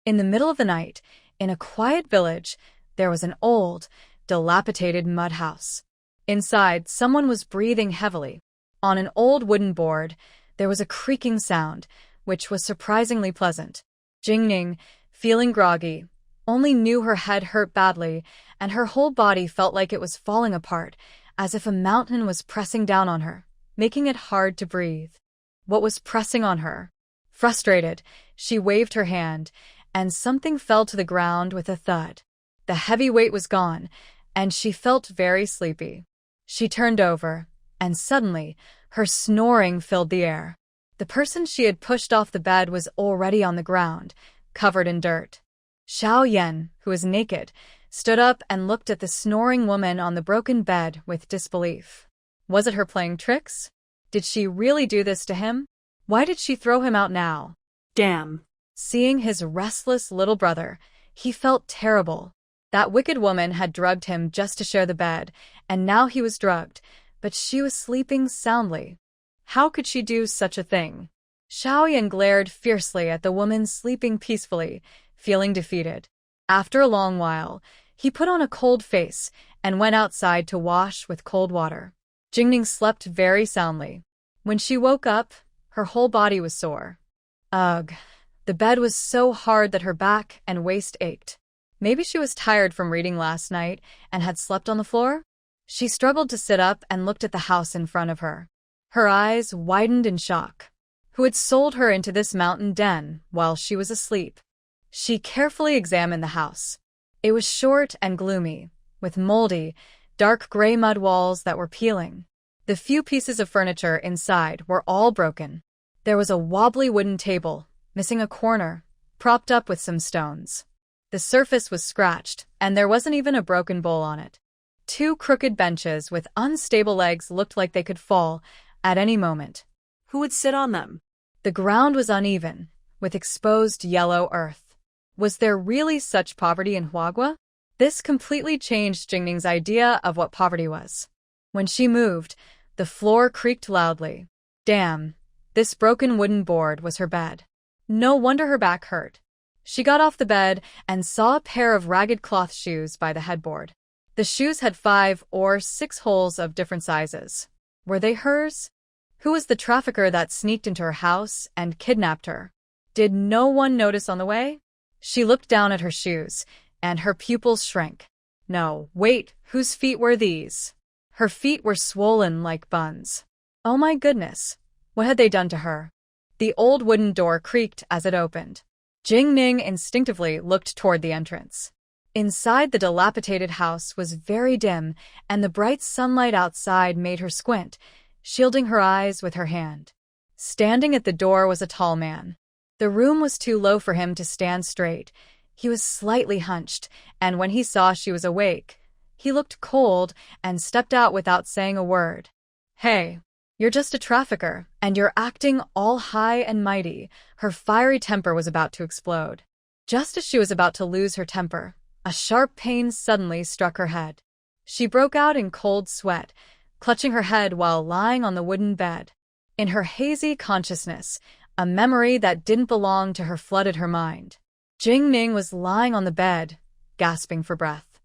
In the middle of the night, in a quiet village, there was an old, dilapidated mud house. Inside, someone was breathing heavily. On an old wooden board, there was a creaking sound, which was surprisingly pleasant. Jingning, feeling groggy, only knew her head hurt badly, and her whole body felt like it was falling apart, as if a mountain was pressing down on her, making it hard to breathe. What was pressing on her? Frustrated, she waved her hand, and something fell to the ground with a thud. The heavy weight was gone, and she felt very sleepy. She turned over, and suddenly, her snoring filled the air. The person she had pushed off the bed was already on the ground, covered in dirt. Xiao Yan, who was naked, stood up and looked at the snoring woman on the broken bed with disbelief. Was it her playing tricks? Did she really do this to him? Why did she throw him out now? Damn. Seeing his restless little brother, he felt terrible. That wicked woman had drugged him just to share the bed, and now he was drugged, but she was sleeping soundly. How could she do such a thing? Xiao Yan glared fiercely at the woman sleeping peacefully, feeling defeated. After a long while, he put on a cold face and went outside to wash with cold water. Jingning slept very soundly. When she woke up, her whole body was sore. Ugh, the bed was so hard that her back and waist ached. Maybe she was tired from reading last night and had slept on the floor? She struggled to sit up and looked at the house in front of her. Her eyes widened in shock. Who had sold her into this mountain den while she was asleep? She carefully examined the house. It was short and gloomy, with moldy, dark gray mud walls that were peeling. The few pieces of furniture inside were all broken. There was a wobbly wooden table, missing a corner, propped up with some stones. The surface was scratched, and there wasn't even a broken bowl on it. Two crooked benches with unstable legs looked like they could fall at any moment. Who would sit on them? The ground was uneven, with exposed yellow earth. Was there really such poverty in Huagua? This completely changed Jingning's idea of what poverty was. When she moved, the floor creaked loudly. Damn, this broken wooden board was her bed. No wonder her back hurt. She got off the bed and saw a pair of ragged cloth shoes by the headboard. The shoes had 5 or 6 holes of different sizes. Were they hers? Who was the trafficker that sneaked into her house and kidnapped her? Did no one notice on the way? She looked down at her shoes, and her pupils shrank. No, wait, whose feet were these? Her feet were swollen like buns. Oh my goodness, what had they done to her? The old wooden door creaked as it opened. Jingning instinctively looked toward the entrance. Inside the dilapidated house was very dim, and the bright sunlight outside made her squint, shielding her eyes with her hand. Standing at the door was a tall man. The room was too low for him to stand straight. He was slightly hunched, and when he saw she was awake, he looked cold and stepped out without saying a word. Hey, you're just a trafficker, and you're acting all high and mighty. Her fiery temper was about to explode. Just as she was about to lose her temper, a sharp pain suddenly struck her head. She broke out in cold sweat, clutching her head while lying on the wooden bed. In her hazy consciousness, a memory that didn't belong to her flooded her mind. Jingning was lying on the bed, gasping for breath.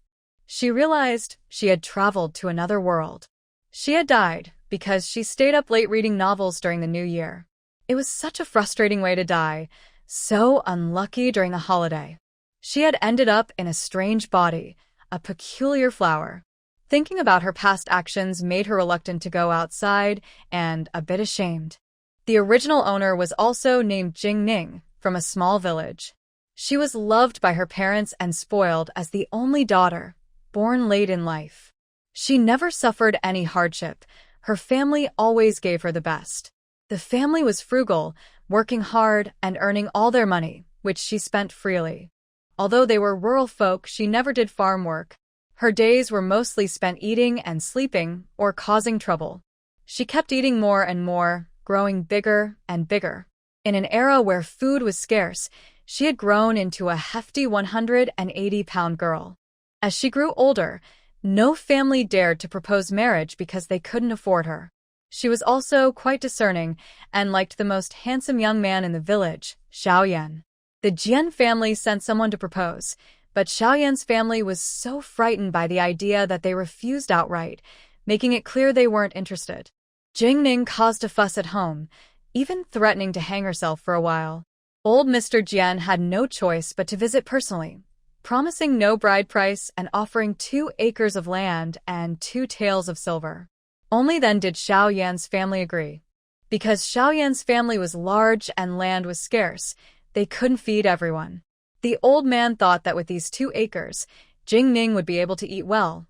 She realized she had traveled to another world. She had died because she stayed up late reading novels during the New Year. It was such a frustrating way to die, so unlucky during a holiday. She had ended up in a strange body, a peculiar flower. Thinking about her past actions made her reluctant to go outside and a bit ashamed. The original owner was also named Jingning, from a small village. She was loved by her parents and spoiled as the only daughter, born late in life. She never suffered any hardship. Her family always gave her the best. The family was frugal, working hard and earning all their money, which she spent freely. Although they were rural folk, she never did farm work. Her days were mostly spent eating and sleeping or causing trouble. She kept eating more and more, growing bigger and bigger. In an era where food was scarce, she had grown into a hefty 180-pound girl. As she grew older, no family dared to propose marriage because they couldn't afford her. She was also quite discerning and liked the most handsome young man in the village, Xiao Yan. The Jian family sent someone to propose, but Xiaoyan's family was so frightened by the idea that they refused outright, making it clear they weren't interested. Jingning caused a fuss at home, even threatening to hang herself for a while. Old Mr. Jian had no choice but to visit personally, promising no bride price and offering 2 acres of land and 2 taels of silver. Only then did Xiaoyan's family agree. Because Xiaoyan's family was large and land was scarce, they couldn't feed everyone. The old man thought that with these 2 acres, Jingning would be able to eat well,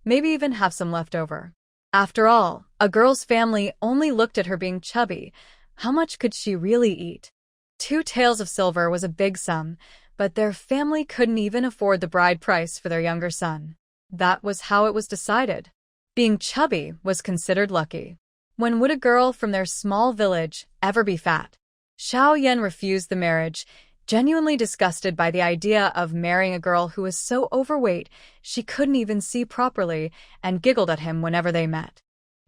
maybe even have some left over. After all, a girl's family only looked at her being chubby. How much could she really eat? 2 taels of silver was a big sum, but their family couldn't even afford the bride price for their younger son. That was how it was decided. Being chubby was considered lucky. When would a girl from their small village ever be fat? Xiaoyan refused the marriage, genuinely disgusted by the idea of marrying a girl who was so overweight she couldn't even see properly, and giggled at him whenever they met.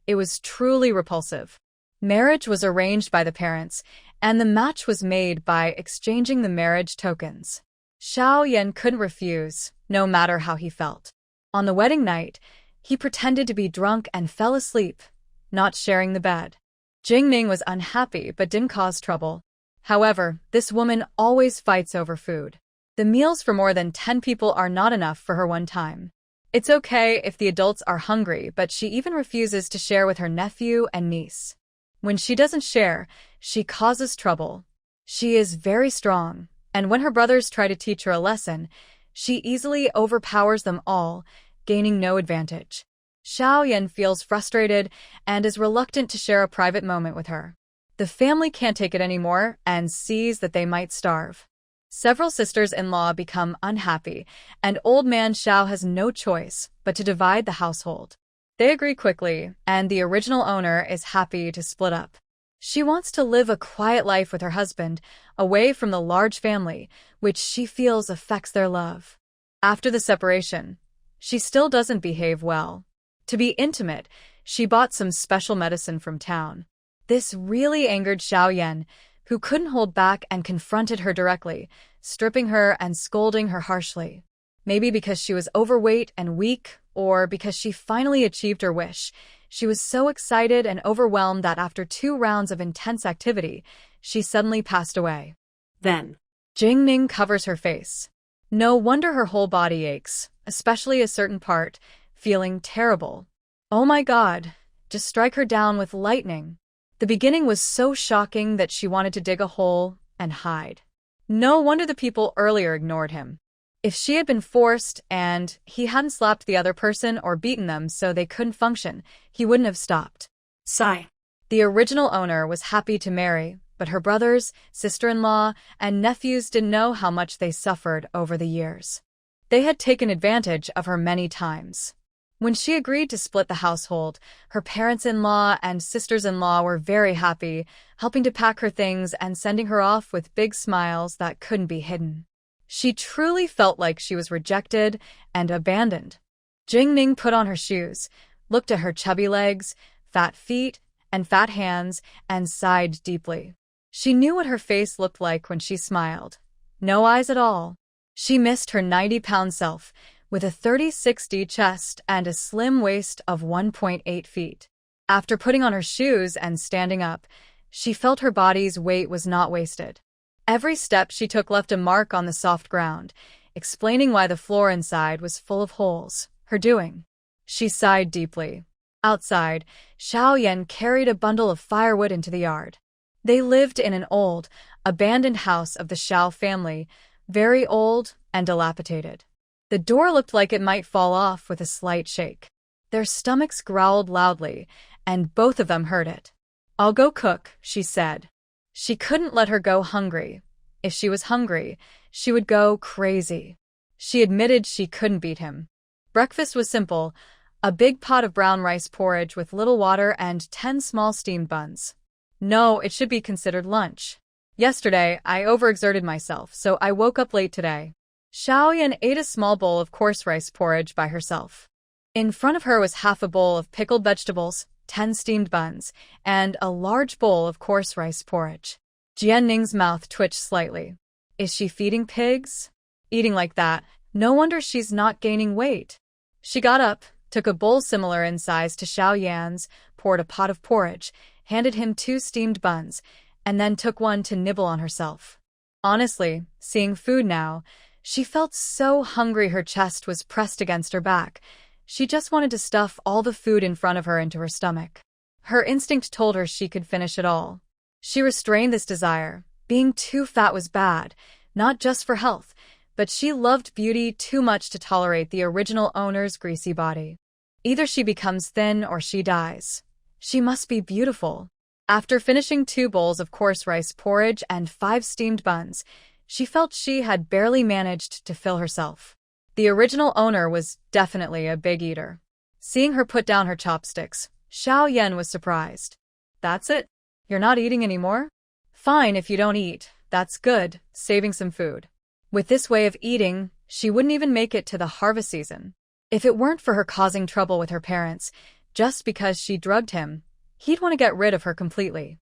It was truly repulsive. Marriage was arranged by the parents, and the match was made by exchanging the marriage tokens. Xiaoyan couldn't refuse, no matter how he felt. On the wedding night, he pretended to be drunk and fell asleep, not sharing the bed. Jingning was unhappy but didn't cause trouble. However, this woman always fights over food. The meals for more than 10 people are not enough for her one time. It's okay if the adults are hungry, but she even refuses to share with her nephew and niece. When she doesn't share, she causes trouble. She is very strong, and when her brothers try to teach her a lesson, she easily overpowers them all, gaining no advantage. Xiaoyan feels frustrated and is reluctant to share a private moment with her. The family can't take it anymore and sees that they might starve. Several sisters-in-law become unhappy, and old man Xiao has no choice but to divide the household. They agree quickly, and the original owner is happy to split up. She wants to live a quiet life with her husband, away from the large family, which she feels affects their love. After the separation, she still doesn't behave well. To be intimate, she bought some special medicine from town. This really angered Xiaoyan, who couldn't hold back and confronted her directly, stripping her and scolding her harshly. Maybe because she was overweight and weak, or because she finally achieved her wish, she was so excited and overwhelmed that after 2 rounds of intense activity, she suddenly passed away. Then, Jingning covers her face. No wonder her whole body aches, especially a certain part, feeling terrible. Oh my God, just strike her down with lightning. The beginning was so shocking that she wanted to dig a hole and hide. No wonder the people earlier ignored him. If she had been forced and he hadn't slapped the other person or beaten them so they couldn't function, he wouldn't have stopped. sigh. The original owner was happy to marry, but her brothers, sister-in-law, and nephews didn't know how much they suffered over the years. They had taken advantage of her many times. When she agreed to split the household, her parents-in-law and sisters-in-law were very happy, helping to pack her things and sending her off with big smiles that couldn't be hidden. She truly felt like she was rejected and abandoned. Jingning put on her shoes, looked at her chubby legs, fat feet, and fat hands, and sighed deeply. She knew what her face looked like when she smiled. No eyes at all. She missed her 90-pound self, with a 36D chest and a slim waist of 1.8 feet. After putting on her shoes and standing up, she felt her body's weight was not wasted. Every step she took left a mark on the soft ground, explaining why the floor inside was full of holes, her doing. She sighed deeply. Outside, Xiaoyan carried a bundle of firewood into the yard. They lived in an old, abandoned house of the Xiao family, very old and dilapidated. The door looked like it might fall off with a slight shake. Their stomachs growled loudly, and both of them heard it. "I'll go cook," she said. She couldn't let her go hungry. If she was hungry, she would go crazy. She admitted she couldn't beat him. Breakfast was simple: a big pot of brown rice porridge with little water and 10 small steamed buns. No, it should be considered lunch. Yesterday, I overexerted myself, so I woke up late today. Xiaoyan ate a small bowl of coarse rice porridge by herself. In front of her was half a bowl of pickled vegetables, 10 steamed buns, and a large bowl of coarse rice porridge. Jianning's mouth twitched slightly. Is she feeding pigs? Eating like that, no wonder she's not gaining weight. She got up, took a bowl similar in size to Xiao Yan's, poured a pot of porridge, handed him 2 steamed buns, and then took one to nibble on herself. Honestly, seeing food now, she felt so hungry her chest was pressed against her back. She just wanted to stuff all the food in front of her into her stomach. Her instinct told her she could finish it all. She restrained this desire. Being too fat was bad, not just for health, but she loved beauty too much to tolerate the original owner's greasy body. Either she becomes thin or she dies. She must be beautiful. After finishing 2 bowls of coarse rice porridge and 5 steamed buns, she felt she had barely managed to fill herself. The original owner was definitely a big eater. Seeing her put down her chopsticks, Xiao Yan was surprised. That's it? You're not eating anymore? Fine if you don't eat, that's good, saving some food. With this way of eating, she wouldn't even make it to the harvest season. If it weren't for her causing trouble with her parents, just because she drugged him, he'd want to get rid of her completely.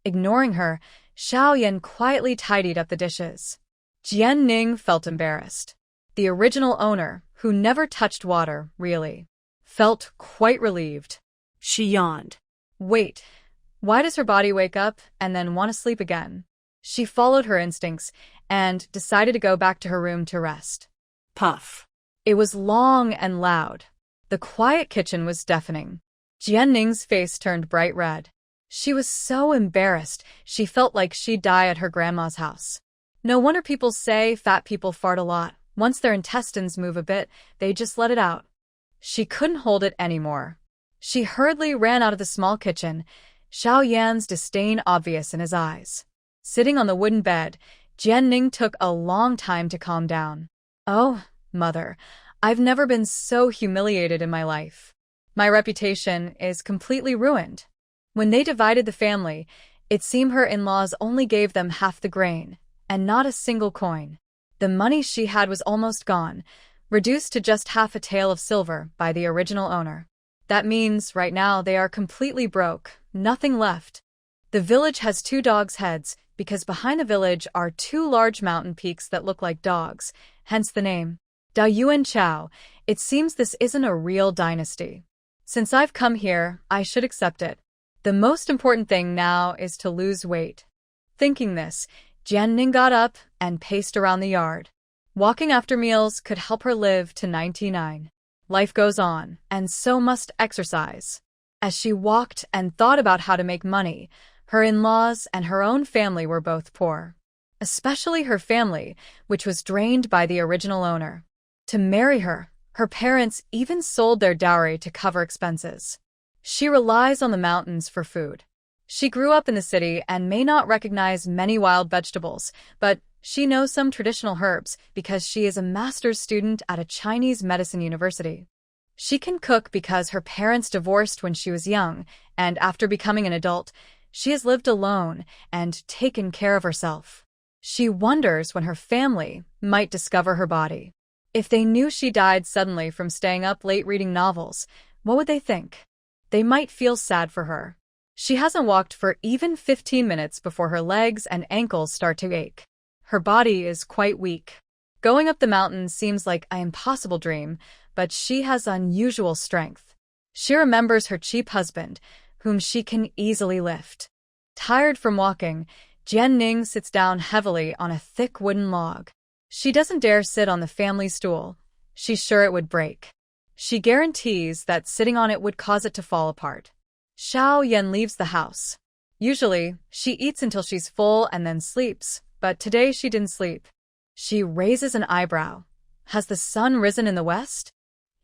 Ignoring her, Xiao Yan quietly tidied up the dishes. Jian Ning felt embarrassed. The original owner, who never touched water, really, felt quite relieved. She yawned. Wait, why does her body wake up and then want to sleep again? She followed her instincts and decided to go back to her room to rest. Puff. It was long and loud. The quiet kitchen was deafening. Jian Ning's face turned bright red. She was so embarrassed, she felt like she'd die at her grandma's house. No wonder people say fat people fart a lot. Once their intestines move a bit, they just let it out. She couldn't hold it anymore. She hurriedly ran out of the small kitchen, Xiao Yan's disdain obvious in his eyes. Sitting on the wooden bed, Jian Ning took a long time to calm down. Oh, mother, I've never been so humiliated in my life. My reputation is completely ruined. When they divided the family, it seemed her in-laws only gave them half the grain, and not a single coin. The money she had was almost gone, reduced to just half a tael of silver by the original owner. That means right now they are completely broke, nothing left. The village has 2 dogs' heads, because behind the village are 2 large mountain peaks that look like dogs, hence the name. Da Yuan Chao, it seems this isn't a real dynasty. Since I've come here, I should accept it. The most important thing now is to lose weight. Thinking this, Jian Ning got up and paced around the yard. Walking after meals could help her live to 99. Life goes on, and so must exercise. As she walked and thought about how to make money, her in-laws and her own family were both poor. Especially her family, which was drained by the original owner. To marry her, her parents even sold their dowry to cover expenses. She relies on the mountains for food. She grew up in the city and may not recognize many wild vegetables, but she knows some traditional herbs because she is a master's student at a Chinese medicine university. She can cook because her parents divorced when she was young, and after becoming an adult, she has lived alone and taken care of herself. She wonders when her family might discover her body. If they knew she died suddenly from staying up late reading novels, what would they think? They might feel sad for her. She hasn't walked for even 15 minutes before her legs and ankles start to ache. Her body is quite weak. Going up the mountain seems like an impossible dream, but she has unusual strength. She remembers her cheap husband, whom she can easily lift. Tired from walking, Jian Ning sits down heavily on a thick wooden log. She doesn't dare sit on the family stool. She's sure it would break. She guarantees that sitting on it would cause it to fall apart. Xiao Yan leaves the house. Usually, she eats until she's full and then sleeps, but today she didn't sleep. She raises an eyebrow. Has the sun risen in the west?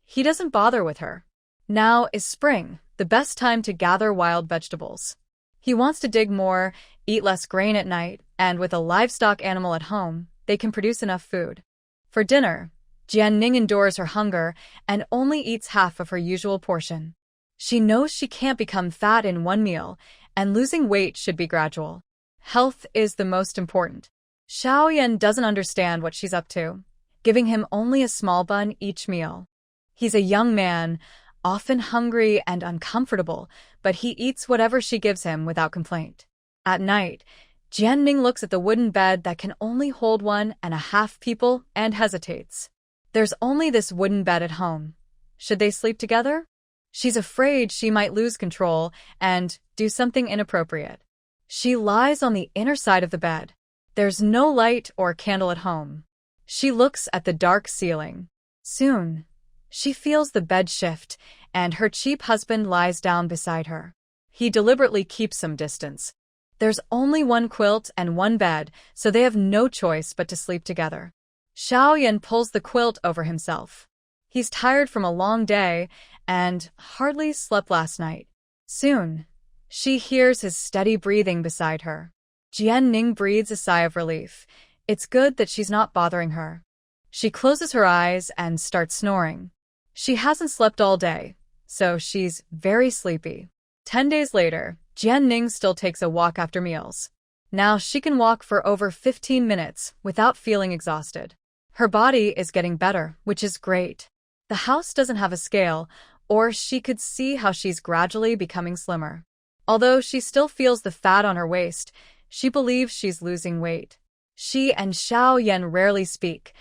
He doesn't bother with her. Now is spring, the best time to gather wild vegetables. He wants to dig more, eat less grain at night, and with a livestock animal at home, they can produce enough food. For dinner, Jian Ning endures her hunger and only eats half of her usual portion. She knows she can't become fat in one meal, and losing weight should be gradual. Health is the most important. Xiao Yan doesn't understand what she's up to, giving him only a small bun each meal. He's a young man, often hungry and uncomfortable, but he eats whatever she gives him without complaint. At night, Jianning looks at the wooden bed that can only hold 1.5 people and hesitates. There's only this wooden bed at home. Should they sleep together? She's afraid she might lose control and do something inappropriate. She lies on the inner side of the bed. There's no light or candle at home. She looks at the dark ceiling. Soon, she feels the bed shift, and her cheap husband lies down beside her. He deliberately keeps some distance. There's only one quilt and one bed, so they have no choice but to sleep together. Xiaoyan pulls the quilt over himself. He's tired from a long day and hardly slept last night. Soon, she hears his steady breathing beside her. Jianning breathes a sigh of relief. It's good that she's not bothering her. She closes her eyes and starts snoring. She hasn't slept all day, so she's very sleepy. 10 days later, Jianning still takes a walk after meals. Now she can walk for over 15 minutes without feeling exhausted. Her body is getting better, which is great. The house doesn't have a scale, or she could see how she's gradually becoming slimmer. Although she still feels the fat on her waist, she believes she's losing weight. She and Xiaoyan rarely speak,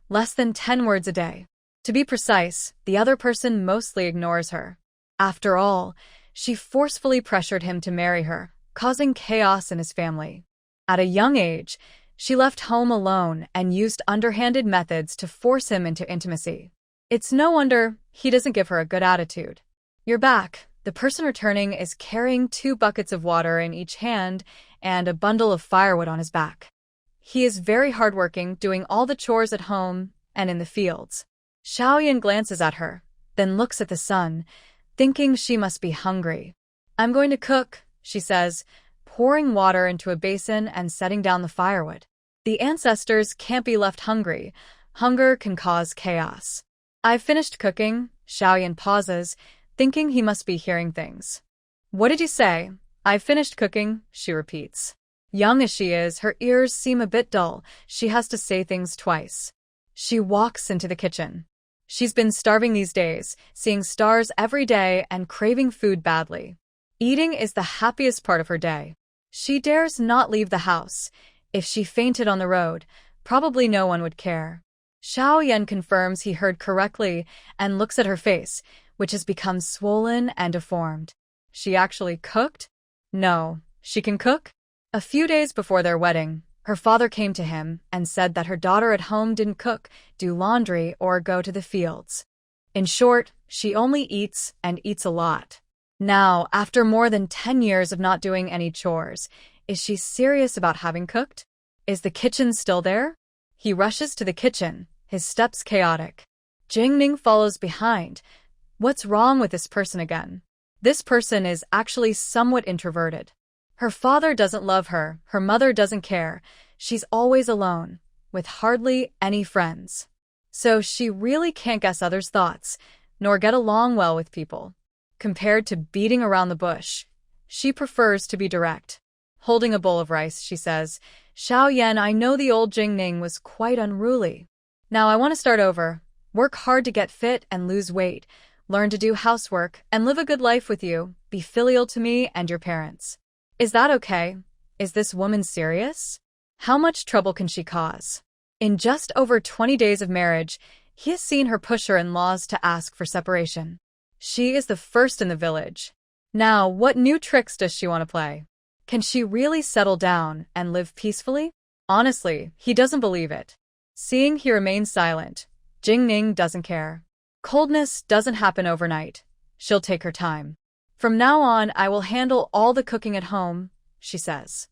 less than 10 words a day. To be precise, the other person mostly ignores her. After all, she forcefully pressured him to marry her, causing chaos in his family. At a young age, she left home alone and used underhanded methods to force him into intimacy. It's no wonder he doesn't give her a good attitude. You're back. The person returning is carrying 2 buckets of water in each hand and a bundle of firewood on his back. He is very hardworking, doing all the chores at home and in the fields. Xiaoyan glances at her, then looks at the sun, thinking she must be hungry. I'm going to cook, she says, pouring water into a basin and setting down the firewood. The ancestors can't be left hungry. Hunger can cause chaos. I've finished cooking. Xiaoyan pauses, thinking he must be hearing things. What did you say? I've finished cooking, she repeats. Young as she is, her ears seem a bit dull. She has to say things twice. She walks into the kitchen. She's been starving these days, seeing stars every day and craving food badly. Eating is the happiest part of her day. She dares not leave the house. If she fainted on the road, probably no one would care. Xiaoyan confirms he heard correctly and looks at her face, which has become swollen and deformed. She actually cooked? No, she can cook? A few days before their wedding, her father came to him and said that her daughter at home didn't cook, do laundry, or go to the fields. In short, she only eats and eats a lot. Now, after more than 10 years of not doing any chores, is she serious about having cooked? Is the kitchen still there? He rushes to the kitchen, his steps chaotic. Jingning follows behind. What's wrong with this person again? This person is actually somewhat introverted. Her father doesn't love her, her mother doesn't care. She's always alone, with hardly any friends. So she really can't guess others' thoughts, nor get along well with people. Compared to beating around the bush, she prefers to be direct. Holding a bowl of rice, she says, Xiaoyan, I know the old Jingning was quite unruly. Now I want to start over, work hard to get fit and lose weight, learn to do housework, and live a good life with you, be filial to me and your parents. Is that okay? Is this woman serious? How much trouble can she cause? In just over 20 days of marriage, he has seen her push her in-laws to ask for separation. She is the first in the village. Now, what new tricks does she want to play? Can she really settle down and live peacefully? Honestly, he doesn't believe it. Seeing he remains silent, Jingning doesn't care. Coldness doesn't happen overnight. She'll take her time. From now on, I will handle all the cooking at home, she says.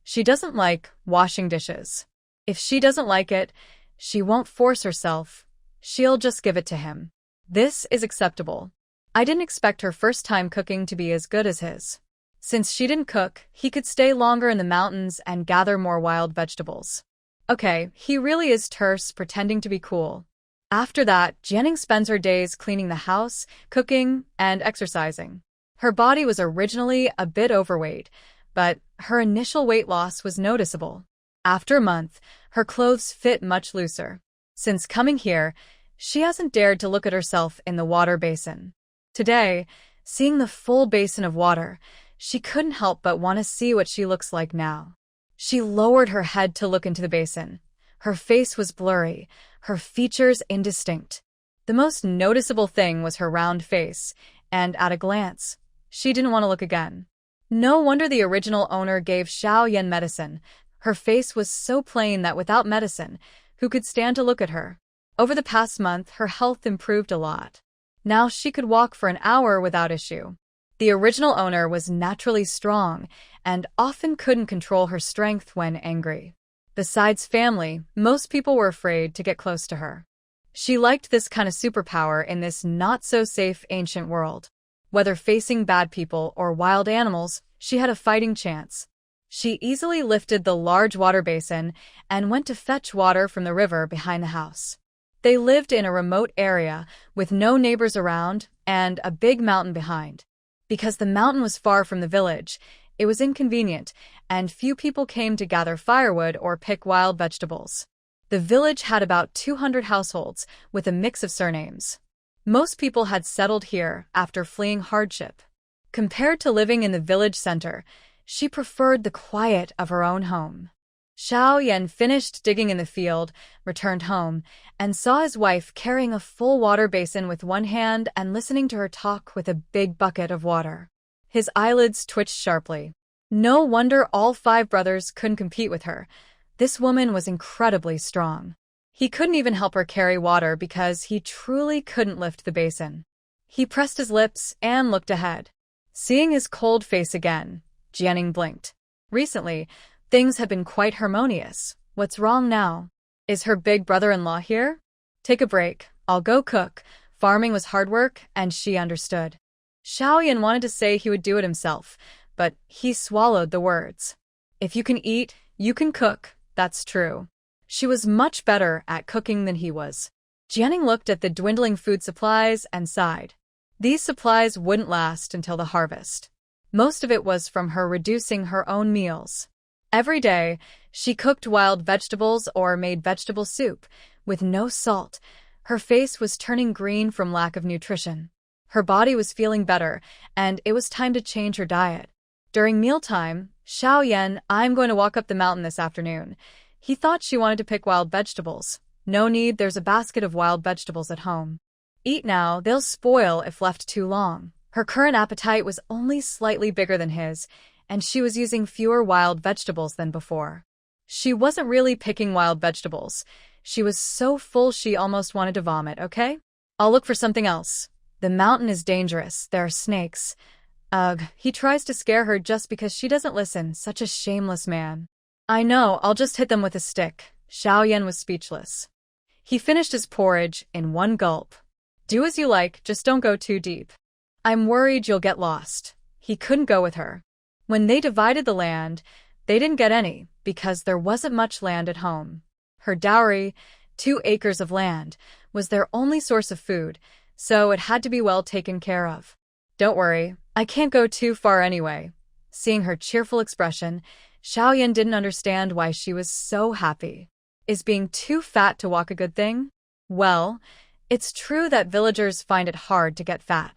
She doesn't like washing dishes. If she doesn't like it, she won't force herself. She'll just give it to him. This is acceptable. I didn't expect her first time cooking to be as good as his. Since she didn't cook, he could stay longer in the mountains and gather more wild vegetables. Okay, he really is terse, pretending to be cool. After that, Jianning spends her days cleaning the house, cooking, and exercising. Her body was originally a bit overweight, but her initial weight loss was noticeable. After a month, her clothes fit much looser. Since coming here, she hasn't dared to look at herself in the water basin. Today, seeing the full basin of water, she couldn't help but want to see what she looks like now. She lowered her head to look into the basin. Her face was blurry, her features indistinct. The most noticeable thing was her round face, and at a glance, she didn't want to look again. No wonder the original owner gave Xiao Yan medicine. Her face was so plain that without medicine, who could stand to look at her? Over the past month, her health improved a lot. Now she could walk for an hour without issue. The original owner was naturally strong and often couldn't control her strength when angry. Besides family, most people were afraid to get close to her. She liked this kind of superpower in this not-so-safe ancient world. Whether facing bad people or wild animals, she had a fighting chance. She easily lifted the large water basin and went to fetch water from the river behind the house. They lived in a remote area with no neighbors around and a big mountain behind. Because the mountain was far from the village, it was inconvenient, and few people came to gather firewood or pick wild vegetables. The village had about 200 households, with a mix of surnames. Most people had settled here after fleeing hardship. Compared to living in the village center, she preferred the quiet of her own home. Xiao Yan finished digging in the field, returned home, and saw his wife carrying a full water basin with one hand and listening to her talk with a big bucket of water. His eyelids twitched sharply. No wonder all 5 brothers couldn't compete with her. This woman was incredibly strong. He couldn't even help her carry water because he truly couldn't lift the basin. He pressed his lips and looked ahead. Seeing his cold face again, Jianing blinked. Recently, things have been quite harmonious. What's wrong now? Is her big brother-in-law here? Take a break. I'll go cook. Farming was hard work, and she understood. Xiao Yan wanted to say he would do it himself, but he swallowed the words. If you can eat, you can cook. That's true. She was much better at cooking than he was. Jianing looked at the dwindling food supplies and sighed. These supplies wouldn't last until the harvest. Most of it was from her reducing her own meals. Every day, she cooked wild vegetables or made vegetable soup, with no salt. Her face was turning green from lack of nutrition. Her body was feeling better, and it was time to change her diet. During mealtime, Xiao Yan, I'm going to walk up the mountain this afternoon. He thought she wanted to pick wild vegetables. No need, there's a basket of wild vegetables at home. Eat now, they'll spoil if left too long. Her current appetite was only slightly bigger than his, and she was using fewer wild vegetables than before. She wasn't really picking wild vegetables. She was so full she almost wanted to vomit, okay? I'll look for something else. The mountain is dangerous. There are snakes. Ugh, he tries to scare her just because she doesn't listen. Such a shameless man. I know, I'll just hit them with a stick. Xiao Yan was speechless. He finished his porridge in one gulp. Do as you like, just don't go too deep. I'm worried you'll get lost. He couldn't go with her. When they divided the land, they didn't get any, because there wasn't much land at home. Her dowry, 2 acres of land, was their only source of food, so it had to be well taken care of. Don't worry, I can't go too far anyway. Seeing her cheerful expression, Xiao Yan didn't understand why she was so happy. Is being too fat to walk a good thing? Well, it's true that villagers find it hard to get fat.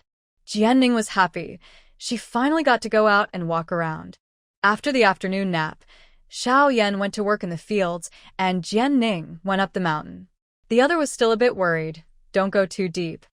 Jianning was happy. She finally got to go out and walk around. After the afternoon nap, Xiao Yan went to work in the fields, and Jianning went up the mountain. The other was still a bit worried. Don't go too deep.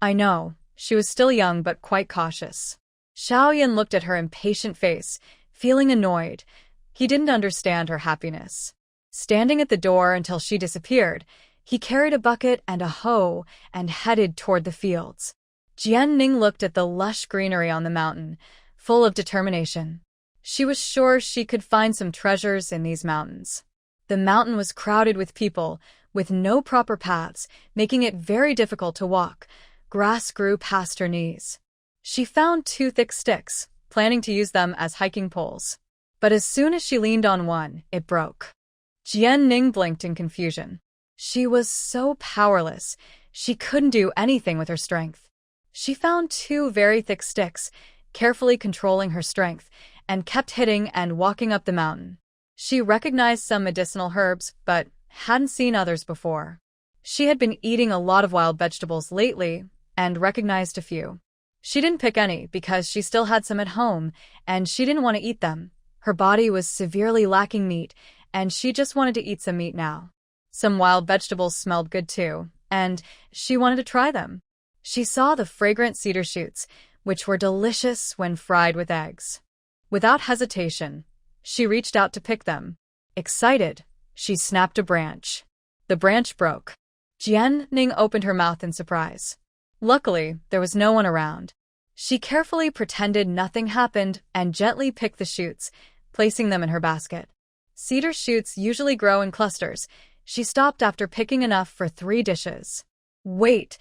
I know. She was still young but quite cautious. Xiao Yan looked at her impatient face, feeling annoyed. He didn't understand her happiness. Standing at the door until she disappeared, he carried a bucket and a hoe and headed toward the fields. Jianning looked at the lush greenery on the mountain, full of determination. She was sure she could find some treasures in these mountains. The mountain was crowded with people, with no proper paths, making it very difficult to walk. Grass grew past her knees. She found 2 thick sticks, planning to use them as hiking poles. But as soon as she leaned on one, it broke. Jianning blinked in confusion. She was so powerless, she couldn't do anything with her strength. She found 2 very thick sticks, carefully controlling her strength, and kept hitting and walking up the mountain. She recognized some medicinal herbs, but hadn't seen others before. She had been eating a lot of wild vegetables lately, and recognized a few. She didn't pick any because she still had some at home, and she didn't want to eat them. Her body was severely lacking meat, and she just wanted to eat some meat now. Some wild vegetables smelled good too, and she wanted to try them. She saw the fragrant cedar shoots, which were delicious when fried with eggs. Without hesitation, she reached out to pick them. Excited, she snapped a branch. The branch broke. Jianning opened her mouth in surprise. Luckily, there was no one around. She carefully pretended nothing happened and gently picked the shoots, placing them in her basket. Cedar shoots usually grow in clusters. She stopped after picking enough for 3 dishes. Wait,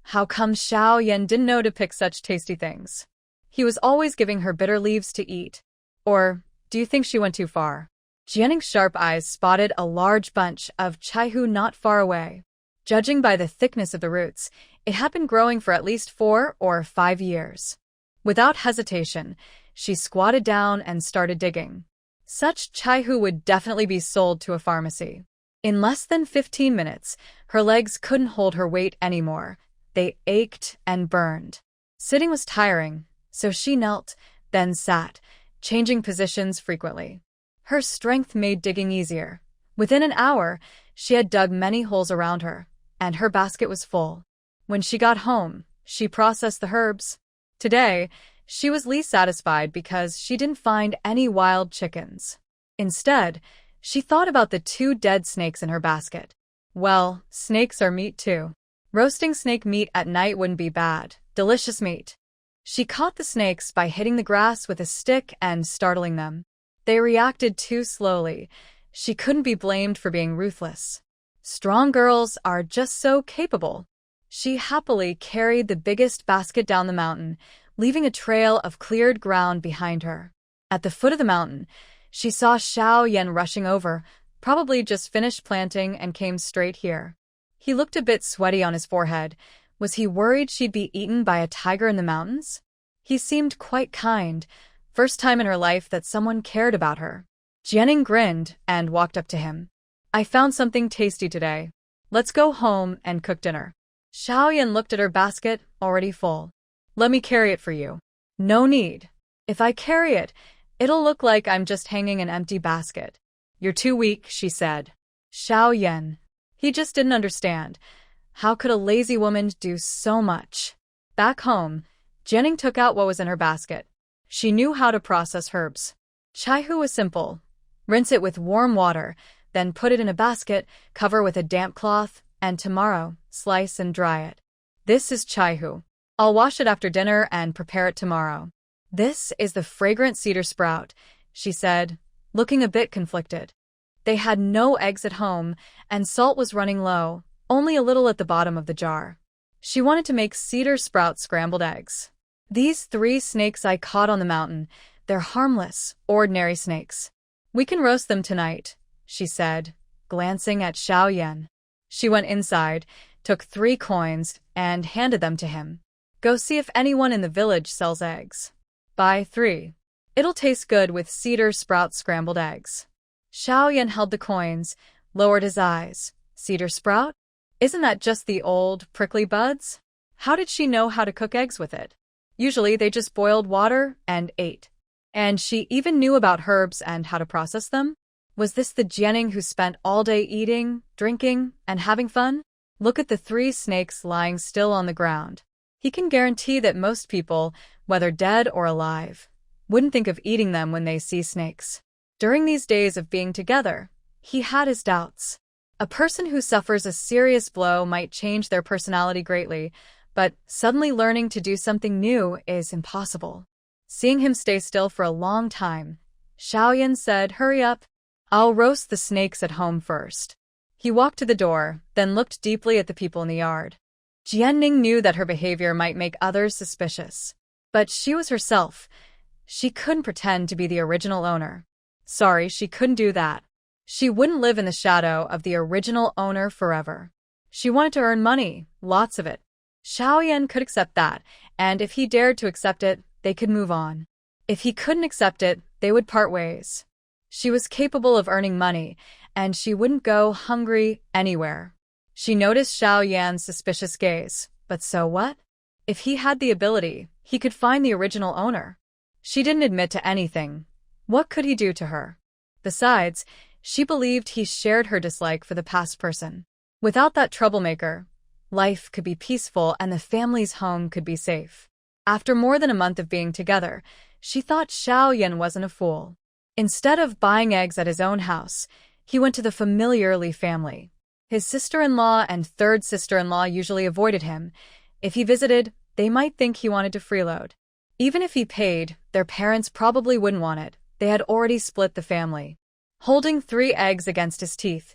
how come Xiaoyan didn't know to pick such tasty things? He was always giving her bitter leaves to eat. Or, do you think she went too far? Jianning's sharp eyes spotted a large bunch of chaihu not far away. Judging by the thickness of the roots, it had been growing for at least 4 or 5 years. Without hesitation, she squatted down and started digging. Such chaihu would definitely be sold to a pharmacy. In less than 15 minutes, her legs couldn't hold her weight anymore. They ached and burned. Sitting was tiring, so she knelt, then sat, changing positions frequently. Her strength made digging easier. Within an hour, she had dug many holes around her, and her basket was full. When she got home, she processed the herbs. Today, she was least satisfied because she didn't find any wild chickens. Instead, she thought about the 2 dead snakes in her basket. Well, snakes are meat too. Roasting snake meat at night wouldn't be bad. Delicious meat. She caught the snakes by hitting the grass with a stick and startling them. They reacted too slowly. She couldn't be blamed for being ruthless. Strong girls are just so capable. She happily carried the biggest basket down the mountain, leaving a trail of cleared ground behind her. At the foot of the mountain, she saw Xiaoyan rushing over, probably just finished planting and came straight here. He looked a bit sweaty on his forehead. Was he worried she'd be eaten by a tiger in the mountains? He seemed quite kind. First time in her life that someone cared about her. Jianning grinned and walked up to him. I found something tasty today. Let's go home and cook dinner. Xiaoyan looked at her basket, already full. Let me carry it for you. No need. If I carry it, it'll look like I'm just hanging an empty basket. You're too weak, she said. Xiaoyan. He just didn't understand. How could a lazy woman do so much? Back home, Jianning took out what was in her basket. She knew how to process herbs. Chaihu was simple. Rinse it with warm water, then put it in a basket, cover with a damp cloth, and tomorrow, slice and dry it. This is chaihu. I'll wash it after dinner and prepare it tomorrow. This is the fragrant cedar sprout, she said, looking a bit conflicted. They had no eggs at home, and salt was running low, only a little at the bottom of the jar. She wanted to make cedar sprout scrambled eggs. These 3 snakes I caught on the mountain, they're harmless, ordinary snakes. We can roast them tonight, she said, glancing at Xiaoyan. She went inside, took 3 coins, and handed them to him. Go see if anyone in the village sells eggs. Buy 3. It'll taste good with cedar sprout scrambled eggs. Xiaoyan held the coins, lowered his eyes. Cedar sprout? Isn't that just the old, prickly buds? How did she know how to cook eggs with it? Usually they just boiled water and ate. And she even knew about herbs and how to process them? Was this the Jianning who spent all day eating, drinking, and having fun? Look at the 3 snakes lying still on the ground. He can guarantee that most people, whether dead or alive, wouldn't think of eating them when they see snakes. During these days of being together, he had his doubts. A person who suffers a serious blow might change their personality greatly, but suddenly learning to do something new is impossible. Seeing him stay still for a long time, Xiaoyan said, "Hurry up. I'll roast the snakes at home first." He walked to the door, then looked deeply at the people in the yard. Jianning knew that her behavior might make others suspicious. But she was herself. She couldn't pretend to be the original owner. Sorry, she couldn't do that. She wouldn't live in the shadow of the original owner forever. She wanted to earn money, lots of it. Xiaoyan could accept that, and if he dared to accept it, they could move on. If he couldn't accept it, they would part ways. She was capable of earning money, and she wouldn't go hungry anywhere. She noticed Xiaoyan's suspicious gaze, but so what? If he had the ability, he could find the original owner. She didn't admit to anything. What could he do to her? Besides, she believed he shared her dislike for the past person. Without that troublemaker, life could be peaceful and the family's home could be safe. After more than a month of being together, she thought Xiaoyan wasn't a fool. Instead of buying eggs at his own house, he went to the Familiarly family. His sister-in-law and third sister-in-law usually avoided him. If he visited, they might think he wanted to freeload. Even if he paid, their parents probably wouldn't want it. They had already split the family. Holding 3 eggs against his teeth,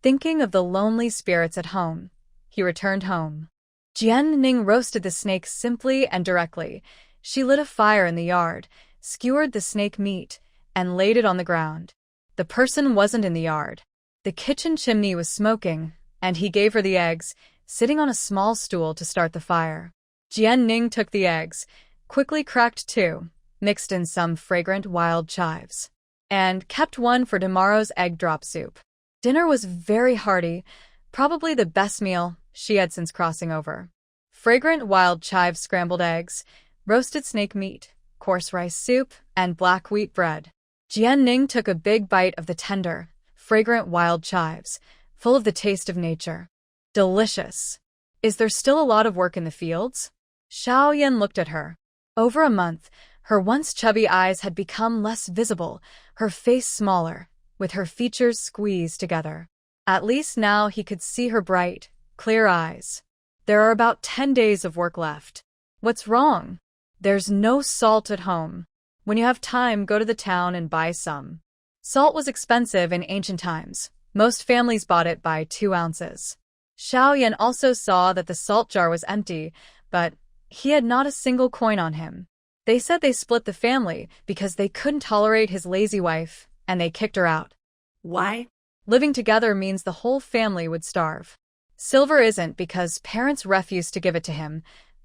thinking of the lonely spirits at home, he returned home. Jian Ning roasted the snake simply and directly. She lit a fire in the yard, skewered the snake meat, and laid it on the ground. The person wasn't in the yard. The kitchen chimney was smoking, and he gave her the eggs, sitting on a small stool to start the fire. Jian Ning took the eggs, quickly cracked 2, mixed in some fragrant wild chives, and kept 1 for tomorrow's egg drop soup. Dinner was very hearty, probably the best meal she had since crossing over. Fragrant wild chive scrambled eggs, roasted snake meat, coarse rice soup, and black wheat bread. Jian Ning took a big bite of the tender, fragrant wild chives, full of the taste of nature. Delicious. Is there still a lot of work in the fields? Xiaoyan looked at her. Over a month, her once chubby eyes had become less visible, her face smaller, with her features squeezed together. At least now he could see her bright, clear eyes. There are about 10 days of work left. What's wrong? There's no salt at home. When you have time, go to the town and buy some. Salt was expensive in ancient times. Most families bought it by 2 ounces. Xiaoyan also saw that the salt jar was empty, but he had not a single coin on him. They said they split the family because they couldn't tolerate his lazy wife, and they kicked her out. Why? Living together means the whole family would starve. Silver isn't because parents refused to give it to him.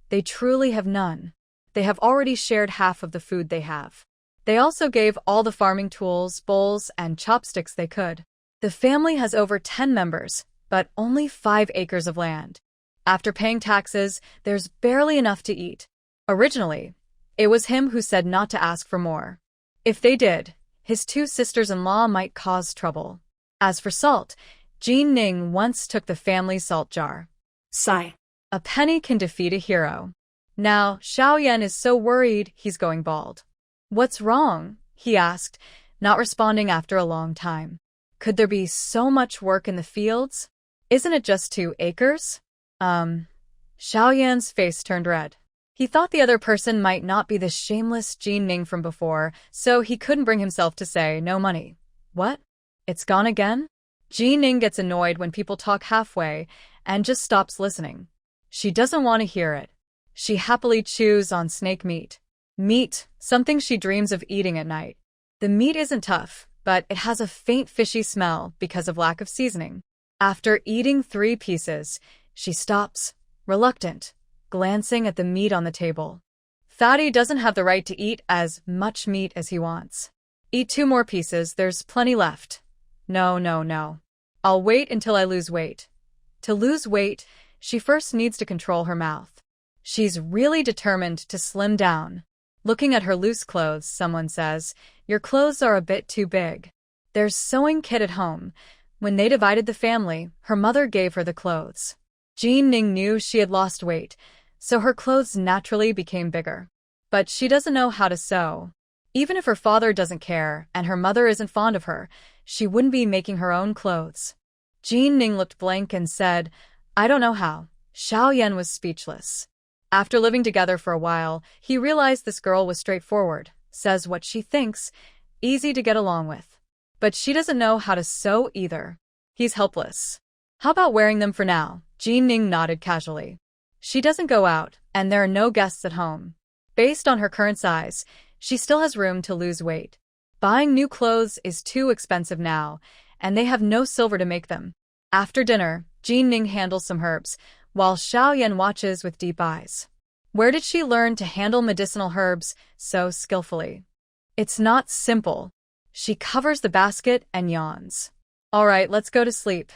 They truly have none. They have already shared half of the food they have. They also gave all the farming tools, bowls, and chopsticks they could. The family has over 10 members, but only 5 acres of land. After paying taxes, there's barely enough to eat. Originally, it was him who said not to ask for more. If they did, his 2 sisters-in-law might cause trouble. As for salt, Jian Ning once took the family salt jar. Sigh. A penny can defeat a hero. Now, Xiaoyan is so worried he's going bald. What's wrong? He asked, not responding after a long time. Could there be so much work in the fields? Isn't it just 2 acres? Xiaoyan's face turned red. He thought the other person might not be the shameless Jian Ning from before, so he couldn't bring himself to say no money. What? It's gone again? Jian Ning gets annoyed when people talk halfway and just stops listening. She doesn't want to hear it. She happily chews on snake meat. Meat, something she dreams of eating at night. The meat isn't tough, but it has a faint fishy smell because of lack of seasoning. After eating 3 pieces, she stops, reluctant, glancing at the meat on the table. Fatty doesn't have the right to eat as much meat as he wants. Eat 2 more pieces, there's plenty left. No. I'll wait until I lose weight. To lose weight, she first needs to control her mouth. She's really determined to slim down. Looking at her loose clothes, someone says, "Your clothes are a bit too big." There's sewing kit at home. When they divided the family, her mother gave her the clothes. Jian Ning knew she had lost weight, so her clothes naturally became bigger. But she doesn't know how to sew. Even if her father doesn't care and her mother isn't fond of her, she wouldn't be making her own clothes. Jian Ning looked blank and said, "I don't know how." Xiaoyan was speechless. After living together for a while, he realized this girl was straightforward, says what she thinks, easy to get along with. But she doesn't know how to sew either. He's helpless. How about wearing them for now? Jian Ning nodded casually. She doesn't go out, and there are no guests at home. Based on her current size, she still has room to lose weight. Buying new clothes is too expensive now, and they have no silver to make them. After dinner, Jian Ning handles some herbs, while Xiaoyan watches with deep eyes. Where did she learn to handle medicinal herbs so skillfully? It's not simple. She covers the basket and yawns. All right, let's go to sleep.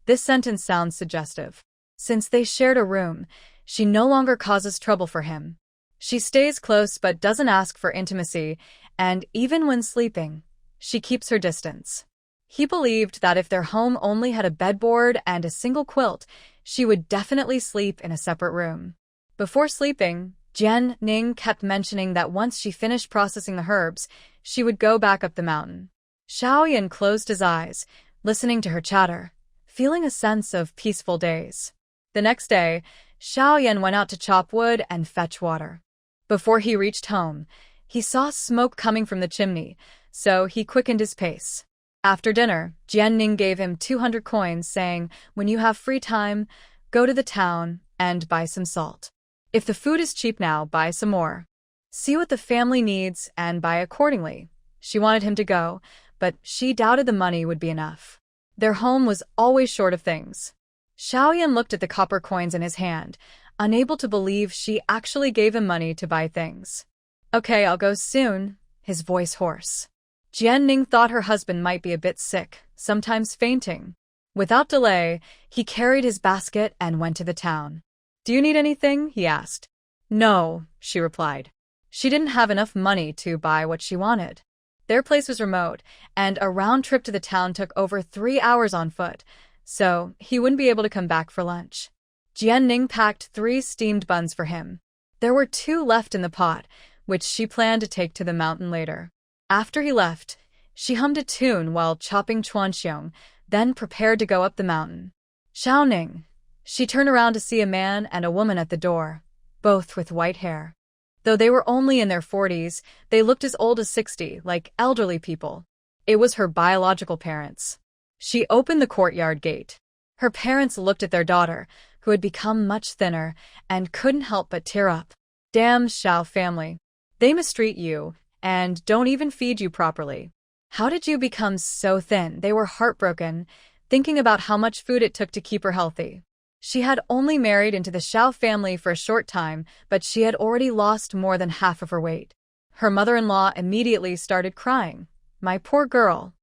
This sentence sounds suggestive. Since they shared a room, she no longer causes trouble for him. She stays close but doesn't ask for intimacy, and even when sleeping, she keeps her distance. He believed that if their home only had a bedboard and a single quilt, she would definitely sleep in a separate room. Before sleeping, Jian Ning kept mentioning that once she finished processing the herbs, she would go back up the mountain. Xiaoyan closed his eyes, listening to her chatter, feeling a sense of peaceful days. The next day, Xiaoyan went out to chop wood and fetch water. Before he reached home, he saw smoke coming from the chimney, so he quickened his pace. After dinner, Jian Ning gave him 200 coins, saying, "When you have free time, go to the town and buy some salt. If the food is cheap now, buy some more. See what the family needs and buy accordingly." She wanted him to go, but she doubted the money would be enough. Their home was always short of things. Xiaoyan looked at the copper coins in his hand, unable to believe she actually gave him money to buy things. "Okay, I'll go soon," his voice hoarse. Jian Ning thought her husband might be a bit sick, sometimes fainting. Without delay, he carried his basket and went to the town. "Do you need anything?" he asked. "No," she replied. She didn't have enough money to buy what she wanted. Their place was remote, and a round trip to the town took over 3 hours on foot, so he wouldn't be able to come back for lunch. Jian Ning packed 3 steamed buns for him. There were 2 left in the pot, which she planned to take to the mountain later. After he left, she hummed a tune while chopping chuanxiong, then prepared to go up the mountain. "Xiaoning." She turned around to see a man and a woman at the door, both with white hair. Though they were only in their 40s, they looked as old as 60, like elderly people. It was her biological parents. She opened the courtyard gate. Her parents looked at their daughter, who had become much thinner, and couldn't help but tear up. "Damn Xiao family. They mistreat you, and don't even feed you properly. How did you become so thin?" They were heartbroken, thinking about how much food it took to keep her healthy. She had only married into the Xiao family for a short time, but she had already lost more than half of her weight. Her mother-in-law immediately started crying. "My poor girl.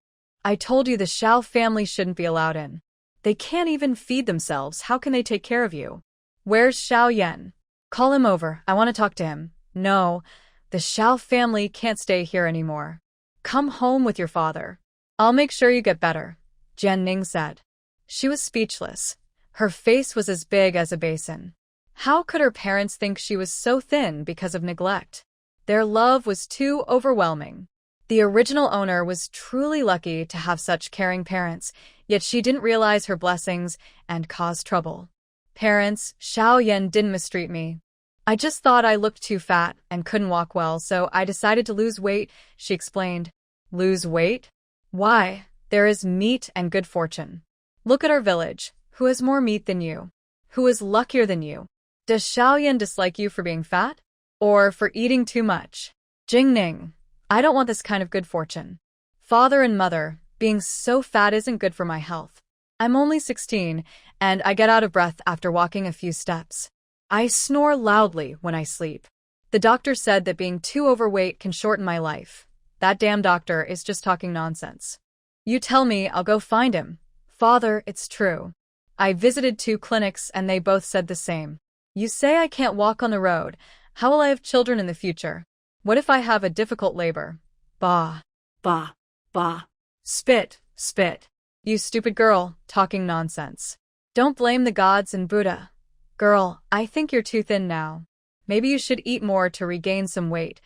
I told you the Xiao family shouldn't be allowed in. They can't even feed themselves. How can they take care of you? Where's Xiao Yan? Call him over. I want to talk to him." "No, the Xiao family can't stay here anymore. Come home with your father. I'll make sure you get better," Jian Ning said. She was speechless. Her face was as big as a basin. How could her parents think she was so thin because of neglect? Their love was too overwhelming. The original owner was truly lucky to have such caring parents, yet she didn't realize her blessings and caused trouble. "Parents, Xiao Yan didn't mistreat me. I just thought I looked too fat and couldn't walk well, so I decided to lose weight," she explained. "Lose weight? Why? There is meat and good fortune. Look at our village. Who has more meat than you? Who is luckier than you? Does Xiaoyan dislike you for being fat? Or for eating too much? Jingning, I don't want this kind of good fortune. Father and mother, being so fat isn't good for my health. I'm only 16, and I get out of breath after walking a few steps. I snore loudly when I sleep. The doctor said that being too overweight can shorten my life. That damn doctor is just talking nonsense. You tell me, I'll go find him. Father, it's true. I visited 2 clinics and they both said the same. You say I can't walk on the road. How will I have children in the future? What if I have a difficult labor? Bah. Bah. Bah. Spit, spit. You stupid girl, talking nonsense. Don't blame the gods and Buddha. Girl, I think you're too thin now. Maybe you should eat more to regain some weight.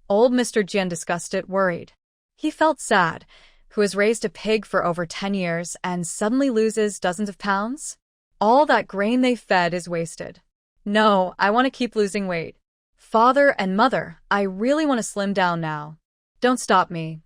Old Mr. Jian discussed it, worried. He felt sad, who has raised a pig for over 10 years and suddenly loses dozens of pounds? All that grain they fed is wasted. No, I want to keep losing weight. Father and mother, I really want to slim down now. Don't stop me.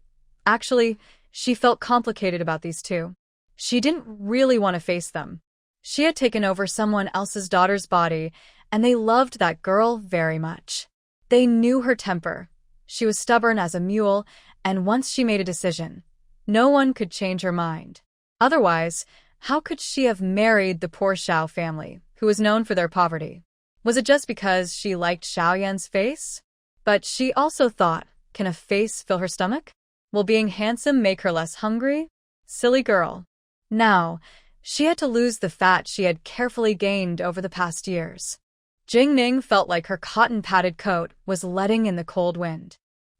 Actually, she felt complicated about these 2. She didn't really want to face them. She had taken over someone else's daughter's body, and they loved that girl very much. They knew her temper. She was stubborn as a mule, and once she made a decision, no one could change her mind. Otherwise, how could she have married the poor Xiao family, who was known for their poverty? Was it just because she liked Xiaoyan's face? But she also thought, can a face fill her stomach? Will being handsome make her less hungry? Silly girl. Now, she had to lose the fat she had carefully gained over the past years. Jingning felt like her cotton-padded coat was letting in the cold wind.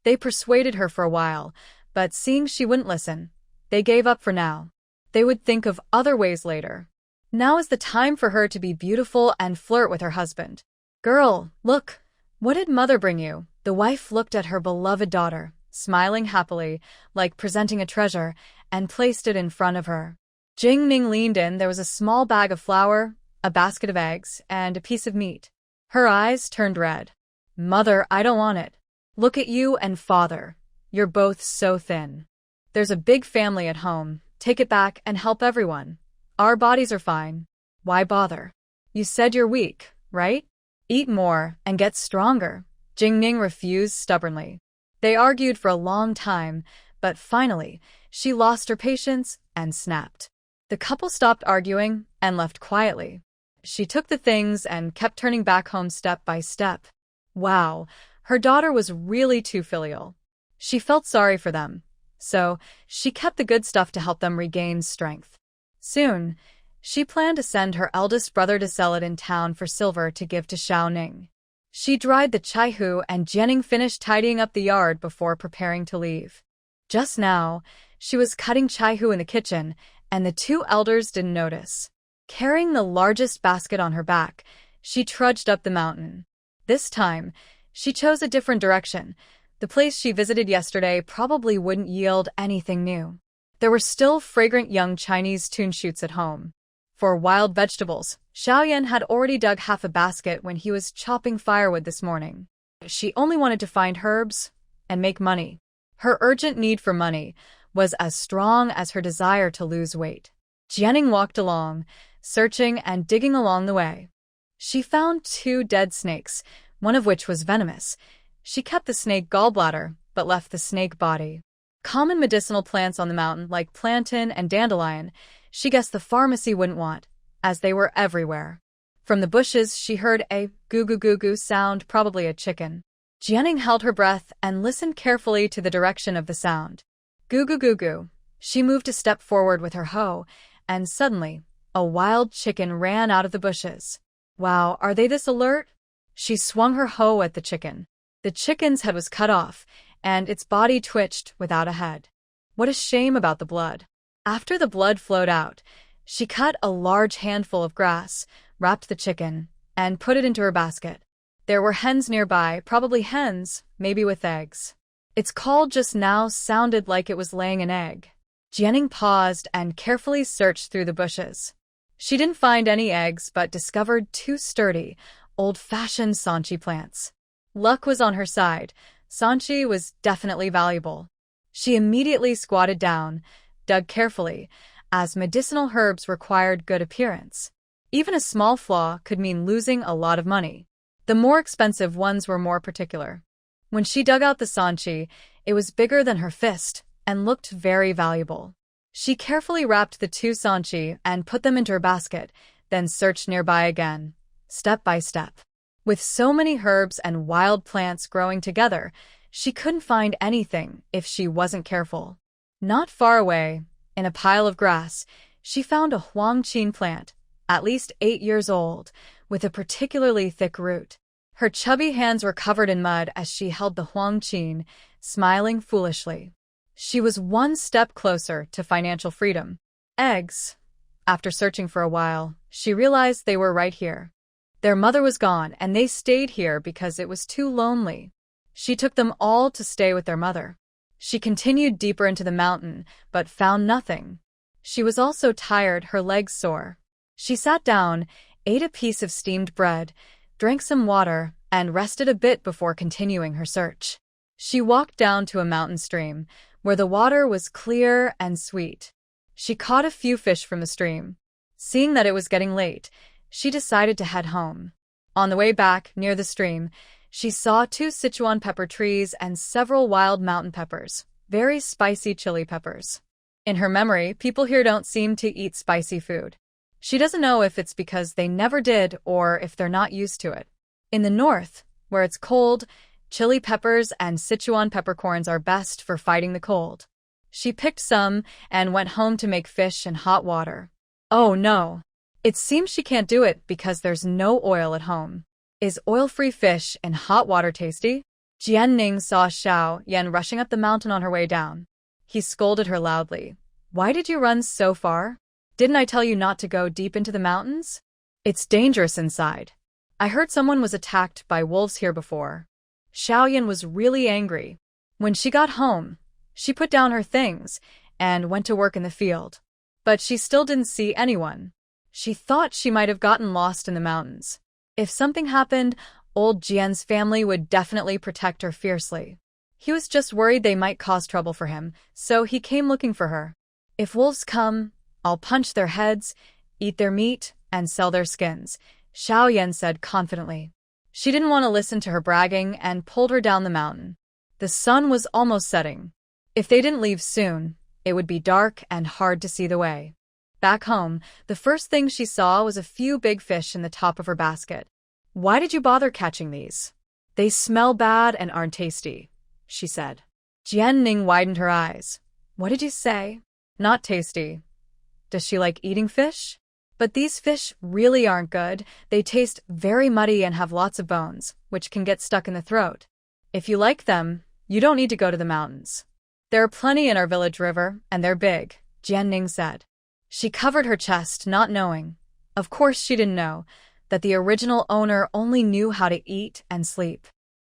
They persuaded her for a while, but seeing she wouldn't listen, they gave up for now. They would think of other ways later. Now is the time for her to be beautiful and flirt with her husband. Girl, look, what did mother bring you? The wife looked at her beloved daughter, smiling happily, like presenting a treasure, and placed it in front of her. Jing Ning leaned in. There was a small bag of flour, a basket of eggs, and a piece of meat. Her eyes turned red. Mother, I don't want it. Look at you and father. You're both so thin. There's a big family at home. Take it back and help everyone. Our bodies are fine. Why bother? You said you're weak, right? Eat more and get stronger. Jing Ning refused stubbornly. They argued for a long time, but finally, she lost her patience and snapped. The couple stopped arguing and left quietly. She took the things and kept turning back home step by step. Wow, her daughter was really too filial. She felt sorry for them, so she kept the good stuff to help them regain strength. Soon, she planned to send her eldest brother to sell it in town for silver to give to Xiao Ning. She dried the chaihu and Jianing finished tidying up the yard before preparing to leave. Just now, she was cutting chaihu in the kitchen, and the two elders didn't notice. Carrying the largest basket on her back, she trudged up the mountain. This time, she chose a different direction. The place she visited yesterday probably wouldn't yield anything new. There were still fragrant young Chinese tune shoots at home. For wild vegetables, Xiaoyan had already dug half a basket when he was chopping firewood this morning. She only wanted to find herbs and make money. Her urgent need for money was as strong as her desire to lose weight. Jianing walked along, searching and digging along the way. She found 2 dead snakes, one of which was venomous. She kept the snake gallbladder, but left the snake body. Common medicinal plants on the mountain like plantain and dandelion, she guessed the pharmacy wouldn't want, as they were everywhere. From the bushes she heard a goo-goo-goo-goo sound, probably a chicken. Jianing held her breath and listened carefully to the direction of the sound. Goo-goo-goo-goo. She moved a step forward with her hoe, and suddenly, a wild chicken ran out of the bushes. Wow, are they this alert? She swung her hoe at the chicken. The chicken's head was cut off, and its body twitched without a head. What a shame about the blood. After the blood flowed out, she cut a large handful of grass, wrapped the chicken, and put it into her basket. There were hens nearby, probably hens, maybe with eggs. Its call just now sounded like it was laying an egg. Jianing paused and carefully searched through the bushes. She didn't find any eggs but discovered 2 sturdy, old-fashioned sanchi plants. Luck was on her side. Sanchi was definitely valuable. She immediately squatted down, dug carefully, as medicinal herbs required good appearance. Even a small flaw could mean losing a lot of money. The more expensive ones were more particular. When she dug out the sanchi, it was bigger than her fist and looked very valuable. She carefully wrapped the 2 sanchi and put them into her basket, then searched nearby again, step by step. With so many herbs and wild plants growing together, she couldn't find anything if she wasn't careful. Not far away, in a pile of grass, she found a huangqin plant, at least 8 years old, with a particularly thick root. Her chubby hands were covered in mud as she held the huangqin, smiling foolishly. She was one step closer to financial freedom. Eggs. After searching for a while, she realized they were right here. Their mother was gone, and they stayed here because it was too lonely. She took them all to stay with their mother. She continued deeper into the mountain, but found nothing. She was also tired, her legs sore. She sat down, ate a piece of steamed bread, drank some water, and rested a bit before continuing her search. She walked down to a mountain stream, where the water was clear and sweet. She caught a few fish from the stream. Seeing that it was getting late, she decided to head home. On the way back, near the stream, she saw 2 Sichuan pepper trees and several wild mountain peppers, very spicy chili peppers. In her memory, people here don't seem to eat spicy food. She doesn't know if it's because they never did or if they're not used to it. In the north, where it's cold, chili peppers and Sichuan peppercorns are best for fighting the cold. She picked some and went home to make fish in hot water. Oh no! It seems she can't do it because there's no oil at home. Is oil-free fish in hot water tasty? Jianning saw Xiao Yan rushing up the mountain on her way down. He scolded her loudly. Why did you run so far? Didn't I tell you not to go deep into the mountains? It's dangerous inside. I heard someone was attacked by wolves here before. Xiao Yan was really angry. When she got home, she put down her things and went to work in the field. But she still didn't see anyone. She thought she might have gotten lost in the mountains. If something happened, old Jian's family would definitely protect her fiercely. He was just worried they might cause trouble for him, so he came looking for her. If wolves come, I'll punch their heads, eat their meat, and sell their skins, Xiao Yan said confidently. She didn't want to listen to her bragging and pulled her down the mountain. The sun was almost setting. If they didn't leave soon, it would be dark and hard to see the way. Back home, the first thing she saw was a few big fish in the top of her basket. Why did you bother catching these? They smell bad and aren't tasty, she said. Jianning widened her eyes. What did you say? Not tasty. Does she like eating fish? But these fish really aren't good. They taste very muddy and have lots of bones, which can get stuck in the throat. If you like them, you don't need to go to the mountains. There are plenty in our village river, and they're big, Jianning said. She covered her chest, not knowing. Of course she didn't know that the original owner only knew how to eat and sleep.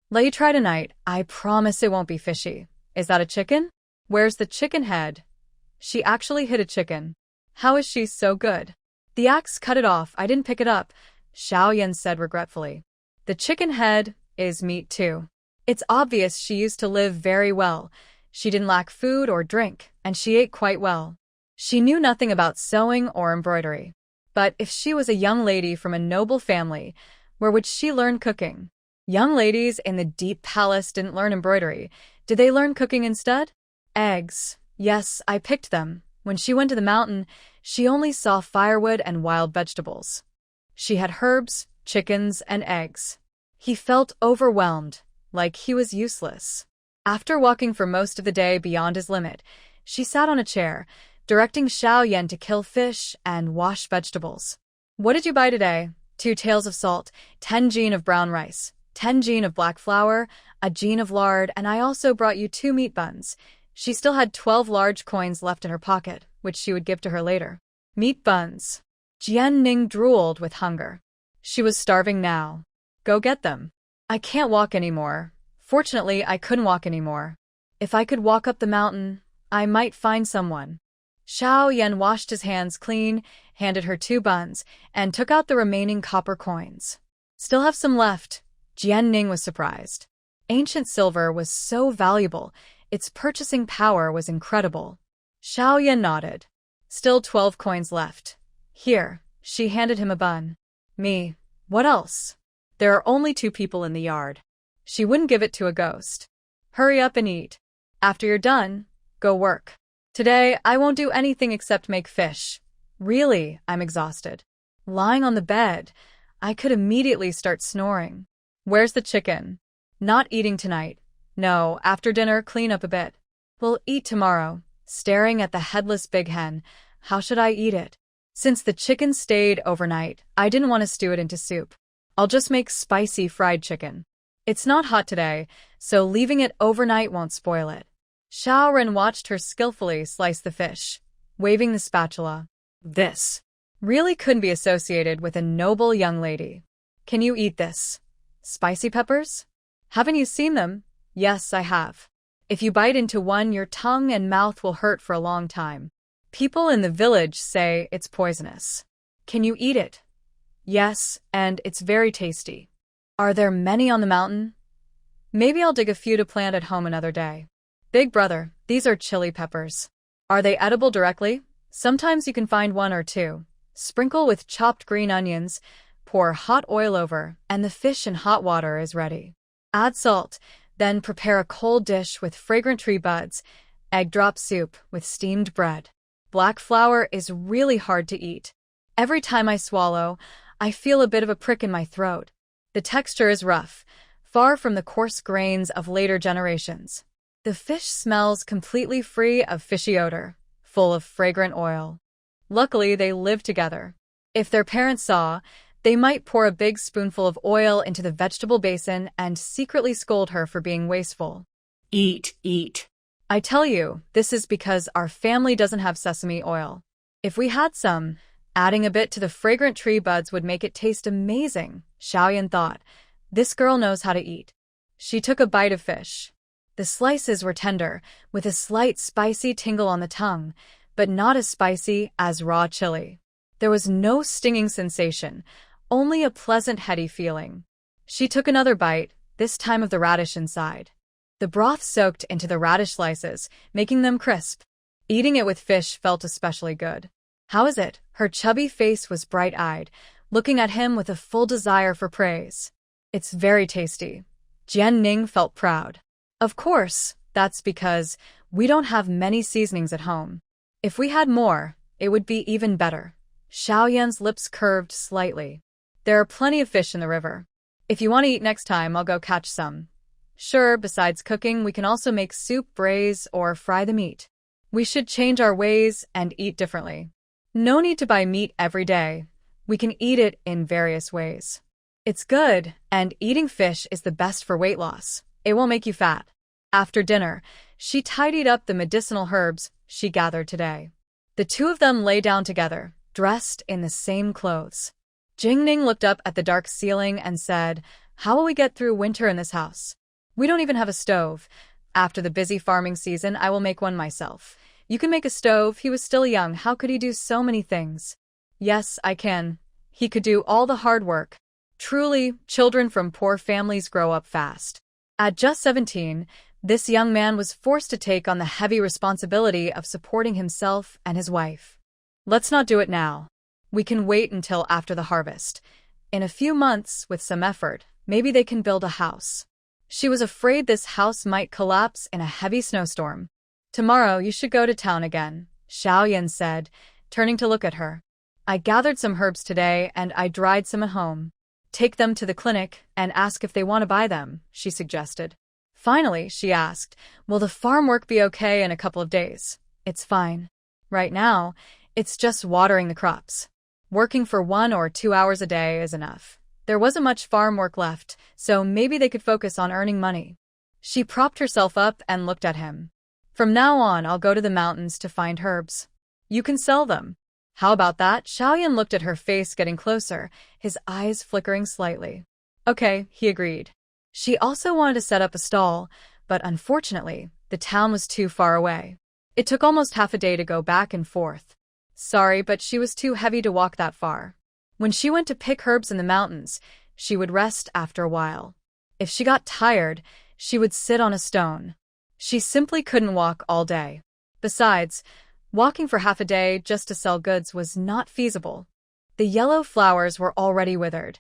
Let you try tonight. I promise it won't be fishy. Is that a chicken? Where's the chicken head? She actually hit a chicken. How is she so good? The axe cut it off. I didn't pick it up, Xiao Yan said regretfully. The chicken head is meat too. It's obvious she used to live very well. She didn't lack food or drink, and she ate quite well. She knew nothing about sewing or embroidery. But if she was a young lady from a noble family, where would she learn cooking? Young ladies in the deep palace didn't learn embroidery. Did they learn cooking instead? Eggs. Yes, I picked them. When she went to the mountain, she only saw firewood and wild vegetables. She had herbs, chickens, and eggs. He felt overwhelmed, like he was useless. After walking for most of the day beyond his limit, she sat on a chair, directing Xiao Yan to kill fish and wash vegetables. What did you buy today? 2 taels of salt, 10 jin of brown rice, 10 jin of black flour, a jin of lard, and I also brought you 2 meat buns. She still had 12 large coins left in her pocket, which she would give to her later. Meat buns. Jianning drooled with hunger. She was starving now. Go get them. I can't walk anymore. Fortunately, I couldn't walk anymore. If I could walk up the mountain, I might find someone. Xiao Yan washed his hands clean, handed her 2 buns, and took out the remaining copper coins. Still have some left. Jianning was surprised. Ancient silver was so valuable. Its purchasing power was incredible. Xiao Yan nodded. Still 12 coins left. Here, she handed him a bun. Me. What else? There are only 2 people in the yard. She wouldn't give it to a ghost. Hurry up and eat. After you're done, go work. Today, I won't do anything except make fish. Really, I'm exhausted. Lying on the bed, I could immediately start snoring. Where's the chicken? Not eating tonight. No, after dinner, clean up a bit. We'll eat tomorrow. Staring at the headless big hen, how should I eat it? Since the chicken stayed overnight, I didn't want to stew it into soup. I'll just make spicy fried chicken. It's not hot today, so leaving it overnight won't spoil it. Xiao Ren watched her skillfully slice the fish, waving the spatula. This really couldn't be associated with a noble young lady. Can you eat this? Spicy peppers? Haven't you seen them? Yes, I have. If you bite into one, your tongue and mouth will hurt for a long time. People in the village say it's poisonous. Can you eat it? Yes, and it's very tasty. Are there many on the mountain? Maybe I'll dig a few to plant at home another day. Big brother, these are chili peppers. Are they edible directly? Sometimes you can find 1 or 2. Sprinkle with chopped green onions, pour hot oil over, and the fish in hot water is ready. Add salt, then prepare a cold dish with fragrant tree buds, egg drop soup with steamed bread. Black flour is really hard to eat. Every time I swallow, I feel a bit of a prick in my throat. The texture is rough, far from the coarse grains of later generations. The fish smells completely free of fishy odor, full of fragrant oil. Luckily, they live together. If their parents saw, They might pour a big spoonful of oil into the vegetable basin and secretly scold her for being wasteful. Eat, eat. I tell you, this is because our family doesn't have sesame oil. If we had some, adding a bit to the fragrant tree buds would make it taste amazing, Xiaoyan thought. This girl knows how to eat. She took a bite of fish. The slices were tender, with a slight spicy tingle on the tongue, but not as spicy as raw chili. There was no stinging sensation, only a pleasant heady feeling. She took another bite, this time of the radish inside. The broth soaked into the radish slices, making them crisp. Eating it with fish felt especially good. How is it? Her chubby face was bright-eyed, looking at him with a full desire for praise. It's very tasty. Jian Ning felt proud. Of course, that's because we don't have many seasonings at home. If we had more, it would be even better. Xiaoyan's lips curved slightly. There are plenty of fish in the river. If you want to eat next time, I'll go catch some. Sure, besides cooking, we can also make soup, braise, or fry the meat. We should change our ways and eat differently. No need to buy meat every day. We can eat it in various ways. It's good, and eating fish is the best for weight loss. It won't make you fat. After dinner, she tidied up the medicinal herbs she gathered today. The two of them lay down together, dressed in the same clothes. Jingning looked up at the dark ceiling and said, "How will we get through winter in this house? We don't even have a stove. After the busy farming season, I will make one myself." You can make a stove. He was still young. How could he do so many things? Yes, I can. He could do all the hard work. Truly, children from poor families grow up fast. At just 17, this young man was forced to take on the heavy responsibility of supporting himself and his wife. Let's not do it now. We can wait until after the harvest. In a few months, with some effort, maybe they can build a house. She was afraid this house might collapse in a heavy snowstorm. Tomorrow you should go to town again, Xiaoyan said, turning to look at her. I gathered some herbs today and I dried some at home. Take them to the clinic and ask if they want to buy them, she suggested. Finally, she asked, will the farm work be okay in a couple of days? It's fine. Right now, it's just watering the crops. Working for 1 or 2 hours a day is enough. There wasn't much farm work left, so maybe they could focus on earning money. She propped herself up and looked at him. From now on, I'll go to the mountains to find herbs. You can sell them. How about that? Xiaoyan looked at her face getting closer, his eyes flickering slightly. Okay, he agreed. She also wanted to set up a stall, but unfortunately, the town was too far away. It took almost half a day to go back and forth. Sorry, but she was too heavy to walk that far. When she went to pick herbs in the mountains, she would rest after a while. If she got tired, she would sit on a stone. She simply couldn't walk all day. Besides, walking for half a day just to sell goods was not feasible. The yellow flowers were already withered.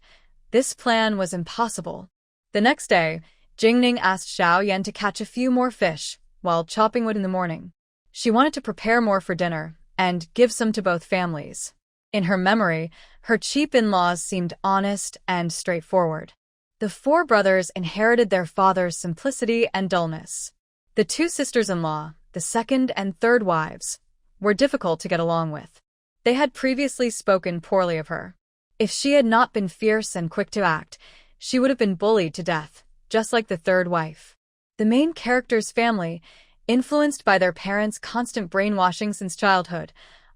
This plan was impossible. The next day, Jingning asked Xiaoyan to catch a few more fish while chopping wood in the morning. She wanted to prepare more for dinner and give some to both families. In her memory, her cheap in-laws seemed honest and straightforward. The 4 brothers inherited their father's simplicity and dullness. The 2 sisters-in-law, the second and third wives, were difficult to get along with. They had previously spoken poorly of her. If she had not been fierce and quick to act, she would have been bullied to death, just like the third wife. The main character's family, influenced by their parents' constant brainwashing since childhood,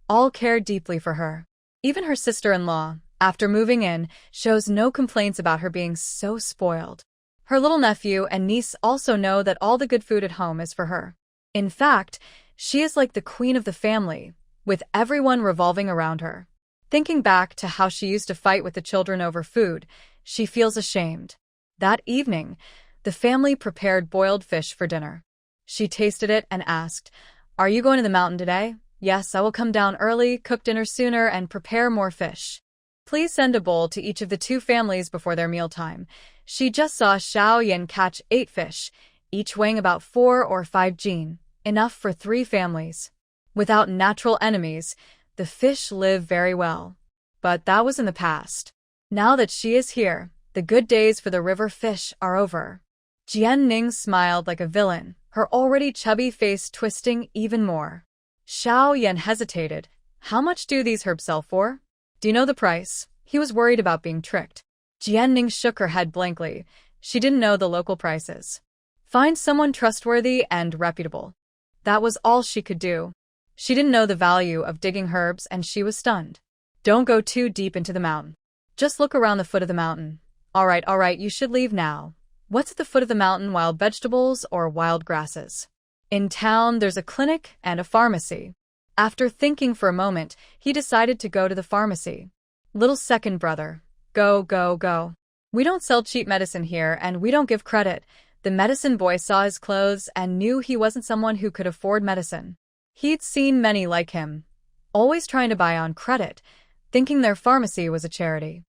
all cared deeply for her. Even her sister-in-law, after moving in, shows no complaints about her being so spoiled. Her little nephew and niece also know that all the good food at home is for her. In fact, she is like the queen of the family, with everyone revolving around her. Thinking back to how she used to fight with the children over food, she feels ashamed. That evening, the family prepared boiled fish for dinner. She tasted it and asked, "Are you going to the mountain today?" "Yes, I will come down early, cook dinner sooner, and prepare more fish. Please send a bowl to each of the 2 families before their mealtime." She just saw Xiaoyan catch 8 fish, each weighing about 4 or 5 jin, enough for 3 families. Without natural enemies, the fish live very well. But that was in the past. Now that she is here, the good days for the river fish are over. Jian Ning smiled like a villain, her already chubby face twisting even more. Xiaoyan hesitated. How much do these herbs sell for? Do you know the price? He was worried about being tricked. Jianning shook her head blankly. She didn't know the local prices. Find someone trustworthy and reputable. That was all she could do. She didn't know the value of digging herbs and she was stunned. Don't go too deep into the mountain. Just look around the foot of the mountain. All right, you should leave now. What's at the foot of the mountain, wild vegetables or wild grasses? In town, there's a clinic and a pharmacy. After thinking for a moment, he decided to go to the pharmacy. Little second brother. Go. We don't sell cheap medicine here and we don't give credit. The medicine boy saw his clothes and knew he wasn't someone who could afford medicine. He'd seen many like him, always trying to buy on credit, thinking their pharmacy was a charity.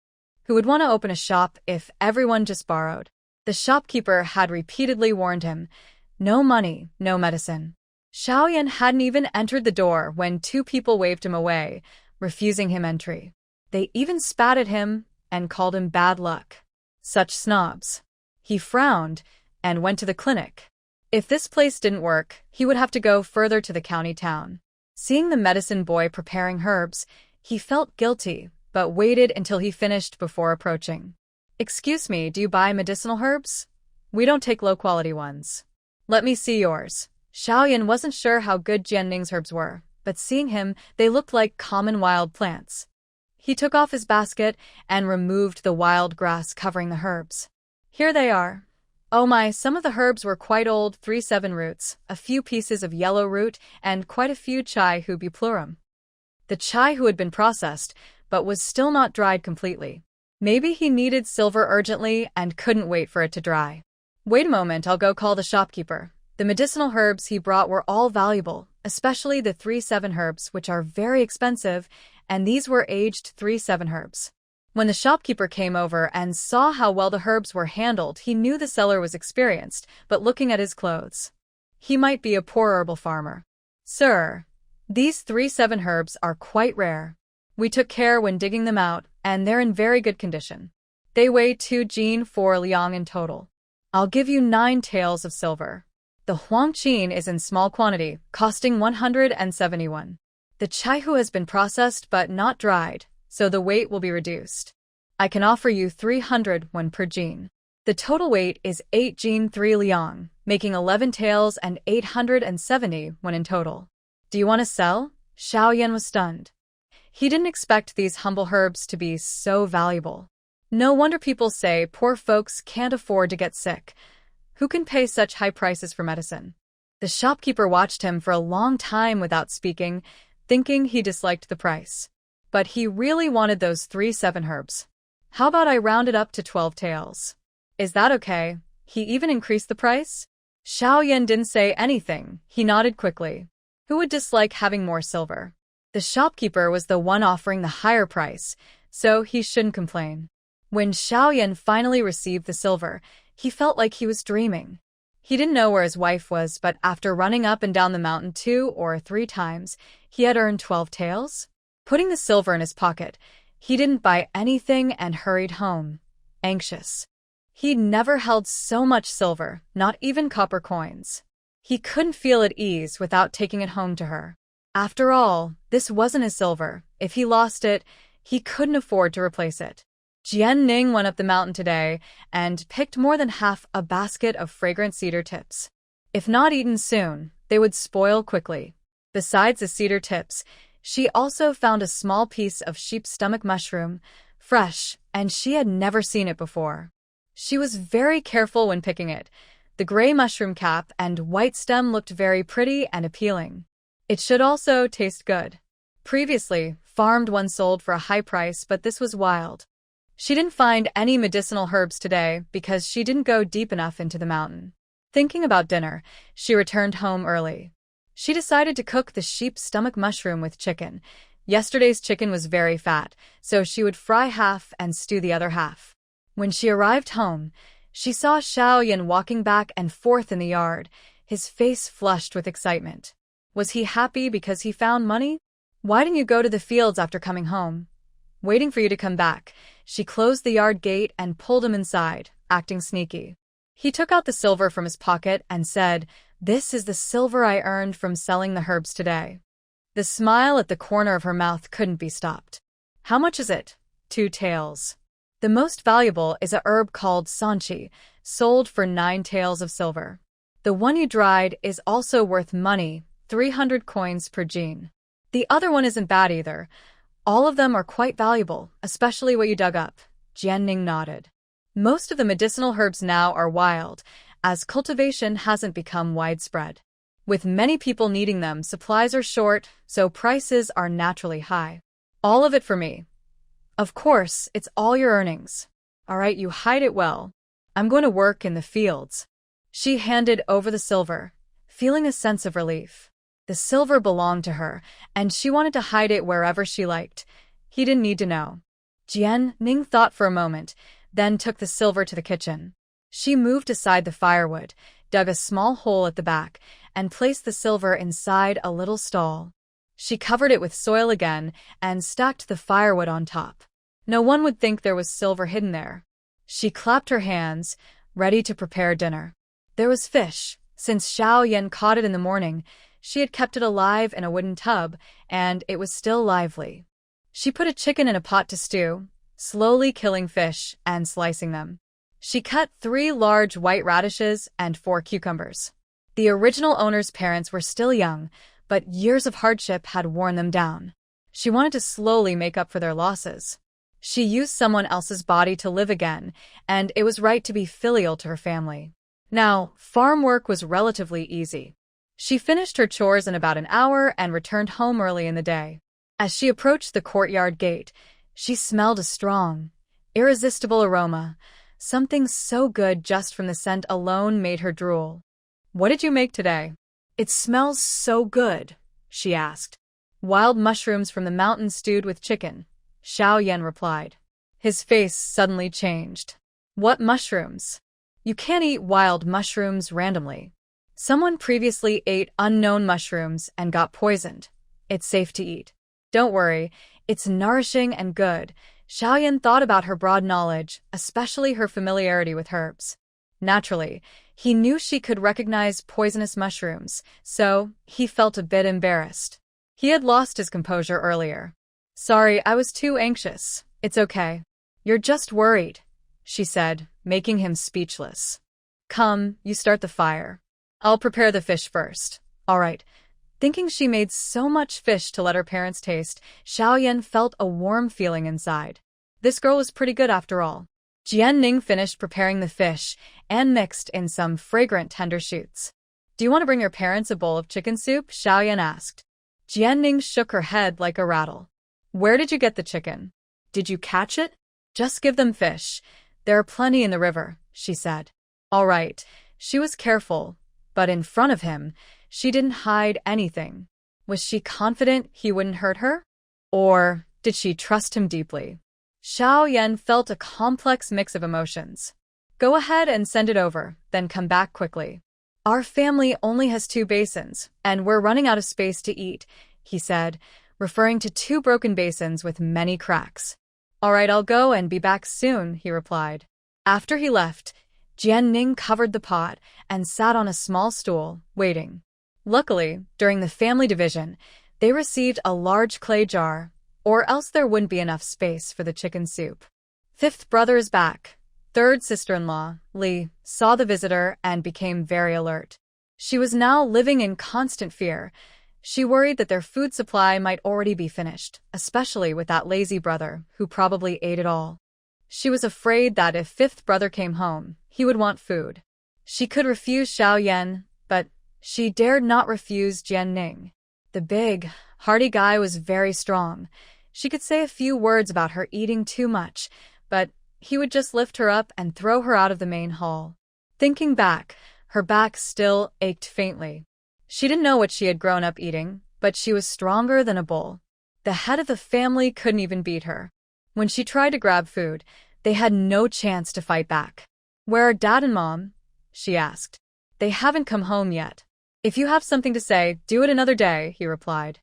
Who would want to open a shop if everyone just borrowed? The shopkeeper had repeatedly warned him, no money, no medicine. Xiaoyan hadn't even entered the door when two people waved him away, refusing him entry. They even spat at him and called him bad luck. Such snobs. He frowned and went to the clinic. If this place didn't work, he would have to go further to the county town. Seeing the medicine boy preparing herbs, he felt guilty, but waited until he finished before approaching. Excuse me, do you buy medicinal herbs? We don't take low-quality ones. Let me see yours. Xiaoyan wasn't sure how good Jianning's herbs were, but seeing him, they looked like common wild plants. He took off his basket and removed the wild grass covering the herbs. Here they are. Oh my, some of the herbs were quite old, 3-7 roots, a few pieces of yellow root, and quite a few chai hubiplurum. The chai had been processed, but was still not dried completely. Maybe he needed silver urgently and couldn't wait for it to dry. Wait a moment, I'll go call the shopkeeper. The medicinal herbs he brought were all valuable, especially the 3-7 herbs, which are very expensive, and these were aged 3-7 herbs. When the shopkeeper came over and saw how well the herbs were handled, he knew the seller was experienced, but looking at his clothes, he might be a poor herbal farmer. Sir, these 3-7 herbs are quite rare. We took care when digging them out, and they're in very good condition. They weigh 2 jin 4 liang in total. I'll give you 9 taels of silver. The huangqin is in small quantity, costing 171. The chaihu has been processed but not dried, so the weight will be reduced. I can offer you 301 per jin. The total weight is 8 jin 3 liang, making 11 taels and 870 when in total. Do you want to sell? Xiaoyan was stunned. He didn't expect these humble herbs to be so valuable. No wonder people say poor folks can't afford to get sick. Who can pay such high prices for medicine? The shopkeeper watched him for a long time without speaking, thinking he disliked the price. But he really wanted those 3-7 herbs. How about I round it up to 12 taels? Is that okay? He even increased the price? Xiaoyan didn't say anything. He nodded quickly. Who would dislike having more silver? The shopkeeper was the one offering the higher price, so he shouldn't complain. When Xiaoyan finally received the silver, he felt like he was dreaming. He didn't know where his wife was, but after running up and down the mountain 2 or 3 times, he had earned 12 taels. Putting the silver in his pocket, he didn't buy anything and hurried home, anxious. He'd never held so much silver, not even copper coins. He couldn't feel at ease without taking it home to her. After all, this wasn't his silver. If he lost it, he couldn't afford to replace it. Jianning went up the mountain today and picked more than half a basket of fragrant cedar tips. If not eaten soon, they would spoil quickly. Besides the cedar tips, she also found a small piece of sheep's stomach mushroom, fresh, and she had never seen it before. She was very careful when picking it. The gray mushroom cap and white stem looked very pretty and appealing. It should also taste good. Previously, farmed one sold for a high price, but this was wild. She didn't find any medicinal herbs today because she didn't go deep enough into the mountain. Thinking about dinner, she returned home early. She decided to cook the sheep's stomach mushroom with chicken. Yesterday's chicken was very fat, so she would fry half and stew the other half. When she arrived home, she saw Xiaoyan walking back and forth in the yard, his face flushed with excitement. Was he happy because he found money? Why didn't you go to the fields after coming home? Waiting for you to come back. She closed the yard gate and pulled him inside, acting sneaky. He took out the silver from his pocket and said, "This is the silver I earned from selling the herbs today." The smile at the corner of her mouth couldn't be stopped. "How much is it?" 2 taels. The most valuable is a herb called sanchi, sold for 9 taels of silver. The one you dried is also worth money, 300 coins per jin. The other one isn't bad either. All of them are quite valuable, especially what you dug up. Jianning nodded. Most of the medicinal herbs now are wild, as cultivation hasn't become widespread. With many people needing them, supplies are short, so prices are naturally high. All of it for me. Of course, it's all your earnings. All right, you hide it well. I'm going to work in the fields. She handed over the silver, feeling a sense of relief. The silver belonged to her, and she wanted to hide it wherever she liked. He didn't need to know. Jianning thought for a moment, then took the silver to the kitchen. She moved aside the firewood, dug a small hole at the back, and placed the silver inside a little stall. She covered it with soil again and stacked the firewood on top. No one would think there was silver hidden there. She clapped her hands, ready to prepare dinner. There was fish. Since Xiao Yan caught it in the morning, she had kept it alive in a wooden tub, and it was still lively. She put a chicken in a pot to stew, slowly killing fish and slicing them. She cut 3 large white radishes and 4 cucumbers. The original owner's parents were still young, but years of hardship had worn them down. She wanted to slowly make up for their losses. She used someone else's body to live again, and it was right to be filial to her family. Now, farm work was relatively easy. She finished her chores in about an hour and returned home early in the day. As she approached the courtyard gate, she smelled a strong, irresistible aroma. Something so good just from the scent alone made her drool. "What did you make today?" "It smells so good," she asked. "Wild mushrooms from the mountains stewed with chicken," Xiao Yan replied. His face suddenly changed. "What mushrooms? You can't eat wild mushrooms randomly. Someone previously ate unknown mushrooms and got poisoned. It's safe to eat. Don't worry, it's nourishing and good." Xiao Yan thought about her broad knowledge, especially her familiarity with herbs. Naturally, he knew she could recognize poisonous mushrooms, so he felt a bit embarrassed. He had lost his composure earlier. "Sorry, I was too anxious. It's okay. You're just worried," she said, making him speechless. "Come, you start the fire. I'll prepare the fish first." "All right." Thinking she made so much fish to let her parents taste, Xiao Yan felt a warm feeling inside. This girl was pretty good after all. Jianning finished preparing the fish and mixed in some fragrant tender shoots. "Do you want to bring your parents a bowl of chicken soup?" Xiao Yan asked. Jianning shook her head like a rattle. "Where did you get the chicken? Did you catch it?" "Just give them fish. There are plenty in the river," she said. All right, she was careful, but in front of him, she didn't hide anything. Was she confident he wouldn't hurt her? Or did she trust him deeply? Xiao Yan felt a complex mix of emotions. "Go ahead and send it over, then come back quickly. Our family only has 2 basins, and we're running out of space to eat," he said, referring to 2 broken basins with many cracks. "All right, I'll go and be back soon," he replied. After he left, Jianning covered the pot and sat on a small stool, waiting. Luckily, during the family division, they received a large clay jar, or else there wouldn't be enough space for the chicken soup. 5th brother is back. 3rd sister-in-law, Li, saw the visitor and became very alert. She was now living in constant fear. She worried that their food supply might already be finished, especially with that lazy brother, who probably ate it all. She was afraid that if 5th brother came home, he would want food. She could refuse Xiao Yan, but she dared not refuse Jianning. The big, hardy guy was very strong. She could say a few words about her eating too much, but he would just lift her up and throw her out of the main hall. Thinking back, her back still ached faintly. She didn't know what she had grown up eating, but she was stronger than a bull. The head of the family couldn't even beat her. When she tried to grab food, they had no chance to fight back. "Where are Dad and Mom?" she asked. "They haven't come home yet. If you have something to say, do it another day," he replied.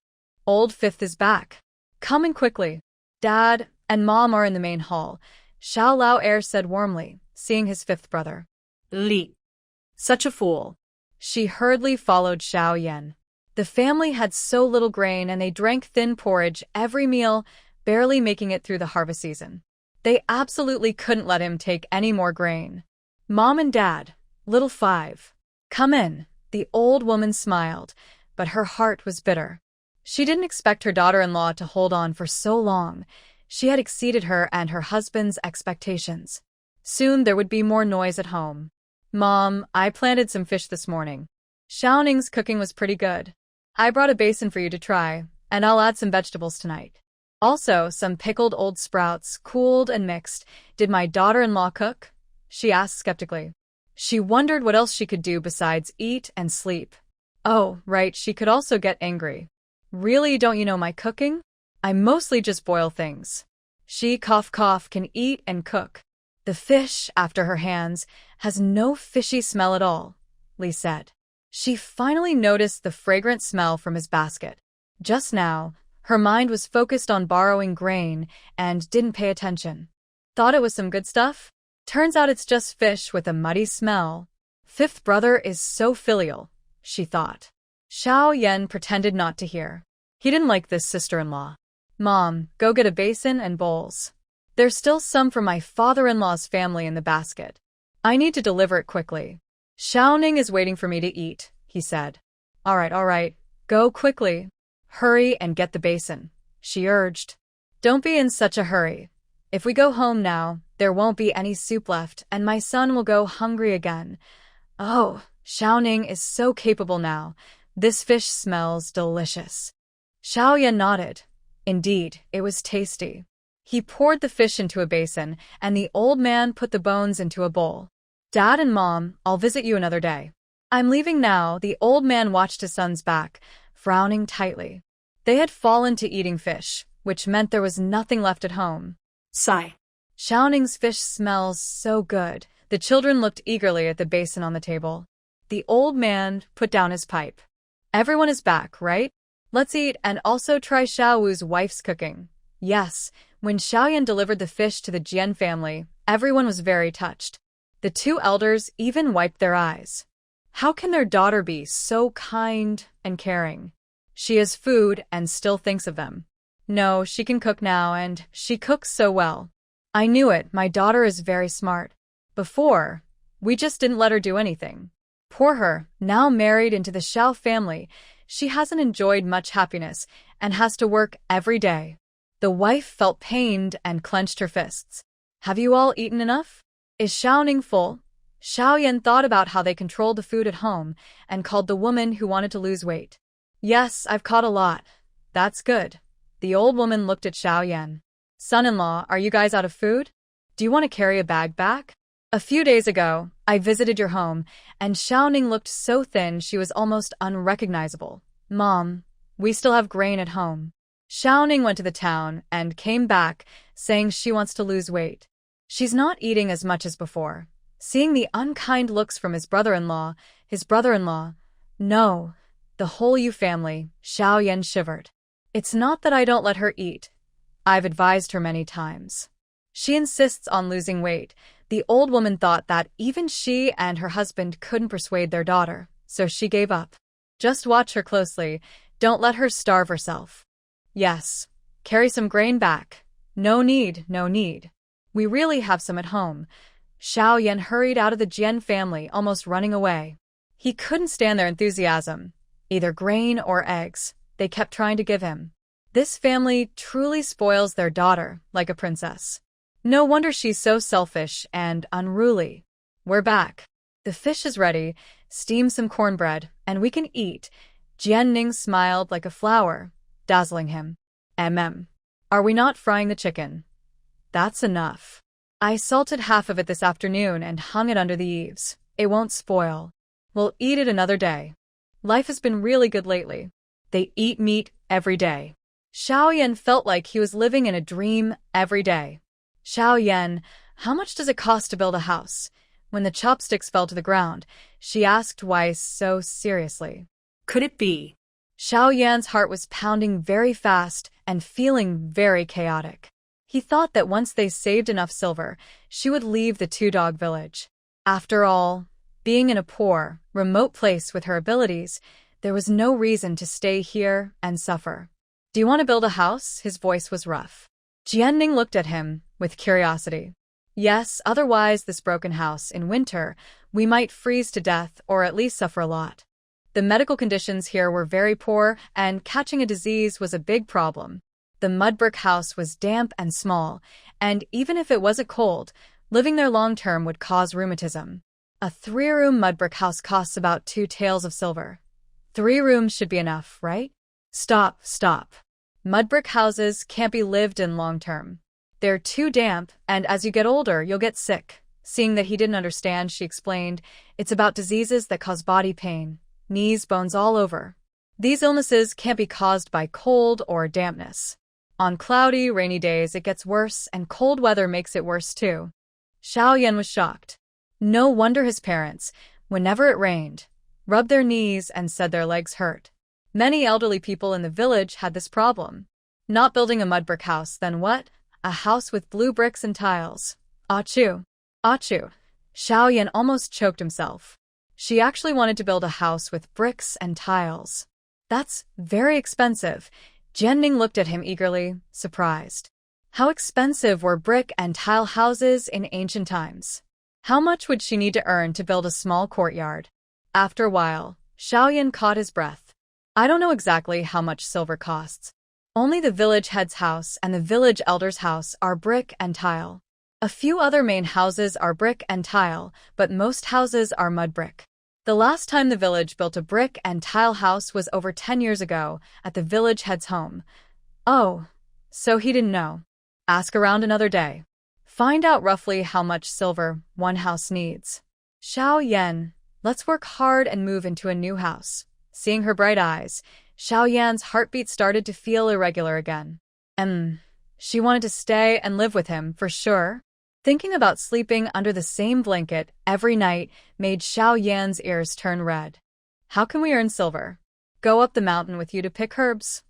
"Old 5th is back. Come in quickly. Dad and Mom are in the main hall," Xiao Lao Er said warmly, seeing his 5th brother. Li. Such a fool. She hurriedly followed Xiao Yan. The family had so little grain and they drank thin porridge every meal, barely making it through the harvest season. They absolutely couldn't let him take any more grain. Mom and Dad, little 5. Come in. The old woman smiled, but her heart was bitter. She didn't expect her daughter-in-law to hold on for so long. She had exceeded her and her husband's expectations. Soon there would be more noise at home. Mom, I planted some fish this morning. Xiaoning's cooking was pretty good. I brought a basin for you to try, and I'll add some vegetables tonight. Also, some pickled old sprouts, cooled and mixed. Did my daughter-in-law cook? She asked skeptically. She wondered what else she could do besides eat and sleep. Oh, right, she could also get angry. Really, don't you know my cooking? I mostly just boil things. She, cough cough, can eat and cook. The fish, after her hands, has no fishy smell at all, Li said. She finally noticed the fragrant smell from his basket. Just now, her mind was focused on borrowing grain and didn't pay attention. Thought it was some good stuff? Turns out it's just fish with a muddy smell. Fifth brother is so filial, she thought. Xiao Yan pretended not to hear. He didn't like this sister-in-law. Mom, go get a basin and bowls. There's still some from my father-in-law's family in the basket. I need to deliver it quickly. Xiaoning is waiting for me to eat, he said. All right, go quickly. Hurry and get the basin, she urged. Don't be in such a hurry. If we go home now, there won't be any soup left and my son will go hungry again. Oh, Xiaoning is so capable now. This fish smells delicious. Xiaoyan nodded. Indeed, it was tasty. He poured the fish into a basin, and the old man put the bones into a bowl. Dad and Mom, I'll visit you another day. I'm leaving now. The old man watched his son's back, frowning tightly. They had fallen to eating fish, which meant there was nothing left at home. Sigh. Xiaoning's fish smells so good. The children looked eagerly at the basin on the table. The old man put down his pipe. Everyone is back, right? Let's eat and also try Xiao Wu's wife's cooking. Yes, when Xiaoyan delivered the fish to the Jian family, everyone was very touched. The two elders even wiped their eyes. How can their daughter be so kind and caring? She has food and still thinks of them. No, she can cook now and she cooks so well. I knew it, my daughter is very smart. Before, we just didn't let her do anything. Poor her, now married into the Xiao family, she hasn't enjoyed much happiness and has to work every day. The wife felt pained and clenched her fists. Have you all eaten enough? Is Xiaoning full? Xiaoyan thought about how they controlled the food at home and called the woman who wanted to lose weight. Yes, I've caught a lot. That's good. The old woman looked at Xiaoyan. Son-in-law, are you guys out of food? Do you want to carry a bag back? A few days ago, I visited your home, and Xiaoning looked so thin she was almost unrecognizable. Mom, we still have grain at home. Xiaoning went to the town and came back, saying she wants to lose weight. She's not eating as much as before. Seeing the unkind looks from his brother-in-law, no, the whole Yu family, Xiaoyan shivered. It's not that I don't let her eat. I've advised her many times. She insists on losing weight. The old woman thought that even she and her husband couldn't persuade their daughter, so she gave up. Just watch her closely. Don't let her starve herself. Yes. Carry some grain back. No need. We really have some at home. Xiaoyan hurried out of the Jian family, almost running away. He couldn't stand their enthusiasm. Either grain or eggs. They kept trying to give him. This family truly spoils their daughter like a princess. No wonder she's so selfish and unruly. We're back. The fish is ready. Steam some cornbread, and we can eat. Jianning smiled like a flower, dazzling him. Are we not frying the chicken? That's enough. I salted half of it this afternoon and hung it under the eaves. It won't spoil. We'll eat it another day. Life has been really good lately. They eat meat every day. Xiaoyan felt like he was living in a dream every day. Xiaoyan, how much does it cost to build a house? When the chopsticks fell to the ground, she asked Weiss so seriously. Could it be? Xiaoyan's heart was pounding very fast and feeling very chaotic. He thought that once they saved enough silver, she would leave the two-dog village. After all, being in a poor, remote place with her abilities, there was no reason to stay here and suffer. Do you want to build a house? His voice was rough. Jianning looked at him with curiosity. Yes, otherwise this broken house in winter, we might freeze to death or at least suffer a lot. The medical conditions here were very poor, and catching a disease was a big problem. The mud brick house was damp and small, and even if it wasn't cold, living there long-term would cause rheumatism. A 3-room mud brick house costs about 2 taels of silver. 3 rooms should be enough, right? Stop. Mud brick houses can't be lived in long-term. They're too damp, and as you get older, you'll get sick. Seeing that he didn't understand, she explained, it's about diseases that cause body pain, knees, bones all over. These illnesses can't be caused by cold or dampness. On cloudy, rainy days, it gets worse, and cold weather makes it worse too. Xiaoyan was shocked. No wonder his parents, whenever it rained, rubbed their knees and said their legs hurt. Many elderly people in the village had this problem. Not building a mud brick house, then what? A house with blue bricks and tiles. Achoo. Xiaoyan almost choked himself. She actually wanted to build a house with bricks and tiles. That's very expensive. Jianning looked at him eagerly, surprised. How expensive were brick and tile houses in ancient times? How much would she need to earn to build a small courtyard? After a while, Xiaoyan caught his breath. I don't know exactly how much silver costs. Only the village head's house and the village elder's house are brick and tile. A few other main houses are brick and tile, but most houses are mud brick. The last time the village built a brick and tile house was over 10 years ago at the village head's home. Oh, so he didn't know. Ask around another day. Find out roughly how much silver one house needs. Xiaoyan, let's work hard and move into a new house. Seeing her bright eyes, Xiaoyan's heartbeat started to feel irregular again. She wanted to stay and live with him, for sure. Thinking about sleeping under the same blanket every night made Xiaoyan's ears turn red. How can we earn silver? Go up the mountain with you to pick herbs.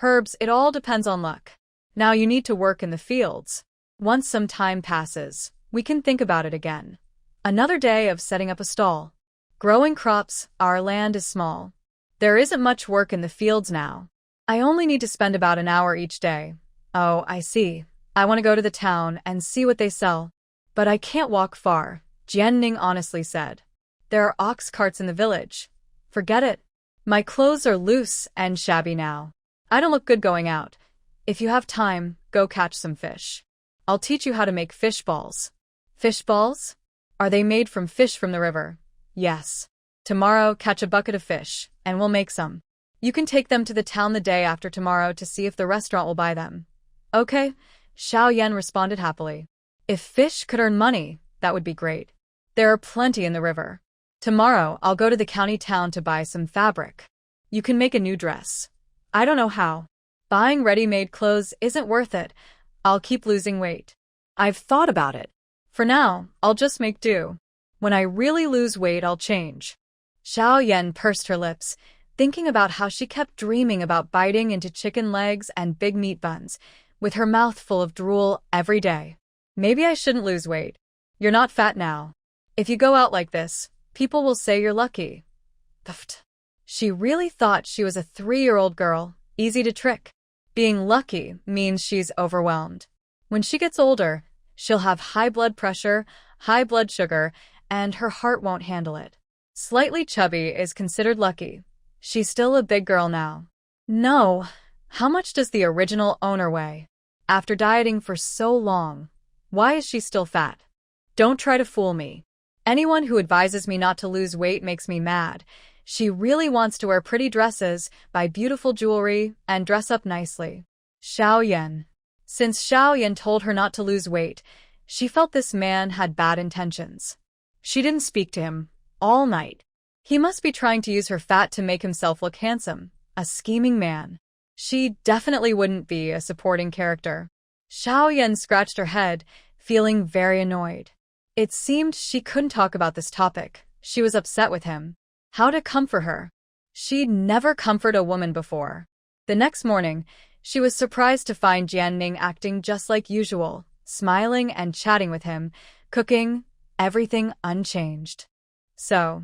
Herbs, it all depends on luck. Now you need to work in the fields. Once some time passes, we can think about it again. Another day of setting up a stall. Growing crops, our land is small. There isn't much work in the fields now. I only need to spend about an hour each day. Oh, I see. I want to go to the town and see what they sell. But I can't walk far, Jianning honestly said. There are ox carts in the village. Forget it. My clothes are loose and shabby now. I don't look good going out. If you have time, go catch some fish. I'll teach you how to make fish balls. Fish balls? Are they made from fish from the river? Yes. Tomorrow, catch a bucket of fish, and we'll make some. You can take them to the town the day after tomorrow to see if the restaurant will buy them. Okay, Xiaoyan responded happily. If fish could earn money, that would be great. There are plenty in the river. Tomorrow, I'll go to the county town to buy some fabric. You can make a new dress. I don't know how. Buying ready-made clothes isn't worth it. I'll keep losing weight. I've thought about it. For now, I'll just make do. When I really lose weight, I'll change. Xiaoyan pursed her lips, thinking about how she kept dreaming about biting into chicken legs and big meat buns, with her mouth full of drool every day. Maybe I shouldn't lose weight. You're not fat now. If you go out like this, people will say you're lucky. Pfft. She really thought she was a 3-year-old girl, easy to trick. Being lucky means she's overwhelmed. When she gets older, she'll have high blood pressure, high blood sugar, and her heart won't handle it. Slightly chubby is considered lucky. She's still a big girl now. No. How much does the original owner weigh? After dieting for so long, why is she still fat? Don't try to fool me. Anyone who advises me not to lose weight makes me mad. She really wants to wear pretty dresses, buy beautiful jewelry, and dress up nicely. Xiaoyan. Since Xiaoyan told her not to lose weight, she felt this man had bad intentions. She didn't speak to him all night. He must be trying to use her fat to make himself look handsome, a scheming man. She definitely wouldn't be a supporting character. Xiaoyan scratched her head, feeling very annoyed. It seemed she couldn't talk about this topic. She was upset with him. How to comfort her? She'd never comforted a woman before. The next morning, she was surprised to find Jianning acting just like usual, smiling and chatting with him, cooking, everything unchanged. So,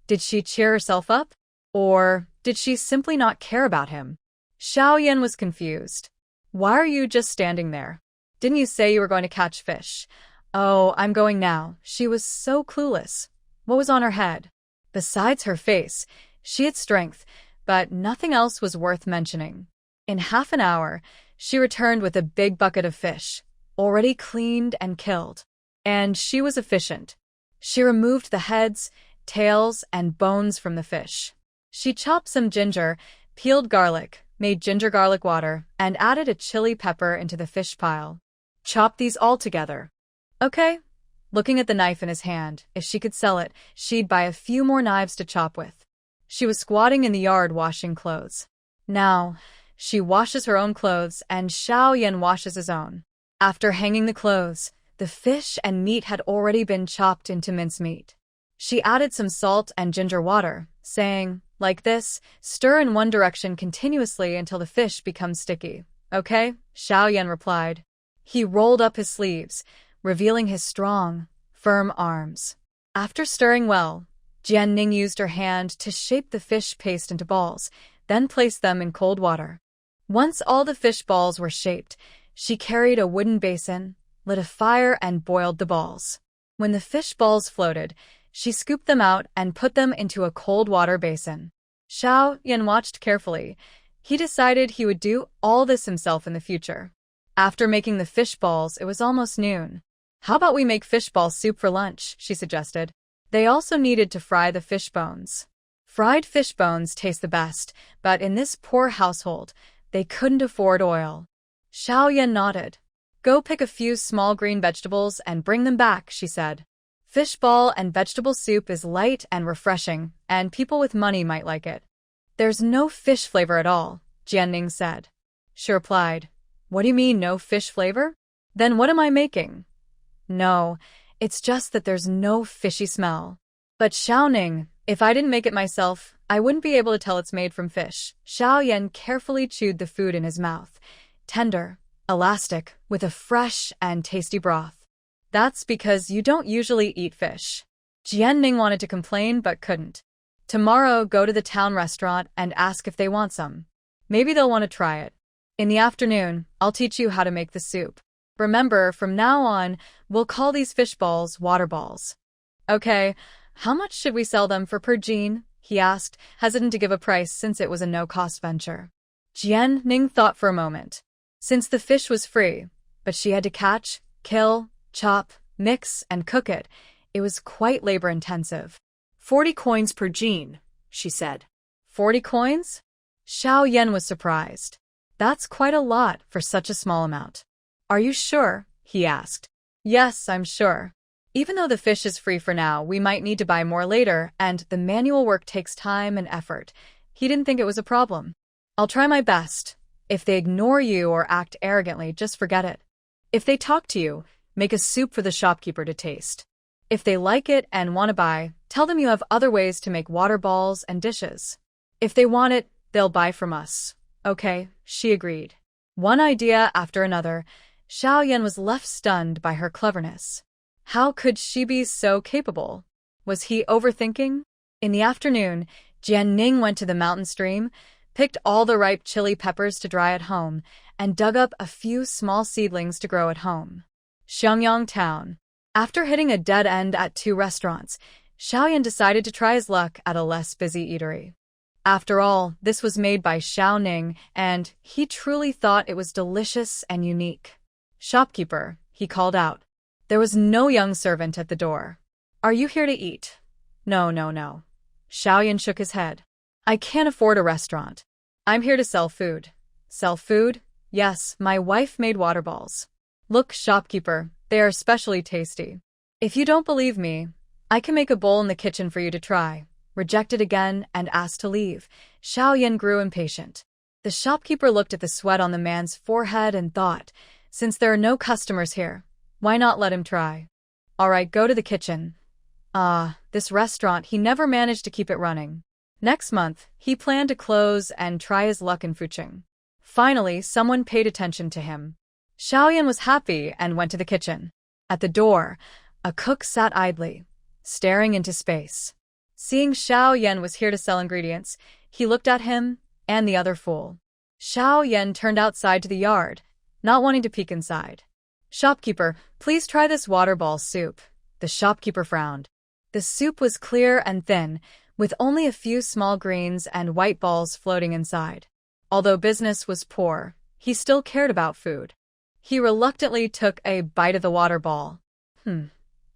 did she cheer herself up? Or did she simply not care about him? Xiaoyan was confused. Why are you just standing there? Didn't you say you were going to catch fish? Oh, I'm going now. She was so clueless. What was on her head? Besides her face, she had strength, but nothing else was worth mentioning. In half an hour, she returned with a big bucket of fish, already cleaned and killed. And she was efficient. She removed the heads, tails, and bones from the fish. She chopped some ginger, peeled garlic, made ginger garlic water, and added a chili pepper into the fish pile. Chop these all together. Okay. Looking at the knife in his hand, if she could sell it, she'd buy a few more knives to chop with. She was squatting in the yard washing clothes. Now, she washes her own clothes and Xiao Yan washes his own. After hanging the clothes, the fish and meat had already been chopped into mincemeat. She added some salt and ginger water, saying, like this, stir in one direction continuously until the fish becomes sticky. Okay, Xiao Yan replied. He rolled up his sleeves, revealing his strong, firm arms. After stirring well, Jianning used her hand to shape the fish paste into balls, then placed them in cold water. Once all the fish balls were shaped, she carried a wooden basin, lit a fire, and boiled the balls. When the fish balls floated, she scooped them out and put them into a cold water basin. Xiao Yan watched carefully. He decided he would do all this himself in the future. After making the fish balls, it was almost noon. How about we make fish ball soup for lunch, she suggested. They also needed to fry the fish bones. Fried fish bones taste the best, but in this poor household, they couldn't afford oil. Xiao Yan nodded. Go pick a few small green vegetables and bring them back, she said. Fish ball and vegetable soup is light and refreshing, and people with money might like it. There's no fish flavor at all, Jianning said. She replied. What do you mean, no fish flavor? Then what am I making? No, it's just that there's no fishy smell. But Xiaoning, if I didn't make it myself, I wouldn't be able to tell it's made from fish. Xiao Yan carefully chewed the food in his mouth. Tender, elastic, with a fresh and tasty broth. That's because you don't usually eat fish. Jianning wanted to complain but couldn't. Tomorrow, go to the town restaurant and ask if they want some. Maybe they'll want to try it. In the afternoon, I'll teach you how to make the soup. Remember, from now on, we'll call these fish balls water balls. Okay, how much should we sell them for per jean? He asked, hesitant to give a price since it was a no-cost venture. Jianning thought for a moment. Since the fish was free, but she had to catch, kill, chop, mix, and cook it, it was quite labor-intensive. 40 coins per jean, she said. 40 coins? Xiao Yan was surprised. That's quite a lot for such a small amount. Are you sure? He asked. Yes, I'm sure. Even though the fish is free for now, we might need to buy more later, and the manual work takes time and effort. He didn't think it was a problem. I'll try my best. If they ignore you or act arrogantly, just forget it. If they talk to you, make a soup for the shopkeeper to taste. If they like it and want to buy, tell them you have other ways to make water balls and dishes. If they want it, they'll buy from us. Okay, she agreed. One idea after another, Xiao Yan was left stunned by her cleverness. How could she be so capable? Was he overthinking? In the afternoon, Jianning went to the mountain stream, picked all the ripe chili peppers to dry at home, and dug up a few small seedlings to grow at home. Xiangyang Town. After hitting a dead end at 2 restaurants, Xiao Yan decided to try his luck at a less busy eatery. After all, this was made by Xiaoning, and he truly thought it was delicious and unique. Shopkeeper, he called out. There was no young servant at the door. Are you here to eat? No. Xiao Yan shook his head. I can't afford a restaurant. I'm here to sell food. Sell food? Yes, my wife made water balls. Look, shopkeeper, they are especially tasty. If you don't believe me, I can make a bowl in the kitchen for you to try. Rejected again and asked to leave, Xiao Yan grew impatient. The shopkeeper looked at the sweat on the man's forehead and thought, since there are no customers here, why not let him try? All right, go to the kitchen. This restaurant, he never managed to keep it running. Next month, he planned to close and try his luck in Fuching. Finally, someone paid attention to him. Xiao Yan was happy and went to the kitchen. At the door, a cook sat idly, staring into space. Seeing Xiao Yan was here to sell ingredients, he looked at him and the other fool. Xiao Yan turned outside to the yard, not wanting to peek inside. "Shopkeeper, please try this water ball soup." The shopkeeper frowned. The soup was clear and thin, with only a few small greens and white balls floating inside. Although business was poor, he still cared about food. He reluctantly took a bite of the water ball.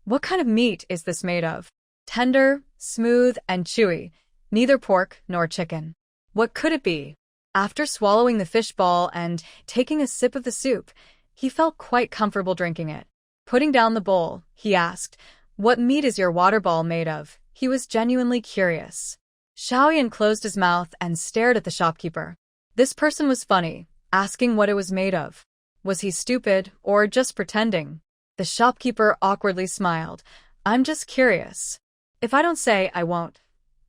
What kind of meat is this made of? Tender, smooth, and chewy, neither pork nor chicken. What could it be? After swallowing the fish ball and taking a sip of the soup, he felt quite comfortable drinking it. Putting down the bowl, he asked, "What meat is your water ball made of?" He was genuinely curious. Xiaoyan closed his mouth and stared at the shopkeeper. This person was funny, asking what it was made of. Was he stupid or just pretending? The shopkeeper awkwardly smiled. "I'm just curious. If I don't say, I won't.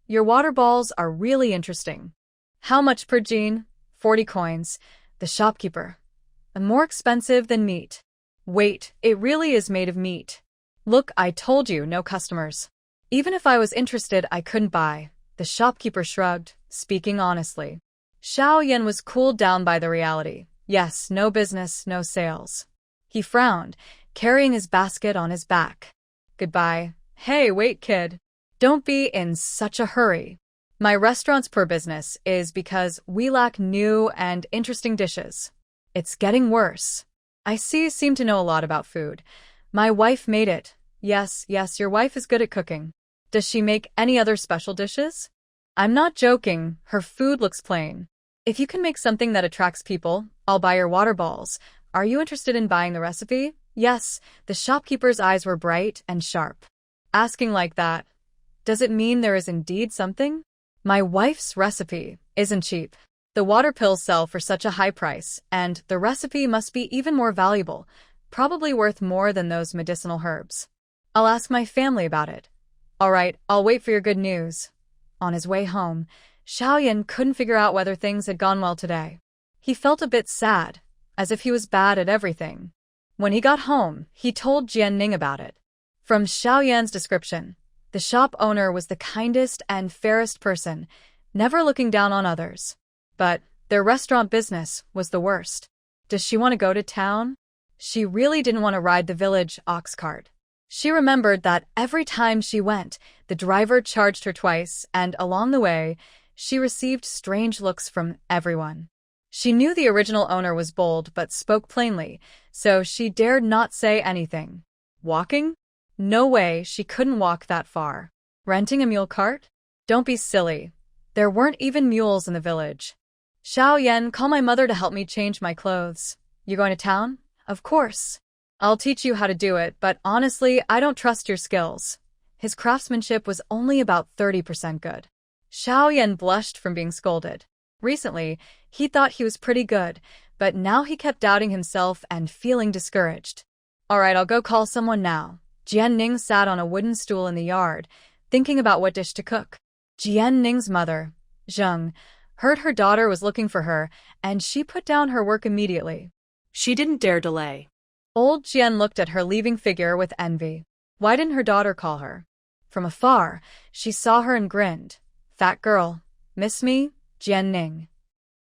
Your water balls are really interesting." "How much per jean?" 40 coins. The shopkeeper. "More expensive than meat." "Wait, it really is made of meat." "Look, I told you, no customers. Even if I was interested, I couldn't buy." The shopkeeper shrugged, speaking honestly. Xiaoyan was cooled down by the reality. Yes, no business, no sales. He frowned, carrying his basket on his back. "Goodbye." "Hey, wait, kid. Don't be in such a hurry. My restaurant's poor business is because we lack new and interesting dishes. It's getting worse. I see you seem to know a lot about food. My wife made it." Yes, your wife is good at cooking. "Does she make any other special dishes?" "I'm not joking, her food looks plain. If you can make something that attracts people, I'll buy your water balls. Are you interested in buying the recipe?" "Yes." The shopkeeper's eyes were bright and sharp. "Asking like that, does it mean there is indeed something?" "My wife's recipe isn't cheap. The water pills sell for such a high price, and the recipe must be even more valuable, probably worth more than those medicinal herbs. I'll ask my family about it." "All right, I'll wait for your good news." On his way home, Xiaoyan couldn't figure out whether things had gone well today. He felt a bit sad, as if he was bad at everything. When he got home, he told Jianning about it. From Xiaoyan's description, the shop owner was the kindest and fairest person, never looking down on others. But their restaurant business was the worst. Does she want to go to town? She really didn't want to ride the village ox cart. She remembered that every time she went, the driver charged her twice, and along the way, she received strange looks from everyone. She knew the original owner was bold but spoke plainly, so she dared not say anything. Walking? No way, she couldn't walk that far. Renting a mule cart? Don't be silly. There weren't even mules in the village. "Xiaoyan, call my mother to help me change my clothes." "You going to town?" "Of course. I'll teach you how to do it, but honestly, I don't trust your skills." His craftsmanship was only about 30% good. Xiaoyan blushed from being scolded. Recently, he thought he was pretty good, but now he kept doubting himself and feeling discouraged. "All right, I'll go call someone now." Jianning sat on a wooden stool in the yard, thinking about what dish to cook. Jianning's mother, Zheng, heard her daughter was looking for her, and she put down her work immediately. She didn't dare delay. Old Jian looked at her leaving figure with envy. Why didn't her daughter call her? From afar, she saw her and grinned. "Fat girl, miss me?" Jianning.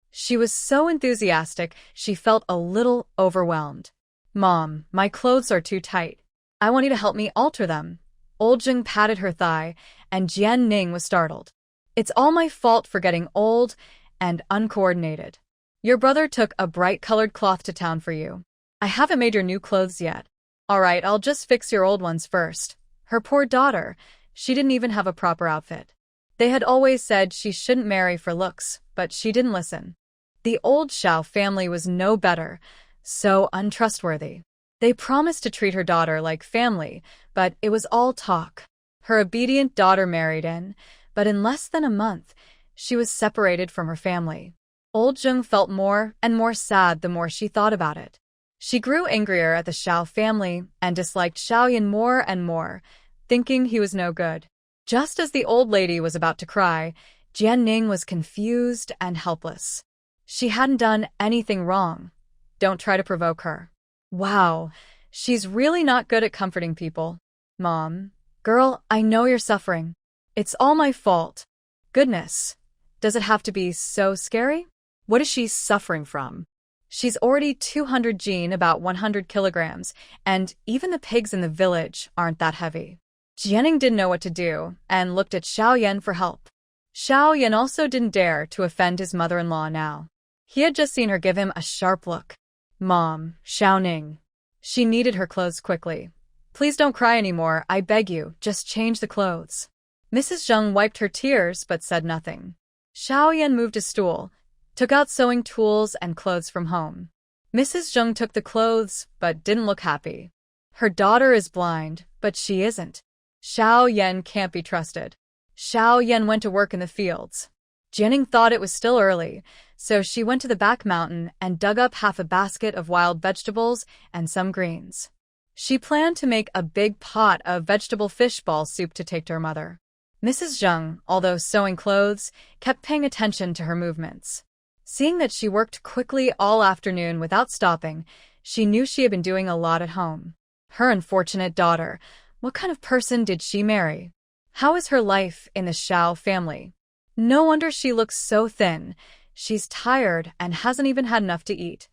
She was so enthusiastic, she felt a little overwhelmed. "Mom, my clothes are too tight. I want you to help me alter them." Old Zheng patted her thigh, and Jianning was startled. "It's all my fault for getting old and uncoordinated. Your brother took a bright-colored cloth to town for you. I haven't made your new clothes yet." "All right, I'll just fix your old ones first." Her poor daughter, she didn't even have a proper outfit. They had always said she shouldn't marry for looks, but she didn't listen. The old Xiao family was no better, so untrustworthy. They promised to treat her daughter like family, but it was all talk. Her obedient daughter married in, but in less than a month, she was separated from her family. Old Zheng felt more and more sad the more she thought about it. She grew angrier at the Xiao family and disliked Xiaoyan more and more, thinking he was no good. Just as the old lady was about to cry, Jianning was confused and helpless. She hadn't done anything wrong. Don't try to provoke her. Wow, she's really not good at comforting people. Mom, girl, I know you're suffering. It's all my fault. Goodness, does it have to be so scary? What is she suffering from? She's already 200 Jean, about 100 kilograms, and even the pigs in the village aren't that heavy. Jianing didn't know what to do and looked at Xiao Yan for help. Xiao Yan also didn't dare to offend his mother-in-law now. He had just seen her give him a sharp look. Mom, Xiao Ning. She needed her clothes quickly. Please don't cry anymore, I beg you, just change the clothes. Mrs. Zheng wiped her tears but said nothing. Xiao Yan moved a stool, took out sewing tools and clothes from home. Mrs. Zheng took the clothes but didn't look happy. Her daughter is blind, but she isn't. Xiao Yan can't be trusted. Xiao Yan went to work in the fields. Jianing thought it was still early, so she went to the back mountain and dug up half a basket of wild vegetables and some greens. She planned to make a big pot of vegetable fish ball soup to take to her mother. Mrs. Zheng, although sewing clothes, kept paying attention to her movements. Seeing that she worked quickly all afternoon without stopping, she knew she had been doing a lot at home. Her unfortunate daughter. What kind of person did she marry? How is her life in the Xiao family? No wonder she looks so thin. She's tired and hasn't even had enough to eat.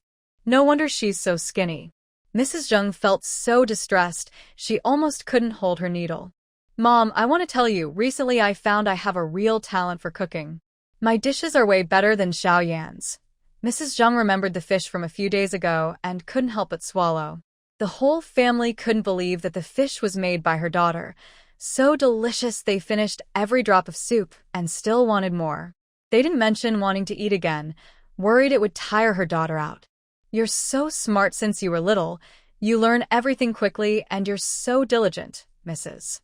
No wonder she's so skinny. Mrs. Zheng felt so distressed, she almost couldn't hold her needle. Mom, I want to tell you, recently I found I have a real talent for cooking. My dishes are way better than Xiao Yan's. Mrs. Zheng remembered the fish from a few days ago and couldn't help but swallow. The whole family couldn't believe that the fish was made by her daughter. So delicious they finished every drop of soup and still wanted more. They didn't mention wanting to eat again, worried it would tire her daughter out. You're so smart since you were little. You learn everything quickly and you're so diligent, Mrs.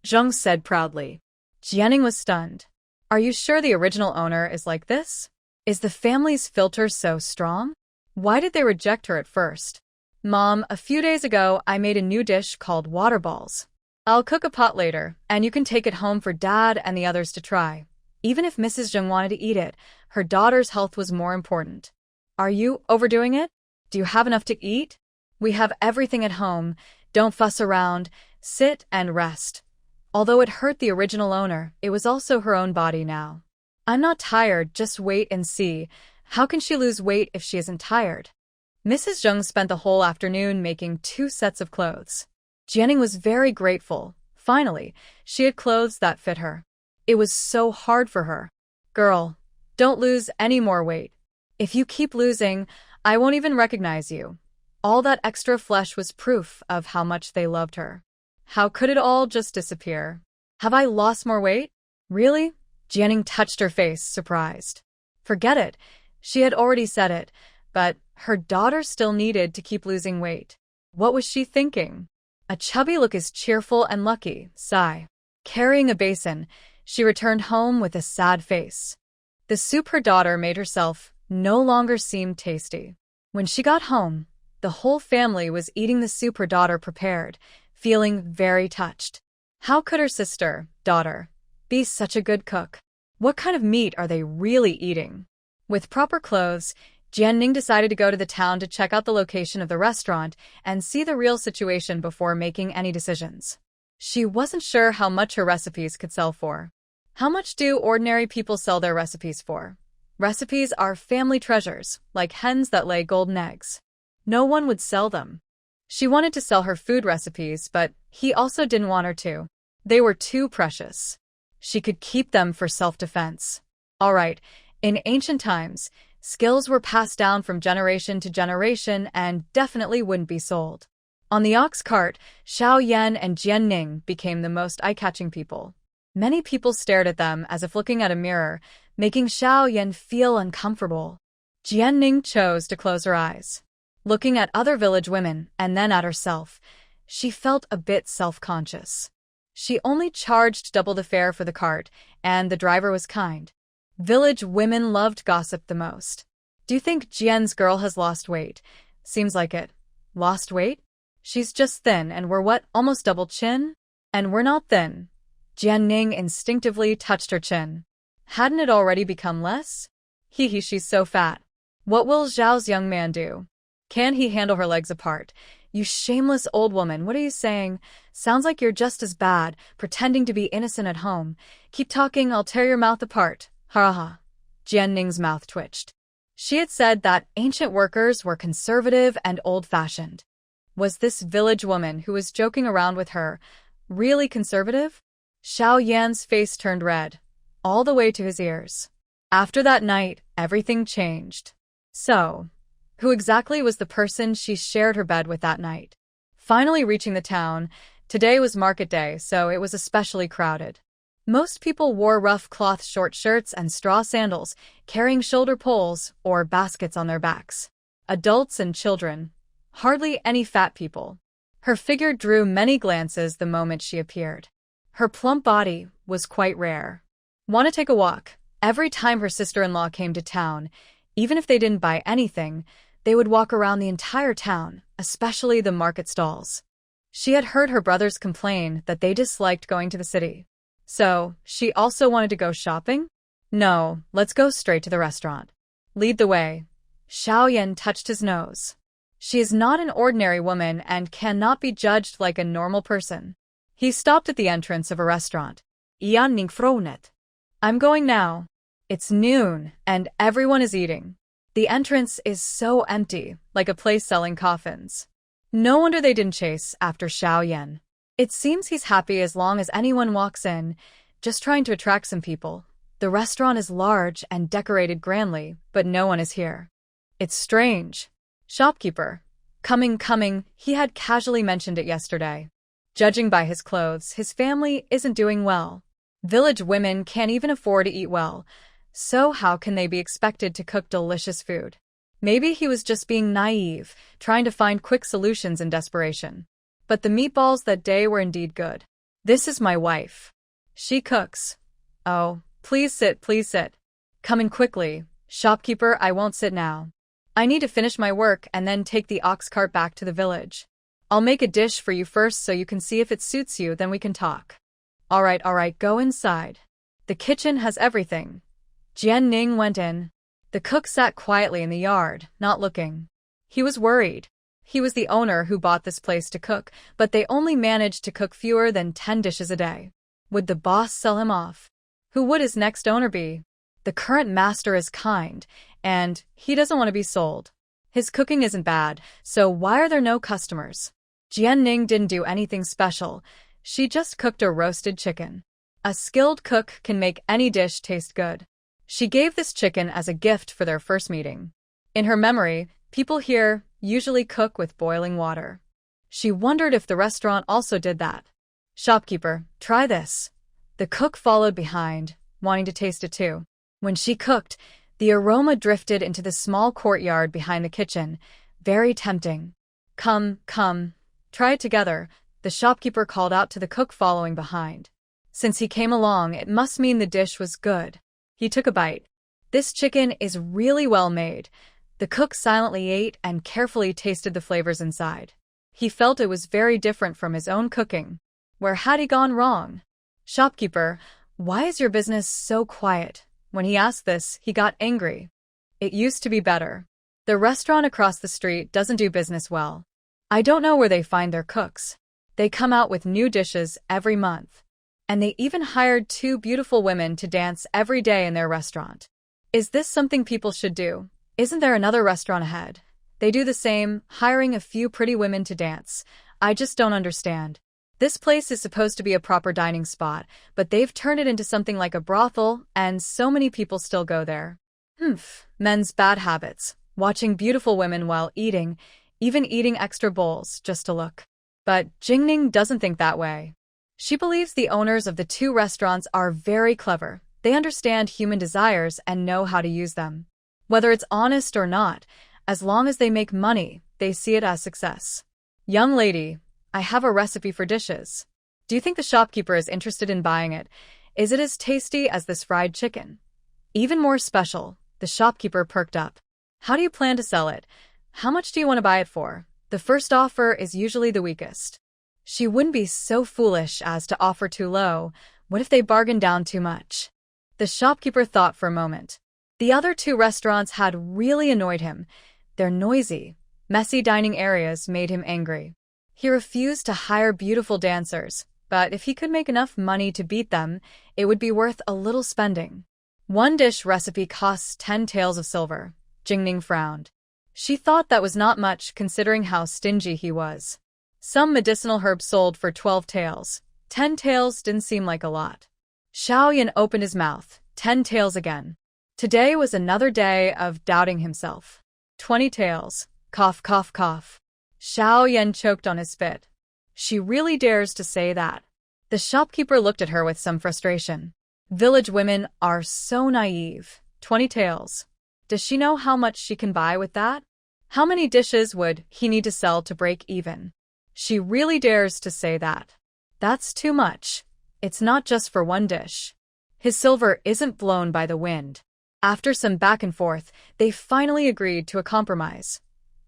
Zheng said proudly. Jianing was stunned. Are you sure the original owner is like this? Is the family's filter so strong? Why did they reject her at first? Mom, a few days ago I made a new dish called water balls. I'll cook a pot later, and you can take it home for Dad and the others to try. Even if Mrs. Zheng wanted to eat it, her daughter's health was more important. Are you overdoing it? Do you have enough to eat? We have everything at home. Don't fuss around. Sit and rest. Although it hurt the original owner, it was also her own body now. I'm not tired, just wait and see. How can she lose weight if she isn't tired? Mrs. Zheng spent the whole afternoon making 2 sets of clothes. Jianing was very grateful. Finally, she had clothes that fit her. It was so hard for her. Girl, don't lose any more weight. If you keep losing, I won't even recognize you. All that extra flesh was proof of how much they loved her. How could it all just disappear? Have I lost more weight? Really? Jianing touched her face, surprised. Forget it. She had already said it, but her daughter still needed to keep losing weight. What was she thinking? A chubby look is cheerful and lucky, sigh. Carrying a basin, she returned home with a sad face. The soup her daughter made herself no longer seemed tasty. When she got home, the whole family was eating the soup her daughter prepared, feeling very touched. How could her sister, daughter, be such a good cook? What kind of meat are they really eating? With proper clothes, Jianing decided to go to the town to check out the location of the restaurant and see the real situation before making any decisions. She wasn't sure how much her recipes could sell for. How much do ordinary people sell their recipes for? Recipes are family treasures, like hens that lay golden eggs. No one would sell them. She wanted to sell her food recipes, but he also didn't want her to. They were too precious. She could keep them for self-defense. All right, in ancient times, skills were passed down from generation to generation and definitely wouldn't be sold. On the ox cart, Xiao Yan and Jian Ning became the most eye-catching people. Many people stared at them as if looking at a mirror, making Xiao Yan feel uncomfortable. Jian Ning chose to close her eyes. Looking at other village women and then at herself, she felt a bit self-conscious. She only charged double the fare for the cart, and the driver was kind. Village women loved gossip the most. Do you think Jian's girl has lost weight? Seems like it. Lost weight? She's just thin and we're what, almost double chin? And we're not thin. Jian Ning instinctively touched her chin. Hadn't it already become less? Hee hee, she's so fat. What will Zhao's young man do? Can he handle her legs apart? You shameless old woman, what are you saying? Sounds like you're just as bad, pretending to be innocent at home. Keep talking, I'll tear your mouth apart. Ha ha. Jian Ning's mouth twitched. She had said that ancient workers were conservative and old-fashioned. Was this village woman who was joking around with her really conservative? Xiao Yan's face turned red, all the way to his ears. After that night, everything changed. So, who exactly was the person she shared her bed with that night? Finally reaching the town, today was market day, so it was especially crowded. Most people wore rough cloth short shirts and straw sandals, carrying shoulder poles or baskets on their backs. Adults and children. Hardly any fat people. Her figure drew many glances the moment she appeared. Her plump body was quite rare. Want to take a walk? Every time her sister-in-law came to town, even if they didn't buy anything, they would walk around the entire town, especially the market stalls. She had heard her brothers complain that they disliked going to the city. So, she also wanted to go shopping? No, let's go straight to the restaurant. Lead the way. Xiao Yan touched his nose. She is not an ordinary woman and cannot be judged like a normal person. He stopped at the entrance of a restaurant. Ian ning fronet. I'm going now. It's noon, and everyone is eating. The entrance is so empty, like a place selling coffins. No wonder they didn't chase after Xiao Yan. It seems he's happy as long as anyone walks in, just trying to attract some people. The restaurant is large and decorated grandly, but no one is here. It's strange. Shopkeeper. Coming, he had casually mentioned it yesterday. Judging by his clothes, his family isn't doing well. Village women can't even afford to eat well, so how can they be expected to cook delicious food? Maybe he was just being naive, trying to find quick solutions in desperation. But the meatballs that day were indeed good. This is my wife. She cooks. Oh, please sit, please sit. Come in quickly. Shopkeeper, I won't sit now. I need to finish my work and then take the ox cart back to the village. I'll make a dish for you first so you can see if it suits you, then we can talk. All right, go inside. The kitchen has everything. Jian Ning went in. The cook sat quietly in the yard, not looking. He was worried. He was the owner who bought this place to cook, but they only managed to cook fewer than 10 dishes a day. Would the boss sell him off? Who would his next owner be? The current master is kind, and he doesn't want to be sold. His cooking isn't bad, so why are there no customers? Jian Ning didn't do anything special. She just cooked a roasted chicken. A skilled cook can make any dish taste good. She gave this chicken as a gift for their first meeting. In her memory, people here usually cook with boiling water. She wondered if the restaurant also did that. Shopkeeper, try this. The cook followed behind, wanting to taste it too. When she cooked, the aroma drifted into the small courtyard behind the kitchen. Very tempting. Come, try it together, the shopkeeper called out to the cook following behind. Since he came along, it must mean the dish was good. He took a bite. This chicken is really well made. The cook silently ate and carefully tasted the flavors inside. He felt it was very different from his own cooking. Where had he gone wrong? Shopkeeper, why is your business so quiet? When he asked this, he got angry. It used to be better. The restaurant across the street doesn't do business well. I don't know where they find their cooks. They come out with new dishes every month. And they even hired 2 beautiful women to dance every day in their restaurant. Is this something people should do? Isn't there another restaurant ahead? They do the same, hiring a few pretty women to dance. I just don't understand. This place is supposed to be a proper dining spot, but they've turned it into something like a brothel, and so many people still go there. Men's bad habits. Watching beautiful women while eating, even eating extra bowls just to look. But Jingning doesn't think that way. She believes the owners of the 2 restaurants are very clever. They understand human desires and know how to use them. Whether it's honest or not, as long as they make money, they see it as success. Young lady, I have a recipe for dishes. Do you think the shopkeeper is interested in buying it? Is it as tasty as this fried chicken? Even more special, the shopkeeper perked up. How do you plan to sell it? How much do you want to buy it for? The first offer is usually the weakest. She wouldn't be so foolish as to offer too low. What if they bargained down too much? The shopkeeper thought for a moment. The other 2 restaurants had really annoyed him. Their noisy, messy dining areas made him angry. He refused to hire beautiful dancers, but if he could make enough money to beat them, it would be worth a little spending. 1 dish recipe costs 10 taels of silver. Jingning frowned. She thought that was not much considering how stingy he was. Some medicinal herbs sold for 12 taels. 10 taels didn't seem like a lot. Xiaoyan opened his mouth. 10 taels again. Today was another day of doubting himself. 20 taels. Cough, cough, cough. Xiaoyan choked on his spit. She really dares to say that. The shopkeeper looked at her with some frustration. Village women are so naive. 20 taels. Does she know how much she can buy with that? How many dishes would he need to sell to break even? She really dares to say that. That's too much. It's not just for one dish. His silver isn't blown by the wind. After some back and forth, they finally agreed to a compromise.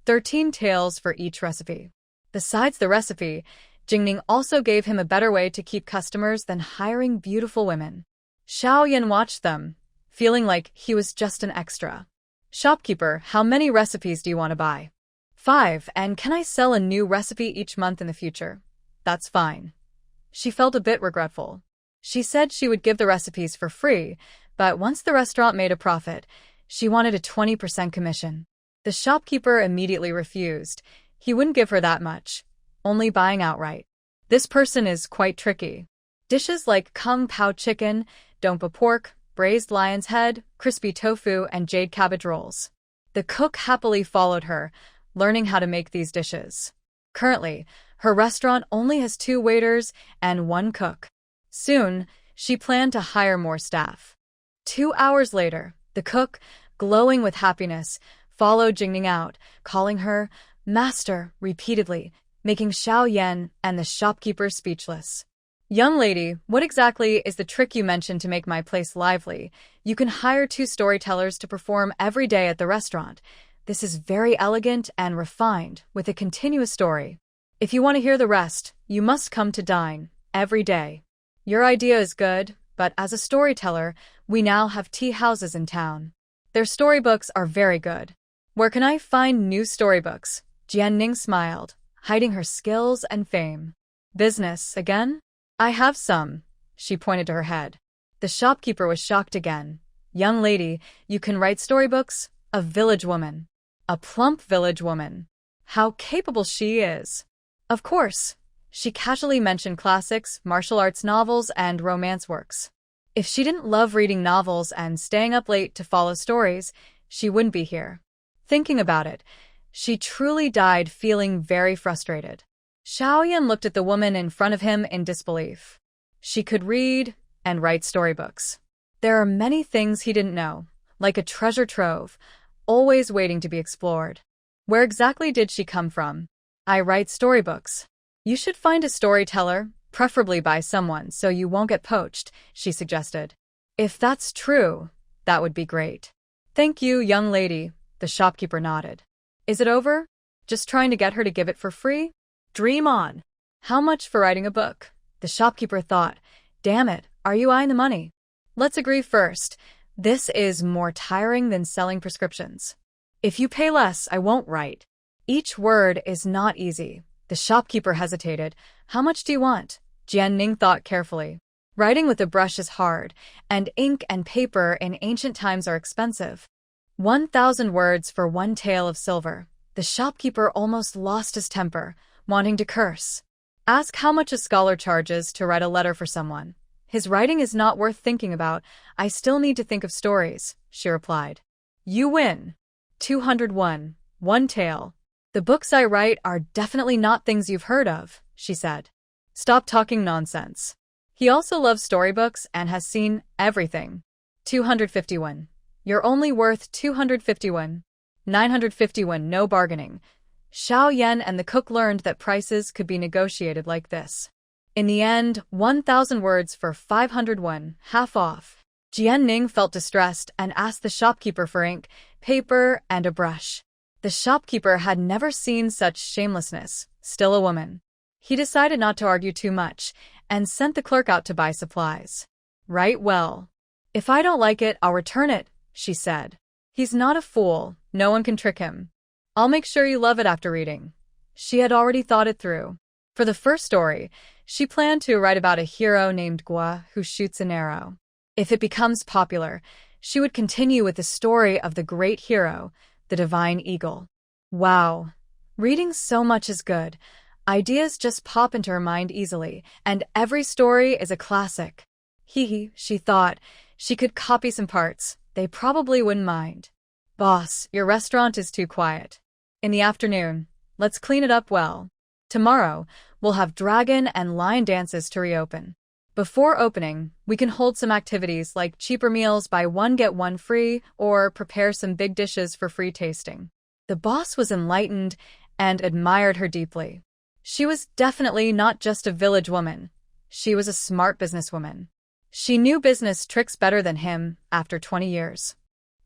13 taels for each recipe. Besides the recipe, Jingning also gave him a better way to keep customers than hiring beautiful women. Xiaoyan watched them, feeling like he was just an extra. Shopkeeper, how many recipes do you want to buy? 5, and can I sell a new recipe each month in the future? That's fine. She felt a bit regretful. She said she would give the recipes for free, but once the restaurant made a profit, she wanted a 20% commission. The shopkeeper immediately refused. He wouldn't give her that much, only buying outright. This person is quite tricky. Dishes like kung pao chicken, dongpa pork, braised lion's head, crispy tofu, and jade cabbage rolls. The cook happily followed her, learning how to make these dishes. Currently, her restaurant only has 2 waiters and 1 cook. Soon, she planned to hire more staff. 2 hours later, the cook, glowing with happiness, followed Jingning out, calling her master repeatedly, making Xiaoyan and the shopkeeper speechless. Young lady, what exactly is the trick you mentioned to make my place lively? You can hire 2 storytellers to perform every day at the restaurant. This is very elegant and refined, with a continuous story. If you want to hear the rest, you must come to dine, every day. Your idea is good, but as a storyteller, we now have tea houses in town. Their storybooks are very good. Where can I find new storybooks? Jianning smiled, hiding her skills and fame. Business, again? I have some. She pointed to her head. The shopkeeper was shocked again. Young lady, you can write storybooks? A village woman. A plump village woman. How capable she is. Of course. She casually mentioned classics, martial arts novels, and romance works. If she didn't love reading novels and staying up late to follow stories, she wouldn't be here. Thinking about it, she truly died feeling very frustrated. Xiaoyan looked at the woman in front of him in disbelief. She could read and write storybooks. There are many things he didn't know, like a treasure trove, always waiting to be explored. Where exactly did she come from? I write storybooks. You should find a storyteller, preferably by someone so you won't get poached, she suggested. If that's true, that would be great. Thank you, young lady, the shopkeeper nodded. Is it over? Just trying to get her to give it for free? Dream on. How much for writing a book? The shopkeeper thought. Damn it, are you eyeing the money? Let's agree first. This is more tiring than selling prescriptions. If you pay less, I won't write. Each word is not easy. The shopkeeper hesitated. How much do you want? Jianning thought carefully. Writing with a brush is hard, and ink and paper in ancient times are expensive. 1,000 words for 1 tael of silver. The shopkeeper almost lost his temper, wanting to curse. Ask how much a scholar charges to write a letter for someone. His writing is not worth thinking about. I still need to think of stories, she replied. You win. 201. 1 tael. The books I write are definitely not things you've heard of, she said. Stop talking nonsense. He also loves storybooks and has seen everything. 251. You're only worth 251. 951. No bargaining. Xiaoyan and the cook learned that prices could be negotiated like this. In the end, 1,000 words for 501, half off. Jianning felt distressed and asked the shopkeeper for ink, paper, and a brush. The shopkeeper had never seen such shamelessness, still a woman. He decided not to argue too much and sent the clerk out to buy supplies. Right well. If I don't like it, I'll return it, she said. He's not a fool, no one can trick him. I'll make sure you love it after reading. She had already thought it through. For the first story, she planned to write about a hero named Gua who shoots an arrow. If it becomes popular, She would continue with the story of the great hero, the divine eagle. Wow. Reading so much is good. Ideas just pop into her mind easily, and every story is a classic. She thought. She could copy some parts. They probably wouldn't mind. Boss, your restaurant is too quiet. In the afternoon, let's clean it up well. Tomorrow, we'll have dragon and lion dances to reopen. Before opening, we can hold some activities like cheaper meals, buy one get one free, or prepare some big dishes for free tasting. The boss was enlightened and admired her deeply. She was definitely not just a village woman. She was a smart businesswoman. She knew business tricks better than him after 20 years.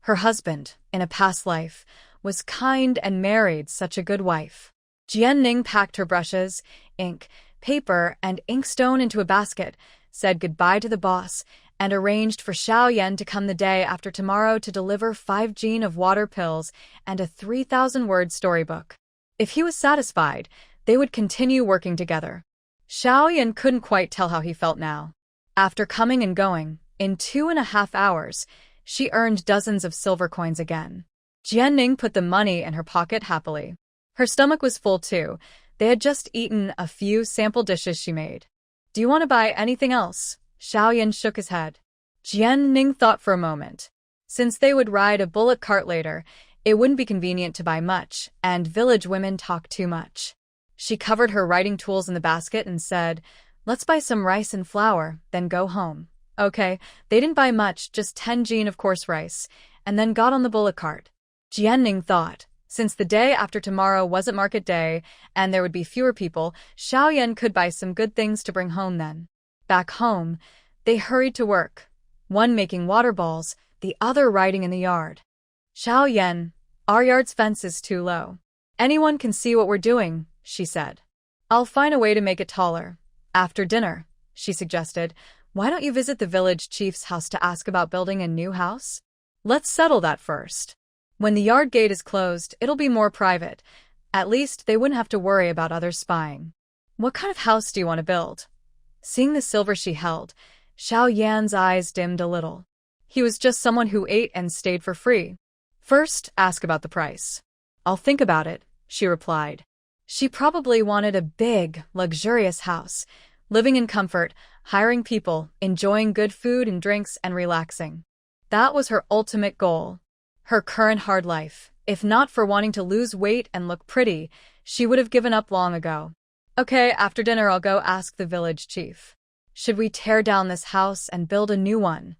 Her husband, in a past life, was kind and married such a good wife. Jianning packed her brushes, ink, paper, and inkstone into a basket, said goodbye to the boss, and arranged for Xiaoyan to come the day after tomorrow to deliver 5 gene of water pills and a 3,000-word storybook. If he was satisfied, they would continue working together. Xiaoyan couldn't quite tell how he felt now. After coming and going, in 2.5 hours, she earned dozens of silver coins again. Jianning put the money in her pocket happily. Her stomach was full too. They had just eaten a few sample dishes she made. Do you want to buy anything else? Xiaoyan shook his head. Jianning thought for a moment. Since they would ride a bullock cart later, it wouldn't be convenient to buy much, and village women talk too much. She covered her writing tools in the basket and said, "Let's buy some rice and flour, then go home." Okay, they didn't buy much, just 10 gene of coarse rice, and then got on the bullock cart. Jianning thought, since the day after tomorrow wasn't market day, and there would be fewer people, Xiaoyan could buy some good things to bring home then. Back home, they hurried to work, one making water balls, the other riding in the yard. "Xiaoyan, our yard's fence is too low. Anyone can see what we're doing," she said. "I'll find a way to make it taller. After dinner," she suggested, "why don't you visit the village chief's house to ask about building a new house? Let's settle that first. When the yard gate is closed, it'll be more private. At least they wouldn't have to worry about others spying. What kind of house do you want to build?" Seeing the silver she held, Xiaoyan's eyes dimmed a little. He was just someone who ate and stayed for free. "First, ask about the price." "I'll think about it," she replied. She probably wanted a big, luxurious house, living in comfort, hiring people, enjoying good food and drinks, and relaxing. That was her ultimate goal. Her current hard life, if not for wanting to lose weight and look pretty, she would have given up long ago. "Okay, after dinner I'll go ask the village chief. Should we tear down this house and build a new one?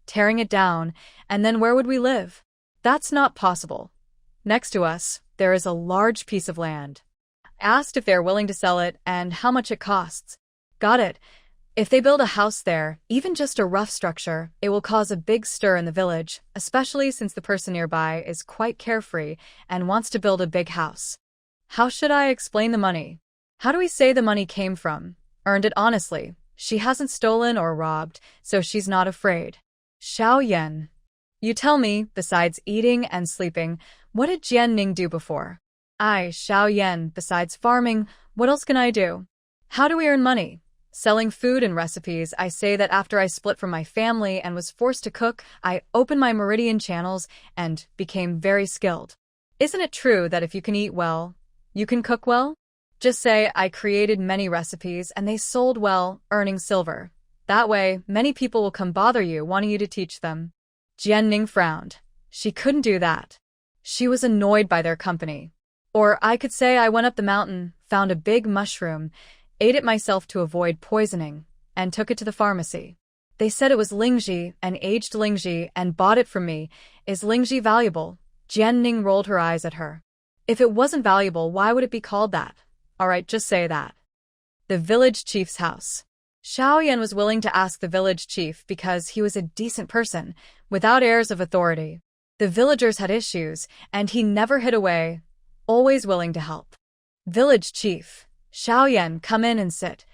Tearing it down, and then where would we live?" "That's not possible. Next to us, there is a large piece of land." Asked if they're willing to sell it and how much it costs. "Got it. If they build a house there, even just a rough structure, it will cause a big stir in the village, especially since the person nearby is quite carefree and wants to build a big house." "How should I explain the money? How do we say the money came from? Earned it honestly. She hasn't stolen or robbed, so she's not afraid." "Xiaoyan, you tell me, besides eating and sleeping, what did Jianning do before?" "Xiaoyan, besides farming, what else can I do?" "How do we earn money?" "Selling food and recipes. I say that after I split from my family and was forced to cook, I opened my meridian channels and became very skilled. Isn't it true that if you can eat well, you can cook well? Just say I created many recipes and they sold well, earning silver. That way, many people will come bother you wanting you to teach them." Jianning frowned. She couldn't do that. She was annoyed by their company. "Or I could say I went up the mountain, found a big mushroom, ate it myself to avoid poisoning, and took it to the pharmacy. They said it was lingji, an aged lingji, and bought it from me. Is lingji valuable?" Jianning rolled her eyes at her. "If it wasn't valuable, why would it be called that? All right, just say that." The village chief's house. Xiaoyan was willing to ask the village chief because he was a decent person, without airs of authority. The villagers had issues, and he never hid away, always willing to help. "Village chief, Xiaoyan, come in and sit.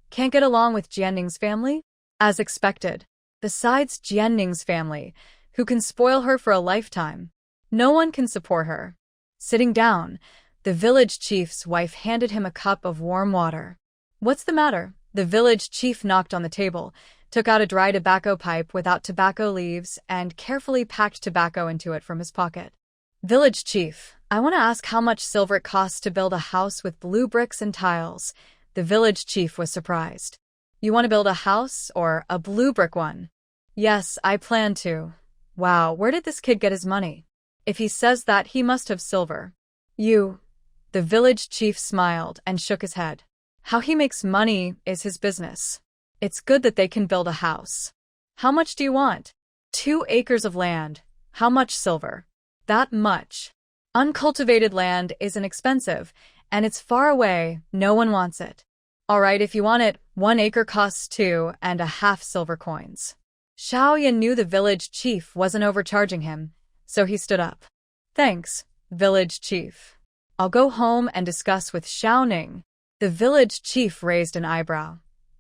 Can't get along with Jianning's family?" As expected. Besides Jianning's family, who can spoil her for a lifetime, no one can support her. Sitting down, the village chief's wife handed him a cup of warm water. "What's the matter?" The village chief knocked on the table. took out a dry tobacco pipe without tobacco leaves, and carefully packed tobacco into it from his pocket. Village chief, I want to ask how much silver it costs to build a house with blue bricks and tiles. The village chief was surprised. You want to build a house or a blue brick one? Yes, I plan to. Wow, where did this kid get his money? If he says that, he must have silver. The village chief smiled and shook his head. How he makes money is his business. It's good that they can build a house. How much do you want? 2 acres of land. How much silver? That much. Uncultivated land isn't expensive, and it's far away, no one wants it. All right, if you want it, 1 acre costs 2.5 silver coins. Xiaoyan knew the village chief wasn't overcharging him, so he stood up. Thanks, village chief. I'll go home and discuss with Xiaoning. The village chief raised an eyebrow.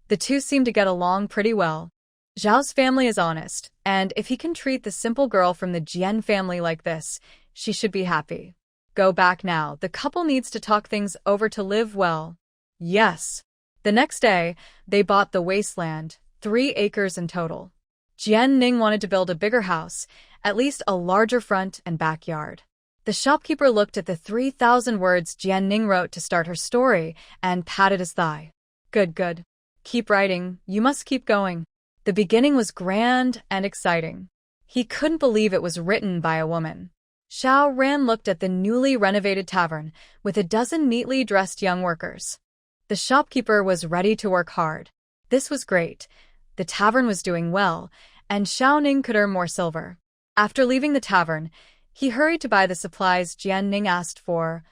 The two seemed to get along pretty well. Zhao's family is honest, and if he can treat the simple girl from the Jian family like this, she should be happy. Go back now, the couple needs to talk things over to live well. Yes. The next day, they bought the wasteland, 3 acres in total. Jian Ning wanted to build a bigger house, at least a larger front and backyard. The shopkeeper looked at the 3,000 words Jian Ning wrote to start her story and patted his thigh. Good. Keep writing, you must keep going. The beginning was grand and exciting. He couldn't believe it was written by a woman. Xiao Ran looked at the newly renovated tavern with a dozen neatly dressed young workers. The shopkeeper was ready to work hard. This was great. The tavern was doing well, and Xiao Ning could earn more silver. After leaving the tavern, he hurried to buy the supplies Jian Ning asked for: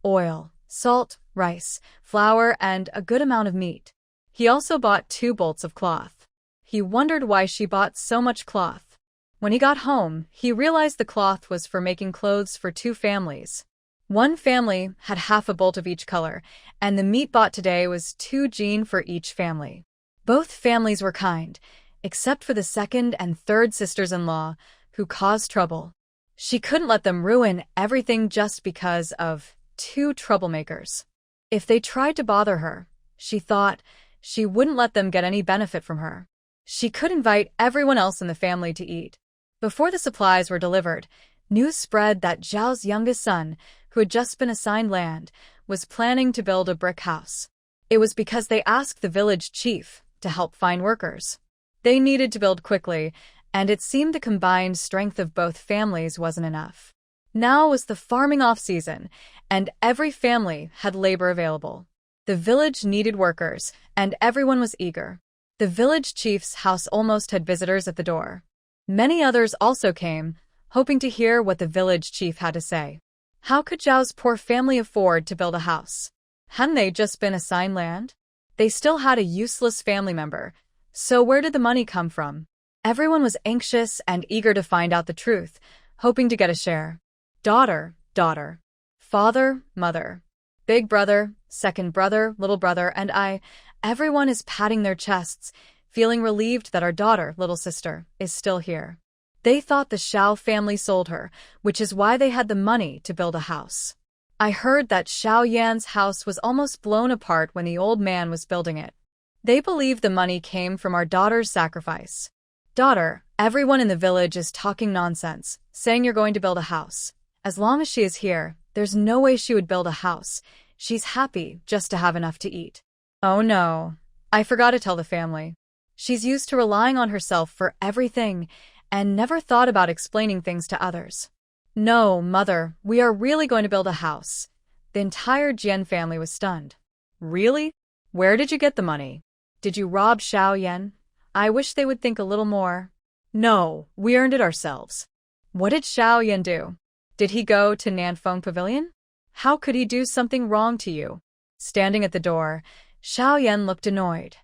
oil, salt, rice, flour, and a good amount of meat. He also bought 2 bolts of cloth. He wondered why she bought so much cloth. When he got home, he realized the cloth was for making clothes for 2 families. One family had half a bolt of each color, and the meat bought today was 2 jin for each family. Both families were kind, except for the second and third sisters-in-law, who caused trouble. She couldn't let them ruin everything just because of 2 troublemakers. If they tried to bother her, she thought, she wouldn't let them get any benefit from her. She could invite everyone else in the family to eat. Before the supplies were delivered, news spread that Zhao's youngest son, who had just been assigned land, was planning to build a brick house. It was because they asked the village chief to help find workers. They needed to build quickly, and it seemed the combined strength of both families wasn't enough. Now was the farming off-season, and every family had labor available. The village needed workers, and everyone was eager. The village chief's house almost had visitors at the door. Many others also came, hoping to hear what the village chief had to say. How could Zhao's poor family afford to build a house? Hadn't they just been assigned land? They still had a useless family member, so where did the money come from? Everyone was anxious and eager to find out the truth, hoping to get a share. Daughter, father, mother, big brother, second brother, little brother, and I, everyone is patting their chests, feeling relieved that our daughter, little sister, is still here. They thought the Xiao family sold her, which is why they had the money to build a house. I heard that Xiao Yan's house was almost blown apart when the old man was building it. They believe the money came from our daughter's sacrifice. Daughter, everyone in the village is talking nonsense, saying you're going to build a house. As long as she is here, there's no way she would build a house. She's happy just to have enough to eat. Oh no, I forgot to tell the family. She's used to relying on herself for everything and never thought about explaining things to others. No, mother, we are really going to build a house. The entire Jian family was stunned. Really? Where did you get the money? Did you rob Xiao Yan? I wish they would think a little more. No, we earned it ourselves. What did Xiao Yan do? Did he go to Nanfeng Pavilion? How could he do something wrong to you? Standing at the door, Xiao Yan looked annoyed.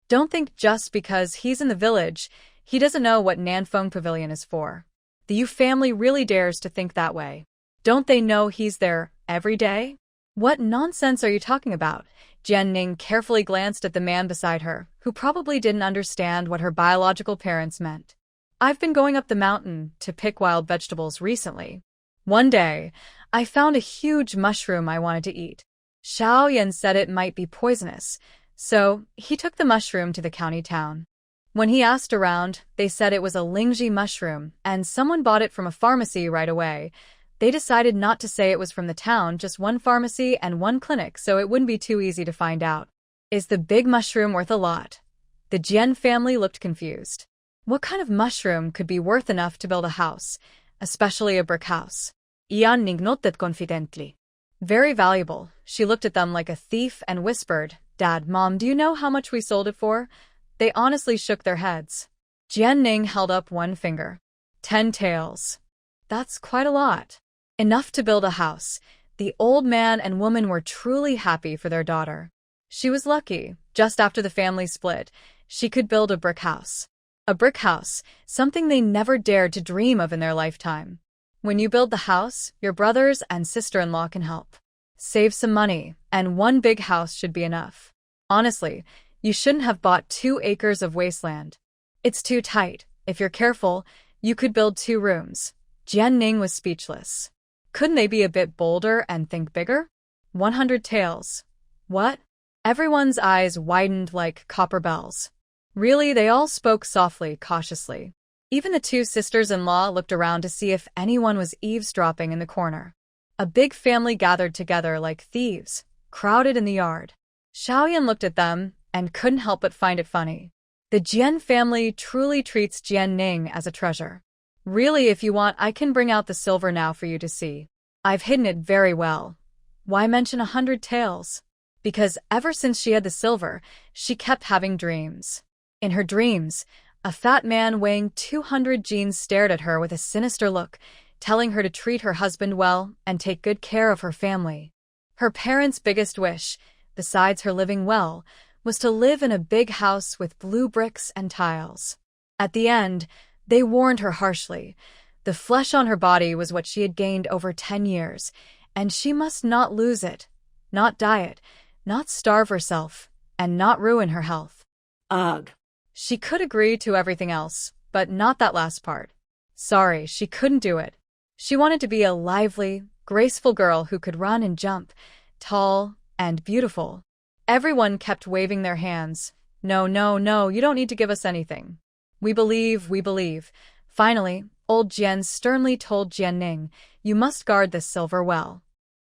Don't think just because he's in the village, he doesn't know what Nanfeng Pavilion is for. The Yu family really dares to think that way. Don't they know he's there every day? What nonsense are you talking about? Jian Ning carefully glanced at the man beside her, who probably didn't understand what her biological parents meant. I've been going up the mountain to pick wild vegetables recently. One day, I found a huge mushroom I wanted to eat. Xiao Yan said it might be poisonous, so he took the mushroom to the county town. When he asked around, they said it was a lingji mushroom, and someone bought it from a pharmacy right away. They decided not to say it was from the town, just one pharmacy and one clinic, so it wouldn't be too easy to find out. Is the big mushroom worth a lot? The Jian family looked confused. What kind of mushroom could be worth enough to build a house, especially a brick house? Ian nodded confidently. Very valuable. She looked at them like a thief and whispered, Dad, Mom, do you know how much we sold it for? They honestly shook their heads. Jianning held up one finger. 10 taels. That's quite a lot. Enough to build a house. The old man and woman were truly happy for their daughter. She was lucky. Just after the family split, she could build a brick house. A brick house, something they never dared to dream of in their lifetime. When you build the house, your brothers and sister-in-law can help. Save some money, and one big house should be enough. Honestly, you shouldn't have bought 2 acres of wasteland. It's too tight. If you're careful, you could build 2 rooms. Jianning was speechless. Couldn't they be a bit bolder and think bigger? 100 taels. What? Everyone's eyes widened like copper bells. Really, they all spoke softly, cautiously. Even the 2 sisters-in-law looked around to see if anyone was eavesdropping in the corner. A big family gathered together like thieves, crowded in the yard. Xiaoyan looked at them and couldn't help but find it funny. The Jian family truly treats Jianning as a treasure. Really, if you want, I can bring out the silver now for you to see. I've hidden it very well. Why mention 100 taels? Because ever since she had the silver, she kept having dreams. In her dreams, a fat man weighing 200 jeans stared at her with a sinister look, telling her to treat her husband well and take good care of her family. Her parents' biggest wish, besides her living well, was to live in a big house with blue bricks and tiles. At the end, they warned her harshly. The flesh on her body was what she had gained over 10 years, and she must not lose it, not diet, not starve herself, and not ruin her health. Ugh. She could agree to everything else, but not that last part. Sorry, she couldn't do it. She wanted to be a lively, graceful girl who could run and jump, tall and beautiful. Everyone kept waving their hands. No, no, no, you don't need to give us anything. We believe, we believe. Finally, old Jian sternly told Jianning, you must guard this silver well.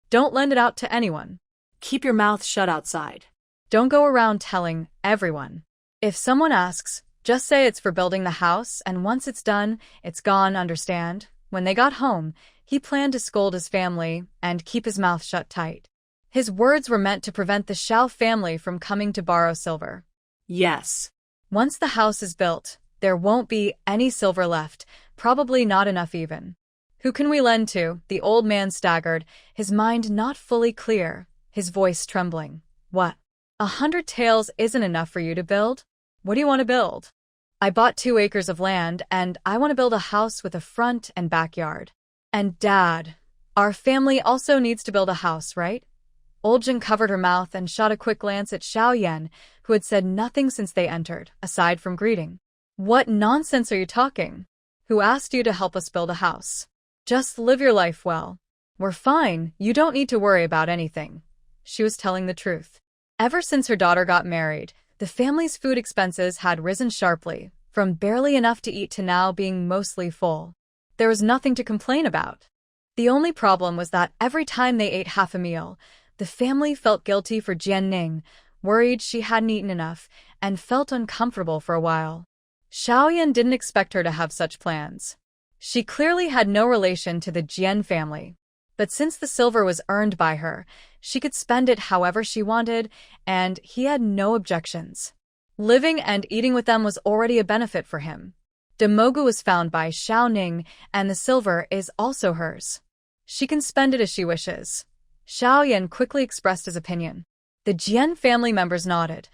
Don't lend it out to anyone. Keep your mouth shut outside. Don't go around telling everyone. If someone asks, just say it's for building the house, and once it's done, it's gone, understand? When they got home, he planned to scold his family and keep his mouth shut tight. His words were meant to prevent the Xiao family from coming to borrow silver. Yes. Once the house is built, there won't be any silver left, probably not enough even. Who can we lend to? The old man staggered, his mind not fully clear, his voice trembling. What? 100 taels isn't enough for you to build? What do you want to build? I bought 2 acres of land, and I want to build a house with a front and backyard. And Dad, our family also needs to build a house, right? Oljin covered her mouth and shot a quick glance at Xiaoyan, who had said nothing since they entered, aside from greeting. What nonsense are you talking? Who asked you to help us build a house? Just live your life well. We're fine, you don't need to worry about anything. She was telling the truth. Ever since her daughter got married, the family's food expenses had risen sharply, from barely enough to eat to now being mostly full. There was nothing to complain about. The only problem was that every time they ate half a meal, the family felt guilty for Jianning, worried she hadn't eaten enough, and felt uncomfortable for a while. Xiaoyan didn't expect her to have such plans. She clearly had no relation to the Jian family. But since the silver was earned by her, she could spend it however she wanted, and he had no objections. Living and eating with them was already a benefit for him. Demogu was found by Xiaoning, and the silver is also hers. She can spend it as she wishes. Xiaoyan quickly expressed his opinion. The Jian family members nodded,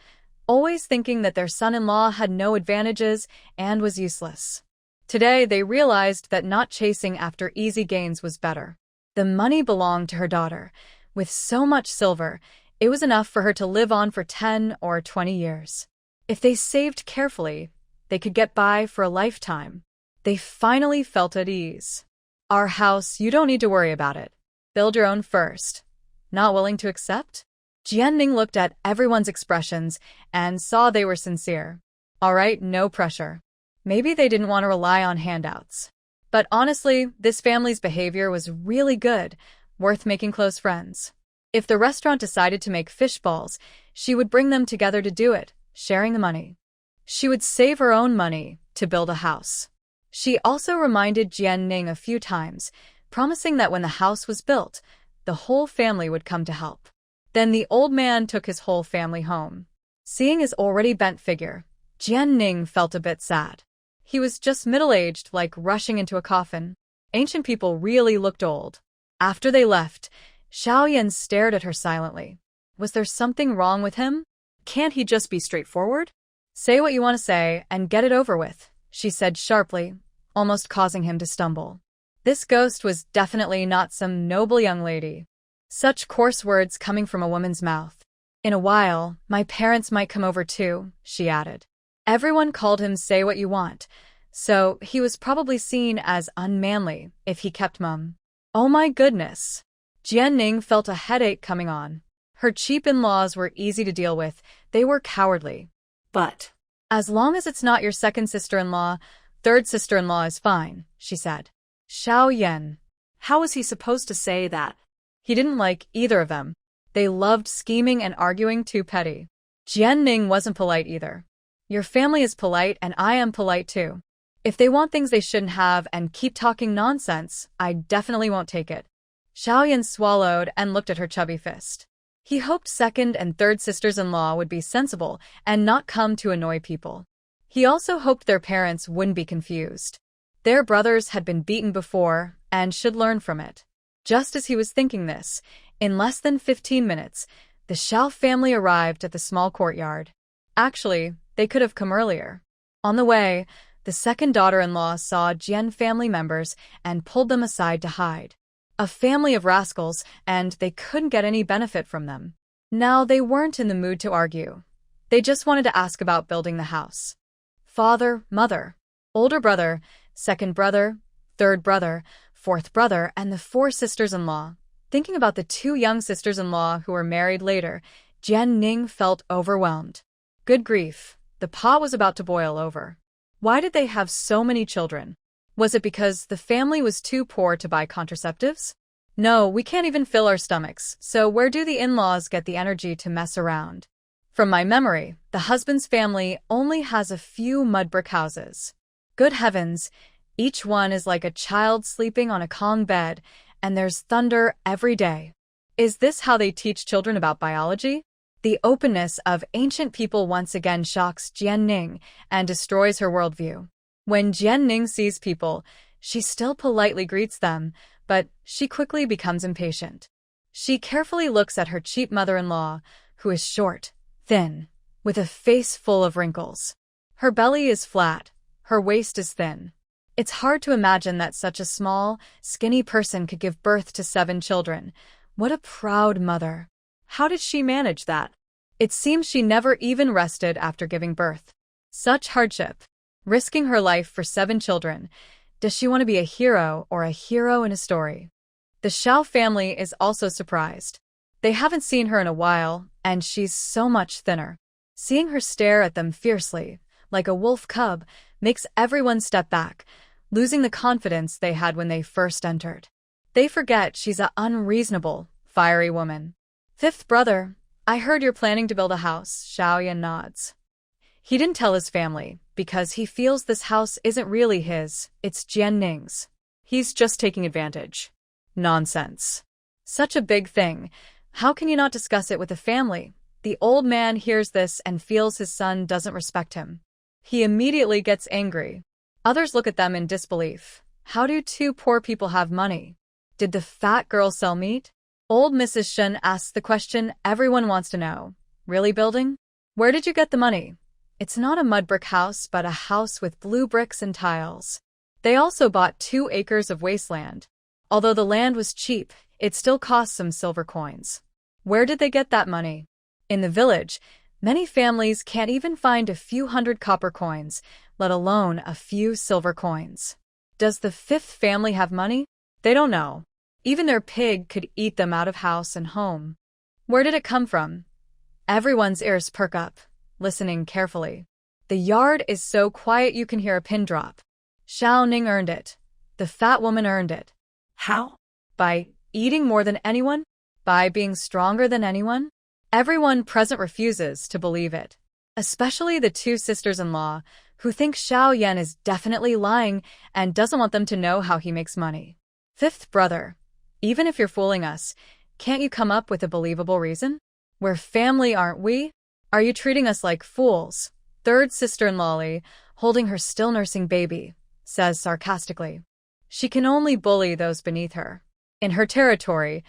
always thinking that their son-in-law had no advantages and was useless. Today, they realized that not chasing after easy gains was better. The money belonged to her daughter. With so much silver, it was enough for her to live on for 10 or 20 years. If they saved carefully, they could get by for a lifetime. They finally felt at ease. Our house, you don't need to worry about it. Build your own first. Not willing to accept? Jianning looked at everyone's expressions and saw they were sincere. Alright, no pressure. Maybe they didn't want to rely on handouts. But honestly, this family's behavior was really good, worth making close friends. If the restaurant decided to make fish balls, she would bring them together to do it, sharing the money. She would save her own money to build a house. She also reminded Jian Ning a few times, promising that when the house was built, the whole family would come to help. Then the old man took his whole family home. Seeing his already bent figure, Jian Ning felt a bit sad. He was just middle-aged, like rushing into a coffin. Ancient people really looked old. After they left, Xiaoyan stared at her silently. Was there something wrong with him? Can't he just be straightforward? Say what you want to say and get it over with, she said sharply, almost causing him to stumble. This ghost was definitely not some noble young lady. Such coarse words coming from a woman's mouth. In a while, my parents might come over too, she added. Everyone called him say what you want, so he was probably seen as unmanly if he kept mum. Oh my goodness. Jian Ning felt a headache coming on. Her cheap in-laws were easy to deal with, they were cowardly. But as long as it's not your second sister-in-law, third sister-in-law is fine, she said. Xiaoyan. how was he supposed to say that? He didn't like either of them. They loved scheming and arguing too petty. Jian Ning wasn't polite either. Your family is polite and I am polite too. If they want things they shouldn't have and keep talking nonsense, I definitely won't take it. Xiaoyan swallowed and looked at her chubby fist. He hoped second and third sisters-in-law would be sensible and not come to annoy people. He also hoped their parents wouldn't be confused. Their brothers had been beaten before and should learn from it. Just as he was thinking this, in less than 15 minutes, the Xiao family arrived at the small courtyard. Actually, they could have come earlier. On the way, the second daughter-in-law saw Jian family members and pulled them aside to hide. A family of rascals, and they couldn't get any benefit from them. Now they weren't in the mood to argue. They just wanted to ask about building the house. Father, mother, older brother, second brother, third brother, fourth brother, and the 4 sisters-in-law. Thinking about the 2 young sisters-in-law who were married later, Jian Ning felt overwhelmed. Good grief, the pot was about to boil over. Why did they have so many children? Was it because the family was too poor to buy contraceptives? No, we can't even fill our stomachs, so where do the in-laws get the energy to mess around? From my memory, the husband's family only has a few mud brick houses. Good heavens, each one is like a child sleeping on a Kong bed, and there's thunder every day. Is this how they teach children about biology? The openness of ancient people once again shocks Jian Ning and destroys her worldview. When Jian Ning sees people, she still politely greets them, but she quickly becomes impatient. She carefully looks at her cheap mother-in-law, who is short, thin, with a face full of wrinkles. Her belly is flat, her waist is thin. It's hard to imagine that such a small, skinny person could give birth to 7 children. What a proud mother. How did she manage that? It seems she never even rested after giving birth. Such hardship. Risking her life for 7 children. Does she want to be a hero or a hero in a story? The Xiao family is also surprised. They haven't seen her in a while, and she's so much thinner. Seeing her stare at them fiercely, like a wolf cub, makes everyone step back, losing the confidence they had when they first entered. They forget she's an unreasonable, fiery woman. 5th brother, I heard you're planning to build a house, Xiaoyan nods. He didn't tell his family, because he feels this house isn't really his, it's Jian Ning's. He's just taking advantage. Nonsense. Such a big thing. How can you not discuss it with the family? The old man hears this and feels his son doesn't respect him. He immediately gets angry. Others look at them in disbelief. How do 2 poor people have money? Did the fat girl sell meat? Old Mrs. Shen asks the question everyone wants to know. Really building? Where did you get the money? It's not a mud brick house, but a house with blue bricks and tiles. They also bought 2 acres of wasteland. Although the land was cheap, it still cost some silver coins. Where did they get that money? In the village, many families can't even find a few hundred copper coins, let alone a few silver coins. Does the 5th family have money? They don't know. Even their pig could eat them out of house and home. Where did it come from? Everyone's ears perk up, listening carefully. The yard is so quiet you can hear a pin drop. Xiao Ning earned it. The fat woman earned it. How? By eating more than anyone? By being stronger than anyone? Everyone present refuses to believe it. Especially the two sisters-in-law, who think Xiao Yan is definitely lying and doesn't want them to know how he makes money. Fifth brother, even if you're fooling us, can't you come up with a believable reason? We're family, aren't we? Are you treating us like fools? Third sister-in-law Li, holding her still nursing baby, says sarcastically. She can only bully those beneath her. In her territory,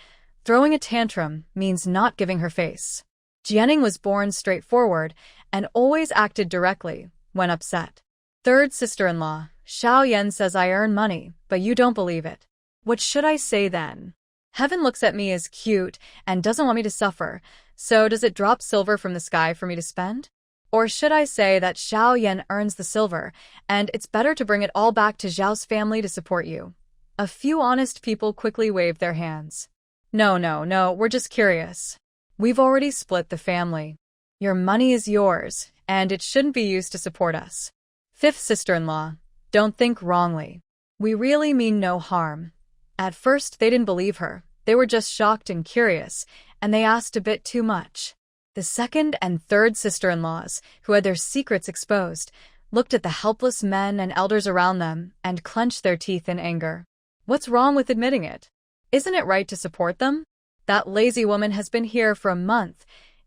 throwing a tantrum means not giving her face. Jianing was born straightforward and always acted directly when upset. Third sister-in-law, Xiao Yan says I earn money, but you don't believe it. What should I say then? Heaven looks at me as cute and doesn't want me to suffer, so does it drop silver from the sky for me to spend? Or should I say that Xiao Yan earns the silver, and it's better to bring it all back to Zhao's family to support you? A few honest people quickly waved their hands. No, we're just curious. We've already split the family. Your money is yours, and it shouldn't be used to support us. Fifth sister-in-law, don't think wrongly. We really mean no harm. At first, they didn't believe her. They were just shocked and curious, and they asked a bit too much. The second and third sister-in-laws, who had their secrets exposed, looked at the helpless men and elders around them and clenched their teeth in anger. What's wrong with admitting it? Isn't it right to support them? That lazy woman has been here for a month,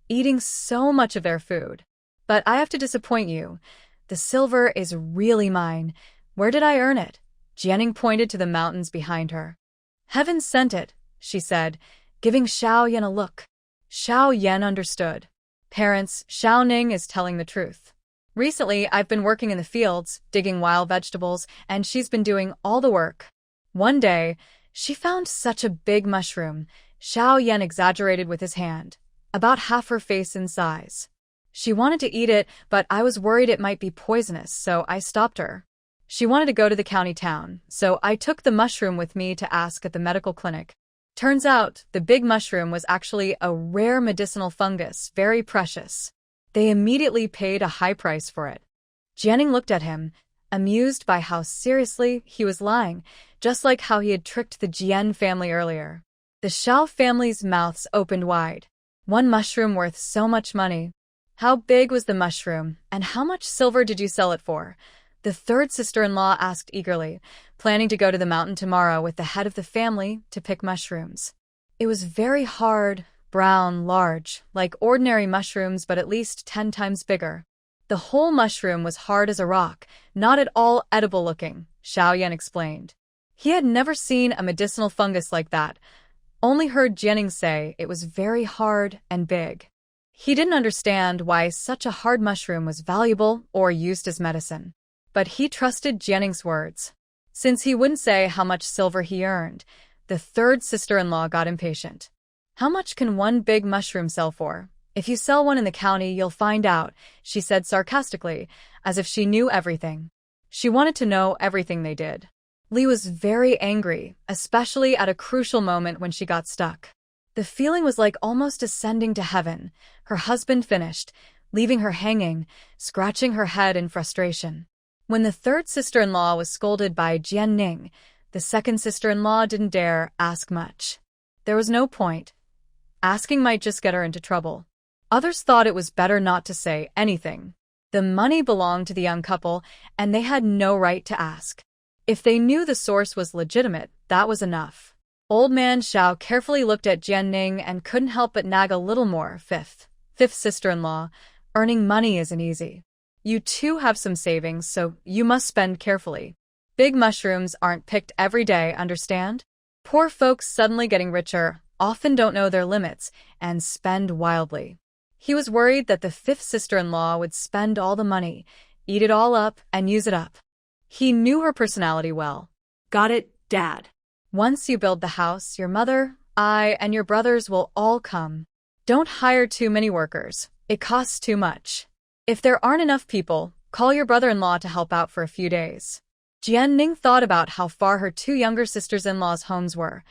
eating so much of their food. But I have to disappoint you. The silver is really mine. Where did I earn it? Jianing pointed to the mountains behind her. Heaven sent it, she said, giving Xiao Yan a look. Xiao Yan understood. Parents, Xiao Ning is telling the truth. Recently, I've been working in the fields, digging wild vegetables, and she's been doing all the work. One day, she found such a big mushroom. Xiao Yan exaggerated with his hand, about half her face in size. She wanted to eat it, but I was worried it might be poisonous, so I stopped her. She wanted to go to the county town, so I took the mushroom with me to ask at the medical clinic. Turns out, the big mushroom was actually a rare medicinal fungus, very precious. They immediately paid a high price for it. Jianing looked at him, amused by how seriously he was lying, just like how he had tricked the Jian family earlier. The Xiao family's mouths opened wide. One mushroom worth so much money. How big was the mushroom, and how much silver did you sell it for? The third sister-in-law asked eagerly, planning to go to the mountain tomorrow with the head of the family to pick mushrooms. It was very hard, brown, large, like ordinary mushrooms but at least 10 times bigger. The whole mushroom was hard as a rock, not at all edible looking, Xiao Yan explained. He had never seen a medicinal fungus like that, only heard Jianing say it was very hard and big. He didn't understand why such a hard mushroom was valuable or used as medicine. But he trusted Jianing's words. Since he wouldn't say how much silver he earned, the third sister-in-law got impatient. How much can one big mushroom sell for? If you sell one in the county, you'll find out, she said sarcastically, as if she knew everything. She wanted to know everything they did. Li was very angry, especially at a crucial moment when she got stuck. The feeling was like almost ascending to heaven. Her husband finished, leaving her hanging, scratching her head in frustration. When the third sister-in-law was scolded by Jian Ning, the second sister-in-law didn't dare ask much. There was no point. Asking might just get her into trouble. Others thought it was better not to say anything. The money belonged to the young couple, and they had no right to ask. If they knew the source was legitimate, that was enough. Old man Xiao carefully looked at Jian Ning and couldn't help but nag a little more. Fifth sister-in-law, earning money isn't easy. You too have some savings, so you must spend carefully. Big mushrooms aren't picked every day, understand? Poor folks suddenly getting richer often don't know their limits and spend wildly. He was worried that the fifth sister-in-law would spend all the money, eat it all up, and use it up. He knew her personality well. Got it, Dad. Once you build the house, your mother, I, and your brothers will all come. Don't hire too many workers. It costs too much. If there aren't enough people, call your brother-in-law to help out for a few days. Jian Ning thought about how far her two younger sisters-in-law's homes were.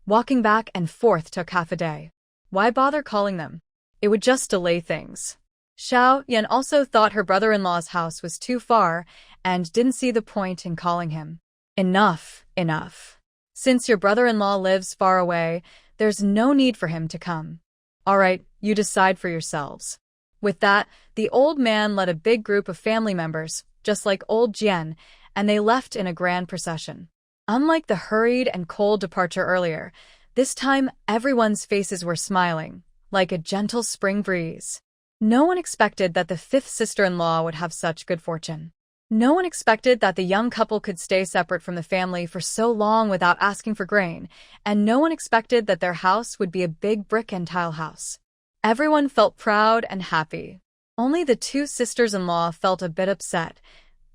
Walking back and forth took half a day. Why bother calling them? It would just delay things. Xiao Yan also thought her brother-in-law's house was too far and didn't see the point in calling him. Enough, enough. Since your brother-in-law lives far away, there's no need for him to come. All right, you decide for yourselves. With that, the old man led a big group of family members, just like old Jian, and they left in a grand procession. Unlike the hurried and cold departure earlier, this time everyone's faces were smiling, like a gentle spring breeze. No one expected that the fifth sister-in-law would have such good fortune. No one expected that the young couple could stay separate from the family for so long without asking for grain, and no one expected that their house would be a big brick and tile house. Everyone felt proud and happy. Only the two sisters-in-law felt a bit upset.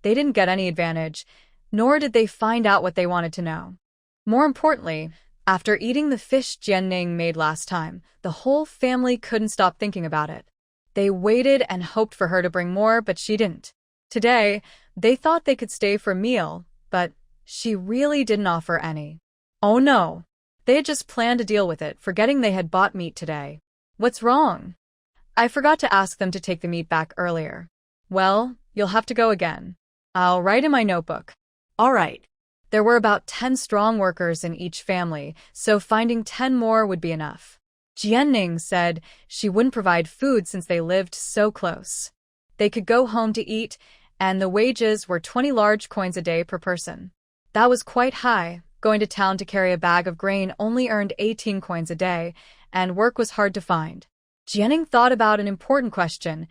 They didn't get any advantage, nor did they find out what they wanted to know. More importantly, after eating the fish Jianning made last time, the whole family couldn't stop thinking about it. They waited and hoped for her to bring more, but she didn't. Today, they thought they could stay for a meal, but she really didn't offer any. Oh no! They had just planned to deal with it, forgetting they had bought meat today. What's wrong? I forgot to ask them to take the meat back earlier. Well, you'll have to go again. I'll write in my notebook. All right. There were about 10 strong workers in each family, so finding 10 more would be enough. Jianning said she wouldn't provide food since they lived so close. They could go home to eat, and the wages were 20 large coins a day per person. That was quite high. Going to town to carry a bag of grain only earned 18 coins a day, and work was hard to find. Jianning thought about an important question.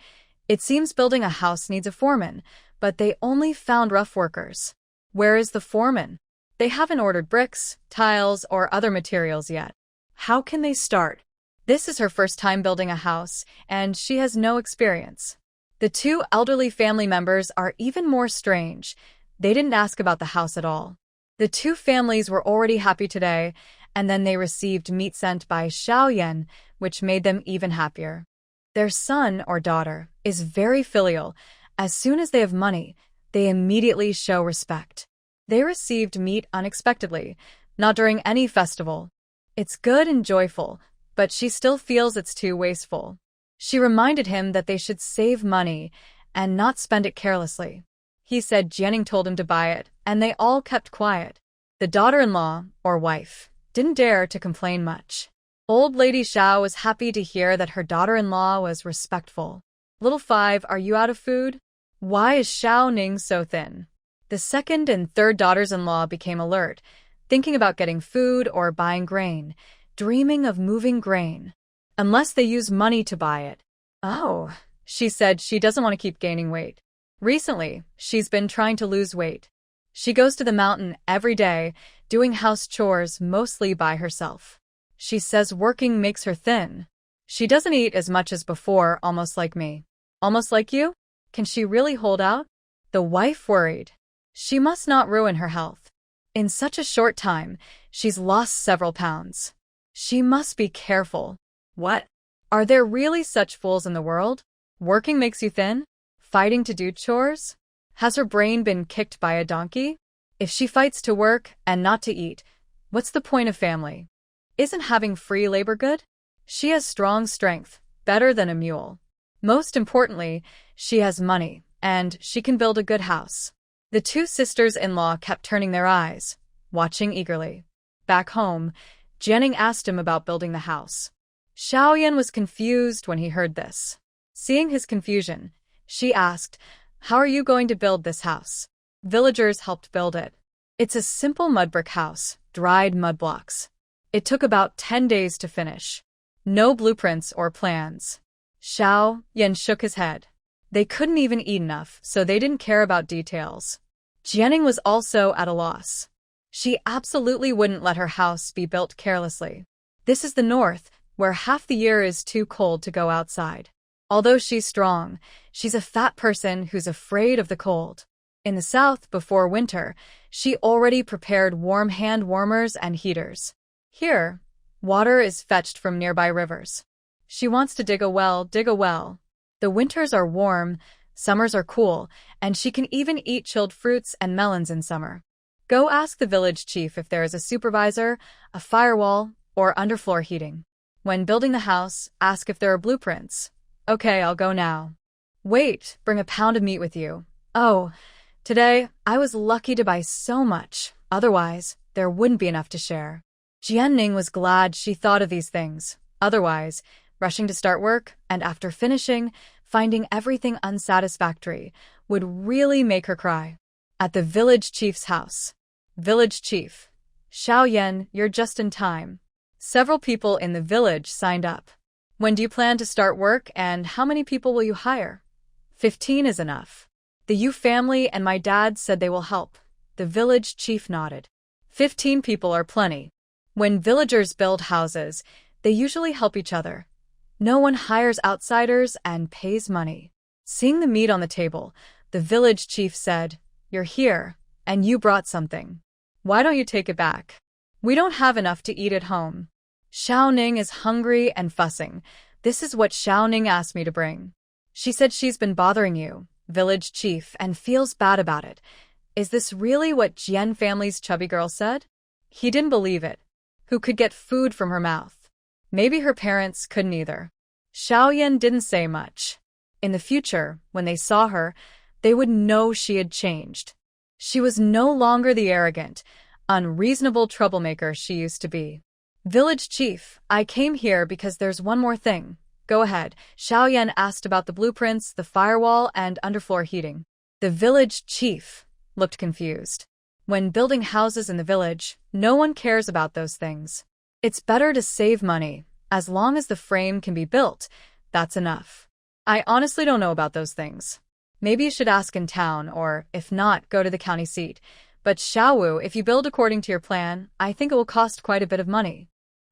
It seems building a house needs a foreman, but they only found rough workers. Where is the foreman? They haven't ordered bricks, tiles, or other materials yet. How can they start? This is her first time building a house, and she has no experience. The two elderly family members are even more strange. They didn't ask about the house at all. The two families were already happy today, and then they received meat sent by Xiao Yan, which made them even happier. Their son or daughter is very filial. As soon as they have money, they immediately show respect. They received meat unexpectedly, not during any festival. It's good and joyful, but she still feels it's too wasteful. She reminded him that they should save money and not spend it carelessly. He said Jianning told him to buy it, and they all kept quiet. The daughter-in-law, or wife, didn't dare to complain much. Old Lady Xiao was happy to hear that her daughter-in-law was respectful. Little Five, are you out of food? Why is Xiao Ning so thin? The second and third daughters-in-law became alert, thinking about getting food or buying grain, dreaming of moving grain. Unless they use money to buy it. Oh, she said she doesn't want to keep gaining weight. Recently, she's been trying to lose weight. She goes to the mountain every day, doing house chores mostly by herself. She says working makes her thin. She doesn't eat as much as before, almost like me. Almost like you? Can she really hold out? The wife worried. She must not ruin her health. In such a short time, she's lost several pounds. She must be careful. What? Are there really such fools in the world? Working makes you thin? Fighting to do chores? Has her brain been kicked by a donkey? If she fights to work and not to eat, what's the point of family? Isn't having free labor good? She has strong strength, better than a mule. Most importantly, she has money, and she can build a good house. The two sisters-in-law kept turning their eyes, watching eagerly. Back home, Jianning asked him about building the house. Xiao Yan was confused when he heard this. Seeing his confusion, she asked, "How are you going to build this house?" Villagers helped build it. It's a simple mud brick house, dried mud blocks. It took about 10 days to finish. No blueprints or plans. Xiao Yan shook his head. They couldn't even eat enough, so they didn't care about details. Jianning was also at a loss. She absolutely wouldn't let her house be built carelessly. This is the north, where half the year is too cold to go outside. Although she's strong, she's a fat person who's afraid of the cold. In the south, before winter, she already prepared warm hand warmers and heaters. Here, water is fetched from nearby rivers. She wants to dig a well. The winters are warm, summers are cool, and she can even eat chilled fruits and melons in summer. Go ask the village chief if there is a supervisor, a firewall, or underfloor heating. When building the house, ask if there are blueprints. Okay, I'll go now. Wait, bring a pound of meat with you. Oh, today, I was lucky to buy so much. Otherwise, there wouldn't be enough to share. Jianning was glad she thought of these things. Otherwise, rushing to start work, and after finishing, finding everything unsatisfactory, would really make her cry. At the village chief's house. Village chief. Xiaoyan, you're just in time. Several people in the village signed up. When do you plan to start work, and how many people will you hire? 15 is enough. The Yu family and my dad said they will help. The village chief nodded. 15 people are plenty. When villagers build houses, they usually help each other. No one hires outsiders and pays money. Seeing the meat on the table, the village chief said, "You're here, and you brought something. Why don't you take it back? We don't have enough to eat at home." Xiaoning is hungry and fussing. This is what Xiaoning asked me to bring. She said she's been bothering you, village chief, and feels bad about it. Is this really what Jian family's chubby girl said? He didn't believe it. Who could get food from her mouth? Maybe her parents couldn't either. Xiaoyan didn't say much. In the future, when they saw her, they would know she had changed. She was no longer the arrogant, unreasonable troublemaker she used to be. Village chief, I came here because there's one more thing. Go ahead. Xiaoyan asked about the blueprints, the firewall, and underfloor heating. The village chief looked confused. When building houses in the village, no one cares about those things. It's better to save money. As long as the frame can be built, that's enough. I honestly don't know about those things. Maybe you should ask in town, or, if not, go to the county seat. But Xiaowu, if you build according to your plan, I think it will cost quite a bit of money.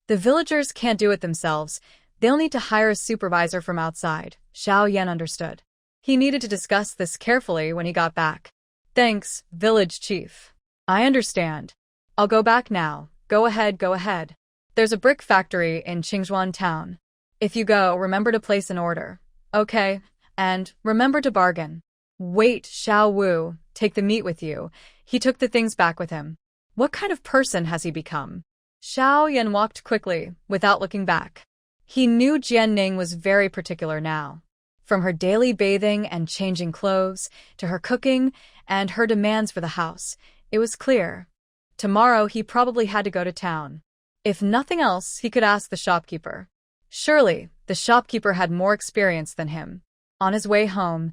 The villagers can't do it themselves. They'll need to hire a supervisor from outside. Xiaoyan understood. He needed to discuss this carefully when he got back. Thanks, village chief. I understand. I'll go back now. Go ahead, go ahead. There's a brick factory in Qingzhuan town. If you go, remember to place an order. Okay, and remember to bargain. Wait, Xiao Wu, take the meat with you. He took the things back with him. What kind of person has he become? Xiao Yan walked quickly, without looking back. He knew Jianning was very particular now. From her daily bathing and changing clothes, to her cooking, and her demands for the house, it was clear. Tomorrow he probably had to go to town. If nothing else, he could ask the shopkeeper. Surely, the shopkeeper had more experience than him. On his way home,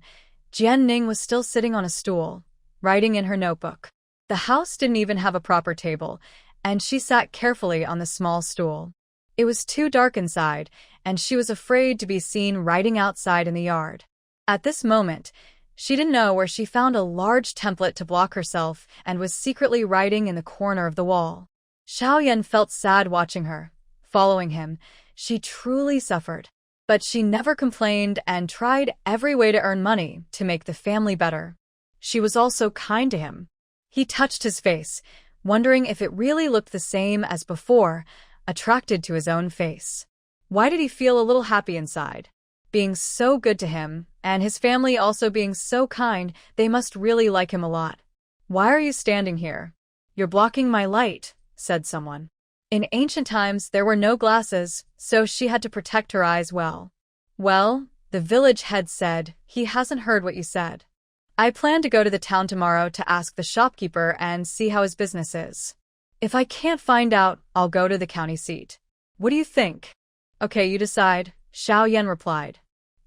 Jianning was still sitting on a stool, writing in her notebook. The house didn't even have a proper table, and she sat carefully on the small stool. It was too dark inside, and she was afraid to be seen writing outside in the yard. At this moment, she didn't know where she found a large template to block herself and was secretly writing in the corner of the wall. Xiaoyan felt sad watching her. Following him, she truly suffered. But she never complained and tried every way to earn money to make the family better. She was also kind to him. He touched his face, wondering if it really looked the same as before, attracted to his own face. Why did he feel a little happy inside? Being so good to him, and his family also being so kind, they must really like him a lot. Why are you standing here? You're blocking my light, said someone. In ancient times, there were no glasses, so she had to protect her eyes well. Well, the village head said, he hasn't heard what you said. I plan to go to the town tomorrow to ask the shopkeeper and see how his business is. If I can't find out, I'll go to the county seat. What do you think? Okay, you decide, Xiaoyan replied.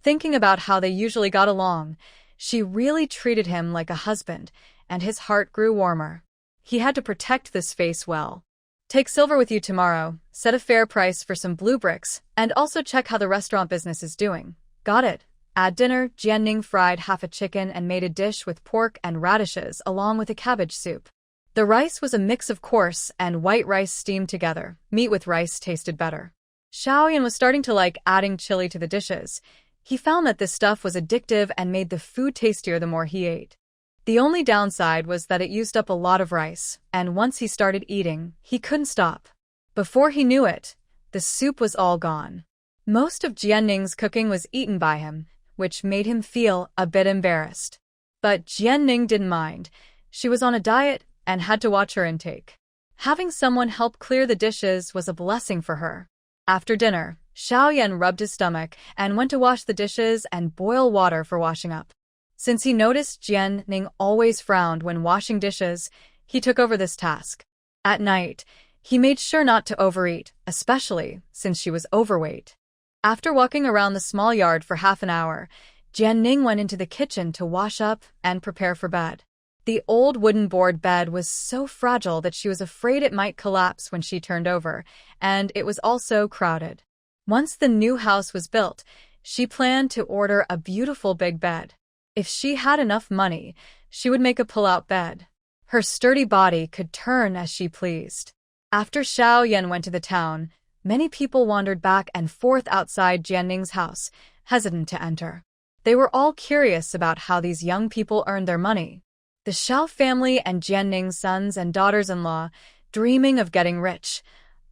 Thinking about how they usually got along, she really treated him like a husband, and his heart grew warmer. He had to protect this face well. Take silver with you tomorrow, set a fair price for some blue bricks, and also check how the restaurant business is doing. Got it. At dinner, Jianning fried half a chicken and made a dish with pork and radishes along with a cabbage soup. The rice was a mix of coarse and white rice steamed together. Meat with rice tasted better. Xiaoyan was starting to like adding chili to the dishes. He found that this stuff was addictive and made the food tastier the more he ate. The only downside was that it used up a lot of rice, and once he started eating, he couldn't stop. Before he knew it, the soup was all gone. Most of Jianning's cooking was eaten by him, which made him feel a bit embarrassed. But Jianning didn't mind. She was on a diet and had to watch her intake. Having someone help clear the dishes was a blessing for her. After dinner, Xiaoyan rubbed his stomach and went to wash the dishes and boil water for washing up. Since he noticed Jian Ning always frowned when washing dishes, he took over this task. At night, he made sure not to overeat, especially since she was overweight. After walking around the small yard for half an hour, Jian Ning went into the kitchen to wash up and prepare for bed. The old wooden board bed was so fragile that she was afraid it might collapse when she turned over, and it was also crowded. Once the new house was built, she planned to order a beautiful big bed. If she had enough money, she would make a pull-out bed. Her sturdy body could turn as she pleased. After Xiaoyan went to the town, many people wandered back and forth outside Jian Ning's house, hesitant to enter. They were all curious about how these young people earned their money. The Xiao family and Jian Ning's sons and daughters-in-law, dreaming of getting rich,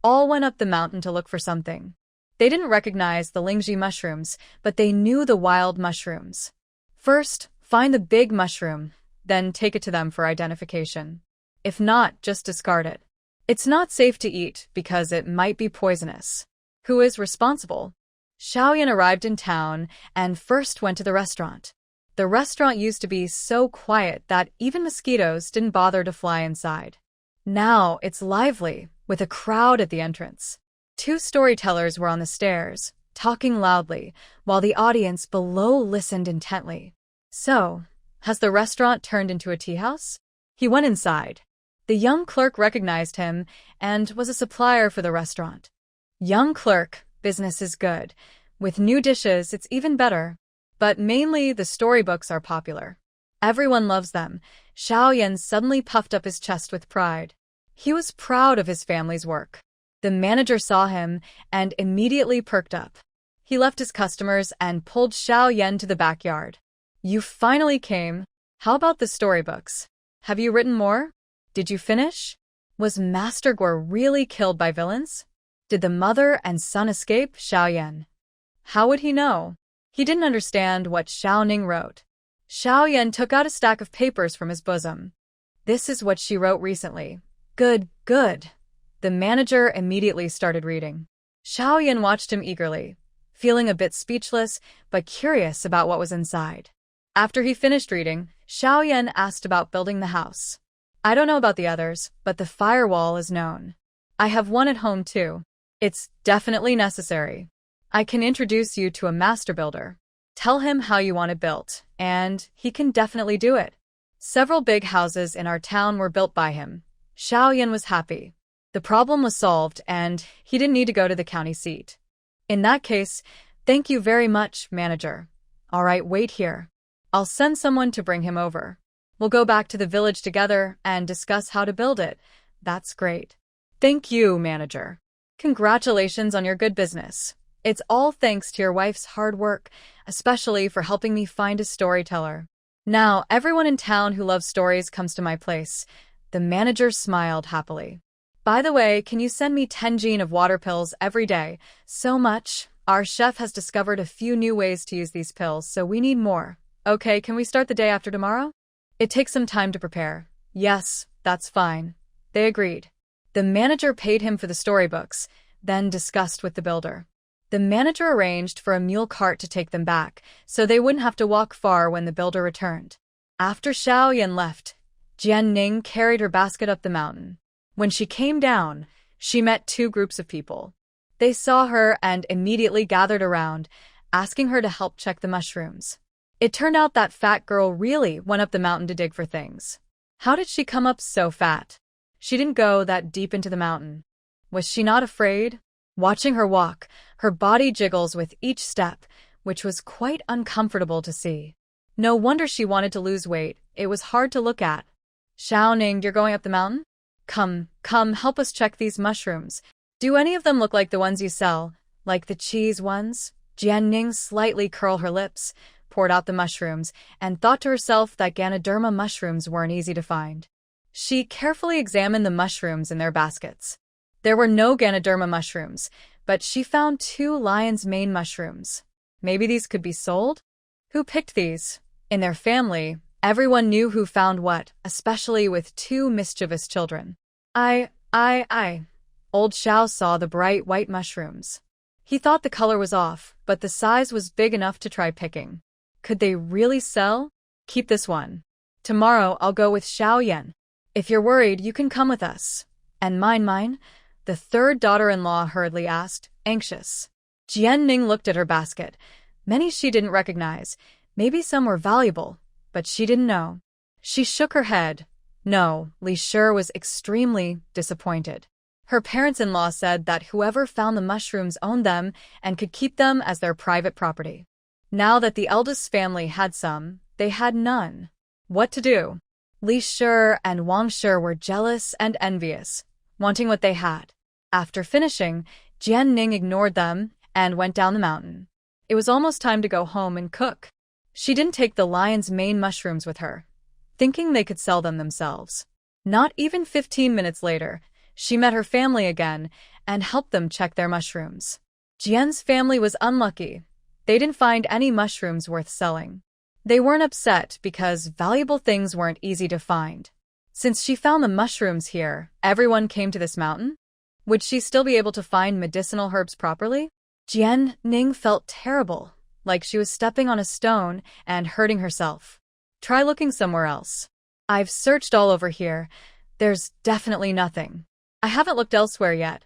all went up the mountain to look for something. They didn't recognize the Lingji mushrooms, but they knew the wild mushrooms. First, find the big mushroom, then take it to them for identification. If not, just discard it. It's not safe to eat because it might be poisonous. Who is responsible? Xiaoyan arrived in town and first went to the restaurant. The restaurant used to be so quiet that even mosquitoes didn't bother to fly inside. Now it's lively, with a crowd at the entrance. 2 storytellers were on the stairs, talking loudly, while the audience below listened intently. So, has the restaurant turned into a tea house? He went inside. The young clerk recognized him and was a supplier for the restaurant. Young clerk, business is good. With new dishes, it's even better. But mainly, the storybooks are popular. Everyone loves them. Xiaoyan suddenly puffed up his chest with pride. He was proud of his family's work. The manager saw him and immediately perked up. He left his customers and pulled Xiaoyan to the backyard. You finally came. How about the storybooks? Have you written more? Did you finish? Was Master Guo really killed by villains? Did the mother and son escape? Xiaoyan. How would he know? He didn't understand what Xiao Ning wrote. Xiaoyan took out a stack of papers from his bosom. This is what she wrote recently. Good, good. The manager immediately started reading. Xiaoyan watched him eagerly, feeling a bit speechless but curious about what was inside. After he finished reading, Xiaoyan asked about building the house. I don't know about the others, but the firewall is known. I have one at home too. It's definitely necessary. I can introduce you to a master builder. Tell him how you want it built, and he can definitely do it. Several big houses in our town were built by him. Xiaoyan was happy. The problem was solved, and he didn't need to go to the county seat. In that case, thank you very much, manager. All right, wait here. I'll send someone to bring him over. We'll go back to the village together and discuss how to build it. That's great. Thank you, manager. Congratulations on your good business. It's all thanks to your wife's hard work, especially for helping me find a storyteller. Now, everyone in town who loves stories comes to my place. The manager smiled happily. By the way, can you send me 10 gene of water pills every day? So much. Our chef has discovered a few new ways to use these pills, so we need more. Okay, can we start the day after tomorrow? It takes some time to prepare. Yes, that's fine. They agreed. The manager paid him for the storybooks, then discussed with the builder. The manager arranged for a mule cart to take them back, so they wouldn't have to walk far when the builder returned. After Xiaoyan left, Jian Ning carried her basket up the mountain. When she came down, she met 2 groups of people. They saw her and immediately gathered around, asking her to help check the mushrooms. It turned out that fat girl really went up the mountain to dig for things. How did she come up so fat? She didn't go that deep into the mountain. Was she not afraid? Watching her walk, her body jiggles with each step, which was quite uncomfortable to see. No wonder she wanted to lose weight. It was hard to look at. Xiao Ning, you're going up the mountain? Come, help us check these mushrooms. Do any of them look like the ones you sell, like the cheese ones? Jian Ning slightly curled her lips, poured out the mushrooms, and thought to herself that Ganoderma mushrooms weren't easy to find. She carefully examined the mushrooms in their baskets. There were no Ganoderma mushrooms, but she found 2 lion's mane mushrooms. Maybe these could be sold? Who picked these? In their family, everyone knew who found what, especially with 2 mischievous children. Old Xiao saw the bright white mushrooms. He thought the color was off, but the size was big enough to try picking. Could they really sell? Keep this one. Tomorrow I'll go with Xiao Yan. If you're worried, you can come with us. And mine? The third daughter-in-law hurriedly asked, anxious. Jian Ning looked at her basket. Many she didn't recognize. Maybe some were valuable, but she didn't know. She shook her head. No, Li Shi was extremely disappointed. Her parents-in-law said that whoever found the mushrooms owned them and could keep them as their private property. Now that the eldest family had some, they had none. What to do? Li Shi and Wang Shi were jealous and envious, wanting what they had. After finishing, Jian Ning ignored them and went down the mountain. It was almost time to go home and cook. She didn't take the lion's mane mushrooms with her, thinking they could sell them themselves. Not even 15 minutes later, she met her family again and helped them check their mushrooms. Jian's family was unlucky. They didn't find any mushrooms worth selling. They weren't upset because valuable things weren't easy to find. Since she found the mushrooms here, everyone came to this mountain? Would she still be able to find medicinal herbs properly? Jian Ning felt terrible, like she was stepping on a stone and hurting herself. Try looking somewhere else. I've searched all over here. There's definitely nothing. I haven't looked elsewhere yet.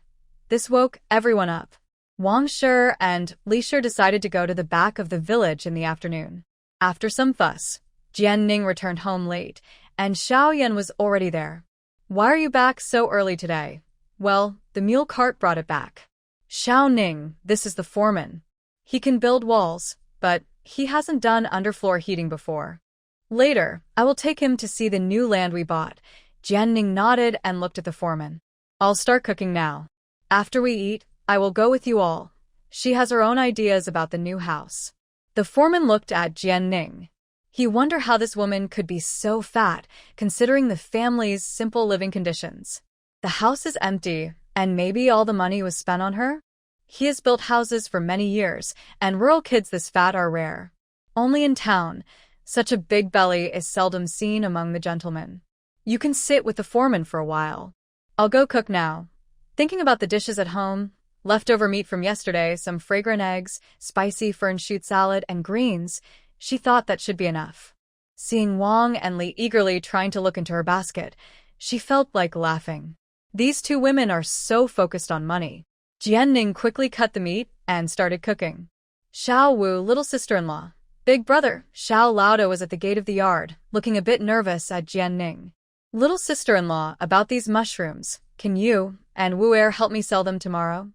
This woke everyone up. Wang Shi and Li Shi decided to go to the back of the village in the afternoon. After some fuss, Jian Ning returned home late, and Xiao Yan was already there. Why are you back so early today? Well, the mule cart brought it back. Xiao Ning, this is the foreman. He can build walls, but he hasn't done underfloor heating before. Later, I will take him to see the new land we bought. Jian Ning nodded and looked at the foreman. I'll start cooking now. After we eat, I will go with you all. She has her own ideas about the new house. The foreman looked at Jian Ning. He wondered how this woman could be so fat, considering the family's simple living conditions. The house is empty, and maybe all the money was spent on her? He has built houses for many years, and rural kids this fat are rare. Only in town, such a big belly is seldom seen among the gentlemen. You can sit with the foreman for a while. I'll go cook now. Thinking about the dishes at home, leftover meat from yesterday, some fragrant eggs, spicy fern shoot salad, and greens, she thought that should be enough. Seeing Wang and Li eagerly trying to look into her basket, she felt like laughing. These two women are so focused on money. Jian Ning quickly cut the meat and started cooking. Xiao Wu, little sister-in-law. Big brother, Xiao Lauda was at the gate of the yard, looking a bit nervous at Jian Ning. Little sister-in-law, about these mushrooms, can you and Wu Er help me sell them tomorrow?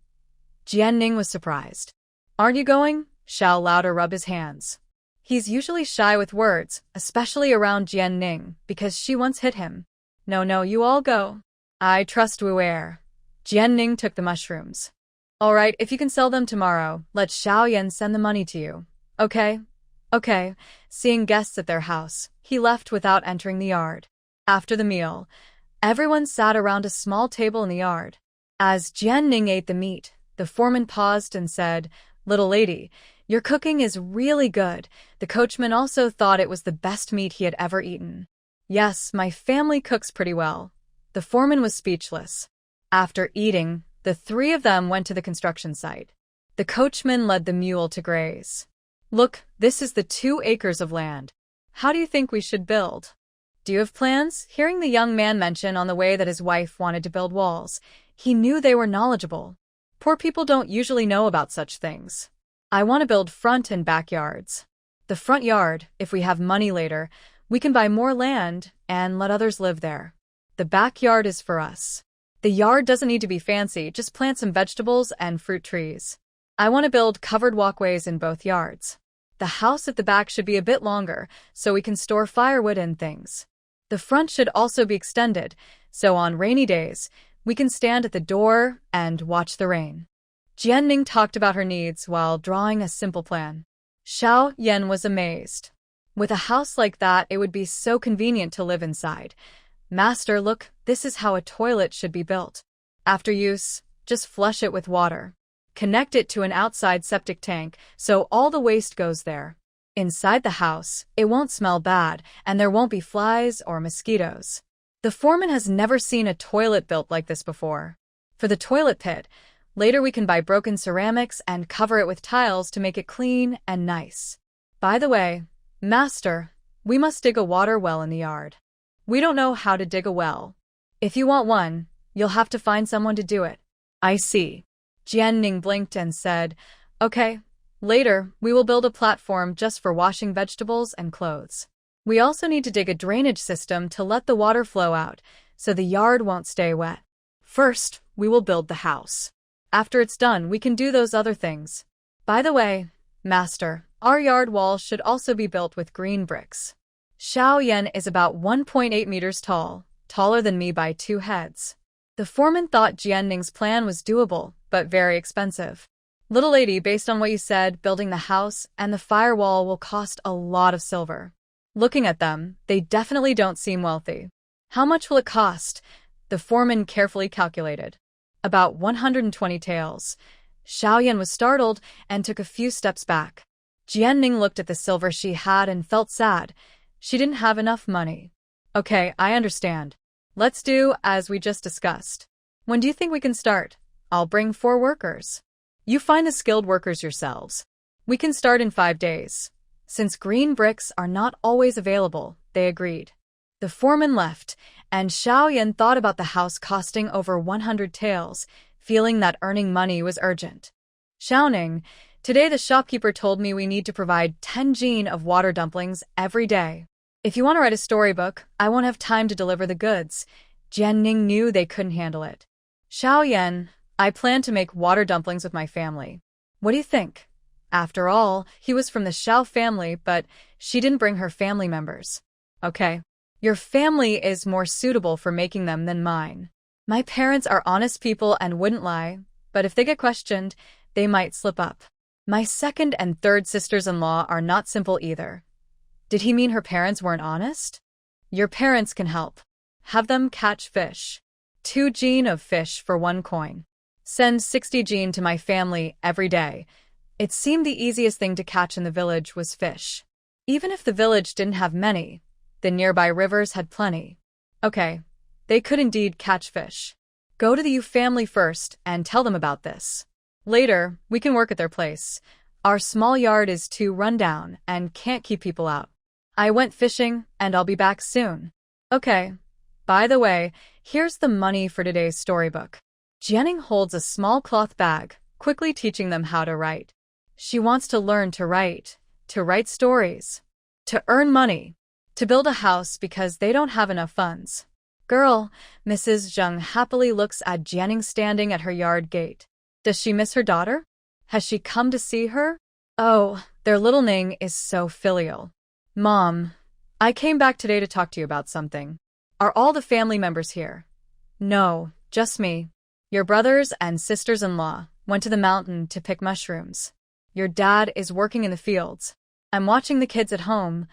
Jian Ning was surprised. Aren't you going? Xiao Lauda rubbed his hands. He's usually shy with words, especially around Jian Ning, because she once hit him. No, you all go. I trust Wu Er. Jian Ning took the mushrooms. All right, if you can sell them tomorrow, let Xiao Yan send the money to you. Okay. Seeing guests at their house, he left without entering the yard. After the meal, everyone sat around a small table in the yard. As Jian Ning ate the meat, the foreman paused and said, Little lady, your cooking is really good. The coachman also thought it was the best meat he had ever eaten. Yes, my family cooks pretty well. The foreman was speechless. After eating, the three of them went to the construction site. The coachman led the mule to graze. Look, this is the 2 acres of land. How do you think we should build? Do you have plans? Hearing the young man mention on the way that his wife wanted to build walls, he knew they were knowledgeable. Poor people don't usually know about such things. I want to build front and backyards. The front yard, if we have money later, we can buy more land and let others live there. The backyard is for us. The yard doesn't need to be fancy, just plant some vegetables and fruit trees. I want to build covered walkways in both yards. The house at the back should be a bit longer, so we can store firewood and things. The front should also be extended, so on rainy days, we can stand at the door and watch the rain. Jian Ning talked about her needs while drawing a simple plan. Xiao Yan was amazed. With a house like that, it would be so convenient to live inside. Master, look, this is how a toilet should be built. After use, just flush it with water. Connect it to an outside septic tank so all the waste goes there. Inside the house, it won't smell bad and there won't be flies or mosquitoes. The foreman has never seen a toilet built like this before. For the toilet pit, Later we can buy broken ceramics and cover it with tiles to make it clean and nice. By the way, Master, we must dig a water well in the yard. We don't know how to dig a well. If you want one, you'll have to find someone to do it. I see. Jianning blinked and said, Okay, later we will build a platform just for washing vegetables and clothes. We also need to dig a drainage system to let the water flow out, so the yard won't stay wet. First, we will build the house. After it's done, we can do those other things. By the way, Master, our yard wall should also be built with green bricks. Xiao Yan is about 1.8 meters tall, taller than me by 2 heads. The foreman thought Jianning's plan was doable, but very expensive. Little lady, based on what you said, building the house and the firewall will cost a lot of silver. Looking at them, they definitely don't seem wealthy. How much will it cost? The foreman carefully calculated. About 120 taels. Xiao Yan was startled and took a few steps back. Jianning looked at the silver she had and felt sad. She didn't have enough money. Okay, I understand. Let's do as we just discussed. When do you think we can start? I'll bring 4 workers. You find the skilled workers yourselves. We can start in 5 days. Since green bricks are not always available, they agreed. The foreman left, and Xiao Yan thought about the house costing over 100 taels, feeling that earning money was urgent. Xiaoning, today the shopkeeper told me we need to provide 10 jin of water dumplings every day. If you want to write a storybook, I won't have time to deliver the goods. Jianning knew they couldn't handle it. Xiao Yan, I plan to make water dumplings with my family. What do you think? After all, he was from the Xiao family, but she didn't bring her family members. Okay. Your family is more suitable for making them than mine. My parents are honest people and wouldn't lie, but if they get questioned, they might slip up. My second and third sisters-in-law are not simple either. Did he mean her parents weren't honest? Your parents can help. Have them catch fish. 2 jin of fish for 1 coin. Send 60 jin to my family every day. It seemed the easiest thing to catch in the village was fish. Even if the village didn't have many, the nearby rivers had plenty. Okay, they could indeed catch fish. Go to the Yu family first and tell them about this. Later, we can work at their place. Our small yard is too run down and can't keep people out. I went fishing and I'll be back soon. Okay. By the way, here's the money for today's storybook. Jianning holds a small cloth bag, quickly teaching them how to write. She wants to learn to write stories, to earn money, to build a house because they don't have enough funds. Girl, Mrs. Zheng happily looks at Jianning standing at her yard gate. Does she miss her daughter? Has she come to see her? Oh, their little Ning is so filial. Mom, I came back today to talk to you about something. Are all the family members here? No, just me. Your brothers and sisters-in-law went to the mountain to pick mushrooms. Your dad is working in the fields. I'm watching the kids at home.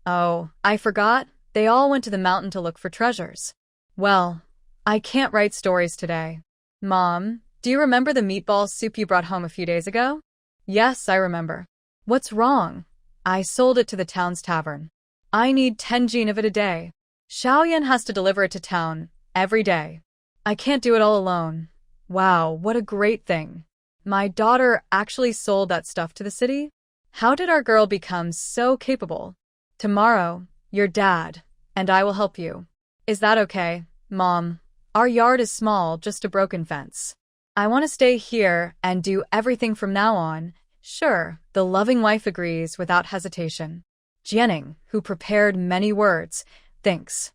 Oh, I forgot. They all went to the mountain to look for treasures. Well, I can't write stories today. Mom, do you remember the meatball soup you brought home a few days ago? Yes, I remember. What's wrong? I sold it to the town's tavern. I need 10 jin of it a day. Xiaoyan has to deliver it to town every day. I can't do it all alone. Wow, what a great thing. My daughter actually sold that stuff to the city? How did our girl become so capable? Tomorrow, your dad and I will help you. Is that okay, Mom? Our yard is small, just a broken fence. I want to stay here and do everything from now on. Sure, the loving wife agrees without hesitation. Jianning, who prepared many words, thinks.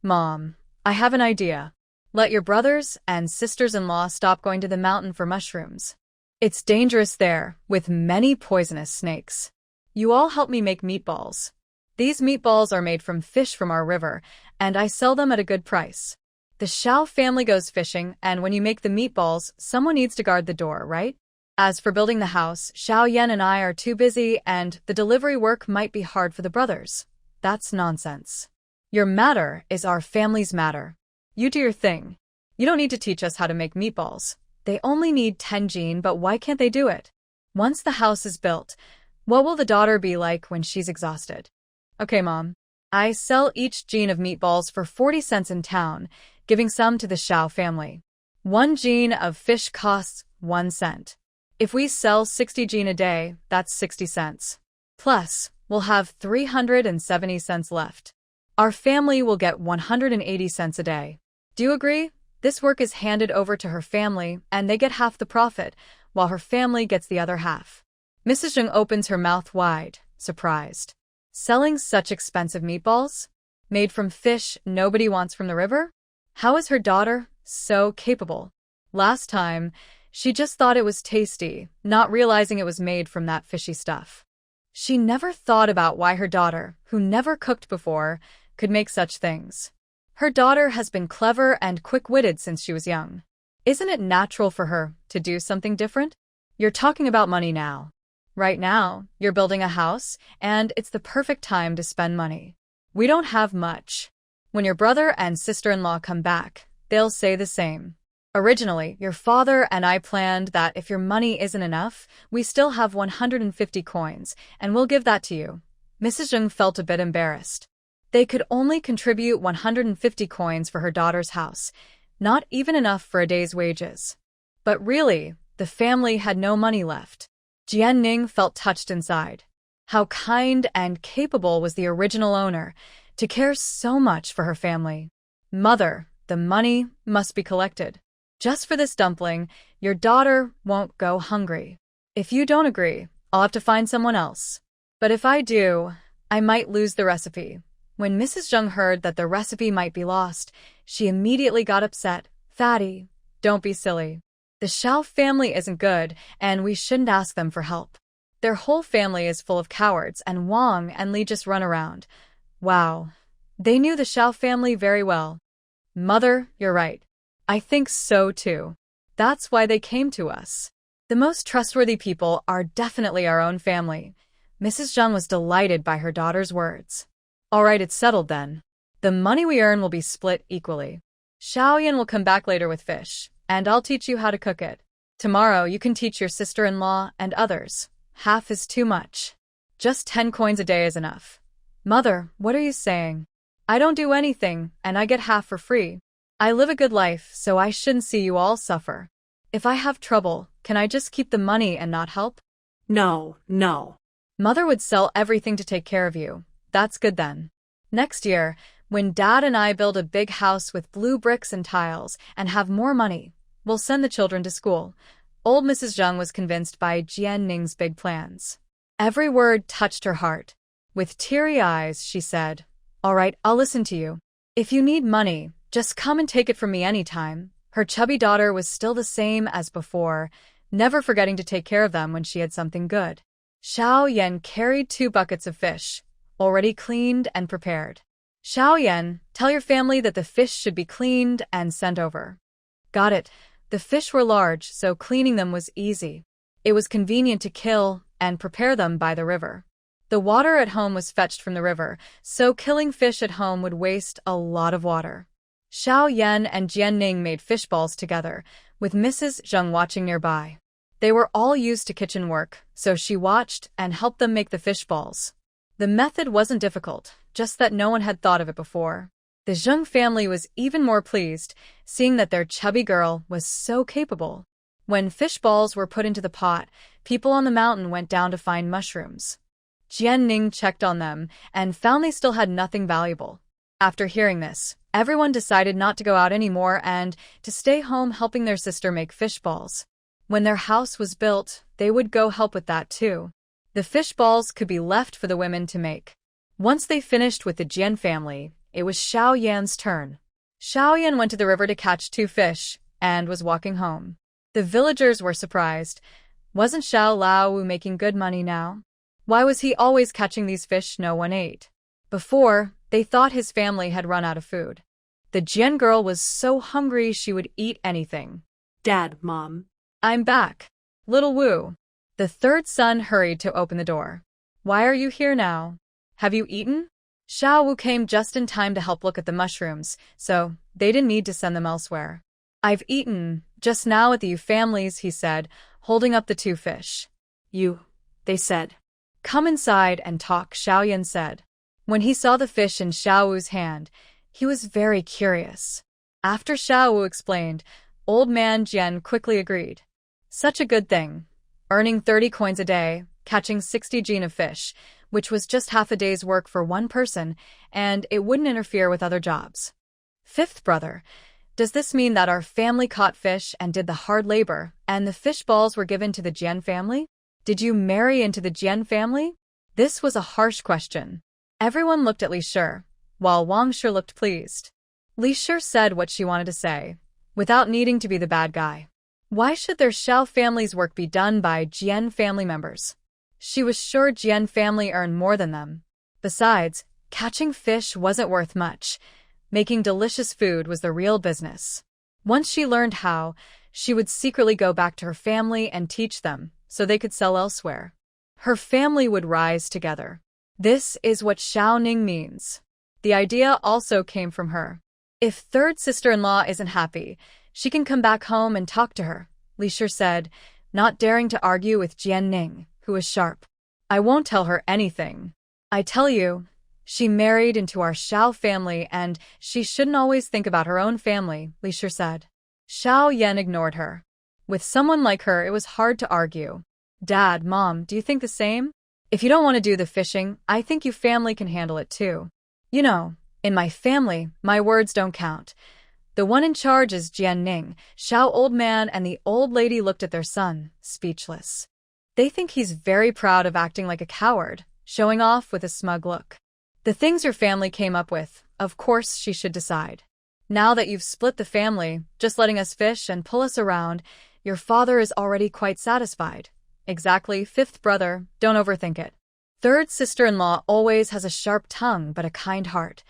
Mom, I have an idea. Let your brothers and sisters-in-law stop going to the mountain for mushrooms. It's dangerous there, with many poisonous snakes. You all help me make meatballs. These meatballs are made from fish from our river, and I sell them at a good price. The Xiao family goes fishing, and when you make the meatballs, someone needs to guard the door, right? As for building the house, Xiao Yan and I are too busy, and the delivery work might be hard for the brothers. That's nonsense. Your matter is our family's matter. You do your thing. You don't need to teach us how to make meatballs. They only need 10 jin, but why can't they do it? Once the house is built, what will the daughter be like when she's exhausted? Okay, Mom. I sell each jin of meatballs for 40 cents in town, giving some to the Xiao family. 1 jin of fish costs 1 cent. If we sell 60 jin a day, that's 60 cents. Plus, we'll have 370 cents left. Our family will get 180 cents a day. Do you agree? This work is handed over to her family, and they get half the profit, while her family gets the other half. Mrs. Zheng opens her mouth wide, surprised. Selling such expensive meatballs? Made from fish nobody wants from the river? How is her daughter so capable? Last time, she just thought it was tasty, not realizing it was made from that fishy stuff. She never thought about why her daughter, who never cooked before, could make such things. Her daughter has been clever and quick-witted since she was young. Isn't it natural for her to do something different? You're talking about money now. Right now, you're building a house, and it's the perfect time to spend money. We don't have much. When your brother and sister-in-law come back, they'll say the same. Originally, your father and I planned that if your money isn't enough, we still have 150 coins, and we'll give that to you. Mrs. Zheng felt a bit embarrassed. They could only contribute 150 coins for her daughter's house, not even enough for a day's wages. But really, the family had no money left. Jianning felt touched inside. How kind and capable was the original owner to care so much for her family. Mother, the money must be collected. Just for this dumpling, your daughter won't go hungry. If you don't agree, I'll have to find someone else. But if I do, I might lose the recipe. When Mrs. Zheng heard that the recipe might be lost, she immediately got upset. Fatty, don't be silly. The Xiao family isn't good, and we shouldn't ask them for help. Their whole family is full of cowards, and Wang and Li just run around. Wow. They knew the Xiao family very well. Mother, you're right. I think so too. That's why they came to us. The most trustworthy people are definitely our own family. Mrs. Zheng was delighted by her daughter's words. All right, it's settled then. The money we earn will be split equally. Xiaoyan will come back later with fish, and I'll teach you how to cook it. Tomorrow you can teach your sister-in-law and others. Half is too much. Just 10 coins a day is enough. Mother, what are you saying? I don't do anything, and I get half for free. I live a good life, so I shouldn't see you all suffer. If I have trouble, can I just keep the money and not help? No. Mother would sell everything to take care of you. That's good then. Next year, when Dad and I build a big house with blue bricks and tiles and have more money, we'll send the children to school. Old Mrs. Zheng was convinced by Jianning's big plans. Every word touched her heart. With teary eyes, she said, All right, I'll listen to you. If you need money, just come and take it from me anytime. Her chubby daughter was still the same as before, never forgetting to take care of them when she had something good. Xiao Yan carried 2 buckets of fish, already cleaned and prepared. Xiao Yan, tell your family that the fish should be cleaned and sent over. Got it. The fish were large, so cleaning them was easy. It was convenient to kill and prepare them by the river. The water at home was fetched from the river, so killing fish at home would waste a lot of water. Xiao Yan and Jianning made fish balls together, with Mrs. Zheng watching nearby. They were all used to kitchen work, so she watched and helped them make the fish balls. The method wasn't difficult, just that no one had thought of it before. The Zheng family was even more pleased, seeing that their chubby girl was so capable. When fish balls were put into the pot, people on the mountain went down to find mushrooms. Jianning checked on them and found they still had nothing valuable. After hearing this, everyone decided not to go out anymore and to stay home helping their sister make fish balls. When their house was built, they would go help with that too. The fish balls could be left for the women to make. Once they finished with the Jian family, it was Xiao Yan's turn. Xiao Yan went to the river to catch 2 fish and was walking home. The villagers were surprised. Wasn't Xiao Lao making good money now? Why was he always catching these fish no one ate? Before, they thought his family had run out of food. The Jian girl was so hungry she would eat anything. Dad, Mom. I'm back. Little Wu. The third son hurried to open the door. Why are you here now? Have you eaten? Xiao Wu came just in time to help look at the mushrooms, so they didn't need to send them elsewhere. I've eaten, just now at the Yu family's, he said, holding up the 2 fish. They said. Come inside and talk, Xiao Yan said. When he saw the fish in Xiao Wu's hand, he was very curious. After Xiao Wu explained, Old man Jian quickly agreed. Such a good thing. Earning 30 coins a day, catching 60 jin of fish, which was just half a day's work for one person, and it wouldn't interfere with other jobs. Fifth brother, does this mean that our family caught fish and did the hard labor, and the fish balls were given to the Jian family? Did you marry into the Jian family? This was a harsh question. Everyone looked at Li Shi, while Wang Shi looked pleased. Li Shi said what she wanted to say, without needing to be the bad guy. Why should their Shao family's work be done by Jian family members? She was sure Jian family earned more than them. Besides, catching fish wasn't worth much. Making delicious food was the real business. Once she learned how, she would secretly go back to her family and teach them, so they could sell elsewhere. Her family would rise together. This is what Xiaoning means. The idea also came from her. If third sister-in-law isn't happy, she can come back home and talk to her, Li Shi said, not daring to argue with Jianning, who was sharp. I won't tell her anything. I tell you, she married into our Shao family and she shouldn't always think about her own family, Li Shi said. Xiao Yan ignored her. With someone like her, it was hard to argue. Dad, Mom, do you think the same? If you don't want to do the fishing, I think you family can handle it too. You know, in my family, my words don't count. The one in charge is Jianning. Xiao old man and the old lady looked at their son, speechless. They think he's very proud of acting like a coward, showing off with a smug look. The things your family came up with, of course she should decide. Now that you've split the family, just letting us fish and pull us around, your father is already quite satisfied. Exactly, fifth brother, don't overthink it. Third sister-in-law always has a sharp tongue but a kind heart.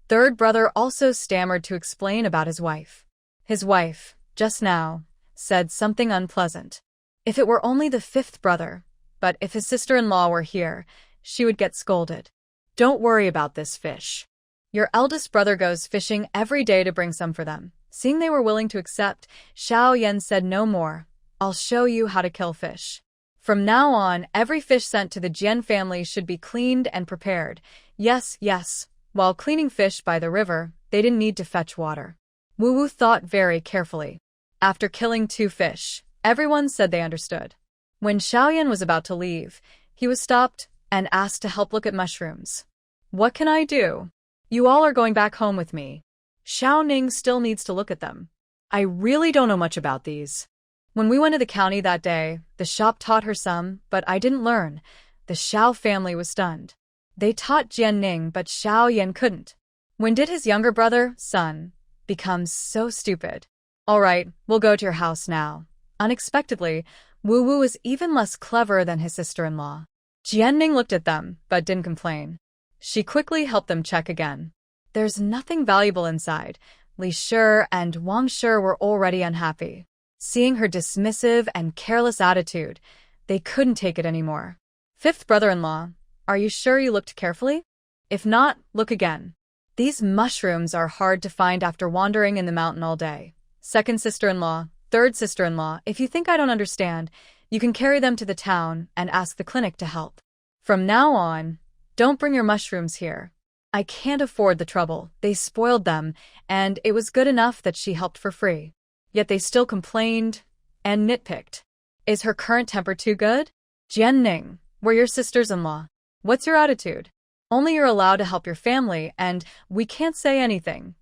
Third brother also stammered to explain about his wife. His wife, just now, said something unpleasant. If it were only the fifth brother, but if his sister-in-law were here, she would get scolded. Don't worry about this fish. Your eldest brother goes fishing every day to bring some for them. Seeing they were willing to accept, Xiao Yan said no more. I'll show you how to kill fish. From now on, every fish sent to the Jian family should be cleaned and prepared. Yes, yes. While cleaning fish by the river, they didn't need to fetch water. Wu Wu thought very carefully. After killing 2 fish, everyone said they understood. When Xiaoyan was about to leave, he was stopped and asked to help look at mushrooms. What can I do? You all are going back home with me. Xiaoning still needs to look at them. I really don't know much about these. When we went to the county that day, the shop taught her some, but I didn't learn. The Xiao family was stunned. They taught Jianning, but Xiao Yan couldn't. When did his younger brother, son, become so stupid? All right, we'll go to your house now. Unexpectedly, Wu Wu was even less clever than his sister-in-law. Jianning looked at them, but didn't complain. She quickly helped them check again. There's nothing valuable inside. Li Shi and Wang Shi were already unhappy. Seeing her dismissive and careless attitude, they couldn't take it anymore. Fifth brother-in-law, are you sure you looked carefully? If not, look again. These mushrooms are hard to find after wandering in the mountain all day. Second sister-in-law, third sister-in-law, if you think I don't understand, you can carry them to the town and ask the clinic to help. From now on, don't bring your mushrooms here. I can't afford the trouble. They spoiled them, and it was good enough that she helped for free. Yet they still complained and nitpicked. Is her current temper too good? Jianning, we're your sisters-in-law. What's your attitude? Only you're allowed to help your family, and we can't say anything.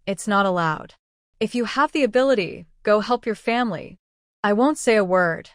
It's not allowed. If you have the ability, go help your family. I won't say a word.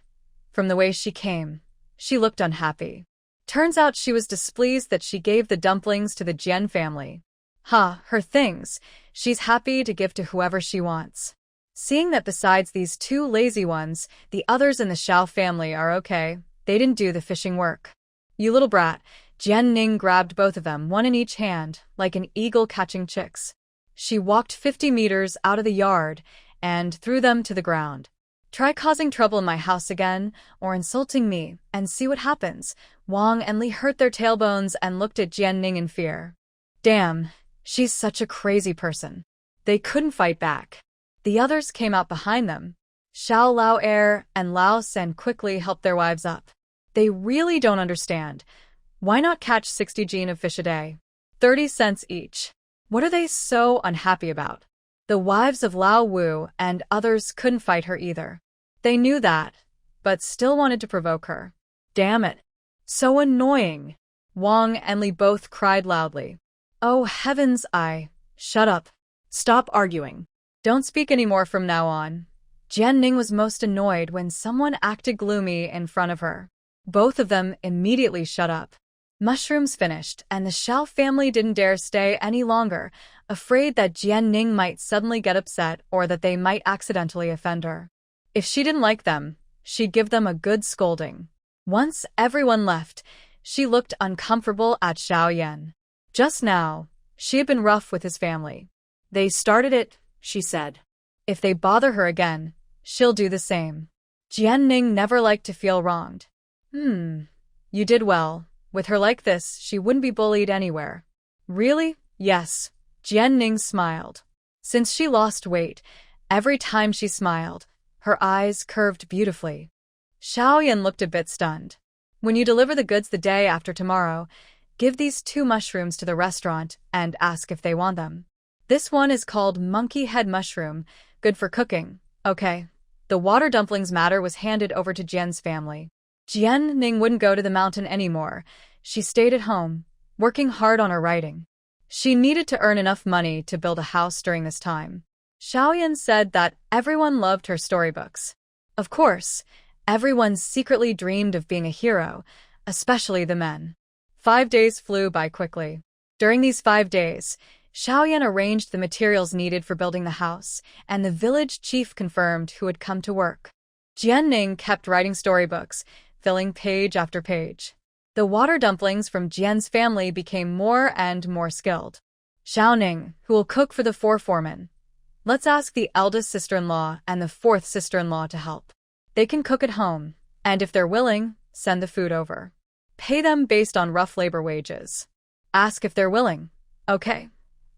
From the way she came, she looked unhappy. Turns out she was displeased that she gave the dumplings to the Jian family. Her things. She's happy to give to whoever she wants. Seeing that besides these 2 lazy ones, the others in the Xiao family are okay, they didn't do the fishing work. You little brat, Jianning grabbed both of them, one in each hand, like an eagle catching chicks. She walked 50 meters out of the yard and threw them to the ground. Try causing trouble in my house again, or insulting me, and see what happens. Wang and Li hurt their tailbones and looked at Jianning in fear. Damn, she's such a crazy person. They couldn't fight back. The others came out behind them. Xiao Lao Er and Lao Sen quickly helped their wives up. They really don't understand. Why not catch 60 jin of fish a day? 30 cents each. What are they so unhappy about? The wives of Lao Wu and others couldn't fight her either. They knew that, but still wanted to provoke her. Damn it. So annoying. Wang and Li both cried loudly. Oh heavens, shut up. Stop arguing. Don't speak anymore from now on. Jian-ning was most annoyed when someone acted gloomy in front of her. Both of them immediately shut up. Mushrooms finished, and the Xiao family didn't dare stay any longer, afraid that Jian-ning might suddenly get upset or that they might accidentally offend her. If she didn't like them, she'd give them a good scolding. Once everyone left, she looked uncomfortable at Xiao Yan. Just now, she had been rough with his family. They started it, she said. If they bother her again, she'll do the same. Jian-ning never liked to feel wronged. You did well. With her like this, she wouldn't be bullied anywhere. Really? Yes. Jian-ning smiled. Since she lost weight, every time she smiled, her eyes curved beautifully. Xiao Yan looked a bit stunned. When you deliver the goods the day after tomorrow, give these 2 mushrooms to the restaurant and ask if they want them. This one is called monkey head mushroom, good for cooking. Okay. The water dumplings matter was handed over to Jian's family. Jian-ning wouldn't go to the mountain anymore. She stayed at home, working hard on her writing. She needed to earn enough money to build a house during this time. Xiao Yan said that everyone loved her storybooks. Of course, everyone secretly dreamed of being a hero, especially the men. 5 days flew by quickly. During these 5 days, Xiao Yan arranged the materials needed for building the house, and the village chief confirmed who had come to work. Jian-ning kept writing storybooks, filling page after page. The water dumplings from Jian's family became more and more skilled. Xiao-ning, who will cook for the 4 foremen. Let's ask the eldest sister-in-law and the 4th sister-in-law to help. They can cook at home, and if they're willing, send the food over. Pay them based on rough labor wages. Ask if they're willing. Okay.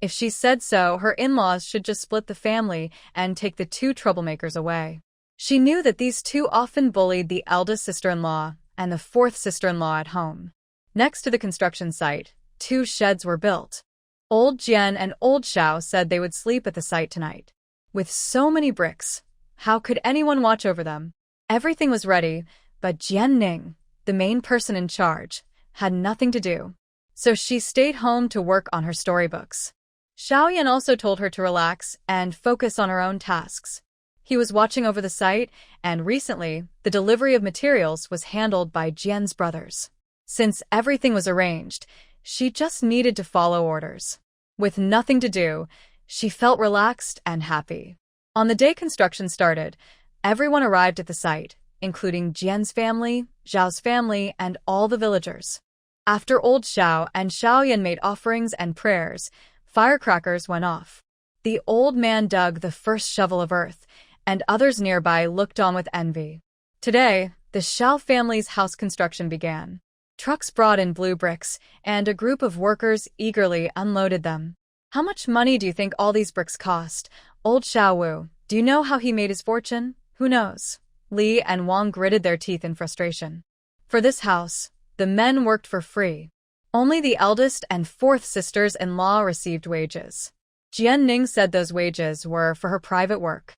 If she said so, her in-laws should just split the family and take the 2 troublemakers away. She knew that these 2 often bullied the eldest sister-in-law and the 4th sister-in-law at home. Next to the construction site, 2 sheds were built. Old Jian and Old Xiao said they would sleep at the site tonight. With so many bricks, how could anyone watch over them? Everything was ready, but Jian-ning, the main person in charge, had nothing to do. So she stayed home to work on her storybooks. Xiao Yan also told her to relax and focus on her own tasks. He was watching over the site, and recently, the delivery of materials was handled by Jian's brothers. Since everything was arranged, she just needed to follow orders. With nothing to do, she felt relaxed and happy. On the day construction started, everyone arrived at the site, including Jian's family, Zhao's family, and all the villagers. After Old Xiao and Xiao Yan made offerings and prayers, firecrackers went off. The old man dug the first shovel of earth, and others nearby looked on with envy. Today, the Xiao family's house construction began. Trucks brought in blue bricks, and a group of workers eagerly unloaded them. How much money do you think all these bricks cost? Old Xiao Wu, do you know how he made his fortune? Who knows? Li and Wang gritted their teeth in frustration. For this house, the men worked for free. Only the eldest and 4th sisters-in-law received wages. Jian-ning said those wages were for her private work.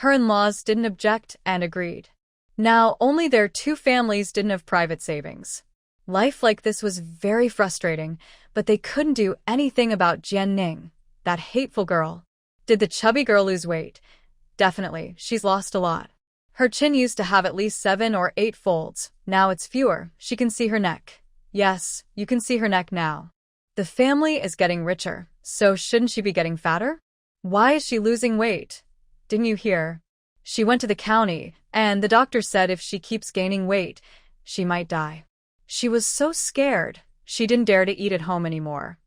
Her in-laws didn't object and agreed. Now, only their 2 families didn't have private savings. Life like this was very frustrating, but they couldn't do anything about Jian-ning, that hateful girl. Did the chubby girl lose weight? Definitely, she's lost a lot. Her chin used to have at least 7 or 8 folds. Now it's fewer. She can see her neck. Yes, you can see her neck now. The family is getting richer, so shouldn't she be getting fatter? Why is she losing weight? Didn't you hear? She went to the county, and the doctor said if she keeps gaining weight, she might die. She was so scared, she didn't dare to eat at home anymore.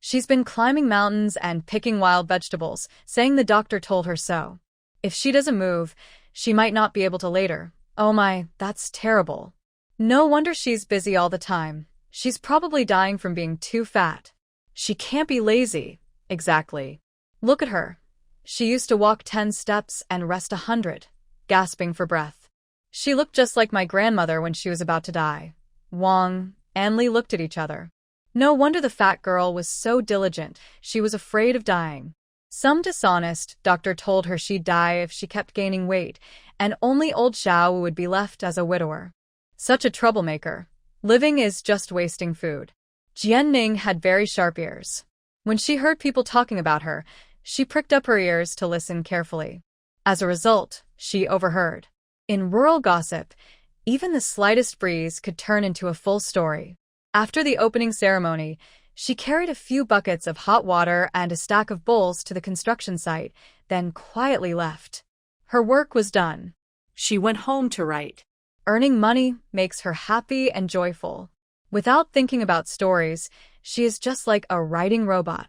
She's been climbing mountains and picking wild vegetables, saying the doctor told her so. If she doesn't move, she might not be able to later. Oh my, that's terrible. No wonder she's busy all the time. She's probably dying from being too fat. She can't be lazy. Exactly. Look at her. She used to walk 10 steps and rest 100, gasping for breath. She looked just like my grandmother when she was about to die. Wang and Li looked at each other. No wonder the fat girl was so diligent. She was afraid of dying. Some dishonest doctor told her she'd die if she kept gaining weight, and only old Xiao would be left as a widower. Such a troublemaker. Living is just wasting food. Jianning had very sharp ears. When she heard people talking about her, she pricked up her ears to listen carefully. As a result, she overheard. In rural gossip, even the slightest breeze could turn into a full story. After the opening ceremony, she carried a few buckets of hot water and a stack of bowls to the construction site, then quietly left. Her work was done. She went home to write. Earning money makes her happy and joyful. Without thinking about stories, she is just like a writing robot.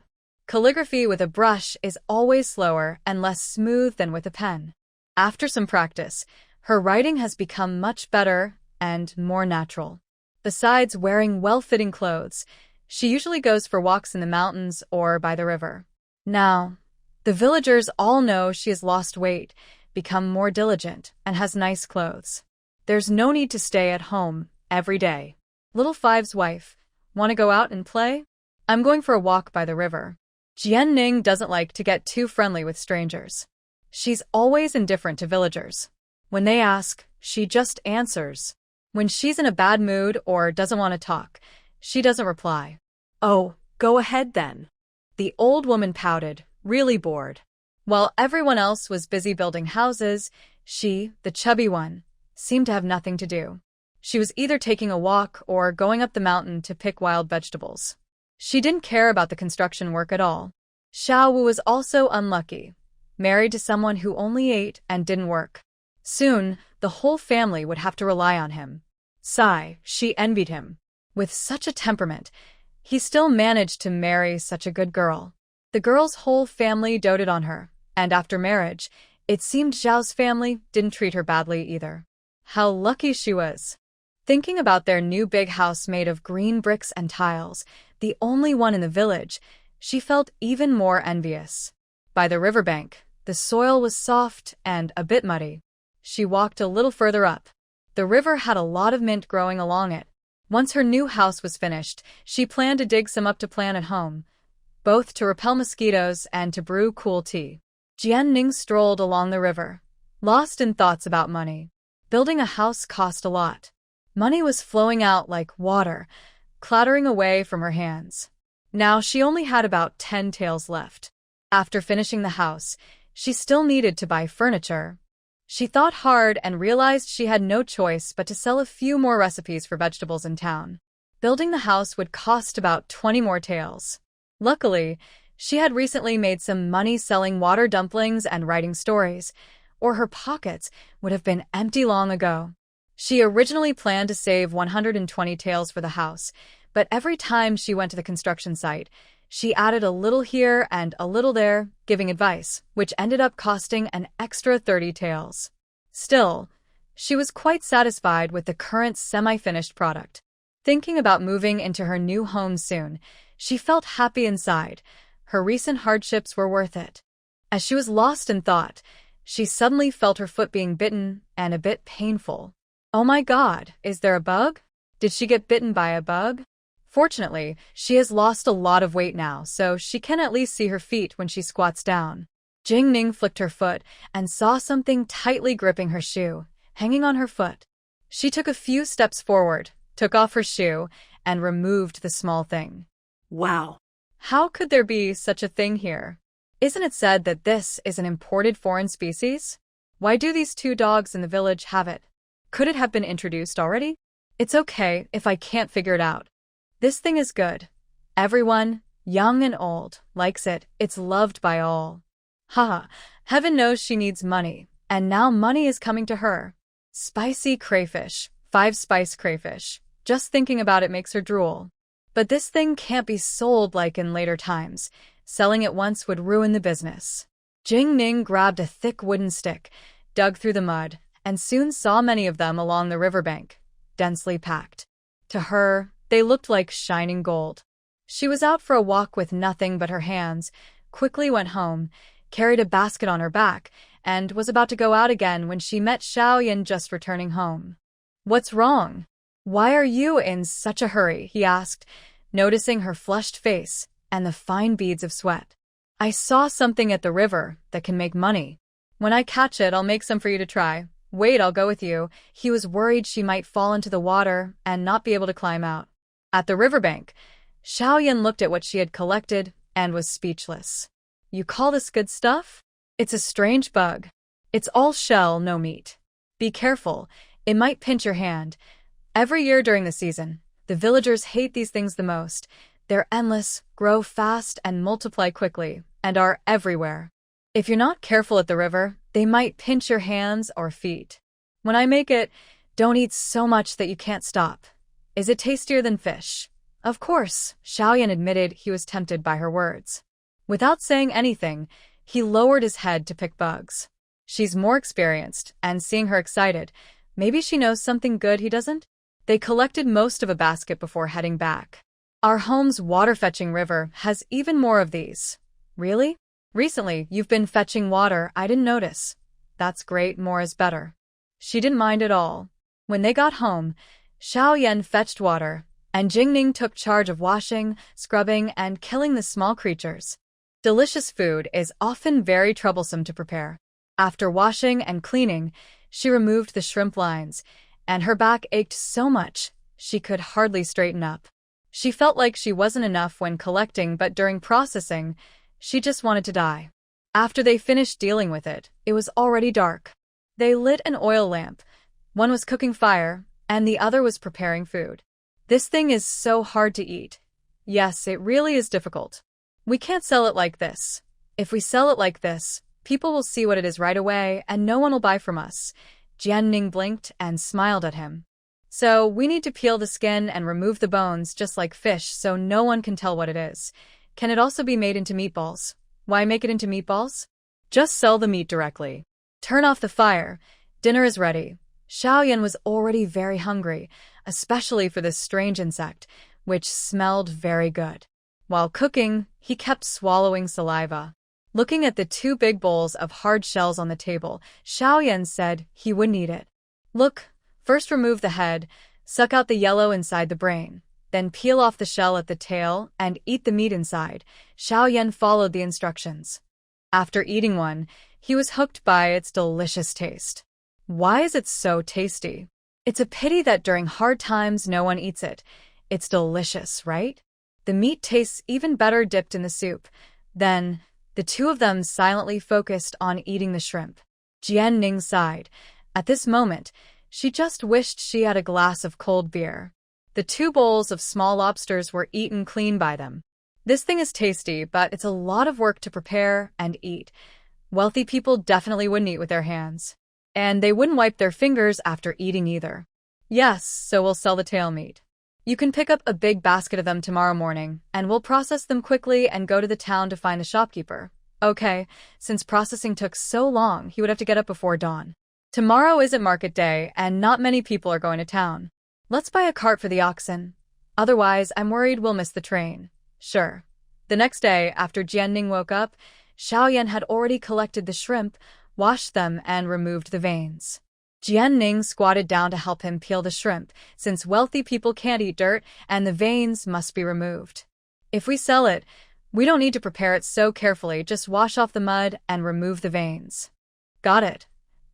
Calligraphy with a brush is always slower and less smooth than with a pen. After some practice, her writing has become much better and more natural. Besides wearing well-fitting clothes, she usually goes for walks in the mountains or by the river. Now, the villagers all know she has lost weight, become more diligent, and has nice clothes. There's no need to stay at home every day. Little Five's wife, want to go out and play? I'm going for a walk by the river. Jianning doesn't like to get too friendly with strangers. She's always indifferent to villagers. When they ask, she just answers. When she's in a bad mood or doesn't want to talk, she doesn't reply. Oh, go ahead then. The old woman pouted, really bored. While everyone else was busy building houses, she, the chubby one, seemed to have nothing to do. She was either taking a walk or going up the mountain to pick wild vegetables. She didn't care about the construction work at all. Xiao Wu was also unlucky, married to someone who only ate and didn't work. Soon, the whole family would have to rely on him. Sigh, she envied him. With such a temperament, he still managed to marry such a good girl. The girl's whole family doted on her, and after marriage, it seemed Zhao's family didn't treat her badly either. How lucky she was. Thinking about their new big house made of green bricks and tiles, the only one in the village, she felt even more envious. By the riverbank, the soil was soft and a bit muddy. She walked a little further up. The river had a lot of mint growing along it. Once her new house was finished, she planned to dig some up to plant at home, both to repel mosquitoes and to brew cool tea. Jianning strolled along the river, lost in thoughts about money. Building a house cost a lot. Money was flowing out like water, clattering away from her hands. Now she only had about 10 taels left. After finishing the house, she still needed to buy furniture. She thought hard and realized she had no choice but to sell a few more recipes for vegetables in town. Building the house would cost about 20 more taels. Luckily, she had recently made some money selling water dumplings and writing stories, or her pockets would have been empty long ago. She originally planned to save 120 taels for the house, but every time she went to the construction site, she added a little here and a little there, giving advice, which ended up costing an extra 30 taels. Still, she was quite satisfied with the current semi-finished product. Thinking about moving into her new home soon, she felt happy inside. Her recent hardships were worth it. As she was lost in thought, she suddenly felt her foot being bitten and a bit painful. Oh my God, is there a bug? Did she get bitten by a bug? Fortunately, she has lost a lot of weight now, so she can at least see her feet when she squats down. Jingning flicked her foot and saw something tightly gripping her shoe, hanging on her foot. She took a few steps forward, took off her shoe, and removed the small thing. Wow. How could there be such a thing here? Isn't it said that this is an imported foreign species? Why do these two dogs in the village have it? Could it have been introduced already? It's okay if I can't figure it out. This thing is good. Everyone, young and old, likes it. It's loved by all. Haha, heaven knows she needs money, and now money is coming to her. Spicy crayfish, 5-spice crayfish. Just thinking about it makes her drool. But this thing can't be sold like in later times. Selling it once would ruin the business. Jingning grabbed a thick wooden stick, dug through the mud, and soon saw many of them along the riverbank, densely packed. To her, they looked like shining gold. She was out for a walk with nothing but her hands, quickly went home, carried a basket on her back, and was about to go out again when she met Xiaoyan just returning home. "What's wrong? Why are you in such a hurry?" he asked, noticing her flushed face and the fine beads of sweat. I saw something at the river that can make money. When I catch it, I'll make some for you to try. Wait, I'll go with you. He was worried she might fall into the water and not be able to climb out. At the riverbank, Xiaoyan looked at what she had collected and was speechless. You call this good stuff? It's a strange bug. It's all shell, no meat. Be careful, it might pinch your hand. Every year during the season, the villagers hate these things the most. They're endless, grow fast, and multiply quickly, and are everywhere. If you're not careful at the river, they might pinch your hands or feet. When I make it, don't eat so much that you can't stop. Is it tastier than fish? Of course, Xiaoyan admitted he was tempted by her words. Without saying anything, he lowered his head to pick bugs. She's more experienced, and seeing her excited, maybe she knows something good he doesn't? They collected most of a basket before heading back. Our home's water-fetching river has even more of these. Really? Recently, you've been fetching water, I didn't notice. That's great, more is better. She didn't mind at all. When they got home, Xiaoyan fetched water, and Jingning took charge of washing, scrubbing, and killing the small creatures. Delicious food is often very troublesome to prepare. After washing and cleaning, she removed the shrimp lines, and her back ached so much she could hardly straighten up. She felt like she wasn't enough when collecting, but during processing, she just wanted to die. After they finished dealing with it, it was already dark. They lit an oil lamp. One was cooking fire, and the other was preparing food. This thing is so hard to eat. Yes, it really is difficult. We can't sell it like this. If we sell it like this, people will see what it is right away, and no one will buy from us. Jianning blinked and smiled at him. So, we need to peel the skin and remove the bones just like fish so no one can tell what it is. Can it also be made into meatballs? Why make it into meatballs? Just sell the meat directly. Turn off the fire. Dinner is ready. Xiaoyan was already very hungry, especially for this strange insect, which smelled very good. While cooking, he kept swallowing saliva. Looking at the two big bowls of hard shells on the table, Xiaoyan said he wouldn't eat it. Look, first remove the head, suck out the yellow inside the brain, then peel off the shell at the tail and eat the meat inside. Xiaoyan followed the instructions. After eating one, he was hooked by its delicious taste. Why is it so tasty? It's a pity that during hard times no one eats it. It's delicious, right? The meat tastes even better dipped in the soup. Then, the two of them silently focused on eating the shrimp. Jianning sighed. At this moment, she just wished she had a glass of cold beer. The two bowls of small lobsters were eaten clean by them. This thing is tasty, but it's a lot of work to prepare and eat. Wealthy people definitely wouldn't eat with their hands. And they wouldn't wipe their fingers after eating either. Yes, so we'll sell the tail meat. You can pick up a big basket of them tomorrow morning, and we'll process them quickly and go to the town to find the shopkeeper. Okay, since processing took so long, he would have to get up before dawn. Tomorrow isn't market day, and not many people are going to town. Let's buy a cart for the oxen. Otherwise, I'm worried we'll miss the train. Sure. The next day, after Jianning woke up, Xiaoyan had already collected the shrimp, washed them, and removed the veins. Jianning squatted down to help him peel the shrimp, since wealthy people can't eat dirt and the veins must be removed. If we sell it, we don't need to prepare it so carefully, just wash off the mud and remove the veins. Got it.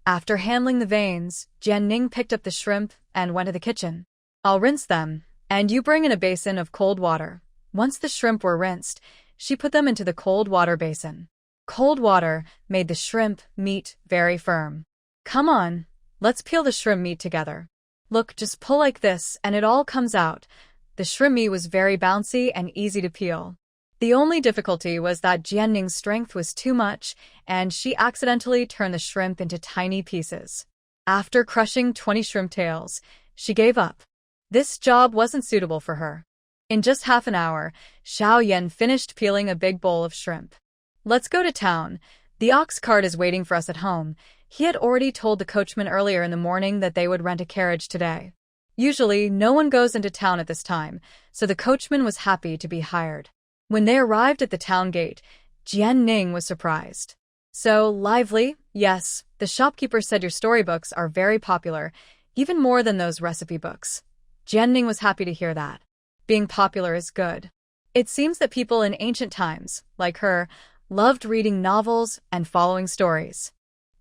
After handling the veins, Jianning picked up the shrimp and went to the kitchen. I'll rinse them, and you bring in a basin of cold water. Once the shrimp were rinsed, she put them into the cold water basin. Cold water made the shrimp meat very firm. Come on, let's peel the shrimp meat together. Look, just pull like this and it all comes out. The shrimp meat was very bouncy and easy to peel. The only difficulty was that Jianning's strength was too much, and she accidentally turned the shrimp into tiny pieces. After crushing 20 shrimp tails, she gave up. This job wasn't suitable for her. In just half an hour, Xiaoyan finished peeling a big bowl of shrimp. Let's go to town. The ox cart is waiting for us at home. He had already told the coachman earlier in the morning that they would rent a carriage today. Usually, no one goes into town at this time, so the coachman was happy to be hired. When they arrived at the town gate, Jianning was surprised. So lively? Yes, the shopkeeper said your storybooks are very popular, even more than those recipe books. Jianning was happy to hear that. Being popular is good. It seems that people in ancient times, like her, loved reading novels and following stories.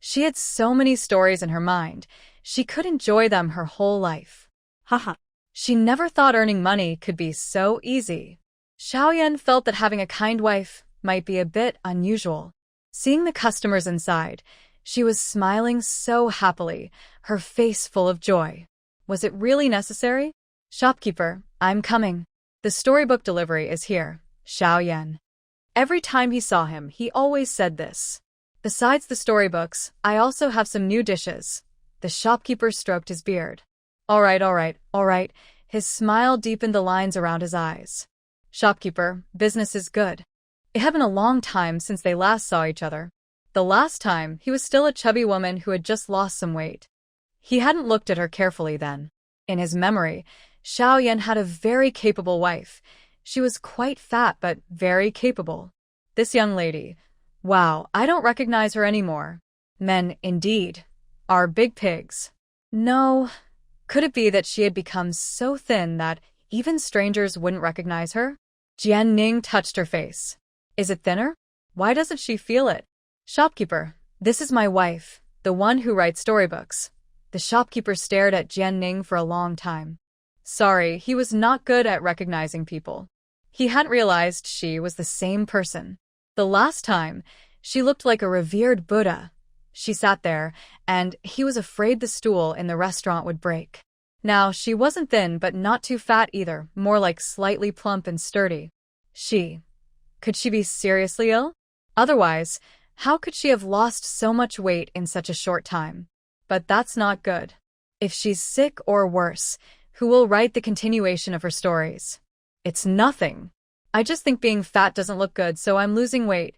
She had so many stories in her mind, she could enjoy them her whole life. Haha. She never thought earning money could be so easy. Xiaoyan felt that having a kind wife might be a bit unusual. Seeing the customers inside, she was smiling so happily, her face full of joy. Was it really necessary? Shopkeeper, I'm coming. The storybook delivery is here, Xiaoyan. Every time he saw him, he always said this. Besides the storybooks, I also have some new dishes. The shopkeeper stroked his beard. All right. His smile deepened the lines around his eyes. Shopkeeper, business is good. It had been a long time since they last saw each other. The last time, he was still a chubby woman who had just lost some weight. He hadn't looked at her carefully then. In his memory, Xiaoyan had a very capable wife. She was quite fat but very capable. This young lady, wow, I don't recognize her anymore. Men, indeed, are big pigs. No, could it be that she had become so thin that even strangers wouldn't recognize her? Jianning touched her face. Is it thinner? Why doesn't she feel it? Shopkeeper, this is my wife, the one who writes storybooks. The shopkeeper stared at Jianning for a long time. Sorry, he was not good at recognizing people. He hadn't realized she was the same person. The last time, she looked like a revered Buddha. She sat there, and he was afraid the stool in the restaurant would break. Now, she wasn't thin but not too fat either, more like slightly plump and sturdy. Could she be seriously ill? Otherwise, how could she have lost so much weight in such a short time? But that's not good. If she's sick or worse, who will write the continuation of her stories? It's nothing. I just think being fat doesn't look good, so I'm losing weight.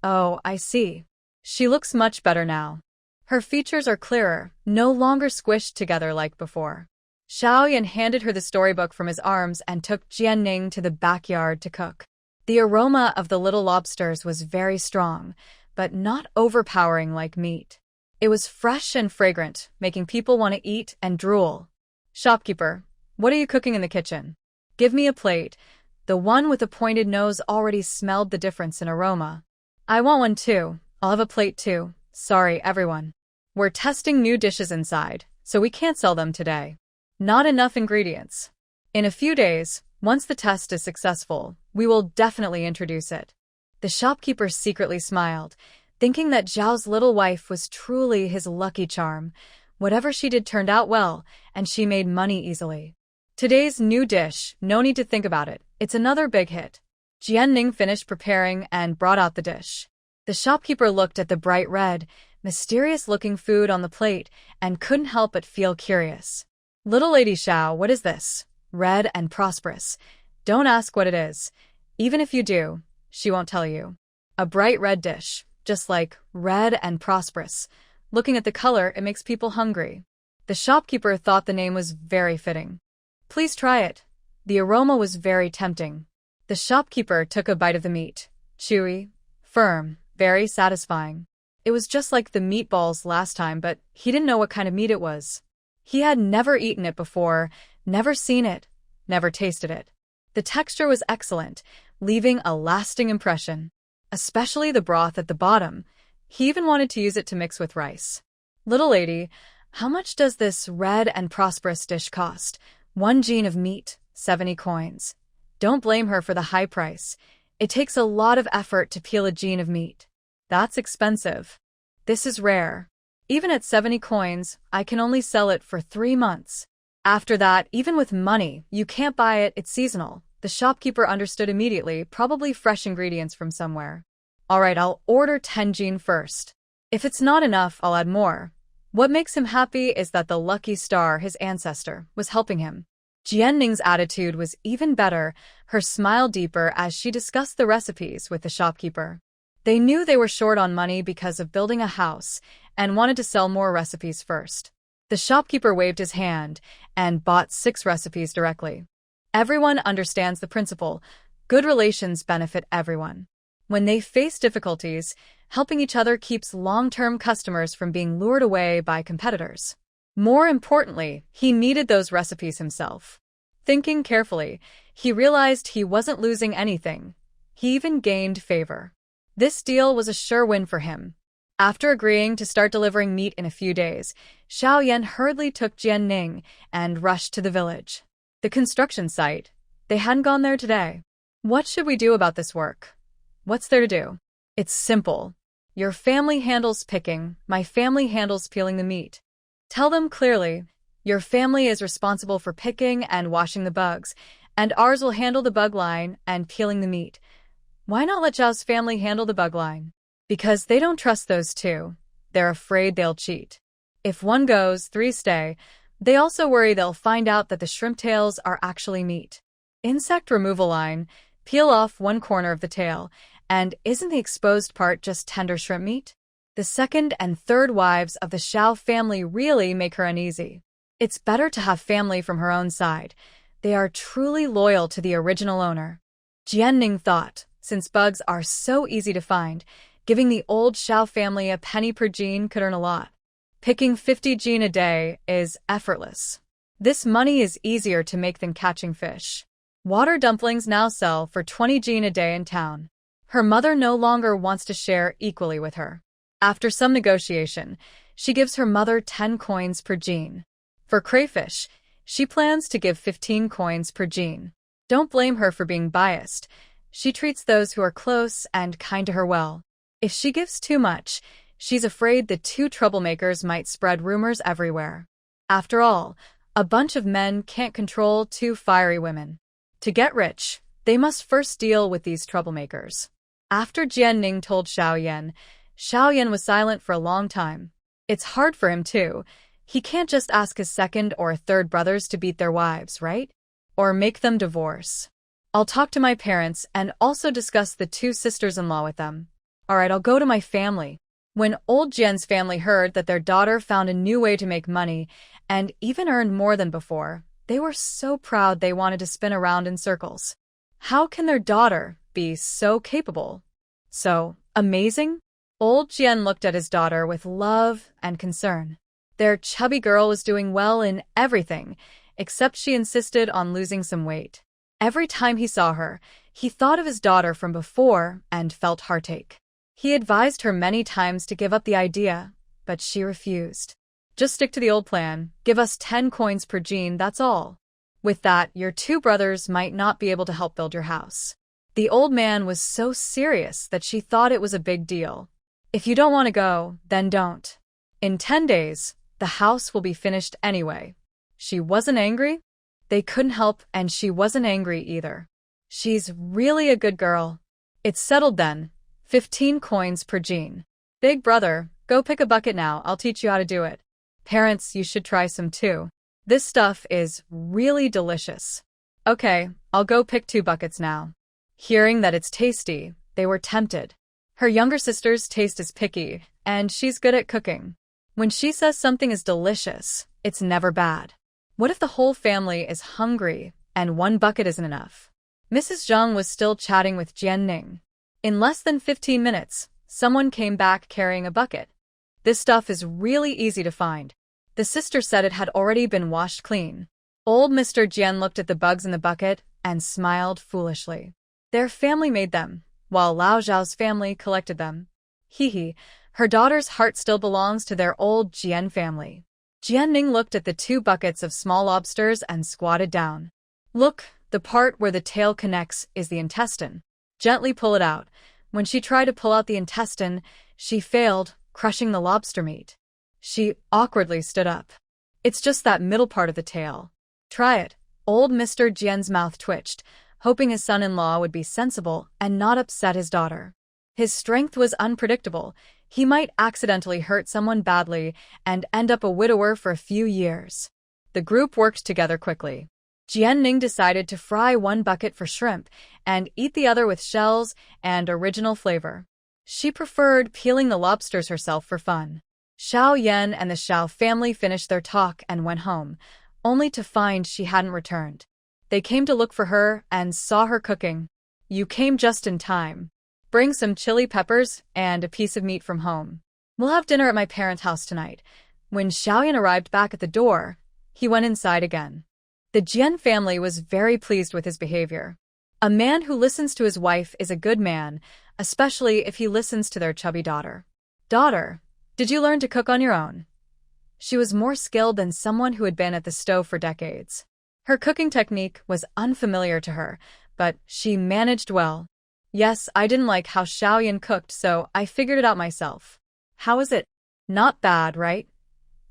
Oh, I see. She looks much better now. Her features are clearer, no longer squished together like before. Xiaoyan handed her the storybook from his arms and took Jianning to the backyard to cook. The aroma of the little lobsters was very strong, but not overpowering like meat. It was fresh and fragrant, making people want to eat and drool. Shopkeeper, what are you cooking in the kitchen? Give me a plate. The one with the pointed nose already smelled the difference in aroma. I want one too. I'll have a plate too. Sorry, everyone. We're testing new dishes inside, so we can't sell them today. Not enough ingredients. In a few days, once the test is successful, we will definitely introduce it. The shopkeeper secretly smiled, thinking that Zhao's little wife was truly his lucky charm. Whatever she did turned out well, and she made money easily. Today's new dish, no need to think about it. It's another big hit. Jianning finished preparing and brought out the dish. The shopkeeper looked at the bright red, mysterious-looking food on the plate and couldn't help but feel curious. Little Lady Xiao, what is this? Red and prosperous. Don't ask what it is. Even if you do, she won't tell you. A bright red dish, just like red and prosperous. Looking at the color, it makes people hungry. The shopkeeper thought the name was very fitting. Please try it. The aroma was very tempting. The shopkeeper took a bite of the meat. Chewy, firm, very satisfying. It was just like the meatballs last time, but he didn't know what kind of meat it was. He had never eaten it before, never seen it, never tasted it. The texture was excellent, leaving a lasting impression. Especially the broth at the bottom. He even wanted to use it to mix with rice. Little lady, how much does this red and prosperous dish cost? 1 jean of meat, 70 coins. Don't blame her for the high price. It takes a lot of effort to peel a jean of meat. That's expensive. This is rare. Even at 70 coins, I can only sell it for 3 months. After that, even with money, you can't buy it, it's seasonal. The shopkeeper understood immediately, probably fresh ingredients from somewhere. Alright, I'll order 10 jean first. If it's not enough, I'll add more. What makes him happy is that the lucky star, his ancestor, was helping him. Jianning's attitude was even better, her smile deeper as she discussed the recipes with the shopkeeper. They knew they were short on money because of building a house and wanted to sell more recipes first. The shopkeeper waved his hand and bought 6 recipes directly. Everyone understands the principle. Good relations benefit everyone. When they face difficulties, helping each other keeps long-term customers from being lured away by competitors. More importantly, he needed those recipes himself. Thinking carefully, he realized he wasn't losing anything. He even gained favor. This deal was a sure win for him. After agreeing to start delivering meat in a few days, Xiao Yan hurriedly took Jianning and rushed to the village. The construction site. They hadn't gone there today. What should we do about this work? What's there to do? It's simple. Your family handles picking, my family handles peeling the meat. Tell them clearly, your family is responsible for picking and washing the bugs, and ours will handle the bug line and peeling the meat. Why not let Zhao's family handle the bug line? Because they don't trust those two. They're afraid they'll cheat. If one goes, three stay. They also worry they'll find out that the shrimp tails are actually meat. Insect removal line. Peel off one corner of the tail. And isn't the exposed part just tender shrimp meat? The second and third wives of the Xiao family really make her uneasy. It's better to have family from her own side. They are truly loyal to the original owner. Jianning thought, since bugs are so easy to find, giving the old Xiao family a penny per gene could earn a lot. Picking 50 gene a day is effortless. This money is easier to make than catching fish. Water dumplings now sell for 20 gene a day in town. Her mother no longer wants to share equally with her. After some negotiation, she gives her mother 10 coins per gene. For crayfish, she plans to give 15 coins per gene. Don't blame her for being biased. She treats those who are close and kind to her well. If she gives too much, she's afraid the two troublemakers might spread rumors everywhere. After all, a bunch of men can't control two fiery women. To get rich, they must first deal with these troublemakers. After Jianning told Xiao Yan was silent for a long time. It's hard for him too. He can't just ask his second or third brothers to beat their wives, right? Or make them divorce. I'll talk to my parents and also discuss the two sisters-in-law with them. Alright, I'll go to my family. When old Jian's family heard that their daughter found a new way to make money and even earned more than before, they were so proud they wanted to spin around in circles. How can their daughter be so capable? So amazing? Old Jian looked at his daughter with love and concern. Their chubby girl was doing well in everything, except she insisted on losing some weight. Every time he saw her, he thought of his daughter from before and felt heartache. He advised her many times to give up the idea, but she refused. Just stick to the old plan, give us 10 coins per gene, that's all. With that, your two brothers might not be able to help build your house. The old man was so serious that she thought it was a big deal. If you don't want to go, then don't. In 10 days, the house will be finished anyway. She wasn't angry? They couldn't help, and she wasn't angry either. She's really a good girl. It's settled then. 15 coins per gene. Big brother, go pick a bucket now, I'll teach you how to do it. Parents, you should try some too. This stuff is really delicious. Okay, I'll go pick 2 buckets now. Hearing that it's tasty, they were tempted. Her younger sister's taste is picky, and she's good at cooking. When she says something is delicious, it's never bad. What if the whole family is hungry and 1 bucket isn't enough? Mrs. Zhang was still chatting with Jianning. In less than 15 minutes, someone came back carrying a bucket. This stuff is really easy to find. The sister said it had already been washed clean. Old Mr. Jian looked at the bugs in the bucket and smiled foolishly. Their family made them, while Lao Zhao's family collected them. Hee, her daughter's heart still belongs to their old Jian family. Jianning looked at the 2 buckets of small lobsters and squatted down. Look, the part where the tail connects is the intestine. Gently pull it out. When she tried to pull out the intestine, she failed, crushing the lobster meat. She awkwardly stood up. It's just that middle part of the tail. Try it. Old Mr. Jian's mouth twitched, hoping his son-in-law would be sensible and not upset his daughter. His strength was unpredictable. He might accidentally hurt someone badly and end up a widower for a few years. The group worked together quickly. Jianning decided to fry 1 bucket for shrimp and eat the other with shells and original flavor. She preferred peeling the lobsters herself for fun. Xiao Yan and the Xiao family finished their talk and went home, only to find she hadn't returned. They came to look for her and saw her cooking. You came just in time. Bring some chili peppers and a piece of meat from home. We'll have dinner at my parents' house tonight. When Xiao Yan arrived back at the door, he went inside again. The Jian family was very pleased with his behavior. A man who listens to his wife is a good man, especially if he listens to their chubby daughter. Daughter, did you learn to cook on your own? She was more skilled than someone who had been at the stove for decades. Her cooking technique was unfamiliar to her, but she managed well. Yes, I didn't like how Xiaoyan cooked, so I figured it out myself. How is it? Not bad, right?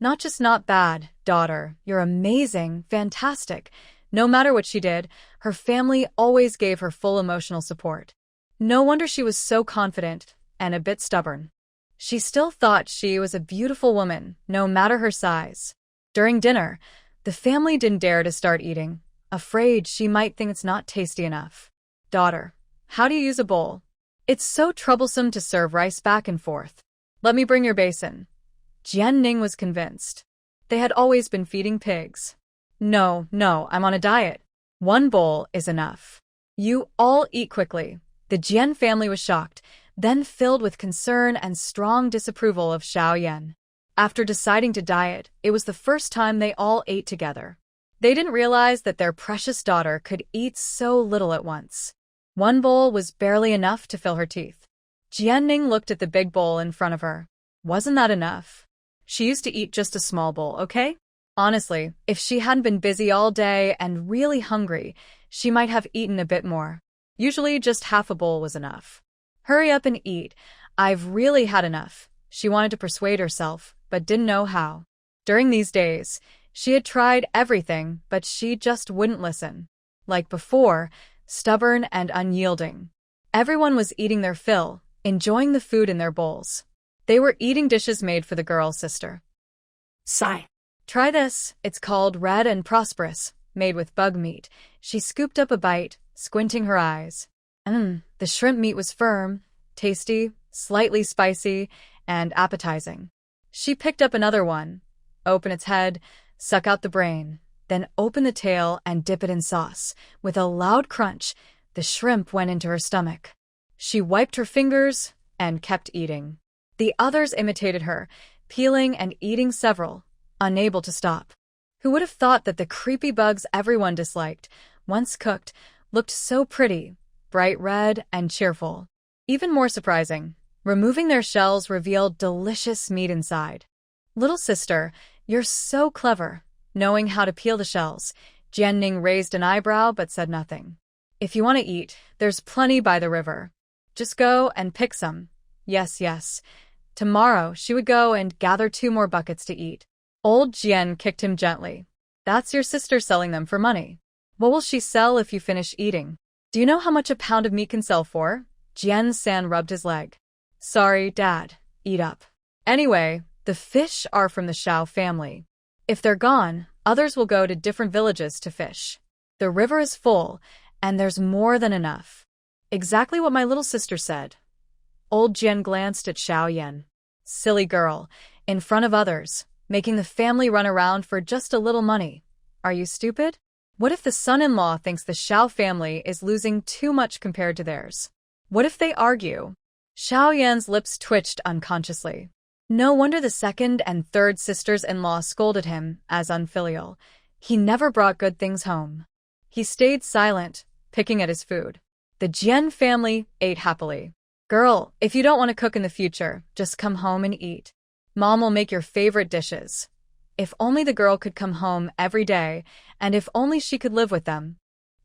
Not just not bad, daughter. You're amazing, fantastic. No matter what she did, her family always gave her full emotional support. No wonder she was so confident and a bit stubborn. She still thought she was a beautiful woman, no matter her size. During dinner, the family didn't dare to start eating, afraid she might think it's not tasty enough. Daughter, how do you use a bowl? It's so troublesome to serve rice back and forth. Let me bring your basin. Jianning was convinced. They had always been feeding pigs. No, I'm on a diet. One bowl is enough. You all eat quickly. The Jian family was shocked, then filled with concern and strong disapproval of Xiaoyan. After deciding to diet, it was the first time they all ate together. They didn't realize that their precious daughter could eat so little at once. One bowl was barely enough to fill her teeth. Jianning looked at the big bowl in front of her. Wasn't that enough? She used to eat just a small bowl, okay? Honestly, if she hadn't been busy all day and really hungry, she might have eaten a bit more. Usually just half a bowl was enough. Hurry up and eat. I've really had enough. She wanted to persuade herself, but didn't know how. During these days, she had tried everything, but she just wouldn't listen. Like before, stubborn and unyielding. Everyone was eating their fill, enjoying the food in their bowls. They were eating dishes made for the girl sister. Sigh. Try this. It's called Red and Prosperous, made with bug meat. She scooped up a bite, squinting her eyes. The shrimp meat was firm, tasty, slightly spicy, and appetizing. She picked up another one. Open its head, suck out the brain, then open the tail and dip it in sauce. With a loud crunch, the shrimp went into her stomach. She wiped her fingers and kept eating. The others imitated her, peeling and eating several, unable to stop. Who would have thought that the creepy bugs everyone disliked, once cooked, looked so pretty, bright red and cheerful? Even more surprising, removing their shells revealed delicious meat inside. Little sister, you're so clever, knowing how to peel the shells. Jianning raised an eyebrow but said nothing. If you want to eat, there's plenty by the river. Just go and pick some. Yes. Tomorrow she would go and gather 2 more buckets to eat. Old Jian kicked him gently. That's your sister selling them for money. What will she sell if you finish eating? Do you know how much a pound of meat can sell for? Jian San rubbed his leg. Sorry, Dad. Eat up. Anyway, the fish are from the Xiao family. If they're gone, others will go to different villages to fish. The river is full, and there's more than enough. Exactly what my little sister said. Old Jian glanced at Xiaoyan. Silly girl, in front of others, making the family run around for just a little money. Are you stupid? What if the son-in-law thinks the Xiao family is losing too much compared to theirs? What if they argue? Xiaoyan's lips twitched unconsciously. No wonder the second and third sisters-in-law scolded him as unfilial. He never brought good things home. He stayed silent, picking at his food. The Jian family ate happily. Girl, if you don't want to cook in the future, just come home and eat. Mom will make your favorite dishes. If only the girl could come home every day, and if only she could live with them.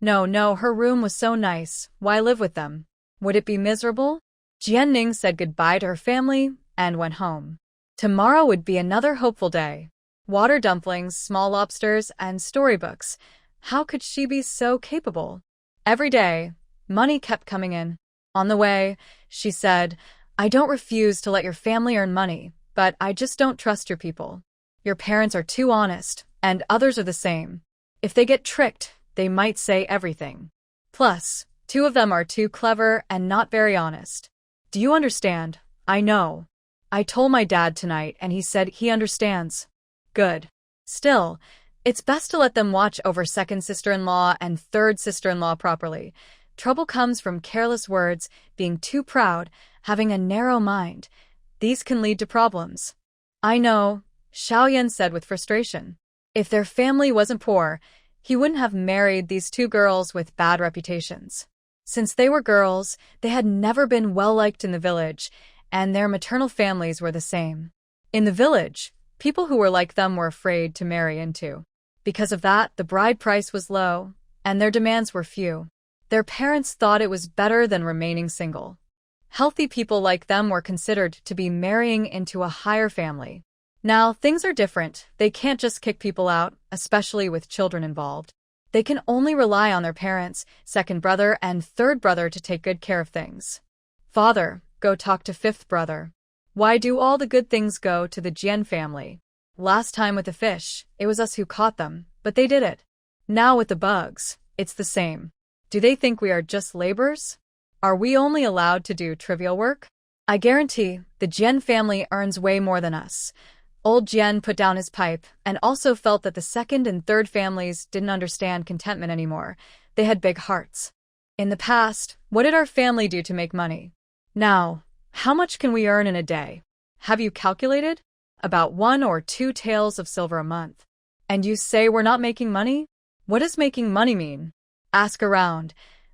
No, her room was so nice. Why live with them? Would it be miserable? Jianning said goodbye to her family and went home. Tomorrow would be another hopeful day. Water dumplings, small lobsters, and storybooks. How could she be so capable? Every day, money kept coming in. On the way, she said, I don't refuse to let your family earn money, but I just don't trust your people. Your parents are too honest, and others are the same. If they get tricked, they might say everything. Plus, 2 of them are too clever and not very honest. Do you understand? I know. I told my dad tonight and he said he understands. Good. Still, it's best to let them watch over second sister-in-law and third sister-in-law properly. Trouble comes from careless words, being too proud, having a narrow mind. These can lead to problems. I know, Xiaoyan said with frustration. If their family wasn't poor, he wouldn't have married these 2 girls with bad reputations. Since they were girls, they had never been well-liked in the village, and their maternal families were the same. In the village, people who were like them were afraid to marry into. Because of that, the bride price was low, and their demands were few. Their parents thought it was better than remaining single. Healthy people like them were considered to be marrying into a higher family. Now, things are different. They can't just kick people out, especially with children involved. They can only rely on their parents, second brother, and third brother to take good care of things. Father, go talk to fifth brother. Why do all the good things go to the Jian family? Last time with the fish, it was us who caught them, but they did it. Now with the bugs, it's the same. Do they think we are just laborers? Are we only allowed to do trivial work? I guarantee the Jian family earns way more than us. Old Jian put down his pipe and also felt that the second and third families didn't understand contentment anymore. They had big hearts. In the past, what did our family do to make money? Now, how much can we earn in a day? Have you calculated? About 1 or 2 taels of silver a month. And you say we're not making money? What does making money mean? Ask around.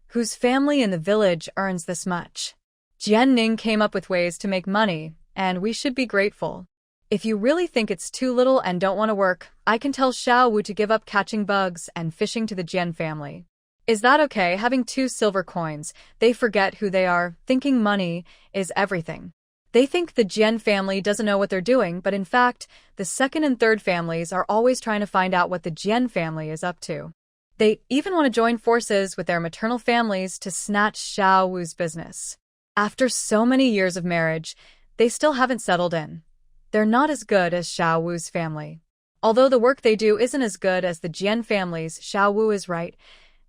Whose family in the village earns this much? Jian Ning came up with ways to make money, and we should be grateful. If you really think it's too little and don't want to work, I can tell Xiao Wu to give up catching bugs and fishing to the Jian family. Is that okay, having 2 silver coins? They forget who they are, thinking money is everything. They think the Jian family doesn't know what they're doing, but in fact, the second and third families are always trying to find out what the Jian family is up to. They even want to join forces with their maternal families to snatch Xiao Wu's business. After so many years of marriage, they still haven't settled in. They're not as good as Xiao Wu's family. Although the work they do isn't as good as the Jian family's, Xiao Wu is right.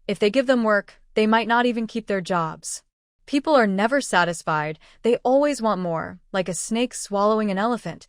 If they give them work, they might not even keep their jobs. People are never satisfied. They always want more, like a snake swallowing an elephant.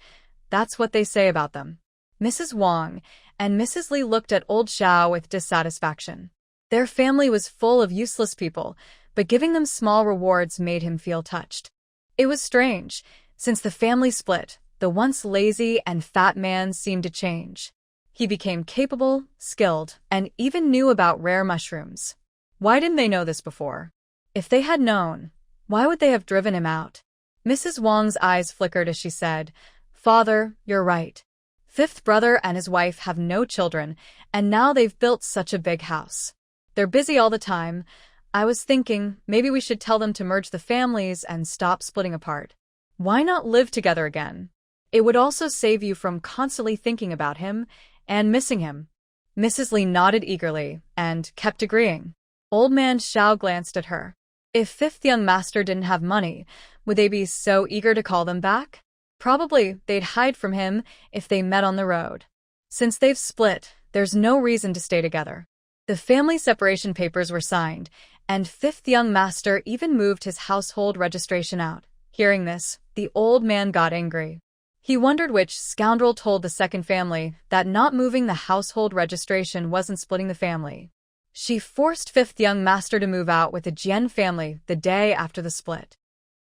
That's what they say about them. Mrs. Wang and Mrs. Li looked at old Xiao with dissatisfaction. Their family was full of useless people, but giving them small rewards made him feel touched. It was strange. Since the family split, the once lazy and fat man seemed to change. He became capable, skilled, and even knew about rare mushrooms. Why didn't they know this before? If they had known, why would they have driven him out? Mrs. Wang's eyes flickered as she said, "Father, you're right. Fifth brother and his wife have no children, and now they've built such a big house. They're busy all the time. I was thinking maybe we should tell them to merge the families and stop splitting apart. Why not live together again? It would also save you from constantly thinking about him and missing him." Mrs. Li nodded eagerly and kept agreeing. Old man Xiao glanced at her. If fifth young master didn't have money, would they be so eager to call them back? Probably they'd hide from him if they met on the road. Since they've split, there's no reason to stay together. The family separation papers were signed, and fifth young master even moved his household registration out. Hearing this, the old man got angry. He wondered which scoundrel told the second family that not moving the household registration wasn't splitting the family. She forced fifth young master to move out with the Jian family the day after the split.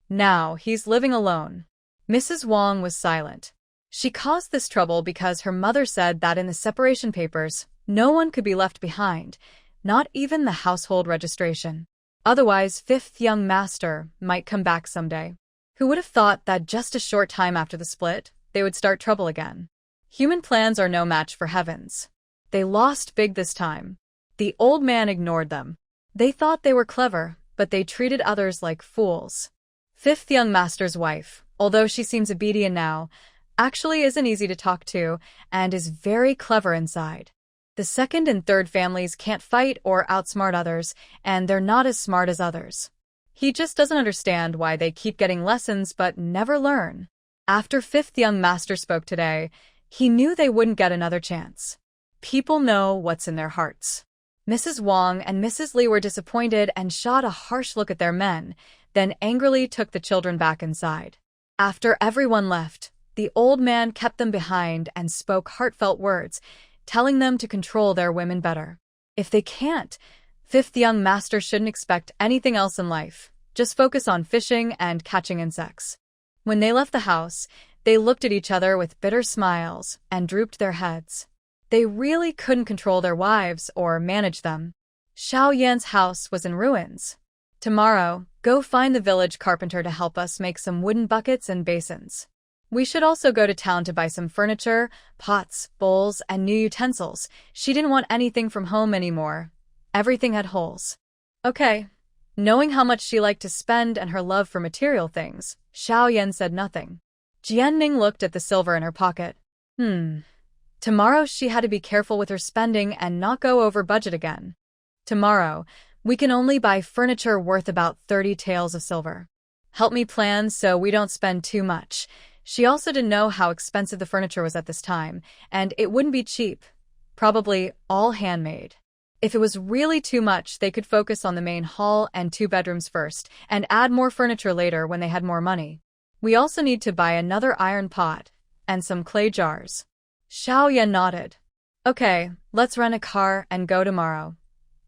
Now he's living alone. Mrs. Wang was silent. She caused this trouble because her mother said that in the separation papers, no one could be left behind, not even the household registration. Otherwise, fifth young master might come back someday. Who would have thought that just a short time after the split, they would start trouble again? Human plans are no match for heaven's. They lost big this time. The old man ignored them. They thought they were clever, but they treated others like fools. Fifth young master's wife, although she seems obedient now, actually isn't easy to talk to and is very clever inside. The second and third families can't fight or outsmart others, and they're not as smart as others. He just doesn't understand why they keep getting lessons but never learn. After fifth young master spoke today, he knew they wouldn't get another chance. People know what's in their hearts. Mrs. Wang and Mrs. Li were disappointed and shot a harsh look at their men, then angrily took the children back inside. After everyone left, the old man kept them behind and spoke heartfelt words, telling them to control their women better. If they can't, fifth young master shouldn't expect anything else in life, just focus on fishing and catching insects. When they left the house, they looked at each other with bitter smiles and drooped their heads. They really couldn't control their wives or manage them. Xiao Yan's house was in ruins. Tomorrow, go find the village carpenter to help us make some wooden buckets and basins. We should also go to town to buy some furniture, pots, bowls, and new utensils. She didn't want anything from home anymore. Everything had holes. Okay. Knowing how much she liked to spend and her love for material things, Xiao Yan said nothing. Jianning looked at the silver in her pocket. Tomorrow she had to be careful with her spending and not go over budget again. Tomorrow, we can only buy furniture worth about 30 taels of silver. Help me plan so we don't spend too much. She also didn't know how expensive the furniture was at this time, and it wouldn't be cheap. Probably all handmade. If it was really too much, they could focus on the main hall and 2 bedrooms first, and add more furniture later when they had more money. We also need to buy another iron pot, and some clay jars. Xiao Yan nodded. Okay, let's rent a car and go tomorrow.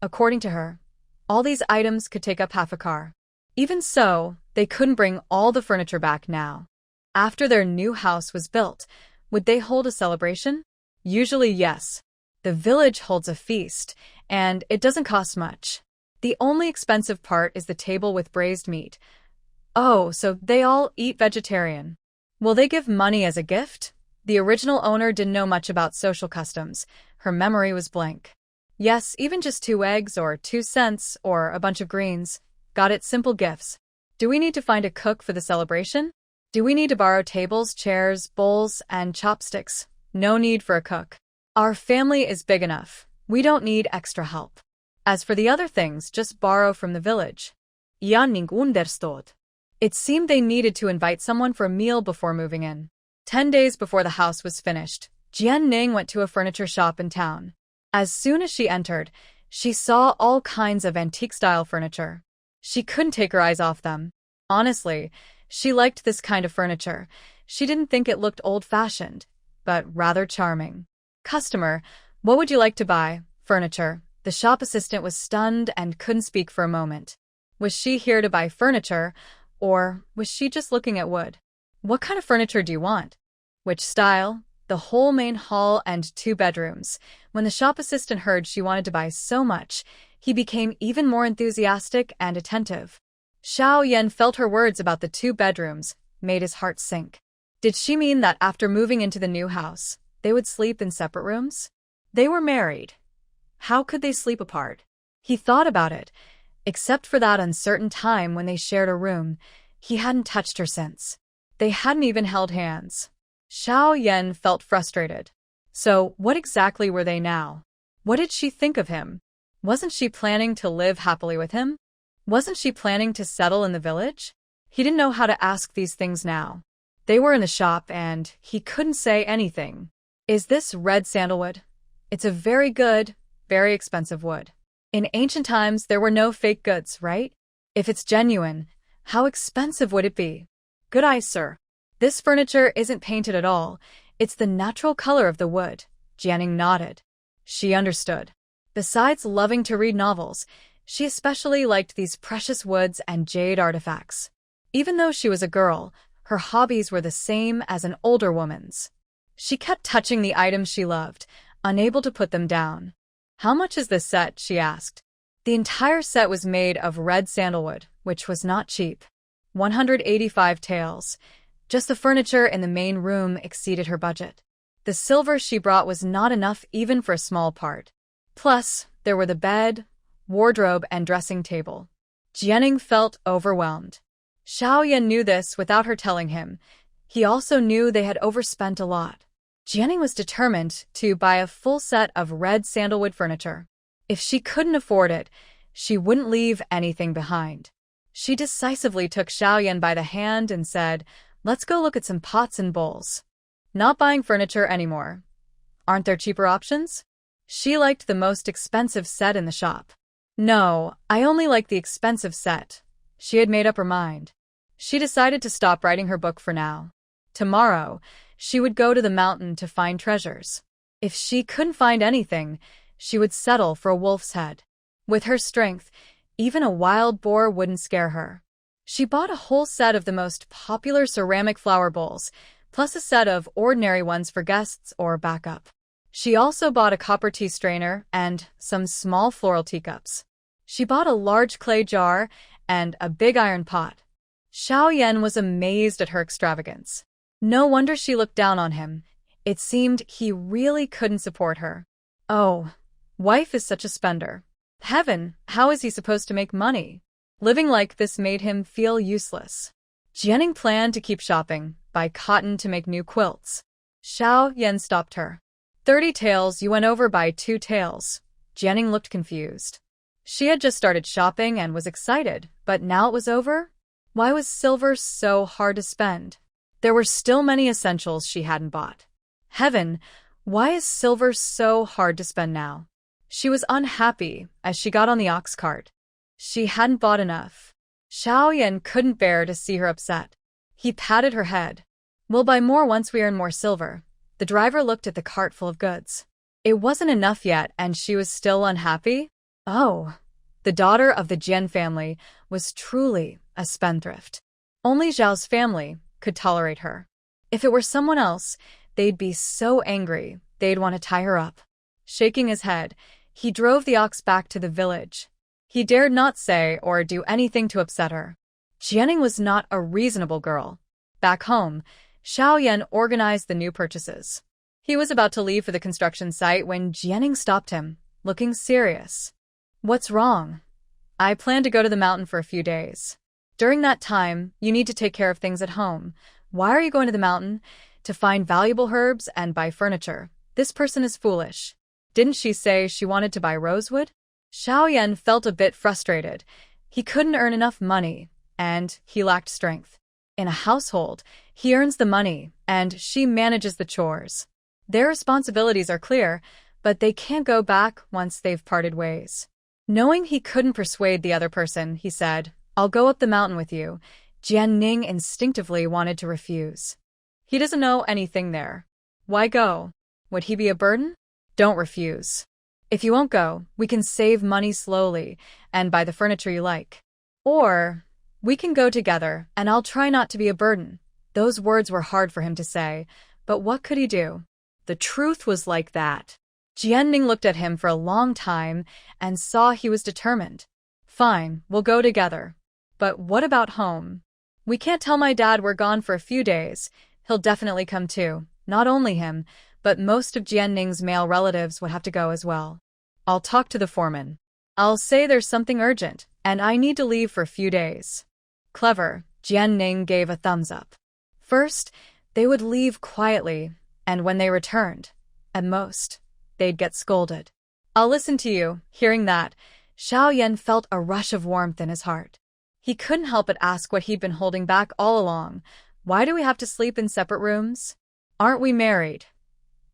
According to her, all these items could take up half a car. Even so, they couldn't bring all the furniture back now. After their new house was built, would they hold a celebration? Usually yes. The village holds a feast, and it doesn't cost much. The only expensive part is the table with braised meat. Oh, so they all eat vegetarian. Will they give money as a gift? The original owner didn't know much about social customs. Her memory was blank. Yes, even just 2 eggs or 2 cents or a bunch of greens. Got it, simple gifts. Do we need to find a cook for the celebration? Do we need to borrow tables, chairs, bowls, and chopsticks? No need for a cook. Our family is big enough. We don't need extra help. As for the other things, just borrow from the village. Janning understood. It seemed they needed to invite someone for a meal before moving in. 10 days before the house was finished, Jianning went to a furniture shop in town. As soon as she entered, she saw all kinds of antique-style furniture. She couldn't take her eyes off them. Honestly, she liked this kind of furniture. She didn't think it looked old-fashioned, but rather charming. Customer, what would you like to buy? Furniture. The shop assistant was stunned and couldn't speak for a moment. Was she here to buy furniture, or was she just looking at wood? What kind of furniture do you want? Which style? The whole main hall and 2 bedrooms. When the shop assistant heard she wanted to buy so much, he became even more enthusiastic and attentive. Xiao Yan felt her words about the 2 bedrooms, made his heart sink. Did she mean that after moving into the new house, they would sleep in separate rooms? They were married. How could they sleep apart? He thought about it. Except for that uncertain time when they shared a room, he hadn't touched her since. They hadn't even held hands. Xiao Yan felt frustrated. So, what exactly were they now? What did she think of him? Wasn't she planning to live happily with him? Wasn't she planning to settle in the village? He didn't know how to ask these things now. They were in the shop and he couldn't say anything. Is this red sandalwood? It's a very good, very expensive wood. In ancient times, there were no fake goods, right? If it's genuine, how expensive would it be? Good eye, sir. This furniture isn't painted at all. It's the natural color of the wood. Jianning nodded. She understood. Besides loving to read novels, she especially liked these precious woods and jade artifacts. Even though she was a girl, her hobbies were the same as an older woman's. She kept touching the items she loved, unable to put them down. How much is this set? She asked. The entire set was made of red sandalwood, which was not cheap. 185 taels. Just the furniture in the main room exceeded her budget. The silver she brought was not enough even for a small part. Plus, there were the bed, wardrobe, and dressing table. Jianning felt overwhelmed. Xiao Yan knew this without her telling him. He also knew they had overspent a lot. Jianning was determined to buy a full set of red sandalwood furniture. If she couldn't afford it, she wouldn't leave anything behind. She decisively took Xiao Yan by the hand and said, "Let's go look at some pots and bowls. Not buying furniture anymore. Aren't there cheaper options?" She liked the most expensive set in the shop. No, I only like the expensive set. She had made up her mind. She decided to stop writing her book for now. Tomorrow, she would go to the mountain to find treasures. If she couldn't find anything, she would settle for a wolf's head. With her strength, even a wild boar wouldn't scare her. She bought a whole set of the most popular ceramic flower bowls, plus a set of ordinary ones for guests or backup. She also bought a copper tea strainer and some small floral teacups. She bought a large clay jar and a big iron pot. Xiao Yan was amazed at her extravagance. No wonder she looked down on him. It seemed he really couldn't support her. Oh, wife is such a spender. Heaven, how is he supposed to make money? Living like this made him feel useless. Jianing planned to keep shopping, buy cotton to make new quilts. Xiao Yan stopped her. 30 taels, you went over by 2 taels. Jianing looked confused. She had just started shopping and was excited, but now it was over? Why was silver so hard to spend? There were still many essentials she hadn't bought. Heaven, why is silver so hard to spend now? She was unhappy as she got on the ox cart. She hadn't bought enough. Xiao Yan couldn't bear to see her upset. He patted her head. We'll buy more once we earn more silver. The driver looked at the cart full of goods. It wasn't enough yet, and she was still unhappy? Oh, the daughter of the Jian family was truly a spendthrift. Only Zhao's family could tolerate her. If it were someone else, they'd be so angry they'd want to tie her up. Shaking his head, he drove the ox back to the village. He dared not say or do anything to upset her. Jianing was not a reasonable girl. Back home, Xiao Yan organized the new purchases. He was about to leave for the construction site when Jianing stopped him, looking serious. What's wrong? I plan to go to the mountain for a few days. During that time, you need to take care of things at home. Why are you going to the mountain? To find valuable herbs and buy furniture. This person is foolish. Didn't she say she wanted to buy rosewood? Xiao Yan felt a bit frustrated. He couldn't earn enough money, and he lacked strength. In a household, he earns the money, and she manages the chores. Their responsibilities are clear, but they can't go back once they've parted ways. Knowing he couldn't persuade the other person, he said, I'll go up the mountain with you. Jian Ning instinctively wanted to refuse. He doesn't know anything there. Why go? Would he be a burden? Don't refuse. If you won't go, we can save money slowly and buy the furniture you like. Or we can go together, and I'll try not to be a burden. Those words were hard for him to say, but what could he do? The truth was like that. Jian Ning looked at him for a long time and saw he was determined. Fine, we'll go together. But what about home? We can't tell my dad we're gone for a few days. He'll definitely come too. Not only him, but most of Jian Ning's male relatives would have to go as well. I'll talk to the foreman. I'll say there's something urgent, and I need to leave for a few days. Clever, Jian Ning gave a thumbs up. First, they would leave quietly, and when they returned, at most, they'd get scolded. I'll listen to you. Hearing that, Xiao Yan felt a rush of warmth in his heart. He couldn't help but ask what he'd been holding back all along. Why do we have to sleep in separate rooms? Aren't we married?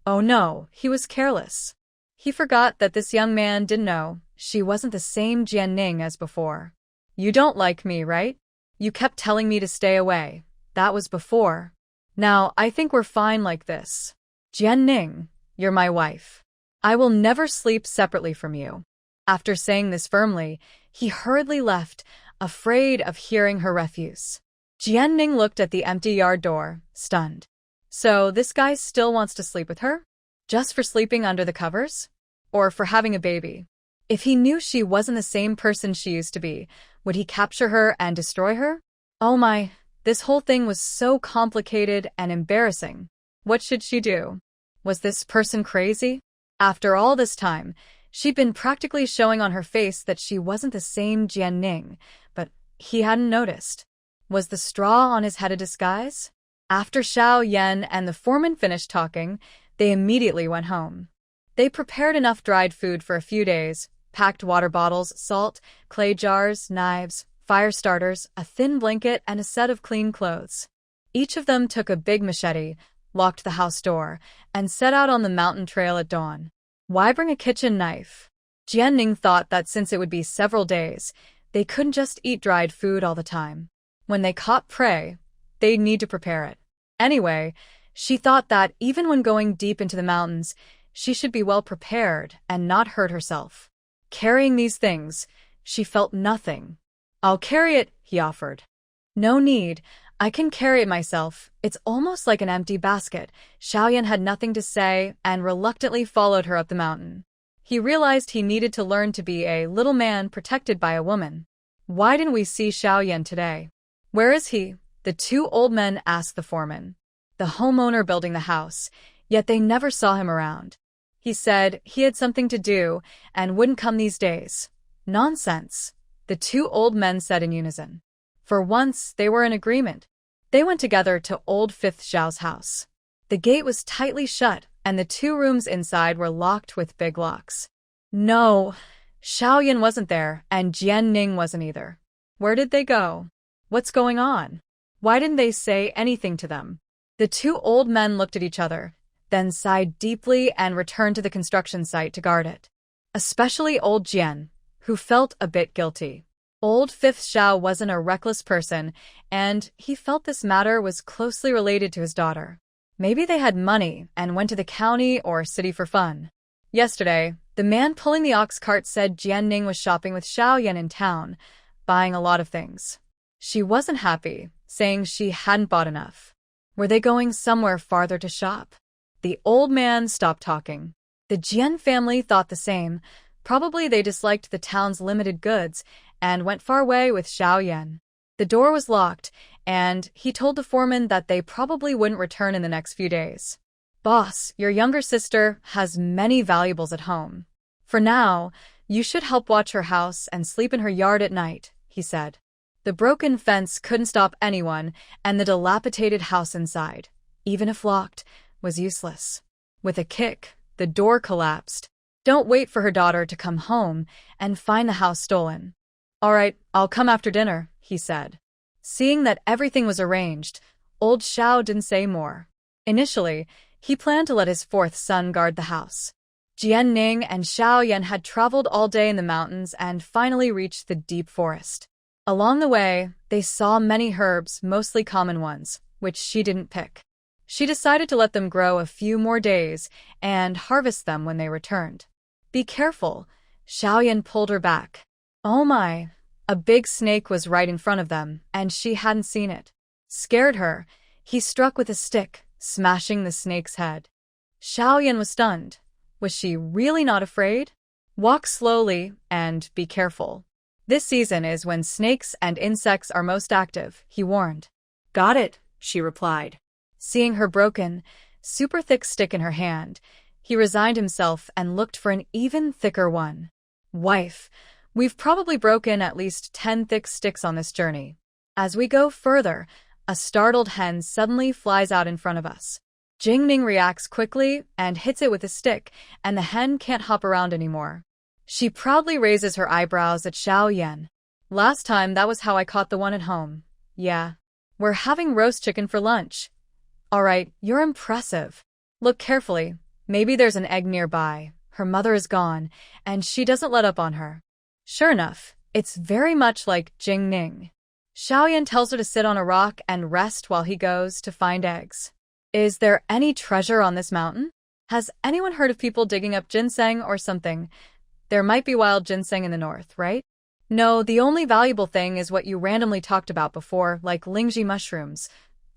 Oh no, he was careless. He forgot that this young man didn't know she wasn't the same Jian Ning as before. You don't like me, right? You kept telling me to stay away. That was before. Now, I think we're fine like this. Jian Ning, you're my wife. I will never sleep separately from you. After saying this firmly, he hurriedly left, afraid of hearing her refuse. Jian Ning looked at the empty yard door, stunned. So this guy still wants to sleep with her? Just for sleeping under the covers? Or for having a baby? If he knew she wasn't the same person she used to be, would he capture her and destroy her? Oh my, this whole thing was so complicated and embarrassing. What should she do? Was this person crazy? After all this time, she'd been practically showing on her face that she wasn't the same Jian Ning, but he hadn't noticed. Was the straw on his head a disguise? After Xiao Yan and the foreman finished talking, they immediately went home. They prepared enough dried food for a few days, packed water bottles, salt, clay jars, knives, fire starters, a thin blanket, and a set of clean clothes. Each of them took a big machete, locked the house door, and set out on the mountain trail at dawn. Why bring a kitchen knife? Jian Ning thought that since it would be several days, they couldn't just eat dried food all the time. When they caught prey, they'd need to prepare it. Anyway, she thought that even when going deep into the mountains, she should be well prepared and not hurt herself. Carrying these things, she felt nothing. I'll carry it, he offered. No need. I can carry it myself. It's almost like an empty basket. Xiao Yan had nothing to say and reluctantly followed her up the mountain. He realized he needed to learn to be a little man protected by a woman. Why didn't we see Xiaoyan today? Where is he? The two old men asked the foreman, the homeowner building the house, yet they never saw him around. He said he had something to do and wouldn't come these days. Nonsense, the two old men said in unison. For once, they were in agreement. They went together to old Fifth Xiao's house. The gate was tightly shut, and the two rooms inside were locked with big locks. No, Xiaoyan wasn't there, and Jian Ning wasn't either. Where did they go? What's going on? Why didn't they say anything to them? The two old men looked at each other, then sighed deeply and returned to the construction site to guard it. Especially old Jian, who felt a bit guilty. Old Fifth Xiao wasn't a reckless person, and he felt this matter was closely related to his daughter. Maybe they had money and went to the county or city for fun. Yesterday, the man pulling the ox cart said Jian Ning was shopping with Xiaoyan in town, buying a lot of things. She wasn't happy, saying she hadn't bought enough. Were they going somewhere farther to shop? The old man stopped talking. The Jian family thought the same. Probably they disliked the town's limited goods and went far away with Xiaoyan. The door was locked, and he told the foreman that they probably wouldn't return in the next few days. Boss, your younger sister has many valuables at home. For now, you should help watch her house and sleep in her yard at night, he said. The broken fence couldn't stop anyone, and the dilapidated house inside, even if locked, was useless. With a kick, the door collapsed. Don't wait for her daughter to come home and find the house stolen. All right, I'll come after dinner, he said. Seeing that everything was arranged, old Xiao didn't say more. Initially, he planned to let his fourth son guard the house. Jian Ning and Xiaoyan had traveled all day in the mountains and finally reached the deep forest. Along the way, they saw many herbs, mostly common ones, which she didn't pick. She decided to let them grow a few more days and harvest them when they returned. Be careful, Xiaoyan pulled her back. Oh my, a big snake was right in front of them, and she hadn't seen it. Scared her, he struck with a stick, smashing the snake's head. Xiaoyan was stunned. Was she really not afraid? Walk slowly and be careful. This season is when snakes and insects are most active, he warned. Got it, she replied. Seeing her broken, super thick stick in her hand, he resigned himself and looked for an even thicker one. Wife, we've probably broken at least 10 thick sticks on this journey. As we go further, a startled hen suddenly flies out in front of us. Jingning reacts quickly and hits it with a stick, and the hen can't hop around anymore. She proudly raises her eyebrows at Xiaoyan. Last time that was how I caught the one at home. Yeah. We're having roast chicken for lunch. All right, you're impressive. Look carefully. Maybe there's an egg nearby. Her mother is gone, and she doesn't let up on her. Sure enough, it's very much like Jingning. Xiaoyan tells her to sit on a rock and rest while he goes to find eggs. Is there any treasure on this mountain? Has anyone heard of people digging up ginseng or something? There might be wild ginseng in the north, right? No, the only valuable thing is what you randomly talked about before, like lingji mushrooms.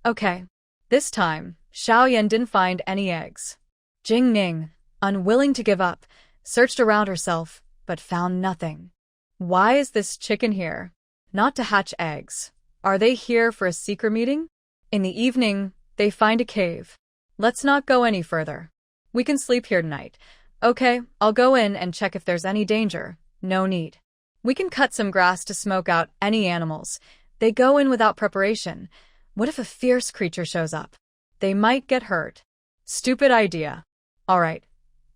Okay. This time, Xiaoyan didn't find any eggs. Jingning, unwilling to give up, searched around herself, but found nothing. Why is this chicken here? Not to hatch eggs. Are they here for a secret meeting? In the evening, they find a cave. Let's not go any further. We can sleep here tonight. Okay, I'll go in and check if there's any danger. No need. We can cut some grass to smoke out any animals. They go in without preparation. What if a fierce creature shows up? They might get hurt. Stupid idea. All right.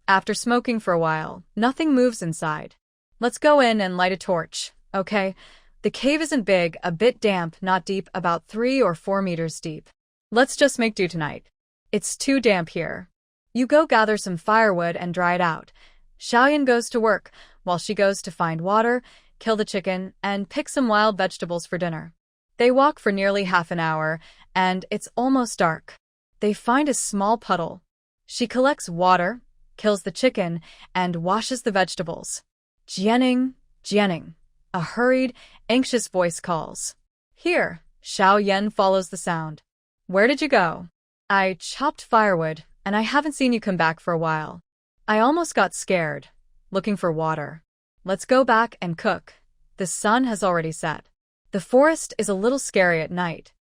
After smoking for a while, nothing moves inside. Let's go in and light a torch, okay? The cave isn't big, a bit damp, not deep, about 3 or 4 meters deep. Let's just make do tonight. It's too damp here. You go gather some firewood and dry it out. Xiaoyan goes to work, while she goes to find water, kill the chicken, and pick some wild vegetables for dinner. They walk for nearly half an hour, and it's almost dark. They find a small puddle. She collects water, kills the chicken, and washes the vegetables. Jianing, Jianing. A hurried, anxious voice calls. Here, Xiaoyan follows the sound. Where did you go? I chopped firewood, and I haven't seen you come back for a while. I almost got scared, looking for water. Let's go back and cook. The sun has already set. The forest is a little scary at night.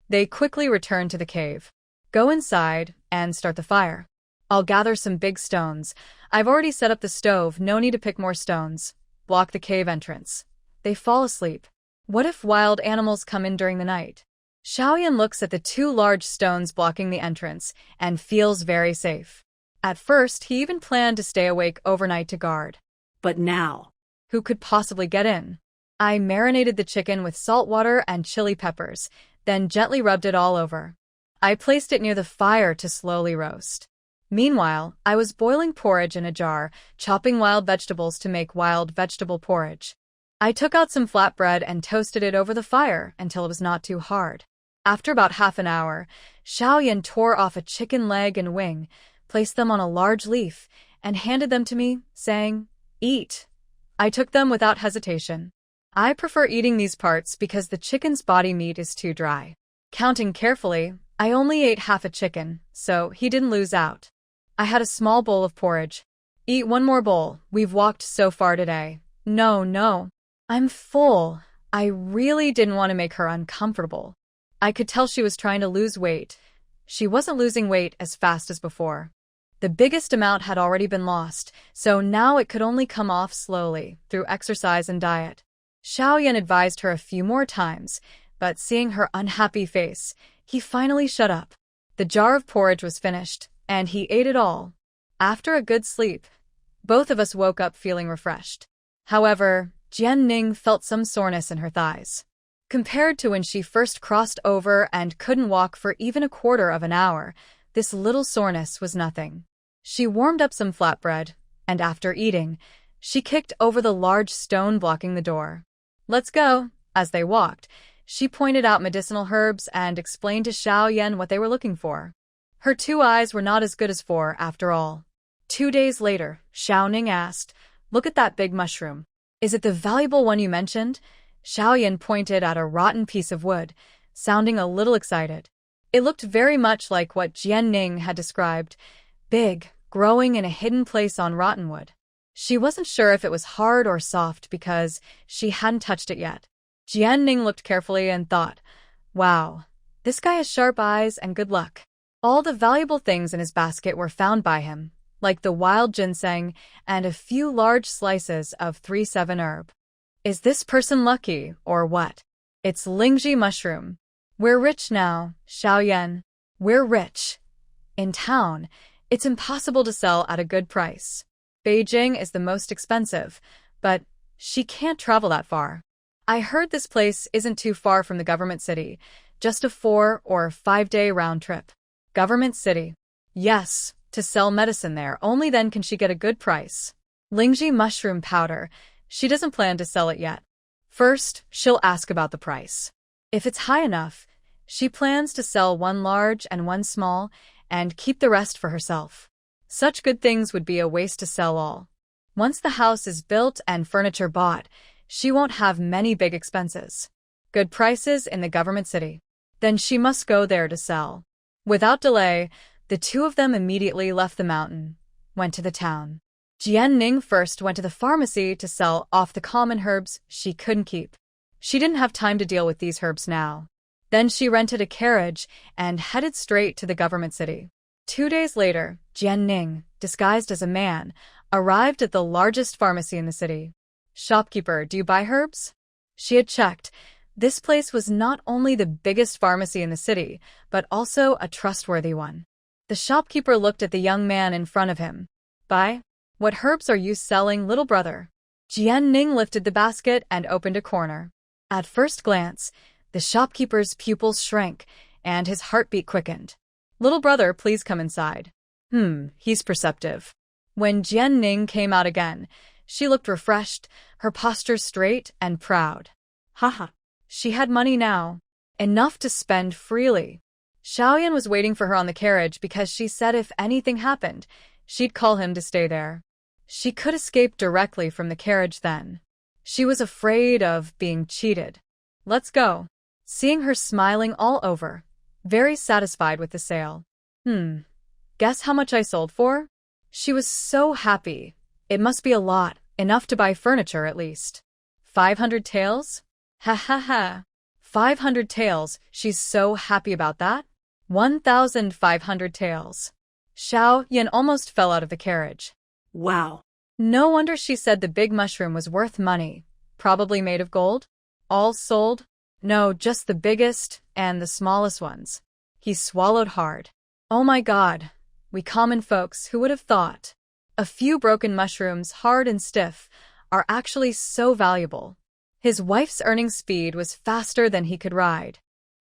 They quickly return to the cave. Go inside and start the fire. I'll gather some big stones. I've already set up the stove, no need to pick more stones. Block the cave entrance. They fall asleep. What if wild animals come in during the night? Xiaoyan looks at the two large stones blocking the entrance and feels very safe. At first, he even planned to stay awake overnight to guard. But now, Who could possibly get in? I marinated the chicken with salt water and chili peppers, then gently rubbed it all over. I placed it near the fire to slowly roast. Meanwhile, I was boiling porridge in a jar, chopping wild vegetables to make wild vegetable porridge. I took out some flatbread and toasted it over the fire until it was not too hard. After about half an hour, Xiaoyan tore off a chicken leg and wing, placed them on a large leaf, and handed them to me, saying, "Eat." I took them without hesitation. I prefer eating these parts because the chicken's body meat is too dry. Counting carefully, I only ate half a chicken, so he didn't lose out. I had a small bowl of porridge. "Eat one more bowl, we've walked so far today." No. I'm full. I really didn't want to make her uncomfortable. I could tell she was trying to lose weight. She wasn't losing weight as fast as before. The biggest amount had already been lost, so now it could only come off slowly, through exercise and diet. Xiaoyan advised her a few more times, but seeing her unhappy face, he finally shut up. The jar of porridge was finished, and he ate it all. After a good sleep, both of us woke up feeling refreshed. However, Jianning felt some soreness in her thighs. Compared to when she first crossed over and couldn't walk for even a quarter of an hour, this little soreness was nothing. She warmed up some flatbread, and after eating, she kicked over the large stone blocking the door. "Let's go." As they walked, she pointed out medicinal herbs and explained to Xiaoyan what they were looking for. Her two eyes were not as good as four, after all. 2 days later, Xiaoning asked, "Look at that big mushroom. Is it the valuable one you mentioned?" Xiaoyan pointed at a rotten piece of wood, sounding a little excited. It looked very much like what Jianning had described, big, growing in a hidden place on rotten wood. She wasn't sure if it was hard or soft because she hadn't touched it yet. Jianning looked carefully and thought, "Wow, this guy has sharp eyes and good luck." All the valuable things in his basket were found by him, like the wild ginseng and a few large slices of 3-7 herb. Is this person lucky, or what? It's Lingji mushroom. We're rich now, Xiaoyan. We're rich. In town, it's impossible to sell at a good price. Beijing is the most expensive, but she can't travel that far. I heard this place isn't too far from the government city, just a 4 or 5 day round trip. Government city. Yes, to sell medicine there, only then can she get a good price. Lingji mushroom powder. She doesn't plan to sell it yet. First, she'll ask about the price. If it's high enough, she plans to sell one large and one small, and keep the rest for herself. Such good things would be a waste to sell all. Once the house is built and furniture bought, she won't have many big expenses. Good prices in the government city. Then she must go there to sell. Without delay, the two of them immediately left the mountain, went to the town. Jianning first went to the pharmacy to sell off the common herbs she couldn't keep. She didn't have time to deal with these herbs now. Then she rented a carriage and headed straight to the government city. 2 days later, Jianning, disguised as a man, arrived at the largest pharmacy in the city. "Shopkeeper, do you buy herbs?" She had checked. This place was not only the biggest pharmacy in the city, but also a trustworthy one. The shopkeeper looked at the young man in front of him. "Buy? What herbs are you selling, little brother?" Jianning lifted the basket and opened a corner. At first glance, the shopkeeper's pupils shrank, and his heartbeat quickened. "Little brother, please come inside." He's perceptive." When Jianning came out again, she looked refreshed, her posture straight and proud. Haha. She had money now. Enough to spend freely. Xiaoyan was waiting for her on the carriage because she said if anything happened, she'd call him to stay there. She could escape directly from the carriage then. She was afraid of being cheated. "Let's go." Seeing her smiling all over, very satisfied with the sale. Guess how much I sold for? She was so happy. It must be a lot, enough to buy furniture at least. 500 taels? Ha ha ha. 500 taels, she's so happy about that? 1,500 taels. Xiao Yan almost fell out of the carriage. Wow. No wonder she said the big mushroom was worth money. Probably made of gold? All sold? No, just the biggest and the smallest ones. He swallowed hard. Oh my God. We common folks, who would have thought? A few broken mushrooms, hard and stiff, are actually so valuable. His wife's earning speed was faster than he could ride.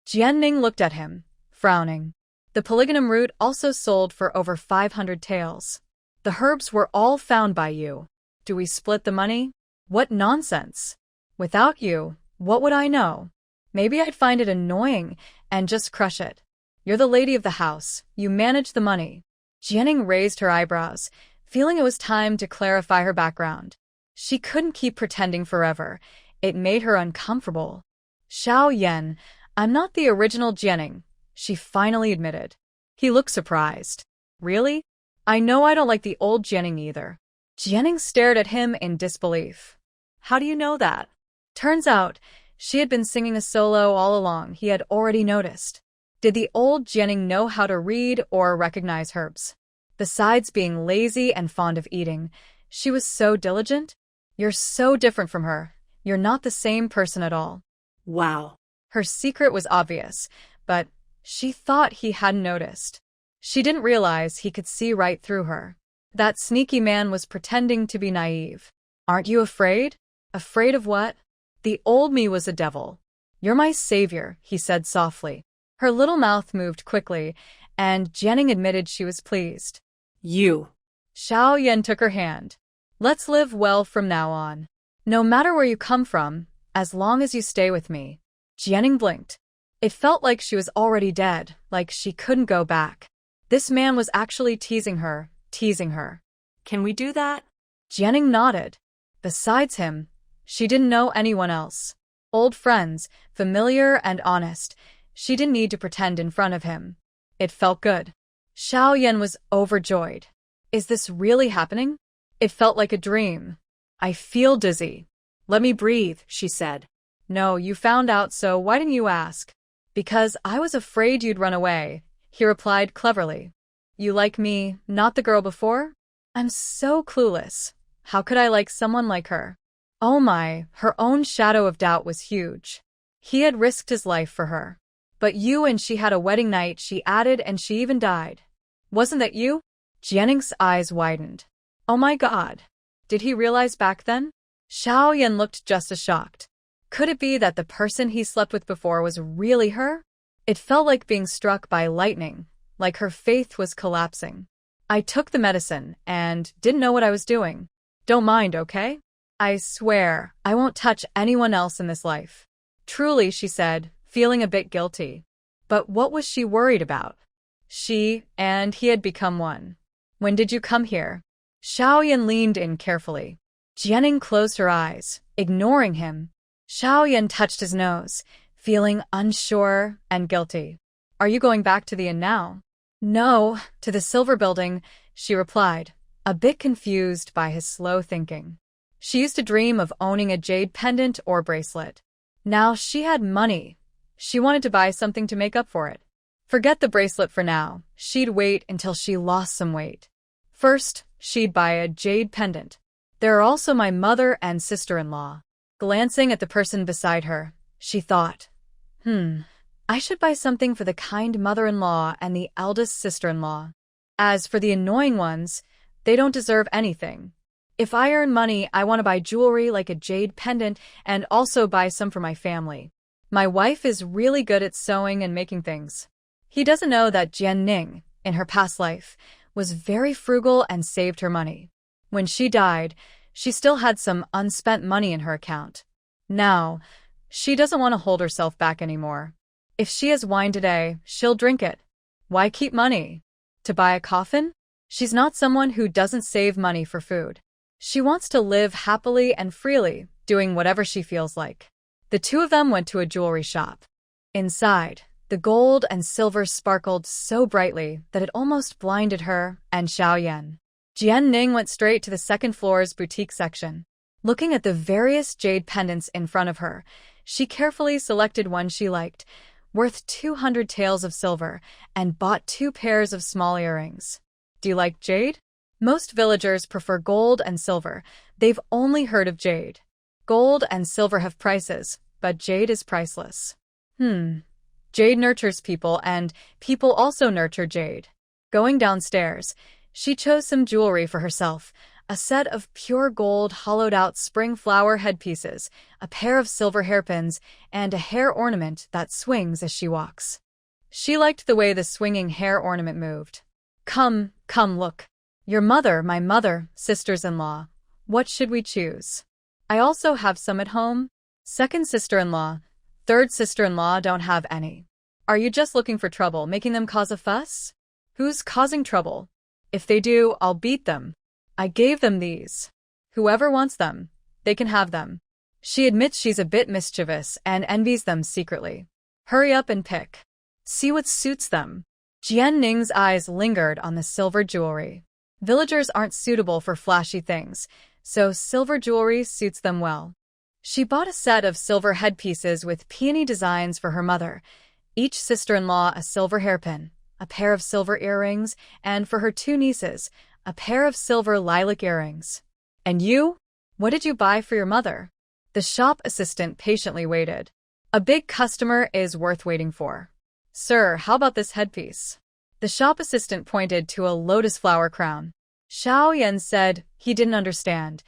Jianning looked at him, frowning. The polygonum root also sold for over 500 taels. The herbs were all found by you. Do we split the money? What nonsense. Without you, what would I know? Maybe I'd find it annoying and just crush it. You're the lady of the house. You manage the money. Jianning raised her eyebrows, feeling it was time to clarify her background. She couldn't keep pretending forever. It made her uncomfortable. Xiao Yan, I'm not the original Jianning, she finally admitted. He looked surprised. Really? I know I don't like the old Jianning either. Jianning stared at him in disbelief. How do you know that? Turns out, she had been singing a solo all along. He had already noticed. Did the old Jianning know how to read or recognize herbs? Besides being lazy and fond of eating, she was so diligent. You're so different from her. You're not the same person at all. Wow. Her secret was obvious, but she thought he hadn't noticed. She didn't realize he could see right through her. That sneaky man was pretending to be naive. Aren't you afraid? Afraid of what? The old me was a devil. You're my savior, he said softly. Her little mouth moved quickly, and Jianning admitted she was pleased. You. Xiao Yan took her hand. Let's live well from now on. No matter where you come from, as long as you stay with me. Jianning blinked. It felt like she was already dead, like she couldn't go back. This man was actually teasing her. Can we do that? Jianning nodded. Besides him, she didn't know anyone else. Old friends, familiar and honest. She didn't need to pretend in front of him. It felt good. Xiao Yan was overjoyed. Is this really happening? It felt like a dream. I feel dizzy. Let me breathe, she said. No, you found out, so why didn't you ask? Because I was afraid you'd run away, he replied cleverly. You like me, not the girl before? I'm so clueless. How could I like someone like her? Oh my, her own shadow of doubt was huge. He had risked his life for her. But you and she had a wedding night, she added, and she even died. Wasn't that you? Jianning's eyes widened. Oh my God. Did he realize back then? Xiao Yan looked just as shocked. Could it be that the person he slept with before was really her? It felt like being struck by lightning, like her faith was collapsing. I took the medicine and didn't know what I was doing. Don't mind, okay? I swear, I won't touch anyone else in this life. Truly, she said, feeling a bit guilty. But what was she worried about? She and he had become one. When did you come here? Xiao Yan leaned in carefully. Jianning closed her eyes, ignoring him. Xiao Yan touched his nose, feeling unsure and guilty. Are you going back to the inn now? No, to the silver building, she replied, a bit confused by his slow thinking. She used to dream of owning a jade pendant or bracelet. Now she had money. She wanted to buy something to make up for it. Forget the bracelet for now. She'd wait until she lost some weight. First, she'd buy a jade pendant. There are also my mother and sister-in-law. Glancing at the person beside her, she thought, I should buy something for the kind mother-in-law and the eldest sister-in-law. As for the annoying ones, they don't deserve anything. If I earn money, I want to buy jewelry like a jade pendant and also buy some for my family. My wife is really good at sewing and making things. He doesn't know that Jian Ning, in her past life, was very frugal and saved her money. When she died, she still had some unspent money in her account. Now, she doesn't want to hold herself back anymore. If she has wine today, she'll drink it. Why keep money? To buy a coffin? She's not someone who doesn't save money for food. She wants to live happily and freely, doing whatever she feels like. The two of them went to a jewelry shop. Inside, the gold and silver sparkled so brightly that it almost blinded her and Xiao Yan. Jian Ning went straight to the second floor's boutique section. Looking at the various jade pendants in front of her, she carefully selected one she liked, worth 200 taels of silver, and bought 2 pairs of small earrings. Do you like jade? Most villagers prefer gold and silver. They've only heard of jade. Gold and silver have prices, but jade is priceless. Jade nurtures people, and people also nurture jade. Going downstairs, she chose some jewelry for herself, a set of pure gold hollowed-out spring flower headpieces, a pair of silver hairpins, and a hair ornament that swings as she walks. She liked the way the swinging hair ornament moved. Come, look. Your mother, my mother, sisters-in-law. What should we choose? I also have some at home. Second sister-in-law, third sister-in-law don't have any. Are you just looking for trouble, making them cause a fuss? Who's causing trouble? If they do, I'll beat them. I gave them these. Whoever wants them, they can have them. She admits she's a bit mischievous and envies them secretly. Hurry up and pick. See what suits them. Jian Ning's eyes lingered on the silver jewelry. Villagers aren't suitable for flashy things, so silver jewelry suits them well. She bought a set of silver headpieces with peony designs for her mother, each sister-in-law a silver hairpin, a pair of silver earrings, and for her 2 nieces, a pair of silver lilac earrings. And you? What did you buy for your mother? The shop assistant patiently waited. A big customer is worth waiting for. Sir, how about this headpiece? The shop assistant pointed to a lotus flower crown. Xiao Yan said he didn't understand.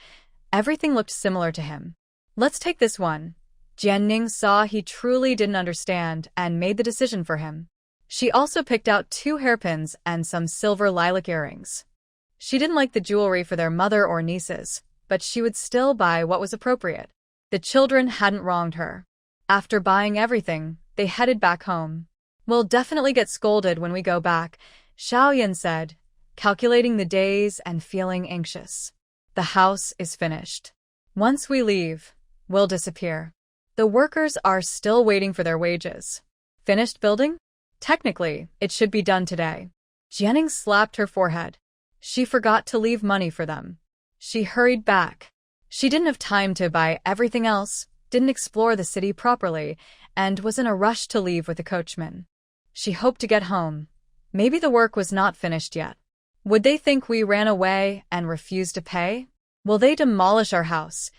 Everything looked similar to him. Let's take this one. Jian Ning saw he truly didn't understand and made the decision for him. She also picked out 2 hairpins and some silver lilac earrings. She didn't like the jewelry for their mother or nieces, but she would still buy what was appropriate. The children hadn't wronged her. After buying everything, they headed back home. We'll definitely get scolded when we go back, Xiao Yan said, calculating the days and feeling anxious. The house is finished. Once we leave, we'll disappear. The workers are still waiting for their wages. Finished building? Technically, it should be done today. Jianing slapped her forehead. She forgot to leave money for them. She hurried back. She didn't have time to buy everything else, didn't explore the city properly, and was in a rush to leave with the coachman. She hoped to get home. Maybe the work was not finished yet. Would they think we ran away and refused to pay? Will they demolish our house?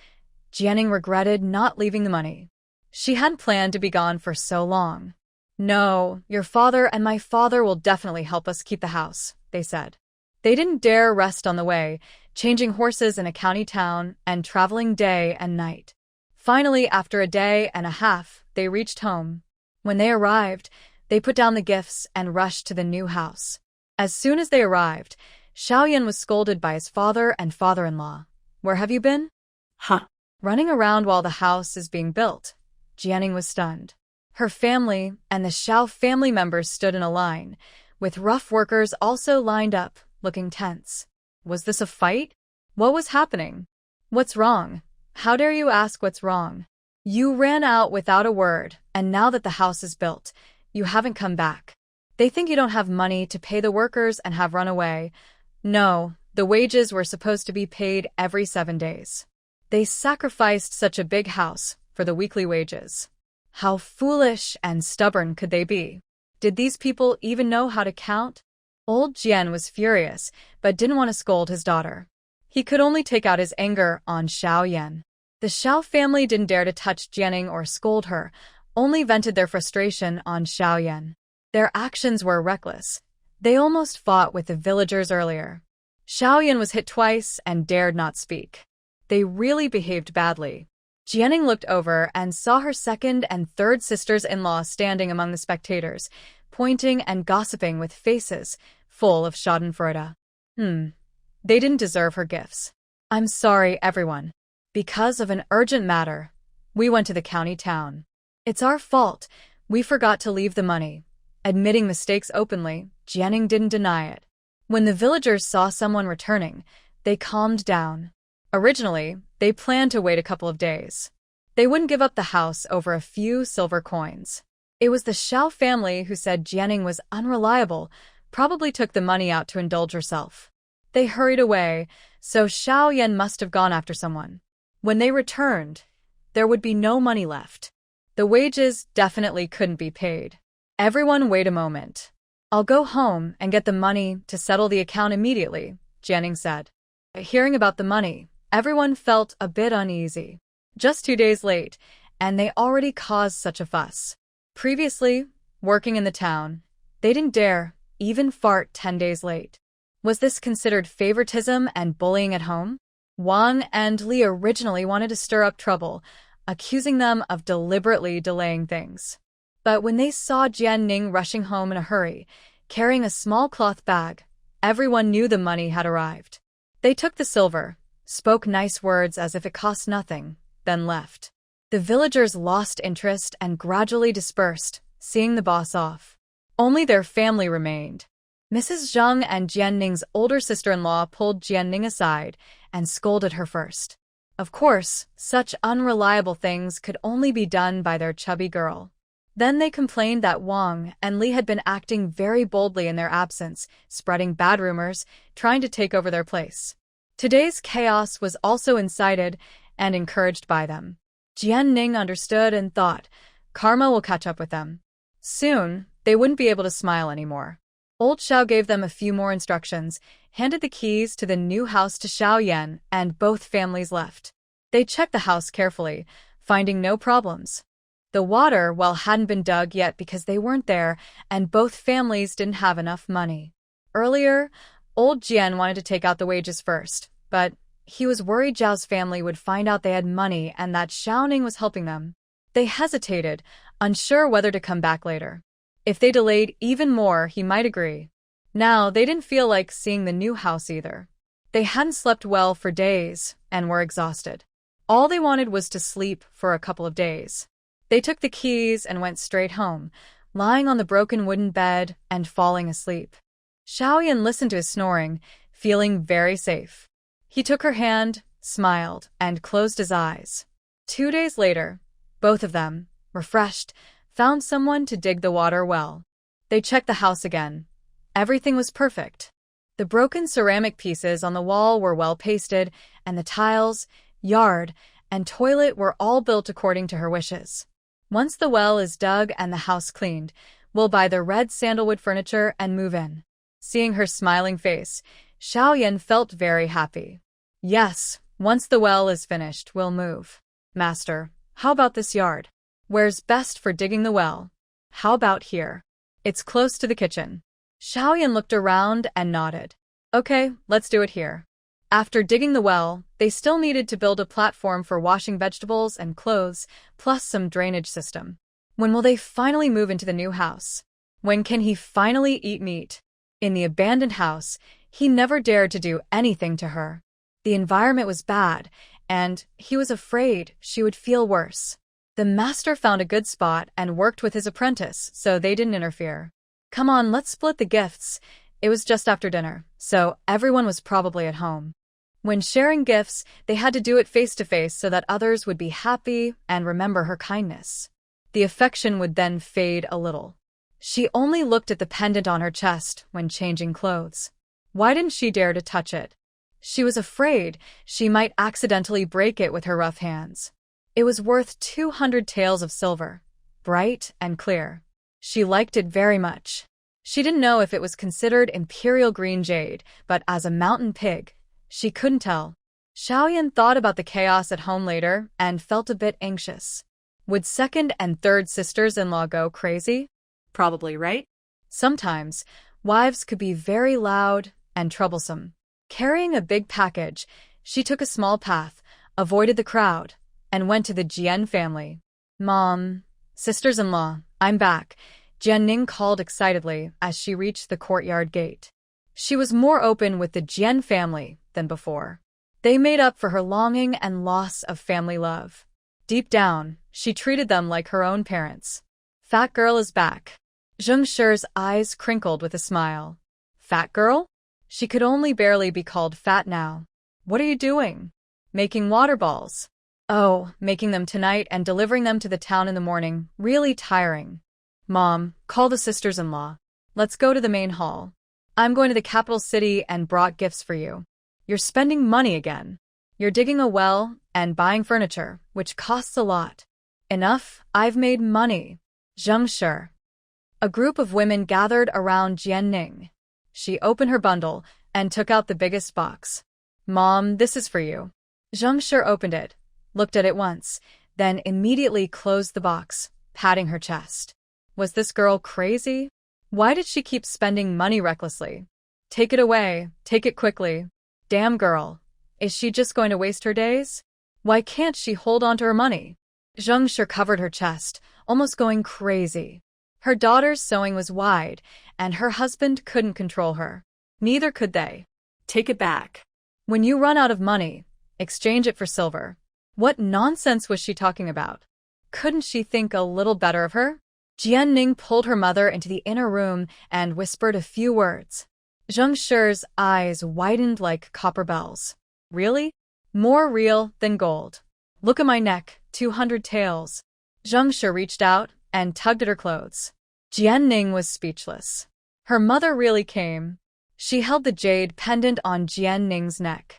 Jianing regretted not leaving the money. She hadn't planned to be gone for so long. No, your father and my father will definitely help us keep the house, they said. They didn't dare rest on the way, changing horses in a county town and traveling day and night. Finally, after a day and a half, they reached home. When they arrived, they put down the gifts and rushed to the new house. As soon as they arrived, Xiao Yan was scolded by his father and father-in-law. Where have you been? Running around while the house is being built. Jianing was stunned. Her family and the Xiao family members stood in a line, with rough workers also lined up, looking tense. Was this a fight? What was happening? What's wrong? How dare you ask what's wrong? You ran out without a word, and now that the house is built, you haven't come back. They think you don't have money to pay the workers and have run away. No, the wages were supposed to be paid every 7 days. They sacrificed such a big house for the weekly wages. How foolish and stubborn could they be? Did these people even know how to count? Old Jian was furious, but didn't want to scold his daughter. He could only take out his anger on Xiao Yan. The Xiao family didn't dare to touch Jianing or scold her, only vented their frustration on Xiao Yan. Their actions were reckless. They almost fought with the villagers earlier. Xiao Yan was hit twice and dared not speak. They really behaved badly. Jianing looked over and saw her second and third sisters-in-law standing among the spectators, pointing and gossiping with faces full of schadenfreude. They didn't deserve her gifts. I'm sorry, everyone. Because of an urgent matter, we went to the county town. It's our fault. We forgot to leave the money. Admitting mistakes openly, Jianing didn't deny it. When the villagers saw someone returning, they calmed down. Originally, they planned to wait a couple of days. They wouldn't give up the house over a few silver coins. It was the Xiao family who said Jianing was unreliable, probably took the money out to indulge herself. They hurried away, so Xiao Yan must have gone after someone. When they returned, there would be no money left. The wages definitely couldn't be paid. Everyone wait a moment. I'll go home and get the money to settle the account immediately, Jianning said. Hearing about the money, everyone felt a bit uneasy. Just 2 days late, and they already caused such a fuss. Previously, working in the town, they didn't dare even fart 10 days late. Was this considered favoritism and bullying at home? Wang and Li originally wanted to stir up trouble, accusing them of deliberately delaying things. But when they saw Jianning rushing home in a hurry, carrying a small cloth bag, everyone knew the money had arrived. They took the silver, spoke nice words as if it cost nothing, then left. The villagers lost interest and gradually dispersed, seeing the boss off. Only their family remained. Mrs. Zhang and Jianning's older sister-in-law pulled Jianning aside and scolded her first. Of course, such unreliable things could only be done by their chubby girl. Then they complained that Wang and Li had been acting very boldly in their absence, spreading bad rumors, trying to take over their place. Today's chaos was also incited and encouraged by them. Jianning understood and thought, karma will catch up with them. Soon, they wouldn't be able to smile anymore. Old Xiao gave them a few more instructions, handed the keys to the new house to Xiao Yan, and both families left. They checked the house carefully, finding no problems. The water well hadn't been dug yet because they weren't there, and both families didn't have enough money. Earlier, old Jian wanted to take out the wages first, but he was worried Zhao's family would find out they had money and that Xiaoning was helping them. They hesitated, unsure whether to come back later. If they delayed even more, he might agree. Now, they didn't feel like seeing the new house either. They hadn't slept well for days and were exhausted. All they wanted was to sleep for a couple of days. They took the keys and went straight home, lying on the broken wooden bed and falling asleep. Xiaoyan listened to his snoring, feeling very safe. He took her hand, smiled, and closed his eyes. 2 days later, both of them, refreshed, found someone to dig the water well. They checked the house again. Everything was perfect. The broken ceramic pieces on the wall were well pasted, and the tiles, yard, and toilet were all built according to her wishes. Once the well is dug and the house cleaned, we'll buy the red sandalwood furniture and move in. Seeing her smiling face, Xiaoyan felt very happy. Yes, once the well is finished, we'll move. Master, how about this yard? Where's best for digging the well? How about here? It's close to the kitchen. Xiaoyan looked around and nodded. Okay, let's do it here. After digging the well, they still needed to build a platform for washing vegetables and clothes, plus some drainage system. When will they finally move into the new house? When can he finally eat meat? In the abandoned house, he never dared to do anything to her. The environment was bad, and he was afraid she would feel worse. The master found a good spot and worked with his apprentice, so they didn't interfere. Come on, let's split the gifts. It was just after dinner, so everyone was probably at home. When sharing gifts, they had to do it face-to-face so that others would be happy and remember her kindness. The affection would then fade a little. She only looked at the pendant on her chest when changing clothes. Why didn't she dare to touch it? She was afraid she might accidentally break it with her rough hands. It was worth 200 taels of silver, bright and clear. She liked it very much. She didn't know if it was considered imperial green jade, but as a mountain pig, she couldn't tell. Xiaoyan thought about the chaos at home later and felt a bit anxious. Would second and third sisters-in-law go crazy? Probably, right? Sometimes, wives could be very loud and troublesome. Carrying a big package, she took a small path, avoided the crowd, and went to the Jian family. Mom, sisters-in-law, I'm back, Jianning called excitedly as she reached the courtyard gate. She was more open with the Jian family than before. They made up for her longing and loss of family love. Deep down, she treated them like her own parents. Fat girl is back. Zheng Shi's eyes crinkled with a smile. Fat girl? She could only barely be called fat now. What are you doing? Making water balls. Oh, making them tonight and delivering them to the town in the morning. Really tiring. Mom, call the sisters-in-law. Let's go to the main hall. I'm going to the capital city and brought gifts for you. You're spending money again. You're digging a well and buying furniture, which costs a lot. Enough, I've made money. Zheng Shi. A group of women gathered around Jianning. She opened her bundle and took out the biggest box. Mom, this is for you. Zheng Shi opened it, looked at it once, then immediately closed the box, patting her chest. Was this girl crazy? Why did she keep spending money recklessly? Take it away, take it quickly. Damn girl. Is she just going to waste her days? Why can't she hold on to her money? Zheng Shi covered her chest, almost going crazy. Her daughter's sewing was wide, and her husband couldn't control her. Neither could they. Take it back. When you run out of money, exchange it for silver. What nonsense was she talking about? Couldn't she think a little better of her? Jianning pulled her mother into the inner room and whispered a few words. Zheng Shi's eyes widened like copper bells. Really? More real than gold. Look at my neck, 200 taels. Zheng Shi reached out and tugged at her clothes. Jianning was speechless. Her mother really came. She held the jade pendant on Jianning's neck.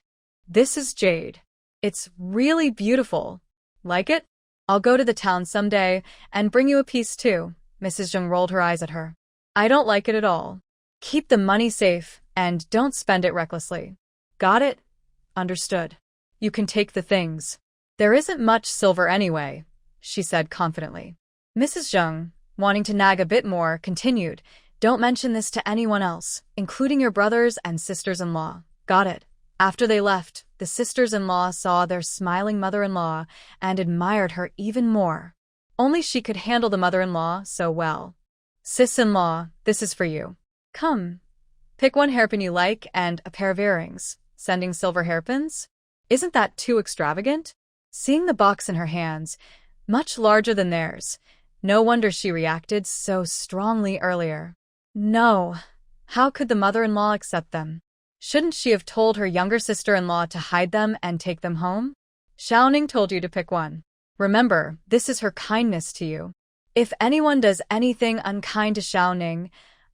This is jade. It's really beautiful. Like it? I'll go to the town someday and bring you a piece too. Mrs. Zheng rolled her eyes at her. I don't like it at all. Keep the money safe and don't spend it recklessly. Got it? Understood. You can take the things. There isn't much silver anyway, she said confidently. Mrs. Zheng, wanting to nag a bit more, continued, Don't mention this to anyone else, including your brothers and sisters-in-law. Got it. After they left, the sisters-in-law saw their smiling mother-in-law and admired her even more. Only she could handle the mother-in-law so well. Sis-in-law, this is for you. Come. Pick one hairpin you like and a pair of earrings. Sending silver hairpins? Isn't that too extravagant? Seeing the box in her hands, much larger than theirs, no wonder she reacted so strongly earlier. No. How could the mother-in-law accept them? Shouldn't she have told her younger sister-in-law to hide them and take them home? Xiaoning told you to pick one. Remember, this is her kindness to you. If anyone does anything unkind to Xiaoning,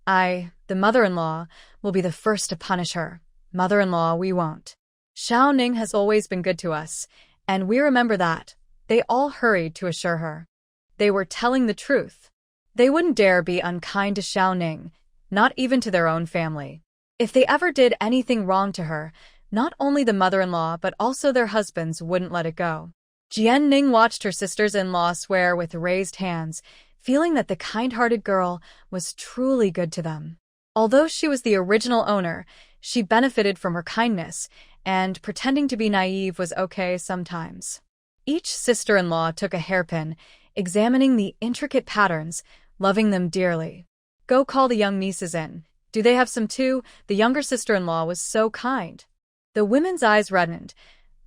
the mother-in-law, will be the first to punish her. Mother-in-law, we won't. Xiaoning has always been good to us, and we remember that. They all hurried to assure her. They were telling the truth. They wouldn't dare be unkind to Xiaoning, not even to their own family. If they ever did anything wrong to her, not only the mother-in-law but also their husbands wouldn't let it go. Jianning watched her sisters-in-law swear with raised hands, feeling that the kind-hearted girl was truly good to them. Although she was the original owner, she benefited from her kindness, and pretending to be naive was okay sometimes. Each sister-in-law took a hairpin, examining the intricate patterns, loving them dearly. Go call the young nieces in. Do they have some too? The younger sister-in-law was so kind. The women's eyes reddened.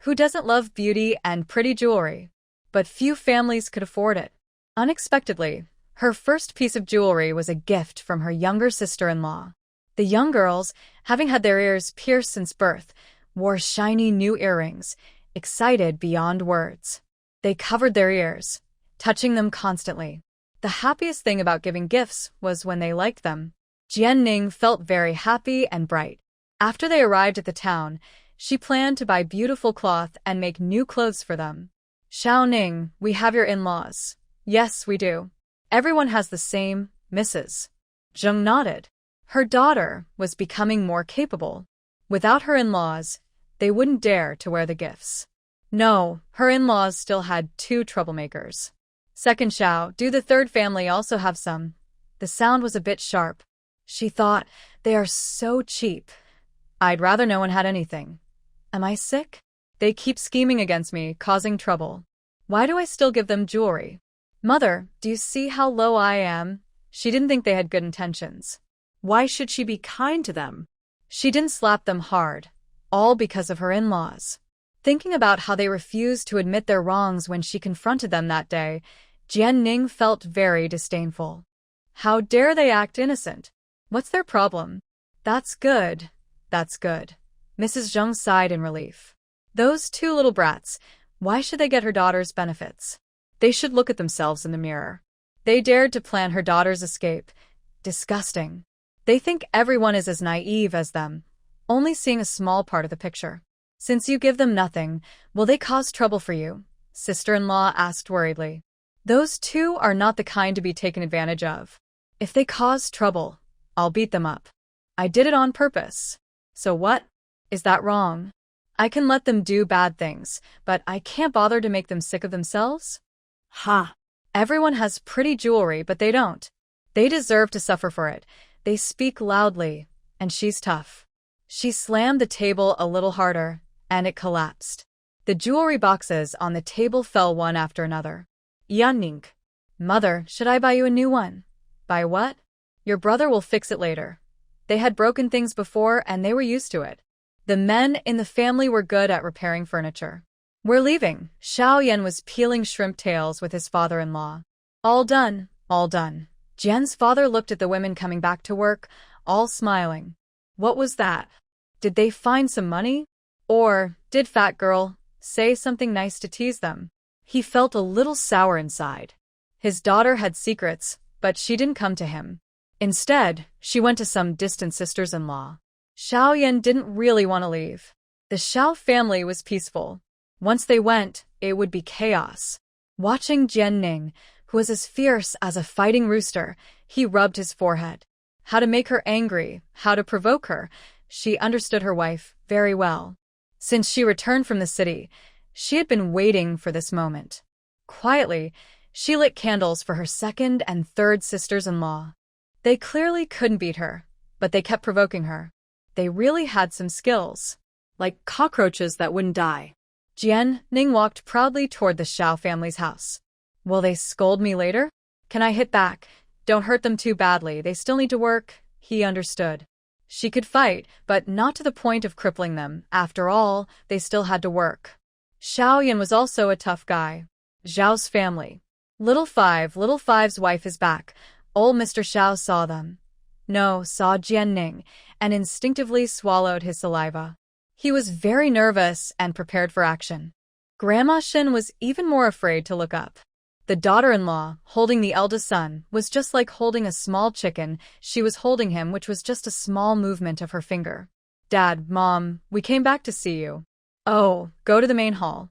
Who doesn't love beauty and pretty jewelry? But few families could afford it. Unexpectedly, her first piece of jewelry was a gift from her younger sister-in-law. The young girls, having had their ears pierced since birth, wore shiny new earrings, excited beyond words. They covered their ears, touching them constantly. The happiest thing about giving gifts was when they liked them. Jianning felt very happy and bright. After they arrived at the town, she planned to buy beautiful cloth and make new clothes for them. Xiaoning, we have your in-laws. Yes, we do. Everyone has the same, Mrs. Zheng nodded. Her daughter was becoming more capable. Without her in-laws, they wouldn't dare to wear the gifts. No, her in-laws still had two troublemakers. Second Xiao, do the third family also have some? The sound was a bit sharp. She thought, they are so cheap. I'd rather no one had anything. Am I sick? They keep scheming against me, causing trouble. Why do I still give them jewelry? Mother, do you see how low I am? She didn't think they had good intentions. Why should she be kind to them? She didn't slap them hard, all because of her in-laws. Thinking about how they refused to admit their wrongs when she confronted them that day, Jianning felt very disdainful. How dare they act innocent? What's their problem? That's good. That's good. Mrs. Zheng sighed in relief. Those two little brats, why should they get her daughter's benefits? They should look at themselves in the mirror. They dared to plan her daughter's escape. Disgusting. They think everyone is as naive as them, only seeing a small part of the picture. Since you give them nothing, will they cause trouble for you? Sister-in-law asked worriedly. Those two are not the kind to be taken advantage of. If they cause trouble, I'll beat them up. I did it on purpose. So what? Is that wrong? I can let them do bad things, but I can't bother to make them sick of themselves? Ha! Everyone has pretty jewelry, but they don't. They deserve to suffer for it. They speak loudly, and she's tough. She slammed the table a little harder, and it collapsed. The jewelry boxes on the table fell one after another. Yanning. Mother, should I buy you a new one? Buy what? Your brother will fix it later. They had broken things before, and they were used to it. The men in the family were good at repairing furniture. We're leaving. Xiao Yan was peeling shrimp tails with his father-in-law. All done, all done. Jian's father looked at the women coming back to work, all smiling. What was that? Did they find some money? Or did Fat Girl say something nice to tease them? He felt a little sour inside. His daughter had secrets, but she didn't come to him. Instead, she went to some distant sisters-in-law. Xiao Yan didn't really want to leave. The Xiao family was peaceful. Once they went, it would be chaos. Watching Jian Ning, who was as fierce as a fighting rooster, he rubbed his forehead. How to make her angry, how to provoke her. She understood her wife very well. Since she returned from the city, she had been waiting for this moment. Quietly, she lit candles for her second and third sisters-in-law. They clearly couldn't beat her, but they kept provoking her. They really had some skills. Like cockroaches that wouldn't die. Jian Ning walked proudly toward the Xiao family's house. Will they scold me later? Can I hit back? Don't hurt them too badly, they still need to work. He understood. She could fight, but not to the point of crippling them. After all, they still had to work. Xiao Yan was also a tough guy. Zhao's family. Little Five's wife is back. Old Mr. Xiao saw them. No, saw Jian Ning, and instinctively swallowed his saliva. He was very nervous and prepared for action. Grandma Shin was even more afraid to look up. The daughter-in-law, holding the eldest son, was just like holding a small chicken. She was holding him, which was just a small movement of her finger. Dad, Mom, we came back to see you. Oh, go to the main hall.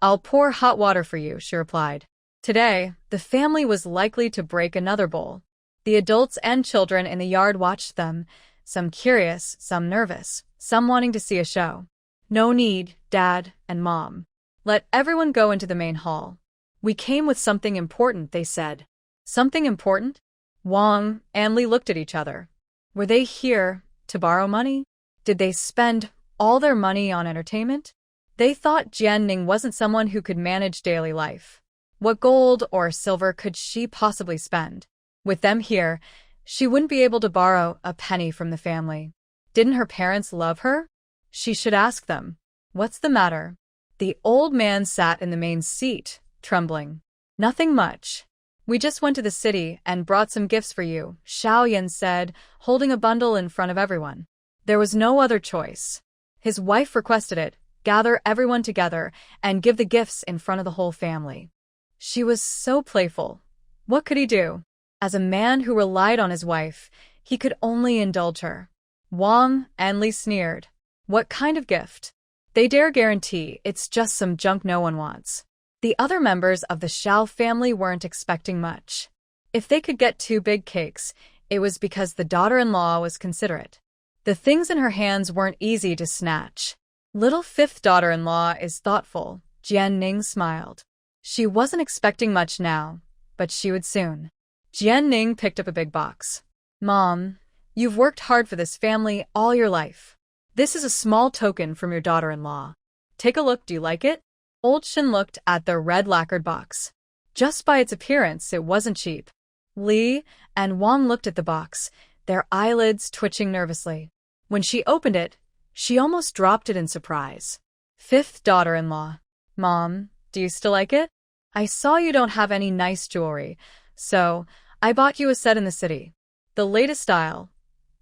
I'll pour hot water for you, she replied. Today, the family was likely to break another bowl. The adults and children in the yard watched them, some curious, some nervous, some wanting to see a show. No need, Dad and Mom. Let everyone go into the main hall. We came with something important, they said. Something important? Wang and Li looked at each other. Were they here to borrow money? Did they spend all their money on entertainment? They thought Jian Ning wasn't someone who could manage daily life. What gold or silver could she possibly spend? With them here, she wouldn't be able to borrow a penny from the family. Didn't her parents love her? She should ask them. What's the matter? The old man sat in the main seat, trembling. Nothing much. We just went to the city and brought some gifts for you, Xiao Yan said, holding a bundle in front of everyone. There was no other choice. His wife requested it, gather everyone together and give the gifts in front of the whole family. She was so playful. What could he do? As a man who relied on his wife, he could only indulge her. Wang and Li sneered. What kind of gift? They dare guarantee it's just some junk no one wants. The other members of the Xiao family weren't expecting much. If they could get 2 big cakes, it was because the daughter-in-law was considerate. The things in her hands weren't easy to snatch. Little fifth daughter-in-law is thoughtful, Jian Ning smiled. She wasn't expecting much now, but she would soon. Jian Ning picked up a big box. Mom, you've worked hard for this family all your life. This is a small token from your daughter-in-law. Take a look, do you like it? Old Shin looked at the red lacquered box. Just by its appearance, it wasn't cheap. Li and Wang looked at the box, their eyelids twitching nervously. When she opened it, she almost dropped it in surprise. Fifth daughter-in-law. Mom, do you still like it? I saw you don't have any nice jewelry, so I bought you a set in the city. The latest style.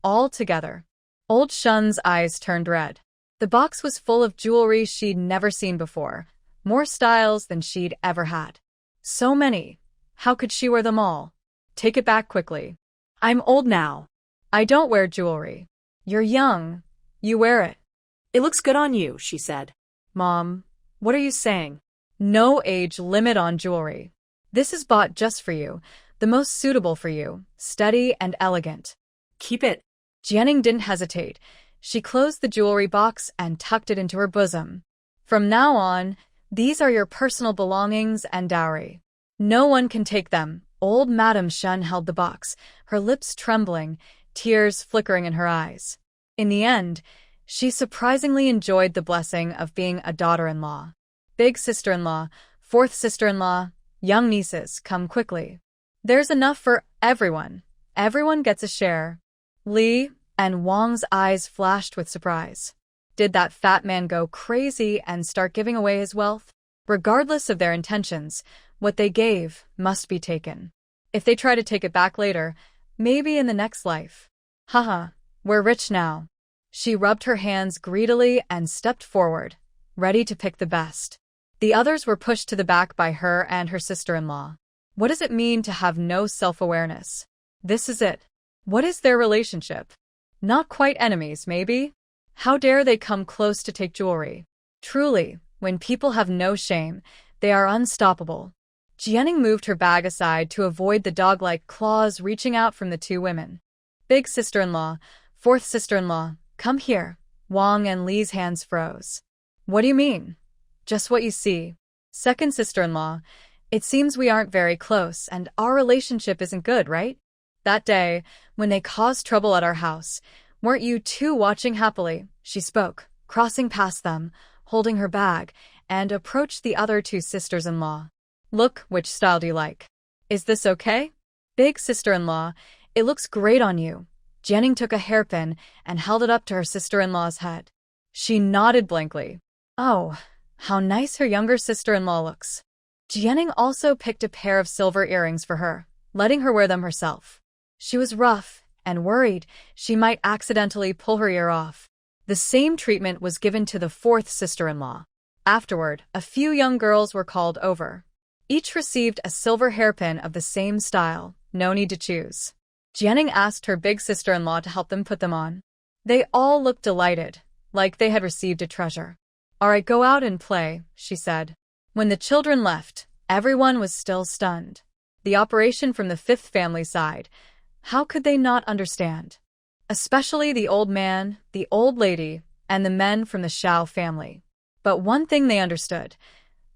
All together. Old Shun's eyes turned red. The box was full of jewelry she'd never seen before, more styles than she'd ever had. So many. How could she wear them all? Take it back quickly. I'm old now. I don't wear jewelry. You're young. You wear it. It looks good on you, she said. Mom, what are you saying? No age limit on jewelry. This is bought just for you, the most suitable for you, steady and elegant. Keep it. Jianing didn't hesitate. She closed the jewelry box and tucked it into her bosom. From now on, these are your personal belongings and dowry. No one can take them. Old Madame Shun held the box, her lips trembling, tears flickering in her eyes. In the end, she surprisingly enjoyed the blessing of being a daughter-in-law. Big sister-in-law, fourth sister-in-law, young nieces, come quickly. There's enough for everyone. Everyone gets a share. Li and Wang's eyes flashed with surprise. Did that fat man go crazy and start giving away his wealth? Regardless of their intentions, what they gave must be taken. If they try to take it back later, maybe in the next life. Haha, we're rich now. She rubbed her hands greedily and stepped forward, ready to pick the best. The others were pushed to the back by her and her sister-in-law. What does it mean to have no self-awareness? This is it. What is their relationship? Not quite enemies, maybe? How dare they come close to take jewelry? Truly, when people have no shame, they are unstoppable. Jianing moved her bag aside to avoid the dog-like claws reaching out from the two women. Big sister-in-law, fourth sister-in-law, come here. Wang and Li's hands froze. What do you mean? Just what you see. Second sister-in-law, it seems we aren't very close and our relationship isn't good, right? That day, when they caused trouble at our house, weren't you two watching happily? She spoke, crossing past them, holding her bag, and approached the other two sisters-in-law. Look, which style do you like? Is this okay? Big sister-in-law, it looks great on you. Jianing took a hairpin and held it up to her sister-in-law's head. She nodded blankly. Oh, how nice her younger sister-in-law looks. Jianing also picked a pair of silver earrings for her, letting her wear them herself. She was rough and worried she might accidentally pull her ear off. The same treatment was given to the fourth sister-in-law. Afterward, a few young girls were called over. Each received a silver hairpin of the same style, no need to choose. Jianing asked her big sister-in-law to help them put them on. They all looked delighted, like they had received a treasure. All right, go out and play, she said. When the children left, everyone was still stunned. The operation from the fifth family side, how could they not understand? Especially the old man, the old lady, and the men from the Shao family. But one thing they understood.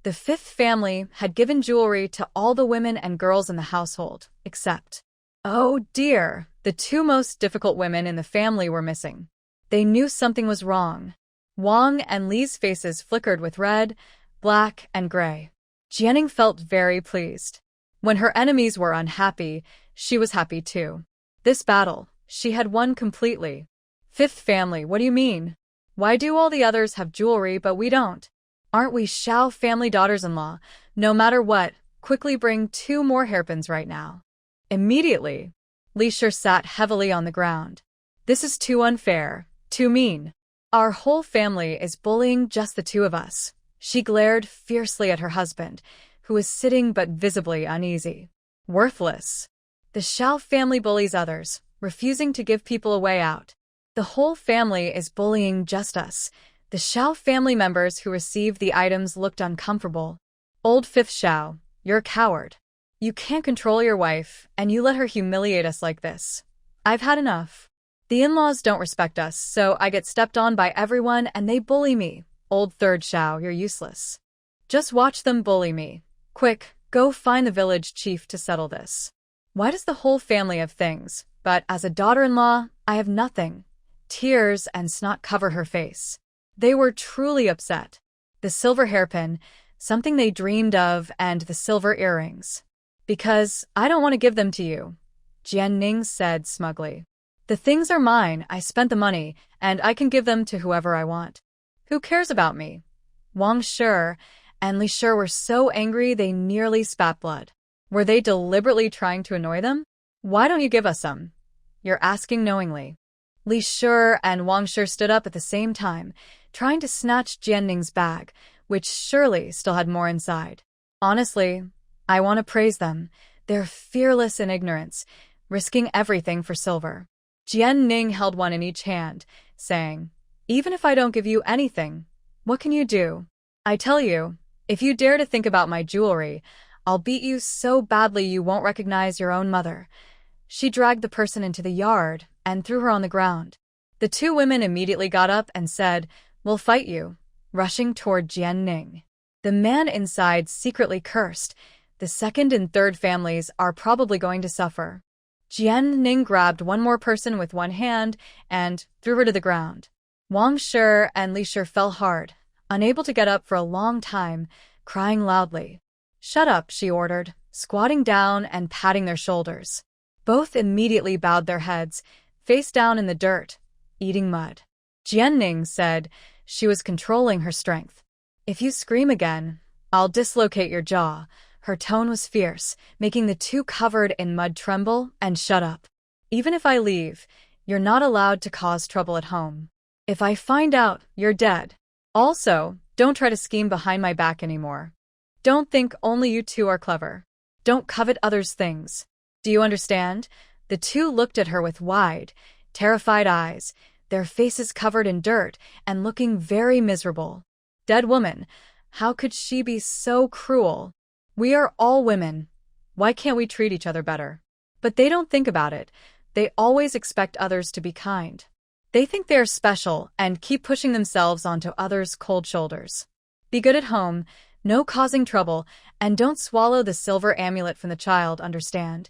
The fifth family had given jewelry to all the women and girls in the household, except, oh dear, the two most difficult women in the family were missing. They knew something was wrong. Wang and Li's faces flickered with red, black, and gray. Jianing felt very pleased. When her enemies were unhappy, she was happy too. This battle, she had won completely. Fifth family, what do you mean? Why do all the others have jewelry but we don't? Aren't we Shao family daughters-in-law? No matter what, quickly bring 2 more hairpins right now. Immediately, Li Shi sat heavily on the ground. This is too unfair, too mean. Our whole family is bullying just the two of us. She glared fiercely at her husband, who was sitting but visibly uneasy. Worthless. The Shao family bullies others, refusing to give people a way out. The whole family is bullying just us. The Shao family members who received the items looked uncomfortable. Old Fifth Shao, you're a coward. You can't control your wife, and you let her humiliate us like this. I've had enough. The in-laws don't respect us, so I get stepped on by everyone and they bully me. Old Third Shao, you're useless. Just watch them bully me. Quick, go find the village chief to settle this. Why does the whole family have things, but as a daughter-in-law, I have nothing? Tears and snot covered her face. They were truly upset. The silver hairpin, something they dreamed of, and the silver earrings. Because I don't want to give them to you, Jian Ning said smugly. The things are mine, I spent the money, and I can give them to whoever I want. Who cares about me? Wang Shi and Li Shi were so angry they nearly spat blood. Were they deliberately trying to annoy them? Why don't you give us some? You're asking knowingly. Li Shi and Wang Shi stood up at the same time, trying to snatch Jian Ning's bag, which surely still had more inside. Honestly, I want to praise them. They're fearless in ignorance, risking everything for silver. Jian Ning held one in each hand, saying, Even if I don't give you anything, what can you do? I tell you, if you dare to think about my jewelry, I'll beat you so badly you won't recognize your own mother. She dragged the person into the yard and threw her on the ground. The two women immediately got up and said, "We'll fight you," rushing toward Jian Ning. The man inside secretly cursed. The second and third families are probably going to suffer. Jian Ning grabbed one more person with one hand and threw her to the ground. Wang Shi and Li Shi fell hard, unable to get up for a long time, crying loudly. "Shut up," she ordered, squatting down and patting their shoulders. Both immediately bowed their heads, face down in the dirt, eating mud. Jian Ning said she was controlling her strength. "If you scream again, I'll dislocate your jaw." Her tone was fierce, making the two covered in mud tremble and shut up. "Even if I leave, you're not allowed to cause trouble at home. If I find out, you're dead. Also, don't try to scheme behind my back anymore. Don't think only you two are clever. Don't covet others' things. Do you understand?" The two looked at her with wide, terrified eyes, their faces covered in dirt and looking very miserable. Dead woman, how could she be so cruel? We are all women. Why can't we treat each other better? But they don't think about it. They always expect others to be kind. They think they are special and keep pushing themselves onto others' cold shoulders. Be good at home, no causing trouble, and don't swallow the silver amulet from the child, understand?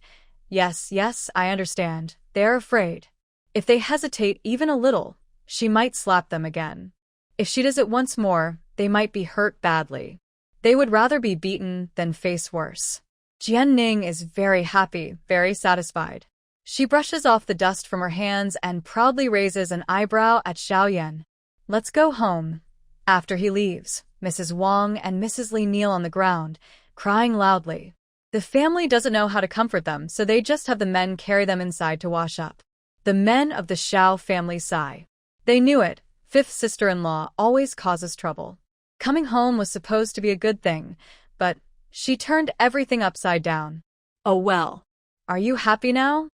Yes, yes, I understand. They are afraid. If they hesitate even a little, she might slap them again. If she does it once more, they might be hurt badly. They would rather be beaten than face worse. Jian Ning is very happy, very satisfied. She brushes off the dust from her hands and proudly raises an eyebrow at Xiaoyan. "Let's go home." After he leaves, Mrs. Wang and Mrs. Li kneel on the ground, crying loudly. The family doesn't know how to comfort them, so they just have the men carry them inside to wash up. The men of the Xiao family sigh. They knew it. Fifth sister-in-law always causes trouble. Coming home was supposed to be a good thing, but she turned everything upside down. Oh well. Are you happy now?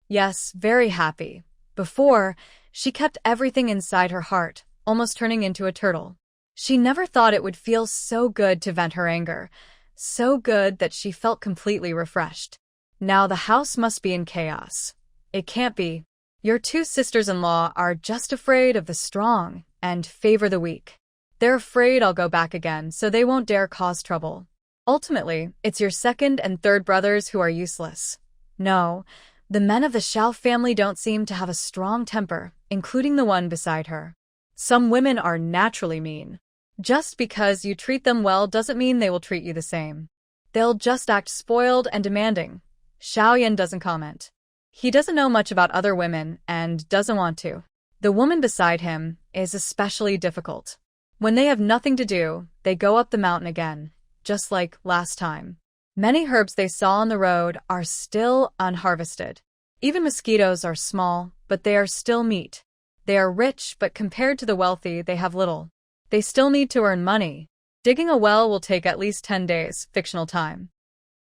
Yes, very happy. Before, she kept everything inside her heart, almost turning into a turtle. She never thought it would feel so good to vent her anger, so good that she felt completely refreshed. Now the house must be in chaos. It can't be. Your two sisters-in-law are just afraid of the strong and favor the weak. They're afraid I'll go back again, so they won't dare cause trouble. Ultimately, it's your second and third brothers who are useless. No, the men of the Xiao family don't seem to have a strong temper, including the one beside her. Some women are naturally mean. Just because you treat them well doesn't mean they will treat you the same. They'll just act spoiled and demanding. Xiaoyan doesn't comment. He doesn't know much about other women and doesn't want to. The woman beside him is especially difficult. When they have nothing to do, they go up the mountain again, just like last time. Many herbs they saw on the road are still unharvested. Even mosquitoes are small, but they are still meat. They are rich, but compared to the wealthy, they have little. They still need to earn money. Digging a well will take at least 10 days, fictional time.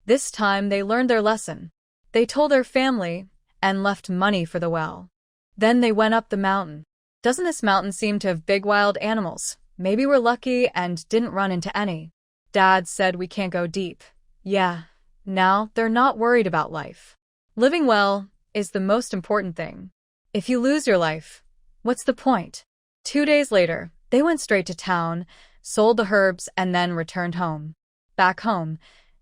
This time they learned their lesson. They told their family and left money for the well. Then they went up the mountain. Doesn't this mountain seem to have big wild animals? Maybe we're lucky and didn't run into any. Dad said we can't go deep. Yeah, now they're not worried about life. Living well is the most important thing. If you lose your life, what's the point? 2 days later, they went straight to town, sold the herbs, and then returned home. Back home,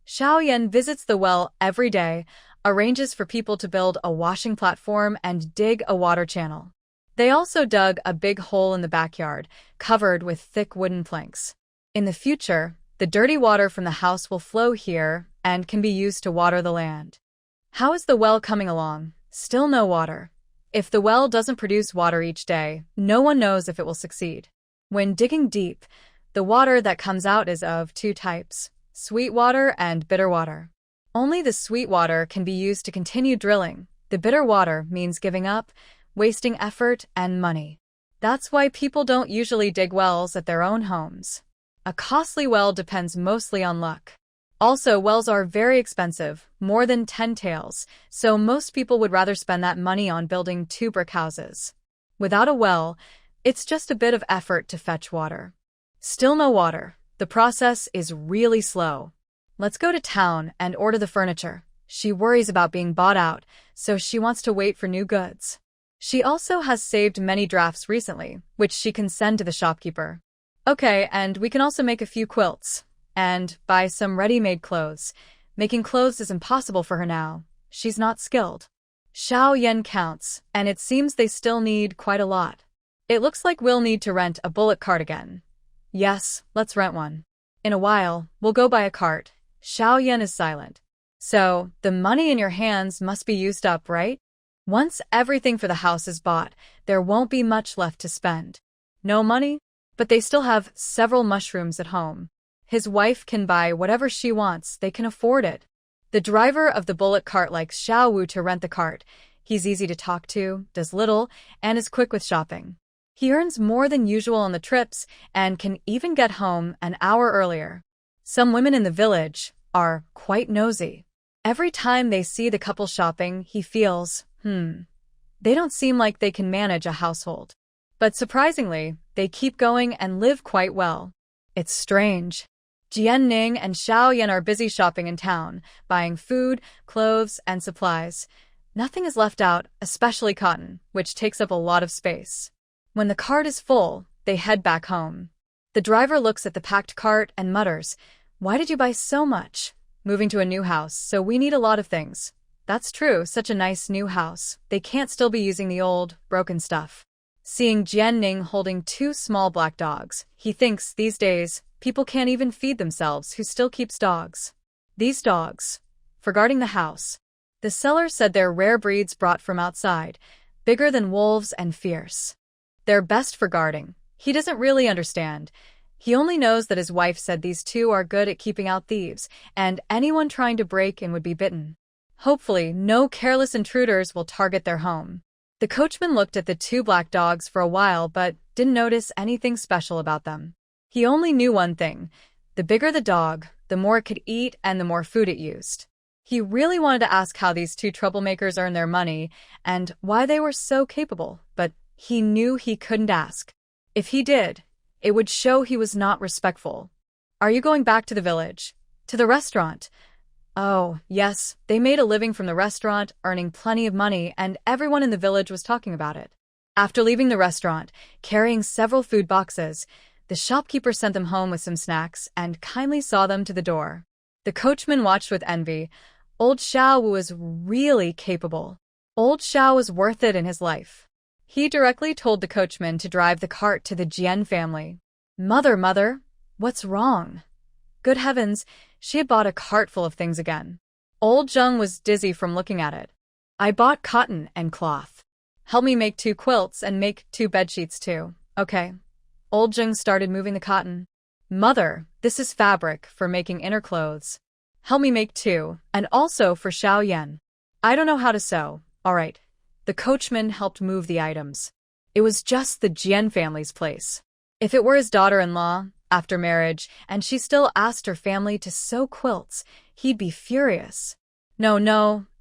Xiaoyan visits the well every day, arranges for people to build a washing platform and dig a water channel. They also dug a big hole in the backyard, covered with thick wooden planks. In the future, the dirty water from the house will flow here and can be used to water the land. How is the well coming along? Still no water. If the well doesn't produce water each day, no one knows if it will succeed. When digging deep, the water that comes out is of 2 types, sweet water and bitter water. Only the sweet water can be used to continue drilling. The bitter water means giving up, wasting effort and money. That's why people don't usually dig wells at their own homes. A costly well depends mostly on luck. Also, wells are very expensive, more than 10 taels, so most people would rather spend that money on building 2 brick houses. Without a well, It's just a bit of effort to fetch water. Still no water. The process is really slow. Let's go to town and order the furniture. She worries about being bought out, so she wants to wait for new goods. She also has saved many drafts recently, which she can send to the shopkeeper. Okay, and we can also make a few quilts. And buy some ready-made clothes. Making clothes is impossible for her now. She's not skilled. Xiao Yan counts, and it seems they still need quite a lot. It looks like we'll need to rent a bullock cart again. Yes, let's rent one. In a while, we'll go buy a cart. Xiao Yan is silent. So, the money in your hands must be used up, right? Once everything for the house is bought, there won't be much left to spend. No money? But they still have several mushrooms at home. His wife can buy whatever she wants, they can afford it. The driver of the bullock cart likes Xiao Wu to rent the cart. He's easy to talk to, does little, and is quick with shopping. He earns more than usual on the trips and can even get home an hour earlier. Some women in the village are quite nosy. Every time they see the couple shopping, he feels, they don't seem like they can manage a household. But surprisingly, they keep going and live quite well. It's strange. Jian Ning and Xiao Yan are busy shopping in town, buying food, clothes, and supplies. Nothing is left out, especially cotton, which takes up a lot of space. When the cart is full, they head back home. The driver looks at the packed cart and mutters, "Why did you buy so much? Moving to a new house, so we need a lot of things." That's true, such a nice new house. They can't still be using the old, broken stuff. Seeing Jian Ning holding 2 small black dogs, he thinks these days, people can't even feed themselves who still keeps dogs. These dogs. For guarding the house. The seller said they're rare breeds brought from outside, bigger than wolves and fierce. They're best for guarding. He doesn't really understand. He only knows that his wife said these 2 are good at keeping out thieves, and anyone trying to break in would be bitten. Hopefully, no careless intruders will target their home. The coachman looked at the 2 black dogs for a while but didn't notice anything special about them. He only knew one thing. The bigger the dog, the more it could eat and the more food it used. He really wanted to ask how these 2 troublemakers earn their money and why they were so capable, but he knew he couldn't ask. If he did, it would show he was not respectful. "Are you going back to the village? To the restaurant?" Oh, yes, they made a living from the restaurant, earning plenty of money, and everyone in the village was talking about it. After leaving the restaurant, carrying several food boxes, the shopkeeper sent them home with some snacks and kindly saw them to the door. The coachman watched with envy. Old Xiao was really capable. Old Xiao was worth it in his life. He directly told the coachman to drive the cart to the Jian family. Mother, what's wrong?" Good heavens, she had bought a cart full of things again. Old Zheng was dizzy from looking at it. "I bought cotton and cloth. Help me make 2 quilts and make 2 bedsheets too." "Okay." Old Zheng started moving the cotton. "Mother, this is fabric for making inner clothes. Help me make 2, and also for Xiao Yan." "I don't know how to sew." "All right." The coachman helped move the items. It was just the Jian family's place. If it were his daughter-in-law, after marriage, and she still asked her family to sew quilts, he'd be furious. No,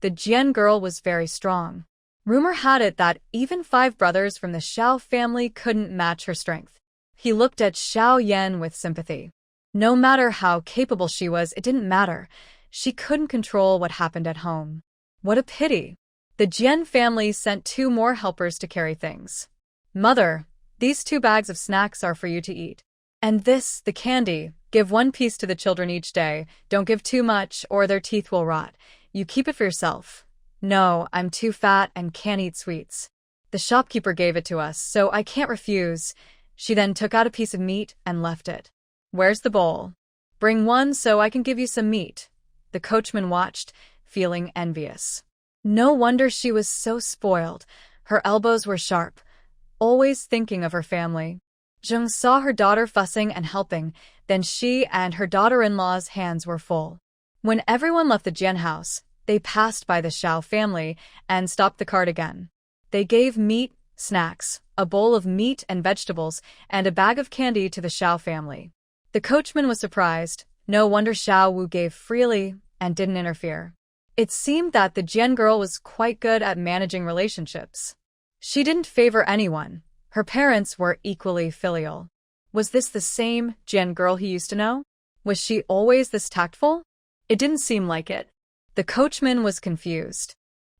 the Jian girl was very strong. Rumor had it that even 5 brothers from the Xiao family couldn't match her strength. He looked at Xiao Yan with sympathy. No matter how capable she was, it didn't matter. She couldn't control what happened at home. What a pity. The Jian family sent 2 more helpers to carry things. "Mother, these 2 bags of snacks are for you to eat. And this, the candy, give 1 piece to the children each day. Don't give too much or their teeth will rot. You keep it for yourself." "No, I'm too fat and can't eat sweets. The shopkeeper gave it to us, so I can't refuse." She then took out a piece of meat and left it. "Where's the bowl? Bring one so I can give you some meat." The coachman watched, feeling envious. No wonder she was so spoiled. Her elbows were sharp, always thinking of her family. Zheng saw her daughter fussing and helping, then she and her daughter-in-law's hands were full. When everyone left the Jian house, they passed by the Xiao family and stopped the cart again. They gave meat, snacks, a bowl of meat and vegetables, and a bag of candy to the Xiao family. The coachman was surprised. No wonder Xiao Wu gave freely and didn't interfere. It seemed that the Jian girl was quite good at managing relationships. She didn't favor anyone. Her parents were equally filial. Was this the same Jian girl he used to know? Was she always this tactful? It didn't seem like it. The coachman was confused.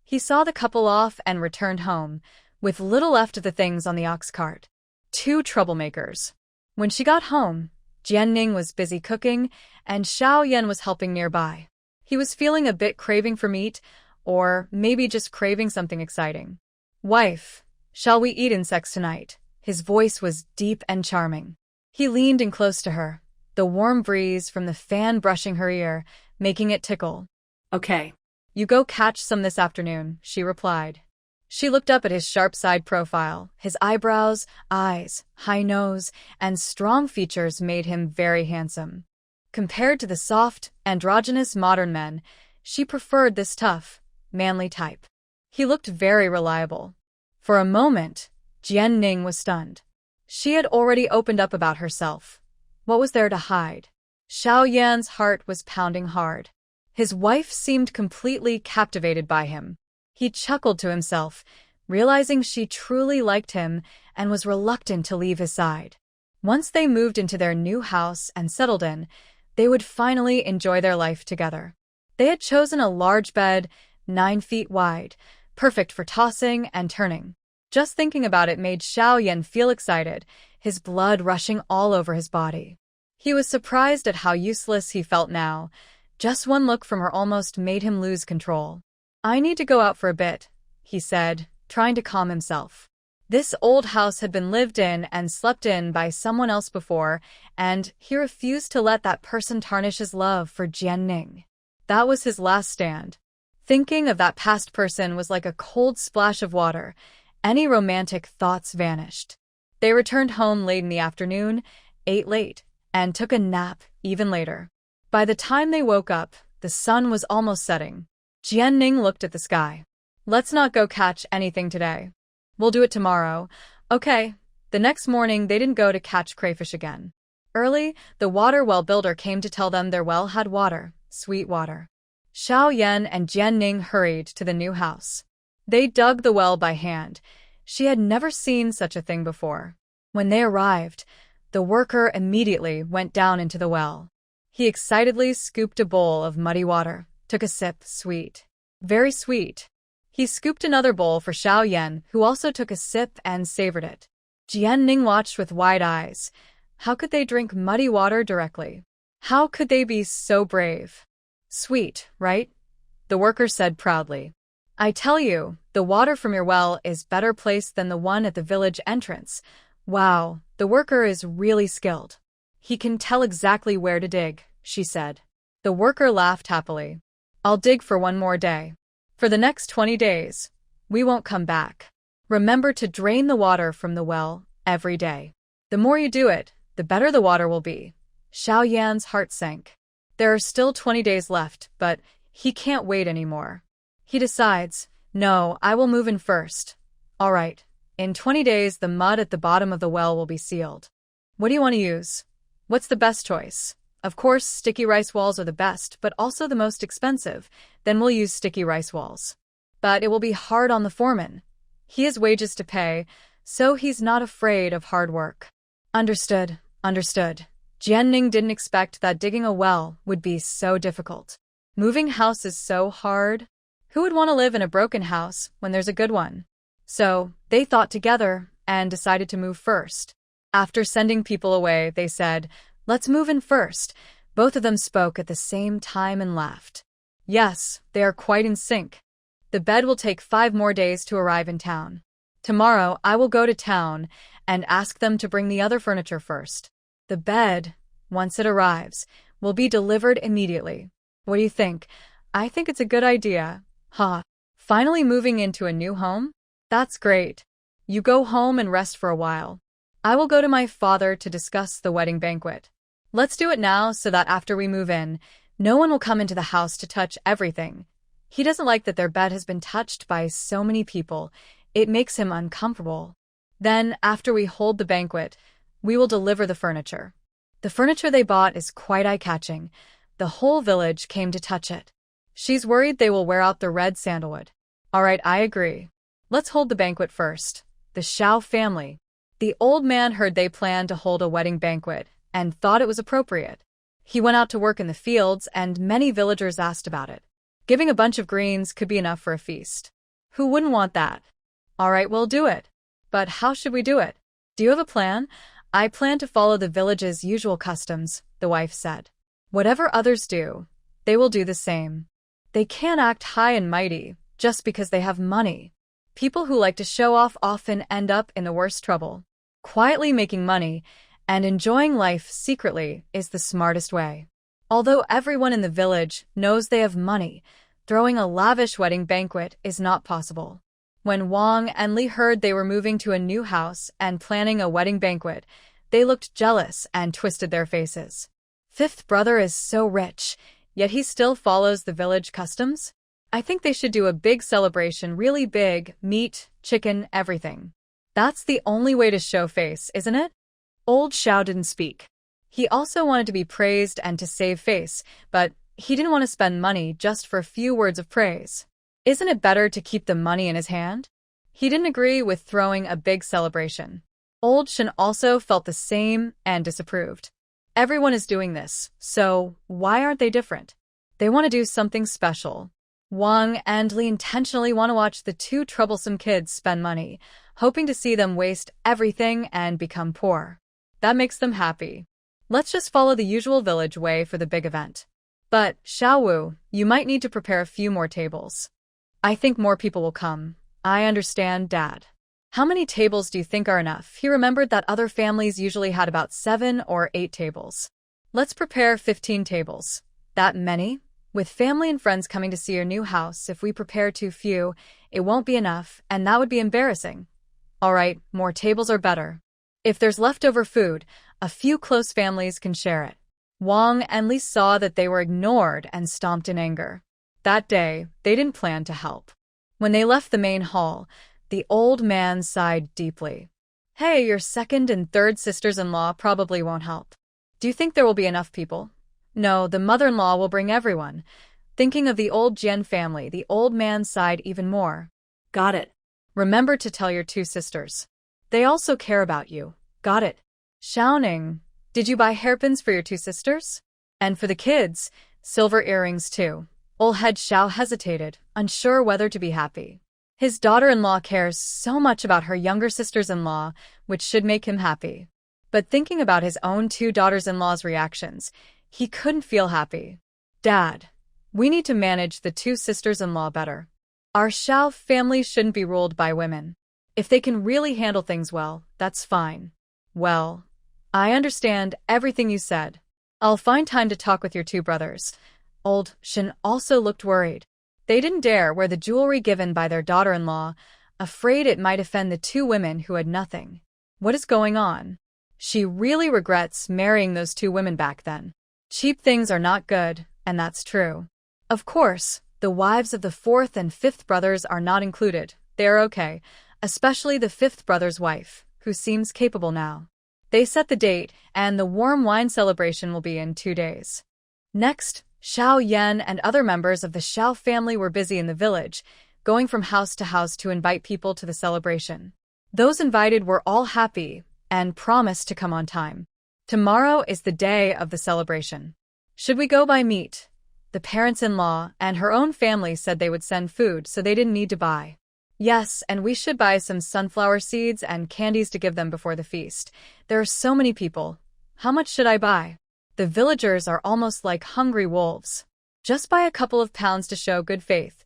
He saw the couple off and returned home, with little left of the things on the ox cart. Two troublemakers. When she got home, Jianning was busy cooking, and Xiao Yan was helping nearby. He was feeling a bit craving for meat, or maybe just craving something exciting. "Wife, shall we eat insects tonight?" His voice was deep and charming. He leaned in close to her, the warm breeze from the fan brushing her ear, making it tickle. Okay. "You go catch some this afternoon," she replied. She looked up at his sharp-side profile. His eyebrows, eyes, high nose, and strong features made him very handsome. Compared to the soft, androgynous modern men, she preferred this tough, manly type. He looked very reliable. For a moment, Jianning was stunned. She had already opened up about herself. What was there to hide? Xiao Yan's heart was pounding hard. His wife seemed completely captivated by him. He chuckled to himself, realizing she truly liked him and was reluctant to leave his side. Once they moved into their new house and settled in, they would finally enjoy their life together. They had chosen a large bed, 9 feet wide, perfect for tossing and turning. Just thinking about it made Xiao Yan feel excited, his blood rushing all over his body. He was surprised at how useless he felt now. Just one look from her almost made him lose control. "I need to go out for a bit," he said, trying to calm himself. This old house had been lived in and slept in by someone else before, and he refused to let that person tarnish his love for Jianning. That was his last stand. Thinking of that past person was like a cold splash of water. Any romantic thoughts vanished. They returned home late in the afternoon, ate late, and took a nap even later. By the time they woke up, the sun was almost setting. Jianning looked at the sky. "Let's not go catch anything today. We'll do it tomorrow." "Okay." The next morning, they didn't go to catch crayfish again. Early, the water well builder came to tell them their well had water, sweet water. Xiao Yan and Jianning hurried to the new house. They dug the well by hand. She had never seen such a thing before. When they arrived, the worker immediately went down into the well. He excitedly scooped a bowl of muddy water, took a sip, sweet. Very sweet. He scooped another bowl for Xiao Yan, who also took a sip and savored it. Jianning watched with wide eyes. How could they drink muddy water directly? How could they be so brave? "Sweet, right?" the worker said proudly. "I tell you, the water from your well is better placed than the one at the village entrance. Wow, the worker is really skilled. He can tell exactly where to dig," she said. The worker laughed happily. "I'll dig for one more day. For the next 20 days, we won't come back. Remember to drain the water from the well every day. The more you do it, the better the water will be." Xiao Yan's heart sank. There are still 20 days left, but he can't wait anymore. He decides, "No, I will move in first." "All right. In 20 days, the mud at the bottom of the well will be sealed. What do you want to use? What's the best choice?" "Of course, sticky rice walls are the best, but also the most expensive. Then we'll use sticky rice walls. But it will be hard on the foreman. He has wages to pay, so he's not afraid of hard work." Understood. Jianning didn't expect that digging a well would be so difficult. Moving house is so hard. Who would want to live in a broken house when there's a good one? So, they thought together and decided to move first. After sending people away, they said, "Let's move in first." Both of them spoke at the same time and laughed. Yes, they are quite in sync. The bed will take 5 more days to arrive in town. Tomorrow, I will go to town and ask them to bring the other furniture first. The bed, once it arrives, will be delivered immediately. What do you think? I think it's a good idea. Finally moving into a new home? That's great. You go home and rest for a while. I will go to my father to discuss the wedding banquet. Let's do it now so that after we move in, no one will come into the house to touch everything. He doesn't like that their bed has been touched by so many people. It makes him uncomfortable. Then, after we hold the banquet, we will deliver the furniture. The furniture they bought is quite eye-catching. The whole village came to touch it. She's worried they will wear out the red sandalwood. All right, I agree. Let's hold the banquet first. The Xiao family. The old man heard they planned to hold a wedding banquet and thought it was appropriate. He went out to work in the fields, and many villagers asked about it. Giving a bunch of greens could be enough for a feast. Who wouldn't want that? All right, we'll do it. But how should we do it? Do you have a plan? I plan to follow the village's usual customs, the wife said. Whatever others do, they will do the same. They can't act high and mighty just because they have money. People who like to show off often end up in the worst trouble. Quietly making money and enjoying life secretly is the smartest way. Although everyone in the village knows they have money, throwing a lavish wedding banquet is not possible. When Wang and Li heard they were moving to a new house and planning a wedding banquet, they looked jealous and twisted their faces. Fifth brother is so rich, yet he still follows the village customs? I think they should do a big celebration, really big, meat, chicken, everything. That's the only way to show face, isn't it? Old Xiao didn't speak. He also wanted to be praised and to save face, but he didn't want to spend money just for a few words of praise. Isn't it better to keep the money in his hand? He didn't agree with throwing a big celebration. Old Shen also felt the same and disapproved. Everyone is doing this, so why aren't they different? They want to do something special. Wang and Li intentionally want to watch the two troublesome kids spend money, hoping to see them waste everything and become poor. That makes them happy. Let's just follow the usual village way for the big event. But, Xiaowu, you might need to prepare a few more tables. I think more people will come. I understand, Dad. How many tables do you think are enough? He remembered that other families usually had about 7 or 8 tables. Let's prepare 15 tables. That many? With family and friends coming to see your new house, if we prepare too few, it won't be enough, and that would be embarrassing. All right, more tables are better. If there's leftover food, a few close families can share it. Wang and Li saw that they were ignored and stomped in anger. That day, they didn't plan to help. When they left the main hall, the old man sighed deeply. Hey, your second and third sisters-in-law probably won't help. Do you think there will be enough people? No, the mother-in-law will bring everyone. Thinking of the old Jian family, the old man sighed even more. Got it. Remember to tell your 2 sisters. They also care about you. Got it. Xiaoning, did you buy hairpins for your 2 sisters? And for the kids, silver earrings too. Old head Xiao hesitated, unsure whether to be happy. His daughter-in-law cares so much about her younger sisters-in-law, which should make him happy. But thinking about his own 2 daughters-in-law's reactions, he couldn't feel happy. Dad, we need to manage the 2 sisters-in-law better. Our Xiao family shouldn't be ruled by women. If they can really handle things well, that's fine. Well, I understand everything you said. I'll find time to talk with your 2 brothers. Old Shen also looked worried. They didn't dare wear the jewelry given by their daughter-in-law, afraid it might offend the 2 women who had nothing. What is going on? She really regrets marrying those 2 women back then. Cheap things are not good, and that's true. Of course, the wives of the 4th and 5th brothers are not included. They're okay, especially the 5th brother's wife, who seems capable now. They set the date, and the warm wine celebration will be in 2 days. Next, Xiao Yan and other members of the Xiao family were busy in the village, going from house to house to invite people to the celebration. Those invited were all happy and promised to come on time. Tomorrow is the day of the celebration. Should we go buy meat? The parents-in-law and her own family said they would send food, so they didn't need to buy. Yes, and we should buy some sunflower seeds and candies to give them before the feast. There are so many people. How much should I buy? The villagers are almost like hungry wolves. Just buy a couple of pounds to show good faith.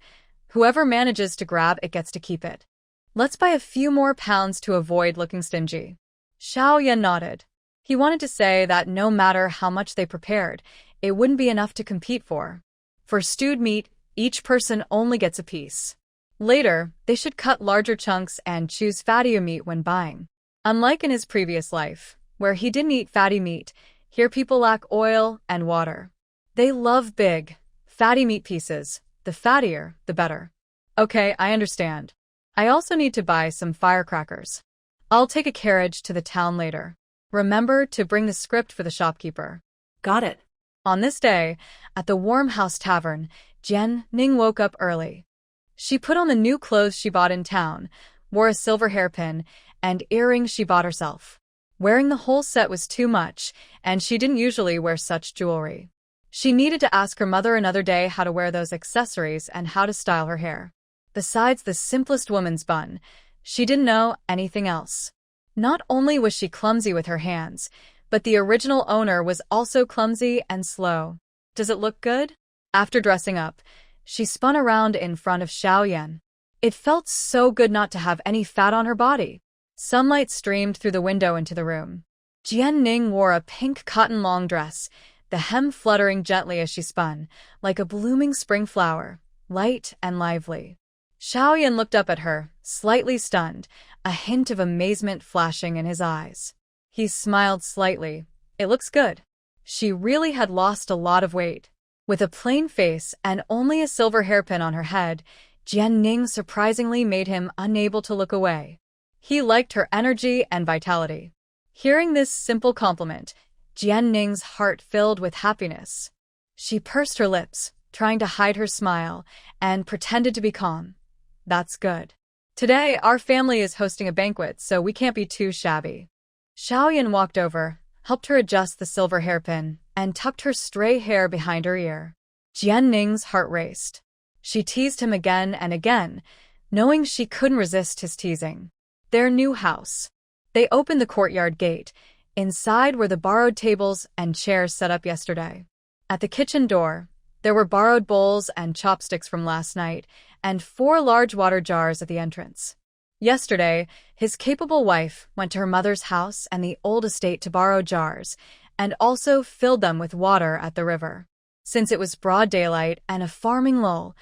Whoever manages to grab it gets to keep it. Let's buy a few more pounds to avoid looking stingy. Xiao Yan nodded. He wanted to say that no matter how much they prepared, it wouldn't be enough to compete for. For stewed meat, each person only gets a piece. Later, they should cut larger chunks and choose fattier meat when buying. Unlike in his previous life, where he didn't eat fatty meat, here people lack oil and water. They love big, fatty meat pieces. The fattier, the better. Okay, I understand. I also need to buy some firecrackers. I'll take a carriage to the town later. Remember to bring the script for the shopkeeper. Got it. On this day, at the Warm House Tavern, Jian Ning woke up early. She put on the new clothes she bought in town, wore a silver hairpin, and earrings she bought herself. Wearing the whole set was too much, and she didn't usually wear such jewelry. She needed to ask her mother another day how to wear those accessories and how to style her hair. Besides the simplest woman's bun, she didn't know anything else. Not only was she clumsy with her hands, but the original owner was also clumsy and slow. Does it look good? After dressing up, she spun around in front of Xiaoyan. It felt so good not to have any fat on her body. Sunlight streamed through the window into the room. Jianning wore a pink cotton long dress, the hem fluttering gently as she spun, like a blooming spring flower, light and lively. Xiaoyan looked up at her, slightly stunned, a hint of amazement flashing in his eyes. He smiled slightly. It looks good. She really had lost a lot of weight. With a plain face and only a silver hairpin on her head, Jianning surprisingly made him unable to look away. He liked her energy and vitality. Hearing this simple compliment, Jianning's heart filled with happiness. She pursed her lips, trying to hide her smile, and pretended to be calm. That's good. Today, our family is hosting a banquet, so we can't be too shabby. Xiaoyan walked over, helped her adjust the silver hairpin, and tucked her stray hair behind her ear. Jianning's heart raced. She teased him again and again, knowing she couldn't resist his teasing. Their new house. They opened the courtyard gate. Inside were the borrowed tables and chairs set up yesterday. At the kitchen door, there were borrowed bowls and chopsticks from last night, and 4 large water jars at the entrance. Yesterday, his capable wife went to her mother's house and the old estate to borrow jars, and also filled them with water at the river. Since it was broad daylight and a farming lull,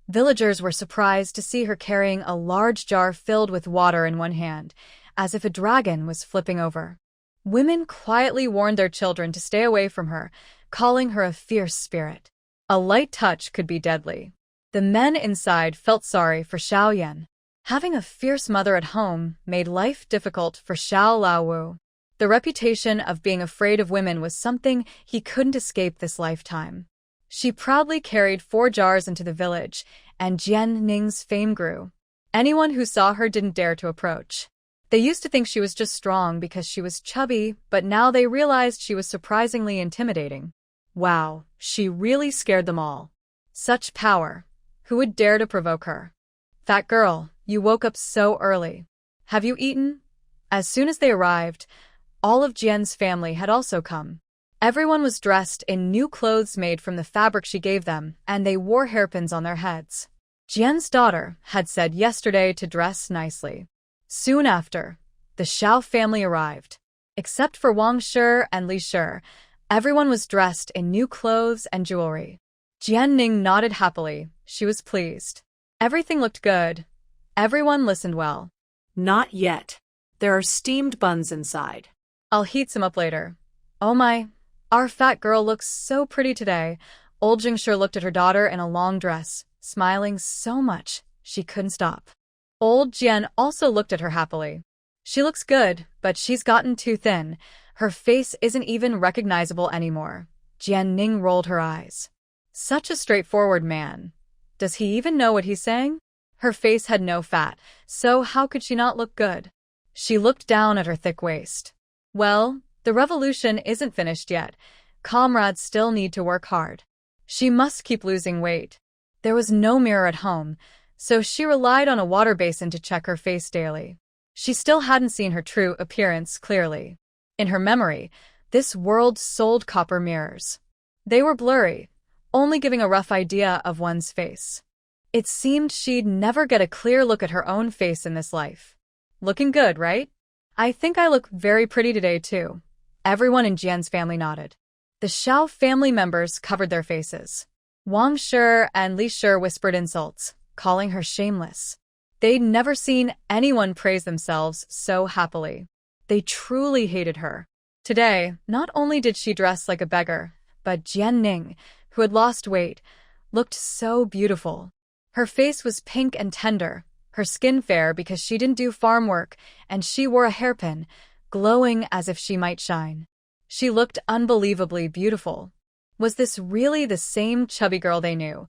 villagers were surprised to see her carrying a large jar filled with water in one hand, as if a dragon was flipping over. Women quietly warned their children to stay away from her, calling her a fierce spirit. A light touch could be deadly. The men inside felt sorry for Xiaoyan. Having a fierce mother at home made life difficult for Xiao Laowu. The reputation of being afraid of women was something he couldn't escape this lifetime. She proudly carried 4 jars into the village, and Jianning's fame grew. Anyone who saw her didn't dare to approach. They used to think she was just strong because she was chubby, but now they realized she was surprisingly intimidating. Wow, she really scared them all. Such power. Who would dare to provoke her? Fat girl, you woke up so early. Have you eaten? As soon as they arrived, all of Jian's family had also come. Everyone was dressed in new clothes made from the fabric she gave them, and they wore hairpins on their heads. Jian's daughter had said yesterday to dress nicely. Soon after, the Xiao family arrived. Except for Wang Shi and Li Shi, everyone was dressed in new clothes and jewelry. Jianning nodded happily. She was pleased. Everything looked good. Everyone listened well. Not yet. There are steamed buns inside. I'll heat some up later. Oh my, our fat girl looks so pretty today. Old Jingshi looked at her daughter in a long dress, smiling so much she couldn't stop. Old Jian also looked at her happily. She looks good, but she's gotten too thin. Her face isn't even recognizable anymore. Jianning rolled her eyes. Such a straightforward man. Does he even know what he's saying? Her face had no fat, so how could she not look good? She looked down at her thick waist. Well, the revolution isn't finished yet. Comrades still need to work hard. She must keep losing weight. There was no mirror at home, so she relied on a water basin to check her face daily. She still hadn't seen her true appearance clearly. In her memory, this world sold copper mirrors. They were blurry, only giving a rough idea of one's face. It seemed she'd never get a clear look at her own face in this life. Looking good, right? I think I look very pretty today, too. Everyone in Jian's family nodded. The Xiao family members covered their faces. Wang Shi and Li Shi whispered insults, calling her shameless. They'd never seen anyone praise themselves so happily. They truly hated her. Today, not only did she dress like a beggar, but Jianning, who had lost weight, looked so beautiful. Her face was pink and tender, her skin fair because she didn't do farm work, and she wore a hairpin, glowing as if she might shine. She looked unbelievably beautiful. Was this really the same chubby girl they knew?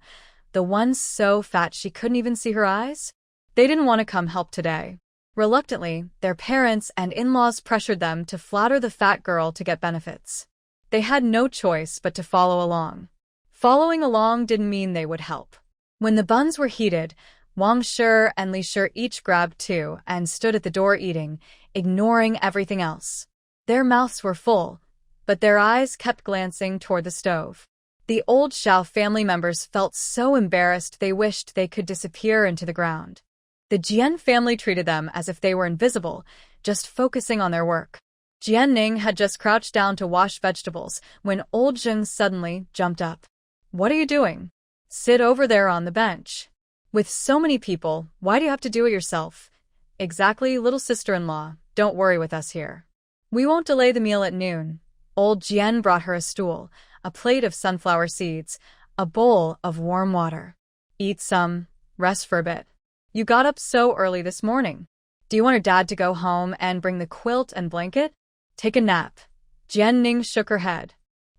The one so fat she couldn't even see her eyes? They didn't want to come help today. Reluctantly, their parents and in-laws pressured them to flatter the fat girl to get benefits. They had no choice but to follow along. Following along didn't mean they would help. When the buns were heated, Wang Shi and Li Shi each grabbed two and stood at the door eating, ignoring everything else. Their mouths were full, but their eyes kept glancing toward the stove. The old Xiao family members felt so embarrassed they wished they could disappear into the ground. The Jian family treated them as if they were invisible, just focusing on their work. Jianning had just crouched down to wash vegetables when old Zheng suddenly jumped up. "What are you doing? Sit over there on the bench. With so many people, why do you have to do it yourself?" "Exactly, little sister-in-law, don't worry with us here. We won't delay the meal at noon." Old Jian brought her a stool, a plate of sunflower seeds, a bowl of warm water. "Eat some, rest for a bit. You got up so early this morning. Do you want your dad to go home and bring the quilt and blanket? Take a nap." Jianning shook her head.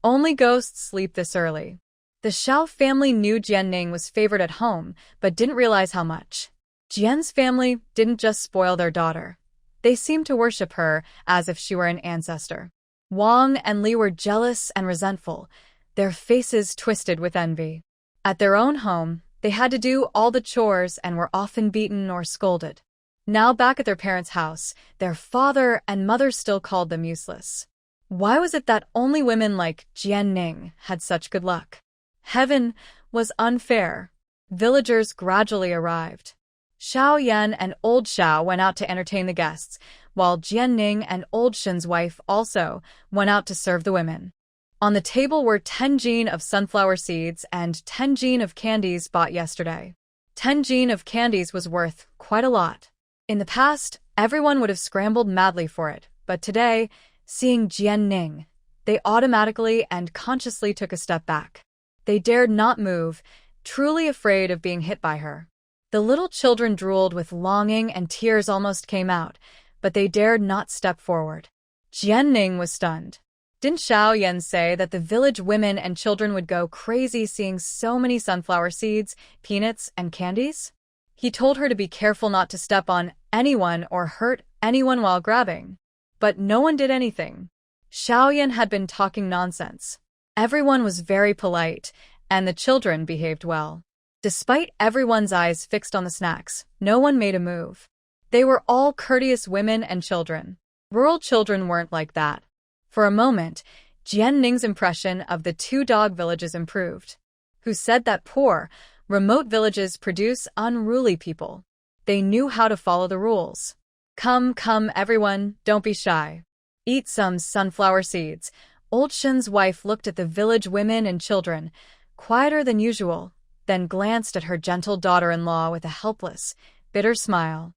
"Only ghosts sleep this early." The Xiao family knew Jianning was favored at home, but didn't realize how much. Jian's family didn't just spoil their daughter. They seemed to worship her as if she were an ancestor. Wang and Li were jealous and resentful, their faces twisted with envy. At their own home, they had to do all the chores and were often beaten or scolded. Now back at their parents' house, their father and mother still called them useless. Why was it that only women like Jianning had such good luck? Heaven was unfair. Villagers gradually arrived. Xiao Yan and Old Xiao went out to entertain the guests, while Jianning and Old Shen's wife also went out to serve the women. On the table were 10 jin of sunflower seeds and 10 jin of candies bought yesterday. 10 jin of candies was worth quite a lot. In the past, everyone would have scrambled madly for it, but today, seeing Jianning, they automatically and consciously took a step back. They dared not move, truly afraid of being hit by her. The little children drooled with longing and tears almost came out, but they dared not step forward. Jianning was stunned. Didn't Xiao Yan say that the village women and children would go crazy seeing so many sunflower seeds, peanuts, and candies? He told her to be careful not to step on anyone or hurt anyone while grabbing. But no one did anything. Xiao Yan had been talking nonsense. Everyone was very polite, and the children behaved well. Despite everyone's eyes fixed on the snacks, no one made a move. They were all courteous women and children. Rural children weren't like that. For a moment, Jianning's impression of the two-dog villages improved. Who said that poor, remote villages produce unruly people? They knew how to follow the rules. Come, everyone, don't be shy. Eat some sunflower seeds. Old Shen's wife looked at the village women and children, quieter than usual, then glanced at her gentle daughter-in-law with a helpless, bitter smile.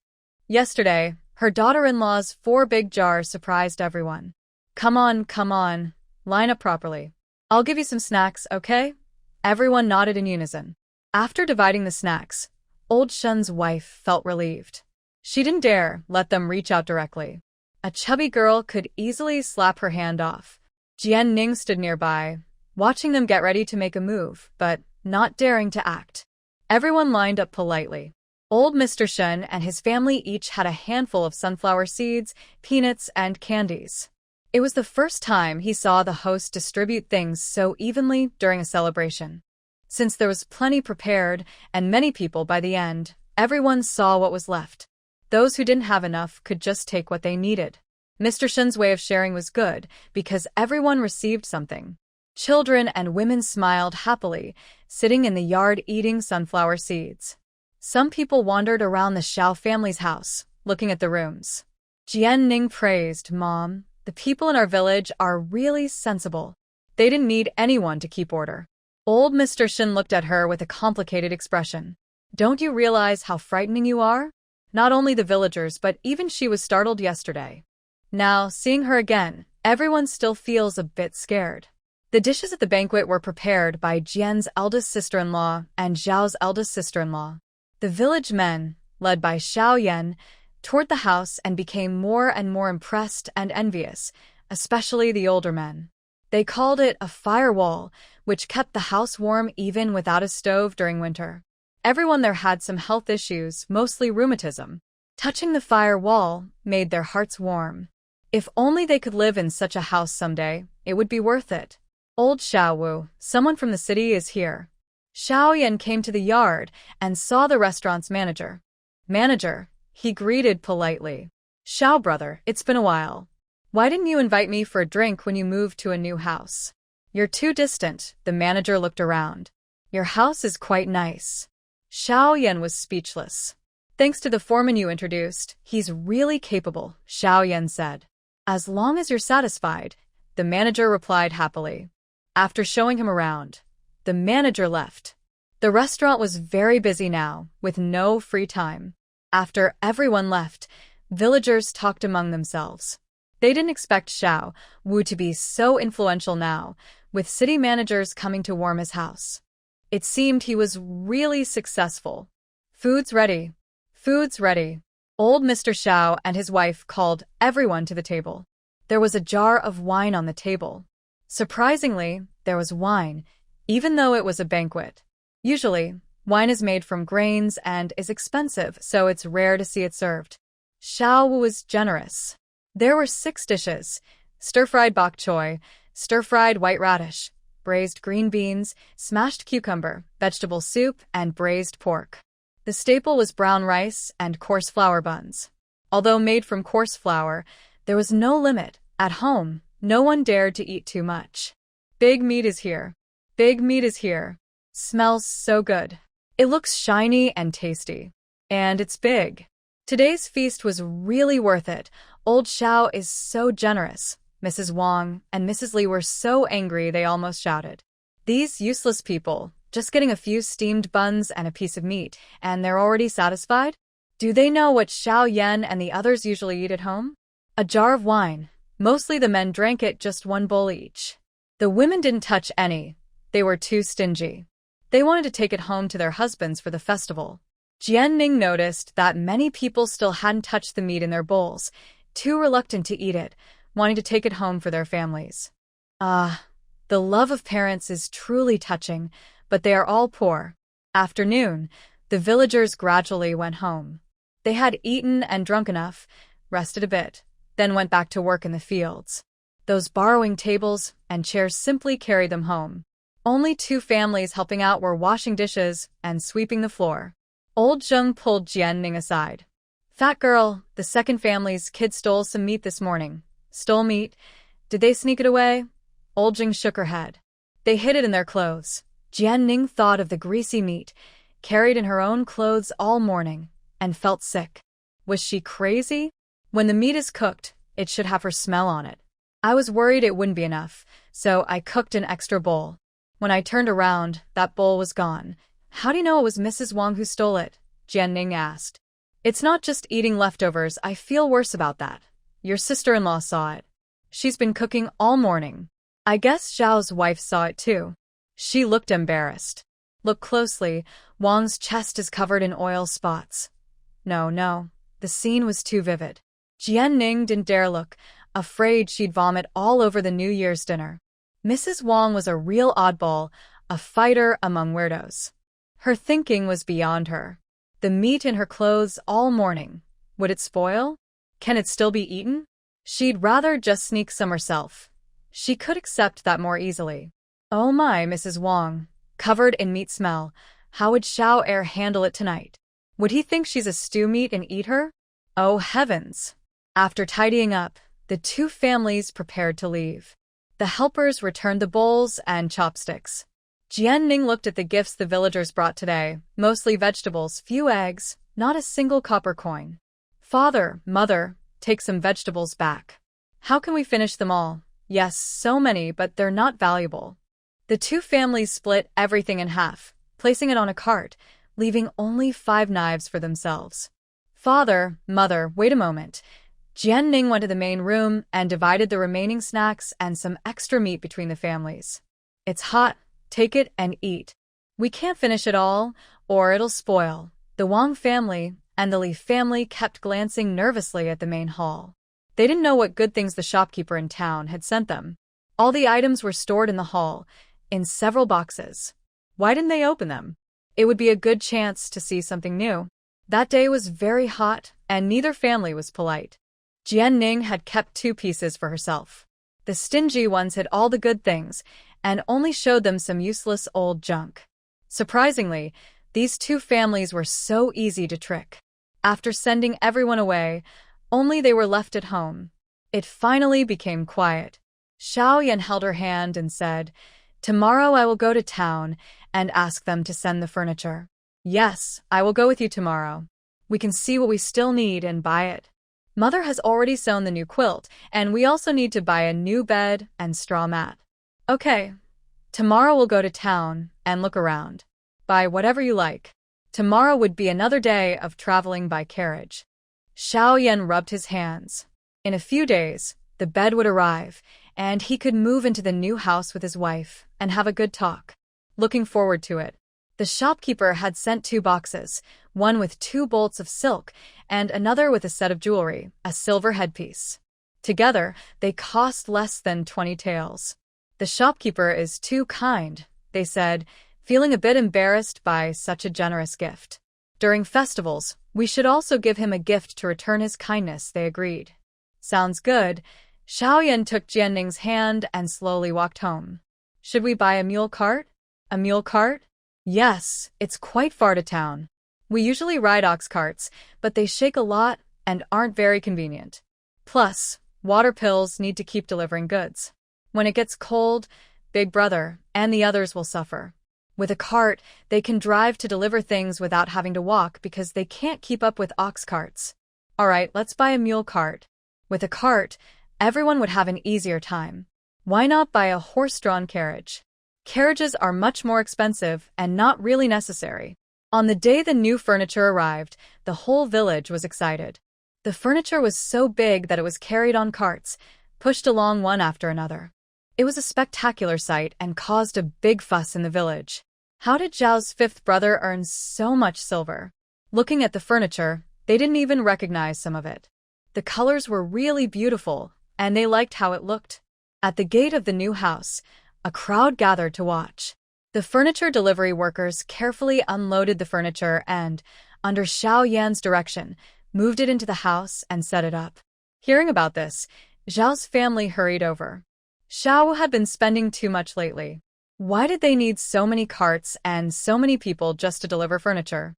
Yesterday, her daughter-in-law's 4 big jars surprised everyone. Come on, line up properly. I'll give you some snacks, okay? Everyone nodded in unison. After dividing the snacks, Old Shen's wife felt relieved. She didn't dare let them reach out directly. A chubby girl could easily slap her hand off. Jianning stood nearby, watching them get ready to make a move, but not daring to act. Everyone lined up politely. Old Mr. Shen and his family each had a handful of sunflower seeds, peanuts, and candies. It was the first time he saw the host distribute things so evenly during a celebration. Since there was plenty prepared and many people by the end, everyone saw what was left. Those who didn't have enough could just take what they needed. Mr. Shen's way of sharing was good because everyone received something. Children and women smiled happily, sitting in the yard eating sunflower seeds. Some people wandered around the Xiao family's house, looking at the rooms. Jianning praised, "Mom, the people in our village are really sensible. They didn't need anyone to keep order." Old Mr. Shen looked at her with a complicated expression. "Don't you realize how frightening you are? Not only the villagers, but even she was startled yesterday. Now, seeing her again, everyone still feels a bit scared." The dishes at the banquet were prepared by Jian's eldest sister-in-law and Zhao's eldest sister-in-law. The village men, led by Xiao Yan, toured the house and became more and more impressed and envious, especially the older men. They called it a firewall, which kept the house warm even without a stove during winter. Everyone there had some health issues, mostly rheumatism. Touching the fire wall made their hearts warm. If only they could live in such a house someday, it would be worth it. Old Xiao Wu, someone from the city is here. Xiao Yan came to the yard and saw the restaurant's manager. Manager, he greeted politely. Xiao brother, it's been a while. Why didn't you invite me for a drink when you moved to a new house? You're too distant, the manager looked around. Your house is quite nice. Xiao Yan was speechless. Thanks to the foreman you introduced, he's really capable, Xiao Yan said. As long as you're satisfied, the manager replied happily. After showing him around, the manager left. The restaurant was very busy now, with no free time. After everyone left, villagers talked among themselves. They didn't expect Xiao Wu to be so influential now, with city managers coming to warm his house. It seemed he was really successful. Food's ready. Food's ready. Old Mr. Xiao and his wife called everyone to the table. There was a jar of wine on the table. Surprisingly, there was wine, even though it was a banquet. Usually, wine is made from grains and is expensive, so it's rare to see it served. Xiao Wu was generous. There were 6 dishes: stir-fried bok choy, stir-fried white radish, braised green beans, smashed cucumber, vegetable soup, and braised pork. The staple was brown rice and coarse flour buns. Although made from coarse flour, there was no limit. At home, no one dared to eat too much. Big meat is here. Big meat is here. Smells so good. It looks shiny and tasty. And it's big. Today's feast was really worth it. Old Xiao is so generous. Mrs. Wang and Mrs. Li were so angry they almost shouted. These useless people, just getting a few steamed buns and a piece of meat, and they're already satisfied? Do they know what Xiao Yan and the others usually eat at home? A jar of wine. Mostly the men drank it just 1 bowl each. The women didn't touch any. They were too stingy. They wanted to take it home to their husbands for the festival. Jianning noticed that many people still hadn't touched the meat in their bowls, too reluctant to eat it, wanting to take it home for their families. The love of parents is truly touching, but they are all poor. Afternoon, the villagers gradually went home. They had eaten and drunk enough, rested a bit, then went back to work in the fields. Those borrowing tables and chairs simply carried them home. Only 2 families helping out were washing dishes and sweeping the floor. Old Zheng pulled Jianning aside. Fat girl, the second family's kid stole some meat this morning. Stole meat? Did they sneak it away? Old Zheng shook her head. They hid it in their clothes. Jianning thought of the greasy meat, carried in her own clothes all morning, and felt sick. Was she crazy? When the meat is cooked, it should have her smell on it. I was worried it wouldn't be enough, so I cooked an extra bowl. When I turned around, that bowl was gone. How do you know it was Mrs. Wang who stole it? Jianning asked. It's not just eating leftovers, I feel worse about that. Your sister-in-law saw it. She's been cooking all morning. I guess Xiao's wife saw it too. She looked embarrassed. Look closely, Wang's chest is covered in oil spots. No, the scene was too vivid. Jianning didn't dare look, afraid she'd vomit all over the New Year's dinner. Mrs. Wang was a real oddball, a fighter among weirdos. Her thinking was beyond her. The meat in her clothes all morning. Would it spoil? Can it still be eaten? She'd rather just sneak some herself. She could accept that more easily. Oh my, Mrs. Wang, covered in meat smell, how would Xiao Er handle it tonight? Would he think she's a stew meat and eat her? Oh heavens! After tidying up, the 2 families prepared to leave. The helpers returned the bowls and chopsticks. Jianning looked at the gifts the villagers brought today, mostly vegetables, few eggs, not a single copper coin. Father, mother, take some vegetables back. How can we finish them all? Yes, so many, but they're not valuable. The 2 families split everything in half, placing it on a cart, leaving only 5 knives for themselves. Father, mother, wait a moment. Jianning went to the main room and divided the remaining snacks and some extra meat between the families. It's hot, take it and eat. We can't finish it all, or it'll spoil. The Wang family and the Li family kept glancing nervously at the main hall. They didn't know what good things the shopkeeper in town had sent them. All the items were stored in the hall, in several boxes. Why didn't they open them? It would be a good chance to see something new. That day was very hot, and neither family was polite. Jianning had kept 2 pieces for herself. The stingy ones hid all the good things, and only showed them some useless old junk. Surprisingly, these 2 families were so easy to trick. After sending everyone away, only they were left at home. It finally became quiet. Xiaoyan held her hand and said, "Tomorrow I will go to town and ask them to send the furniture." "Yes, I will go with you tomorrow. We can see what we still need and buy it. Mother has already sewn the new quilt, and we also need to buy a new bed and straw mat." "Okay. Tomorrow we'll go to town and look around. Buy whatever you like." Tomorrow would be another day of traveling by carriage. Xiaoyan rubbed his hands. In a few days, the bed would arrive, and he could move into the new house with his wife and have a good talk. Looking forward to it. The shopkeeper had sent 2 boxes, one with 2 bolts of silk and another with a set of jewelry, a silver headpiece. Together, they cost less than 20 taels. "The shopkeeper is too kind," they said, feeling a bit embarrassed by such a generous gift. "During festivals, we should also give him a gift to return his kindness," they agreed. "Sounds good." Xiaoyan took Jianning's hand and slowly walked home. "Should we buy a mule cart?" "A mule cart?" "Yes, it's quite far to town. We usually ride ox carts, but they shake a lot and aren't very convenient. Plus, water pills need to keep delivering goods. When it gets cold, Big Brother and the others will suffer. With a cart, they can drive to deliver things without having to walk because they can't keep up with ox carts. All right, let's buy a mule cart. With a cart, everyone would have an easier time. Why not buy a horse-drawn carriage? Carriages are much more expensive and not really necessary." On the day the new furniture arrived, the whole village was excited. The furniture was so big that it was carried on carts, pushed along one after another. It was a spectacular sight and caused a big fuss in the village. How did Zhao's 5th brother earn so much silver? Looking at the furniture, they didn't even recognize some of it. The colors were really beautiful, and they liked how it looked. At the gate of the new house, a crowd gathered to watch. The furniture delivery workers carefully unloaded the furniture and, under Xiao Yan's direction, moved it into the house and set it up. Hearing about this, Zhao's family hurried over. Xiao had been spending too much lately. Why did they need so many carts and so many people just to deliver furniture?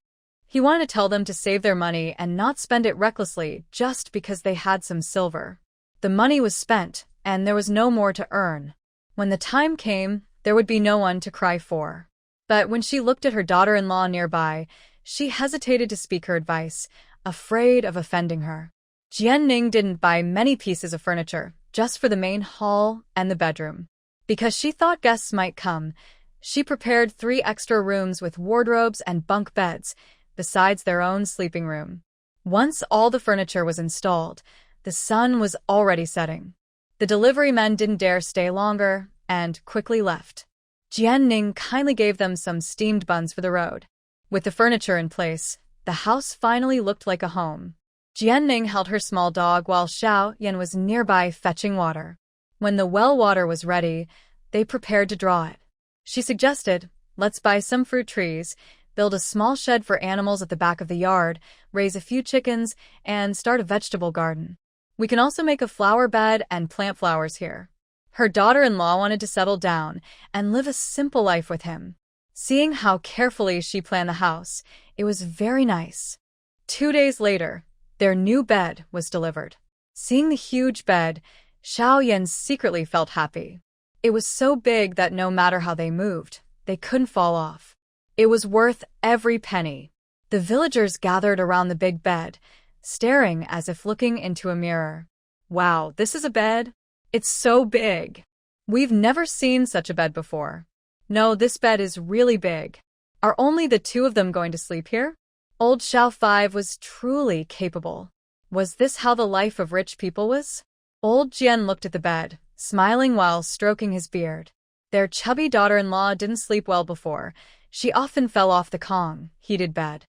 He wanted to tell them to save their money and not spend it recklessly just because they had some silver. The money was spent, and there was no more to earn. When the time came, there would be no one to cry for. But when she looked at her daughter-in-law nearby, she hesitated to speak her advice, afraid of offending her. Jianning didn't buy many pieces of furniture, just for the main hall and the bedroom. Because she thought guests might come, she prepared 3 extra rooms with wardrobes and bunk beds, besides their own sleeping room. Once all the furniture was installed, the sun was already setting. The delivery men didn't dare stay longer and quickly left. Jianning kindly gave them some steamed buns for the road. With the furniture in place, the house finally looked like a home. Jianning held her small dog while Xiao Yan was nearby fetching water. When the well water was ready, they prepared to draw it. She suggested, "Let's buy some fruit trees, build a small shed for animals at the back of the yard, raise a few chickens, and start a vegetable garden. We can also make a flower bed and plant flowers here." Her daughter-in-law wanted to settle down and live a simple life with him. Seeing how carefully she planned the house, it was very nice. 2 days later, their new bed was delivered. Seeing the huge bed, Xiao Yan secretly felt happy. It was so big that no matter how they moved, they couldn't fall off. It was worth every penny. The villagers gathered around the big bed, staring as if looking into a mirror. "Wow, this is a bed? It's so big. We've never seen such a bed before. No, this bed is really big. Are only the 2 of them going to sleep here?" Old Xiao 5 was truly capable. Was this how the life of rich people was? Old Jian looked at the bed, smiling while stroking his beard. Their chubby daughter-in-law didn't sleep well before. She often fell off the Kong, heated bed.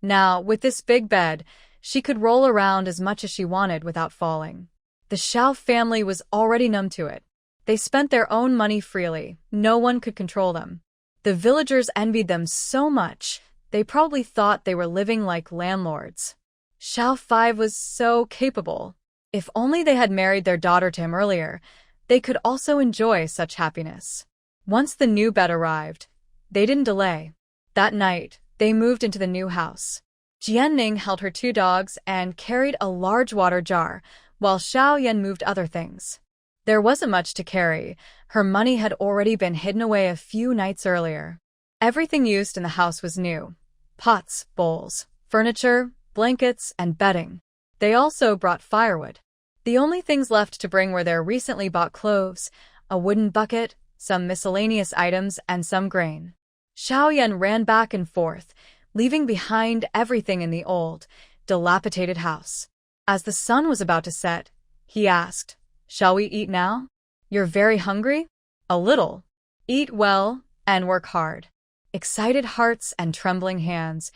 Now, with this big bed, she could roll around as much as she wanted without falling. The Xiao family was already numb to it. They spent their own money freely. No one could control them. The villagers envied them so much. They probably thought they were living like landlords. Xiao 5 was so capable. If only they had married their daughter to him earlier, they could also enjoy such happiness. Once the new bed arrived, they didn't delay. That night, they moved into the new house. Jianning held her 2 dogs and carried a large water jar, while Xiao Yan moved other things. There wasn't much to carry. Her money had already been hidden away a few nights earlier. Everything used in the house was new. Pots, bowls, furniture, blankets, and bedding. They also brought firewood. The only things left to bring were their recently bought cloves, a wooden bucket, some miscellaneous items, and some grain. Xiao Yan ran back and forth, leaving behind everything in the old, dilapidated house. As the sun was about to set, he asked, "Shall we eat now? You're very hungry?" "A little. Eat well and work hard." Excited hearts and trembling hands.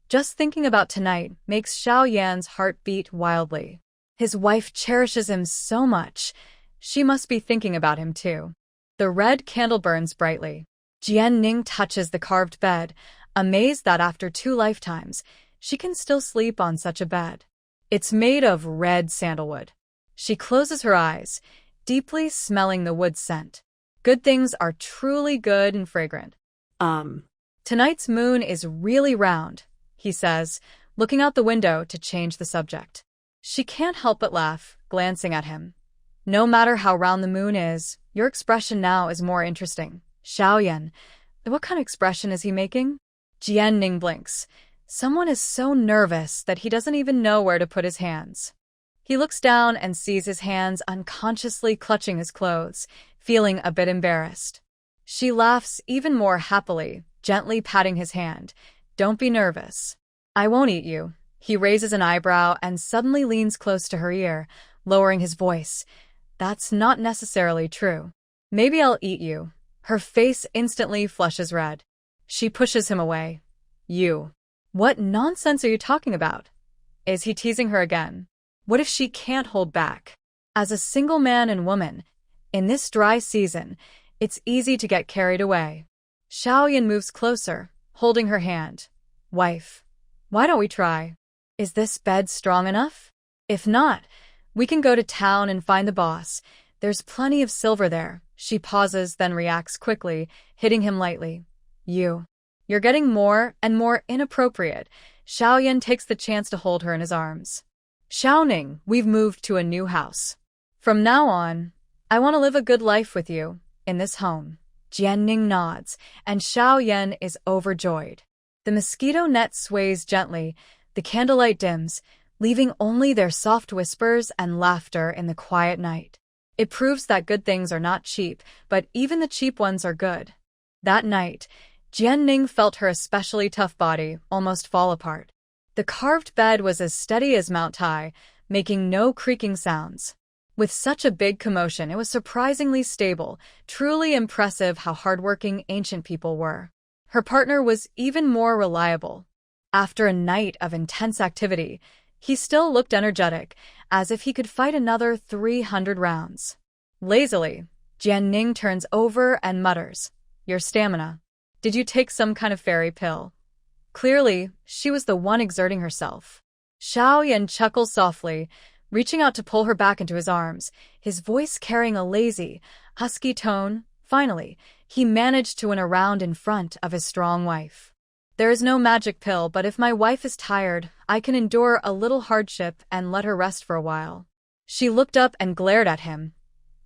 Just thinking about tonight makes Xiao Yan's heart beat wildly. His wife cherishes him so much. She must be thinking about him too. The red candle burns brightly. Jianning touches the carved bed, amazed that after 2 lifetimes, she can still sleep on such a bed. It's made of red sandalwood. She closes her eyes, deeply smelling the wood scent. Good things are truly good and fragrant. Tonight's moon is really round, he says, looking out the window to change the subject. She can't help but laugh, glancing at him. No matter how round the moon is, your expression now is more interesting. Xiao Yan, what kind of expression is he making? Jianning blinks. Someone is so nervous that he doesn't even know where to put his hands. He looks down and sees his hands unconsciously clutching his clothes, feeling a bit embarrassed. She laughs even more happily, gently patting his hand. "Don't be nervous. I won't eat you." He raises an eyebrow and suddenly leans close to her ear, lowering his voice. "That's not necessarily true. Maybe I'll eat you." Her face instantly flushes red. She pushes him away. "You. What nonsense are you talking about?" Is he teasing her again? What if she can't hold back? As a single man and woman, in this dry season, it's easy to get carried away. Xiao Yan moves closer, holding her hand. "Wife, why don't we try? Is this bed strong enough? If not, we can go to town and find the boss. There's plenty of silver there." She pauses, then reacts quickly, hitting him lightly. You're getting more and more inappropriate." Xiao Yan takes the chance to hold her in his arms. "Xiaoning, we've moved to a new house. From now on, I want to live a good life with you, in this home." Jianning nods, and Xiao Yan is overjoyed. The mosquito net sways gently, the candlelight dims, leaving only their soft whispers and laughter in the quiet night. It proves that good things are not cheap, but even the cheap ones are good. That night, Jianning felt her especially tough body almost fall apart. The carved bed was as steady as Mount Tai, making no creaking sounds. With such a big commotion, it was surprisingly stable, truly impressive how hardworking ancient people were. Her partner was even more reliable. After a night of intense activity, he still looked energetic, as if he could fight another 300 rounds. Lazily, Jianning turns over and mutters, "Your stamina. Did you take some kind of fairy pill?" Clearly, she was the one exerting herself. Xiao Yan chuckles softly, reaching out to pull her back into his arms, his voice carrying a lazy, husky tone. Finally, he managed to win a round in front of his strong wife. "There is no magic pill, but if my wife is tired, I can endure a little hardship and let her rest for a while." She looked up and glared at him,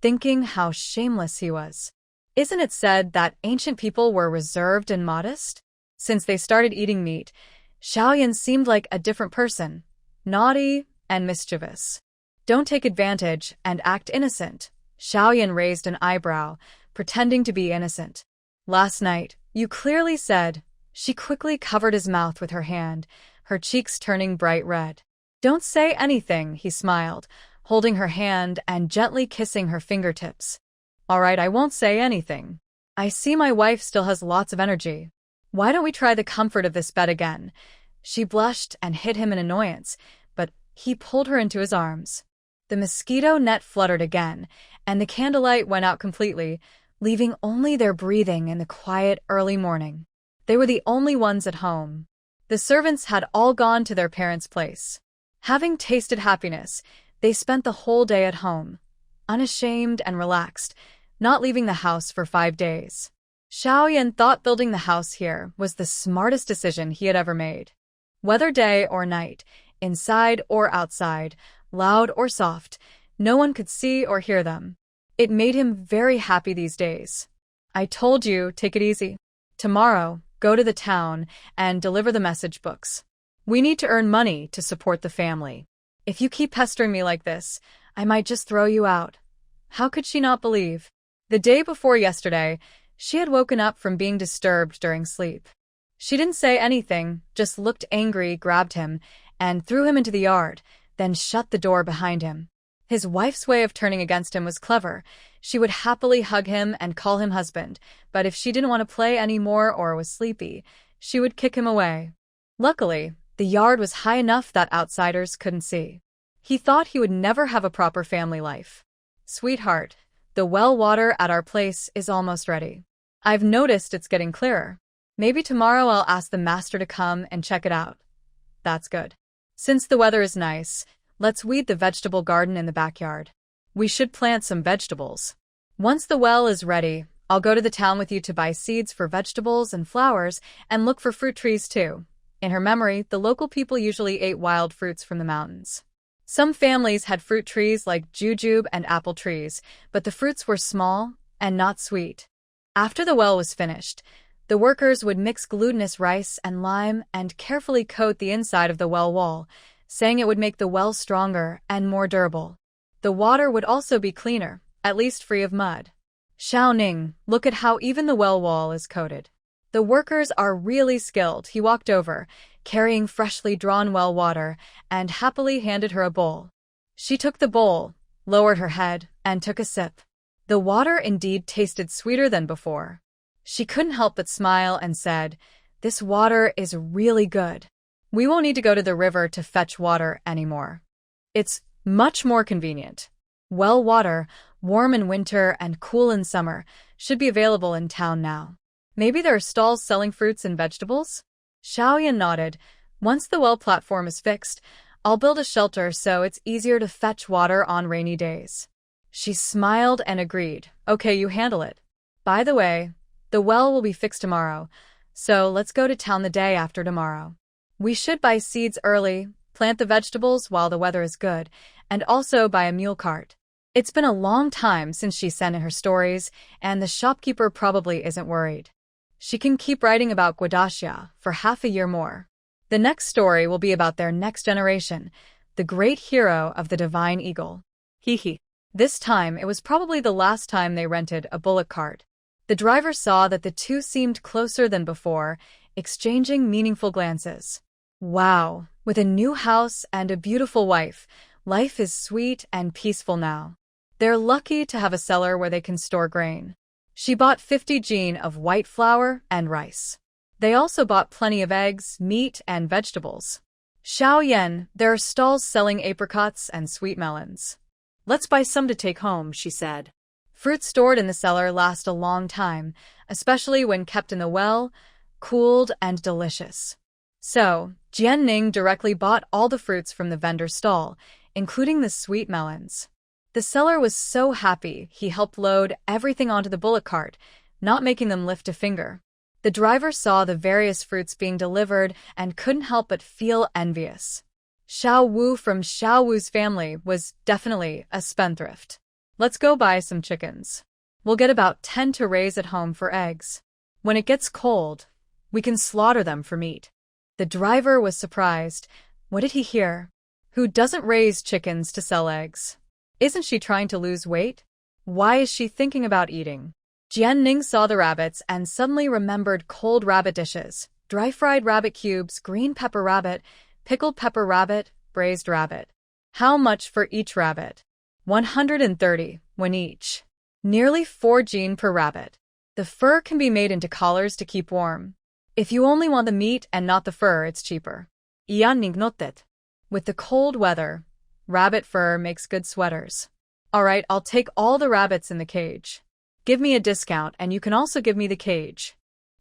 thinking how shameless he was. Isn't it said that ancient people were reserved and modest? Since they started eating meat, Xiao Yan seemed like a different person, naughty and mischievous. "Don't take advantage and act innocent." Xiao Yan raised an eyebrow, pretending to be innocent. "Last night, you clearly said." She quickly covered his mouth with her hand, her cheeks turning bright red. "Don't say anything," he smiled, holding her hand and gently kissing her fingertips. "All right, I won't say anything. I see my wife still has lots of energy. Why don't we try the comfort of this bed again?" She blushed and hit him in annoyance, but he pulled her into his arms. The mosquito net fluttered again, and the candlelight went out completely, leaving only their breathing in the quiet early morning. They were the only ones at home. The servants had all gone to their parents' place. Having tasted happiness, they spent the whole day at home, unashamed and relaxed, not leaving the house for 5 days. Xiaoyan thought building the house here was the smartest decision he had ever made. Whether day or night, inside or outside, loud or soft, no one could see or hear them. It made him very happy these days. I told you, take it easy. Tomorrow, go to the town and deliver the message books. We need to earn money to support the family. If you keep pestering me like this, I might just throw you out. How could she not believe? The day before yesterday, she had woken up from being disturbed during sleep. She didn't say anything, just looked angry, grabbed him, and threw him into the yard, then shut the door behind him. His wife's way of turning against him was clever. She would happily hug him and call him husband, but if she didn't want to play anymore or was sleepy, she would kick him away. Luckily, the yard was high enough that outsiders couldn't see. He thought he would never have a proper family life. Sweetheart, the well water at our place is almost ready. I've noticed it's getting clearer. Maybe tomorrow I'll ask the master to come and check it out. That's good. Since the weather is nice, let's weed the vegetable garden in the backyard. We should plant some vegetables. Once the well is ready, I'll go to the town with you to buy seeds for vegetables and flowers and look for fruit trees too. In her memory, the local people usually ate wild fruits from the mountains. Some families had fruit trees like jujube and apple trees, but the fruits were small and not sweet. After the well was finished, the workers would mix glutinous rice and lime and carefully coat the inside of the well wall, saying it would make the well stronger and more durable. The water would also be cleaner, at least free of mud. Xiaoning, look at how even the well wall is coated. The workers are really skilled. He walked over, carrying freshly drawn well water, and happily handed her a bowl. She took the bowl, lowered her head, and took a sip. The water indeed tasted sweeter than before. She couldn't help but smile and said, "This water is really good. We won't need to go to the river to fetch water anymore. It's much more convenient. Well water, warm in winter and cool in summer, should be available in town now. Maybe there are stalls selling fruits and vegetables?" Xiaoyan nodded. "Once the well platform is fixed, I'll build a shelter so it's easier to fetch water on rainy days." She smiled and agreed. "Okay, you handle it. By the way, the well will be fixed tomorrow, so let's go to town the day after tomorrow. We should buy seeds early, plant the vegetables while the weather is good, and also buy a mule cart." It's been a long time since she sent in her stories, and the shopkeeper probably isn't worried. She can keep writing about Guadashia for half a year more. The next story will be about their next generation, the great hero of the Divine Eagle. Hee. This time, it was probably the last time they rented a bullock cart. The driver saw that the two seemed closer than before, exchanging meaningful glances. Wow, with a new house and a beautiful wife, life is sweet and peaceful now. They're lucky to have a cellar where they can store grain. She bought 50 jin of white flour and rice. They also bought plenty of eggs, meat, and vegetables. Xiaoyan, there are stalls selling apricots and sweet melons. Let's buy some to take home, she said. Fruits stored in the cellar last a long time, especially when kept in the well, cooled and delicious. So, Jianning directly bought all the fruits from the vendor's stall, including the sweet melons. The seller was so happy he helped load everything onto the bullock cart, not making them lift a finger. The driver saw the various fruits being delivered and couldn't help but feel envious. Xiao Wu from Xiao Wu's family was definitely a spendthrift. "Let's go buy some chickens. We'll get about 10 to raise at home for eggs. When it gets cold, we can slaughter them for meat." The driver was surprised. What did he hear? Who doesn't raise chickens to sell eggs? Isn't she trying to lose weight? Why is she thinking about eating? Jianning saw the rabbits and suddenly remembered cold rabbit dishes, dry-fried rabbit cubes, green pepper rabbit, pickled pepper rabbit, braised rabbit. How much for each rabbit? 130, when each. Nearly 4 jin per rabbit. The fur can be made into collars to keep warm. If you only want the meat and not the fur, it's cheaper. Jianning noted. With the cold weather, rabbit fur makes good sweaters. All right, I'll take all the rabbits in the cage. Give me a discount and you can also give me the cage.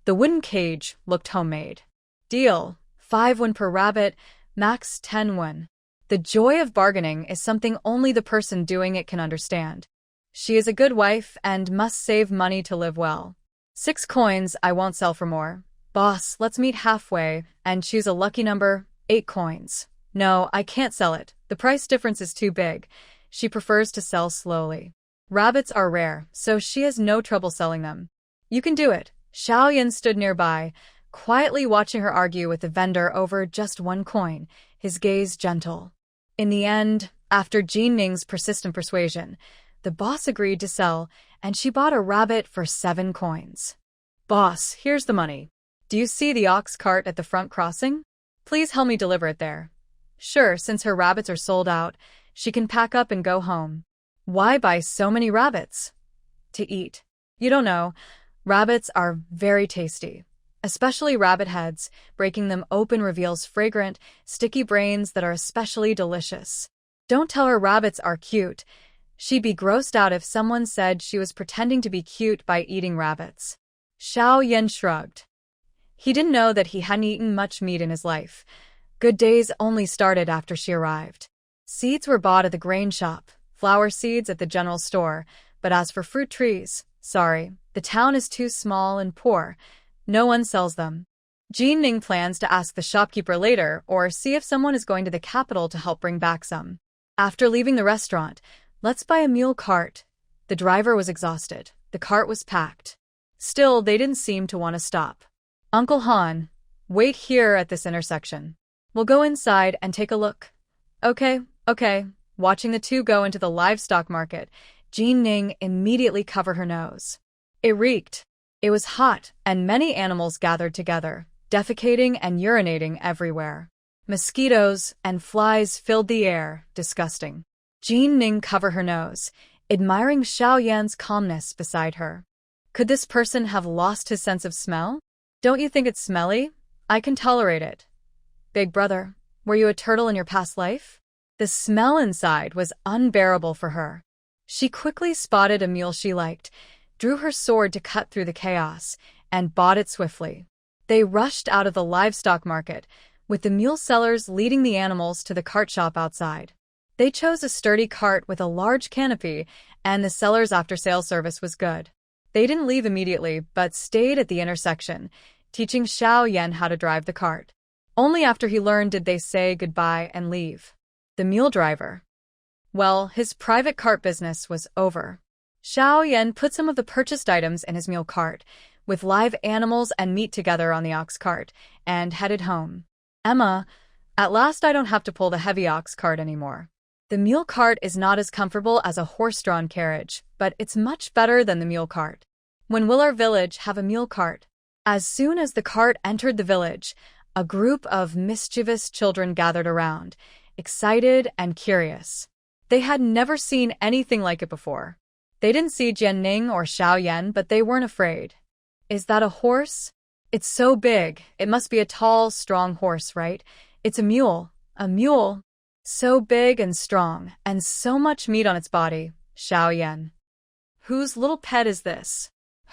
The wooden cage looked homemade. Deal. 5 won per rabbit, max 10 won. The joy of bargaining is something only the person doing it can understand. She is a good wife and must save money to live well. 6 coins, I won't sell for more. Boss, let's meet halfway and choose a lucky number, 8 coins. No, I can't sell it. The price difference is too big. She prefers to sell slowly. Rabbits are rare, so she has no trouble selling them. You can do it. Xiaoyan stood nearby, quietly watching her argue with the vendor over just 1 coin, his gaze gentle. In the end, after Jin Ning's persistent persuasion, the boss agreed to sell, and she bought a rabbit for 7 coins. Boss, here's the money. Do you see the ox cart at the front crossing? Please help me deliver it there. Sure, since her rabbits are sold out, she can pack up and go home. Why buy so many rabbits? To eat. You don't know, rabbits are very tasty. Especially rabbit heads, breaking them open reveals fragrant, sticky brains that are especially delicious. Don't tell her rabbits are cute. She'd be grossed out if someone said she was pretending to be cute by eating rabbits. Xiaoyan shrugged. He didn't know that he hadn't eaten much meat in his life. Good days only started after she arrived. Seeds were bought at the grain shop, flower seeds at the general store, but as for fruit trees, sorry, the town is too small and poor. No one sells them. Jin Ning plans to ask the shopkeeper later or see if someone is going to the capital to help bring back some. After leaving the restaurant, let's buy a mule cart. The driver was exhausted. The cart was packed. Still, they didn't seem to want to stop. Uncle Han, wait here at this intersection. We'll go inside and take a look. Okay. Watching the two go into the livestock market, Jin Ning immediately covered her nose. It reeked. It was hot, and many animals gathered together, defecating and urinating everywhere. Mosquitoes and flies filled the air, disgusting. Jin Ning covered her nose, admiring Xiaoyan's calmness beside her. Could this person have lost his sense of smell? Don't you think it's smelly? I can tolerate it. Big brother, were you a turtle in your past life? The smell inside was unbearable for her. She quickly spotted a mule she liked, drew her sword to cut through the chaos, and bought it swiftly. They rushed out of the livestock market, with the mule sellers leading the animals to the cart shop outside. They chose a sturdy cart with a large canopy, and the seller's after-sales service was good. They didn't leave immediately, but stayed at the intersection, teaching Xiaoyan how to drive the cart. Only after he learned did they say goodbye and leave. The mule driver. Well, his private cart business was over. Xiaoyan put some of the purchased items in his mule cart, with live animals and meat together on the ox cart, and headed home. Emma, at last I don't have to pull the heavy ox cart anymore. The mule cart is not as comfortable as a horse-drawn carriage, but it's much better than the mule cart. When will our village have a mule cart? As soon as the cart entered the village, a group of mischievous children gathered around, excited and curious. They had never seen anything like it before. They didn't see Jian Ning or Xiaoyan, but they weren't afraid. Is that a horse? It's so big. It must be a tall, strong horse, right? It's a mule. A mule. So big and strong, and so much meat on its body. Xiaoyan. Whose little pet is this?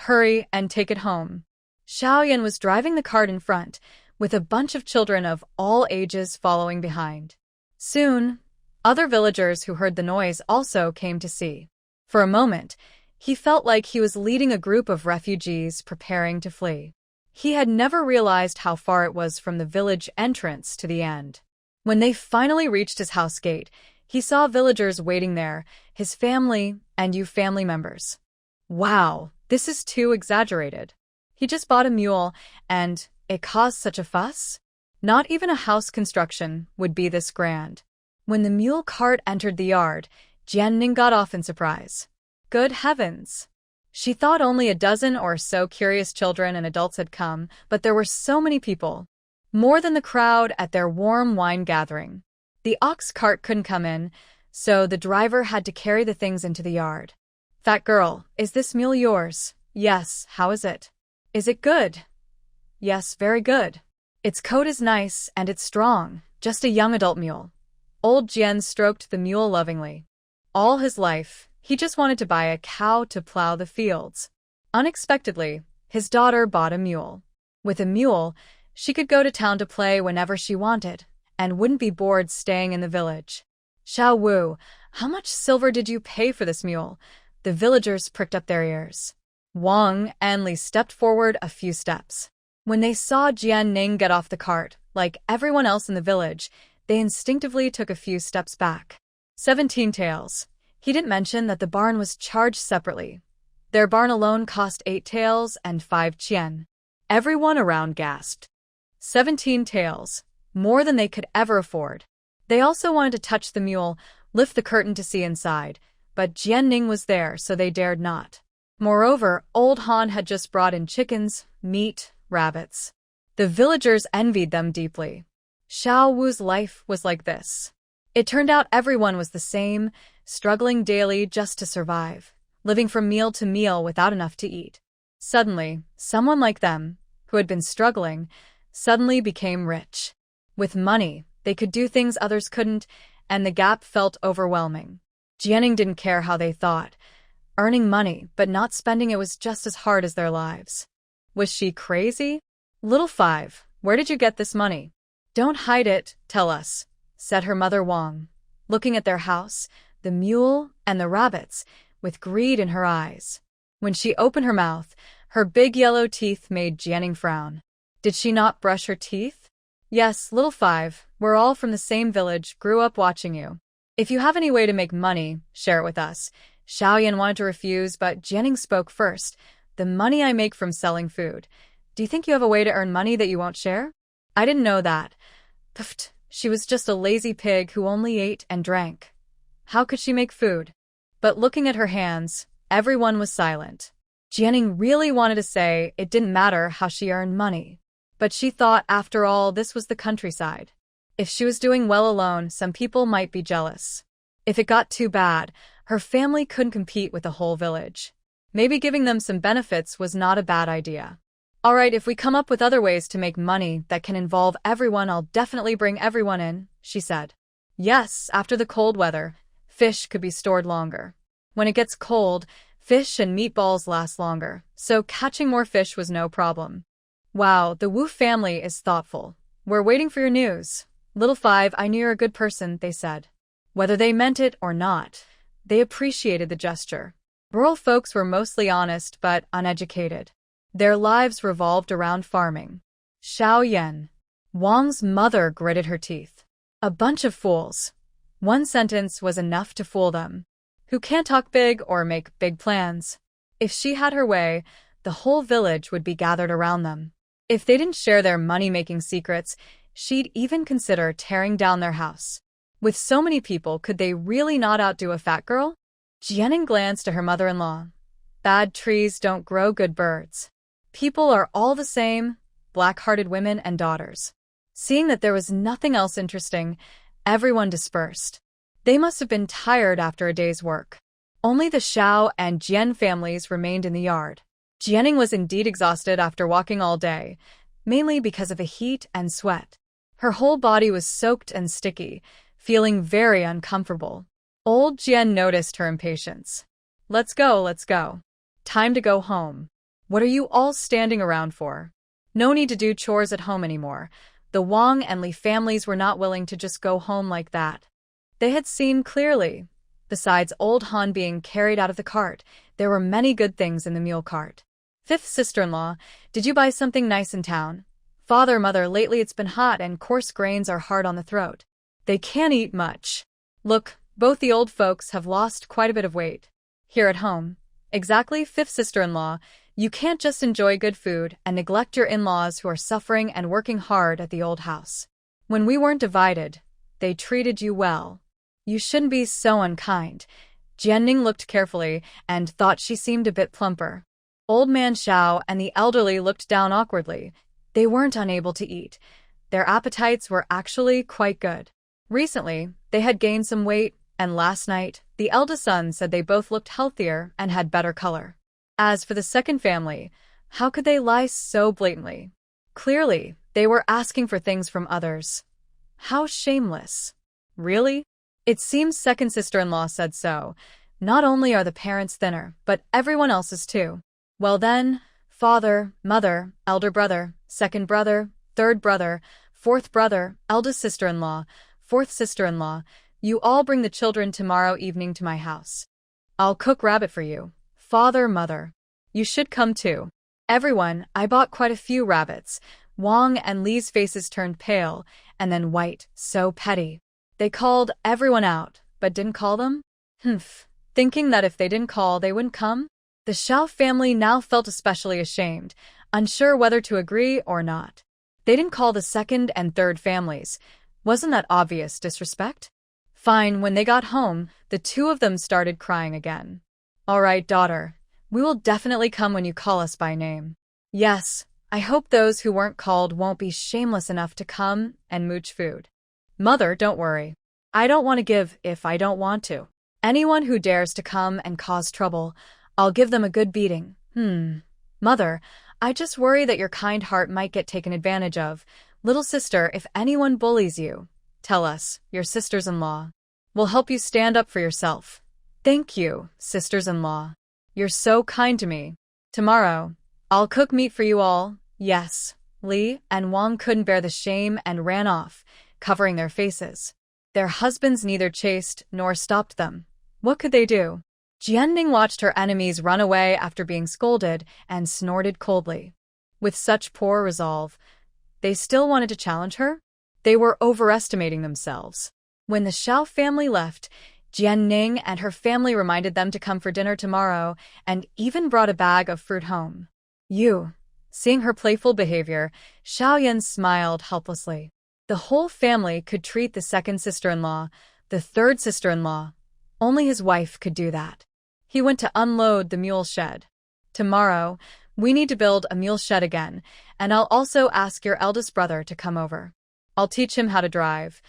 Hurry and take it home. Xiaoyan was driving the cart in front, with a bunch of children of all ages following behind. Soon, other villagers who heard the noise also came to see. For a moment, he felt like he was leading a group of refugees preparing to flee. He had never realized how far it was from the village entrance to the end. When they finally reached his house gate, he saw villagers waiting there, his family and family members. Wow, this is too exaggerated. He just bought a mule, and it caused such a fuss? Not even a house construction would be this grand. When the mule cart entered the yard, Jian Ning got off in surprise. Good heavens! She thought only a dozen or so curious children and adults had come, but there were so many people. More than the crowd at their warm wine gathering. The ox cart couldn't come in, so the driver had to carry the things into the yard. Fat girl, is this mule yours? Yes, how is it? Is it good? Yes, very good. Its coat is nice and it's strong, just a young adult mule. Old Jian stroked the mule lovingly. All his life, he just wanted to buy a cow to plow the fields. Unexpectedly, his daughter bought a mule. With a mule, She could go to town to play whenever she wanted, and wouldn't be bored staying in the village. Xiao Wu, how much silver did you pay for this mule? The villagers pricked up their ears. Wang and Li stepped forward a few steps. When they saw Jianning get off the cart, like everyone else in the village, they instinctively took a few steps back. 17 taels. He didn't mention that the barn was charged separately. Their barn alone cost 8 taels and 5 chien. Everyone around gasped. 17 taels. More than they could ever afford. They also wanted to touch the mule, lift the curtain to see inside, but Jianning was there, so they dared not. Moreover, Old Han had just brought in chickens, meat, rabbits. The villagers envied them deeply. Xiao Wu's life was like this. It turned out everyone was the same, struggling daily just to survive, living from meal to meal without enough to eat. Suddenly, someone like them, who had been struggling, suddenly became rich. With money, they could do things others couldn't, and the gap felt overwhelming. Jianning didn't care how they thought. Earning money, but not spending it was just as hard as their lives. Was she crazy? Little Five, where did you get this money? Don't hide it, tell us, said her mother Wang, looking at their house, the mule, and the rabbits, with greed in her eyes. When she opened her mouth, her big yellow teeth made Jianning frown. Did she not brush her teeth? Yes, Little Five, we're all from the same village, grew up watching you. If you have any way to make money, share it with us. Xiaoyan wanted to refuse, but Jianning spoke first. The money I make from selling food. Do you think you have a way to earn money that you won't share? I didn't know that. Pfft, she was just a lazy pig who only ate and drank. How could she make food? But looking at her hands, everyone was silent. Jianning really wanted to say it didn't matter how she earned money. But she thought, after all, this was the countryside. If she was doing well alone, some people might be jealous. If it got too bad, her family couldn't compete with the whole village. Maybe giving them some benefits was not a bad idea. All right, if we come up with other ways to make money that can involve everyone, I'll definitely bring everyone in, she said. Yes, after the cold weather, fish could be stored longer. When it gets cold, fish and meatballs last longer, so catching more fish was no problem. Wow, the Wu family is thoughtful. We're waiting for your news. Little Five, I knew you're a good person, they said. Whether they meant it or not, they appreciated the gesture. Rural folks were mostly honest but uneducated. Their lives revolved around farming. Xiao Yan. Wang's mother gritted her teeth. A bunch of fools. One sentence was enough to fool them. Who can't talk big or make big plans. If she had her way, the whole village would be gathered around them. If they didn't share their money-making secrets, she'd even consider tearing down their house. With so many people, could they really not outdo a fat girl? Jianning glanced at her mother-in-law. Bad trees don't grow good birds. People are all the same, black-hearted women and daughters. Seeing that there was nothing else interesting, everyone dispersed. They must have been tired after a day's work. Only the Xiao and Jian families remained in the yard. Jianning was indeed exhausted after walking all day, mainly because of the heat and sweat. Her whole body was soaked and sticky, feeling very uncomfortable. Old Jian noticed her impatience. Let's go, let's go. Time to go home. What are you all standing around for? No need to do chores at home anymore. The Wang and Li families were not willing to just go home like that. They had seen clearly. Besides Old Han being carried out of the cart, there were many good things in the mule cart. Fifth sister-in-law, did you buy something nice in town? Father, mother, lately it's been hot and coarse grains are hard on the throat. They can't eat much. Look, both the old folks have lost quite a bit of weight. Here at home. Exactly, fifth sister-in-law, you can't just enjoy good food and neglect your in-laws who are suffering and working hard at the old house. When we weren't divided, they treated you well. You shouldn't be so unkind. Jianning looked carefully and thought she seemed a bit plumper. Old man Xiao and the elderly looked down awkwardly. They weren't unable to eat. Their appetites were actually quite good. Recently, they had gained some weight, and last night, the eldest son said they both looked healthier and had better color. As for the second family, how could they lie so blatantly? Clearly, they were asking for things from others. How shameless. Really? It seems second sister-in-law said so. Not only are the parents thinner, but everyone else is too. Well then, father, mother, elder brother, second brother, third brother, fourth brother, eldest sister-in-law, fourth sister-in-law, you all bring the children tomorrow evening to my house. I'll cook rabbit for you. Father, mother. You should come too. Everyone, I bought quite a few rabbits. Wang and Li's faces turned pale, and then white, so petty. They called everyone out, but didn't call them? Humph. Thinking that if they didn't call, they wouldn't come? The Xiao family now felt especially ashamed, unsure whether to agree or not. They didn't call the second and third families. Wasn't that obvious disrespect? Fine, when they got home, the two of them started crying again. All right, daughter. We will definitely come when you call us by name. Yes, I hope those who weren't called won't be shameless enough to come and mooch food. Mother, don't worry. I don't want to give if I don't want to. Anyone who dares to come and cause trouble, I'll give them a good beating. Mother, I just worry that your kind heart might get taken advantage of. Little sister, if anyone bullies you, tell us, your sisters-in-law. We'll help you stand up for yourself. Thank you, sisters-in-law. You're so kind to me. Tomorrow, I'll cook meat for you all. Yes. Li and Wang couldn't bear the shame and ran off, covering their faces. Their husbands neither chased nor stopped them. What could they do? Jianning watched her enemies run away after being scolded and snorted coldly. With such poor resolve, they still wanted to challenge her? They were overestimating themselves. When the Xiao family left, Jianning and her family reminded them to come for dinner tomorrow and even brought a bag of fruit home. Seeing her playful behavior, Xiaoyan smiled helplessly. The whole family could treat the second sister-in-law, the third sister-in-law. Only his wife could do that. He went to unload the mule shed. Tomorrow, we need to build a mule shed again, and I'll also ask your eldest brother to come over. I'll teach him how to drive.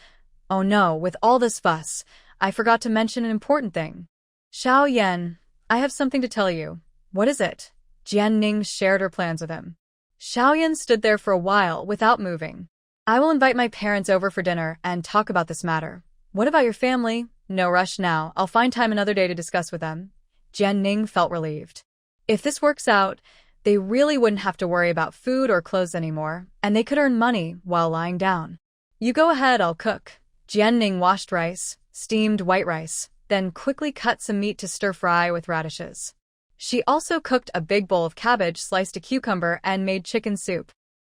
Oh no, with all this fuss, I forgot to mention an important thing. Xiaoyan, I have something to tell you. What is it? Jianning shared her plans with him. Xiaoyan stood there for a while without moving. I will invite my parents over for dinner and talk about this matter. What about your family? No rush now. I'll find time another day to discuss with them. Jianning felt relieved. If this works out, they really wouldn't have to worry about food or clothes anymore, and they could earn money while lying down. You go ahead, I'll cook. Jianning washed rice, steamed white rice, then quickly cut some meat to stir-fry with radishes. She also cooked a big bowl of cabbage, sliced a cucumber, and made chicken soup.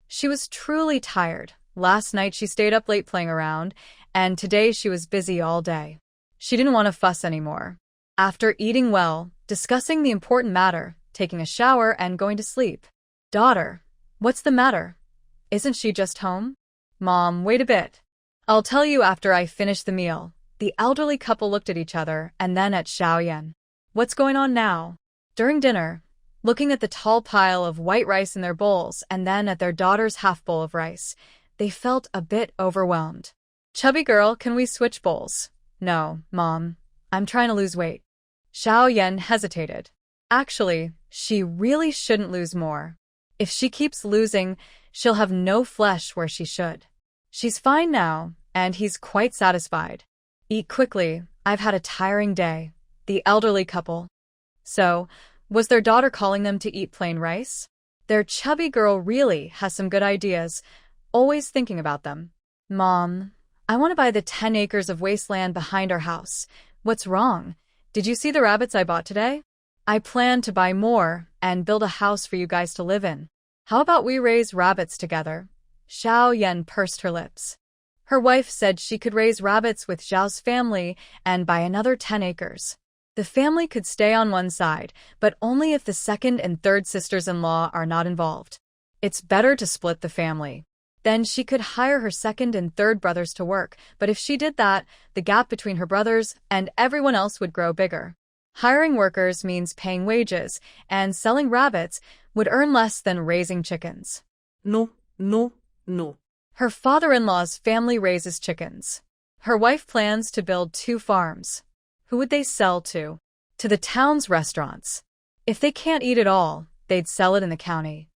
She was truly tired. Last night she stayed up late playing around, and today she was busy all day. She didn't want to fuss anymore. After eating well, discussing the important matter, taking a shower, and going to sleep. Daughter, what's the matter? Isn't she just home? Mom, wait a bit. I'll tell you after I finish the meal. The elderly couple looked at each other and then at Xiaoyan. What's going on now? During dinner, looking at the tall pile of white rice in their bowls and then at their daughter's half bowl of rice, they felt a bit overwhelmed. Chubby girl, can we switch bowls? No, Mom. I'm trying to lose weight. Xiaoyan hesitated. Actually, she really shouldn't lose more. If she keeps losing, she'll have no flesh where she should. She's fine now, and he's quite satisfied. Eat quickly, I've had a tiring day. The elderly couple. So, was their daughter calling them to eat plain rice? Their chubby girl really has some good ideas, always thinking about them. Mom, I want to buy the 10 acres of wasteland behind our house. What's wrong? Did you see the rabbits I bought today? I plan to buy more and build a house for you guys to live in. How about we raise rabbits together? Xiaoyan pursed her lips. Her wife said she could raise rabbits with Zhao's family and buy another 10 acres. The family could stay on one side, but only if the second and third sisters-in-law are not involved. It's better to split the family. Then she could hire her second and third brothers to work, but if she did that, the gap between her brothers and everyone else would grow bigger. Hiring workers means paying wages, and selling rabbits would earn less than raising chickens. No. Her father-in-law's family raises chickens. Her wife plans to build 2 farms. Who would they sell to? To the town's restaurants. If they can't eat it all, they'd sell it in the county.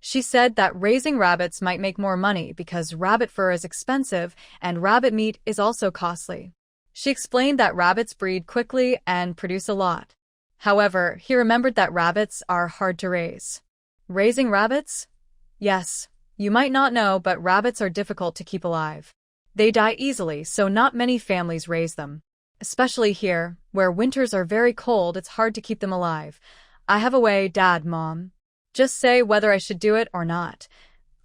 She said that raising rabbits might make more money because rabbit fur is expensive and rabbit meat is also costly. She explained that rabbits breed quickly and produce a lot. However, he remembered that rabbits are hard to raise. Raising rabbits? Yes, You might not know, but rabbits are difficult to keep alive. They die easily, so not many families raise them. Especially here, where winters are very cold, it's hard to keep them alive. I have a way, Dad, Mom. Just say whether I should do it or not.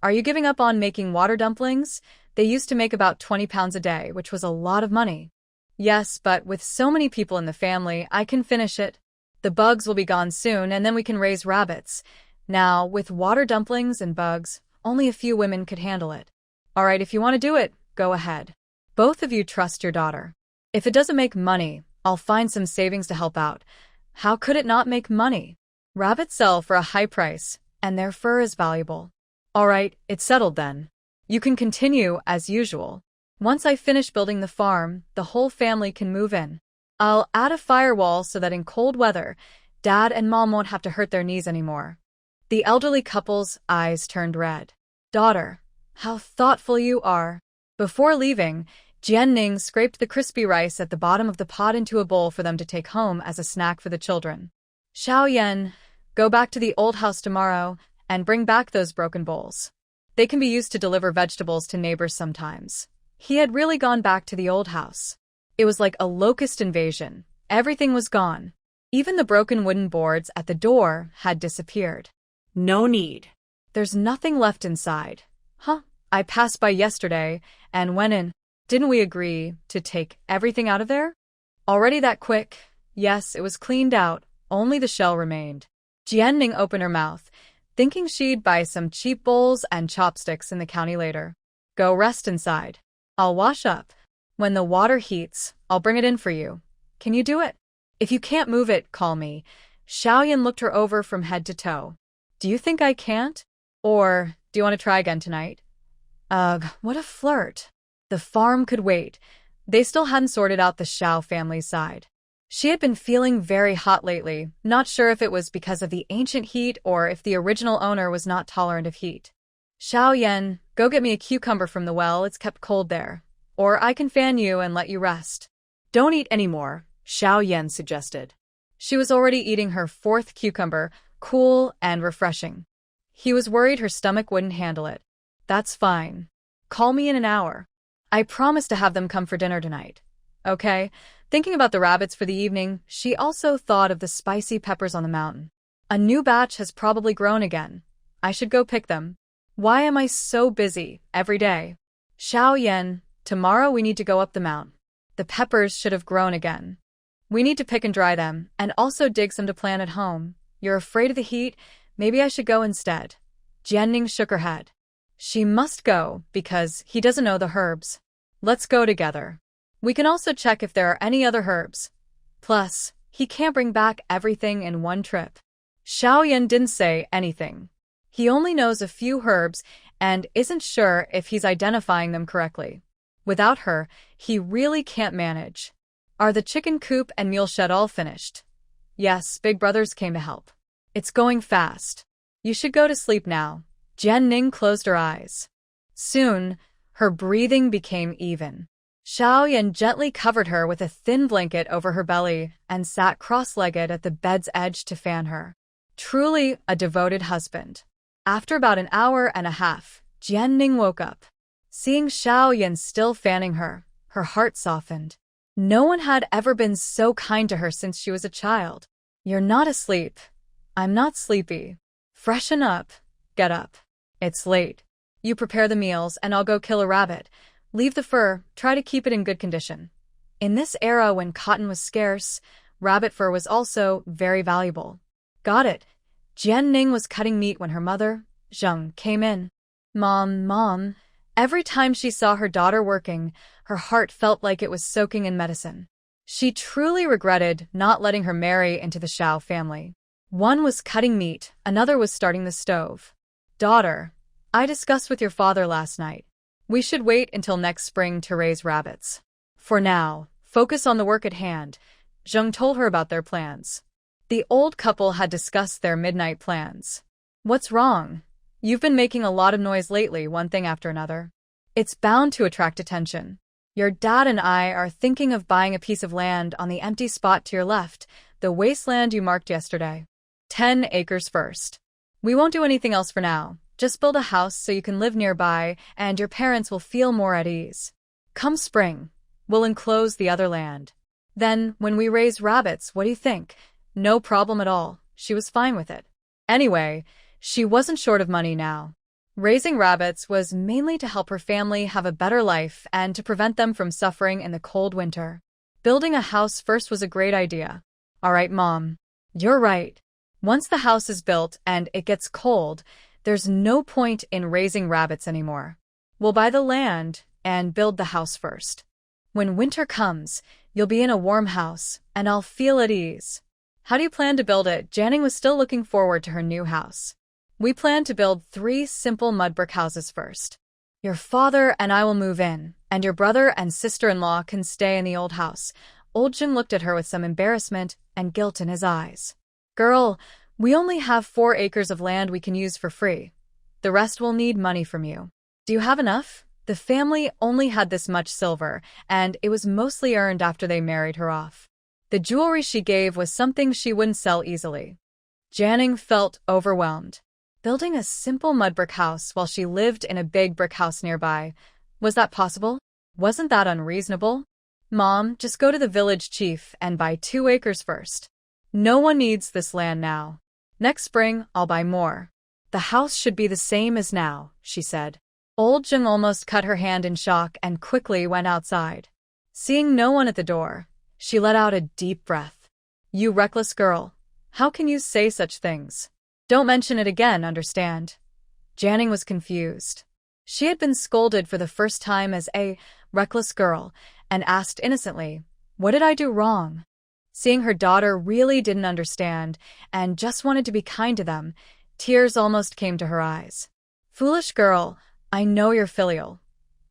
Are you giving up on making water dumplings? They used to make about 20 pounds a day, which was a lot of money. Yes, but with so many people in the family, I can finish it. The bugs will be gone soon, and then we can raise rabbits. Now, with water dumplings and bugs, only a few women could handle it. All right, if you want to do it, go ahead. Both of you trust your daughter. If it doesn't make money, I'll find some savings to help out. How could it not make money? Rabbits sell for a high price, and their fur is valuable. All right, it's settled then. You can continue as usual. Once I finish building the farm, the whole family can move in. I'll add a firewall so that in cold weather, Dad and Mom won't have to hurt their knees anymore. The elderly couple's eyes turned red. Daughter, how thoughtful you are. Before leaving, Jianning scraped the crispy rice at the bottom of the pot into a bowl for them to take home as a snack for the children. Xiaoyan, go back to the old house tomorrow and bring back those broken bowls. They can be used to deliver vegetables to neighbors sometimes. He had really gone back to the old house. It was like a locust invasion. Everything was gone. Even the broken wooden boards at the door had disappeared. No need. There's nothing left inside. Huh? I passed by yesterday and went in. Didn't we agree to take everything out of there? Already that quick? Yes, it was cleaned out. Only the shell remained. Jianning opened her mouth, thinking she'd buy some cheap bowls and chopsticks in the county later. Go rest inside. I'll wash up. When the water heats, I'll bring it in for you. Can you do it? If you can't move it, call me. Xiaoyan looked her over from head to toe. Do you think I can't? Or do you want to try again tonight? Ugh, what a flirt. The farm could wait. They still hadn't sorted out the Xiao family's side. She had been feeling very hot lately, not sure if it was because of the ancient heat or if the original owner was not tolerant of heat. Xiaoyan, go get me a cucumber from the well, it's kept cold there. Or I can fan you and let you rest. Don't eat any more, Xiaoyan suggested. She was already eating her fourth cucumber, cool and refreshing. He was worried her stomach wouldn't handle it. That's fine. Call me in an hour. I promise to have them come for dinner tonight. Okay? Thinking about the rabbits for the evening, she also thought of the spicy peppers on the mountain. A new batch has probably grown again. I should go pick them. Why am I so busy every day? Xiaoyan, tomorrow we need to go up the mountain. The peppers should have grown again. We need to pick and dry them, and also dig some to plant at home. You're afraid of the heat? Maybe I should go instead. Jianning shook her head. She must go, because he doesn't know the herbs. Let's go together. We can also check if there are any other herbs. Plus, he can't bring back everything in one trip. Xiaoyan didn't say anything. He only knows a few herbs and isn't sure if he's identifying them correctly. Without her, he really can't manage. Are the chicken coop and mule shed all finished? Yes, big brothers came to help. It's going fast. You should go to sleep now. Jianning closed her eyes. Soon, her breathing became even. Xiaoyan gently covered her with a thin blanket over her belly and sat cross-legged at the bed's edge to fan her. Truly a devoted husband. After about an hour and a half, Jianning woke up. Seeing Xiaoyan still fanning her, her heart softened. No one had ever been so kind to her since she was a child. You're not asleep. I'm not sleepy. Freshen up. Get up. It's late. You prepare the meals and I'll go kill a rabbit. Leave the fur, try to keep it in good condition. In this era when cotton was scarce, rabbit fur was also very valuable. Got it. Jianning was cutting meat when her mother, Zheng, came in. Mom. Every time she saw her daughter working, her heart felt like it was soaking in medicine. She truly regretted not letting her marry into the Xiao family. One was cutting meat, another was starting the stove. Daughter, I discussed with your father last night. We should wait until next spring to raise rabbits. For now, focus on the work at hand. Zheng told her about their plans. The old couple had discussed their midnight plans. What's wrong? You've been making a lot of noise lately, one thing after another. It's bound to attract attention. Your dad and I are thinking of buying a piece of land on the empty spot to your left, the wasteland you marked yesterday. 10 acres first. We won't do anything else for now. Just build a house so you can live nearby and your parents will feel more at ease. Come spring, we'll enclose the other land. Then, when we raise rabbits, what do you think? No problem at all. She was fine with it. Anyway, she wasn't short of money now. Raising rabbits was mainly to help her family have a better life and to prevent them from suffering in the cold winter. Building a house first was a great idea. All right, Mom. You're right. Once the house is built and it gets cold, there's no point in raising rabbits anymore. We'll buy the land and build the house first. When winter comes, you'll be in a warm house, and I'll feel at ease. How do you plan to build it? Janning was still looking forward to her new house. We plan to build 3 simple mud brick houses first. Your father and I will move in, and your brother and sister-in-law can stay in the old house. Old Jung looked at her with some embarrassment and guilt in his eyes. Girl, we only have 4 acres of land we can use for free. The rest will need money from you. Do you have enough? The family only had this much silver, and it was mostly earned after they married her off. The jewelry she gave was something she wouldn't sell easily. Janning felt overwhelmed. Building a simple mud brick house while she lived in a big brick house nearby, was that possible? Wasn't that unreasonable? Mom, just go to the village chief and buy 2 acres first. No one needs this land now. Next spring, I'll buy more. The house should be the same as now, she said. Old Jung almost cut her hand in shock and quickly went outside. Seeing no one at the door, she let out a deep breath. You reckless girl. How can you say such things? Don't mention it again, understand? Janning was confused. She had been scolded for the first time as a reckless girl and asked innocently, what did I do wrong? Seeing her daughter really didn't understand and just wanted to be kind to them, tears almost came to her eyes. Foolish girl, I know you're filial.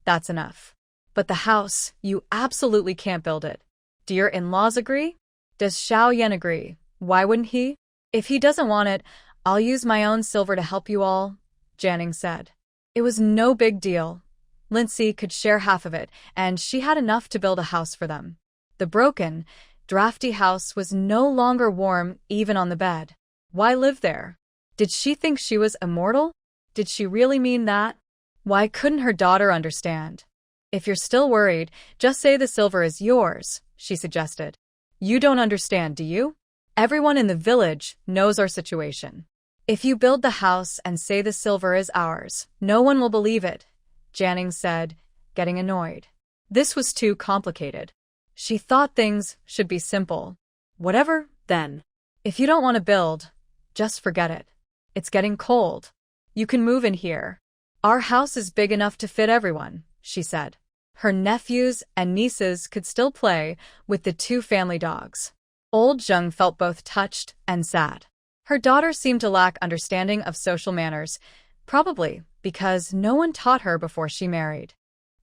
That's enough. But the house, you absolutely can't build it. Do your in-laws agree? Does Xiao Yan agree? Why wouldn't he? If he doesn't want it, I'll use my own silver to help you all, Janning said. It was no big deal. Lindsay could share half of it, and she had enough to build a house for them. The broken, drafty house was no longer warm even on the bed. Why live there? Did she think she was immortal? Did she really mean that? Why couldn't her daughter understand? If you're still worried, just say the silver is yours, she suggested. You don't understand, do you? Everyone in the village knows our situation. If you build the house and say the silver is ours, no one will believe it, Janning said, getting annoyed. This was too complicated. She thought things should be simple. Whatever, then. If you don't want to build, just forget it. It's getting cold. You can move in here. Our house is big enough to fit everyone, she said. Her nephews and nieces could still play with the 2 family dogs. Old Jung felt both touched and sad. Her daughter seemed to lack understanding of social manners, probably because no one taught her before she married.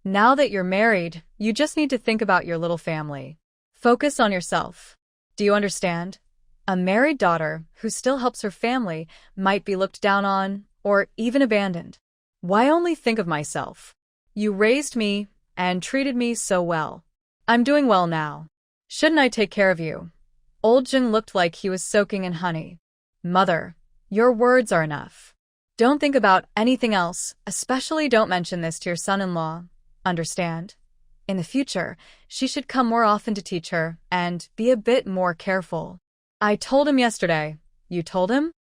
Now that you're married, you just need to think about your little family. Focus on yourself. Do you understand? A married daughter who still helps her family might be looked down on or even abandoned. Why only think of myself? You raised me and treated me so well. I'm doing well now. Shouldn't I take care of you? Old Jung looked like he was soaking in honey. Mother, your words are enough. Don't think about anything else, especially don't mention this to your son-in-law. Understand? In the future, she should come more often to teach her and be a bit more careful. I told him yesterday. You told him?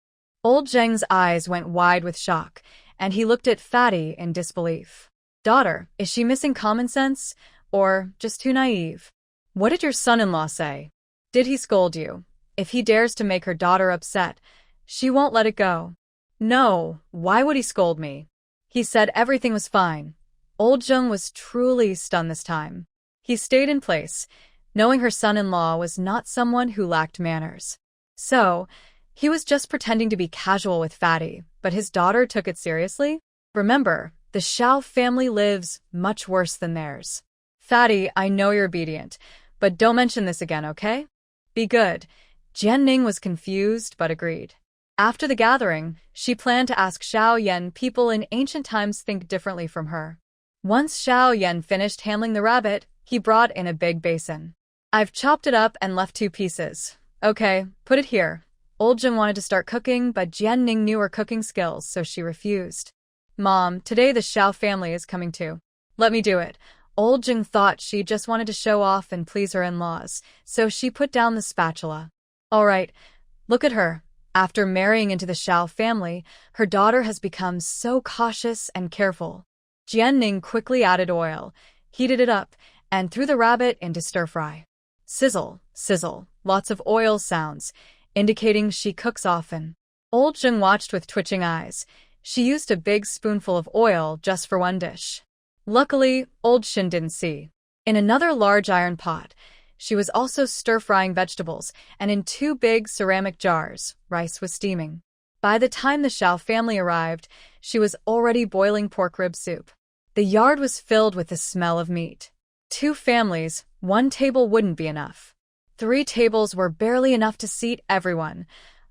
Old Zheng's eyes went wide with shock, and he looked at Fatty in disbelief. Daughter, is she missing common sense, or just too naive? What did your son-in-law say? Did he scold you? If he dares to make her daughter upset, she won't let it go. No, why would he scold me? He said everything was fine. Old Jung was truly stunned this time. He stayed in place, knowing her son-in-law was not someone who lacked manners. So, he was just pretending to be casual with Fatty, but his daughter took it seriously? Remember, the Xiao family lives much worse than theirs. Fatty, I know you're obedient, but don't mention this again, okay? Be good. Jian Ning was confused but agreed. After the gathering, she planned to ask Xiao Yan people in ancient times think differently from her. Once Xiao Yan finished handling the rabbit, he brought in a big basin. I've chopped it up and left 2 pieces. Okay, put it here. Old Jung wanted to start cooking, but Jianning knew her cooking skills, so she refused. Mom, today the Xiao family is coming too. Let me do it. Old Jung thought she just wanted to show off and please her in-laws, so she put down the spatula. All right, look at her. After marrying into the Xiao family, her daughter has become so cautious and careful. Jianning quickly added oil, heated it up, and threw the rabbit into stir-fry. Sizzle, sizzle, lots of oil sounds, indicating she cooks often. Old Jung watched with twitching eyes. She used a big spoonful of oil just for one dish. Luckily, Old Shin didn't see. In another large iron pot, she was also stir-frying vegetables, and in 2 big ceramic jars, rice was steaming. By the time the Xiao family arrived, she was already boiling pork rib soup. The yard was filled with the smell of meat. 2 families, 1 table wouldn't be enough. 3 tables were barely enough to seat everyone,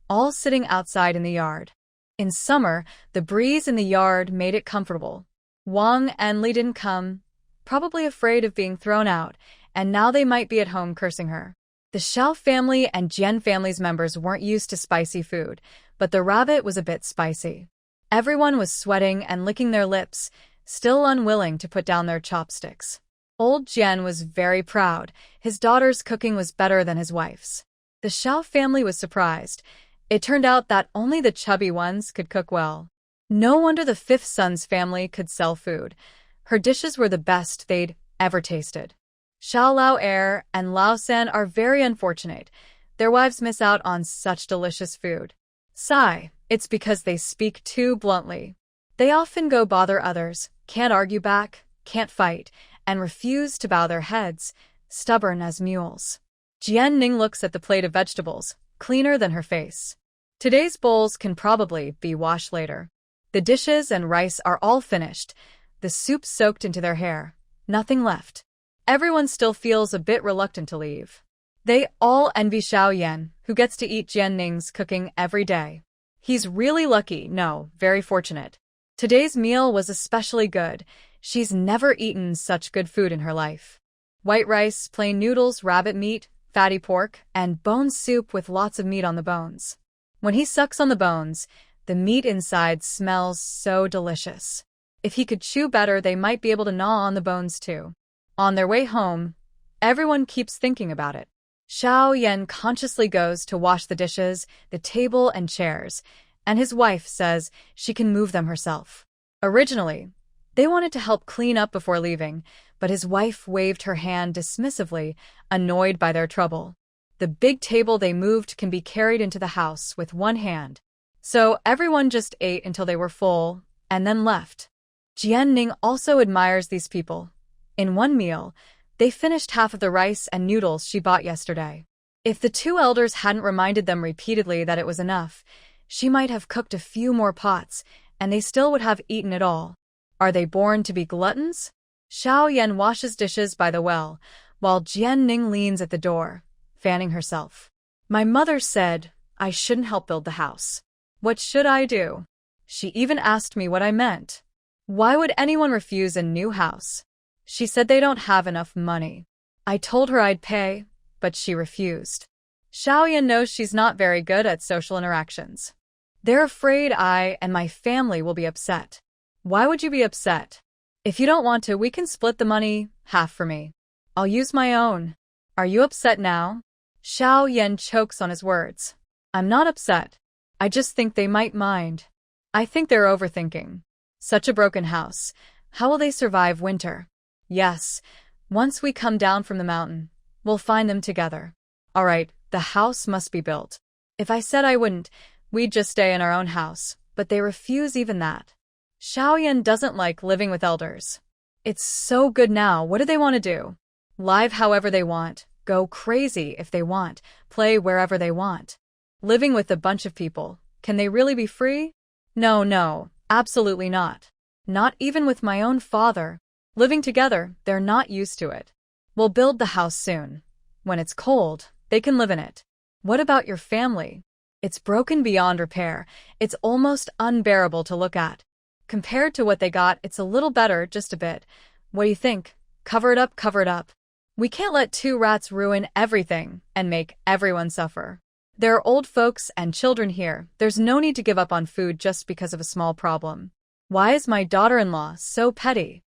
all sitting outside in the yard. In summer, the breeze in the yard made it comfortable. Wang and Li didn't come, probably afraid of being thrown out, and now they might be at home cursing her. The Xiao family and Jian family's members weren't used to spicy food, but the rabbit was a bit spicy. Everyone was sweating and licking their lips, still unwilling to put down their chopsticks. Old Jian was very proud. His daughter's cooking was better than his wife's. The Xiao family was surprised. It turned out that only the chubby ones could cook well. No wonder the 5th son's family could sell food. Her dishes were the best they'd ever tasted. Xiao Lao Er and Lao San are very unfortunate. Their wives miss out on such delicious food. Sigh, it's because they speak too bluntly. They often go bother others, can't argue back, can't fight, and refuse to bow their heads, stubborn as mules. Jianning looks at the plate of vegetables, cleaner than her face. Today's bowls can probably be washed later. The dishes and rice are all finished, the soup soaked into their hair, nothing left. Everyone still feels a bit reluctant to leave. They all envy Xiao Yan, who gets to eat Jianning's cooking every day. He's really lucky, no, very fortunate. Today's meal was especially good. She's never eaten such good food in her life. White rice, plain noodles, rabbit meat, fatty pork, and bone soup with lots of meat on the bones. When he sucks on the bones, the meat inside smells so delicious. If he could chew better, they might be able to gnaw on the bones too. On their way home, everyone keeps thinking about it. Xiao Yan consciously goes to wash the dishes, the table, and chairs, and his wife says she can move them herself. Originally, they wanted to help clean up before leaving, but his wife waved her hand dismissively, annoyed by their trouble. The big table they moved can be carried into the house with one hand. So everyone just ate until they were full, and then left. Jianning also admires these people. In one meal, they finished half of the rice and noodles she bought yesterday. If the 2 elders hadn't reminded them repeatedly that it was enough, she might have cooked a few more pots, and they still would have eaten it all. Are they born to be gluttons? Xiao Yan washes dishes by the well, while Jianning leans at the door, fanning herself. My mother said I shouldn't help build the house. What should I do? She even asked me what I meant. Why would anyone refuse a new house? She said they don't have enough money. I told her I'd pay, but she refused. Xiao Yan knows she's not very good at social interactions. They're afraid I and my family will be upset. Why would you be upset? If you don't want to, we can split the money, half for me. I'll use my own. Are you upset now? Xiao Yan chokes on his words. I'm not upset. I just think they might mind. I think they're overthinking. Such a broken house. How will they survive winter? Yes, once we come down from the mountain, we'll find them together. All right, the house must be built. If I said I wouldn't, we'd just stay in our own house, but they refuse even that. Xiao Yan doesn't like living with elders. It's so good now, what do they want to do? Live however they want, go crazy if they want, play wherever they want. Living with a bunch of people, can they really be free? No, absolutely not. Not even with my own father. Living together, they're not used to it. We'll build the house soon. When it's cold, they can live in it. What about your family? It's broken beyond repair. It's almost unbearable to look at. Compared to what they got, it's a little better, just a bit. What do you think? Cover it up, cover it up. We can't let 2 rats ruin everything and make everyone suffer. There are old folks and children here. There's no need to give up on food just because of a small problem. Why is my daughter-in-law so petty?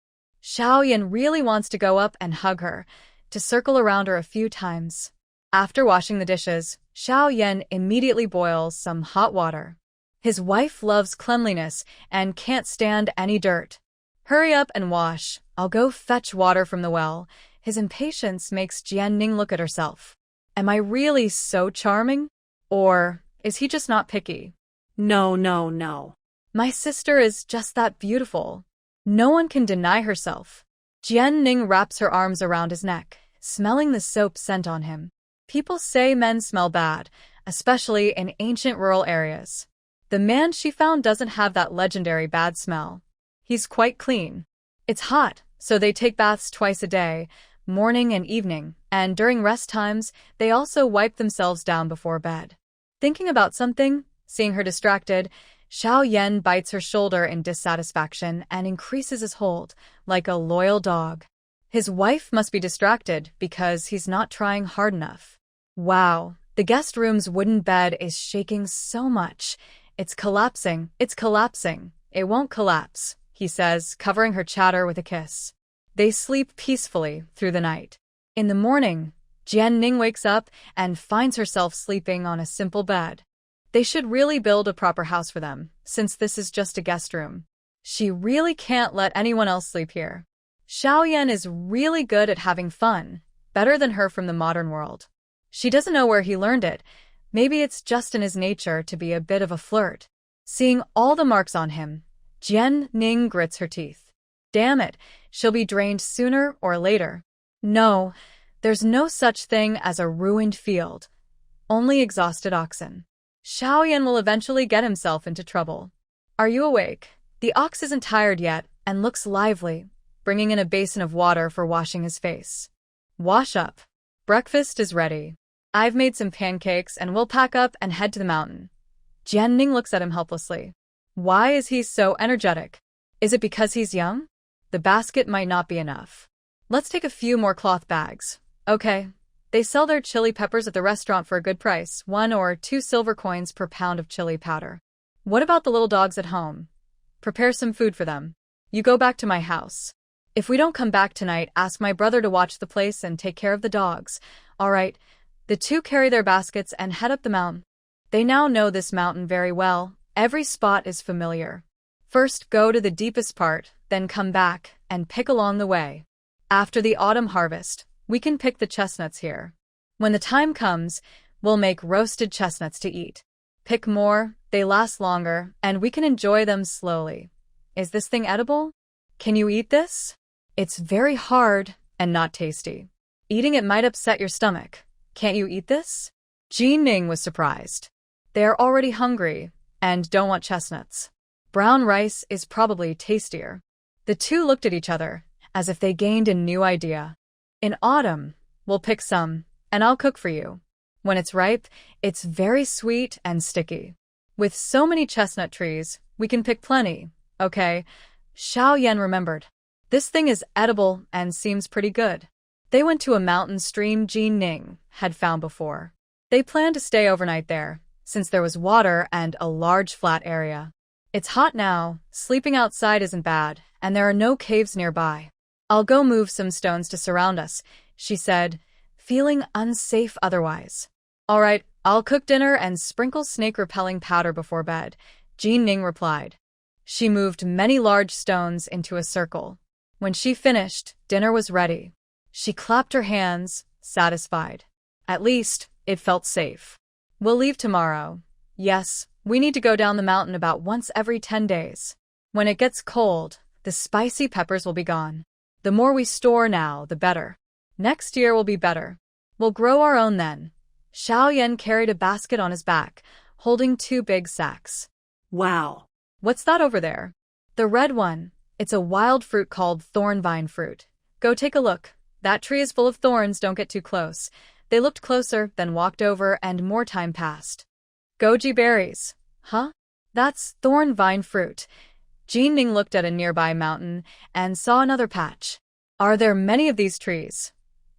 Xiaoyan really wants to go up and hug her, to circle around her a few times. After washing the dishes, Xiaoyan immediately boils some hot water. His wife loves cleanliness and can't stand any dirt. Hurry up and wash. I'll go fetch water from the well. His impatience makes Jianning look at herself. Am I really so charming? Or is he just not picky? No, no, no. My sister is just that beautiful. No one can deny herself. Jianning wraps her arms around his neck, smelling the soap scent on him. People say men smell bad, especially in ancient rural areas. The man she found doesn't have that legendary bad smell. He's quite clean. It's hot, so they take baths twice a day, morning and evening, and during rest times, they also wipe themselves down before bed. Thinking about something, seeing her distracted, Xiaoyan bites her shoulder in dissatisfaction and increases his hold, like a loyal dog. His wife must be distracted because he's not trying hard enough. Wow, the guest room's wooden bed is shaking so much. It's collapsing, it's collapsing. It won't collapse, he says, covering her chatter with a kiss. They sleep peacefully through the night. In the morning, Jianning wakes up and finds herself sleeping on a simple bed. They should really build a proper house for them, since this is just a guest room. She really can't let anyone else sleep here. Xiaoyan is really good at having fun, better than her from the modern world. She doesn't know where he learned it. Maybe it's just in his nature to be a bit of a flirt. Seeing all the marks on him, Jianning grits her teeth. Damn it, she'll be drained sooner or later. No, there's no such thing as a ruined field. Only exhausted oxen. Xiaoyan will eventually get himself into trouble. Are you awake? The ox isn't tired yet and looks lively, bringing in a basin of water for washing his face. Wash up. Breakfast is ready. I've made some pancakes and we'll pack up and head to the mountain. Jianning looks at him helplessly. Why is he so energetic? Is it because he's young? The basket might not be enough. Let's take a few more cloth bags. Okay. They sell their chili peppers at the restaurant for a good price, 1 or 2 silver coins per pound of chili powder. What about the little dogs at home? Prepare some food for them. You go back to my house. If we don't come back tonight, ask my brother to watch the place and take care of the dogs. All right. The two carry their baskets and head up the mountain. They now know this mountain very well. Every spot is familiar. First, go to the deepest part, then come back and pick along the way. After the autumn harvest, we can pick the chestnuts here. When the time comes, we'll make roasted chestnuts to eat. Pick more, they last longer, and we can enjoy them slowly. Is this thing edible? Can you eat this? It's very hard and not tasty. Eating it might upset your stomach. Can't you eat this? Jianning was surprised. They are already hungry and don't want chestnuts. Brown rice is probably tastier. The two looked at each other, as if they gained a new idea. In autumn, we'll pick some, and I'll cook for you. When it's ripe, it's very sweet and sticky. With so many chestnut trees, we can pick plenty, okay? Xiaoyan remembered. This thing is edible and seems pretty good. They went to a mountain stream Jianning had found before. They planned to stay overnight there, since there was water and a large flat area. It's hot now, sleeping outside isn't bad, and there are no caves nearby. I'll go move some stones to surround us, she said, feeling unsafe otherwise. All right, I'll cook dinner and sprinkle snake-repelling powder before bed, Jianning replied. She moved many large stones into a circle. When she finished, dinner was ready. She clapped her hands, satisfied. At least, it felt safe. We'll leave tomorrow. Yes, we need to go down the mountain about once every 10 days. When it gets cold, the spicy peppers will be gone. The more we store now, the better. Next year will be better. We'll grow our own then. Xiaoyan carried a basket on his back, holding 2 big sacks. Wow. What's that over there? The red one. It's a wild fruit called thorn vine fruit. Go take a look. That tree is full of thorns, don't get too close. They looked closer, then walked over, and more time passed. Goji berries. Huh? That's thorn vine fruit. Jianning looked at a nearby mountain and saw another patch. Are there many of these trees?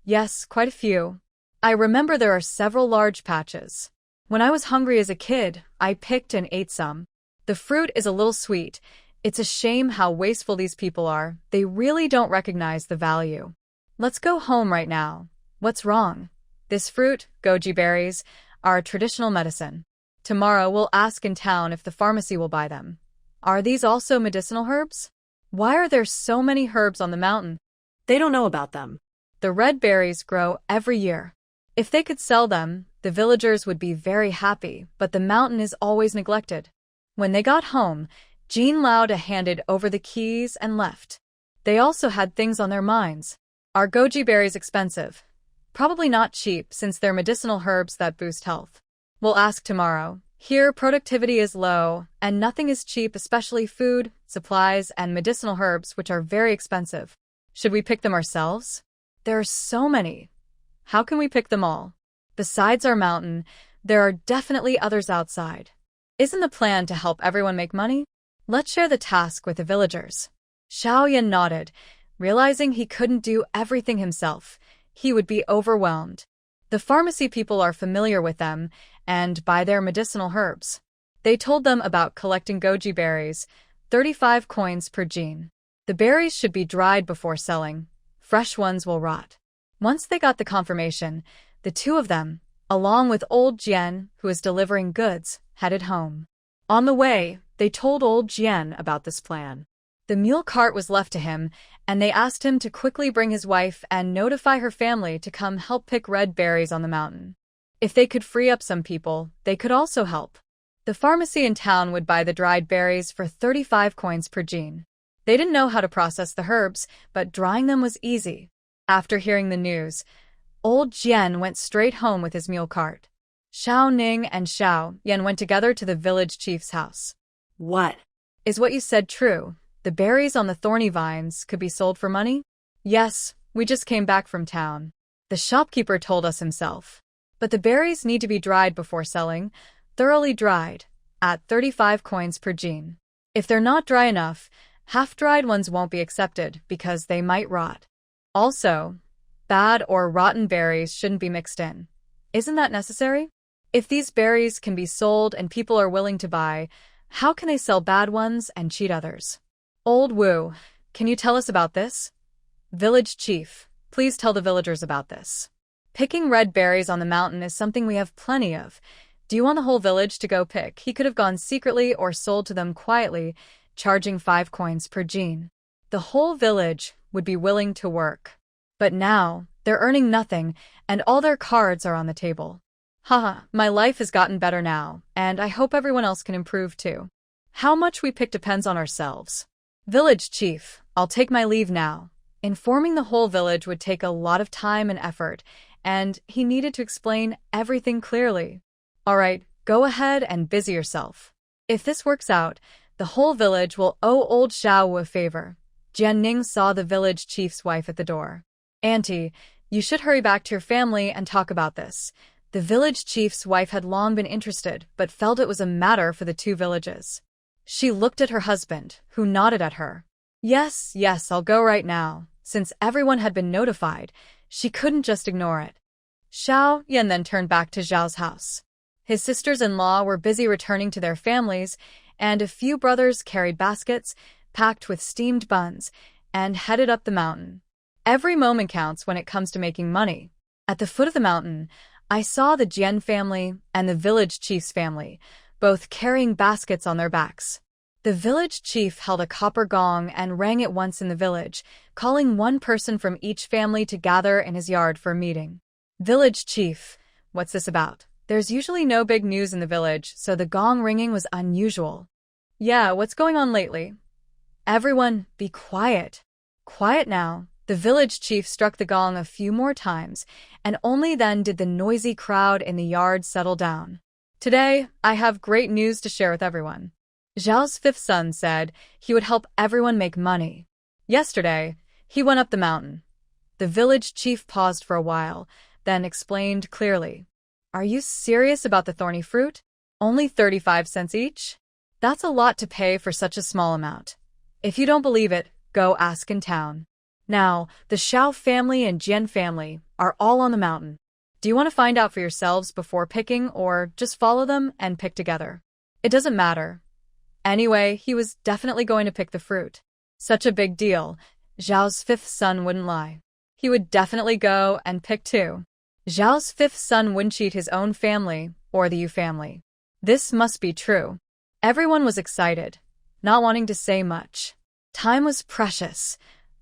Yes, quite a few. I remember there are several large patches. When I was hungry as a kid, I picked and ate some. The fruit is a little sweet. It's a shame how wasteful these people are. They really don't recognize the value. Let's go home right now. What's wrong? This fruit, goji berries, are traditional medicine. Tomorrow we'll ask in town if the pharmacy will buy them. Are these also medicinal herbs? Why are there so many herbs on the mountain? They don't know about them. The red berries grow every year. If they could sell them, the villagers would be very happy, but the mountain is always neglected. When they got home, Jean Lauda handed over the keys and left. They also had things on their minds. Are goji berries expensive? Probably not cheap since they're medicinal herbs that boost health. We'll ask tomorrow. Here, productivity is low, and nothing is cheap, especially food, supplies, and medicinal herbs, which are very expensive. Should we pick them ourselves? There are so many. How can we pick them all? Besides our mountain, there are definitely others outside. Isn't the plan to help everyone make money? Let's share the task with the villagers. Xiao Yan nodded, realizing he couldn't do everything himself. He would be overwhelmed. The pharmacy people are familiar with them and buy their medicinal herbs. They told them about collecting goji berries, 35 coins per jean. The berries should be dried before selling. Fresh ones will rot. Once they got the confirmation, the two of them, along with old Jian, who is delivering goods, headed home. On the way, they told old Jian about this plan. The mule cart was left to him, and they asked him to quickly bring his wife and notify her family to come help pick red berries on the mountain. If they could free up some people, they could also help. The pharmacy in town would buy the dried berries for 35 coins per jean. They didn't know how to process the herbs, but drying them was easy. After hearing the news, old Jian went straight home with his mule cart. Xiao Ning and Xiao Yan went together to the village chief's house. What? Is what you said true? The berries on the thorny vines could be sold for money? Yes, we just came back from town. The shopkeeper told us himself. But the berries need to be dried before selling, thoroughly dried, at 35 coins per jean. If they're not dry enough, half-dried ones won't be accepted because they might rot. Also, bad or rotten berries shouldn't be mixed in. Isn't that necessary? If these berries can be sold and people are willing to buy, how can they sell bad ones and cheat others? Old Wu, can you tell us about this? Village Chief, please tell the villagers about this. Picking red berries on the mountain is something we have plenty of. Do you want the whole village to go pick? He could have gone secretly or sold to them quietly, charging 5 coins per jean. The whole village would be willing to work. But now, they're earning nothing, and all their cards are on the table. Haha, my life has gotten better now, and I hope everyone else can improve too. How much we pick depends on ourselves. Village Chief, I'll take my leave now. Informing the whole village would take a lot of time and effort, and he needed to explain everything clearly. All right, go ahead and busy yourself. If this works out, the whole village will owe old Xiao Wu a favor. Jian Ning saw the village chief's wife at the door. Auntie, you should hurry back to your family and talk about this. The village chief's wife had long been interested, but felt it was a matter for the two villages. She looked at her husband, who nodded at her. Yes, I'll go right now. Since everyone had been notified, she couldn't just ignore it. Xiao Yan then turned back to Zhao's house. His sisters-in-law were busy returning to their families, and a few brothers carried baskets, packed with steamed buns, and headed up the mountain. Every moment counts when it comes to making money. At the foot of the mountain, I saw the Jian family and the village chief's family, both carrying baskets on their backs. The village chief held a copper gong and rang it once in the village, calling one person from each family to gather in his yard for a meeting. Village chief, what's this about? There's usually no big news in the village, so the gong ringing was unusual. Yeah, what's going on lately? Everyone, be quiet. Quiet now. The village chief struck the gong a few more times, and only then did the noisy crowd in the yard settle down. Today, I have great news to share with everyone. Zhao's fifth son said he would help everyone make money. Yesterday, he went up the mountain. The village chief paused for a while, then explained clearly. Are you serious about the thorny fruit? Only 35 cents each? That's a lot to pay for such a small amount. If you don't believe it, go ask in town. Now, the Xiao family and Jian family are all on the mountain. Do you want to find out for yourselves before picking, or just follow them and pick together? It doesn't matter. Anyway, he was definitely going to pick the fruit. Such a big deal. Zhao's fifth son wouldn't lie. He would definitely go and pick too. Zhao's fifth son wouldn't cheat his own family or the Yu family. This must be true. Everyone was excited, not wanting to say much. Time was precious.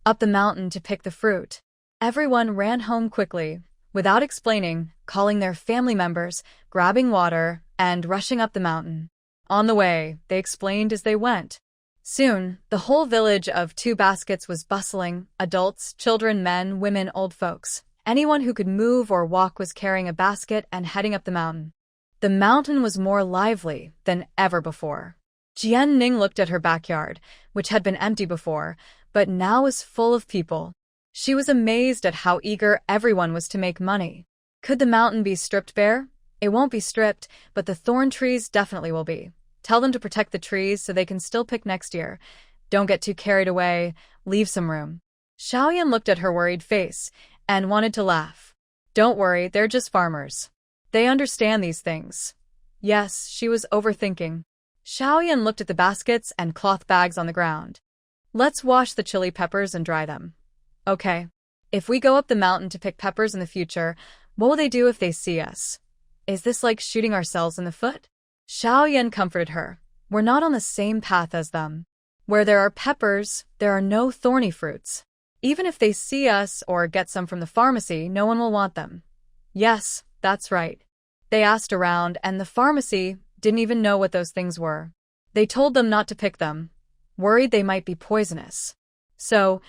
Up the mountain to pick the fruit. Everyone ran home quickly, without explaining, calling their family members, grabbing water, and rushing up the mountain. On the way, they explained as they went. Soon, the whole village of 2 baskets was bustling. Adults, children, men, women, old folks. Anyone who could move or walk was carrying a basket and heading up the mountain. The mountain was more lively than ever before. Jian Ning looked at her backyard, which had been empty before, but now was full of people. She was amazed at how eager everyone was to make money. Could the mountain be stripped bare? It won't be stripped, but the thorn trees definitely will be. Tell them to protect the trees so they can still pick next year. Don't get too carried away. Leave some room. Xiaoyan looked at her worried face and wanted to laugh. Don't worry, they're just farmers. They understand these things. Yes, she was overthinking. Xiaoyan looked at the baskets and cloth bags on the ground. Let's wash the chili peppers and dry them. Okay. If we go up the mountain to pick peppers in the future, what will they do if they see us? Is this like shooting ourselves in the foot? Xiaoyan comforted her. We're not on the same path as them. Where there are peppers, there are no thorny fruits. Even if they see us or get some from the pharmacy, no one will want them. Yes, that's right. They asked around, and the pharmacy didn't even know what those things were. They told them not to pick them, worried they might be poisonous. So,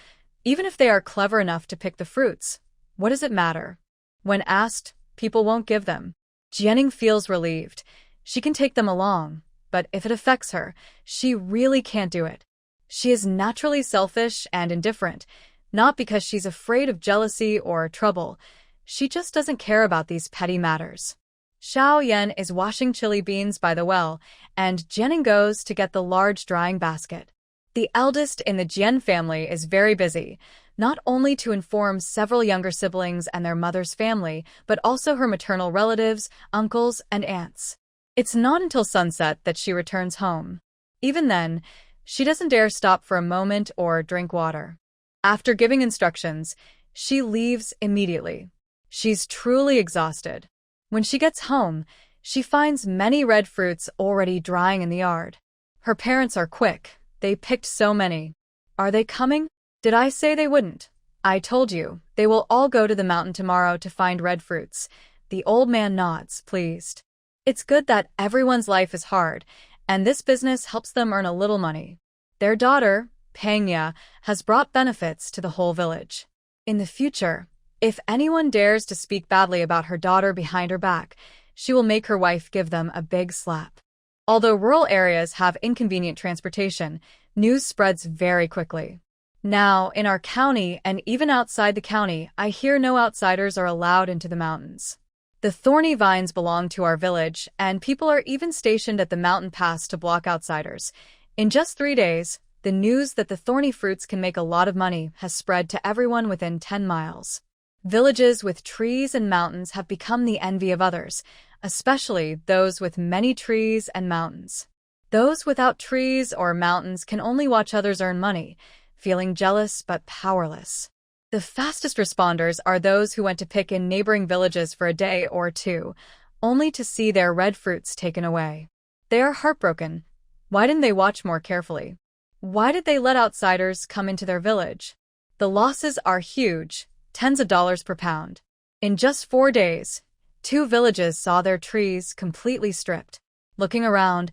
even if they are clever enough to pick the fruits, what does it matter? When asked, people won't give them. Jianing feels relieved. She can take them along, but if it affects her, she really can't do it. She is naturally selfish and indifferent, not because she's afraid of jealousy or trouble. She just doesn't care about these petty matters. Xiaoyan is washing chili beans by the well, and Jianing goes to get the large drying basket. The eldest in the Jian family is very busy, not only to inform several younger siblings and their mother's family, but also her maternal relatives, uncles, and aunts. It's not until sunset that she returns home. Even then, she doesn't dare stop for a moment or drink water. After giving instructions, she leaves immediately. She's truly exhausted. When she gets home, she finds many red fruits already drying in the yard. Her parents are quick. They picked so many. Are they coming? Did I say they wouldn't? I told you, they will all go to the mountain tomorrow to find red fruits. The old man nods, pleased. It's good that everyone's life is hard, and this business helps them earn a little money. Their daughter, Pangya, has brought benefits to the whole village. In the future, if anyone dares to speak badly about her daughter behind her back, she will make her wife give them a big slap. Although rural areas have inconvenient transportation, news spreads very quickly. Now, in our county and even outside the county, I hear no outsiders are allowed into the mountains. The thorny vines belong to our village, and people are even stationed at the mountain pass to block outsiders. In just 3 days, the news that the thorny fruits can make a lot of money has spread to everyone within 10 miles. Villages with trees and mountains have become the envy of others, especially those with many trees and mountains. Those without trees or mountains can only watch others earn money, feeling jealous but powerless. The fastest responders are those who went to pick in neighboring villages for a day or two, only to see their red fruits taken away. They are heartbroken. Why didn't they watch more carefully? Why did they let outsiders come into their village? The losses are huge, tens of dollars per pound. In just 4 days, 2 villages saw their trees completely stripped. Looking around,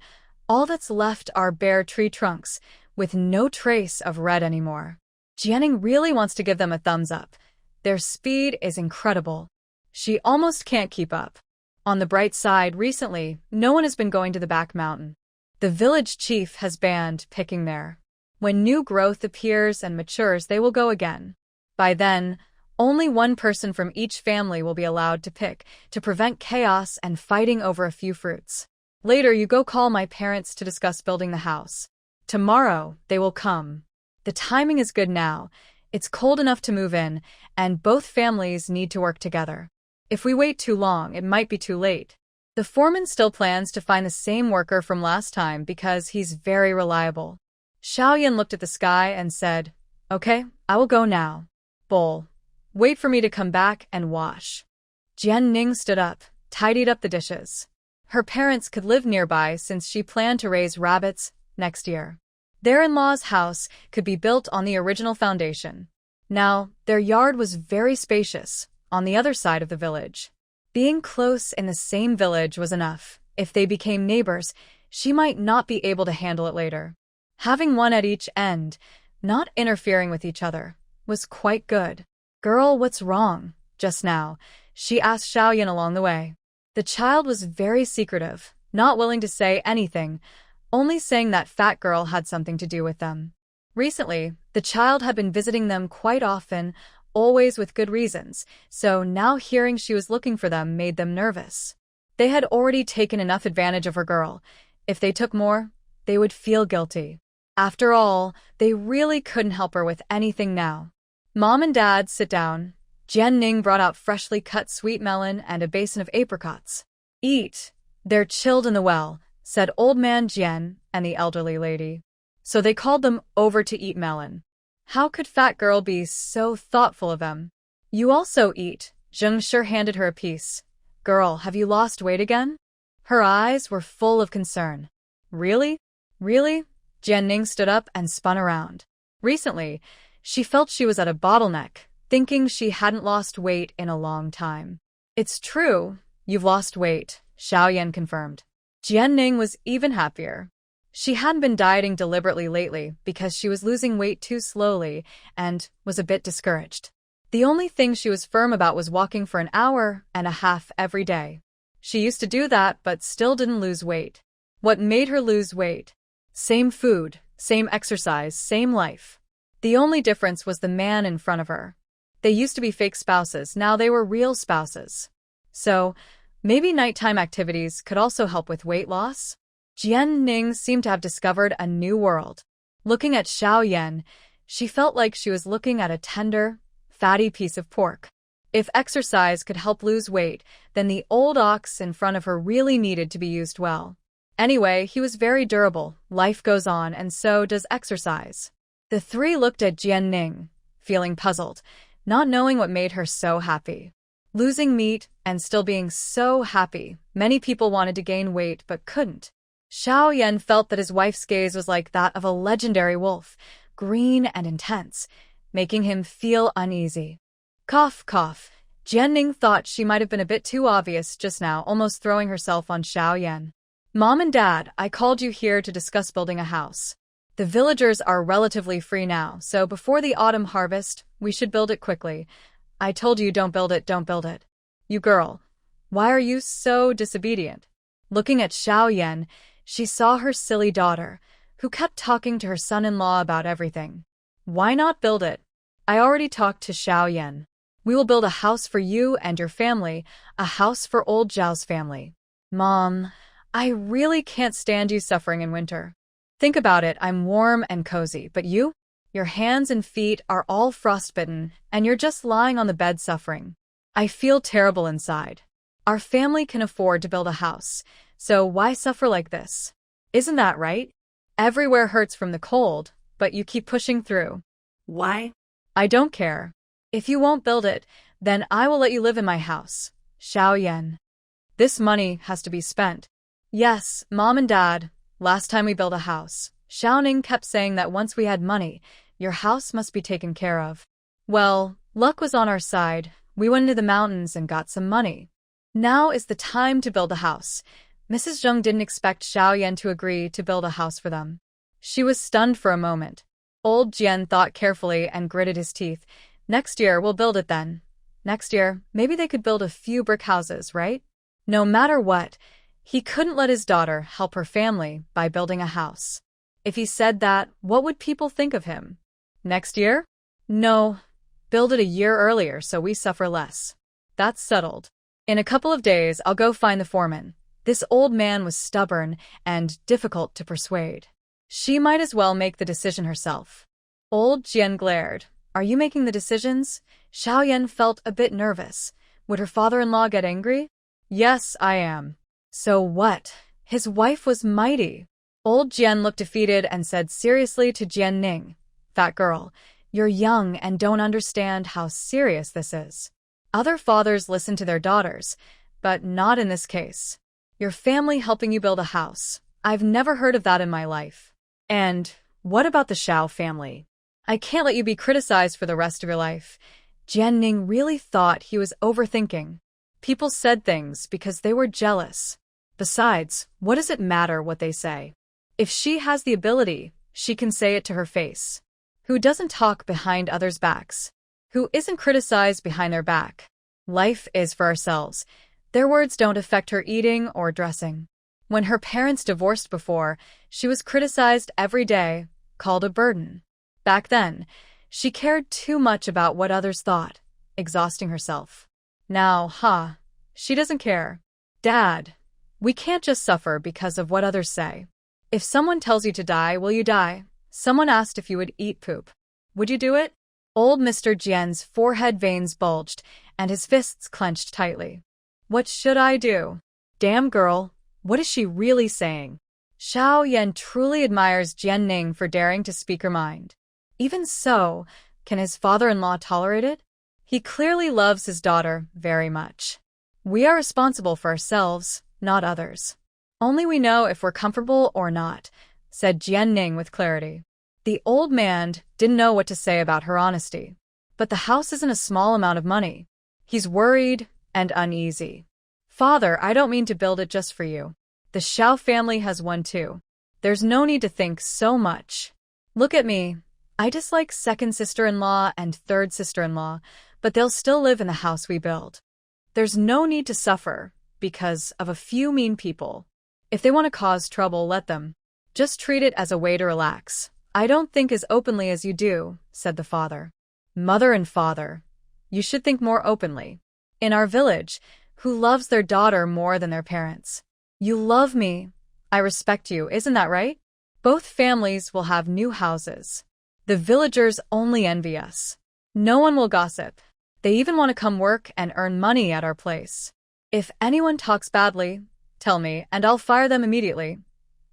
all that's left are bare tree trunks, with no trace of red anymore. Jianing really wants to give them a thumbs up. Their speed is incredible. She almost can't keep up. On the bright side, recently, no one has been going to the back mountain. The village chief has banned picking there. When new growth appears and matures, they will go again. By then, only one person from each family will be allowed to pick, to prevent chaos and fighting over a few fruits. Later, you go call my parents to discuss building the house. Tomorrow, they will come. The timing is good now. It's cold enough to move in, and both families need to work together. If we wait too long, it might be too late. The foreman still plans to find the same worker from last time because he's very reliable. Xiaoyan looked at the sky and said, "Okay, I will go now. Bowl. Wait for me to come back and wash." Jian Ning stood up, tidied up the dishes. Her parents could live nearby since she planned to raise rabbits next year. Their in-law's house could be built on the original foundation. Now, their yard was very spacious, on the other side of the village. Being close in the same village was enough. If they became neighbors, she might not be able to handle it later. Having one at each end, not interfering with each other, was quite good. "Girl, what's wrong just now?" she asked Xiaoyan along the way. The child was very secretive, not willing to say anything, only saying that fat girl had something to do with them. Recently, the child had been visiting them quite often, always with good reasons, so now hearing she was looking for them made them nervous. They had already taken enough advantage of her girl. If they took more, they would feel guilty. After all, they really couldn't help her with anything now. Mom and Dad, sit down. Jian Ning brought out freshly cut sweet melon and a basin of apricots. "Eat. They're chilled in the well," said Old Man Jian and the elderly lady. So they called them over to eat melon. How could fat girl be so thoughtful of them? "You also eat." Zheng Shi handed her a piece. "Girl, have you lost weight again?" Her eyes were full of concern. "Really? Really?" Jian Ning stood up and spun around. Recently, she felt she was at a bottleneck, thinking she hadn't lost weight in a long time. "It's true, you've lost weight," Xiaoyan confirmed. Jian Ning was even happier. She hadn't been dieting deliberately lately because she was losing weight too slowly and was a bit discouraged. The only thing she was firm about was walking for an hour and a half every day. She used to do that but still didn't lose weight. What made her lose weight? Same food, same exercise, same life. The only difference was the man in front of her. They used to be fake spouses, now they were real spouses. So, maybe nighttime activities could also help with weight loss? Jian Ning seemed to have discovered a new world. Looking at Xiaoyan, she felt like she was looking at a tender, fatty piece of pork. If exercise could help lose weight, then the old ox in front of her really needed to be used well. Anyway, he was very durable, life goes on, and so does exercise. The three looked at Jian Ning, feeling puzzled, not knowing what made her so happy. Losing meat and still being so happy, many people wanted to gain weight but couldn't. Xiaoyan felt that his wife's gaze was like that of a legendary wolf, green and intense, making him feel uneasy. Cough, cough. Jian Ning thought she might have been a bit too obvious just now, almost throwing herself on Xiaoyan. "Mom and Dad, I called you here to discuss building a house. The villagers are relatively free now, so before the autumn harvest, we should build it quickly. I told you don't build it, don't build it. You girl, why are you so disobedient?" Looking at Xiaoyan, she saw her silly daughter, who kept talking to her son-in-law about everything. "Why not build it? I already talked to Xiaoyan. We will build a house for you and your family, a house for old Zhao's family." "Mom, I really can't stand you suffering in winter. Think about it, I'm warm and cozy, but you? Your hands and feet are all frostbitten, and you're just lying on the bed suffering. I feel terrible inside. Our family can afford to build a house, so why suffer like this? Isn't that right? Everywhere hurts from the cold, but you keep pushing through." Why? "I don't care. If you won't build it, then I will let you live in my house." Xiaoyan. "This money has to be spent." "Yes, Mom and Dad, last time we built a house, Xiaoning kept saying that once we had money, your house must be taken care of. Well, luck was on our side. We went into the mountains and got some money. Now is the time to build a house." Mrs. Zheng didn't expect Xiaoyan to agree to build a house for them. She was stunned for a moment. Old Jian thought carefully and gritted his teeth. "Next year, we'll build it then. Next year, maybe they could build a few brick houses, right?" No matter what, he couldn't let his daughter help her family by building a house. If he said that, what would people think of him? "Next year? No, build it a year earlier so we suffer less." "That's settled. In a couple of days, I'll go find the foreman." This old man was stubborn and difficult to persuade. She might as well make the decision herself. Old Jian glared. "Are you making the decisions?" Xiaoyan felt a bit nervous, Would her father-in-law get angry? Yes, I am. So what? His wife was mighty. Old Jian looked defeated and said seriously to Jian Ning, "Fat girl, you're young and don't understand how serious this is. Other fathers listen to their daughters, but not in this case. Your family helping you build a house. I've never heard of that in my life. And what about the Shao family? I can't let you be criticized for the rest of your life." Jian Ning really thought he was overthinking. People said things because they were jealous. Besides, what does it matter what they say? If she has the ability, she can say it to her face. Who doesn't talk behind others' backs? Who isn't criticized behind their back? Life is for ourselves. Their words don't affect her eating or dressing. When her parents divorced before, she was criticized every day, called a burden. Back then, she cared too much about what others thought, exhausting herself. Now, she doesn't care. Dad, we can't just suffer because of what others say. If someone tells you to die, will you die? Someone asked if you would eat poop. Would you do it? Old Mr. Jian's forehead veins bulged, and his fists clenched tightly. What should I do? Damn girl, what is she really saying? Xiao Yan truly admires Jian Ning for daring to speak her mind. Even so, can his father-in-law tolerate it? He clearly loves his daughter very much. We are responsible for ourselves, not others. Only we know if we're comfortable or not, said Jian Ning with clarity. The old man didn't know what to say about her honesty. But the house isn't a small amount of money. He's worried and uneasy. Father, I don't mean to build it just for you. The Shao family has one too. There's no need to think so much. Look at me. I dislike second sister-in-law and third sister-in-law, but they'll still live in the house we build. There's no need to suffer because of a few mean people. If they want to cause trouble, let them. Just treat it as a way to relax. I don't think as openly as you do, said the father. Mother and father, you should think more openly. In our village, who loves their daughter more than their parents? You love me. I respect you, isn't that right? Both families will have new houses. The villagers only envy us. No one will gossip. They even want to come work and earn money at our place. If anyone talks badly, tell me, and I'll fire them immediately.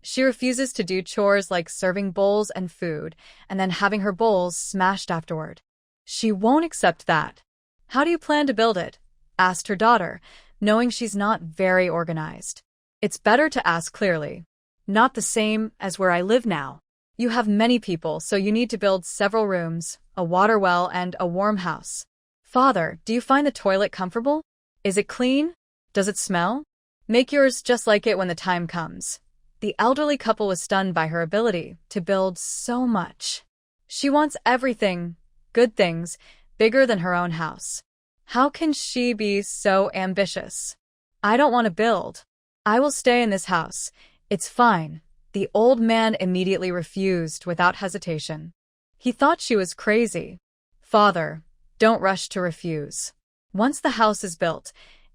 She refuses to do chores like serving bowls and food, and then having her bowls smashed afterward. She won't accept that. How do you plan to build it? Asked her daughter, knowing she's not very organized. It's better to ask clearly. Not the same as where I live now. You have many people, so you need to build several rooms, a water well, and a warm house. Father, do you find the toilet comfortable? Is it clean? Does it smell? Make yours just like it when the time comes. The elderly couple was stunned by her ability to build so much. She wants everything, good things, bigger than her own house. How can she be so ambitious? I don't want to build. I will stay in this house. It's fine. The old man immediately refused without hesitation. He thought she was crazy. Father, don't rush to refuse. Once the house is built,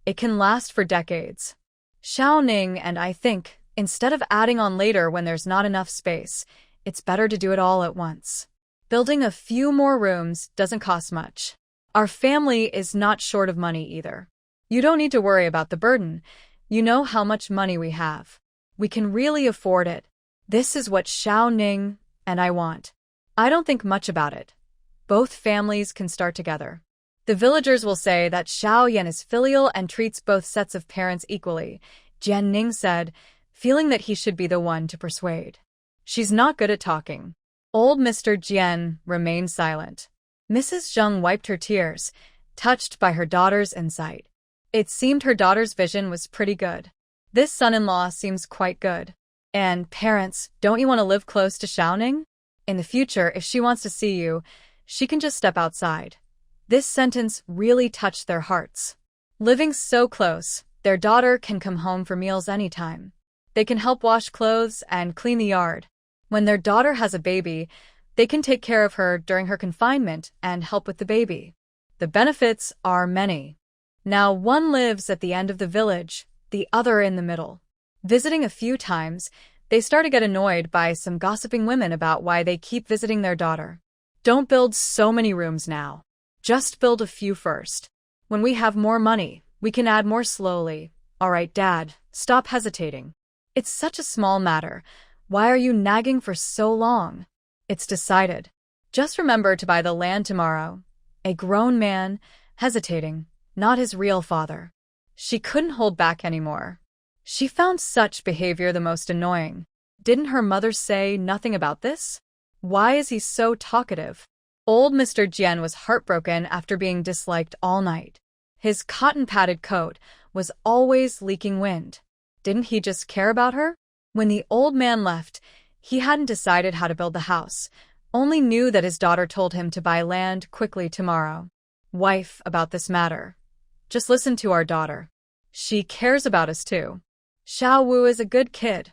it can last for decades. Xiao Ning and I think, instead of adding on later when there's not enough space, it's better to do it all at once. Building a few more rooms doesn't cost much. Our family is not short of money either. You don't need to worry about the burden. You know how much money we have. We can really afford it. This is what Xiao Ning and I want. I don't think much about it. Both families can start together. The villagers will say that Xiao Yan is filial and treats both sets of parents equally, Jian Ning said, feeling that he should be the one to persuade. She's not good at talking. Old Mr. Jian remained silent. Mrs. Zheng wiped her tears, touched by her daughter's insight. It seemed her daughter's vision was pretty good. This son-in-law seems quite good. And parents, don't you want to live close to Xiao Ning? In the future, if she wants to see you, she can just step outside. This sentence really touched their hearts. Living so close, their daughter can come home for meals anytime. They can help wash clothes and clean the yard. When their daughter has a baby, they can take care of her during her confinement and help with the baby. The benefits are many. Now one lives at the end of the village, the other in the middle. Visiting a few times, they start to get annoyed by some gossiping women about why they keep visiting their daughter. Don't build so many rooms now. Just build a few first. When we have more money, we can add more slowly. All right, Dad, stop hesitating. It's such a small matter. Why are you nagging for so long? It's decided. Just remember to buy the land tomorrow. A grown man, hesitating, not his real father. She couldn't hold back anymore. She found such behavior the most annoying. Didn't her mother say nothing about this? Why is he so talkative? Old Mr. Jian was heartbroken after being disliked all night. His cotton-padded coat was always leaking wind. Didn't he just care about her? When the old man left, he hadn't decided how to build the house, only knew that his daughter told him to buy land quickly tomorrow. Wife, about this matter. Just listen to our daughter. She cares about us too. Xiao Wu is a good kid.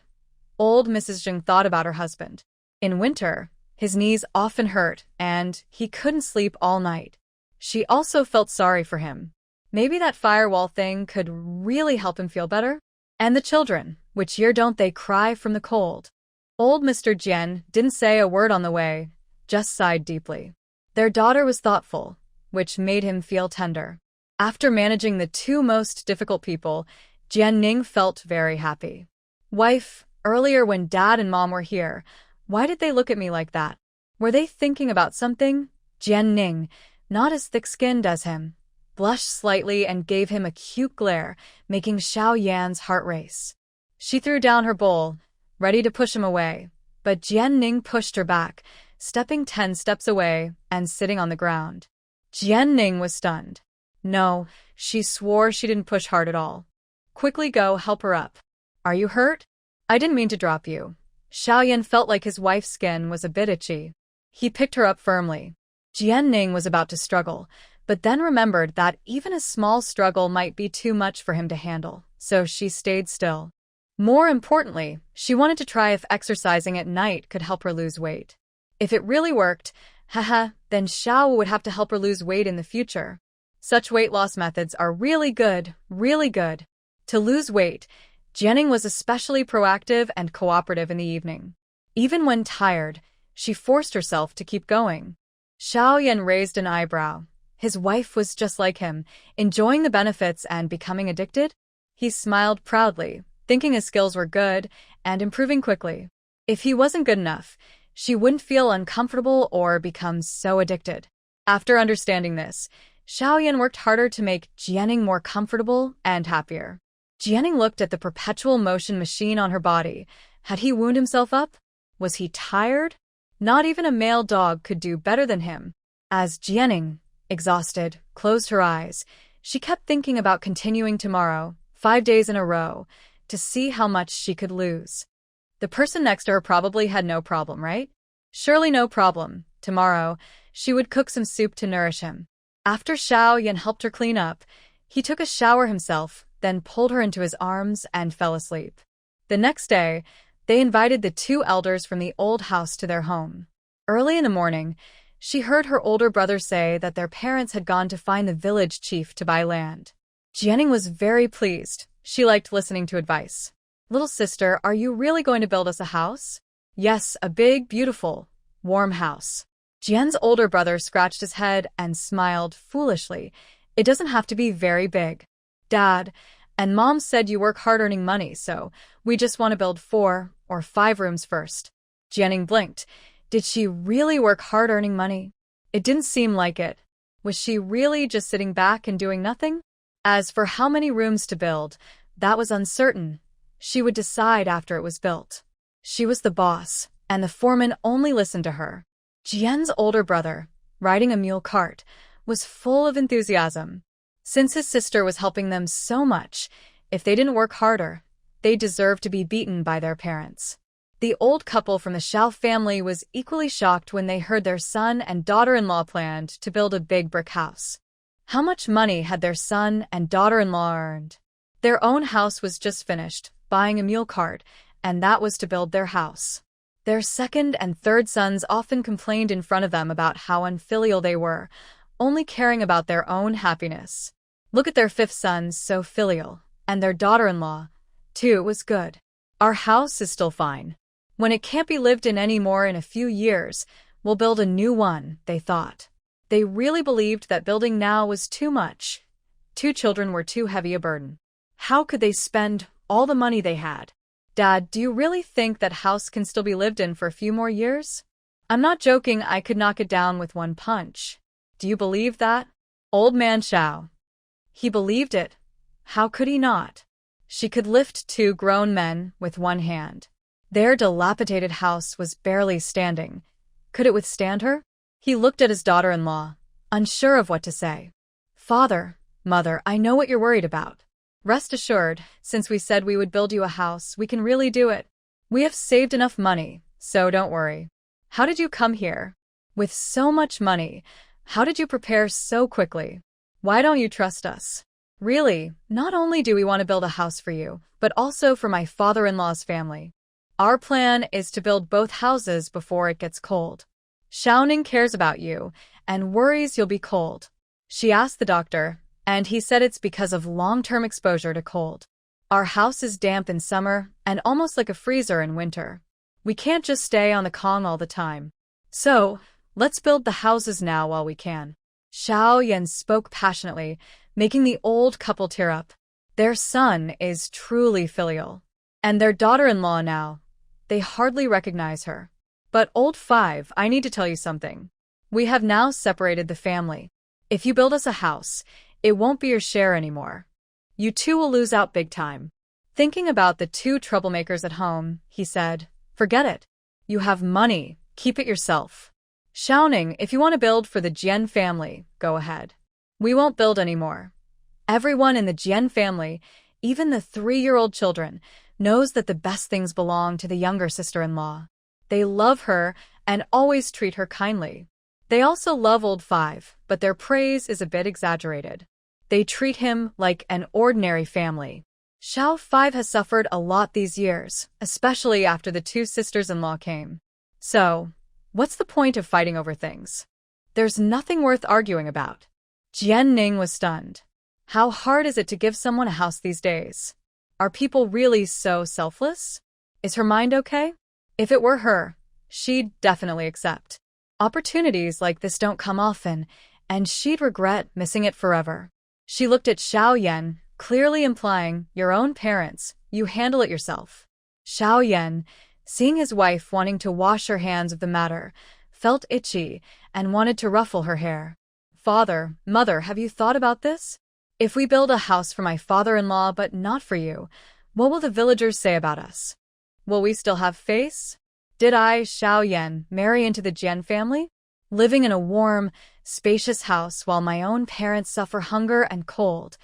Old Mrs. Zheng thought about her husband. In winter, his knees often hurt, and he couldn't sleep all night. She also felt sorry for him. Maybe that firewall thing could really help him feel better? And the children, which year don't they cry from the cold? Old Mr. Jian didn't say a word on the way, just sighed deeply. Their daughter was thoughtful, which made him feel tender. After managing the two most difficult people, Jian Ning felt very happy. Wife, earlier when Dad and Mom were here, why did they look at me like that? Were they thinking about something? Jian Ning, not as thick-skinned as him, blushed slightly and gave him a cute glare, making Xiao Yan's heart race. She threw down her bowl, ready to push him away, but Jian Ning pushed her back, stepping 10 steps away and sitting on the ground. Jian Ning was stunned. No, she swore she didn't push hard at all. Quickly go help her up. Are you hurt? I didn't mean to drop you. Xiao Yan felt like his wife's skin was a bit itchy. He picked her up firmly. Jian Ning was about to struggle, but then remembered that even a small struggle might be too much for him to handle, so she stayed still. More importantly, she wanted to try if exercising at night could help her lose weight. If it really worked, then Xiao would have to help her lose weight in the future. Such weight loss methods are really good, really good. To lose weight, Jianing was especially proactive and cooperative in the evening. Even when tired, she forced herself to keep going. Xiao Yan raised an eyebrow. His wife was just like him, enjoying the benefits and becoming addicted. He smiled proudly, thinking his skills were good and improving quickly. If he wasn't good enough, she wouldn't feel uncomfortable or become so addicted. After understanding this, Xiao Yan worked harder to make Jianing more comfortable and happier. Jianing looked at the perpetual motion machine on her body. Had he wound himself up? Was he tired? Not even a male dog could do better than him. As Jianing, exhausted, closed her eyes, she kept thinking about continuing tomorrow, 5 days in a row, to see how much she could lose. The person next to her probably had no problem, right? Surely no problem. Tomorrow, she would cook some soup to nourish him. After Xiao Yan helped her clean up, he took a shower himself, then pulled her into his arms and fell asleep. The next day, they invited the two elders from the old house to their home. Early in the morning, she heard her older brother say that their parents had gone to find the village chief to buy land. Jianing was very pleased. She liked listening to advice. Little sister, are you really going to build us a house? Yes, a big, beautiful, warm house. Jian's older brother scratched his head and smiled foolishly. It doesn't have to be very big. Dad, and Mom said you work hard earning money, so we just want to build 4 or 5 rooms first. Jianing blinked. Did she really work hard earning money? It didn't seem like it. Was she really just sitting back and doing nothing? As for how many rooms to build, that was uncertain. She would decide after it was built. She was the boss, and the foreman only listened to her. Jian's older brother, riding a mule cart, was full of enthusiasm. Since his sister was helping them so much, if they didn't work harder, they deserved to be beaten by their parents. The old couple from the Xiao family was equally shocked when they heard their son and daughter-in-law planned to build a big brick house. How much money had their son and daughter-in-law earned? Their own house was just finished, buying a mule cart, and that was to build their house. Their second and third sons often complained in front of them about how unfilial they were, only caring about their own happiness. Look at their fifth son, so filial, and their daughter-in-law, too, was good. Our house is still fine. When it can't be lived in anymore in a few years, we'll build a new one, they thought. They really believed that building now was too much. 2 children were too heavy a burden. How could they spend all the money they had? Dad, do you really think that house can still be lived in for a few more years? I'm not joking, I could knock it down with one punch. Do you believe that? Old man Xiao. He believed it. How could he not? She could lift 2 grown men with one hand. Their dilapidated house was barely standing. Could it withstand her? He looked at his daughter-in-law, unsure of what to say. Father, Mother, I know what you're worried about. Rest assured, since we said we would build you a house, we can really do it. We have saved enough money, so don't worry. How did you come here? With so much money, how did you prepare so quickly? Why don't you trust us? Really, not only do we want to build a house for you, but also for my father-in-law's family. Our plan is to build both houses before it gets cold. Xiaoning cares about you and worries you'll be cold. She asked the doctor, and he said it's because of long-term exposure to cold. Our house is damp in summer and almost like a freezer in winter. We can't just stay on the Kong all the time. So, let's build the houses now while we can. Xiao Yan spoke passionately, making the old couple tear up. Their son is truly filial. And their daughter-in-law now. They hardly recognize her. But old 5, I need to tell you something. We have now separated the family. If you build us a house, it won't be your share anymore. You 2 will lose out big time. Thinking about the 2 troublemakers at home, he said, forget it. You have money, keep it yourself. Xiaoning, if you want to build for the Jian family, go ahead. We won't build anymore. Everyone in the Jian family, even the 3-year-old children, knows that the best things belong to the younger sister-in-law. They love her and always treat her kindly. They also love old 5, but their praise is a bit exaggerated. They treat him like an ordinary family. Xiao 5 has suffered a lot these years, especially after the 2 sisters-in-law came. So, what's the point of fighting over things? There's nothing worth arguing about. Jian Ning was stunned. How hard is it to give someone a house these days? Are people really so selfless? Is her mind okay? If it were her, she'd definitely accept. Opportunities like this don't come often, and she'd regret missing it forever. She looked at Xiao Yan, clearly implying, your own parents, you handle it yourself. Xiao Yan, seeing his wife wanting to wash her hands of the matter, felt itchy and wanted to ruffle her hair. Father, Mother, have you thought about this? If we build a house for my father-in-law but not for you, what will the villagers say about us? Will we still have face? Did I, Xiao Yan, marry into the Jian family? Living in a warm, spacious house while my own parents suffer hunger and cold.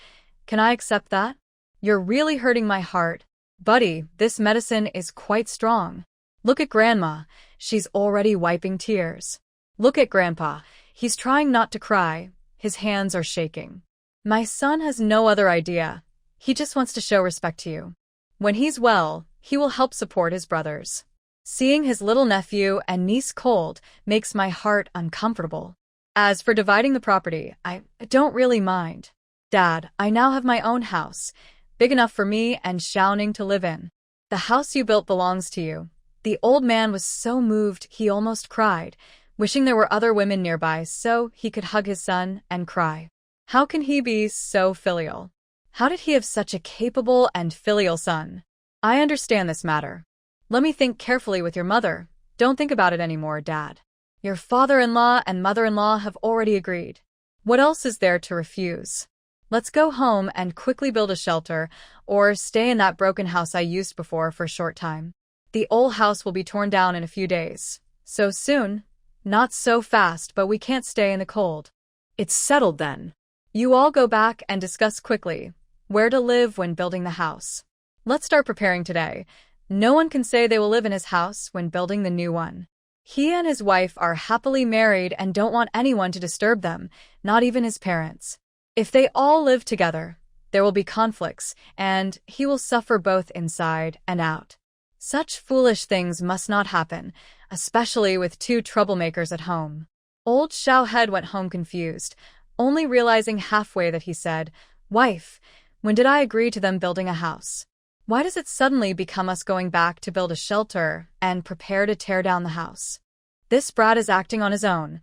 Can I accept that? You're really hurting my heart. Buddy, this medicine is quite strong. Look at Grandma, she's already wiping tears. Look at Grandpa, he's trying not to cry, his hands are shaking. My son has no other idea. He just wants to show respect to you. When he's well, he will help support his brothers. Seeing his little nephew and niece cold makes my heart uncomfortable. As for dividing the property, I don't really mind. Dad, I now have my own house, big enough for me and Xiaoning to live in. The house you built belongs to you. The old man was so moved he almost cried, wishing there were other women nearby so he could hug his son and cry. How can he be so filial? How did he have such a capable and filial son? I understand this matter. Let me think carefully with your mother. Don't think about it anymore, Dad. Your father-in-law and mother-in-law have already agreed. What else is there to refuse? Let's go home and quickly build a shelter, or stay in that broken house I used before for a short time. The old house will be torn down in a few days. So soon? Not so fast, but we can't stay in the cold. It's settled then. You all go back and discuss quickly where to live when building the house. Let's start preparing today. No one can say they will live in his house when building the new one. He and his wife are happily married and don't want anyone to disturb them, not even his parents. If they all live together, there will be conflicts, and he will suffer both inside and out. Such foolish things must not happen, especially with 2 troublemakers at home. Old Xiao Head went home confused, only realizing halfway that he said, Wife, when did I agree to them building a house? Why does it suddenly become us going back to build a shelter and prepare to tear down the house? This brat is acting on his own.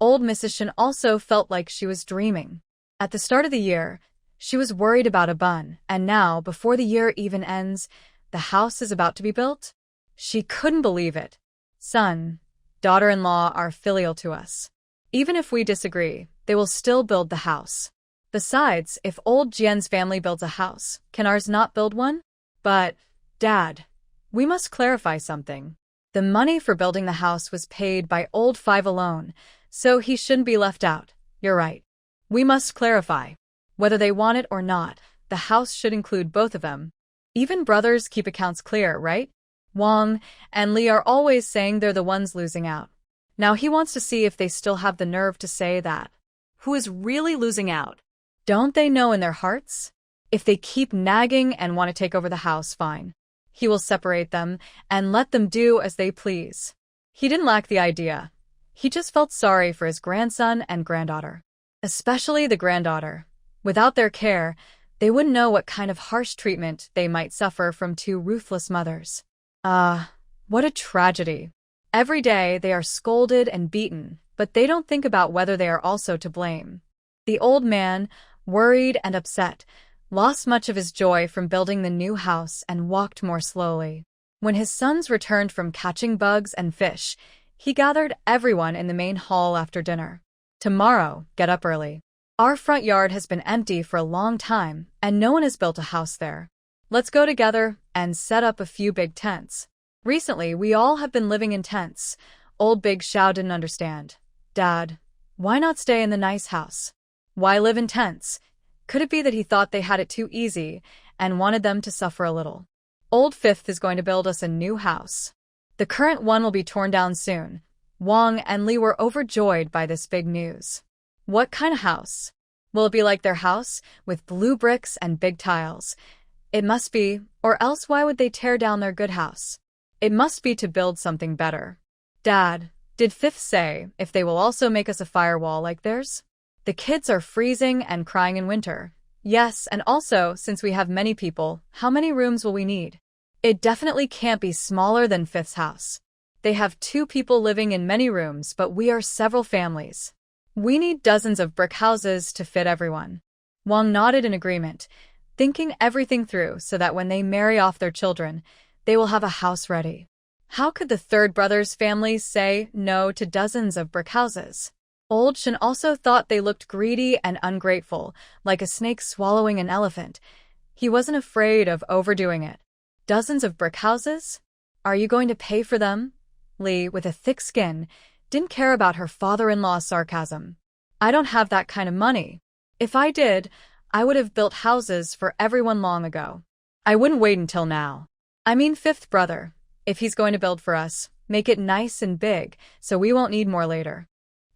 Old Mrs. Shen also felt like she was dreaming. At the start of the year, She was worried about a bun, and now, before the year even ends, the house is about to be built? She couldn't believe it. Son, daughter-in-law are filial to us. Even if we disagree, they will still build the house. Besides, if old Jian's family builds a house, can ours not build one? But, Dad, we must clarify something. The money for building the house was paid by old Five alone, so he shouldn't be left out. You're right. We must clarify. Whether they want it or not, the house should include both of them. Even brothers keep accounts clear, right? Wang and Li are always saying they're the ones losing out. Now he wants to see if they still have the nerve to say that. Who is really losing out? Don't they know in their hearts? If they keep nagging and want to take over the house, fine. He will separate them and let them do as they please. He didn't lack the idea. He just felt sorry for his grandson and granddaughter. Especially the granddaughter. Without their care, they wouldn't know what kind of harsh treatment they might suffer from two ruthless mothers. What a tragedy. Every day they are scolded and beaten, but they don't think about whether they are also to blame. The old man, worried and upset, lost much of his joy from building the new house and walked more slowly. When his sons returned from catching bugs and fish, he gathered everyone in the main hall after dinner. Tomorrow, get up early. Our front yard has been empty for a long time, and no one has built a house there. Let's go together and set up a few big tents. Recently, we all have been living in tents. Old Big Xiao didn't understand. Dad, why not stay in the nice house? Why live in tents? Could it be that he thought they had it too easy and wanted them to suffer a little? Old Fifth is going to build us a new house. The current one will be torn down soon. Wang and Li were overjoyed by this big news. What kind of house? Will it be like their house, with blue bricks and big tiles? It must be, or else why would they tear down their good house? It must be to build something better. Dad, did Fifth say if they will also make us a firewall like theirs? The kids are freezing and crying in winter. Yes, and also, since we have many people, how many rooms will we need? It definitely can't be smaller than Fifth's house. They have 2 people living in many rooms, but we are several families. We need dozens of brick houses to fit everyone. Wang nodded in agreement, thinking everything through so that when they marry off their children, they will have a house ready. How could the third brother's family say no to dozens of brick houses? Old Shen also thought they looked greedy and ungrateful, like a snake swallowing an elephant. He wasn't afraid of overdoing it. Dozens of brick houses? Are you going to pay for them? Li, with a thick skin, didn't care about her father-in-law's sarcasm. I don't have that kind of money. If I did, I would have built houses for everyone long ago. I wouldn't wait until now. I mean, Fifth brother, if he's going to build for us, make it nice and big, so we won't need more later.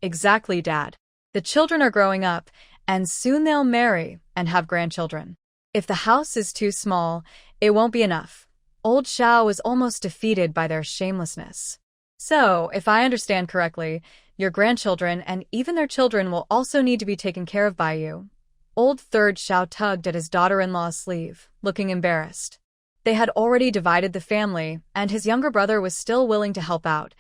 Exactly, Dad. The children are growing up, and soon they'll marry and have grandchildren. If the house is too small, it won't be enough. Old Xiao was almost defeated by their shamelessness. So, if I understand correctly, your grandchildren and even their children will also need to be taken care of by you. Old Third Xiao tugged at his daughter-in-law's sleeve, looking embarrassed. They had already divided the family, and his younger brother was still willing to help out.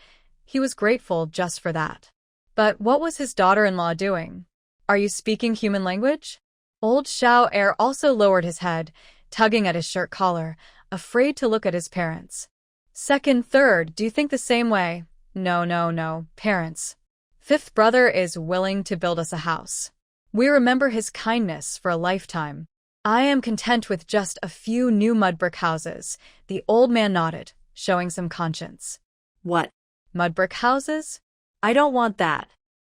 He was grateful just for that. But what was his daughter-in-law doing? Are you speaking human language? Old Xiao Heir also lowered his head, tugging at his shirt collar, afraid to look at his parents. Second, third, do you think the same way? No, parents. Fifth brother is willing to build us a house. We remember his kindness for a lifetime. I am content with just a few new mud brick houses. The old man nodded, showing some conscience. What? Mud brick houses? I don't want that.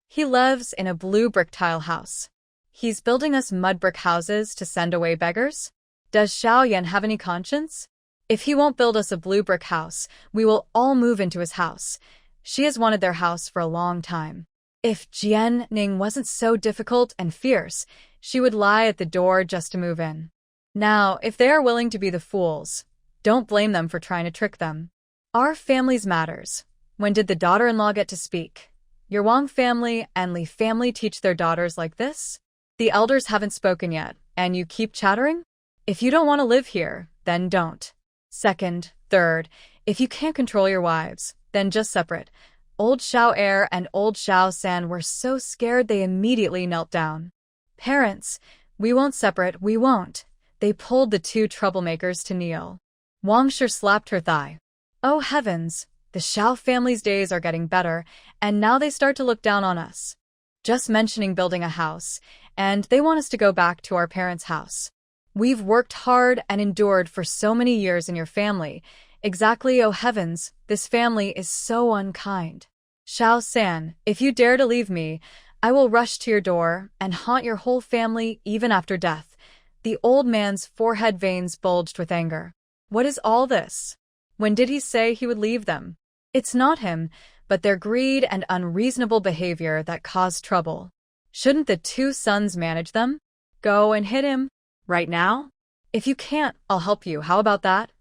He lives in a blue brick tile house. He's building us mud brick houses to send away beggars? Does Xiao Yan have any conscience? If he won't build us a blue brick house, we will all move into his house. She has wanted their house for a long time. If Jian Ning wasn't so difficult and fierce, she would lie at the door just to move in. Now, if they are willing to be the fools, don't blame them for trying to trick them. Our families matters. When did the daughter-in-law get to speak? Your Wang family and Li family teach their daughters like this? The elders haven't spoken yet, and you keep chattering? If you don't want to live here, then don't. Second, third, if you can't control your wives, then just separate. Old Xiao Heir and old Xiao San were so scared they immediately knelt down. Parents, We won't separate, we won't. They pulled the two troublemakers to kneel. Wang Shi slapped her thigh. Oh heavens, the Xiao family's days are getting better, and now they start to look down on us. Just mentioning building a house, and they want us to go back to our parents' house. We've worked hard and endured for so many years in your family. Exactly, oh heavens, this family is so unkind. Xiao San, if you dare to leave me, I will rush to your door and haunt your whole family even after death. The old man's forehead veins bulged with anger. What is all this? When did he say he would leave them? It's not him, but their greed and unreasonable behavior that caused trouble. Shouldn't the two sons manage them? Go and hit him. Right now? If you can't, I'll help you. How about that?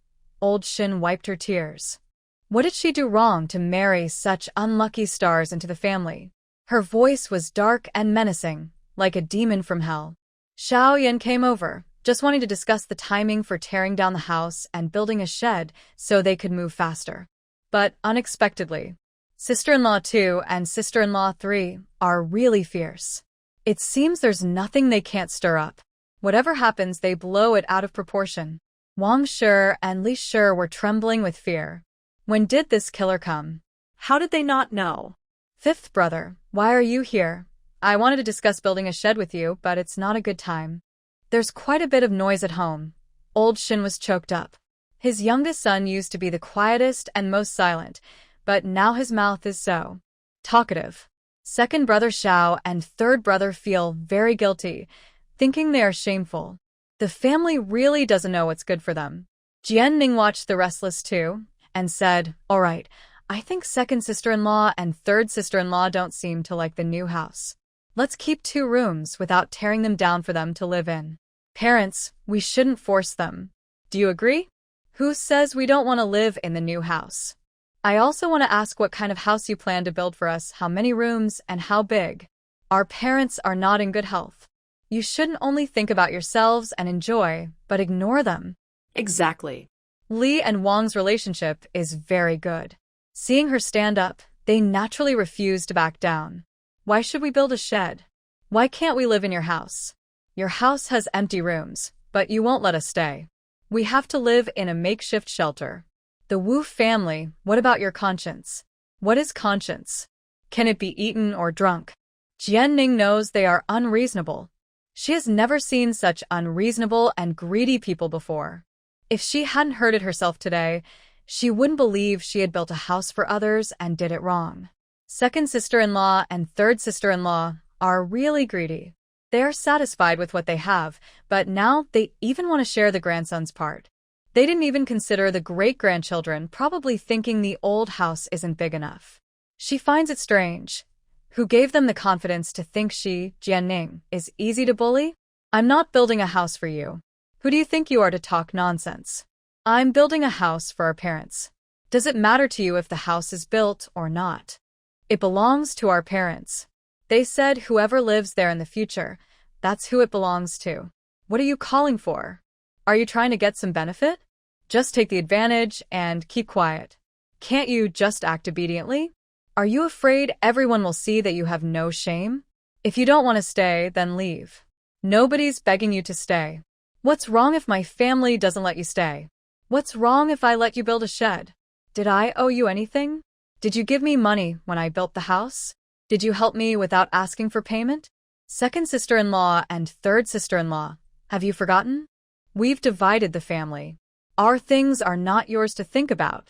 Old Shin wiped her tears. What did she do wrong to marry such unlucky stars into the family? Her voice was dark and menacing, like a demon from hell. Xiao Yan came over, just wanting to discuss the timing for tearing down the house and building a shed so they could move faster. But unexpectedly, sister-in-law 2 and sister-in-law 3 are really fierce. It seems there's nothing they can't stir up. Whatever happens, they blow it out of proportion. Wang Shi and Li Shi were trembling with fear. When did this killer come? How did they not know? Fifth brother, why are you here? I wanted to discuss building a shed with you, but it's not a good time. There's quite a bit of noise at home. Old Shin was choked up. His youngest son used to be the quietest and most silent, but now his mouth is so talkative. Second brother Xiao and third brother feel very guilty, thinking they are shameful. The family really doesn't know what's good for them. Jianning watched the restless two and said, all right, I think second sister-in-law and third sister-in-law don't seem to like the new house. Let's keep 2 rooms without tearing them down for them to live in. Parents, we shouldn't force them. Do you agree? Who says we don't want to live in the new house? I also want to ask what kind of house you plan to build for us, how many rooms, and how big. Our parents are not in good health. You shouldn't only think about yourselves and enjoy, but ignore them. Exactly. Li and Wang's relationship is very good. Seeing her stand up, they naturally refuse to back down. Why should we build a shed? Why can't we live in your house? Your house has empty rooms, but you won't let us stay. We have to live in a makeshift shelter. The Wu family, what about your conscience? What is conscience? Can it be eaten or drunk? Jianning knows they are unreasonable. She has never seen such unreasonable and greedy people before. If she hadn't heard it herself today, she wouldn't believe she had built a house for others and did it wrong. Second sister-in-law and third sister-in-law are really greedy. They are satisfied with what they have, but now they even want to share the grandson's part. They didn't even consider the great-grandchildren, probably thinking the old house isn't big enough. She finds it strange. Who gave them the confidence to think she, Jianning, is easy to bully? I'm not building a house for you. Who do you think you are to talk nonsense? I'm building a house for our parents. Does it matter to you if the house is built or not? It belongs to our parents. They said whoever lives there in the future, that's who it belongs to. What are you calling for? Are you trying to get some benefit? Just take the advantage and keep quiet. Can't you just act obediently? Are you afraid everyone will see that you have no shame? If you don't want to stay, then leave. Nobody's begging you to stay. What's wrong if my family doesn't let you stay? What's wrong if I let you build a shed? Did I owe you anything? Did you give me money when I built the house? Did you help me without asking for payment? Second sister-in-law and third sister-in-law, have you forgotten? We've divided the family. Our things are not yours to think about.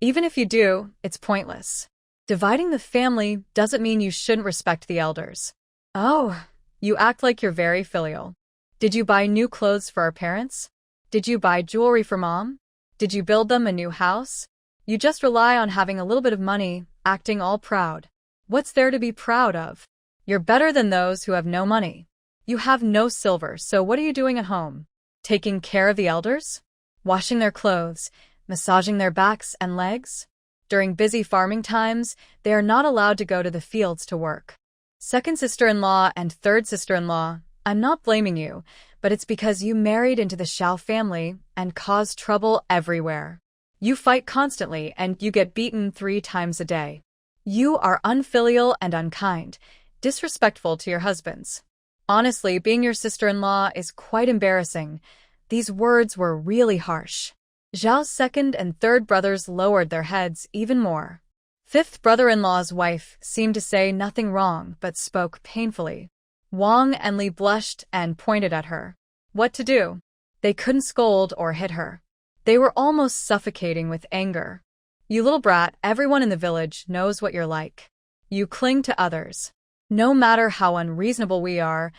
Even if you do, it's pointless. Dividing the family doesn't mean you shouldn't respect the elders. Oh, you act like you're very filial. Did you buy new clothes for our parents? Did you buy jewelry for mom? Did you build them a new house? You just rely on having a little bit of money, acting all proud. What's there to be proud of? You're better than those who have no money. You have no silver, so what are you doing at home? Taking care of the elders? Washing their clothes, massaging their backs and legs? During busy farming times, they are not allowed to go to the fields to work. Second sister-in-law and third sister-in-law, I'm not blaming you, but it's because you married into the Xiao family and caused trouble everywhere. You fight constantly and you get beaten 3 times a day. You are unfilial and unkind, disrespectful to your husbands. Honestly, being your sister-in-law is quite embarrassing. These words were really harsh. Zhao's second and third brothers lowered their heads even more. Fifth brother-in-law's wife seemed to say nothing wrong but spoke painfully. Wang and Li blushed and pointed at her. What to do? They couldn't scold or hit her. They were almost suffocating with anger. You little brat, everyone in the village knows what you're like. You cling to others. No matter how unreasonable we are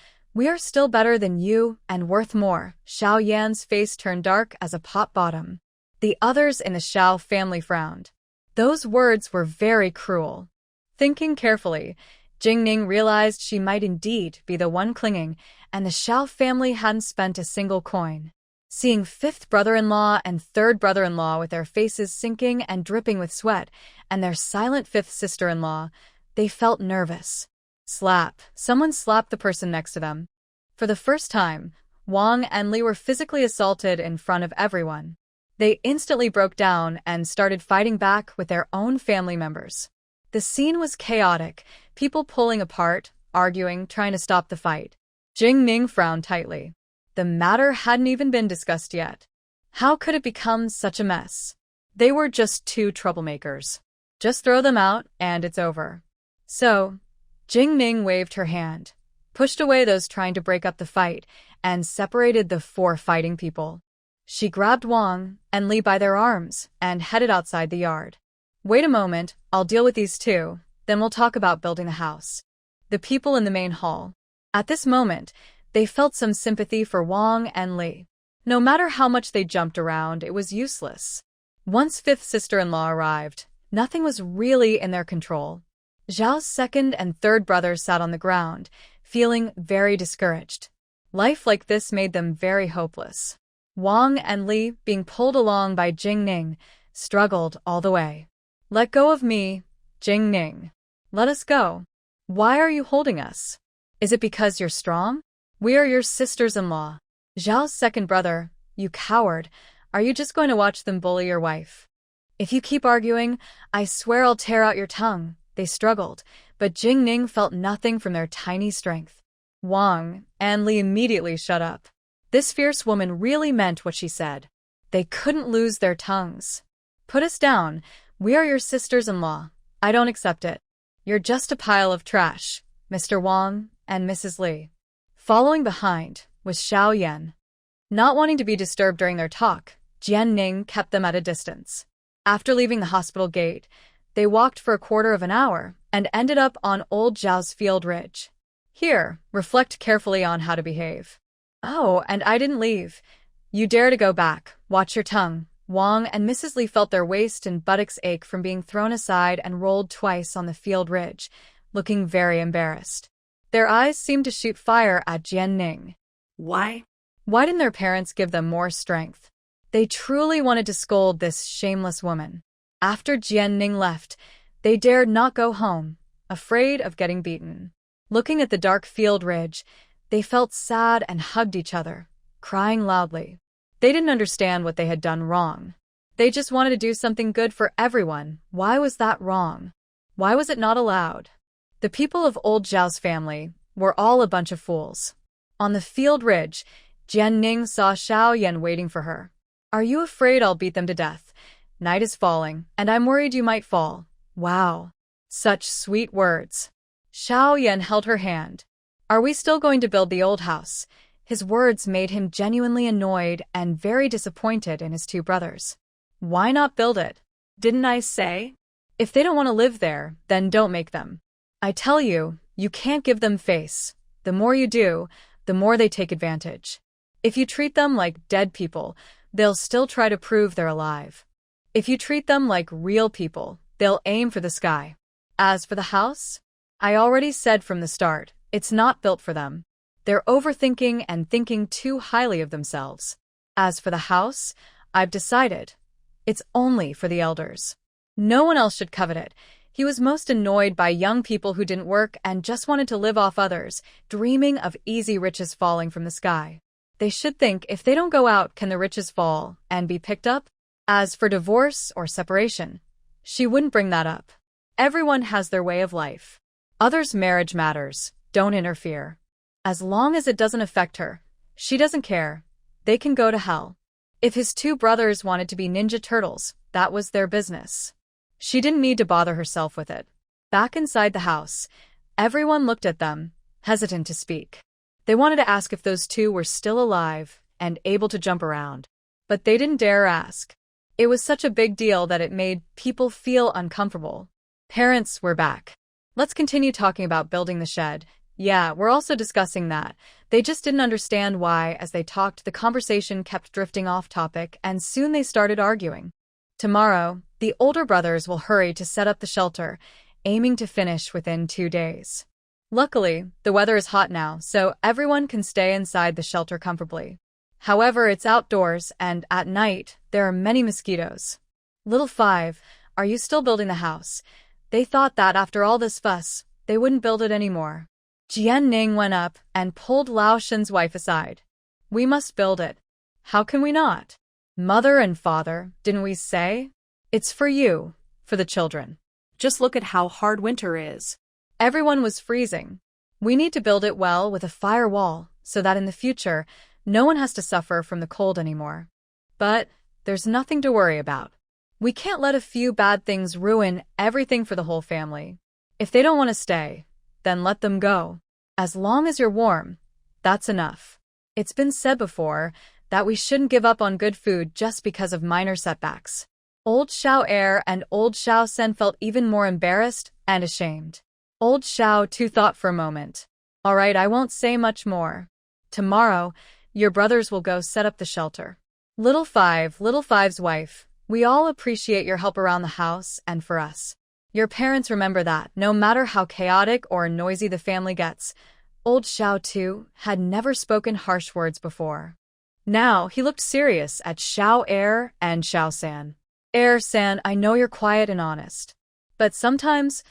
still better than you and worth more. Xiao Yan's face turned dark as a pot bottom. The others in the Xiao family frowned. Those words were very cruel. Thinking carefully, Jingning realized she might indeed be the one clinging, and the Xiao family hadn't spent a single coin. Seeing fifth brother-in-law and third brother-in-law with their faces sinking and dripping with sweat, and their silent fifth sister-in-law, they felt nervous. Slap. Someone slapped the person next to them. For the first time, Wang and Li were physically assaulted in front of everyone. They instantly broke down and started fighting back with their own family members. The scene was chaotic, people pulling apart, arguing, trying to stop the fight. Jingning frowned tightly. The matter hadn't even been discussed yet. How could it become such a mess? They were just two troublemakers. Just throw them out, and it's over. So, Jingning waved her hand, pushed away those trying to break up the fight, and separated the four fighting people. She grabbed Wang and Li by their arms and headed outside the yard. Wait a moment, I'll deal with these two, then we'll talk about building the house. The people in the main hall. At this moment, they felt some sympathy for Wang and Li. No matter how much they jumped around, it was useless. Once fifth sister-in-law arrived, nothing was really in their control. Zhao's second and third brothers sat on the ground, feeling very discouraged. Life like this made them very hopeless. Wang and Li, being pulled along by Jingning, struggled all the way. Let go of me, Jingning. Let us go. Why are you holding us? Is it because you're strong? We are your sisters-in-law. Zhao's second brother, you coward, are you just going to watch them bully your wife? If you keep arguing, I swear I'll tear out your tongue. They struggled, but Jingning felt nothing from their tiny strength. Wang and Li immediately shut up. This fierce woman really meant what she said. They couldn't lose their tongues. Put us down. We are your sisters-in-law. I don't accept it. You're just a pile of trash, Mr. Wang and Mrs. Li. Following behind was Xiao Yan. Not wanting to be disturbed during their talk, Jianning kept them at a distance. After leaving the hospital gate, they walked for a quarter of an hour and ended up on Old Zhao's field ridge. Here, reflect carefully on how to behave. Oh, and I didn't leave. You dare to go back. Watch your tongue. Wang and Mrs. Li felt their waist and buttocks ache from being thrown aside and rolled twice on the field ridge, looking very embarrassed. Their eyes seemed to shoot fire at Jianning. Why? Why didn't their parents give them more strength? They truly wanted to scold this shameless woman. After Jianning left, they dared not go home, afraid of getting beaten. Looking at the dark field ridge, they felt sad and hugged each other, crying loudly. They didn't understand what they had done wrong. They just wanted to do something good for everyone. Why was that wrong? Why was it not allowed? The people of Old Zhao's family were all a bunch of fools. On the field ridge, Jianning saw Xiao Yan waiting for her. Are you afraid I'll beat them to death? Night is falling, and I'm worried you might fall. Wow. Such sweet words. Xiao Yan held her hand. Are we still going to build the old house? His words made him genuinely annoyed and very disappointed in his two brothers. Why not build it? Didn't I say? If they don't want to live there, then don't make them. I tell you, you can't give them face. The more you do, the more they take advantage. If you treat them like dead people, they'll still try to prove they're alive. If you treat them like real people, they'll aim for the sky. As for the house, I already said from the start, it's not built for them. They're overthinking and thinking too highly of themselves. As for the house, I've decided. It's only for the elders. No one else should covet it. He was most annoyed by young people who didn't work and just wanted to live off others, dreaming of easy riches falling from the sky. They should think if they don't go out, can the riches fall and be picked up? As for divorce or separation, she wouldn't bring that up. Everyone has their way of life. Others' marriage matters. Don't interfere. As long as it doesn't affect her, she doesn't care. They can go to hell. If his two brothers wanted to be Ninja Turtles, that was their business. She didn't need to bother herself with it. Back inside the house, everyone looked at them, hesitant to speak. They wanted to ask if those two were still alive and able to jump around, but they didn't dare ask. It was such a big deal that it made people feel uncomfortable. Parents were back. Let's continue talking about building the shed. Yeah, we're also discussing that. They just didn't understand why. As they talked, the conversation kept drifting off topic, and soon they started arguing. Tomorrow, the older brothers will hurry to set up the shelter, aiming to finish within 2 days. Luckily, the weather is hot now, so everyone can stay inside the shelter comfortably. However, it's outdoors, and at night, there are many mosquitoes. Little Five, are you still building the house? They thought that after all this fuss, they wouldn't build it anymore. Jian Ning went up and pulled Lao Shen's wife aside. We must build it. How can we not? Mother and father, didn't we say? It's for you, for the children. Just look at how hard winter is. Everyone was freezing. We need to build it well with a firewall so that in the future, no one has to suffer from the cold anymore. But there's nothing to worry about. We can't let a few bad things ruin everything for the whole family. If they don't want to stay, then let them go. As long as you're warm, that's enough. It's been said before that we shouldn't give up on good food just because of minor setbacks. Old Xiao Er and Old Xiao Sen felt even more embarrassed and ashamed. Old Xiao Tu thought for a moment. All right, I won't say much more. Tomorrow, your brothers will go set up the shelter. Little Five's wife, we all appreciate your help around the house and for us. Your parents remember that, no matter how chaotic or noisy the family gets. Old Xiao Tu had never spoken harsh words before. Now he looked serious at Xiao Er and Xiao San. San, I know you're quiet and honest. But sometimes,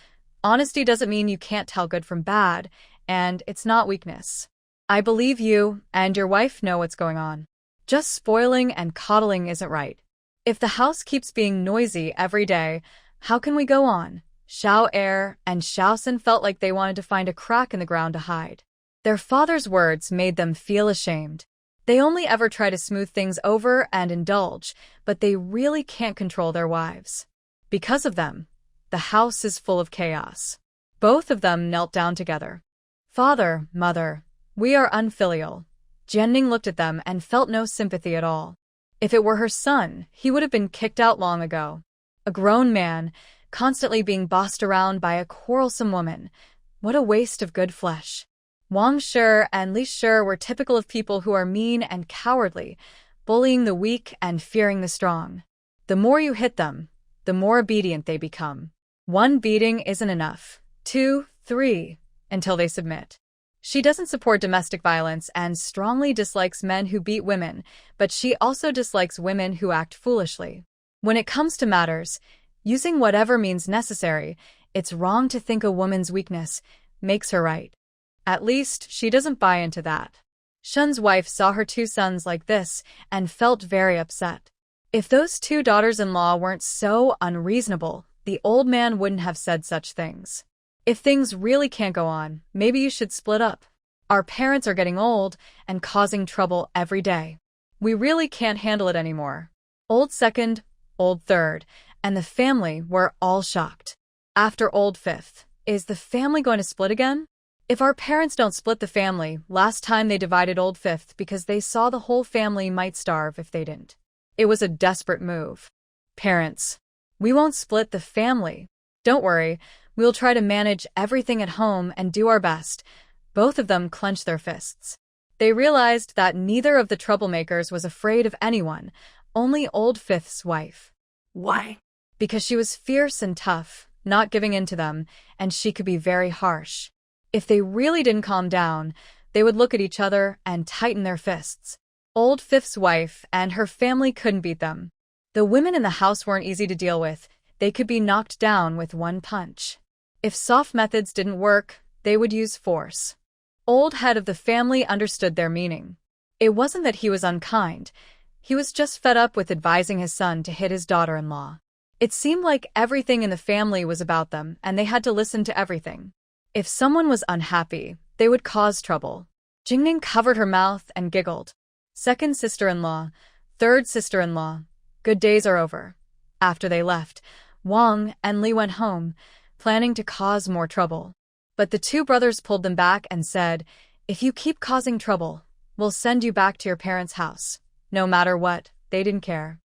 honesty doesn't mean you can't tell good from bad, and it's not weakness. I believe you and your wife know what's going on. Just spoiling and coddling isn't right. If the house keeps being noisy every day, how can we go on? Xiao Er and Xiao San felt like they wanted to find a crack in the ground to hide. Their father's words made them feel ashamed. They only ever try to smooth things over and indulge, but they really can't control their wives. Because of them, the house is full of chaos. Both of them knelt down together. Father, mother, we are unfilial. Jianning looked at them and felt no sympathy at all. If it were her son, he would have been kicked out long ago. A grown man, constantly being bossed around by a quarrelsome woman. What a waste of good flesh. Wang Shi and Li Shi were typical of people who are mean and cowardly, bullying the weak and fearing the strong. The more you hit them, the more obedient they become. 1 beating isn't enough. 2, 3, until they submit. She doesn't support domestic violence and strongly dislikes men who beat women, but she also dislikes women who act foolishly. When it comes to matters, using whatever means necessary, it's wrong to think a woman's weakness makes her right. At least, she doesn't buy into that. Shun's wife saw her 2 sons like this and felt very upset. If those 2 daughters-in-law weren't so unreasonable, the old man wouldn't have said such things. If things really can't go on, maybe you should split up. Our parents are getting old and causing trouble every day. We really can't handle it anymore. Old second, old third, and the family were all shocked. After old fifth, is the family going to split again? If our parents don't split the family, last time they divided old fifth because they saw the whole family might starve if they didn't. It was a desperate move. Parents, we won't split the family. Don't worry, we'll try to manage everything at home and do our best. Both of them clenched their fists. They realized that neither of the troublemakers was afraid of anyone, only old fifth's wife. Why? Because she was fierce and tough, not giving in to them, and she could be very harsh. If they really didn't calm down, they would look at each other and tighten their fists. Old fifth's wife and her family couldn't beat them. The women in the house weren't easy to deal with. They could be knocked down with 1 punch. If soft methods didn't work, they would use force. Old head of the family understood their meaning. It wasn't that he was unkind. He was just fed up with advising his son to hit his daughter-in-law. It seemed like everything in the family was about them, and they had to listen to everything. If someone was unhappy, they would cause trouble. Jingning covered her mouth and giggled. Second sister-in-law, third sister-in-law, good days are over. After they left, Wang and Li went home, planning to cause more trouble. But the two brothers pulled them back and said, "If you keep causing trouble, we'll send you back to your parents' house." No matter what, they didn't care.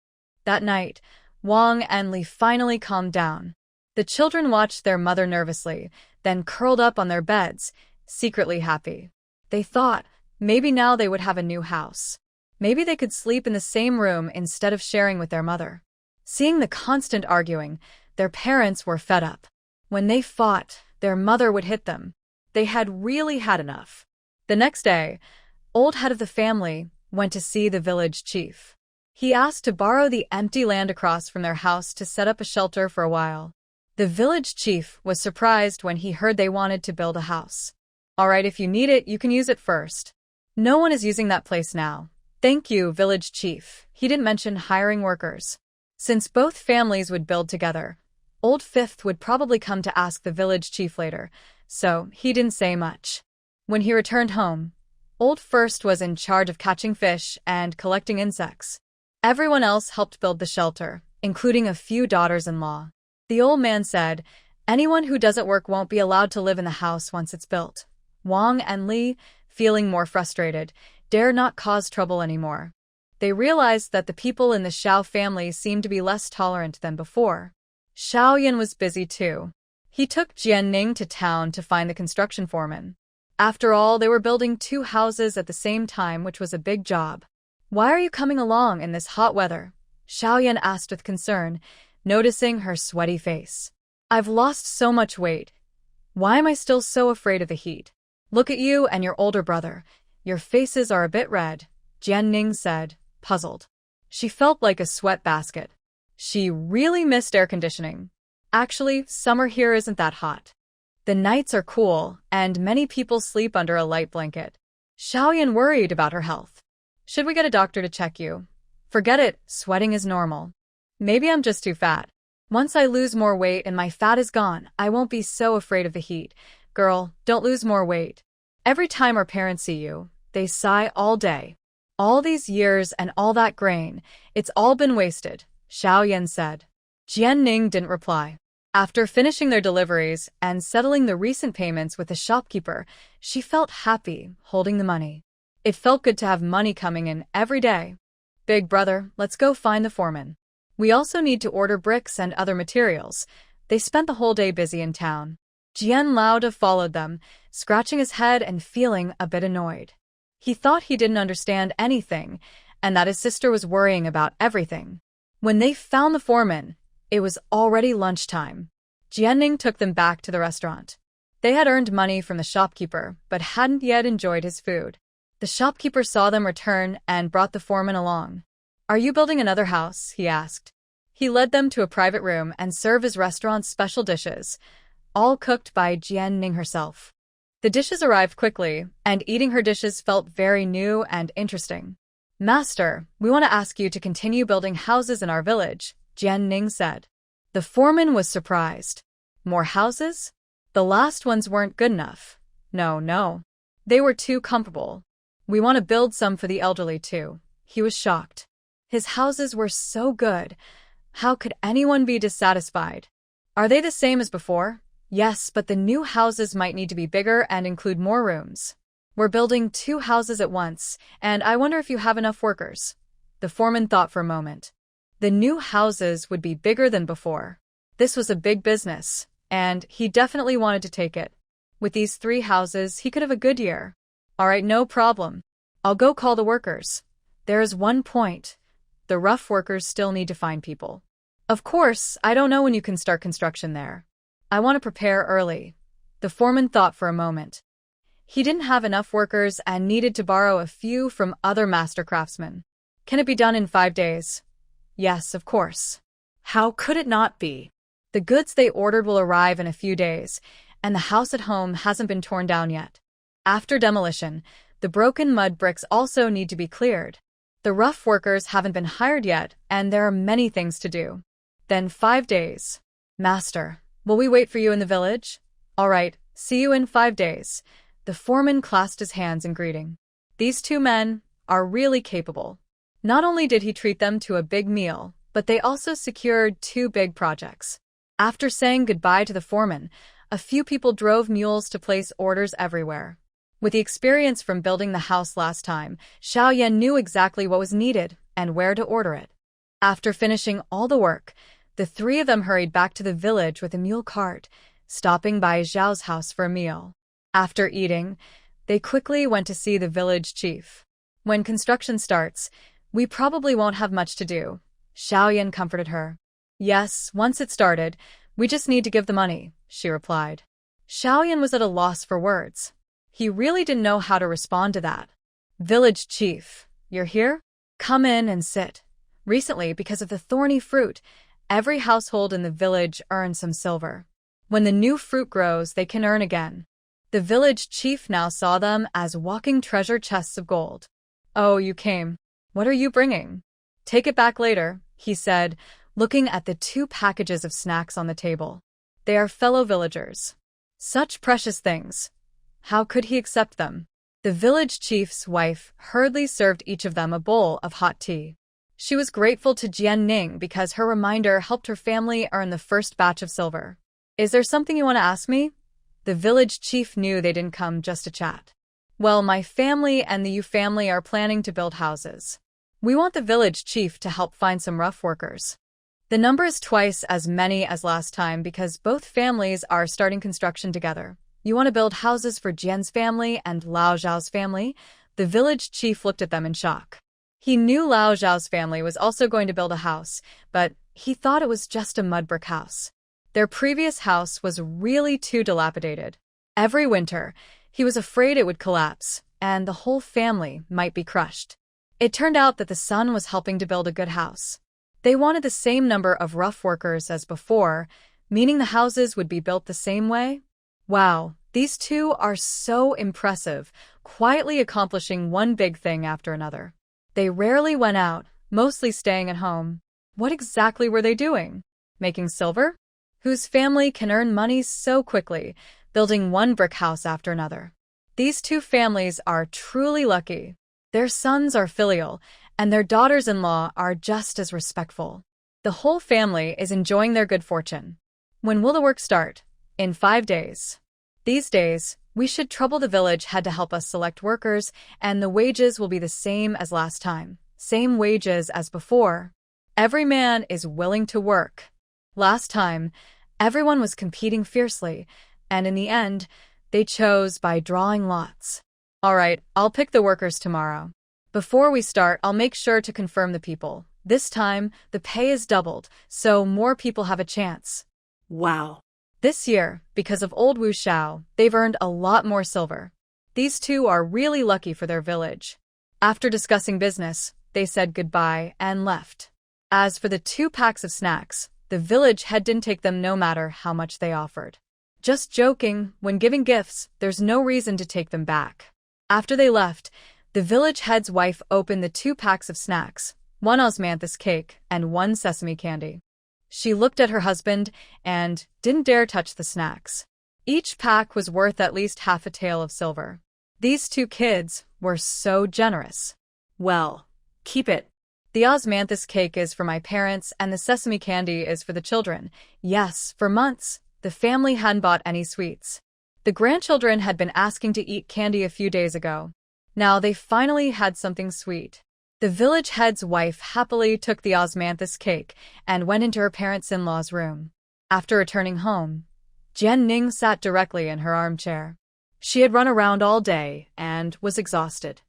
That night, Wang and Li finally calmed down. The children watched their mother nervously, then curled up on their beds, secretly happy. They thought, maybe now they would have a new house. Maybe they could sleep in the same room instead of sharing with their mother. Seeing the constant arguing, their parents were fed up. When they fought, their mother would hit them. They had really had enough. The next day, old head of the family went to see the village chief. He asked to borrow the empty land across from their house to set up a shelter for a while. The village chief was surprised when he heard they wanted to build a house. "All right, if you need it, you can use it first. No one is using that place now." "Thank you, village chief." He didn't mention hiring workers. Since both families would build together, Old Fifth would probably come to ask the village chief later, so he didn't say much. When he returned home, Old First was in charge of catching fish and collecting insects. Everyone else helped build the shelter, including a few daughters-in-law. The old man said, "Anyone who doesn't work won't be allowed to live in the house once it's built." Wang and Li, feeling more frustrated, dare not cause trouble anymore. They realized that the people in the Xiao family seemed to be less tolerant than before. Xiaoyan was busy too. He took Jianning to town to find the construction foreman. After all, they were building 2 houses at the same time, which was a big job. "Why are you coming along in this hot weather?" Xiaoyan asked with concern, noticing her sweaty face. "I've lost so much weight. Why am I still so afraid of the heat?" "Look at you and your older brother. Your faces are a bit red," Jianning said, puzzled. She felt like a sweat basket. She really missed air conditioning. Actually, summer here isn't that hot. The nights are cool, and many people sleep under a light blanket. Xiaoyan worried about her health. "Should we get a doctor to check you?" "Forget it, sweating is normal. Maybe I'm just too fat. Once I lose more weight and my fat is gone, I won't be so afraid of the heat. Girl, don't lose more weight." Every time our parents see you, they sigh all day. "All these years and all that grain, it's all been wasted," Xiaoyan said. Jianning didn't reply. After finishing their deliveries and settling the recent payments with the shopkeeper, she felt happy holding the money. It felt good to have money coming in every day. "Big brother, let's go find the foreman. We also need to order bricks and other materials." They spent the whole day busy in town. Jian Lauda followed them, scratching his head and feeling a bit annoyed. He thought he didn't understand anything, and that his sister was worrying about everything. When they found the foreman, it was already lunchtime. Jianning took them back to the restaurant. They had earned money from the shopkeeper, but hadn't yet enjoyed his food. The shopkeeper saw them return and brought the foreman along. "Are you building another house?" he asked. He led them to a private room and served his restaurant's special dishes, all cooked by Jianning herself. The dishes arrived quickly, and eating her dishes felt very new and interesting. "Master, we want to ask you to continue building houses in our village," Jianning said. The foreman was surprised. "More houses? The last ones weren't good enough." No. They were too comfortable. "We want to build some for the elderly too." He was shocked. His houses were so good. How could anyone be dissatisfied? "Are they the same as before?" "Yes, but the new houses might need to be bigger and include more rooms. We're building 2 houses at once, and I wonder if you have enough workers." The foreman thought for a moment. The new houses would be bigger than before. This was a big business, and he definitely wanted to take it. With these 3 houses, he could have a good year. "All right, no problem. I'll go call the workers. There is one point. The rough workers still need to find people. Of course, I don't know when you can start construction there. I want to prepare early." The foreman thought for a moment. He didn't have enough workers and needed to borrow a few from other master craftsmen. "Can it be done in 5 days?" "Yes, of course." How could it not be? The goods they ordered will arrive in a few days, and the house at home hasn't been torn down yet. After demolition, the broken mud bricks also need to be cleared. The rough workers haven't been hired yet, and there are many things to do. Then 5 days. "Master, will we wait for you in the village?" "All right, see you in 5 days." The foreman clasped his hands in greeting. These two men are really capable. Not only did he treat them to a big meal, but they also secured two big projects. After saying goodbye to the foreman, a few people drove mules to place orders everywhere. With the experience from building the house last time, Xiaoyan knew exactly what was needed and where to order it. After finishing all the work, the three of them hurried back to the village with a mule cart, stopping by Zhao's house for a meal. After eating, they quickly went to see the village chief. When construction starts, we probably won't have much to do, Xiaoyan comforted her. Yes, once it started, we just need to give the money, she replied. Xiaoyan was at a loss for words. He really didn't know how to respond to that. Village chief, you're here? Come in and sit. Recently, because of the thorny fruit, every household in the village earned some silver. When the new fruit grows, they can earn again. The village chief now saw them as walking treasure chests of gold. Oh, you came. What are you bringing? Take it back later, he said, looking at the two packages of snacks on the table. They are fellow villagers. Such precious things. How could he accept them? The village chief's wife hurriedly served each of them a bowl of hot tea. She was grateful to Jianning because her reminder helped her family earn the first batch of silver. Is there something you want to ask me? The village chief knew they didn't come just to chat. Well, my family and the Yu family are planning to build houses. We want the village chief to help find some rough workers. The number is twice as many as last time because both families are starting construction together. You want to build houses for Jian's family and Lao Zhao's family? The village chief looked at them in shock. He knew Lao Zhao's family was also going to build a house, but he thought it was just a mud brick house. Their previous house was really too dilapidated. Every winter, he was afraid it would collapse, and the whole family might be crushed. It turned out that the son was helping to build a good house. They wanted the same number of rough workers as before, meaning the houses would be built the same way. Wow, these two are so impressive, quietly accomplishing one big thing after another. They rarely went out, mostly staying at home. What exactly were they doing? Making silver? Whose family can earn money so quickly, building one brick house after another? These two families are truly lucky. Their sons are filial, and their daughters-in-law are just as respectful. The whole family is enjoying their good fortune. When will the work start? In 5 days. These days, we should trouble the village head to help us select workers, and the wages will be the same as last time. Same wages as before. Every man is willing to work. Last time, everyone was competing fiercely, and in the end, they chose by drawing lots. All right, I'll pick the workers tomorrow. Before we start, I'll make sure to confirm the people. This time, the pay is doubled, so more people have a chance. Wow. This year, because of old Wu Xiao, they've earned a lot more silver. These two are really lucky for their village. After discussing business, they said goodbye and left. As for the 2 packs of snacks, the village head didn't take them no matter how much they offered. Just joking, when giving gifts, there's no reason to take them back. After they left, the village head's wife opened the 2 packs of snacks, 1 osmanthus cake and 1 sesame candy. She looked at her husband and didn't dare touch the snacks. Each pack was worth at least half a tael of silver. These 2 kids were so generous. Well, keep it. The osmanthus cake is for my parents and the sesame candy is for the children. Yes, for months, the family hadn't bought any sweets. The grandchildren had been asking to eat candy a few days ago. Now they finally had something sweet. The village head's wife happily took the osmanthus cake and went into her parents-in-law's room. After returning home, Jianning sat directly in her armchair. She had run around all day and was exhausted.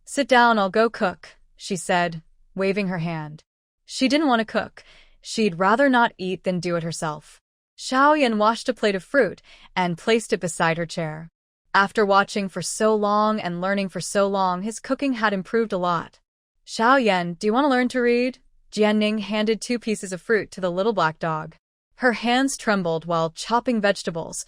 Sit down, I'll go cook, she said, waving her hand. She didn't want to cook. She'd rather not eat than do it herself. Xiaoyan washed a plate of fruit and placed it beside her chair. After watching for so long and learning for so long, his cooking had improved a lot. Xiaoyan, do you want to learn to read? Jianning handed 2 pieces of fruit to the little black dog. Her hands trembled while chopping vegetables,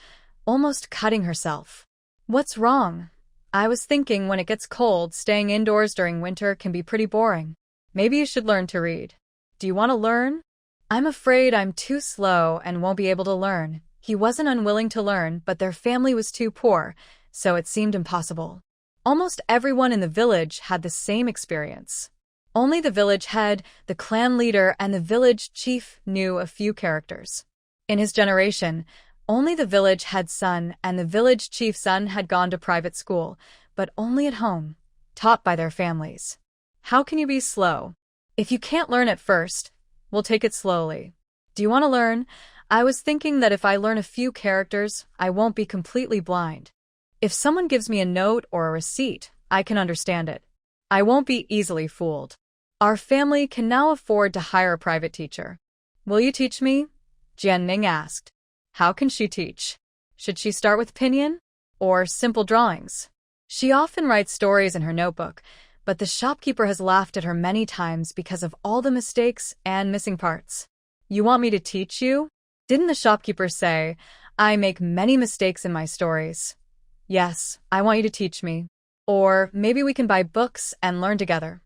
almost cutting herself. What's wrong? I was thinking when it gets cold, staying indoors during winter can be pretty boring. Maybe you should learn to read. Do you want to learn? I'm afraid I'm too slow and won't be able to learn. He wasn't unwilling to learn, but their family was too poor, so it seemed impossible. Almost everyone in the village had the same experience. Only the village head, the clan leader, and the village chief knew a few characters. In his generation, only the village head's son and the village chief's son had gone to private school, but only at home, taught by their families. How can you be slow? If you can't learn at first, we'll take it slowly. Do you want to learn? I was thinking that if I learn a few characters, I won't be completely blind. If someone gives me a note or a receipt, I can understand it. I won't be easily fooled. Our family can now afford to hire a private teacher. Will you teach me? Jian Ning asked. How can she teach? Should she start with pinyin? Or simple drawings? She often writes stories in her notebook, but the shopkeeper has laughed at her many times because of all the mistakes and missing parts. You want me to teach you? Didn't the shopkeeper say, I make many mistakes in my stories? Yes, I want you to teach me. Or maybe we can buy books and learn together.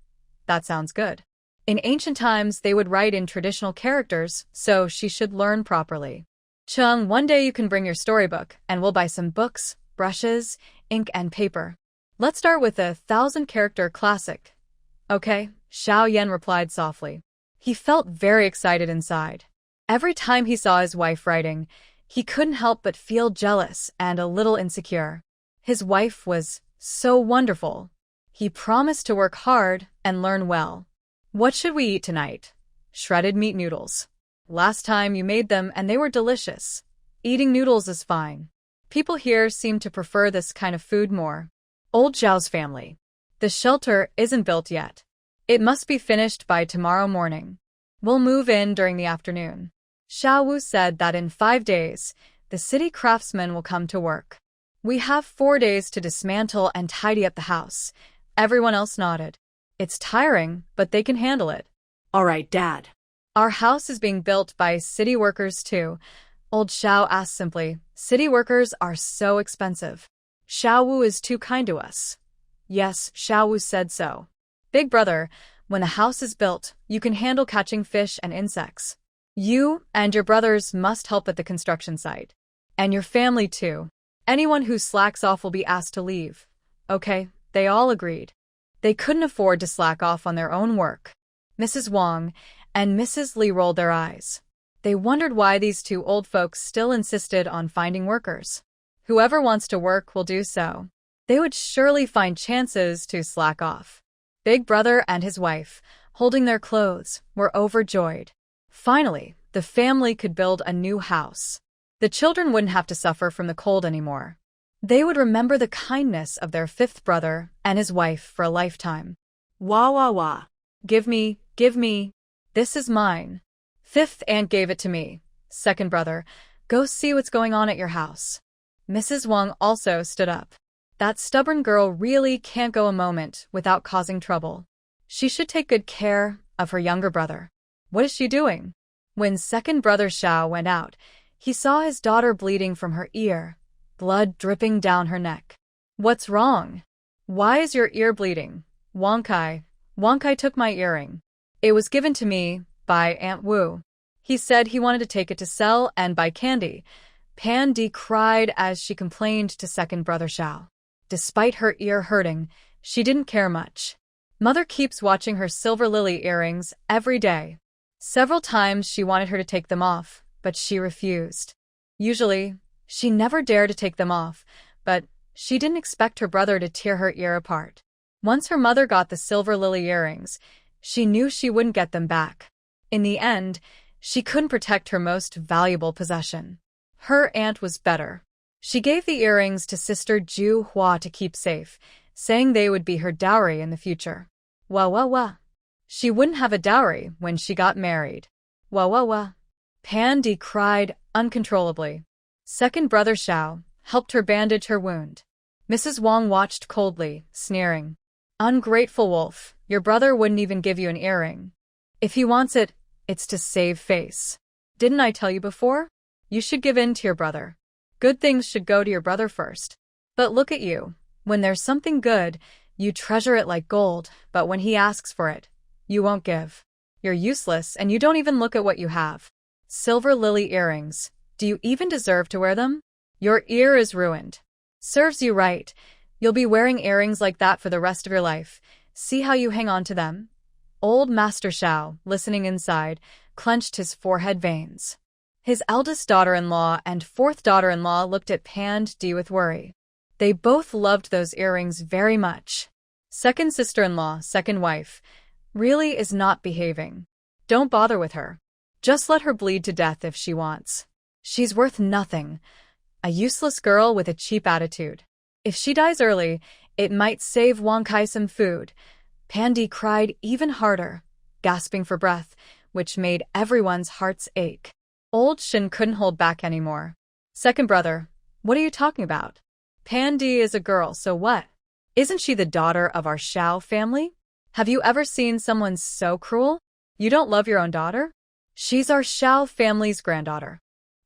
That sounds good. In ancient times, they would write in traditional characters, so she should learn properly. Chung, one day you can bring your storybook, and we'll buy some books, brushes, ink, and paper. Let's start with a 1,000-character classic. Okay, Xiao Yan replied softly. He felt very excited inside. Every time he saw his wife writing, he couldn't help but feel jealous and a little insecure. His wife was so wonderful. He promised to work hard and learn well. What should we eat tonight? Shredded meat noodles. Last time you made them and they were delicious. Eating noodles is fine. People here seem to prefer this kind of food more. Old Zhao's family. The shelter isn't built yet. It must be finished by tomorrow morning. We'll move in during the afternoon. Xiao Wu said that in 5 days, the city craftsmen will come to work. We have 4 days to dismantle and tidy up the house. Everyone else nodded. It's tiring, but they can handle it. All right, Dad. Our house is being built by city workers too. Old Xiao asked simply. City workers are so expensive. Xiao Wu is too kind to us. Yes, Xiao Wu said so. Big brother, when a house is built, you can handle catching fish and insects. You and your brothers must help at the construction site. And your family too. Anyone who slacks off will be asked to leave. Okay, they all agreed. They couldn't afford to slack off on their own work. Mrs. Wang and Mrs. Li rolled their eyes. They wondered why these two old folks still insisted on finding workers. Whoever wants to work will do so. They would surely find chances to slack off. Big brother and his wife, holding their clothes, were overjoyed. Finally, the family could build a new house. The children wouldn't have to suffer from the cold anymore. They would remember the kindness of their fifth brother and his wife for a lifetime. Wah wah wah. Give me. This is mine. Fifth aunt gave it to me. Second brother, go see what's going on at your house. Mrs. Wang also stood up. That stubborn girl really can't go a moment without causing trouble. She should take good care of her younger brother. What is she doing? When second brother Xiao went out, he saw his daughter bleeding from her ear, blood dripping down her neck. What's wrong? Why is your ear bleeding? Wang Kai took my earring. It was given to me by Aunt Wu. He said he wanted to take it to sell and buy candy. Pan Di cried as she complained to second brother Xiao. Despite her ear hurting, she didn't care much. Mother keeps watching her silver lily earrings every day. Several times she wanted her to take them off, but she refused. Usually, she never dared to take them off, but she didn't expect her brother to tear her ear apart. Once her mother got the silver lily earrings, she knew she wouldn't get them back. In the end, she couldn't protect her most valuable possession. Her aunt was better. She gave the earrings to sister Ju Hua to keep safe, saying they would be her dowry in the future. Wah. She wouldn't have a dowry when she got married. Wah. Pan Di cried uncontrollably. Second brother Xiao helped her bandage her wound. Mrs. Wang watched coldly, sneering. Ungrateful wolf, your brother wouldn't even give you an earring. If he wants it, it's to save face. Didn't I tell you before? You should give in to your brother. Good things should go to your brother first. But look at you. When there's something good, you treasure it like gold, but when he asks for it, you won't give. You're useless and you don't even look at what you have. Silver lily earrings. Do you even deserve to wear them? Your ear is ruined. Serves you right. You'll be wearing earrings like that for the rest of your life. See how you hang on to them? Old Master Xiao, listening inside, clenched his forehead veins. His eldest daughter-in-law and fourth daughter-in-law looked at Pandy with worry. They both loved those earrings very much. Second sister-in-law, second wife, really is not behaving. Don't bother with her. Just let her bleed to death if she wants. She's worth nothing. A useless girl with a cheap attitude. If she dies early, it might save Wang Kai some food. Pandy cried even harder, gasping for breath, which made everyone's hearts ache. Old Shin couldn't hold back anymore. Second brother, what are you talking about? Pandy is a girl, so what? Isn't she the daughter of our Xiao family? Have you ever seen someone so cruel? You don't love your own daughter? She's our Xiao family's granddaughter.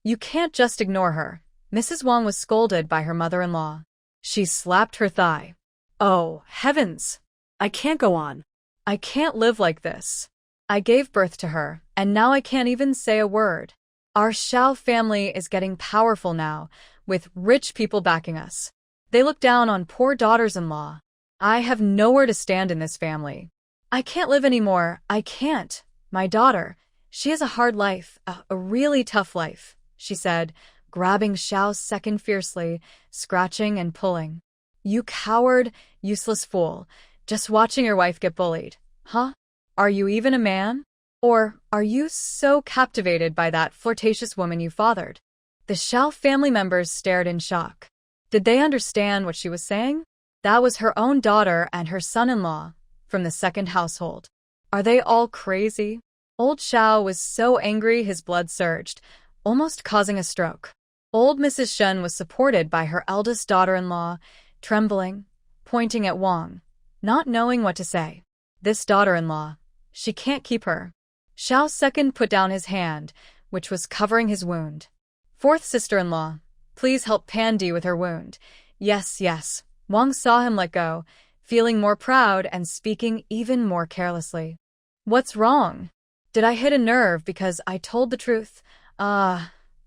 You can't just ignore her. Mrs. Wang was scolded by her mother-in-law. She slapped her thigh. Oh, heavens! I can't go on. I can't live like this. I gave birth to her, and now I can't even say a word. Our Xiao family is getting powerful now, with rich people backing us. They look down on poor daughters-in-law. I have nowhere to stand in this family. I can't live anymore. I can't. My daughter, she has a hard life, a really tough life, she said, grabbing Xiao's second fiercely, scratching and pulling. You coward, useless fool, just watching your wife get bullied. Huh? Are you even a man? Or are you so captivated by that flirtatious woman you fathered? The Xiao family members stared in shock. Did they understand what she was saying? That was her own daughter and her son-in-law from the second household. Are they all crazy? Old Xiao was so angry his blood surged, almost causing a stroke. Old Mrs. Shen was supported by her eldest daughter-in-law, trembling, pointing at Wang, not knowing what to say. This daughter-in-law, she can't keep her. Xiao's second put down his hand, which was covering his wound. Fourth sister-in-law, please help Pandy with her wound. Yes, yes. Wang saw him let go, feeling more proud and speaking even more carelessly. What's wrong? Did I hit a nerve because I told the truth?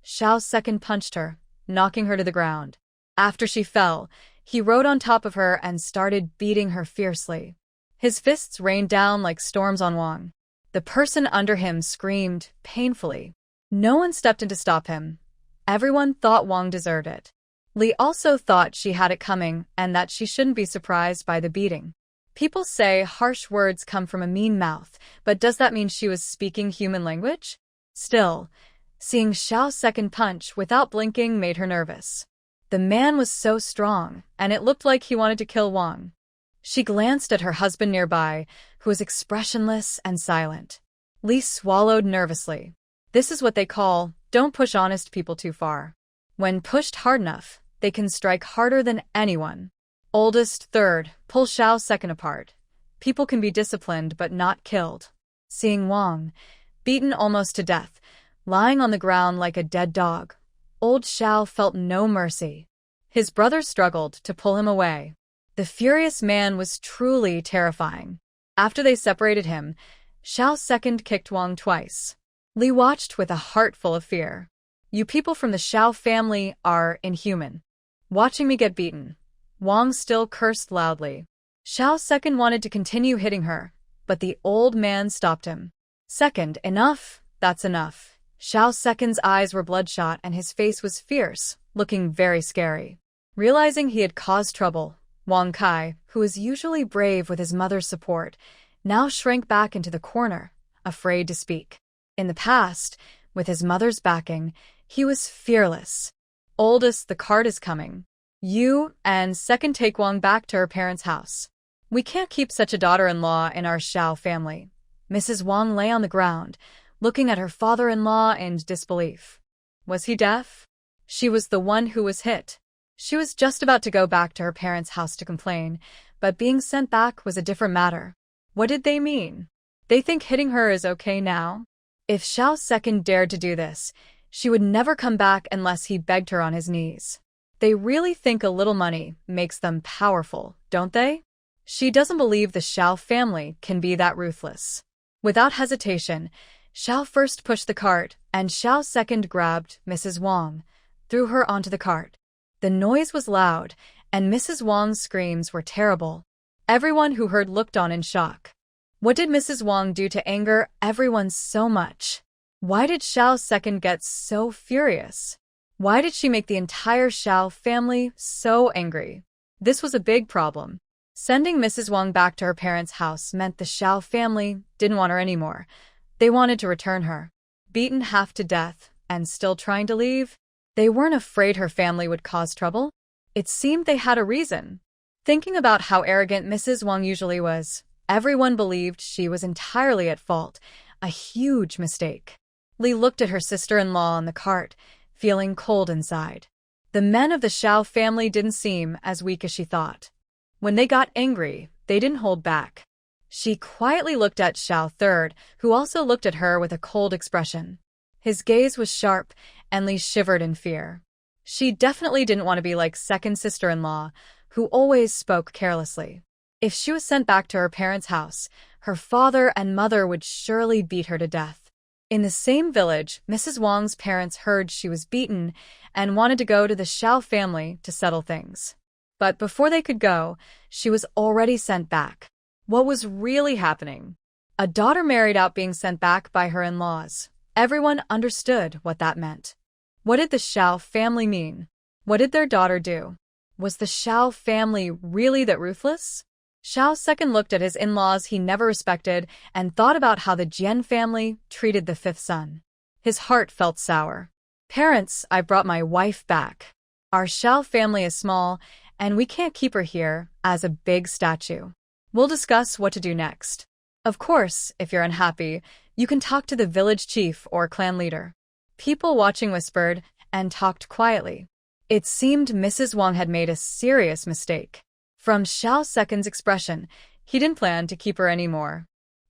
Xiao's second punched her, knocking her to the ground. After she fell, he rode on top of her and started beating her fiercely. His fists rained down like storms on Wang. The person under him screamed painfully. No one stepped in to stop him. Everyone thought Wang deserved it. Li also thought she had it coming and that she shouldn't be surprised by the beating. People say harsh words come from a mean mouth, but does that mean she was speaking human language? Still, seeing Xiao's second punch without blinking made her nervous. The man was so strong, and it looked like he wanted to kill Wang. She glanced at her husband nearby, who was expressionless and silent. Li swallowed nervously. This is what they call, don't push honest people too far. When pushed hard enough, they can strike harder than anyone. Oldest third, pull Xiao's second apart. People can be disciplined but not killed. Seeing Wang, beaten almost to death, lying on the ground like a dead dog, old Xiao felt no mercy. His brothers struggled to pull him away. The furious man was truly terrifying. After they separated him, Xiao's second kicked Wang twice. Li watched with a heart full of fear. You people from the Xiao family are inhuman. Watching me get beaten. Wang still cursed loudly. Xiao's second wanted to continue hitting her, but the old man stopped him. Second, enough, that's enough. Xiao's second's eyes were bloodshot and his face was fierce, looking very scary. Realizing he had caused trouble, Wang Kai, who was usually brave with his mother's support, now shrank back into the corner, afraid to speak. In the past, with his mother's backing, he was fearless. Oldest, the cart is coming. You and second take Wang back to her parents' house. We can't keep such a daughter-in-law in our Xiao family. Mrs. Wang lay on the ground, looking at her father-in-law in disbelief. Was he deaf? She was the one who was hit. She was just about to go back to her parents' house to complain, but being sent back was a different matter. What did they mean? They think hitting her is okay now? If Xiao's second dared to do this, she would never come back unless he begged her on his knees. They really think a little money makes them powerful, don't they? She doesn't believe the Xiao family can be that ruthless. Without hesitation, Xiao first pushed the cart, and Xiao's second grabbed Mrs. Wang, threw her onto the cart. The noise was loud, and Mrs. Wang's screams were terrible. Everyone who heard looked on in shock. What did Mrs. Wang do to anger everyone so much? Why did Xiao's second get so furious? Why did she make the entire Xiao family so angry? This was a big problem. Sending Mrs. Wang back to her parents' house meant the Xiao family didn't want her anymore. They wanted to return her. Beaten half to death and still trying to leave? They weren't afraid her family would cause trouble. It seemed they had a reason. Thinking about how arrogant Mrs. Wang usually was, everyone believed she was entirely at fault, a huge mistake. Li looked at her sister-in-law on the cart, feeling cold inside. The men of the Xiao family didn't seem as weak as she thought. When they got angry, they didn't hold back. She quietly looked at Xiao Third, who also looked at her with a cold expression. His gaze was sharp, and Li shivered in fear. She definitely didn't want to be like second sister-in-law, who always spoke carelessly. If she was sent back to her parents' house, her father and mother would surely beat her to death. In the same village, Mrs. Wang's parents heard she was beaten and wanted to go to the Xiao family to settle things. But before they could go, she was already sent back. What was really happening? A daughter married out being sent back by her in-laws. Everyone understood what that meant. What did the Xiao family mean? What did their daughter do? Was the Xiao family really that ruthless? Xiao's second looked at his in-laws he never respected and thought about how the Jian family treated the fifth son. His heart felt sour. Parents, I brought my wife back. Our Xiao family is small, and we can't keep her here as a big statue. We'll discuss what to do next. Of course, if you're unhappy, you can talk to the village chief or clan leader. People watching whispered and talked quietly. It seemed Mrs. Wang had made a serious mistake. From Xiao Second's expression, he didn't plan to keep her anymore.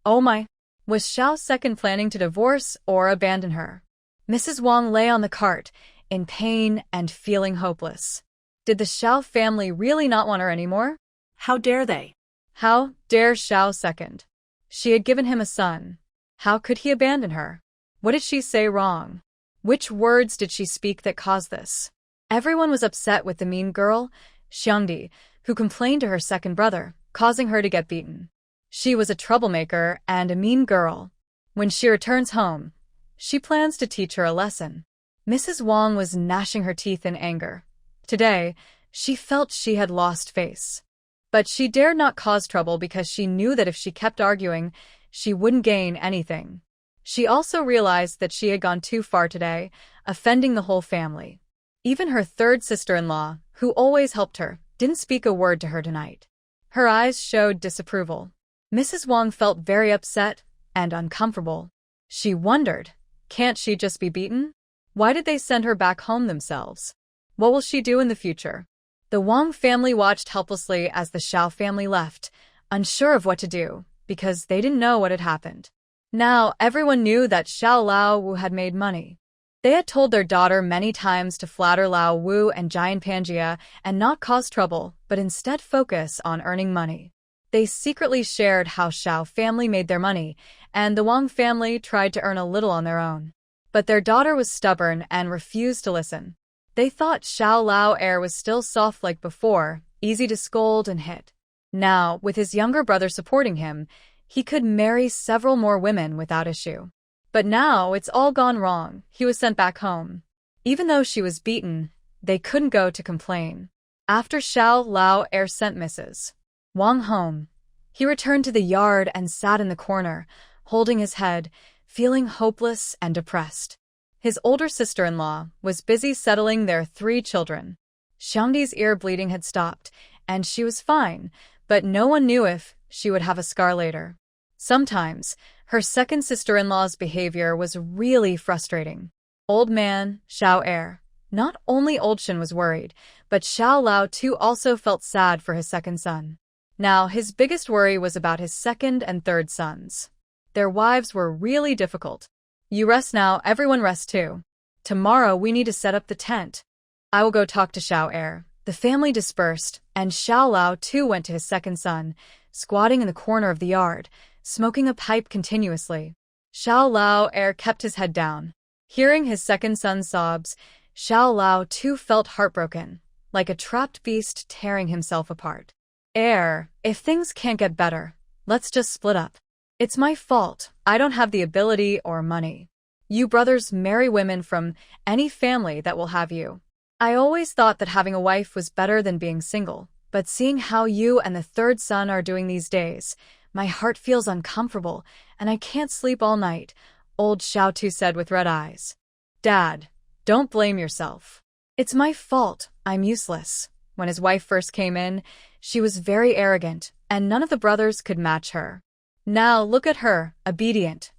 Oh my! Was Xiao Second planning to divorce or abandon her? Mrs. Wang lay on the cart, in pain and feeling hopeless. Did the Xiao family really not want her anymore? How dare they? How dare Xiao Second? She had given him a son. How could he abandon her? What did she say wrong? Which words did she speak that caused this? Everyone was upset with the mean girl, Xiangdi, who complained to her second brother, causing her to get beaten. She was a troublemaker and a mean girl. When she returns home, she plans to teach her a lesson. Mrs. Wang was gnashing her teeth in anger. Today, she felt she had lost face. But she dared not cause trouble because she knew that if she kept arguing, she wouldn't gain anything. She also realized that she had gone too far today, offending the whole family. Even her third sister-in-law, who always helped her, didn't speak a word to her tonight. Her eyes showed disapproval. Mrs. Wang felt very upset and uncomfortable. She wondered, can't she just be beaten? Why did they send her back home themselves? What will she do in the future? The Wang family watched helplessly as the Xiao family left, unsure of what to do, because they didn't know what had happened. Now everyone knew that Xiao Lao Wu had made money. They had told their daughter many times to flatter Lao Wu and Giant Pangaea and not cause trouble, but instead focus on earning money. They secretly shared how Xiao family made their money, and the Wang family tried to earn a little on their own. But their daughter was stubborn and refused to listen. They thought Xiao Lao Heir was still soft like before, easy to scold and hit. Now, with his younger brother supporting him, he could marry several more women without issue. But now it's all gone wrong. He was sent back home. Even though she was beaten, they couldn't go to complain. After Xiao Lao Heir sent Mrs. Wang home, he returned to the yard and sat in the corner, holding his head, feeling hopeless and depressed. His older sister-in-law was busy settling their 3 children. Xiangdi's ear bleeding had stopped, and she was fine, but no one knew if she would have a scar later. Sometimes, her second sister-in-law's behavior was really frustrating. Old man, Xiao Heir. Not only Old Shin was worried, but Xiao Lao too also felt sad for his second son. Now, his biggest worry was about his second and third sons. Their wives were really difficult. You rest now, everyone rest too. Tomorrow we need to set up the tent. I will go talk to Xiao Heir. The family dispersed, and Xiao Lao too went to his second son, squatting in the corner of the yard, smoking a pipe continuously. Xiao Lao Heir kept his head down. Hearing his second son's sobs, Xiao Lao too felt heartbroken. like a trapped beast tearing himself apart. If things can't get better, let's just split up. It's my fault. I don't have the ability or money. You brothers marry women from any family that will have you. I always thought that having a wife was better than being single, but seeing how you and the third son are doing these days, my heart feels uncomfortable, and I can't sleep all night, old Xiaotu said with red eyes. Dad, don't blame yourself. It's my fault. I'm useless. When his wife first came in, she was very arrogant, and none of the brothers could match her. Now look at her, obedient,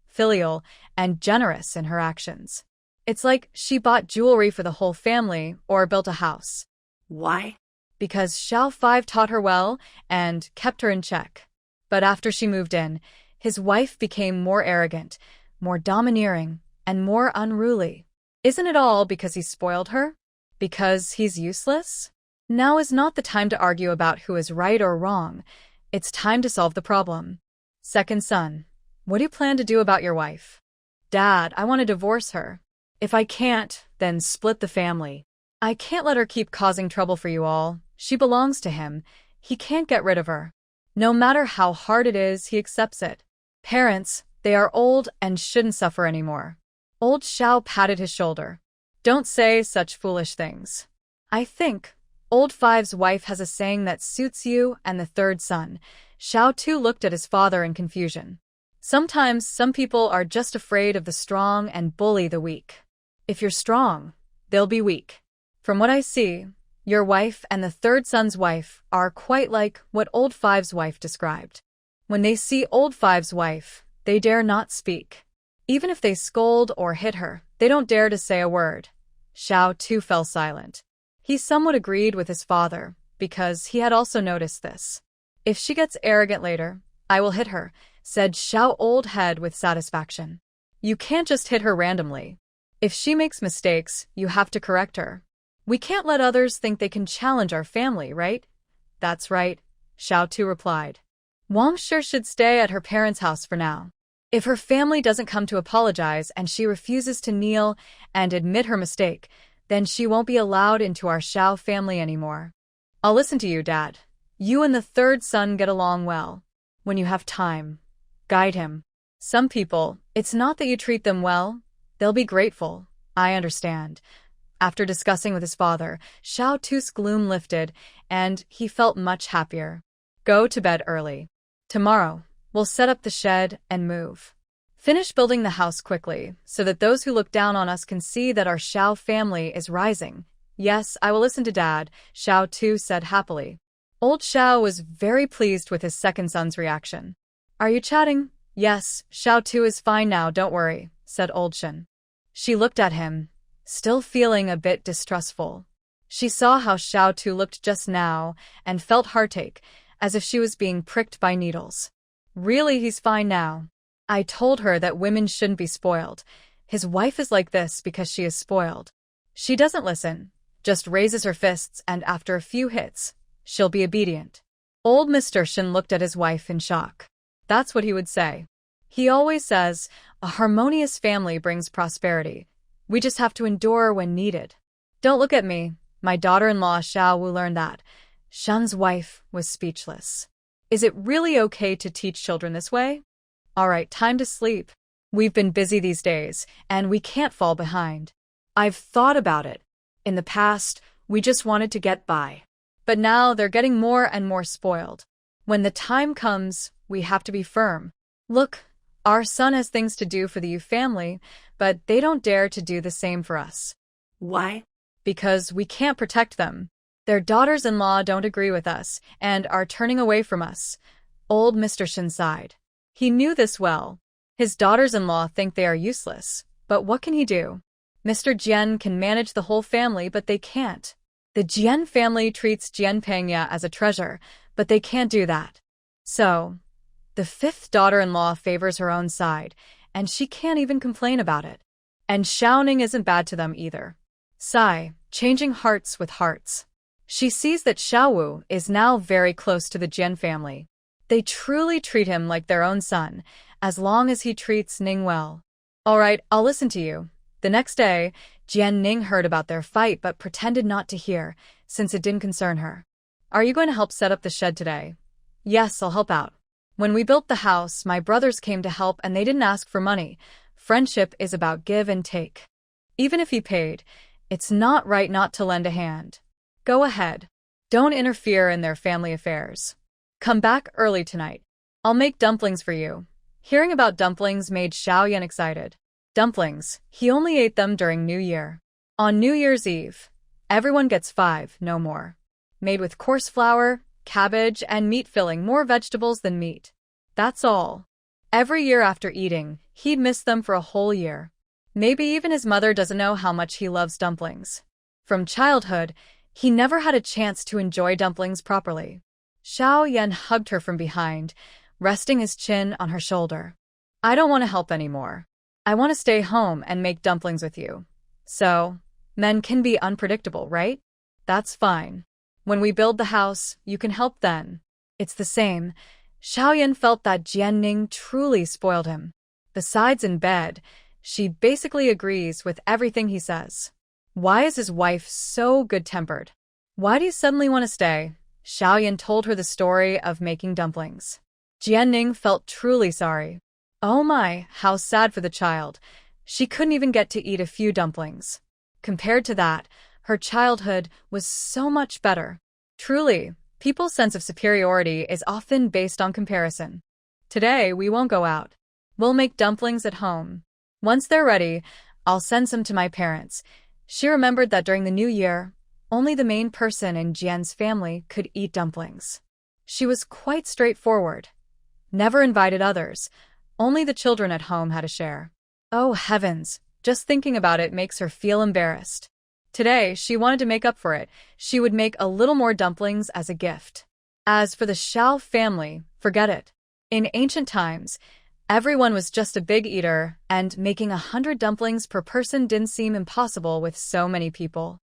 filial, and generous in her actions. It's like she bought jewelry for the whole family or built a house. Why? Because Xiao 5 taught her well and kept her in check. But after she moved in, his wife became more arrogant, more domineering, and more unruly. Isn't it all because he spoiled her? Because he's useless? Now is not the time to argue about who is right or wrong. It's time to solve the problem. Second son, what do you plan to do about your wife? Dad, I want to divorce her. If I can't, then split the family. I can't let her keep causing trouble for you all. She belongs to him. He can't get rid of her. No matter how hard it is, he accepts it. Parents, they are old and shouldn't suffer anymore. Old Xiao patted his shoulder. Don't say such foolish things. I think Old Five's wife has a saying that suits you and the third son. Xiao Tu looked at his father in confusion. Sometimes some people are just afraid of the strong and bully the weak. If you're strong, they'll be weak. From what I see, your wife and the third son's wife are quite like what Old Five's wife described. When they see Old Five's wife, they dare not speak. Even if they scold or hit her, they don't dare to say a word. Xiao Tu fell silent. He somewhat agreed with his father, because he had also noticed this. If she gets arrogant later, I will hit her, said Xiao Old Head with satisfaction. You can't just hit her randomly. If she makes mistakes, you have to correct her. We can't let others think they can challenge our family, right? That's right, Xiao Tu replied. Wang Shi should stay at her parents' house for now. If her family doesn't come to apologize and she refuses to kneel and admit her mistake, then she won't be allowed into our Xiao family anymore. I'll listen to you, Dad. You and the third son get along well. When you have time, guide him. Some people, it's not that you treat them well. They'll be grateful. I understand. After discussing with his father, Xiao Tu's gloom lifted, and he felt much happier. Go to bed early. Tomorrow, we'll set up the shed and move. Finish building the house quickly, so that those who look down on us can see that our Xiao family is rising. Yes, I will listen to Dad, Xiao Tu said happily. Old Xiao was very pleased with his second son's reaction. Are you chatting? Yes, Xiao Tu is fine now, don't worry, said Old Shen. She looked at him, still feeling a bit distrustful. She saw how Xiao Tu looked just now and felt heartache, as if she was being pricked by needles. Really, he's fine now. I told her that women shouldn't be spoiled. His wife is like this because she is spoiled. She doesn't listen, just raises her fists, and after a few hits, she'll be obedient. Old Mr. Shen looked at his wife in shock. That's what he would say. He always says, a harmonious family brings prosperity. We just have to endure when needed. Don't look at me. My daughter-in-law Xiao Wu learned that. Shen's wife was speechless. Is it really okay to teach children this way? All right, time to sleep. We've been busy these days, and we can't fall behind. I've thought about it. In the past, we just wanted to get by. But now they're getting more and more spoiled. When the time comes, we have to be firm. Look, our son has things to do for the Yu family, but they don't dare to do the same for us. Why? Because we can't protect them. Their daughters-in-law don't agree with us and are turning away from us. Old Mr. Shen sighed. He knew this well. His daughters-in-law think they are useless, but what can he do? Mr. Jian can manage the whole family, but they can't. The Jian family treats Jian Pengya as a treasure, but they can't do that. So, the fifth daughter-in-law favors her own side, and she can't even complain about it. And Xiaoning isn't bad to them either. Sigh, changing hearts with hearts. She sees that Xiaowu is now very close to the Jian family. They truly treat him like their own son, as long as he treats Ning well. All right, I'll listen to you. The next day, Jianning heard about their fight but pretended not to hear, since it didn't concern her. Are you going to help set up the shed today? Yes, I'll help out. When we built the house, my brothers came to help and they didn't ask for money. Friendship is about give and take. Even if he paid, it's not right not to lend a hand. Go ahead. Don't interfere in their family affairs. Come back early tonight. I'll make dumplings for you. Hearing about dumplings made Xiaoyan excited. Dumplings, he only ate them during New Year. On New Year's Eve, everyone gets 5, no more. Made with coarse flour, cabbage, and meat filling, more vegetables than meat. That's all. Every year after eating, he'd miss them for a whole year. Maybe even his mother doesn't know how much he loves dumplings. From childhood, he never had a chance to enjoy dumplings properly. Xiaoyan hugged her from behind, resting his chin on her shoulder. I don't want to help anymore. I want to stay home and make dumplings with you. So, men can be unpredictable, right? That's fine. When we build the house, you can help then. It's the same. Xiaoyan felt that Jianning truly spoiled him. Besides in bed, she basically agrees with everything he says. Why is his wife so good-tempered? Why do you suddenly want to stay? Xiaoyan told her the story of making dumplings. Jianning felt truly sorry. Oh my, how sad for the child. She couldn't even get to eat a few dumplings. Compared to that, her childhood was so much better. Truly, people's sense of superiority is often based on comparison. Today, we won't go out. We'll make dumplings at home. Once they're ready, I'll send some to my parents. She remembered that during the New Year, only the main person in Jian's family could eat dumplings. She was quite straightforward. Never invited others. Only the children at home had a share. Oh heavens, just thinking about it makes her feel embarrassed. Today, she wanted to make up for it. She would make a little more dumplings as a gift. As for the Xiao family, forget it. In ancient times, everyone was just a big eater, and making 100 dumplings per person didn't seem impossible with so many people.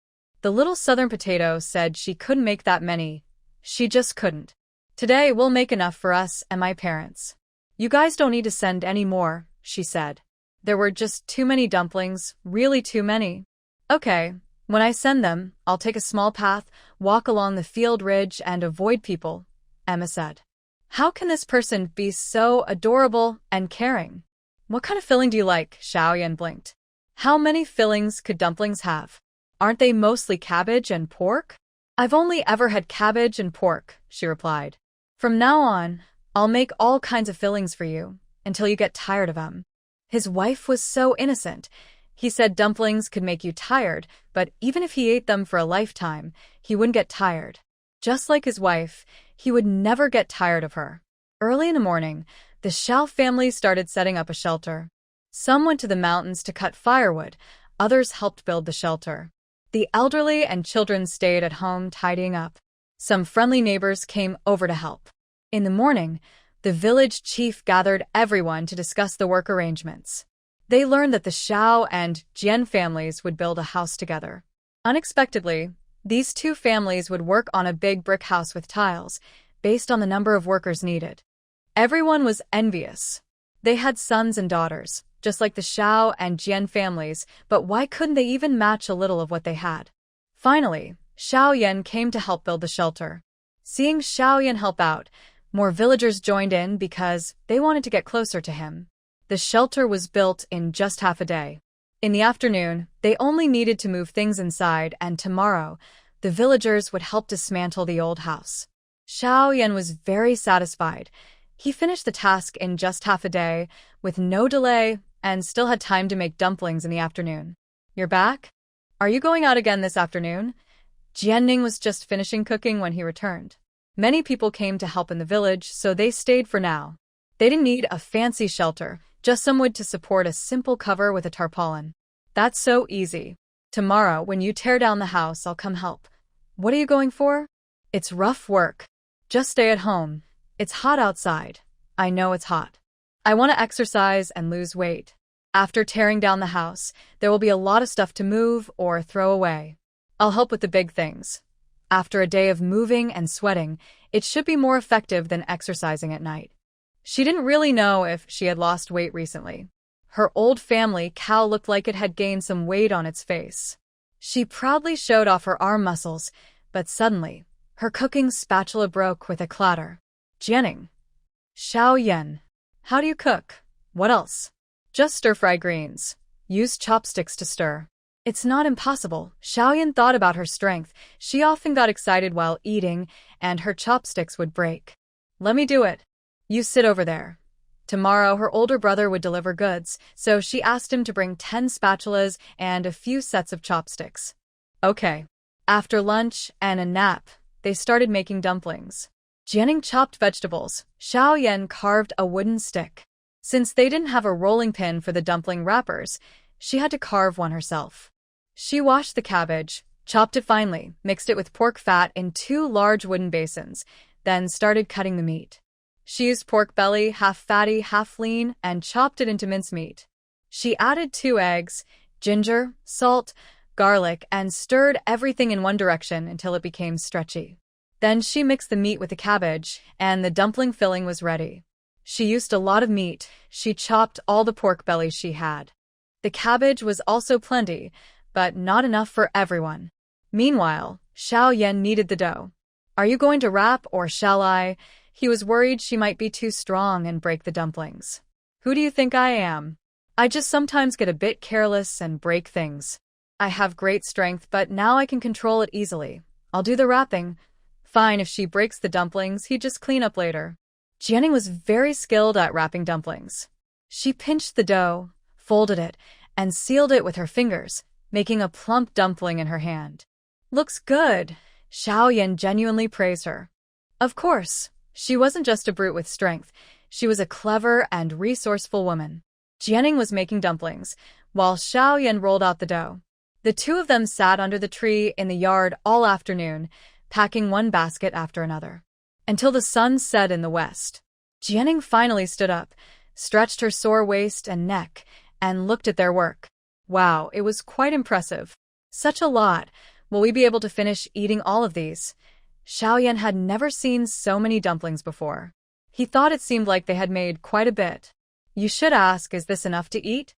The little southern potato said she couldn't make that many. She just couldn't. Today, we'll make enough for us and my parents. You guys don't need to send any more, she said. There were just too many dumplings, really too many. Okay, when I send them, I'll take a small path, walk along the field ridge, and avoid people, Emma said. How can this person be so adorable and caring? What kind of filling do you like? Xiaoyan blinked. How many fillings could dumplings have? Aren't they mostly cabbage and pork? I've only ever had cabbage and pork, she replied. From now on, I'll make all kinds of fillings for you, until you get tired of them. His wife was so innocent. He said dumplings could make you tired, but even if he ate them for a lifetime, he wouldn't get tired. Just like his wife, he would never get tired of her. Early in the morning, the Xiao family started setting up a shelter. Some went to the mountains to cut firewood, others helped build the shelter. The elderly and children stayed at home tidying up. Some friendly neighbors came over to help. In the morning, the village chief gathered everyone to discuss the work arrangements. They learned that the Xiao and Jian families would build a house together. Unexpectedly, these two families would work on a big brick house with tiles, based on the number of workers needed. Everyone was envious. They had sons and daughters, just like the Xiao and Jian families, but why couldn't they even match a little of what they had? Finally, Xiaoyan came to help build the shelter. Seeing Xiaoyan help out, more villagers joined in because they wanted to get closer to him. The shelter was built in just half a day. In the afternoon, they only needed to move things inside, and tomorrow, the villagers would help dismantle the old house. Xiaoyan was very satisfied. He finished the task in just half a day, with no delay, and still had time to make dumplings in the afternoon. You're back? Are you going out again this afternoon? Jianning was just finishing cooking when he returned. Many people came to help in the village, so they stayed for now. They didn't need a fancy shelter, just some wood to support a simple cover with a tarpaulin. That's so easy. Tomorrow, when you tear down the house, I'll come help. What are you going for? It's rough work. Just stay at home. It's hot outside. I know it's hot. I want to exercise and lose weight. After tearing down the house, there will be a lot of stuff to move or throw away. I'll help with the big things. After a day of moving and sweating, it should be more effective than exercising at night. She didn't really know if she had lost weight recently. Her old family cow looked like it had gained some weight on its face. She proudly showed off her arm muscles, but suddenly, her cooking spatula broke with a clatter. Jianing. Xiao Yan. How do you cook? What else? Just stir-fry greens. Use chopsticks to stir. It's not impossible. Xiaoyan thought about her strength. She often got excited while eating, and her chopsticks would break. Let me do it. You sit over there. Tomorrow her older brother would deliver goods, so she asked him to bring 10 spatulas and a few sets of chopsticks. Okay. After lunch and a nap, they started making dumplings. Jianing chopped vegetables. Xiao Yan carved a wooden stick. Since they didn't have a rolling pin for the dumpling wrappers, she had to carve one herself. She washed the cabbage, chopped it finely, mixed it with pork fat in 2 large wooden basins, then started cutting the meat. She used pork belly, half fatty, half lean, and chopped it into mincemeat. She added 2 eggs, ginger, salt, garlic, and stirred everything in one direction until it became stretchy. Then she mixed the meat with the cabbage, and the dumpling filling was ready. She used a lot of meat. She chopped all the pork bellies she had. The cabbage was also plenty, but not enough for everyone. Meanwhile, Xiao Yan kneaded the dough. Are you going to wrap or shall I? He was worried she might be too strong and break the dumplings. Who do you think I am? I just sometimes get a bit careless and break things. I have great strength, but now I can control it easily. I'll do the wrapping. Fine, if she breaks the dumplings, he'd just clean up later. Jianing was very skilled at wrapping dumplings. She pinched the dough, folded it, and sealed it with her fingers, making a plump dumpling in her hand. Looks good. Xiao Yan genuinely praised her. Of course, she wasn't just a brute with strength. She was a clever and resourceful woman. Jianing was making dumplings, while Xiao Yan rolled out the dough. The two of them sat under the tree in the yard all afternoon, packing one basket after another, until the sun set in the west. Jianing finally stood up, stretched her sore waist and neck, and looked at their work. Wow, it was quite impressive. Such a lot. Will we be able to finish eating all of these? Xiao Yan had never seen so many dumplings before. He thought it seemed like they had made quite a bit. You should ask, is this enough to eat?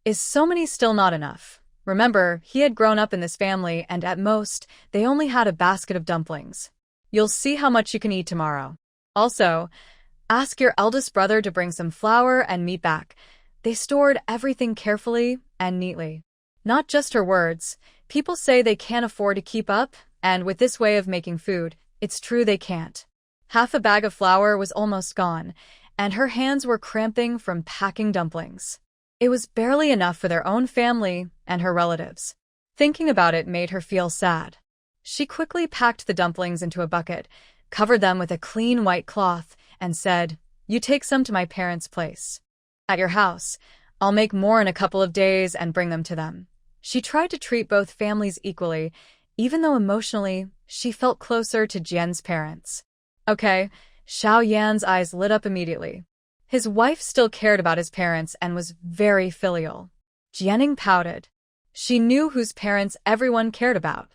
Is so many still not enough? Remember, he had grown up in this family and at most, they only had a basket of dumplings. You'll see how much you can eat tomorrow. Also, ask your eldest brother to bring some flour and meat back. They stored everything carefully and neatly. Not just her words. People say they can't afford to keep up, and with this way of making food, it's true they can't. Half a bag of flour was almost gone, and her hands were cramping from packing dumplings. It was barely enough for their own family and her relatives. Thinking about it made her feel sad. She quickly packed the dumplings into a bucket, covered them with a clean white cloth, and said, "You take some to my parents' place. At your house, I'll make more in a couple of days and bring them to them." She tried to treat both families equally, even though emotionally, she felt closer to Jian's parents. Okay, Xiao Yan's eyes lit up immediately. His wife still cared about his parents and was very filial. Jianing pouted. She knew whose parents everyone cared about.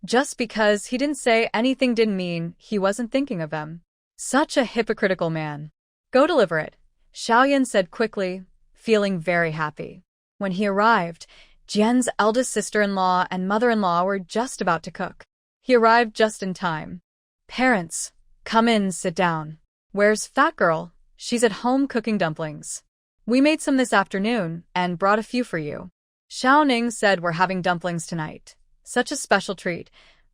Just because he didn't say anything didn't mean he wasn't thinking of them. Such a hypocritical man. Go deliver it, Xiao Yan said quickly, feeling very happy. When he arrived, Jian's eldest sister-in-law and mother-in-law were just about to cook. He arrived just in time. Parents, come in, sit down. Where's Fat Girl? She's at home cooking dumplings. We made some this afternoon and brought a few for you. Xiao Ning said we're having dumplings tonight. Such a special treat.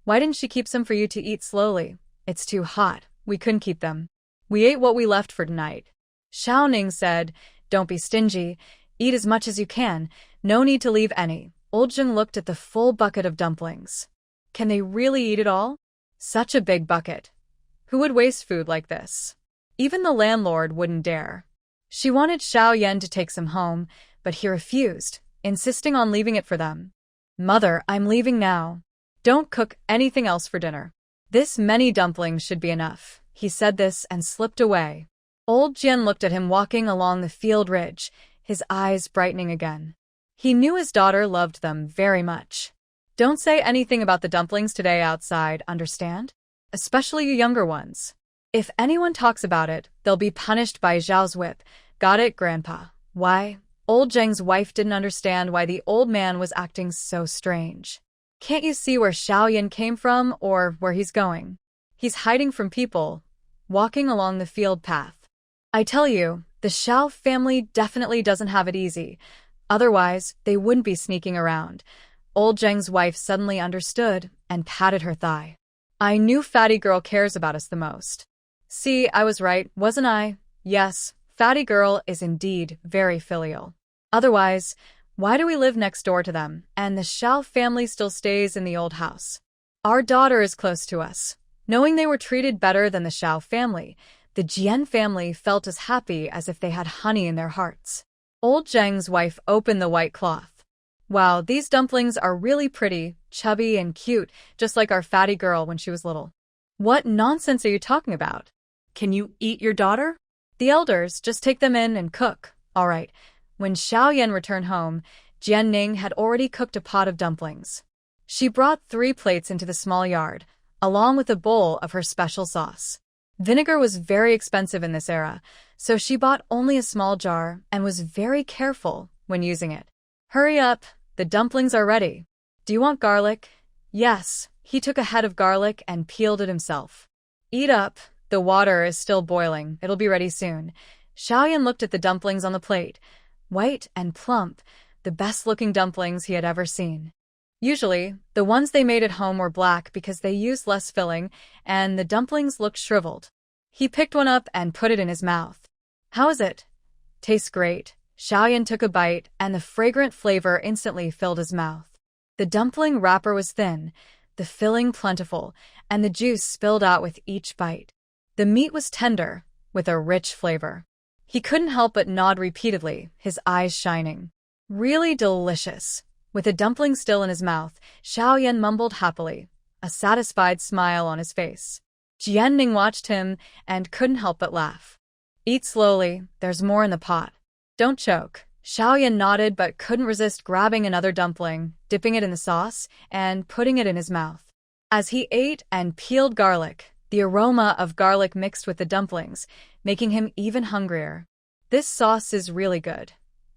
Why didn't she keep some for you to eat slowly? It's too hot. We couldn't keep them. We ate what we left for tonight. Xiao Ning said, don't be stingy. Eat as much as you can. No need to leave any. Old Jing looked at the full bucket of dumplings. Can they really eat it all? Such a big bucket. Who would waste food like this? Even the landlord wouldn't dare. She wanted Xiao Yan to take some home, but he refused, insisting on leaving it for them. Mother, I'm leaving now. Don't cook anything else for dinner. This many dumplings should be enough. He said this and slipped away. Old Jian looked at him walking along the field ridge, his eyes brightening again. He knew his daughter loved them very much. Don't say anything about the dumplings today outside, understand? Especially you younger ones. If anyone talks about it, they'll be punished by Zhao's whip. Got it, Grandpa? Why? Old Zheng's wife didn't understand why the old man was acting so strange. Can't you see where Xiaoyan came from or where he's going? He's hiding from people, walking along the field path. I tell you, the Xiao family definitely doesn't have it easy. Otherwise, they wouldn't be sneaking around. Old Zheng's wife suddenly understood and patted her thigh. I knew Fatty Girl cares about us the most. See, I was right, wasn't I? Yes, Fatty Girl is indeed very filial. Otherwise, why do we live next door to them, and the Xiao family still stays in the old house? Our daughter is close to us. Knowing they were treated better than the Xiao family, the Jian family felt as happy as if they had honey in their hearts. Old Zheng's wife opened the white cloth. Wow, these dumplings are really pretty, chubby and cute, just like our Fatty Girl when she was little. What nonsense are you talking about? Can you eat your daughter? The elders, just take them in and cook. All right. When Xiaoyan returned home, Jianning had already cooked a pot of dumplings. She brought 3 plates into the small yard, along with a bowl of her special sauce. Vinegar was very expensive in this era, so she bought only a small jar and was very careful when using it. Hurry up, the dumplings are ready. Do you want garlic? Yes, he took a head of garlic and peeled it himself. Eat up, the water is still boiling, it'll be ready soon. Xiaoyan looked at the dumplings on the plate. White and plump, the best-looking dumplings he had ever seen. Usually, the ones they made at home were black because they used less filling, and the dumplings looked shriveled. He picked one up and put it in his mouth. How is it? Tastes great. Xiaoyan took a bite, and the fragrant flavor instantly filled his mouth. The dumpling wrapper was thin, the filling plentiful, and the juice spilled out with each bite. The meat was tender, with a rich flavor. He couldn't help but nod repeatedly, his eyes shining. Really delicious. With the dumpling still in his mouth, Xiaoyan mumbled happily, a satisfied smile on his face. Jianning watched him and couldn't help but laugh. Eat slowly, there's more in the pot. Don't choke. Xiaoyan nodded but couldn't resist grabbing another dumpling, dipping it in the sauce, and putting it in his mouth. As he ate and peeled garlic, the aroma of garlic mixed with the dumplings, making him even hungrier. This sauce is really good.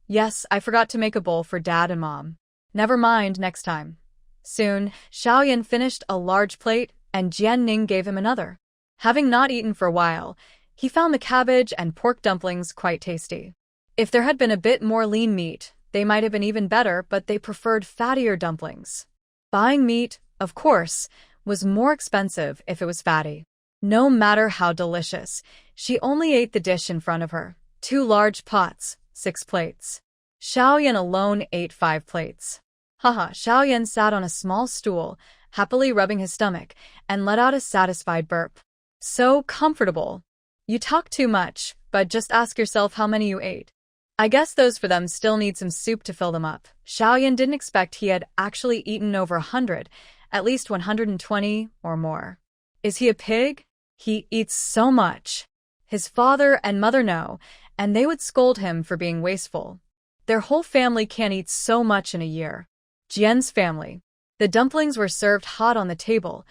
Yes, I forgot to make a bowl for Dad and Mom. Never mind, next time. Soon, Xiaoyan finished a large plate, and Jianning gave him another. Having not eaten for a while, he found the cabbage and pork dumplings quite tasty. If there had been a bit more lean meat, they might have been even better, but they preferred fattier dumplings. Buying meat, of course, was more expensive if it was fatty. No matter how delicious, she only ate the dish in front of her. 2 large pots, 6 plates. Xiaoyan alone ate 5 plates. Haha, Xiaoyan sat on a small stool, happily rubbing his stomach, and let out a satisfied burp. So comfortable. You talk too much, but just ask yourself how many you ate. I guess those for them still need some soup to fill them up. Xiaoyan didn't expect he had actually eaten over 100, at least 120 or more. Is he a pig? He eats so much. His father and mother know, and they would scold him for being wasteful. Their whole family can't eat so much in a year. Jian's family. The dumplings were served hot on the table,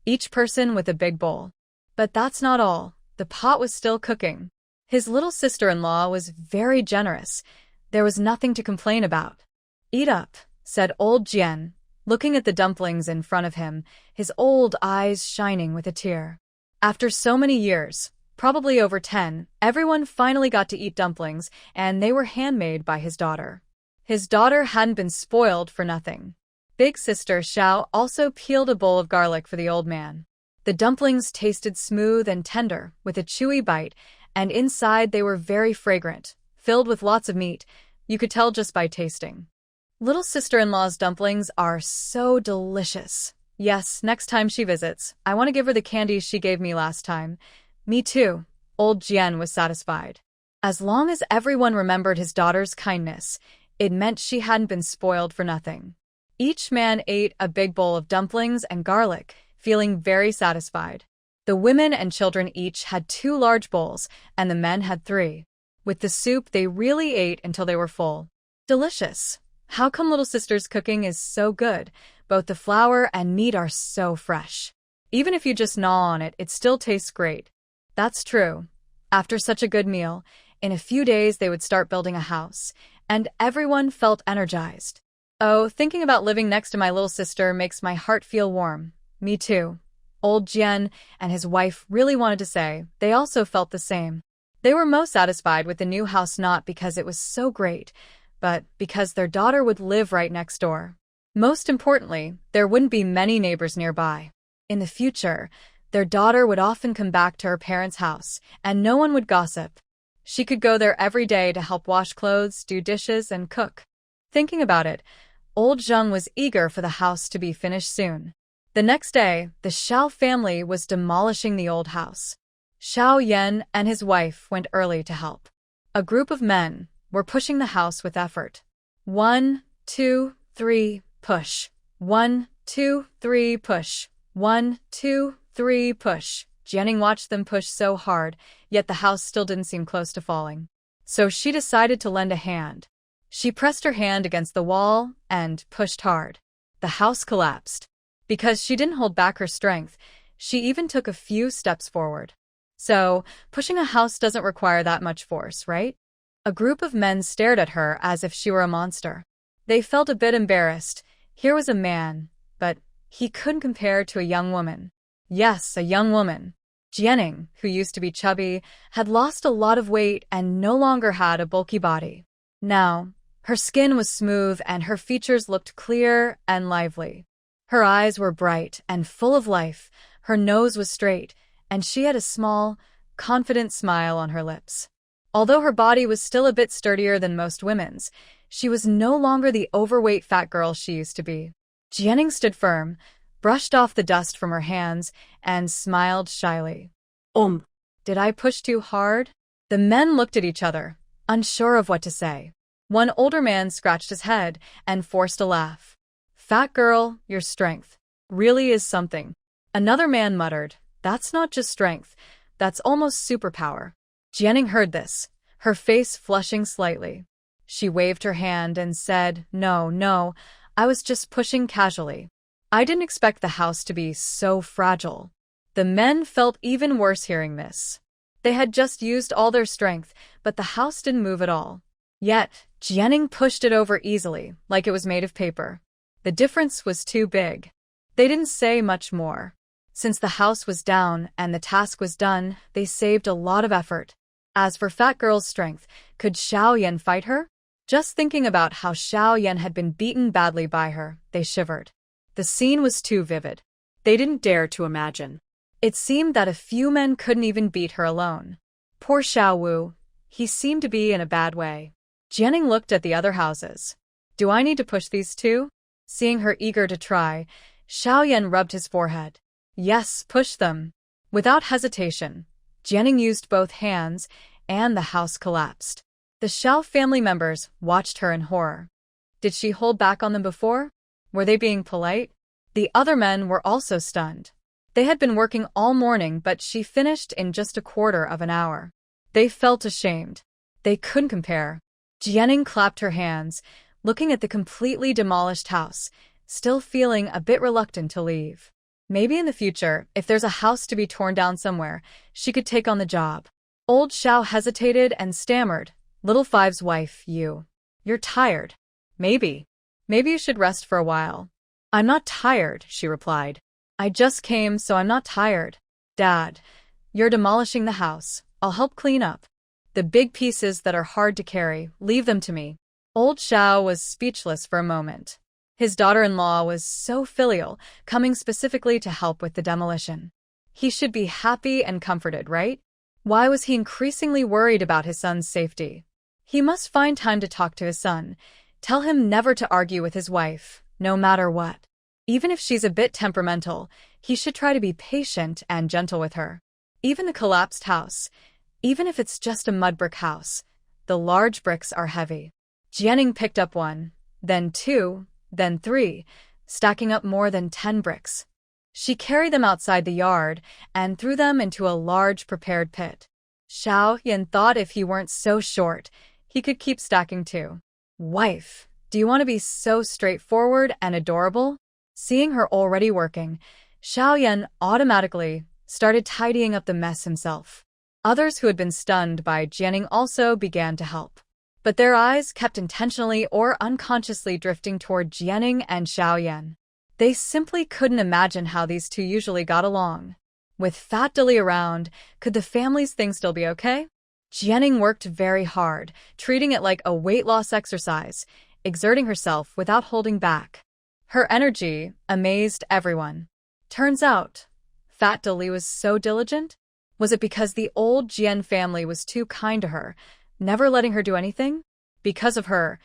each person with a big bowl. But that's not all. The pot was still cooking. His little sister-in-law was very generous. There was nothing to complain about. Eat up, said old Jian, looking at the dumplings in front of him, his old eyes shining with a tear. After so many years, probably over 10, everyone finally got to eat dumplings, and they were handmade by his daughter. His daughter hadn't been spoiled for nothing. Big sister Xiao also peeled a bowl of garlic for the old man. The dumplings tasted smooth and tender, with a chewy bite, and inside they were very fragrant, filled with lots of meat. You could tell just by tasting. Little sister-in-law's dumplings are so delicious. Yes, next time she visits, I want to give her the candies she gave me last time. Me too. Old Jian was satisfied. As long as everyone remembered his daughter's kindness, it meant she hadn't been spoiled for nothing. Each man ate a big bowl of dumplings and garlic, feeling very satisfied. The women and children each had 2 large bowls, and the men had 3. With the soup, they really ate until they were full. Delicious. How come little sister's cooking is so good? Both the flour and meat are so fresh. Even if you just gnaw on it, it still tastes great. That's true. After such a good meal, in a few days they would start building a house, and everyone felt energized. Oh, thinking about living next to my little sister makes my heart feel warm. Me too. Old Jian and his wife really wanted to say they also felt the same. They were most satisfied with the new house not because it was so great, but because their daughter would live right next door. Most importantly, there wouldn't be many neighbors nearby. In the future, their daughter would often come back to her parents' house, and no one would gossip. She could go there every day to help wash clothes, do dishes, and cook. Thinking about it, old Zheng was eager for the house to be finished soon. The next day, the Xiao family was demolishing the old house. Xiao Yan and his wife went early to help. A group of men were pushing the house with effort. 1, 2, 3, push. 1, 2, 3, push. 1, 2, 3, push. Jianing watched them push so hard, yet the house still didn't seem close to falling. So she decided to lend a hand. She pressed her hand against the wall and pushed hard. The house collapsed. Because she didn't hold back her strength, she even took a few steps forward. So, pushing a house doesn't require that much force, right? A group of men stared at her as if she were a monster. They felt a bit embarrassed. Here was a man, but he couldn't compare to a young woman. Yes, a young woman. Jianing, who used to be chubby, had lost a lot of weight and no longer had a bulky body. Now, her skin was smooth and her features looked clear and lively. Her eyes were bright and full of life, her nose was straight, and she had a small, confident smile on her lips. Although her body was still a bit sturdier than most women's, she was no longer the overweight fat girl she used to be. Jianing stood firm, brushed off the dust from her hands, and smiled shyly. Did I push too hard? The men looked at each other, unsure of what to say. One older man scratched his head and forced a laugh. Fat girl, your strength really is something. Another man muttered, that's not just strength, that's almost superpower. Jianing heard this, her face flushing slightly. She waved her hand and said, No, I was just pushing casually. I didn't expect the house to be so fragile. The men felt even worse hearing this. They had just used all their strength, but the house didn't move at all. Yet, Jianing pushed it over easily, like it was made of paper. The difference was too big. They didn't say much more. Since the house was down and the task was done, they saved a lot of effort. As for Fat Girl's strength, could Xiao Yan fight her? Just thinking about how Xiao Yan had been beaten badly by her, they shivered. The scene was too vivid. They didn't dare to imagine. It seemed that a few men couldn't even beat her alone. Poor Xiao Wu. He seemed to be in a bad way. Jianing looked at the other houses. Do I need to push these too? Seeing her eager to try, Xiao Yan rubbed his forehead. Yes, push them. Without hesitation, Jianing used both hands, and the house collapsed. The Xiao family members watched her in horror. Did she hold back on them before? Were they being polite? The other men were also stunned. They had been working all morning, but she finished in just a quarter of an hour. They felt ashamed. They couldn't compare. Jianing clapped her hands, looking at the completely demolished house, still feeling a bit reluctant to leave. Maybe in the future, if there's a house to be torn down somewhere, she could take on the job. Old Xiao hesitated and stammered. Little Five's wife, you're tired. Maybe you should rest for a while. I'm not tired, she replied. I just came, so I'm not tired. Dad, you're demolishing the house. I'll help clean up. The big pieces that are hard to carry, leave them to me. Old Xiao was speechless for a moment. His daughter-in-law was so filial, coming specifically to help with the demolition. He should be happy and comforted, right? Why was he increasingly worried about his son's safety? He must find time to talk to his son, tell him never to argue with his wife, no matter what. Even if she's a bit temperamental, he should try to be patient and gentle with her. Even the collapsed house, even if it's just a mud brick house, the large bricks are heavy. Jianing picked up one, then two, then three, stacking up more than 10 bricks. She carried them outside the yard and threw them into a large prepared pit. Xiao Yan thought if he weren't so short, he could keep stacking too. Wife, do you want to be so straightforward and adorable? Seeing her already working, Xiao Yan automatically started tidying up the mess himself. Others who had been stunned by Jianing also began to help. but their eyes kept intentionally or unconsciously drifting toward Jianing and Xiaoyan. They simply couldn't imagine how these two usually got along. With Fat Dilly around, could the family's thing still be okay? Jianing worked very hard, treating it like a weight loss exercise, exerting herself without holding back. Her energy amazed everyone. Turns out, Fat Dilly was so diligent? Was it because the old Jian family was too kind to her, never letting her do anything? Because of her,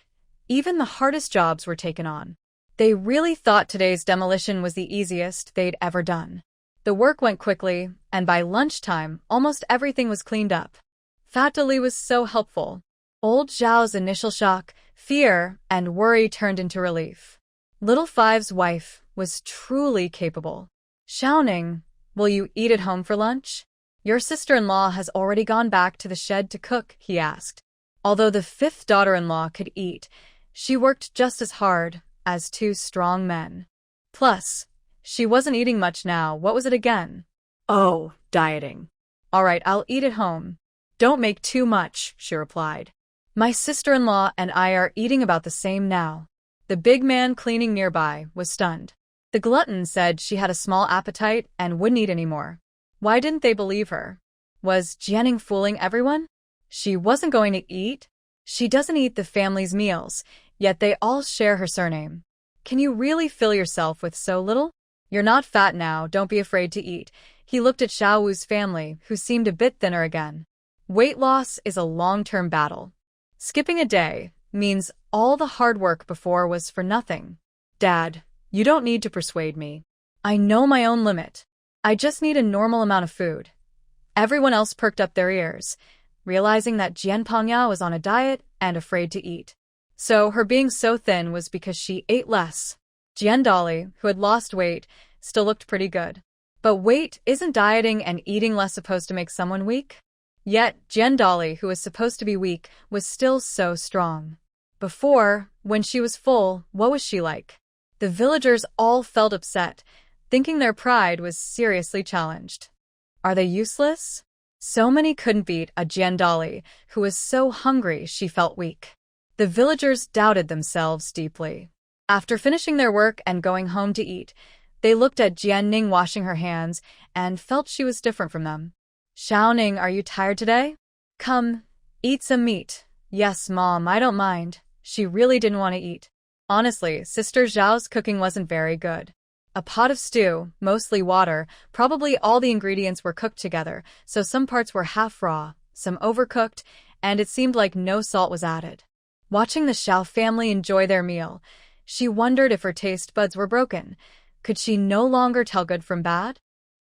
even the hardest jobs were taken on. They really thought today's demolition was the easiest they'd ever done. The work went quickly, and by lunchtime, almost everything was cleaned up. Fat Dilly was so helpful. Old Zhao's initial shock, fear, and worry turned into relief. Little Five's wife was truly capable. Xiaoning, will you eat at home for lunch? Your sister-in-law has already gone back to the shed to cook, he asked. Although the fifth daughter-in-law could eat, she worked just as hard as two strong men. Plus, she wasn't eating much now. What was it again? Oh, dieting. All right, I'll eat at home. Don't make too much, she replied. My sister-in-law and I are eating about the same now. The big man cleaning nearby was stunned. The glutton said she had a small appetite and wouldn't eat anymore. Why didn't they believe her? Was Jianing fooling everyone? She wasn't going to eat? She doesn't eat the family's meals, yet they all share her surname. Can you really fill yourself with so little? You're not fat now, don't be afraid to eat. He looked at Xiao Wu's family, who seemed a bit thinner again. Weight loss is a long-term battle. Skipping a day means all the hard work before was for nothing. Dad, you don't need to persuade me. I know my own limit. I just need a normal amount of food. Everyone else perked up their ears, realizing that Jian Pengya was on a diet and afraid to eat. So her being so thin was because she ate less. Jian Dolly, who had lost weight, still looked pretty good. But wait, isn't dieting and eating less supposed to make someone weak? Yet, Jian Dolly, who was supposed to be weak, was still so strong. Before, when she was full, what was she like? The villagers all felt upset, thinking their pride was seriously challenged. Are they useless? So many couldn't beat a Jian Dolly, who was so hungry she felt weak. The villagers doubted themselves deeply. After finishing their work and going home to eat, they looked at Jian Ning washing her hands and felt she was different from them. Xiaoning, are you tired today? Come, eat some meat. Yes, Mom, I don't mind. She really didn't want to eat. Honestly, Sister Zhao's cooking wasn't very good. A pot of stew, mostly water, probably all the ingredients were cooked together, so some parts were half raw, some overcooked, and it seemed like no salt was added. Watching the Xiao family enjoy their meal, she wondered if her taste buds were broken. Could she no longer tell good from bad?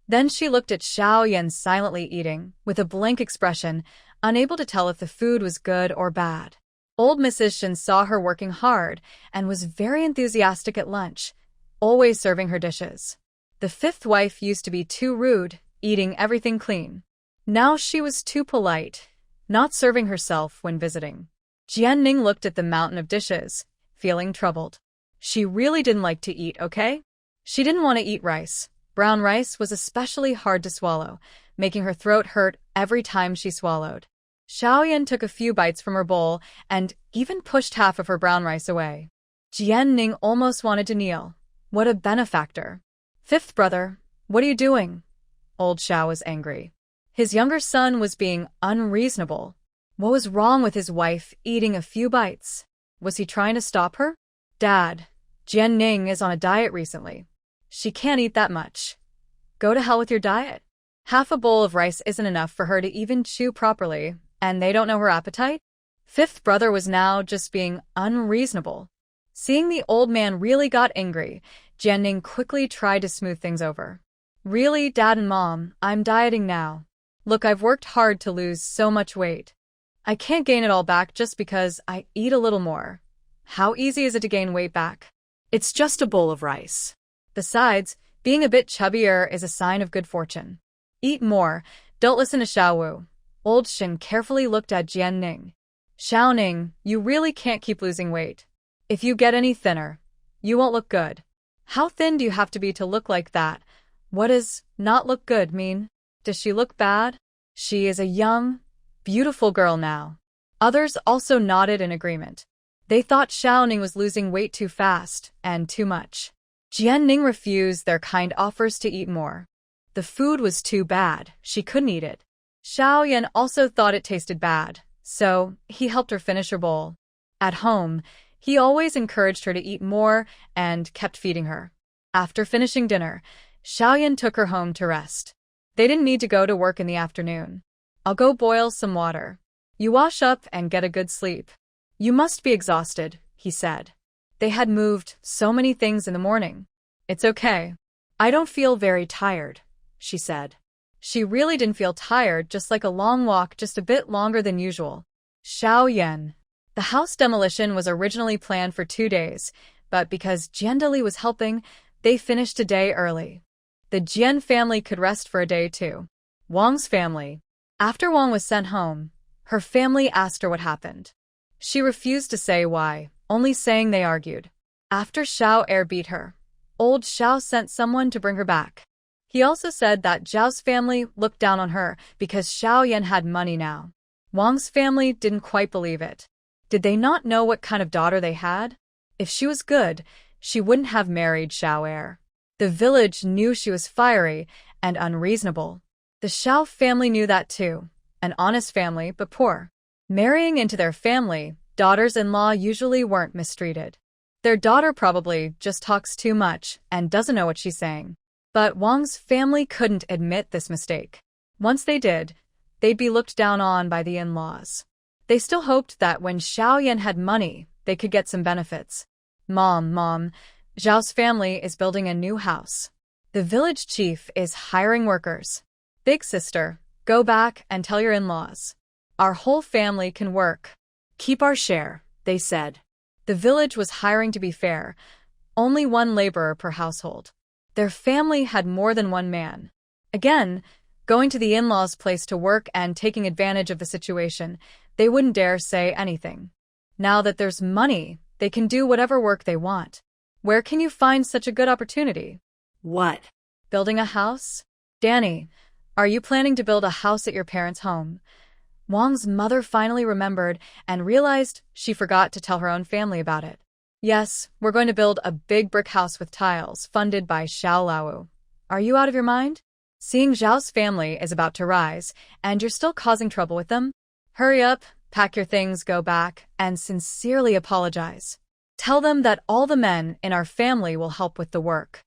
Then she looked at Xiaoyan silently eating, with a blank expression, unable to tell if the food was good or bad. Old Mrs. Shen saw her working hard and was very enthusiastic at lunch, always serving her dishes. The fifth wife used to be too rude, eating everything clean. Now she was too polite, not serving herself when visiting. Jian Ning looked at the mountain of dishes, feeling troubled. She really didn't like to eat, okay? She didn't want to eat rice. Brown rice was especially hard to swallow, making her throat hurt every time she swallowed. Xiaoyan took a few bites from her bowl and even pushed half of her brown rice away. Jian Ning almost wanted to kneel. What a benefactor. Fifth brother, what are you doing? Old Xiao was angry. His younger son was being unreasonable. What was wrong with his wife eating a few bites? Was he trying to stop her? Dad, Jian Ning is on a diet recently. She can't eat that much. Go to hell with your diet. Half a bowl of rice isn't enough for her to even chew properly, and they don't know her appetite? Fifth brother was now just being unreasonable. Seeing the old man really got angry, Jian Ning quickly tried to smooth things over. Really, Dad and Mom, I'm dieting now. Look, I've worked hard to lose so much weight. I can't gain it all back just because I eat a little more. How easy is it to gain weight back? It's just a bowl of rice. Besides, being a bit chubbier is a sign of good fortune. Eat more, don't listen to Xiao Wu. Old Shin carefully looked at Jian Ning. Xiaoning, you really can't keep losing weight. If you get any thinner, you won't look good. How thin do you have to be to look like that? What does not look good mean? Does she look bad? She is a young, beautiful girl now. Others also nodded in agreement. They thought Xiaoning was losing weight too fast and too much. Jianning refused their kind offers to eat more. The food was too bad, she couldn't eat it. Xiaoyan also thought it tasted bad, so he helped her finish her bowl. At home, he always encouraged her to eat more and kept feeding her. After finishing dinner, Xiaoyan took her home to rest. They didn't need to go to work in the afternoon. I'll go boil some water. You wash up and get a good sleep. You must be exhausted, he said. They had moved so many things in the morning. It's okay. I don't feel very tired, she said. She really didn't feel tired, just like a long walk, just a bit longer than usual. Xiaoyan. The house demolition was originally planned for 2 days, but because Jiandali was helping, they finished a day early. The Jian family could rest for a day too. Wang's family. After Wang was sent home, her family asked her what happened. She refused to say why, only saying they argued. After Xiao Er beat her, old Xiao sent someone to bring her back. He also said that Zhao's family looked down on her because Xiao Yan had money now. Wang's family didn't quite believe it. Did they not know what kind of daughter they had? If she was good, she wouldn't have married Xiao Er. The village knew she was fiery and unreasonable. The Xiao family knew that too. An honest family, but poor. Marrying into their family, daughters-in-law usually weren't mistreated. Their daughter probably just talks too much and doesn't know what she's saying. But Wang's family couldn't admit this mistake. Once they did, they'd be looked down on by the in-laws. They still hoped that when Xiaoyan had money, they could get some benefits. Mom, Zhao's family is building a new house. The village chief is hiring workers. Big sister, go back and tell your in-laws. Our whole family can work. Keep our share, they said. The village was hiring to be fair, only one laborer per household. Their family had more than one man. Again, going to the in-laws' place to work and taking advantage of the situation, they wouldn't dare say anything. Now that there's money, they can do whatever work they want. Where can you find such a good opportunity? What? Building a house? Danny, are you planning to build a house at your parents' home? Wang's mother finally remembered and realized she forgot to tell her own family about it. Yes, we're going to build a big brick house with tiles, funded by Xiao Lao. Are you out of your mind? Seeing Zhao's family is about to rise, and you're still causing trouble with them? Hurry up, pack your things, go back, and sincerely apologize. Tell them that all the men in our family will help with the work.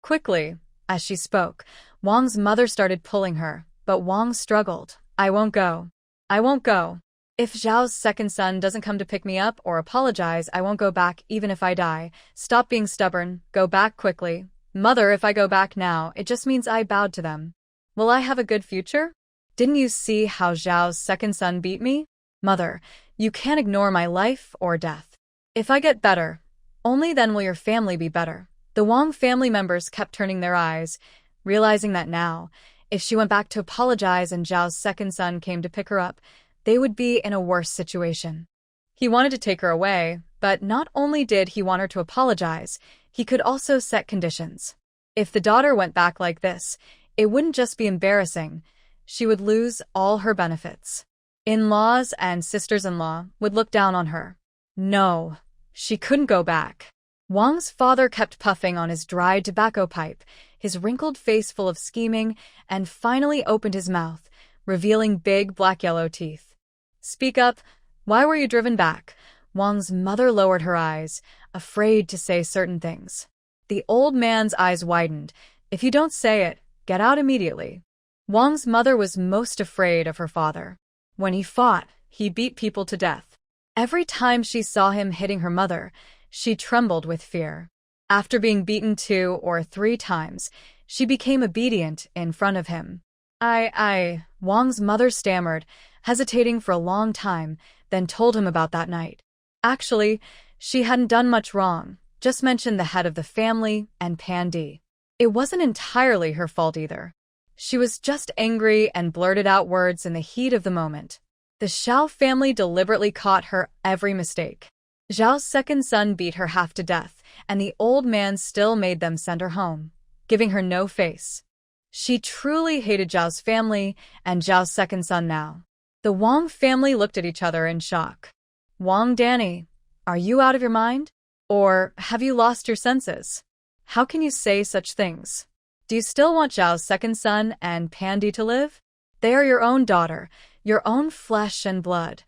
Quickly, as she spoke, Wang's mother started pulling her, but Wang struggled. I won't go. I won't go. If Zhao's second son doesn't come to pick me up or apologize, I won't go back even if I die. Stop being stubborn. Go back quickly. Mother, if I go back now, it just means I bowed to them. Will I have a good future? Didn't you see how Zhao's second son beat me? Mother, you can't ignore my life or death. If I get better, only then will your family be better. The Wang family members kept turning their eyes, realizing that now, if she went back to apologize and Zhao's second son came to pick her up, they would be in a worse situation. He wanted to take her away, but not only did he want her to apologize, he could also set conditions. If the daughter went back like this, it wouldn't just be embarrassing, she would lose all her benefits. In-laws and sisters-in-law would look down on her. No, she couldn't go back. Wang's father kept puffing on his dried tobacco pipe, his wrinkled face full of scheming, and finally opened his mouth, revealing big black-yellow teeth. Speak up. Why were you driven back? Wang's mother lowered her eyes, afraid to say certain things. The old man's eyes widened. If you don't say it, get out immediately. Wang's mother was most afraid of her father. When he fought, he beat people to death. Every time she saw him hitting her mother, she trembled with fear. After being beaten 2 or 3 times, she became obedient in front of him. Wang's mother stammered, hesitating for a long time, then told him about that night. Actually, she hadn't done much wrong, just mentioned the head of the family and Pandi. It wasn't entirely her fault either. She was just angry and blurted out words in the heat of the moment. The Xiao family deliberately caught her every mistake. Zhao's second son beat her half to death, and the old man still made them send her home, giving her no face. She truly hated Zhao's family and Zhao's second son now. The Wang family looked at each other in shock. Wang Danny, are you out of your mind? Or have you lost your senses? How can you say such things? Do you still want Zhao's second son and Pandy to live? They are your own daughter, your own flesh and blood.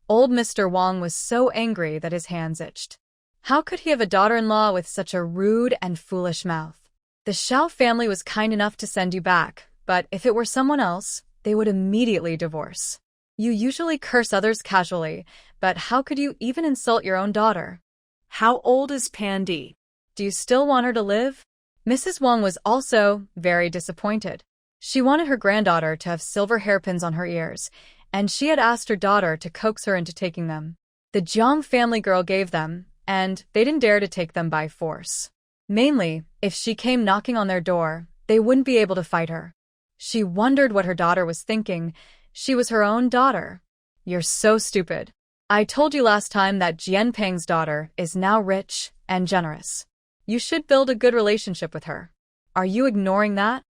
Old Mr. Wang was so angry that his hands itched. How could he have a daughter-in-law with such a rude and foolish mouth? The Zhao family was kind enough to send you back, but if it were someone else, they would immediately divorce. You usually curse others casually, but how could you even insult your own daughter? How old is Pandy? Do you still want her to live? Mrs. Wang was also very disappointed. She wanted her granddaughter to have silver hairpins on her ears, and she had asked her daughter to coax her into taking them. The Jiang family girl gave them, and they didn't dare to take them by force. Mainly, if she came knocking on their door, they wouldn't be able to fight her. She wondered what her daughter was thinking. She was her own daughter. You're so stupid. I told you last time that Jianpeng's daughter is now rich and generous. You should build a good relationship with her. Are you ignoring that?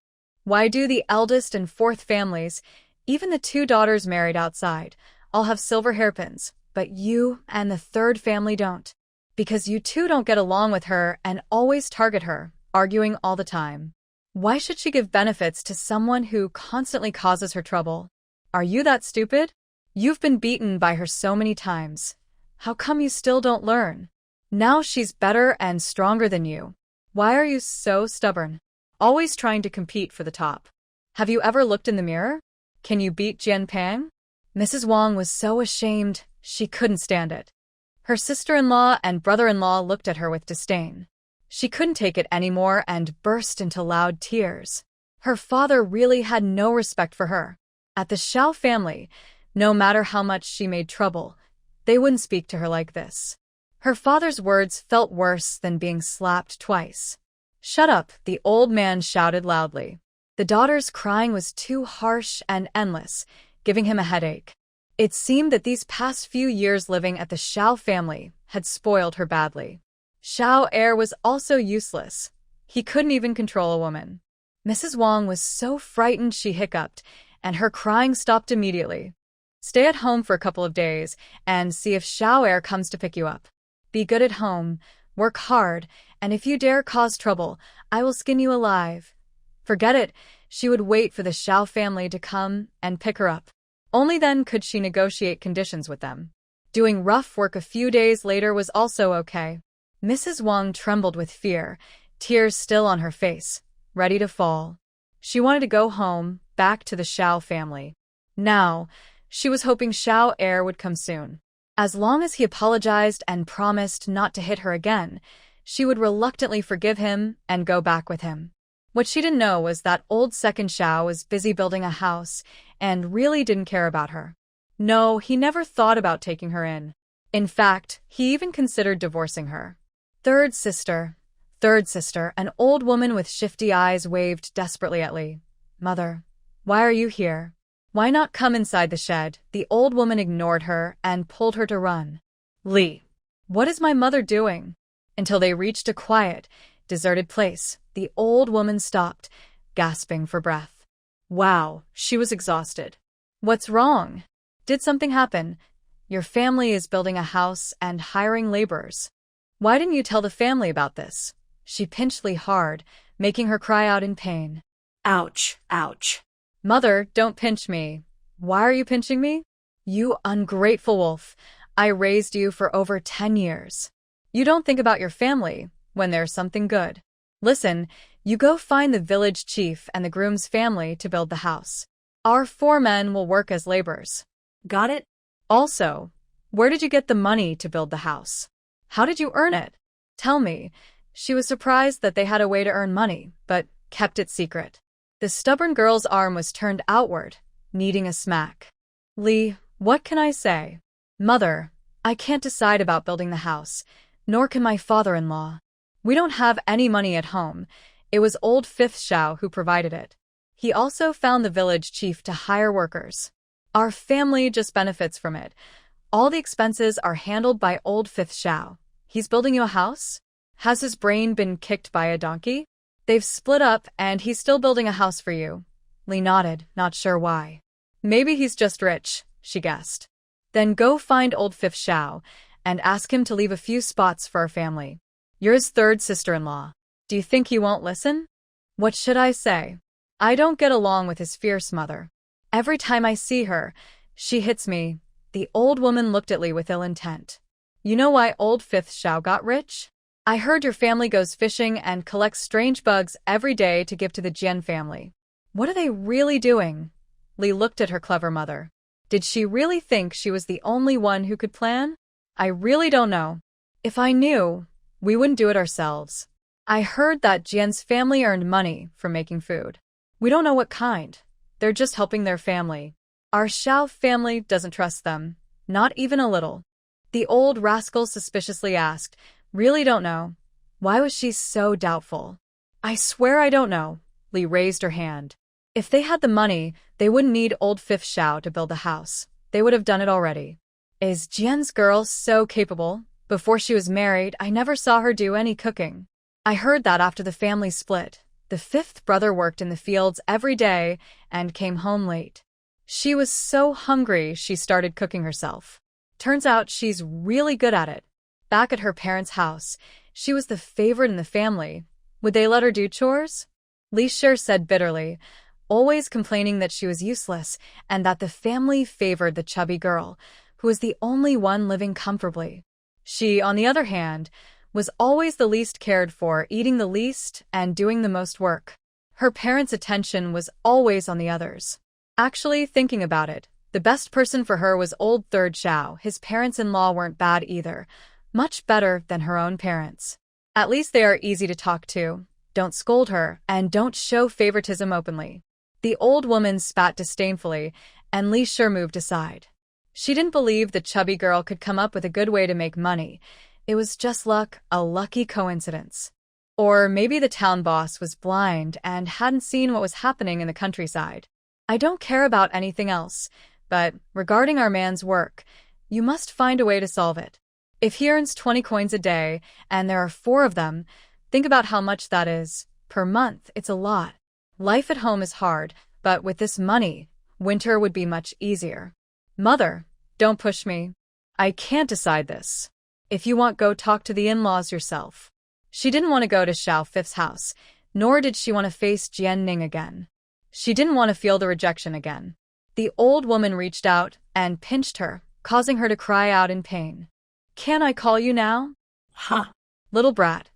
Why do the eldest and fourth families, even the two daughters married outside, all have silver hairpins, but you and the third family don't? Because you two don't get along with her and always target her, arguing all the time. Why should she give benefits to someone who constantly causes her trouble? Are you that stupid? You've been beaten by her so many times. How come you still don't learn? Now she's better and stronger than you. Why are you so stubborn? Always trying to compete for the top. Have you ever looked in the mirror? Can you beat Jianpeng? Mrs. Wang was so ashamed, she couldn't stand it. Her sister-in-law and brother-in-law looked at her with disdain. She couldn't take it anymore and burst into loud tears. Her father really had no respect for her. At the Zhao family, no matter how much she made trouble, they wouldn't speak to her like this. Her father's words felt worse than being slapped twice. "Shut up," the old man shouted loudly. The daughter's crying was too harsh and endless, giving him a headache. It seemed that these past few years living at the Zhao family had spoiled her badly. Zhao heir was also useless. He couldn't even control a woman. Mrs. Wang was so frightened she hiccuped, and her crying stopped immediately. "Stay at home for a couple of days and see if Zhao heir comes to pick you up. Be good at home, work hard, and if you dare cause trouble, I will skin you alive." Forget it, she would wait for the Zhao family to come and pick her up. Only then could she negotiate conditions with them. Doing rough work a few days later was also okay. Mrs. Wang trembled with fear, tears still on her face, ready to fall. She wanted to go home, back to the Zhao family. Now, she was hoping Zhao heir would come soon. As long as he apologized and promised not to hit her again, she would reluctantly forgive him and go back with him. What she didn't know was that old second Zhao was busy building a house and really didn't care about her. No, he never thought about taking her in. In fact, he even considered divorcing her. Third sister, an old woman with shifty eyes waved desperately at Li. "Mother, why are you here? Why not come inside the shed?" The old woman ignored her and pulled her to run. "Li, what is my mother doing?" Until they reached a quiet, deserted place, the old woman stopped, gasping for breath. Wow, she was exhausted. "What's wrong? Did something happen? Your family is building a house and hiring laborers. Why didn't you tell the family about this?" She pinched Li hard, making her cry out in pain. Ouch, ouch. "Mother, don't pinch me." "Why are you pinching me?" "You ungrateful wolf. I raised you for over 10 years. You don't think about your family when there's something good. Listen, you go find the village chief and the groom's family to build the house. Our 4 men will work as laborers." Got it? "Also, where did you get the money to build the house? How did you earn it? Tell me." She was surprised that they had a way to earn money, but kept it secret. The stubborn girl's arm was turned outward, needing a smack. "Li, what can I say? Mother, I can't decide about building the house, nor can my father-in-law. We don't have any money at home. It was old Fifth Zhao who provided it. He also found the village chief to hire workers. Our family just benefits from it. All the expenses are handled by old Fifth Zhao. He's building you a house? Has his brain been kicked by a donkey? They've split up and he's still building a house for you." Li nodded, not sure why. "Maybe he's just rich. she guessed. Then go find old fifth Xiao and ask him to leave a few spots for our family. You're his third sister-in-law. Do you think he won't listen? What should I say? I don't get along with his fierce mother. Every time I see her, she hits me. The old woman looked at Li with ill intent. You know why old fifth Xiao got rich? I heard your family goes fishing and collects strange bugs every day to give to the Jian family. What are they really doing? Li looked at her clever mother. Did she really think she was the only one who could plan? I really don't know. If I knew, we wouldn't do it ourselves. I heard that Jian's family earned money from making food. We don't know what kind. They're just helping their family. Our Xiao family doesn't trust them, not even a little. The old rascal suspiciously asked, Really don't know. Why was she so doubtful? I swear I don't know. Li raised her hand. If they had the money, they wouldn't need old fifth Xiao to build a house. They would have done it already. Is Jian's girl so capable? Before she was married, I never saw her do any cooking. I heard that after the family split, the fifth brother worked in the fields every day and came home late. She was so hungry she started cooking herself. Turns out she's really good at it. Back at her parents' house, she was the favorite in the family. Would they let her do chores? Li Shi said bitterly, always complaining that she was useless and that the family favored the chubby girl, who was the only one living comfortably. She, on the other hand, was always the least cared for, eating the least and doing the most work. Her parents' attention was always on the others. Actually, thinking about it, the best person for her was old third Xiao. His parents-in-law weren't bad either. Much better than her own parents. At least they are easy to talk to, don't scold her, and don't show favoritism openly. The old woman spat disdainfully, and Li Shi moved aside. She didn't believe the chubby girl could come up with a good way to make money. It was just luck, a lucky coincidence. Or maybe the town boss was blind and hadn't seen what was happening in the countryside. I don't care about anything else, but regarding our man's work, you must find a way to solve it. If he earns 20 coins a day, and there are 4 of them, think about how much that is. Per month, it's a lot. Life at home is hard, but with this money, winter would be much easier. Mother, don't push me. I can't decide this. If you want, go talk to the in-laws yourself. She didn't want to go to Xiao Fifth's house, nor did she want to face Jian Ning again. She didn't want to feel the rejection again. The old woman reached out and pinched her, causing her to cry out in pain. Can I call you now? Huh. Little brat,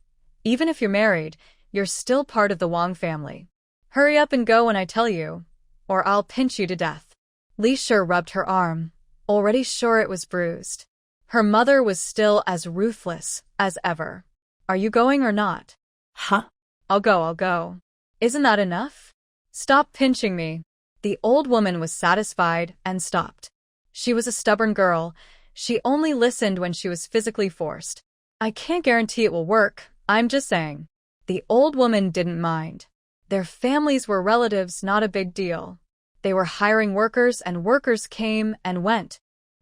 even if you're married, you're still part of the Wang family. Hurry up and go when I tell you, or I'll pinch you to death. Li Shi rubbed her arm, already sure it was bruised. Her mother was still as ruthless as ever. Are you going or not? Huh? I'll go. Isn't that enough? Stop pinching me. The old woman was satisfied and stopped. She was a stubborn girl. She only listened when she was physically forced. I can't guarantee it will work, I'm just saying. The old woman didn't mind. Their families were relatives, not a big deal. They were hiring workers and workers came and went.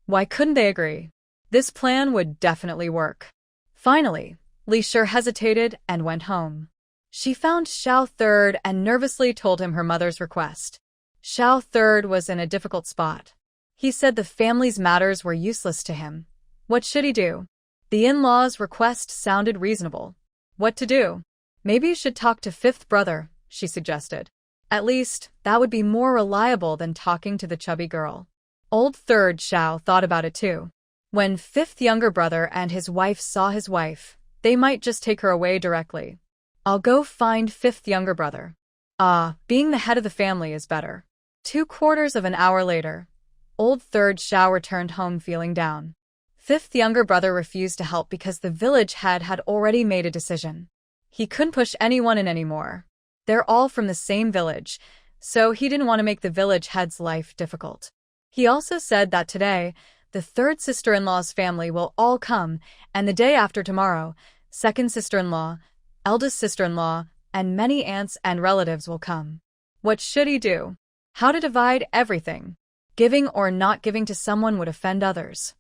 Why couldn't they agree? This plan would definitely work. Finally, Li Shi hesitated and went home. She found Xiao Third and nervously told him her mother's request. Xiao Third was in a difficult spot. He said the family's matters were useless to him. What should he do? The in-laws' request sounded reasonable. What to do? Maybe you should talk to fifth brother, she suggested. At least, that would be more reliable than talking to the chubby girl. Old third Xiao thought about it too. When fifth younger brother and his wife saw his wife, they might just take her away directly. I'll go find fifth younger brother. Being the head of the family is better. 2/4 of an hour later, old third Xiao returned home feeling down. Fifth younger brother refused to help because the village head had already made a decision. He couldn't push anyone in anymore. They're all from the same village, so he didn't want to make the village head's life difficult. He also said that today, the third sister-in-law's family will all come, and the day after tomorrow, second sister-in-law, eldest sister-in-law, and many aunts and relatives will come. What should he do? How to divide everything? Giving or not giving to someone would offend others.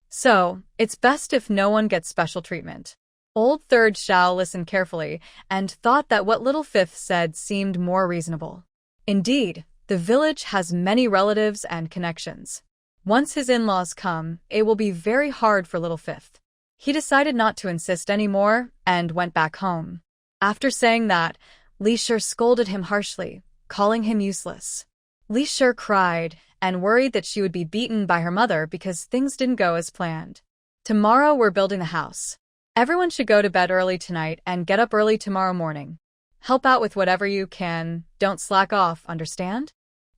So, it's best if no one gets special treatment. Old third Xiao listened carefully and thought that what little fifth said seemed more reasonable. Indeed, the village has many relatives and connections. Once his in-laws come, it will be very hard for little Fifth. He decided not to insist anymore and went back home. After saying that, Li Shi scolded him harshly, calling him useless. Li Shi cried and worried that she would be beaten by her mother because things didn't go as planned. Tomorrow we're building the house. Everyone should go to bed early tonight and get up early tomorrow morning. Help out with whatever you can, don't slack off, understand?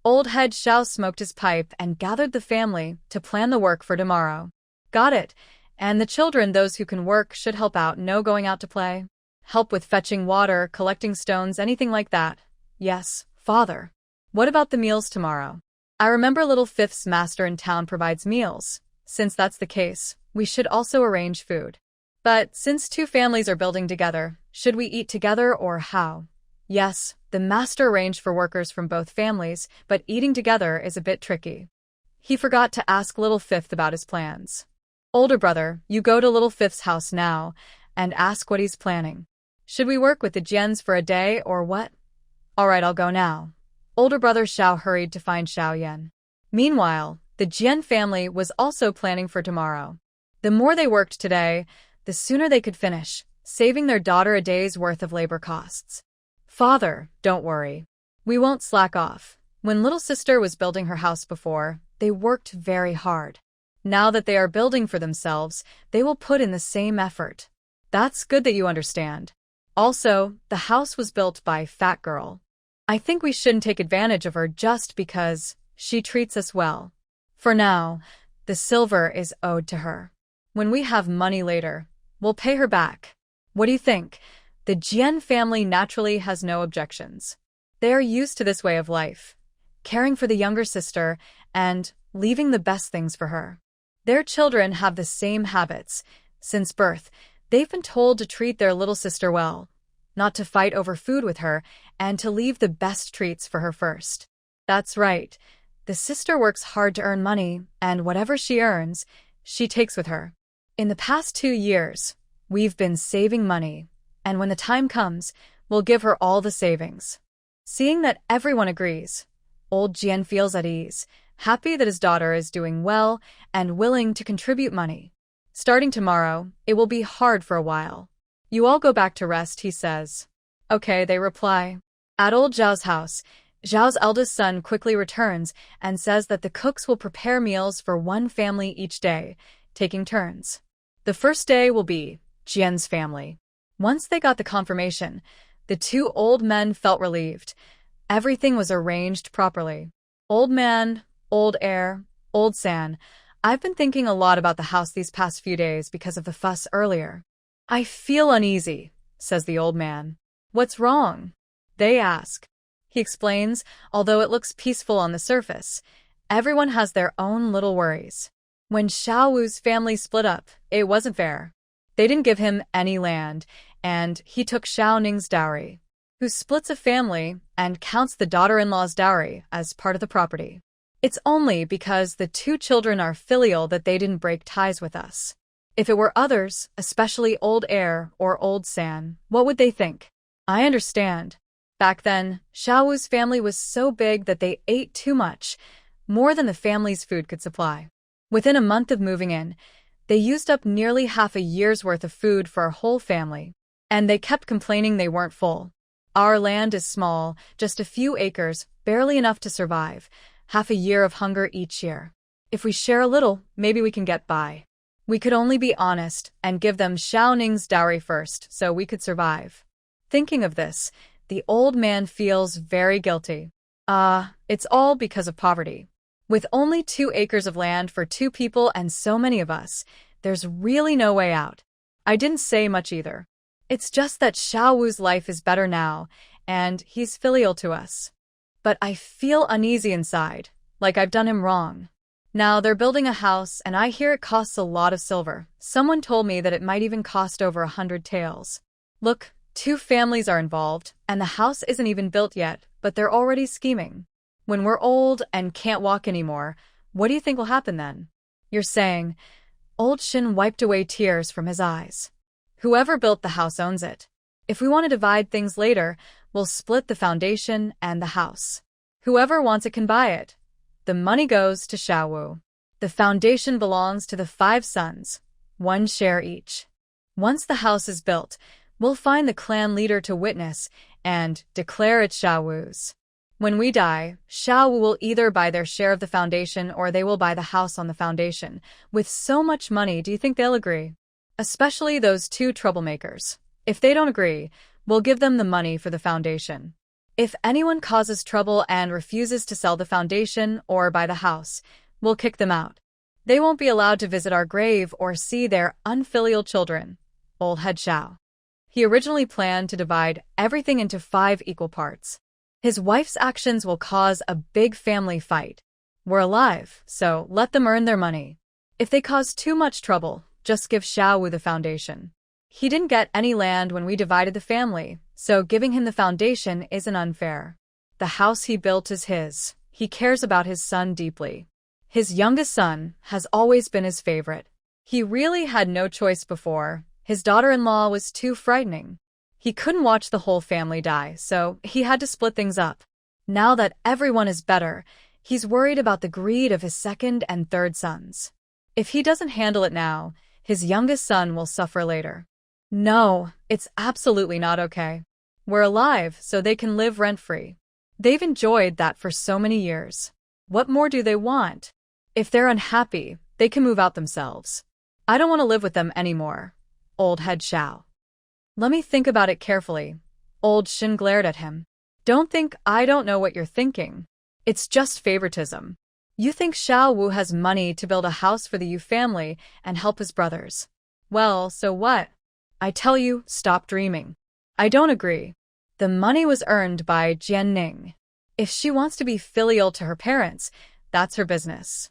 Old head Xiao smoked his pipe and gathered the family to plan the work for tomorrow. Got it. And the children, those who can work, should help out, no going out to play. Help with fetching water, collecting stones, anything like that. Yes, father. What about the meals tomorrow? I remember little Fifth's master in town provides meals. Since that's the case, we should also arrange food. But since two families are building together, should we eat together or how? Yes, the master arranged for workers from both families, but eating together is a bit tricky. He forgot to ask little Fifth about his plans. Older brother, you go to little Fifth's house now and ask what he's planning. Should we work with the Jians for a day or what? All right, I'll go now. Older brother Xiao hurried to find Xiao Yan. Meanwhile, the Jian family was also planning for tomorrow. The more they worked today, the sooner they could finish, saving their daughter a day's worth of labor costs. Father, don't worry. We won't slack off. When little sister was building her house before, they worked very hard. Now that they are building for themselves, they will put in the same effort. That's good that you understand. Also, the house was built by Fat Girl. I think we shouldn't take advantage of her just because she treats us well. For now, the silver is owed to her. When we have money later, we'll pay her back. What do you think? The Jian family naturally has no objections. They are used to this way of life, caring for the younger sister and leaving the best things for her. Their children have the same habits. Since birth, they've been told to treat their little sister well, not to fight over food with her, and to leave the best treats for her first. That's right. The sister works hard to earn money, and whatever she earns, she takes with her. In the past 2 years, we've been saving money, and when the time comes, we'll give her all the savings. Seeing that everyone agrees, old Jian feels at ease, happy that his daughter is doing well and willing to contribute money. Starting tomorrow, it will be hard for a while. You all go back to rest, he says. Okay, they reply. At old Zhao's house, Zhao's eldest son quickly returns and says that the cooks will prepare meals for one family each day, taking turns. The first day will be Jian's family. Once they got the confirmation, the two old men felt relieved. Everything was arranged properly. Old man, old heir, old San. I've been thinking a lot about the house these past few days because of the fuss earlier. I feel uneasy, says the old man. What's wrong? They ask. He explains, although it looks peaceful on the surface, everyone has their own little worries. When Xiao Wu's family split up, it wasn't fair. They didn't give him any land, and he took Xiao Ning's dowry, who splits a family and counts the daughter-in-law's dowry as part of the property. It's only because the two children are filial that they didn't break ties with us. If it were others, especially old heir or old San, what would they think? I understand. Back then, Xiao Wu's family was so big that they ate too much, more than the family's food could supply. Within a month of moving in, they used up nearly half a year's worth of food for our whole family, and they kept complaining they weren't full. Our land is small, just a few acres, barely enough to survive, half a year of hunger each year. If we share a little, maybe we can get by. We could only be honest and give them Xiao Ning's dowry first so we could survive. Thinking of this, the old man feels very guilty. It's all because of poverty. With only 2 acres of land for 2 people and so many of us, there's really no way out. I didn't say much either. It's just that Xiao Wu's life is better now, and he's filial to us. But I feel uneasy inside, like I've done him wrong. Now they're building a house, and I hear it costs a lot of silver. Someone told me that it might even cost over 100 taels. Look, 2 families are involved, and the house isn't even built yet, but they're already scheming. When we're old and can't walk anymore, what do you think will happen then? You're saying, old Shin wiped away tears from his eyes. Whoever built the house owns it. If we want to divide things later, we'll split the foundation and the house. Whoever wants it can buy it. The money goes to Xiao Wu. The foundation belongs to the 5 sons, 1 share each. Once the house is built, we'll find the clan leader to witness and declare it Xiaowu's. When we die, Xiaowu will either buy their share of the foundation or they will buy the house on the foundation. With so much money, do you think they'll agree? Especially those 2 troublemakers. If they don't agree, we'll give them the money for the foundation. If anyone causes trouble and refuses to sell the foundation or buy the house, we'll kick them out. They won't be allowed to visit our grave or see their unfilial children. Old head Xiao. He originally planned to divide everything into 5 equal parts. His wife's actions will cause a big family fight. We're alive, so let them earn their money. If they cause too much trouble, just give Xiaowu the foundation. He didn't get any land when we divided the family, so giving him the foundation isn't unfair. The house he built is his. He cares about his son deeply. His youngest son has always been his favorite. He really had no choice before. His daughter-in-law was too frightening. He couldn't watch the whole family die, so he had to split things up. Now that everyone is better, he's worried about the greed of his 2nd and 3rd sons. If he doesn't handle it now, his youngest son will suffer later. No, it's absolutely not okay. We're alive, so they can live rent-free. They've enjoyed that for so many years. What more do they want? If they're unhappy, they can move out themselves. I don't want to live with them anymore. Old head Xiao. Let me think about it carefully. Old Shin glared at him. Don't think I don't know what you're thinking. It's just favoritism. You think Xiao Wu has money to build a house for the Yu family and help his brothers. Well, so what? I tell you, stop dreaming. I don't agree. The money was earned by Jianning. If she wants to be filial to her parents, that's her business.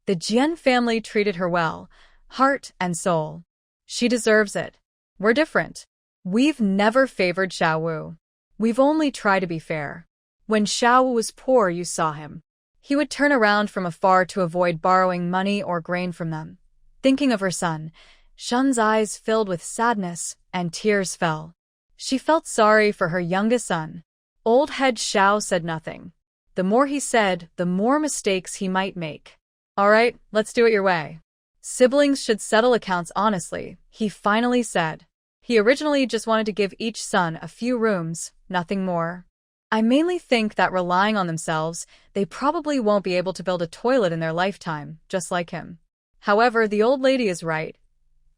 The Jian family treated her well, heart and soul. She deserves it. We're different. We've never favored Xiaowu. We've only tried to be fair. When Xiaowu was poor, you saw him. He would turn around from afar to avoid borrowing money or grain from them. Thinking of her son, Shun's eyes filled with sadness and tears fell. She felt sorry for her youngest son. Old head Xiao said nothing. The more he said, the more mistakes he might make. All right, let's do it your way. Siblings should settle accounts honestly, he finally said. He originally just wanted to give each son a few rooms, nothing more. I mainly think that relying on themselves, they probably won't be able to build a toilet in their lifetime, just like him. However, the old lady is right.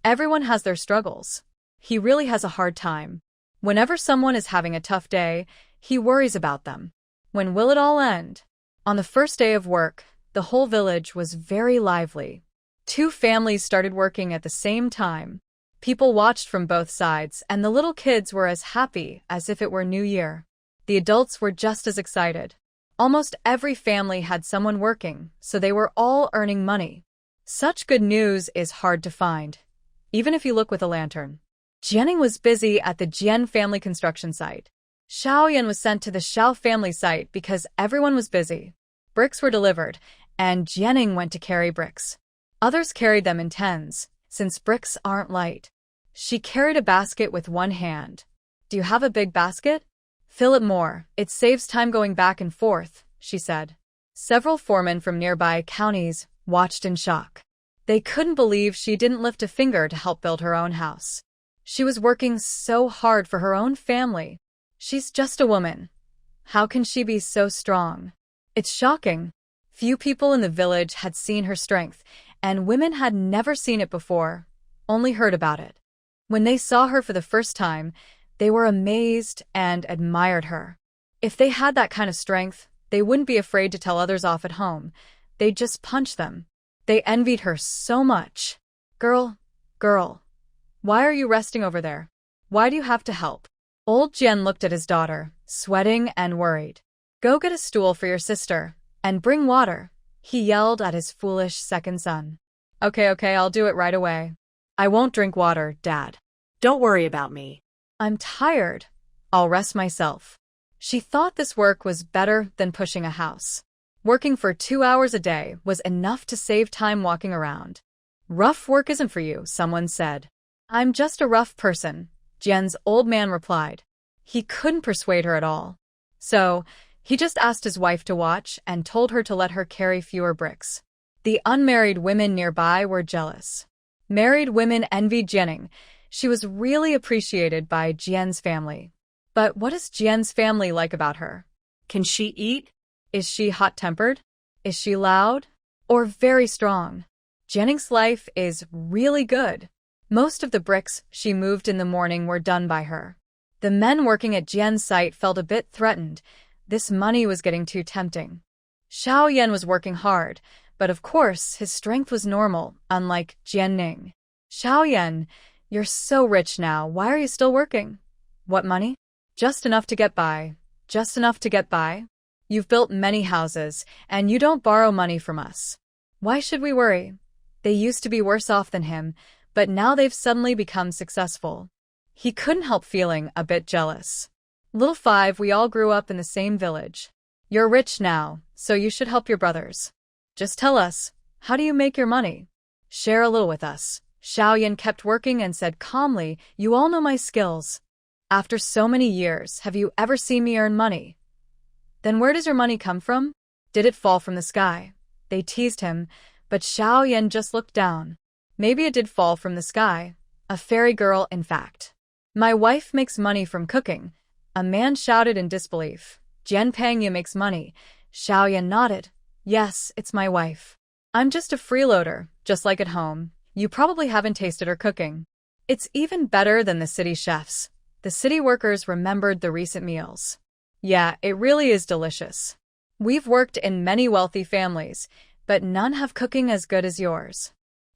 Everyone has their struggles. He really has a hard time. Whenever someone is having a tough day, he worries about them. When will it all end? On the first day of work, the whole village was very lively. 2 families started working at the same time. People watched from both sides, and the little kids were as happy as if it were New Year. The adults were just as excited. Almost every family had someone working, so they were all earning money. Such good news is hard to find, even if you look with a lantern. Jianning was busy at the Jian family construction site. Xiaoyan was sent to the Xiao family site because everyone was busy. Bricks were delivered, and Jianning went to carry bricks. Others carried them in tens, since bricks aren't light. She carried a basket with one hand. Do you have a big basket? Fill it more, it saves time going back and forth, she said. Several foremen from nearby counties watched in shock. They couldn't believe she didn't lift a finger to help build her own house. She was working so hard for her own family. She's just a woman. How can she be so strong? It's shocking. Few people in the village had seen her strength, and women had never seen it before, only heard about it. When they saw her for the first time, they were amazed and admired her. If they had that kind of strength, they wouldn't be afraid to tell others off at home. They'd just punch them. They envied her so much. Girl, why are you resting over there? Why do you have to help? Old Jian looked at his daughter, sweating and worried. Go get a stool for your sister, and bring water, he yelled at his foolish 2nd son. Okay, I'll do it right away. I won't drink water, Dad. Don't worry about me. I'm tired. I'll rest myself. She thought this work was better than pushing a house. Working for 2 hours a day was enough to save time walking around. Rough work isn't for you, someone said. I'm just a rough person, Jian's old man replied. He couldn't persuade her at all. So, he just asked his wife to watch and told her to let her carry fewer bricks. The unmarried women nearby were jealous. Married women envied Jianing. She was really appreciated by Jian's family. But what is Jian's family like about her? Can she eat? Is she hot-tempered? Is she loud? Or very strong? Jianing's life is really good. Most of the bricks she moved in the morning were done by her. The men working at Jian's site felt a bit threatened. This money was getting too tempting. Xiao Yan was working hard, but of course his strength was normal, unlike Jianning. Xiao Yan, you're so rich now, why are you still working? What money? Just enough to get by. Just enough to get by? You've built many houses, and you don't borrow money from us. Why should we worry? They used to be worse off than him, but now they've suddenly become successful. He couldn't help feeling a bit jealous. Little Five, we all grew up in the same village. You're rich now, so you should help your brothers. Just tell us, how do you make your money? Share a little with us. Xiao Yan kept working and said calmly, you all know my skills. After so many years, have you ever seen me earn money? Then where does your money come from? Did it fall from the sky? They teased him, but Xiao Yan just looked down. Maybe it did fall from the sky. A fairy girl, in fact. My wife makes money from cooking. A man shouted in disbelief. Jian Pengya makes money. Xiao Yan nodded. Yes, it's my wife. I'm just a freeloader, just like at home. You probably haven't tasted her cooking. It's even better than the city chefs. The city workers remembered the recent meals. Yeah, it really is delicious. We've worked in many wealthy families, but none have cooking as good as yours.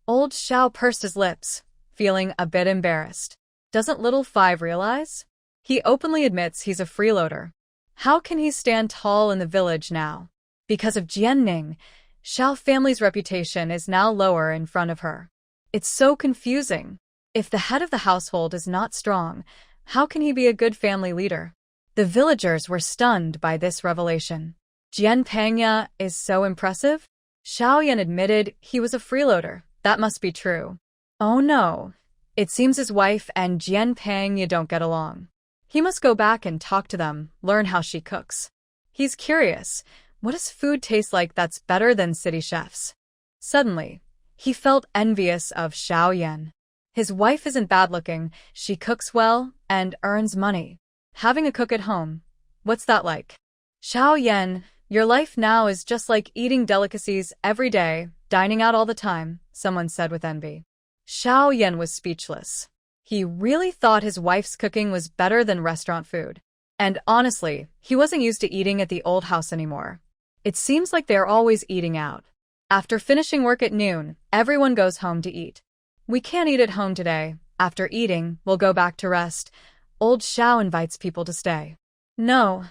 Old Xiao pursed his lips, feeling a bit embarrassed. Doesn't Little Five realize? He openly admits he's a freeloader. How can he stand tall in the village now? Because of Jianning, Xiao family's reputation is now lower in front of her. It's so confusing. If the head of the household is not strong, how can he be a good family leader? The villagers were stunned by this revelation. Jian Pengya is so impressive? Xiao Yan admitted he was a freeloader. That must be true. Oh no. It seems his wife and Jian Pengya don't get along. He must go back and talk to them, learn how she cooks. He's curious. What does food taste like that's better than city chefs? Suddenly, he felt envious of Xiao Yan. His wife isn't bad-looking, she cooks well, and earns money. Having a cook at home, what's that like? Xiao Yan, your life now is just like eating delicacies every day, dining out all the time, someone said with envy. Xiao Yan was speechless. He really thought his wife's cooking was better than restaurant food. And honestly, he wasn't used to eating at the old house anymore. It seems like they're always eating out. After finishing work at noon, everyone goes home to eat. We can't eat at home today. After eating, we'll go back to rest. Old Xiao invites people to stay. No,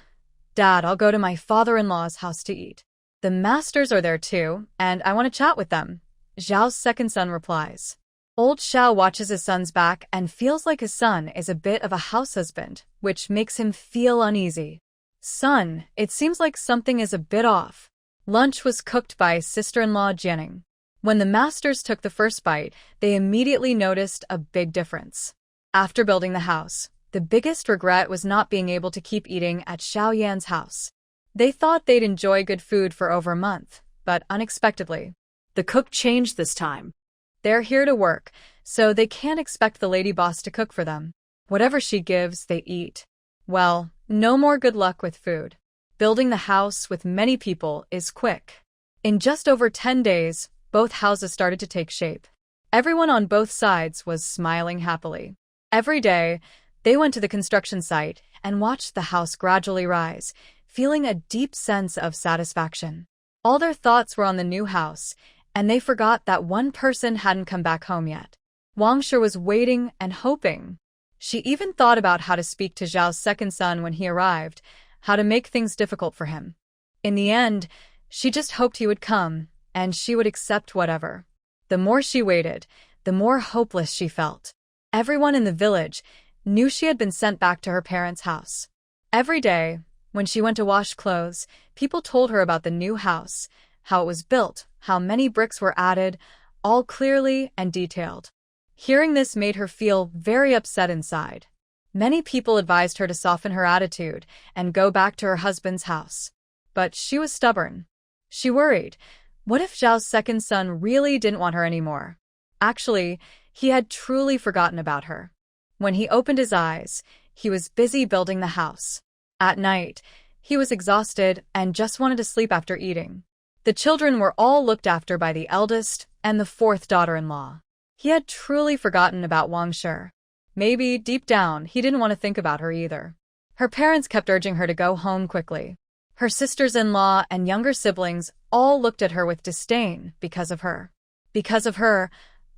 Dad, I'll go to my father-in-law's house to eat. The masters are there too, and I want to chat with them. Zhao's second son replies. Old Xiao watches his son's back and feels like his son is a bit of a house husband, which makes him feel uneasy. Son, it seems like something is a bit off. Lunch was cooked by sister-in-law Jianing. When the masters took the first bite, they immediately noticed a big difference. After building the house, the biggest regret was not being able to keep eating at Xiao Yan's house. They thought they'd enjoy good food for over a month, but unexpectedly, The cook changed this time. they're here to work, so they can't expect the lady boss to cook for them. Whatever she gives, they eat. Well, no more good luck with food. Building the house with many people is quick. In just over 10 days, both houses started to take shape. Everyone on both sides was smiling happily. Every day, they went to the construction site and watched the house gradually rise, feeling a deep sense of satisfaction. All their thoughts were on the new house, and they forgot that one person hadn't come back home yet. Wang Shi was waiting and hoping. She even thought about how to speak to Zhao's second son when he arrived, how to make things difficult for him. In the end, she just hoped he would come, and she would accept whatever. The more she waited, the more hopeless she felt. Everyone in the village knew she had been sent back to her parents' house. Every day, when she went to wash clothes, people told her about the new house, how it was built, how many bricks were added, all clearly and detailed. Hearing this made her feel very upset inside. Many people advised her to soften her attitude and go back to her husband's house. But she was stubborn. She worried, What if Zhao's second son really didn't want her anymore? Actually, he had truly forgotten about her. When he opened his eyes, he was busy building the house. At night, he was exhausted and just wanted to sleep after eating. The children were all looked after by the eldest and the fourth daughter-in-law. He had truly forgotten about Wang Shi. Maybe, deep down, he didn't want to think about her either. Her parents kept urging her to go home quickly. Her sisters-in-law and younger siblings all looked at her with disdain because of her. Because of her,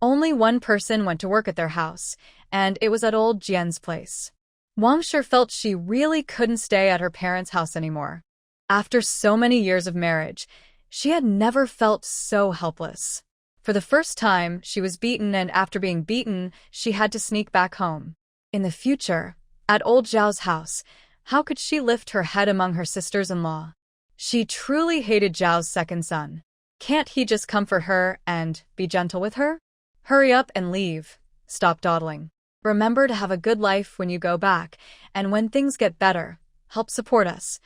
only one person went to work at their house, and it was at old Jian's place. Wang Shi felt she really couldn't stay at her parents' house anymore. After so many years of marriage, she had never felt so helpless. For the first time, she was beaten, and after being beaten, she had to sneak back home. In the future, at old Zhao's house, how could she lift her head among her sisters-in-law? She truly hated Zhao's second son. Can't he just comfort her and be gentle with her? Hurry up and leave. Stop dawdling. Remember to have a good life when you go back, and when things get better, help support us.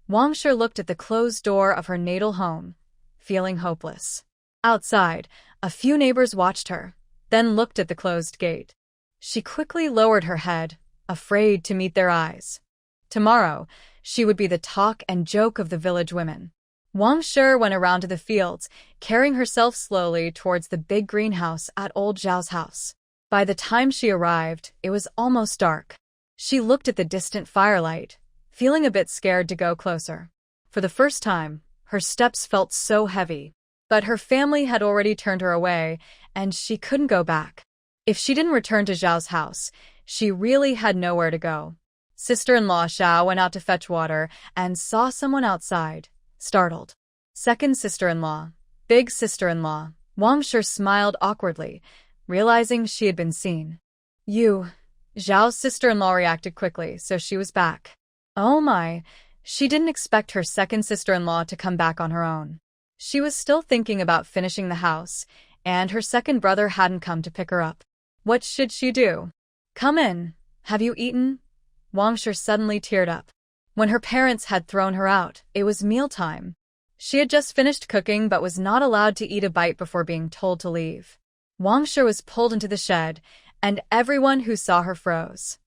Wang Shi looked at the closed door of her natal home, feeling hopeless. Outside, a few neighbors watched her, then looked at the closed gate. She quickly lowered her head, afraid to meet their eyes. Tomorrow, she would be the talk and joke of the village women. Wang Shi went around to the fields, carrying herself slowly towards the big greenhouse at old Zhao's house. By the time she arrived, it was almost dark. She looked at the distant firelight, feeling a bit scared to go closer. For the first time, her steps felt so heavy. But her family had already turned her away, and she couldn't go back. If she didn't return to Zhao's house, she really had nowhere to go. Sister-in-law Xiao went out to fetch water and saw someone outside, startled. Second sister-in-law, big sister-in-law, Wang Shi smiled awkwardly, realizing she had been seen. You. Zhao's sister-in-law reacted quickly, so she was back. Oh my, she didn't expect her second sister-in-law to come back on her own. She was still thinking about finishing the house, and her second brother hadn't come to pick her up. What should she do? Come in. Have you eaten? Wang Shi suddenly teared up. When her parents had thrown her out, it was mealtime. She had just finished cooking but was not allowed to eat a bite before being told to leave. Wang Shi was pulled into the shed, and everyone who saw her froze.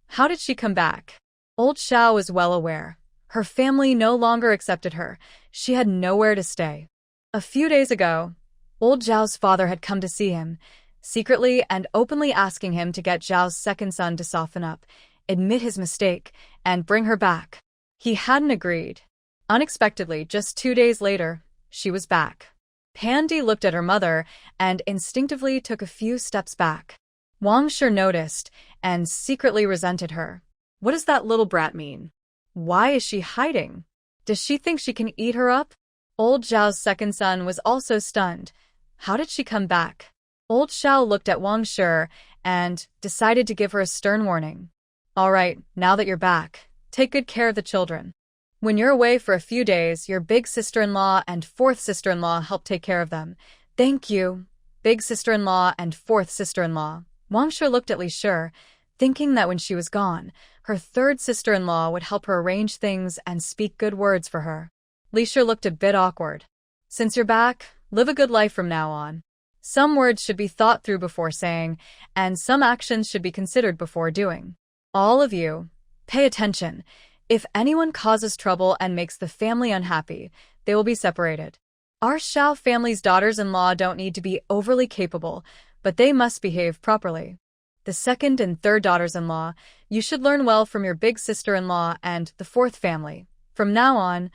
How did she come back? Old Xiao was well aware. Her family no longer accepted her. She had nowhere to stay. A few days ago, old Zhao's father had come to see him, secretly and openly asking him to get Zhao's second son to soften up, admit his mistake, and bring her back. He hadn't agreed. Unexpectedly, just 2 days later, she was back. Pandy looked at her mother and instinctively took a few steps back. Wang Shi noticed and secretly resented her. What does that little brat mean? Why is she hiding? Does she think she can eat her up? Old Zhao's second son was also stunned. How did she come back? Old Xiao looked at Wang Shi and decided to give her a stern warning. All right, now that you're back, take good care of the children. When you're away for a few days, your big sister-in-law and fourth sister-in-law help take care of them. Thank you, big sister-in-law and fourth sister-in-law. Wang Shi looked at Li Shi, thinking that when she was gone, her third sister-in-law would help her arrange things and speak good words for her. Li Shi looked a bit awkward. Since you're back, live a good life from now on. Some words should be thought through before saying, and some actions should be considered before doing. All of you, pay attention. If anyone causes trouble and makes the family unhappy, they will be separated. Our Xiao family's daughters-in-law don't need to be overly capable, but they must behave properly. The second and third daughters-in-law, you should learn well from your big sister-in-law and the fourth family. From now on,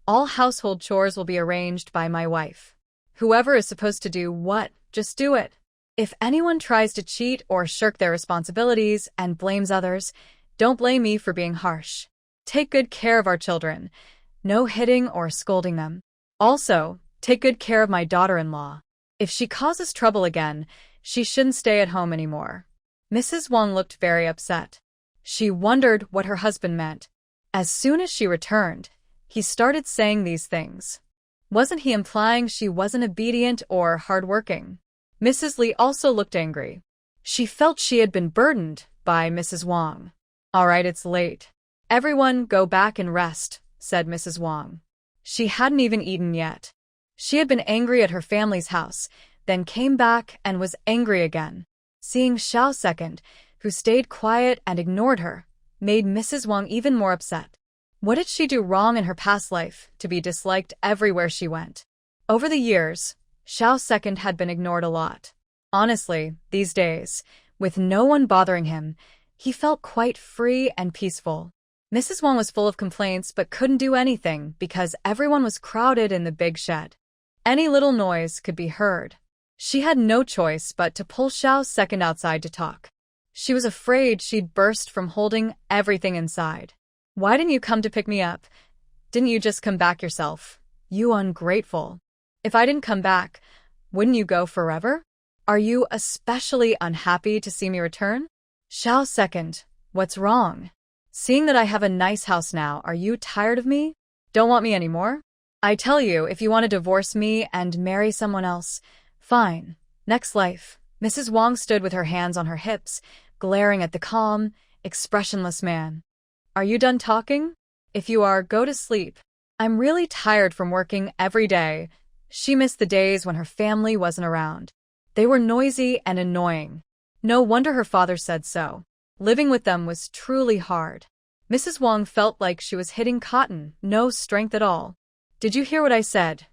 all household chores will be arranged by my wife. Whoever is supposed to do what, just do it. If anyone tries to cheat or shirk their responsibilities and blames others, don't blame me for being harsh. Take good care of our children. No hitting or scolding them. Also, take good care of my daughter-in-law. If she causes trouble again, she shouldn't stay at home anymore. Mrs. Wang looked very upset. She wondered what her husband meant. As soon as she returned, he started saying these things. Wasn't he implying she wasn't obedient or hardworking? Mrs. Li also looked angry. She felt she had been burdened by Mrs. Wang. All right, it's late. Everyone go back and rest, said Mrs. Wang. She hadn't even eaten yet. She had been angry at her family's house, then came back and was angry again. Seeing Xiao second, who stayed quiet and ignored her, made Mrs. Wang even more upset. What did she do wrong in her past life to be disliked everywhere she went? Over the years, Xiao second had been ignored a lot. Honestly, these days, with no one bothering him, he felt quite free and peaceful. Mrs. Wang was full of complaints but couldn't do anything because everyone was crowded in the big shed. Any little noise could be heard. She had no choice but to pull Xiao second outside to talk. She was afraid she'd burst from holding everything inside. Why didn't you come to pick me up? Didn't you just come back yourself? You ungrateful. If I didn't come back, wouldn't you go forever? Are you especially unhappy to see me return? Xiao second, what's wrong? Seeing that I have a nice house now, are you tired of me? Don't want me anymore? I tell you, if you want to divorce me and marry someone else, fine. Next life. Mrs. Wang stood with her hands on her hips, glaring at the calm, expressionless man. Are you done talking? If you are, go to sleep. I'm really tired from working every day. She missed the days when her family wasn't around. They were noisy and annoying. No wonder her father said so. Living with them was truly hard. Mrs. Wang felt like she was hitting cotton, no strength at all. Did you hear what I said?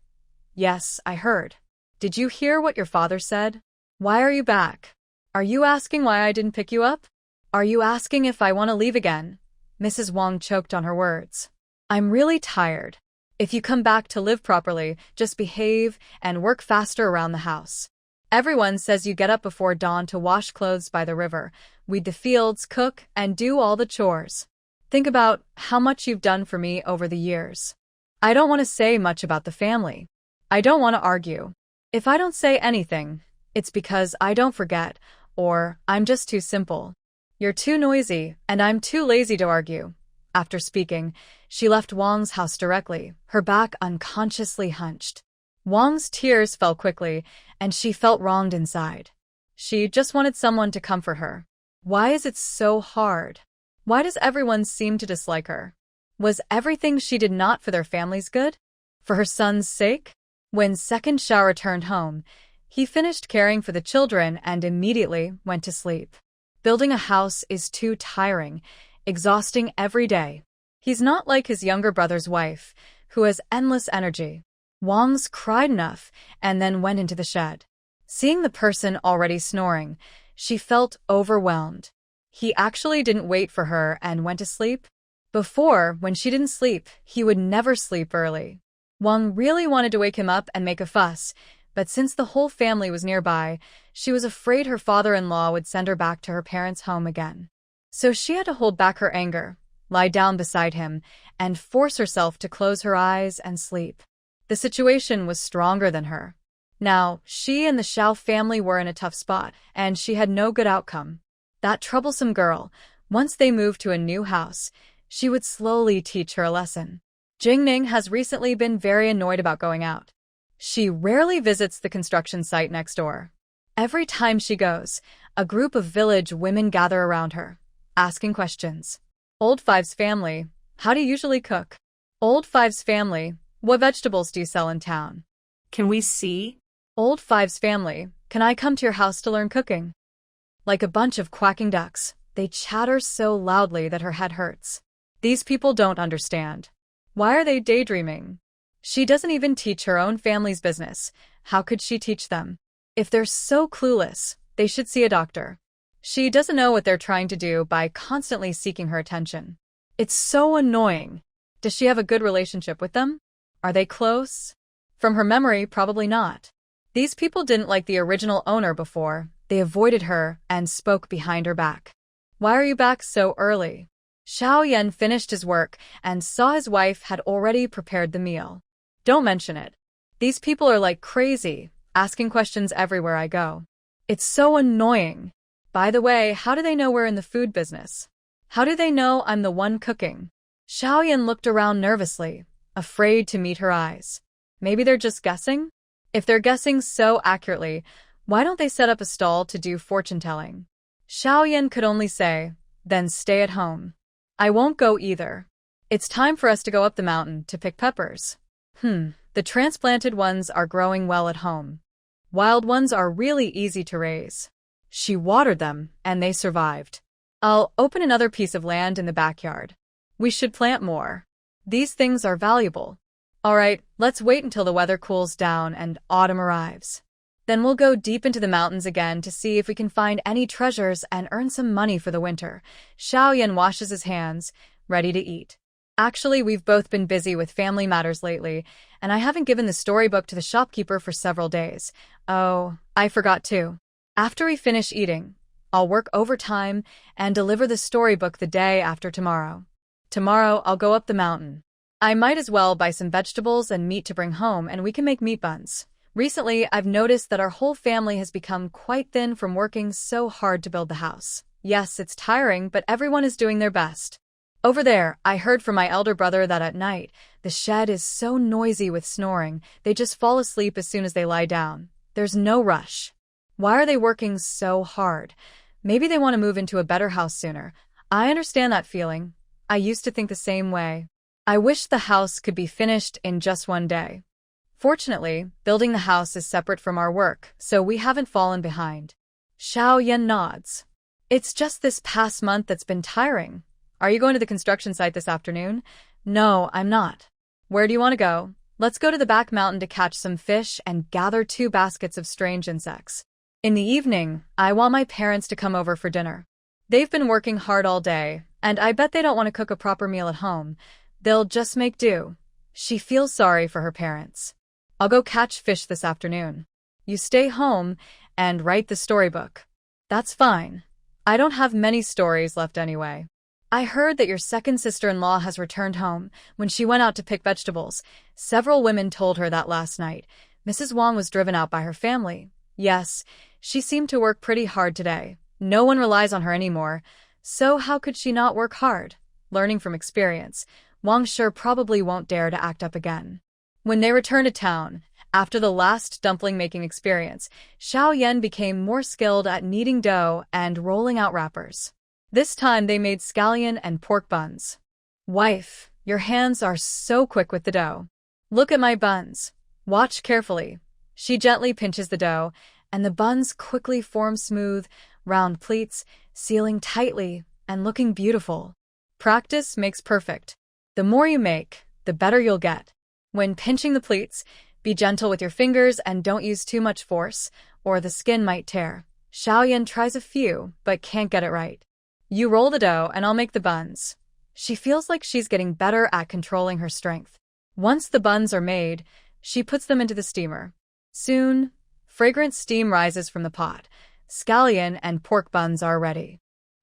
Yes, I heard. Did you hear what your father said? Why are you back? Are you asking why I didn't pick you up? Are you asking if I want to leave again? Mrs. Wang choked on her words. I'm really tired. If you come back to live properly, just behave and work faster around the house. Everyone says you get up before dawn to wash clothes by the river, weed the fields, cook, and do all the chores. Think about how much you've done for me over the years. I don't want to say much about the family. I don't want to argue. If I don't say anything, it's because I don't forget, or I'm just too simple. You're too noisy, and I'm too lazy to argue. After speaking, she left Wang's house directly, her back unconsciously hunched. Wang's tears fell quickly, and she felt wronged inside. She just wanted someone to comfort her. Why is it so hard? Why does everyone seem to dislike her? Was everything she did not for their family's good? For her son's sake? When second Xiao returned home, he finished caring for the children and immediately went to sleep. Building a house is too tiring, exhausting every day. He's not like his younger brother's wife, who has endless energy. Wang's cried enough and then went into the shed. Seeing the person already snoring, she felt overwhelmed. He actually didn't wait for her and went to sleep? Before, when she didn't sleep, he would never sleep early. Wang really wanted to wake him up and make a fuss, but since the whole family was nearby, she was afraid her father-in-law would send her back to her parents' home again. So she had to hold back her anger, lie down beside him, and force herself to close her eyes and sleep. The situation was stronger than her. Now, she and the Xiao family were in a tough spot, and she had no good outcome. That troublesome girl, once they moved to a new house, she would slowly teach her a lesson. Jingning has recently been very annoyed about going out. She rarely visits the construction site next door. Every time she goes, a group of village women gather around her, asking questions. Old Five's family, how do you usually cook? Old Five's family, what vegetables do you sell in town? Can we see? Old Five's family, can I come to your house to learn cooking? Like a bunch of quacking ducks, they chatter so loudly that her head hurts. These people don't understand. Why are they daydreaming? She doesn't even teach her own family's business. How could she teach them? If they're so clueless, they should see a doctor. She doesn't know what they're trying to do by constantly seeking her attention. It's so annoying. Does she have a good relationship with them? Are they close? From her memory, probably not. These people didn't like the original owner before. They avoided her and spoke behind her back. Why are you back so early? Xiao Yan finished his work and saw his wife had already prepared the meal. Don't mention it. These people are like crazy, asking questions everywhere I go. It's so annoying. By the way, how do they know we're in the food business? How do they know I'm the one cooking? Xiao Yan looked around nervously, afraid to meet her eyes. Maybe they're just guessing? If they're guessing so accurately, why don't they set up a stall to do fortune-telling? Xiao Yan could only say, then stay at home. I won't go either. It's time for us to go up the mountain to pick peppers. The transplanted ones are growing well at home. Wild ones are really easy to raise. She watered them, and they survived. I'll open another piece of land in the backyard. We should plant more. These things are valuable. All right, let's wait until the weather cools down and autumn arrives. Then we'll go deep into the mountains again to see if we can find any treasures and earn some money for the winter. Xiaoyan washes his hands, ready to eat. Actually, we've both been busy with family matters lately, and I haven't given the storybook to the shopkeeper for several days. Oh, I forgot too. After we finish eating, I'll work overtime and deliver the storybook the day after tomorrow. Tomorrow, I'll go up the mountain. I might as well buy some vegetables and meat to bring home, and we can make meat buns. Recently, I've noticed that our whole family has become quite thin from working so hard to build the house. Yes, it's tiring, but everyone is doing their best. Over there, I heard from my elder brother that at night, the shed is so noisy with snoring, they just fall asleep as soon as they lie down. There's no rush. Why are they working so hard? Maybe they want to move into a better house sooner. I understand that feeling. I used to think the same way. I wish the house could be finished in just one day. Fortunately, building the house is separate from our work, so we haven't fallen behind. Xiaoyan nods. It's just this past month that's been tiring. Are you going to the construction site this afternoon? No, I'm not. Where do you want to go? Let's go to the back mountain to catch some fish and gather 2 baskets of strange insects. In the evening, I want my parents to come over for dinner. They've been working hard all day, and I bet they don't want to cook a proper meal at home. They'll just make do. She feels sorry for her parents. I'll go catch fish this afternoon. You stay home and write the storybook. That's fine. I don't have many stories left anyway. I heard that your second sister-in-law has returned home when she went out to pick vegetables. Several women told her that last night. Mrs. Wang was driven out by her family. Yes, she seemed to work pretty hard today. No one relies on her anymore. So how could she not work hard? Learning from experience, Wang sure probably won't dare to act up again. When they returned to town, after the last dumpling-making experience, Xiaoyan became more skilled at kneading dough and rolling out wrappers. This time they made scallion and pork buns. Wife, your hands are so quick with the dough. Look at my buns. Watch carefully. She gently pinches the dough, and the buns quickly form smooth, round pleats, sealing tightly and looking beautiful. Practice makes perfect. The more you make, the better you'll get. When pinching the pleats, be gentle with your fingers and don't use too much force, or the skin might tear. Xiaoyan tries a few, but can't get it right. You roll the dough and I'll make the buns. She feels like she's getting better at controlling her strength. Once the buns are made, she puts them into the steamer. Soon, fragrant steam rises from the pot. Scallion and pork buns are ready.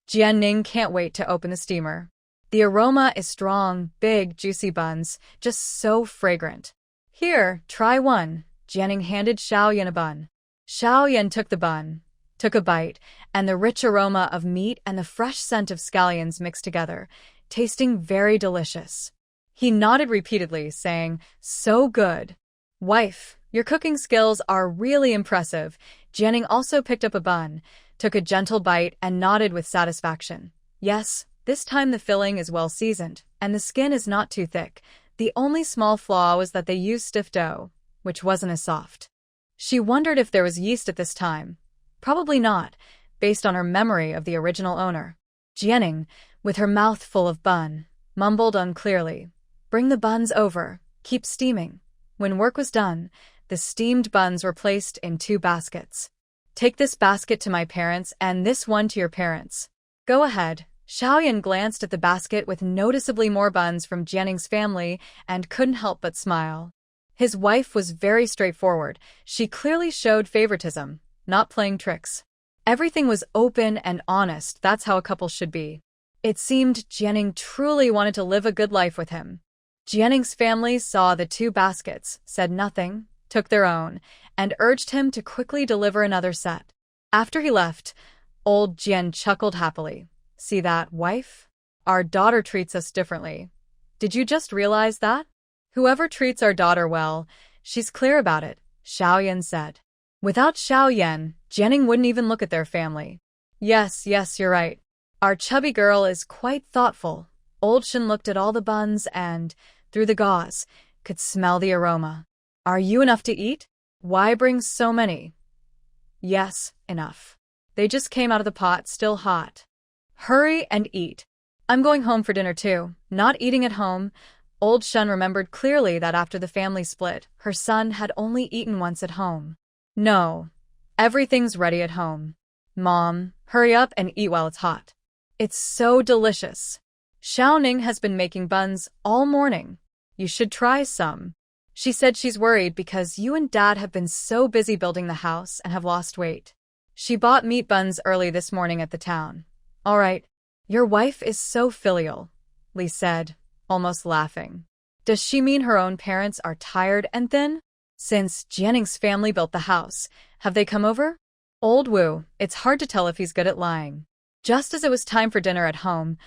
Jianning can't wait to open the steamer. The aroma is strong, big, juicy buns, just so fragrant. Here, try one. Jianning handed Xiaoyan a bun. Xiaoyan took the bun, took a bite, and the rich aroma of meat and the fresh scent of scallions mixed together, tasting very delicious. He nodded repeatedly, saying, "So good. Wife, your cooking skills are really impressive." Jianning also picked up a bun, took a gentle bite, and nodded with satisfaction. Yes, this time the filling is well seasoned, and the skin is not too thick. The only small flaw was that they used stiff dough, which wasn't as soft. She wondered if there was yeast at this time. Probably not, based on her memory of the original owner. Jianning, with her mouth full of bun, mumbled unclearly, "Bring the buns over, keep steaming." When work was done, the steamed buns were placed in 2 baskets. "Take this basket to my parents and this one to your parents." "Go ahead." Xiaoyan glanced at the basket with noticeably more buns from Jianning's family and couldn't help but smile. His wife was very straightforward. She clearly showed favoritism, not playing tricks. Everything was open and honest. That's how a couple should be. It seemed Jianning truly wanted to live a good life with him. Jianning's family saw the 2 baskets, said nothing, took their own, and urged him to quickly deliver another set. After he left, old Jian chuckled happily. "See that, wife? Our daughter treats us differently. Did you just realize that? Whoever treats our daughter well, she's clear about it," Xiaoyan said. Without Xiaoyan, Jianning wouldn't even look at their family. Yes, you're right. Our chubby girl is quite thoughtful." Old Shen looked at all the buns and, through the gauze, could smell the aroma. Are you enough to eat? Why bring so many? Yes, enough. They just came out of the pot, still hot. Hurry and eat. I'm going home for dinner too. Not eating at home. Old Shun remembered clearly that after the family split, her son had only eaten once at home. No. Everything's ready at home. Mom, hurry up and eat while it's hot. It's so delicious. Xiaoning has been making buns all morning. You should try some. She said she's worried because you and Dad have been so busy building the house and have lost weight. She bought meat buns early this morning at the town. All right. Your wife is so filial, Lee said, almost laughing. Does she mean her own parents are tired and thin? Since Jianning's family built the house, have they come over? Old Wu, it's hard to tell if he's good at lying. Just as it was time for dinner at home,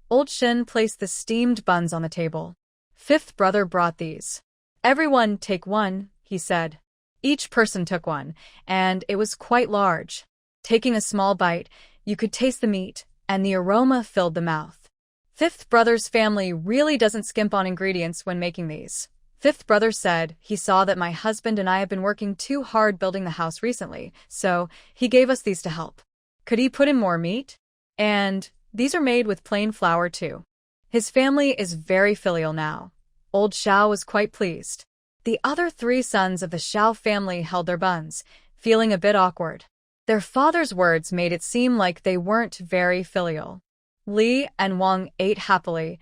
Old Shin placed the steamed buns on the table. Fifth brother brought these. Everyone take one, he said. Each person took one, and it was quite large. Taking a small bite, you could taste the meat, and the aroma filled the mouth. Fifth brother's family really doesn't skimp on ingredients when making these. Fifth brother said he saw that my husband and I have been working too hard building the house recently, so he gave us these to help. Could he put in more meat? And these are made with plain flour too. His family is very filial now. Old Xiao was quite pleased. The other three sons of the Xiao family held their buns, feeling a bit awkward. Their father's words made it seem like they weren't very filial. Li and Wang ate happily,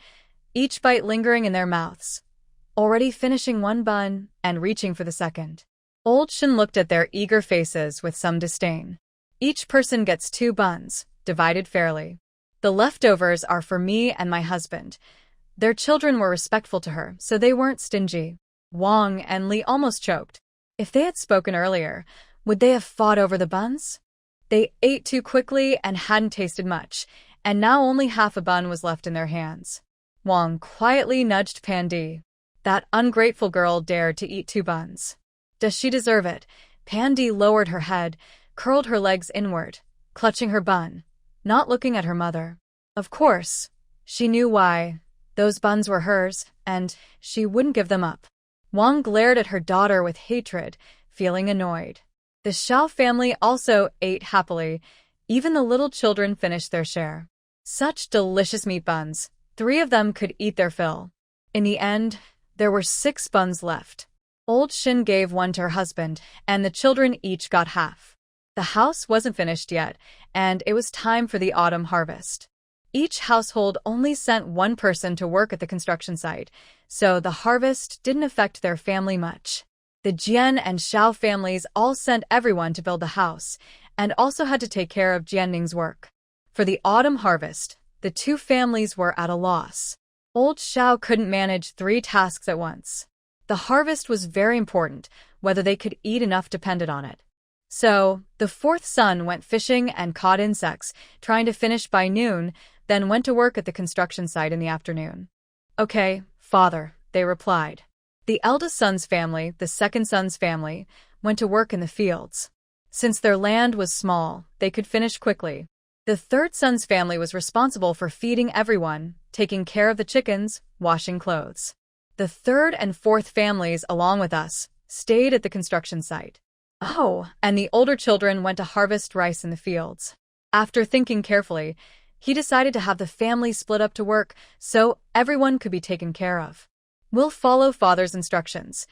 each bite lingering in their mouths, already finishing one bun and reaching for the second. Old Shin looked at their eager faces with some disdain. Each person gets 2 buns, divided fairly. The leftovers are for me and my husband. Their children were respectful to her, so they weren't stingy. Wang and Li almost choked. If they had spoken earlier, would they have fought over the buns? They ate too quickly and hadn't tasted much, and now only half a bun was left in their hands. Wang quietly nudged Pandi. That ungrateful girl dared to eat 2 buns. Does she deserve it? Pandi lowered her head, curled her legs inward, clutching her bun, not looking at her mother. Of course, she knew why. Those buns were hers, and she wouldn't give them up. Wang glared at her daughter with hatred, feeling annoyed. The Xiao family also ate happily. Even the little children finished their share. Such delicious meat buns. 3 of them could eat their fill. In the end, there were 6 buns left. Old Shin gave one to her husband, and the children each got half. The house wasn't finished yet, and it was time for the autumn harvest. Each household only sent one person to work at the construction site, so the harvest didn't affect their family much. The Jian and Xiao families all sent everyone to build the house, and also had to take care of Jianning's work. For the autumn harvest, the 2 families were at a loss. Old Xiao couldn't manage 3 tasks at once. The harvest was very important. Whether they could eat enough depended on it. So, the 4th son went fishing and caught insects, trying to finish by noon, then went to work at the construction site in the afternoon. Okay, father, they replied. The eldest son's family, the 2nd son's family, went to work in the fields. Since their land was small, they could finish quickly. The 3rd son's family was responsible for feeding everyone, taking care of the chickens, washing clothes. The 3rd and 4th families, along with us, stayed at the construction site. Oh, and the older children went to harvest rice in the fields. After thinking carefully, he decided to have the family split up to work so everyone could be taken care of. We'll follow father's instructions.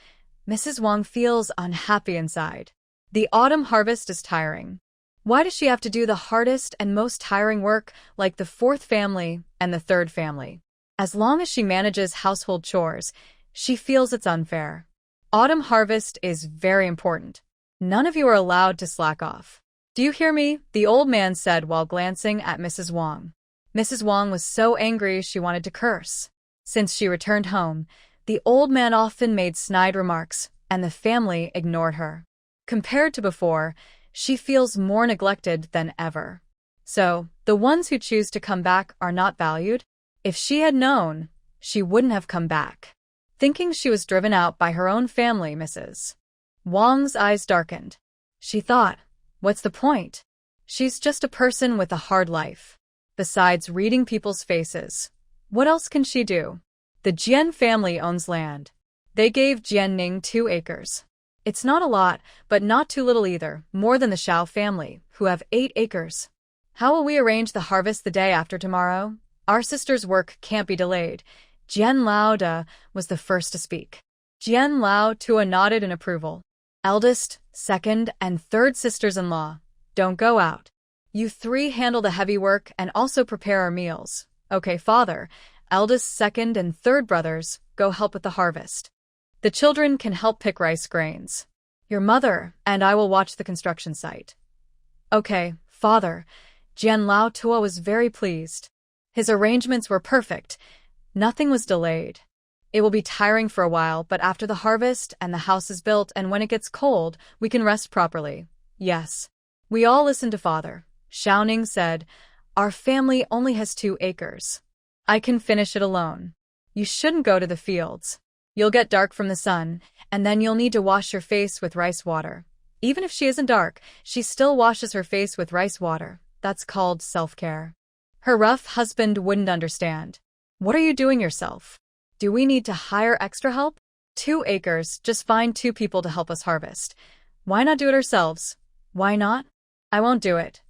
Mrs. Wang feels unhappy inside. The autumn harvest is tiring. Why does she have to do the hardest and most tiring work like the 4th family and the 3rd family? As long as she manages household chores, she feels it's unfair. Autumn harvest is very important. None of you are allowed to slack off. Do you hear me? The old man said while glancing at Mrs. Wang. Mrs. Wang was so angry she wanted to curse. Since she returned home, the old man often made snide remarks, and the family ignored her. Compared to before, she feels more neglected than ever. So, the ones who choose to come back are not valued? If she had known, she wouldn't have come back. Thinking she was driven out by her own family, Mrs. Wang's eyes darkened. She thought, what's the point? She's just a person with a hard life. Besides reading people's faces, what else can she do? The Jian family owns land. They gave Jianning 2 acres. It's not a lot, but not too little either, more than the Shao family, who have 8 acres. How will we arrange the harvest the day after tomorrow? Our sister's work can't be delayed. Jian Lao Da was the first to speak. Jian Lao Tua nodded in approval. Eldest, second, and third sisters-in-law, don't go out. You 3 handle the heavy work and also prepare our meals. Okay, father. Eldest, second, and third brothers, go help with the harvest. The children can help pick rice grains. Your mother and I will watch the construction site. Okay, father. Jian Lao Tua was very pleased. His arrangements were perfect. Nothing was delayed. It will be tiring for a while, but after the harvest and the house is built and when it gets cold, we can rest properly. Yes. We all listened to father. Xiaoning said, our family only has 2 acres. I can finish it alone. You shouldn't go to the fields. You'll get dark from the sun, and then you'll need to wash your face with rice water. Even if she isn't dark, she still washes her face with rice water. That's called self-care. Her rough husband wouldn't understand. What are you doing yourself? Do we need to hire extra help? 2 acres, just find 2 people to help us harvest. Why not do it ourselves? Why not? I won't do it.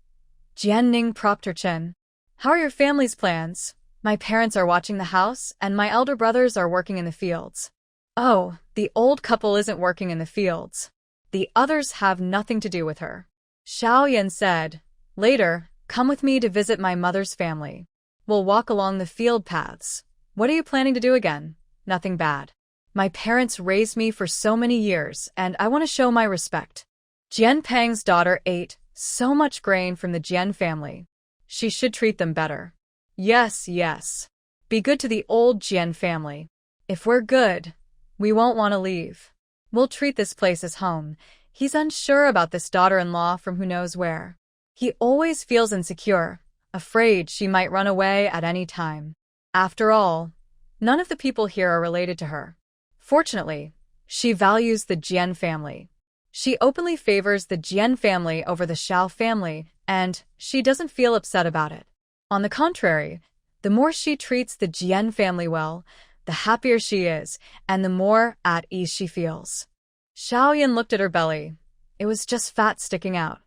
Jianning propped her chin. How are your family's plans? My parents are watching the house, and my elder brothers are working in the fields. Oh, the old couple isn't working in the fields. The others have nothing to do with her. Xiaoyan said, later, come with me to visit my mother's family. We'll walk along the field paths. What are you planning to do again? Nothing bad. My parents raised me for so many years, and I want to show my respect. Jian Peng's daughter ate so much grain from the Jian family. She should treat them better. Yes, yes. Be good to the old Jian family. If we're good, we won't want to leave. We'll treat this place as home. He's unsure about this daughter-in-law from who knows where. He always feels insecure, afraid she might run away at any time. After all, none of the people here are related to her. Fortunately, she values the Jian family. She openly favors the Jian family over the Shao family, and she doesn't feel upset about it. On the contrary, the more she treats the Jian family well, the happier she is, and the more at ease she feels. Xiaoyan looked at her belly. It was just fat sticking out.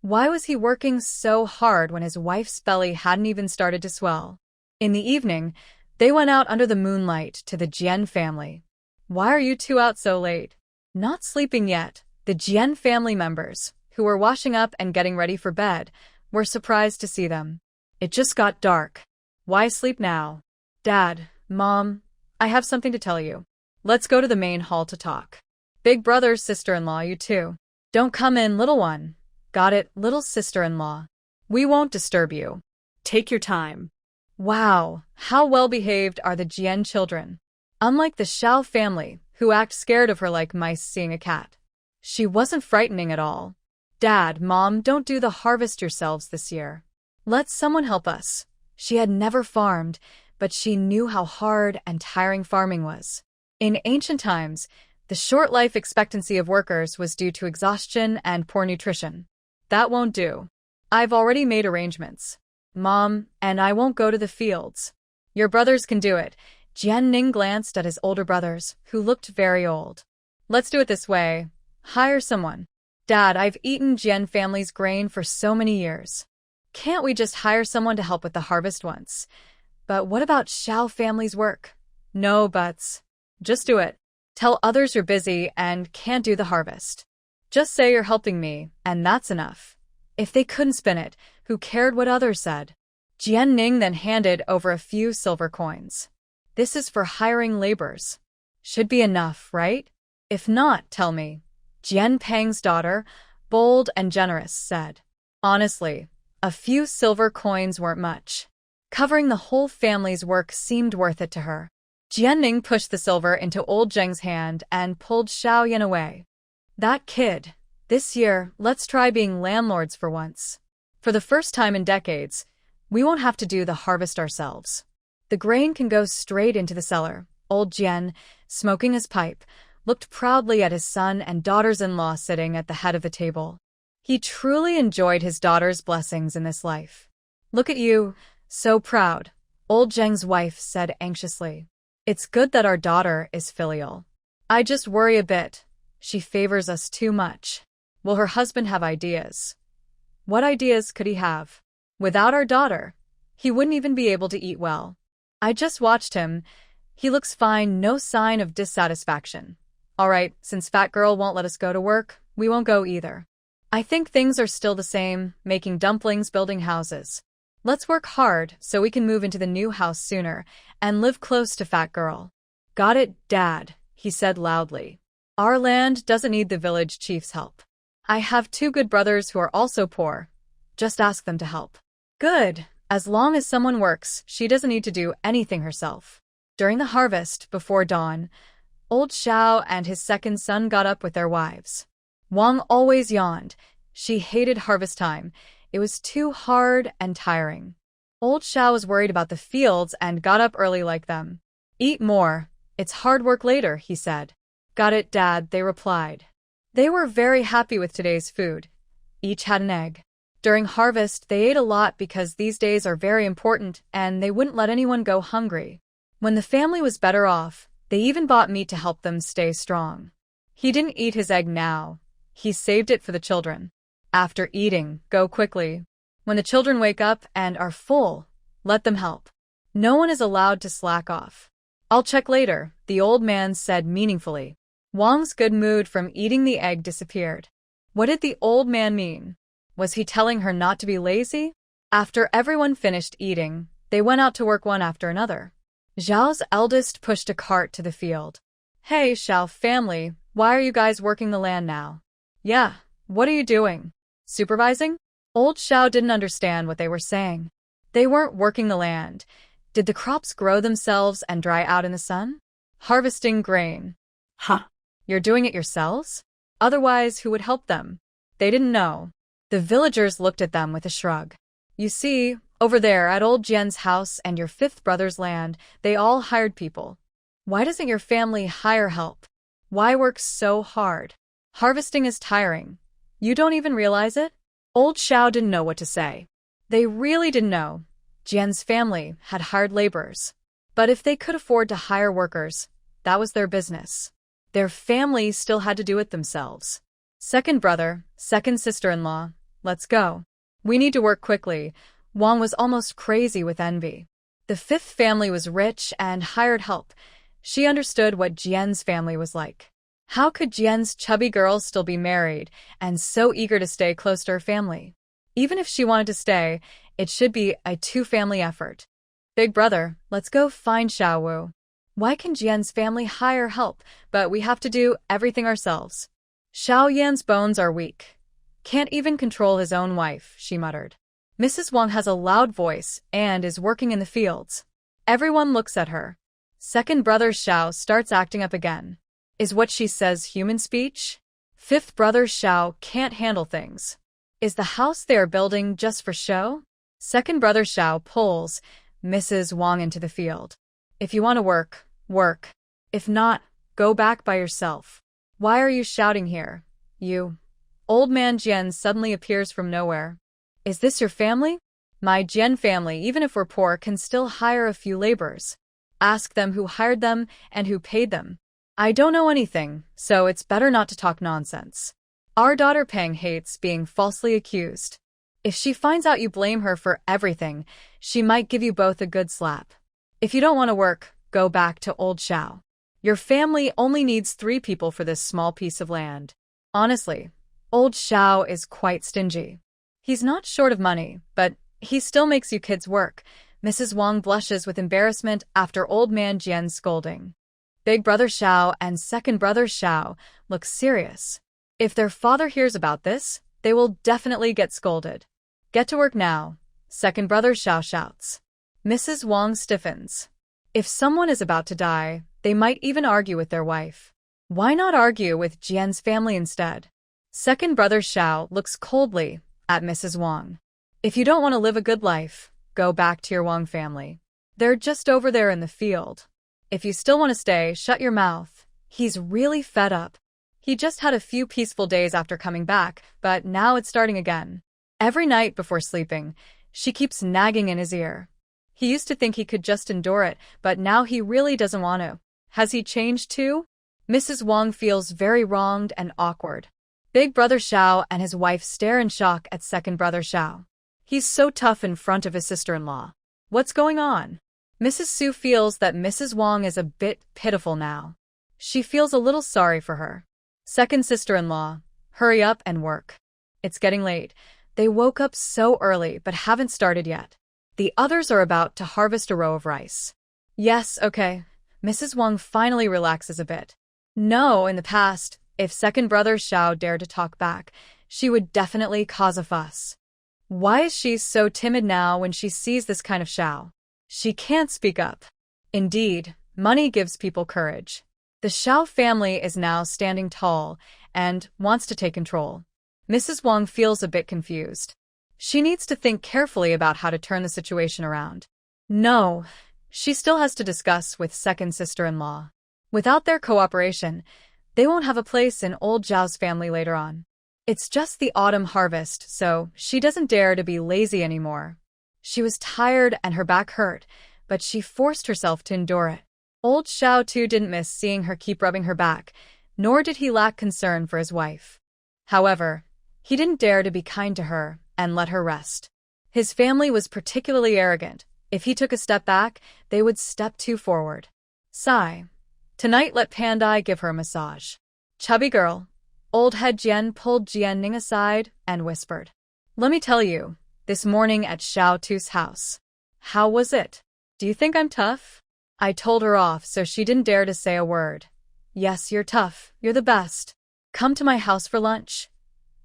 Why was he working so hard when his wife's belly hadn't even started to swell? In the evening, they went out under the moonlight to the Jian family. Why are you 2 out so late? Not sleeping yet. The Jian family members, who were washing up and getting ready for bed, were surprised to see them. It just got dark. Why sleep now? Dad, Mom, I have something to tell you. Let's go to the main hall to talk. Big brother, sister-in-law, you too. Don't come in, little one. Got it, little sister-in-law. We won't disturb you. Take your time. Wow, how well-behaved are the Jian children. Unlike the Shao family, who act scared of her like mice seeing a cat. She wasn't frightening at all. Dad, Mom, don't do the harvest yourselves this year. Let someone help us. She had never farmed, but she knew how hard and tiring farming was. In ancient times, the short life expectancy of workers was due to exhaustion and poor nutrition. That won't do. I've already made arrangements. Mom, and I won't go to the fields. Your brothers can do it. Jianning glanced at his older brothers, who looked very old. Let's do it this way. Hire someone. Dad, I've eaten Jian family's grain for so many years. Can't we just hire someone to help with the harvest once? But what about Shao family's work? No buts. Just do it. Tell others you're busy and can't do the harvest. Just say you're helping me, and that's enough. If they couldn't spin it, who cared what others said? Jianning then handed over a few silver coins. This is for hiring laborers. Should be enough, right? If not, tell me. Jian Peng's daughter, bold and generous, said. Honestly, a few silver coins weren't much. Covering the whole family's work seemed worth it to her. Jianning pushed the silver into old Zheng's hand and pulled Xiaoyan away. That kid. This year, let's try being landlords for once. For the first time in decades, we won't have to do the harvest ourselves. The grain can go straight into the cellar. Old Jian, smoking his pipe, looked proudly at his son and daughters-in-law sitting at the head of the table. He truly enjoyed his daughter's blessings in this life. Look at you, so proud, old Zheng's wife said anxiously. It's good that our daughter is filial. I just worry a bit. She favors us too much. Will her husband have ideas? What ideas could he have? Without our daughter, he wouldn't even be able to eat well. I just watched him. He looks fine, no sign of dissatisfaction. All right, since fat girl won't let us go to work, we won't go either. I think things are still the same, making dumplings, building houses. Let's work hard so we can move into the new house sooner and live close to fat girl. Got it, Dad, he said loudly. Our land doesn't need the village chief's help. I have 2 good brothers who are also poor. Just ask them to help. Good. As long as someone works, she doesn't need to do anything herself. During the harvest, before dawn, old Xiao and his second son got up with their wives. Wang always yawned. She hated harvest time. It was too hard and tiring. Old Xiao was worried about the fields and got up early like them. Eat more. It's hard work later, he said. Got it, Dad, they replied. They were very happy with today's food. Each had an egg. During harvest, they ate a lot because these days are very important and they wouldn't let anyone go hungry. When the family was better off, they even bought meat to help them stay strong. He didn't eat his egg now. He saved it for the children. After eating, go quickly. When the children wake up and are full, let them help. No one is allowed to slack off. I'll check later, the old man said meaningfully. Wang's good mood from eating the egg disappeared. What did the old man mean? Was he telling her not to be lazy? After everyone finished eating, they went out to work one after another. Zhao's eldest pushed a cart to the field. Hey, Xiao family, why are you guys working the land now? Yeah, what are you doing? Supervising? Old Xiao didn't understand what they were saying. They weren't working the land. Did the crops grow themselves and dry out in the sun? Harvesting grain. Huh. You're doing it yourselves? Otherwise, who would help them? They didn't know. The villagers looked at them with a shrug. You see, over there at old Jian's house and your 5th brother's land, they all hired people. Why doesn't your family hire help? Why work so hard? Harvesting is tiring. You don't even realize it? Old Xiao didn't know what to say. They really didn't know. Jian's family had hired laborers. But if they could afford to hire workers, that was their business. Their family still had to do it themselves. Second brother, second sister-in-law, let's go. We need to work quickly. Wang was almost crazy with envy. The 5th family was rich and hired help. She understood what Jian's family was like. How could Jian's chubby girl still be married and so eager to stay close to her family? Even if she wanted to stay, it should be a 2-family effort. Big brother, let's go find Xiao Wu. Why can Jian's family hire help, but we have to do everything ourselves? Xiao Yan's bones are weak. Can't even control his own wife, she muttered. Mrs. Wang has a loud voice and is working in the fields. Everyone looks at her. Second brother Xiao starts acting up again. Is what she says human speech? 5th brother Xiao can't handle things. Is the house they are building just for show? Second brother Xiao pulls Mrs. Wang into the field. If you want to work, work. If not, go back by yourself. Why are you shouting here? You. Old man Jian suddenly appears from nowhere. Is this your family? My Jian family, even if we're poor, can still hire a few laborers. Ask them who hired them and who paid them. I don't know anything, so it's better not to talk nonsense. Our daughter Peng hates being falsely accused. If she finds out you blame her for everything, she might give you both a good slap. If you don't want to work, go back to old Xiao. Your family only needs 3 people for this small piece of land. Honestly, old Xiao is quite stingy. He's not short of money, but he still makes you kids work. Mrs. Wang blushes with embarrassment after old man Jian's scolding. Big brother Xiao and second brother Xiao look serious. If their father hears about this, they will definitely get scolded. Get to work now, second brother Xiao shouts. Mrs. Wang stiffens. If someone is about to die, they might even argue with their wife. Why not argue with Jian's family instead? Second brother Xiao looks coldly at Mrs. Wang. If you don't want to live a good life, go back to your Wang family. They're just over there in the field. If you still want to stay, shut your mouth. He's really fed up. He just had a few peaceful days after coming back, but now it's starting again. Every night before sleeping, she keeps nagging in his ear. He used to think he could just endure it, but now he really doesn't want to. Has he changed too? Mrs. Wang feels very wronged and awkward. Big brother Xiao and his wife stare in shock at second brother Xiao. He's so tough in front of his sister-in-law. What's going on? Mrs. Su feels that Mrs. Wang is a bit pitiful now. She feels a little sorry for her. Second sister-in-law, hurry up and work. It's getting late. They woke up so early but haven't started yet. The others are about to harvest a row of rice. Yes, okay. Mrs. Wang finally relaxes a bit. No, in the past, if second brother Xiao dared to talk back, she would definitely cause a fuss. Why is she so timid now when she sees this kind of Xiao? She can't speak up. Indeed, money gives people courage. The Xiao family is now standing tall and wants to take control. Mrs. Wang feels a bit confused. She needs to think carefully about how to turn the situation around. No, she still has to discuss with second sister-in-law. Without their cooperation, they won't have a place in old Zhao's family later on. It's just the autumn harvest, so she doesn't dare to be lazy anymore. She was tired and her back hurt, but she forced herself to endure it. Old Xiao too didn't miss seeing her keep rubbing her back, nor did he lack concern for his wife. However, he didn't dare to be kind to her and let her rest. His family was particularly arrogant. If he took a step back, they would step two forward. Sigh. Tonight let Pandai give her a massage. Chubby girl. Old head Jian pulled Jian Ning aside and whispered. Let me tell you, this morning at Xiao Tu's house. How was it? Do you think I'm tough? I told her off so she didn't dare to say a word. Yes, you're tough. You're the best. Come to my house for lunch.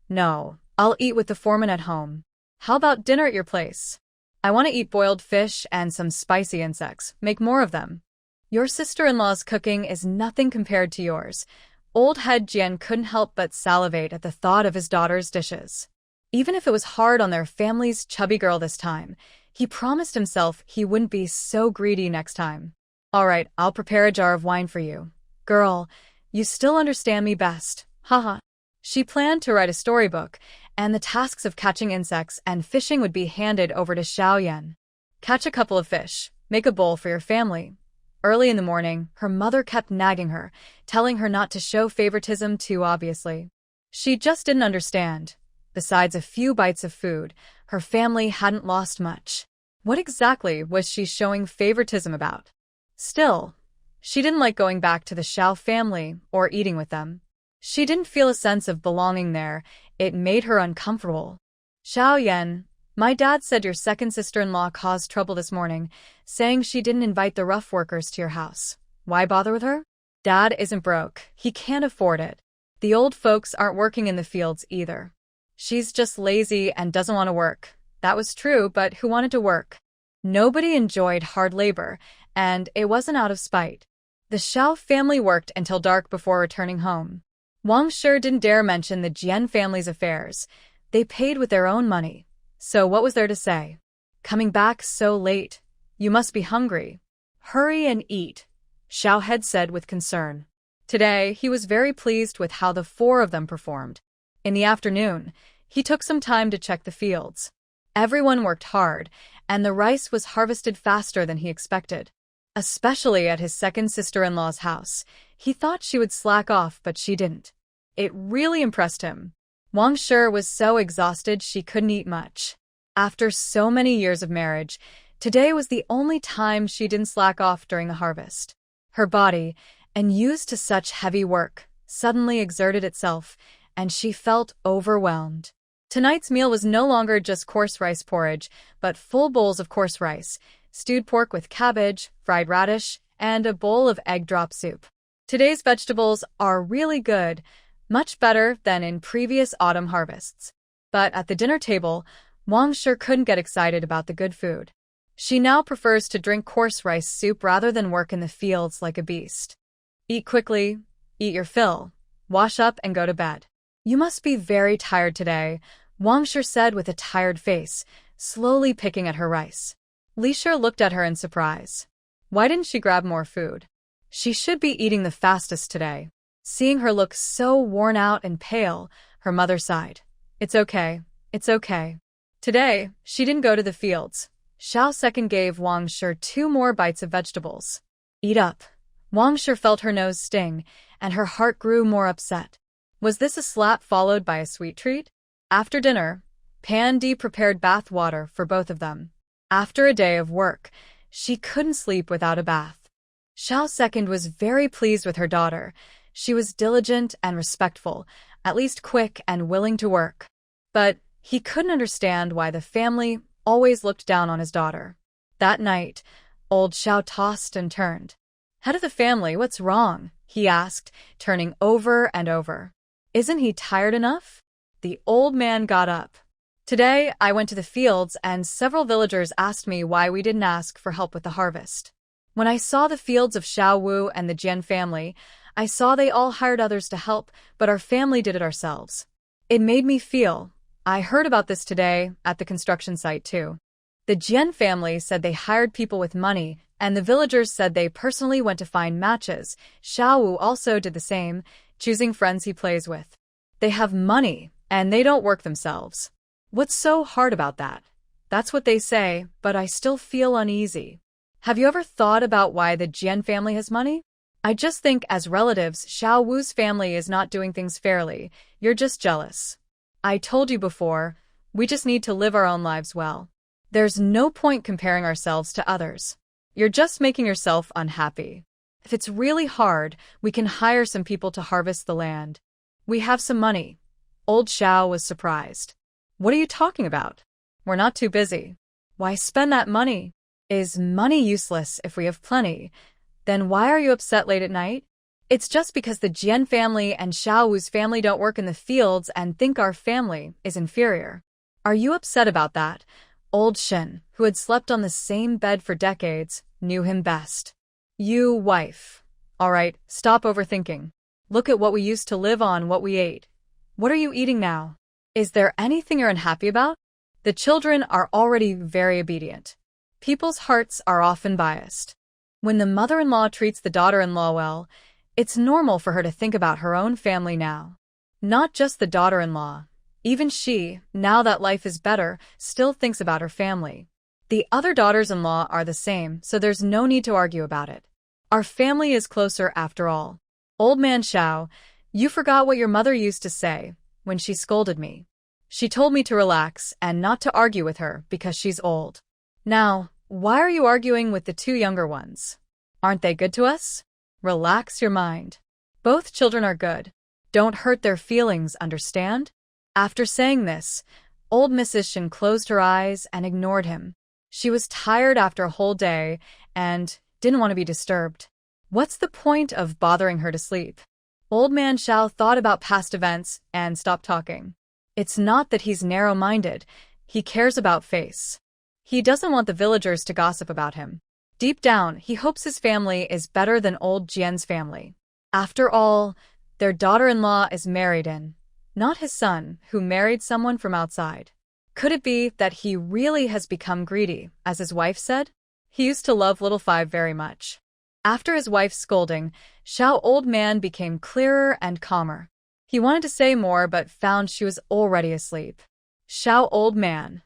No, I'll eat with the foreman at home. How about dinner at your place? I want to eat boiled fish and some spicy insects. Make more of them. Your sister-in-law's cooking is nothing compared to yours. Old head Jian couldn't help but salivate at the thought of his daughter's dishes. Even if it was hard on their family's chubby girl this time, he promised himself he wouldn't be so greedy next time. All right, I'll prepare a jar of wine for you. Girl, you still understand me best. Haha. She planned to write a storybook, and the tasks of catching insects and fishing would be handed over to Xiao Yan. Catch a couple of fish. Make a bowl for your family. Early in the morning, her mother kept nagging her, telling her not to show favoritism too obviously. She just didn't understand. Besides a few bites of food, her family hadn't lost much. What exactly was she showing favoritism about? Still, she didn't like going back to the Xiao family or eating with them. She didn't feel a sense of belonging there. It made her uncomfortable. Xiao Yan, my dad said your second sister-in-law caused trouble this morning, saying she didn't invite the rough workers to your house. Why bother with her? Dad isn't broke. He can't afford it. The old folks aren't working in the fields either. She's just lazy and doesn't want to work. That was true, but who wanted to work? Nobody enjoyed hard labor, and it wasn't out of spite. The Xiao family worked until dark before returning home. Wang Shi didn't dare mention the Jian family's affairs. They paid with their own money. So what was there to say? Coming back so late. You must be hungry. Hurry and eat, Xiao had said with concern. Today, he was very pleased with how the four of them performed. In the afternoon, he took some time to check the fields. Everyone worked hard, and the rice was harvested faster than he expected. Especially at his second sister-in-law's house. He thought she would slack off, but she didn't. It really impressed him. Wang Shi was so exhausted she couldn't eat much. After so many years of marriage, today was the only time she didn't slack off during the harvest. Her body, unused to such heavy work, suddenly exerted itself, and she felt overwhelmed. Tonight's meal was no longer just coarse rice porridge, but full bowls of coarse rice, stewed pork with cabbage, fried radish, and a bowl of egg drop soup. Today's vegetables are really good, much better than in previous autumn harvests. But at the dinner table, Wang Shi couldn't get excited about the good food. She now prefers to drink coarse rice soup rather than work in the fields like a beast. Eat quickly, eat your fill, wash up and go to bed. You must be very tired today, Wang Shi said with a tired face, slowly picking at her rice. Li Shi looked at her in surprise. Why didn't she grab more food? She should be eating the fastest today. Seeing her look so worn out and pale, her mother sighed. It's okay, it's okay. Today, she didn't go to the fields. Xiao second gave Wang Shi 2 more bites of vegetables. Eat up. Wang Shi felt her nose sting, and her heart grew more upset. Was this a slap followed by a sweet treat? After dinner, Pan Di prepared bath water for both of them. After a day of work, she couldn't sleep without a bath. Xiao II was very pleased with her daughter. She was diligent and respectful, at least quick and willing to work. But he couldn't understand why the family always looked down on his daughter. That night, old Xiao tossed and turned. "Head of the family, what's wrong?" he asked, turning over and over. "Isn't he tired enough?" The old man got up. "Today, I went to the fields and several villagers asked me why we didn't ask for help with the harvest. When I saw the fields of Xiao Wu and the Jian family, I saw they all hired others to help, but our family did it ourselves. It made me feel. I heard about this today at the construction site too. The Jian family said they hired people with money, and the villagers said they personally went to find matches. Xiao Wu also did the same, choosing friends he plays with. They have money, and they don't work themselves. What's so hard about that? That's what they say, but I still feel uneasy. Have you ever thought about why the Jian family has money? I just think as relatives, Xiao Wu's family is not doing things fairly. You're just jealous. I told you before, we just need to live our own lives well. There's no point comparing ourselves to others. You're just making yourself unhappy. If it's really hard, we can hire some people to harvest the land. We have some money." Old Xiao was surprised. "What are you talking about? We're not too busy. Why spend that money? Is money useless if we have plenty? Then why are you upset late at night?" "It's just because the Jian family and Xiao Wu's family don't work in the fields and think our family is inferior." "Are you upset about that?" Old Shen, who had slept on the same bed for decades, knew him best. "You, wife. All right, stop overthinking. Look at what we used to live on, what we ate. What are you eating now? Is there anything you're unhappy about?" The children are already very obedient. People's hearts are often biased. When the mother-in-law treats the daughter-in-law well, it's normal for her to think about her own family now. Not just the daughter-in-law. Even she, now that life is better, still thinks about her family. The other daughters-in-law are the same, so there's no need to argue about it. Our family is closer after all. Old man Xiao, you forgot what your mother used to say when she scolded me. She told me to relax and not to argue with her because she's old. Now, why are you arguing with the two younger ones? Aren't they good to us? Relax your mind. Both children are good. Don't hurt their feelings, understand? After saying this, old Mrs. Shin closed her eyes and ignored him. She was tired after a whole day and didn't want to be disturbed. What's the point of bothering her to sleep? Old man Xiao thought about past events and stopped talking. It's not that he's narrow-minded. He cares about face. He doesn't want the villagers to gossip about him. Deep down, he hopes his family is better than old Jian's family. After all, their daughter-in-law is married in, not his son, who married someone from outside. Could it be that he really has become greedy, as his wife said? He used to love little Five very much. After his wife's scolding, Xiao old man became clearer and calmer. He wanted to say more but found she was already asleep. Xiao old man.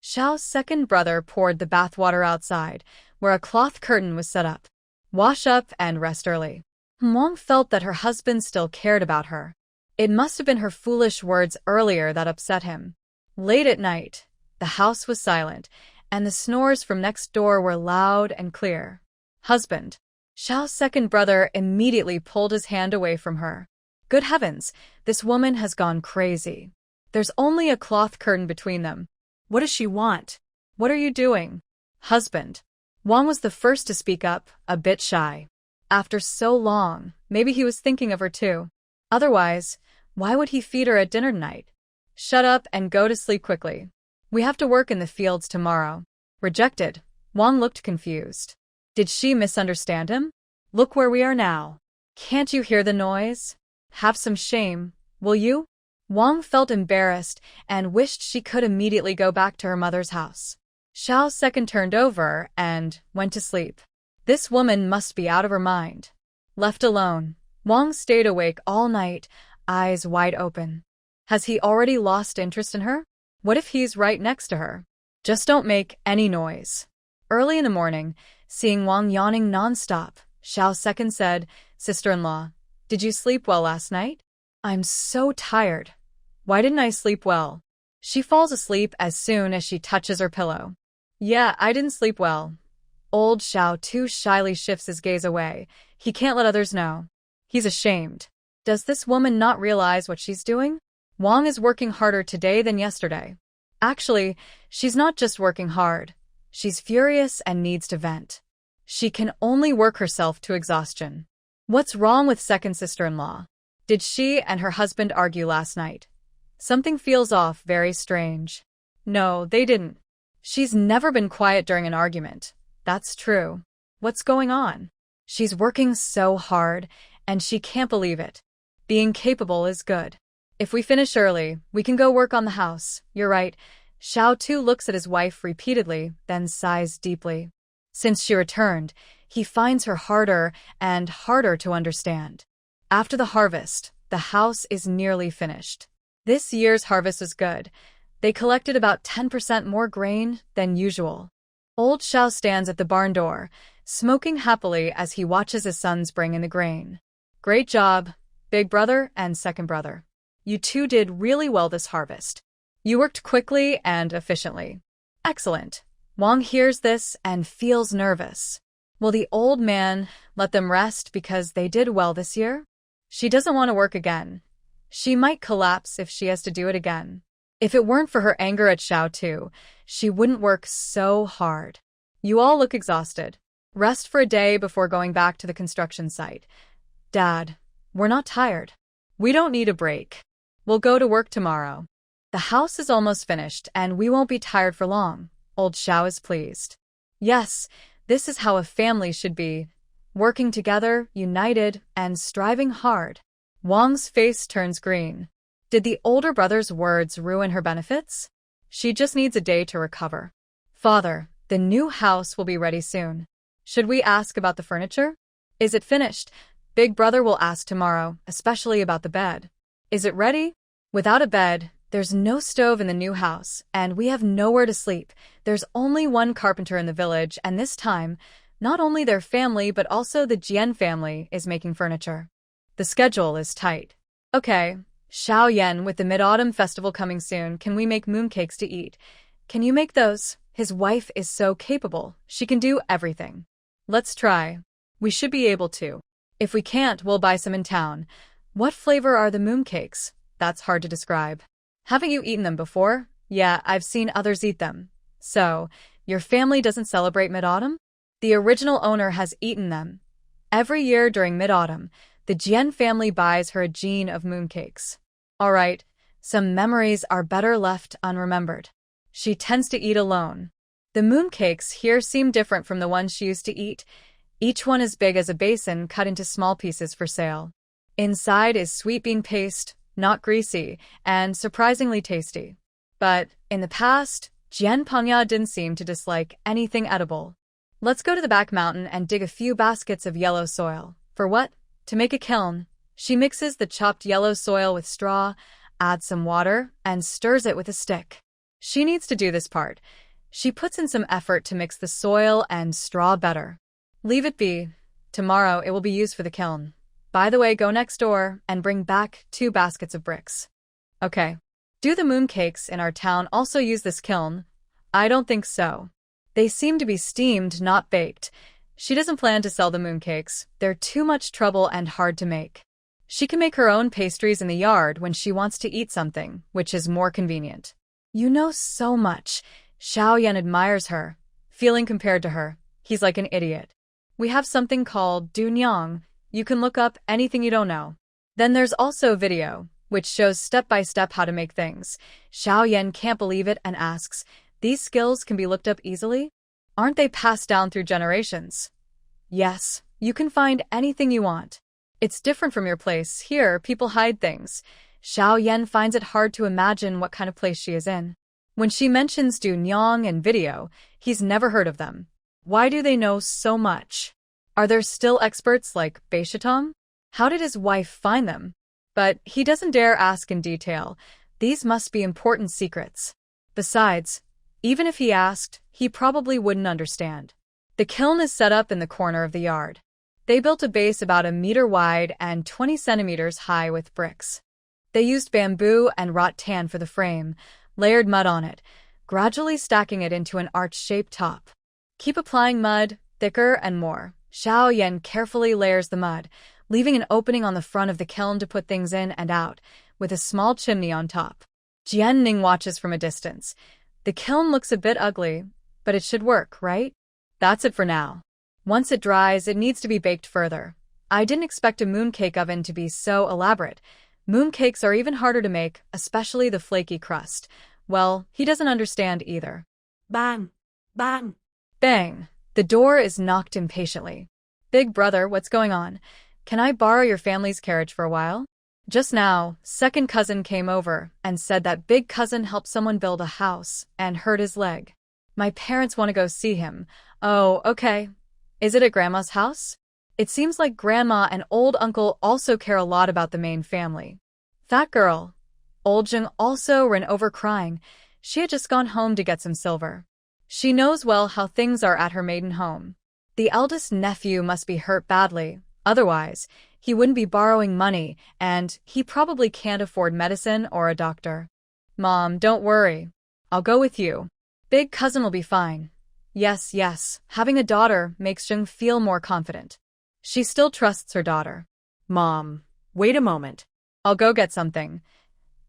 Xiao's second brother poured the bathwater outside, where a cloth curtain was set up. Wash up and rest early. Wang felt that her husband still cared about her. It must have been her foolish words earlier that upset him. Late at night, the house was silent, and the snores from next door were loud and clear. Husband. Xiao's second brother immediately pulled his hand away from her. Good heavens, this woman has gone crazy. There's only a cloth curtain between them. What does she want? What are you doing? Husband. Wang was the first to speak up, a bit shy. After so long, maybe he was thinking of her too. Otherwise, why would he feed her at dinner tonight? Shut up and go to sleep quickly. We have to work in the fields tomorrow. Rejected. Wang looked confused. Did she misunderstand him? Look where we are now. Can't you hear the noise? Have some shame, will you? Wang felt embarrassed and wished she could immediately go back to her mother's house. Xiao's second turned over and went to sleep. This woman must be out of her mind. Left alone, Wang stayed awake all night, eyes wide open. Has he already lost interest in her? What if he's right next to her? Just don't make any noise. Early in the morning, seeing Wang yawning non-stop, Xiao's second said, Sister-in-law, Did you sleep well last night? I'm so tired. Why didn't I sleep well? She falls asleep as soon as she touches her pillow. Yeah, I didn't sleep well. Old Xiao too shyly shifts his gaze away. He can't let others know. He's ashamed. Does this woman not realize what she's doing? Wang is working harder today than yesterday. Actually, she's not just working hard. She's furious and needs to vent. She can only work herself to exhaustion. What's wrong with second sister-in-law? Did she and her husband argue last night? Something feels off, very strange. No, they didn't. She's never been quiet during an argument. That's true. What's going on? She's working so hard, and she can't believe it. Being capable is good. If we finish early, we can go work on the house. You're right. Xiao Tu looks at his wife repeatedly, then sighs deeply. Since she returned, he finds her harder and harder to understand. After the harvest, the house is nearly finished. This year's harvest was good. They collected about 10% more grain than usual. Old Xiao stands at the barn door, smoking happily as he watches his sons bring in the grain. Great job, big brother and second brother. You two did really well this harvest. You worked quickly and efficiently. Excellent. Wang hears this and feels nervous. Will the old man let them rest because they did well this year? She doesn't want to work again. She might collapse if she has to do it again. If it weren't for her anger at Xiao Tu, she wouldn't work so hard. You all look exhausted. Rest for a day before going back to the construction site. Dad, we're not tired. We don't need a break. We'll go to work tomorrow. The house is almost finished and we won't be tired for long. Old Xiao is pleased. Yes, this is how a family should be. Working together, united, and striving hard. Wang's face turns green. Did the older brother's words ruin her benefits? She just needs a day to recover. Father, the new house will be ready soon. Should we ask about the furniture? Is it finished? Big brother will ask tomorrow, especially about the bed. Is it ready? Without a bed, there's no stove in the new house, and we have nowhere to sleep. There's only one carpenter in the village, and this time, not only their family but also the Jian family is making furniture. The schedule is tight. Okay, Xiao Yan, with the Mid-Autumn Festival coming soon, can we make mooncakes to eat? Can you make those? His wife is so capable. She can do everything. Let's try. We should be able to. If we can't, we'll buy some in town. What flavor are the mooncakes? That's hard to describe. Haven't you eaten them before? Yeah, I've seen others eat them. So, your family doesn't celebrate Mid-Autumn? The original owner has eaten them. Every year during Mid-Autumn, the Jian family buys her a gene of mooncakes. All right, some memories are better left unremembered. She tends to eat alone. The mooncakes here seem different from the ones she used to eat. Each one as big as a basin cut into small pieces for sale. Inside is sweet bean paste, not greasy, and surprisingly tasty. But, in the past, Jian Panya didn't seem to dislike anything edible. Let's go to the back mountain and dig a few baskets of yellow soil. For what? To make a kiln. She mixes the chopped yellow soil with straw, adds some water, and stirs it with a stick. She needs to do this part. She puts in some effort to mix the soil and straw better. Leave it be. Tomorrow it will be used for the kiln. By the way, go next door and bring back 2 baskets of bricks. Okay. Do the mooncakes in our town also use this kiln? I don't think so. They seem to be steamed, not baked. She doesn't plan to sell the mooncakes. They're too much trouble and hard to make. She can make her own pastries in the yard when she wants to eat something, which is more convenient. You know so much. Xiao Yan admires her. Feeling compared to her, he's like an idiot. We have something called Dunyang. You can look up anything you don't know. Then there's also video, which shows step-by-step how to make things. Xiao Yan can't believe it and asks, these skills can be looked up easily? Aren't they passed down through generations? Yes, you can find anything you want. It's different from your place. Here, people hide things. Xiao Yan finds it hard to imagine what kind of place she is in. When she mentions Dunyang and video, he's never heard of them. Why do they know so much? Are there still experts like Beishitom? How did his wife find them? But he doesn't dare ask in detail. These must be important secrets. Besides, even if he asked, he probably wouldn't understand. The kiln is set up in the corner of the yard. They built a base about a meter wide and 20 centimeters high with bricks. They used bamboo and wrought tan for the frame, layered mud on it, gradually stacking it into an arch-shaped top. Keep applying mud, thicker and more. Xiao Yan carefully layers the mud, leaving an opening on the front of the kiln to put things in and out, with a small chimney on top. Jian Ning watches from a distance. The kiln looks a bit ugly, but it should work, right? That's it for now. Once it dries, it needs to be baked further. I didn't expect a mooncake oven to be so elaborate. Mooncakes are even harder to make, especially the flaky crust. Well, he doesn't understand either. Bang! Bang! Bang! The door is knocked impatiently. Big brother, what's going on? Can I borrow your family's carriage for a while? Just now, second cousin came over and said that big cousin helped someone build a house and hurt his leg. My parents want to go see him. Oh, okay. Is it at Grandma's house? It seems like Grandma and old uncle also care a lot about the main family. Fat girl. Old Jung also ran over crying. She had just gone home to get some silver. She knows well how things are at her maiden home. The eldest nephew must be hurt badly. Otherwise, he wouldn't be borrowing money, and he probably can't afford medicine or a doctor. Mom, don't worry. I'll go with you. Big cousin will be fine. Yes, yes, having a daughter makes Jung feel more confident. She still trusts her daughter. Mom, wait a moment. I'll go get something.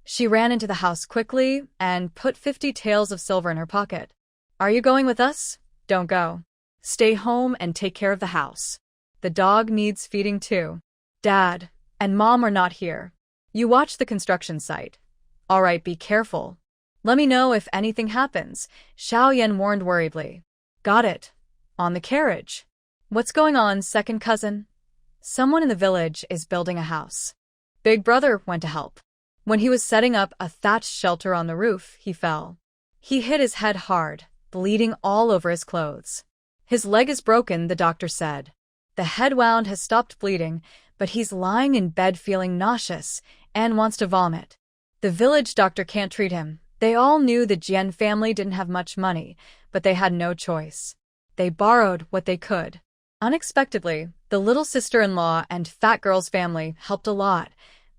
She ran into the house quickly and put 50 taels of silver in her pocket. Are you going with us? Don't go. Stay home and take care of the house. The dog needs feeding too. Dad and Mom are not here. You watch the construction site. All right, be careful. Let me know if anything happens, Xiao Yan warned worriedly. Got it. On the carriage. What's going on, second cousin? Someone in the village is building a house. Big brother went to help. When he was setting up a thatched shelter on the roof, he fell. He hit his head hard, bleeding all over his clothes. His leg is broken, the doctor said. The head wound has stopped bleeding, but he's lying in bed feeling nauseous and wants to vomit. The village doctor can't treat him. They all knew the Jian family didn't have much money, but they had no choice. They borrowed what they could. Unexpectedly, the little sister-in-law and fat girl's family helped a lot.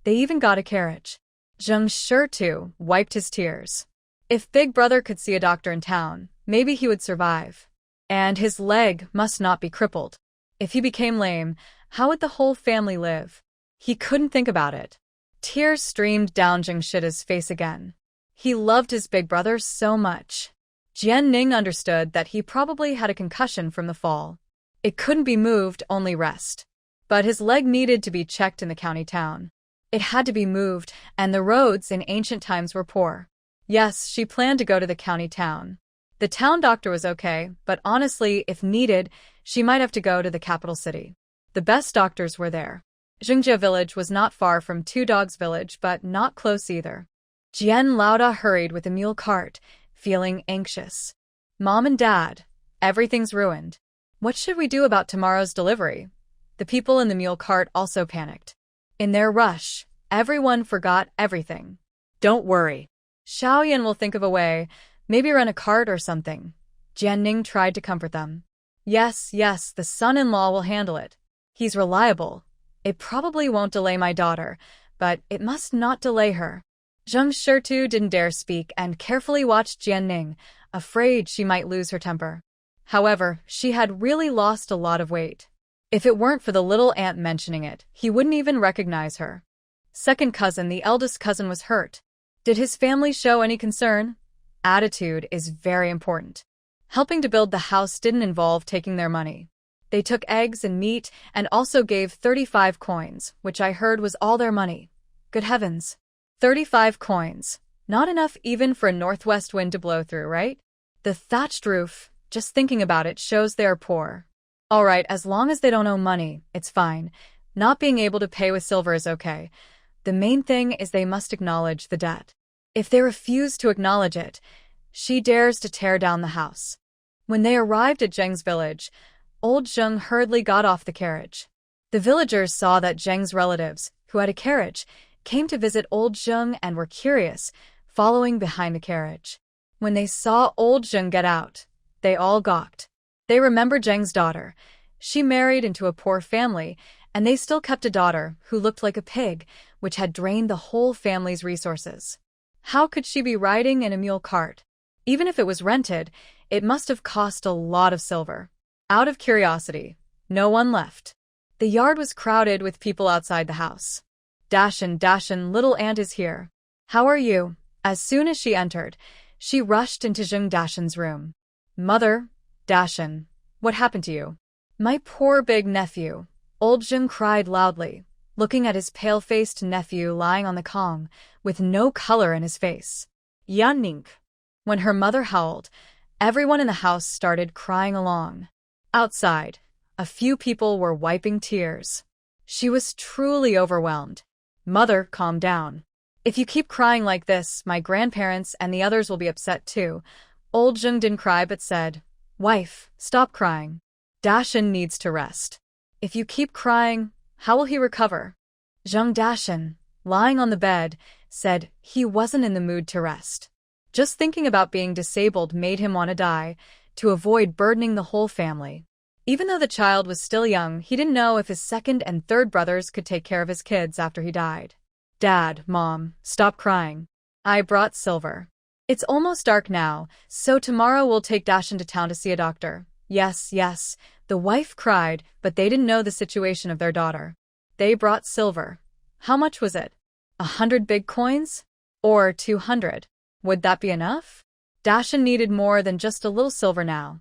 They even got a carriage. Zheng sure too wiped his tears. If Big Brother could see a doctor in town, maybe he would survive. And his leg must not be crippled. If he became lame, how would the whole family live? He couldn't think about it. Tears streamed down Zheng Shida's face again. He loved his big brother so much. Jian Ning understood that he probably had a concussion from the fall. It couldn't be moved, only rest. But his leg needed to be checked in the county town. It had to be moved, and the roads in ancient times were poor. Yes, she planned to go to the county town. The town doctor was okay, but honestly, if needed, she might have to go to the capital city. The best doctors were there. Jingjia village was not far from Two Dogs village, but not close either. Jian Lauda hurried with the mule cart, feeling anxious. Mom and Dad, everything's ruined. What should we do about tomorrow's delivery? The people in the mule cart also panicked. In their rush, everyone forgot everything. Don't worry. Xiaoyan will think of a way, maybe rent a cart or something. Jianning tried to comfort them. Yes, the son-in-law will handle it. He's reliable. It probably won't delay my daughter, but it must not delay her. Zheng Shirtu didn't dare speak and carefully watched Jianning, afraid she might lose her temper. However, she had really lost a lot of weight. If it weren't for the little aunt mentioning it, he wouldn't even recognize her. Second cousin, the eldest cousin, was hurt. Did his family show any concern? Attitude is very important. Helping to build the house didn't involve taking their money. They took eggs and meat and also gave 35 coins, which I heard was all their money. Good heavens. 35 coins. Not enough even for a northwest wind to blow through, right? The thatched roof, just thinking about it, shows they're poor. All right, as long as they don't owe money, it's fine. Not being able to pay with silver is okay. The main thing is they must acknowledge the debt. If they refuse to acknowledge it, she dares to tear down the house. When they arrived at Zheng's village, old Zheng hurriedly got off the carriage. The villagers saw that Zheng's relatives, who had a carriage, came to visit old Zheng and were curious, following behind the carriage. When they saw old Zheng get out, they all gawked. They remembered Zheng's daughter. She married into a poor family, and they still kept a daughter who looked like a pig, which had drained the whole family's resources. How could she be riding in a mule cart? Even if it was rented, it must have cost a lot of silver. Out of curiosity, no one left. The yard was crowded with people outside the house. Dashin, little aunt is here. How are you? As soon as she entered, she rushed into Jung Dashin's room. Mother, Dashin, what happened to you? My poor big nephew. Old Jung cried loudly, looking at his pale-faced nephew lying on the kong, with no color in his face. Yanning. When her mother howled, everyone in the house started crying along. Outside, a few people were wiping tears. She was truly overwhelmed. Mother, calm down. If you keep crying like this, my grandparents and the others will be upset too. Old Jung didn't cry but said, Wife, stop crying. Dashin needs to rest. If you keep crying, how will he recover? Jung Dashin, lying on the bed, said he wasn't in the mood to rest. Just thinking about being disabled made him want to die, to avoid burdening the whole family. Even though the child was still young, he didn't know if his second and third brothers could take care of his kids after he died. Dad, Mom, stop crying. I brought silver. It's almost dark now, so tomorrow we'll take Dashin to town to see a doctor. Yes, the wife cried, but they didn't know the situation of their daughter. They brought silver. How much was it? 100 big coins? Or 200? Would that be enough? Dashin needed more than just a little silver now.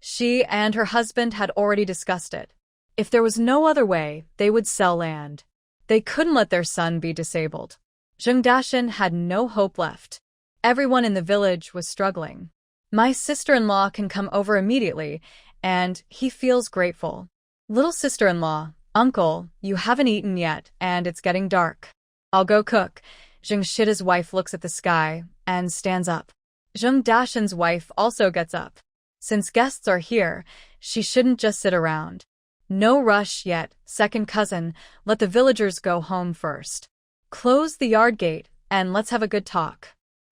She and her husband had already discussed it. If there was no other way, they would sell land. They couldn't let their son be disabled. Jung Dashin had no hope left. Everyone in the village was struggling. My sister-in-law can come over immediately, and he feels grateful. Little sister-in-law, uncle, you haven't eaten yet, and it's getting dark. I'll go cook. Jung Shida's wife looks at the sky and stands up. Jung Dashin's wife also gets up. Since guests are here, she shouldn't just sit around. No rush yet, second cousin, let the villagers go home first. Close the yard gate, and let's have a good talk.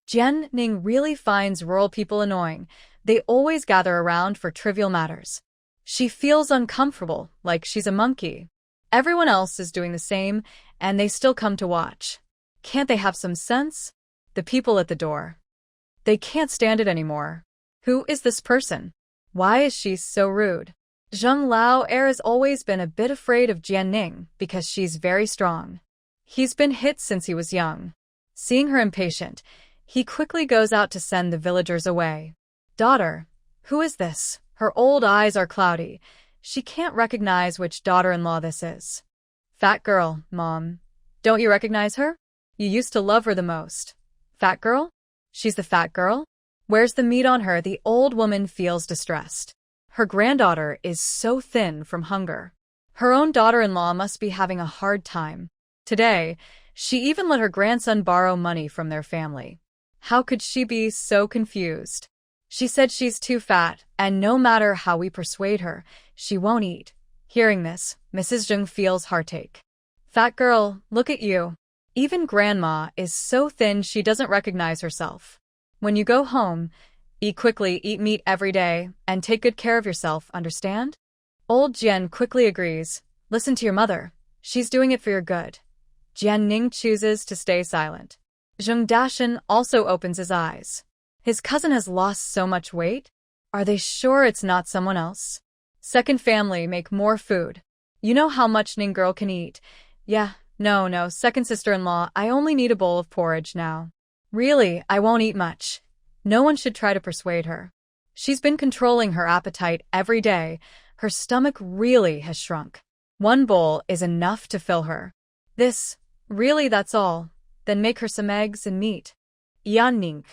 Jian Ning really finds rural people annoying. They always gather around for trivial matters. She feels uncomfortable, like she's a monkey. Everyone else is doing the same, and they still come to watch. Can't they have some sense? The people at the door. They can't stand it anymore. Who is this person? Why is she so rude? Zheng Lao has always been a bit afraid of Jian Ning because she's very strong. He's been hit since he was young. Seeing her impatient, he quickly goes out to send the villagers away. Daughter, who is this? Her old eyes are cloudy. She can't recognize which daughter-in-law this is. Fat girl, Mom. Don't you recognize her? You used to love her the most. Fat girl? She's the fat girl? Where's the meat on her? The old woman feels distressed. Her granddaughter is so thin from hunger. Her own daughter-in-law must be having a hard time. Today, she even let her grandson borrow money from their family. How could she be so confused? She said she's too fat, and no matter how we persuade her, she won't eat. Hearing this, Mrs. Zheng feels heartache. Fat girl, look at you. Even grandma is so thin she doesn't recognize herself. When you go home, eat quickly, eat meat every day, and take good care of yourself, understand? Old Jian quickly agrees. Listen to your mother. She's doing it for your good. Jian Ning chooses to stay silent. Zheng Dashin also opens his eyes. His cousin has lost so much weight? Are they sure it's not someone else? Second family, make more food. You know how much Ning girl can eat. Yeah, no, second sister-in-law, I only need a bowl of porridge now. Really, I won't eat much. No one should try to persuade her. She's been controlling her appetite every day. Her stomach really has shrunk. One bowl is enough to fill her. Really, that's all. Then make her some eggs and meat. Yan Ning.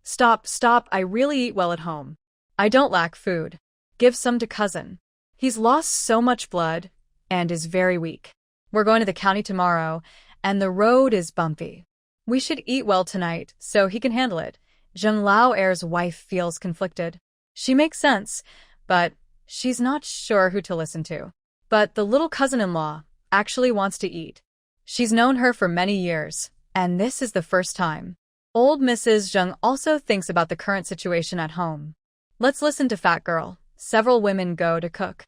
Stop, I really eat well at home. I don't lack food. Give some to cousin. He's lost so much blood and is very weak. We're going to the county tomorrow, and the road is bumpy. We should eat well tonight so he can handle it. Zheng Lao's wife feels conflicted. She makes sense, but she's not sure who to listen to. But the little cousin-in-law actually wants to eat. She's known her for many years, and this is the first time. Old Mrs. Zheng also thinks about the current situation at home. Let's listen to Fat Girl. Several women go to cook.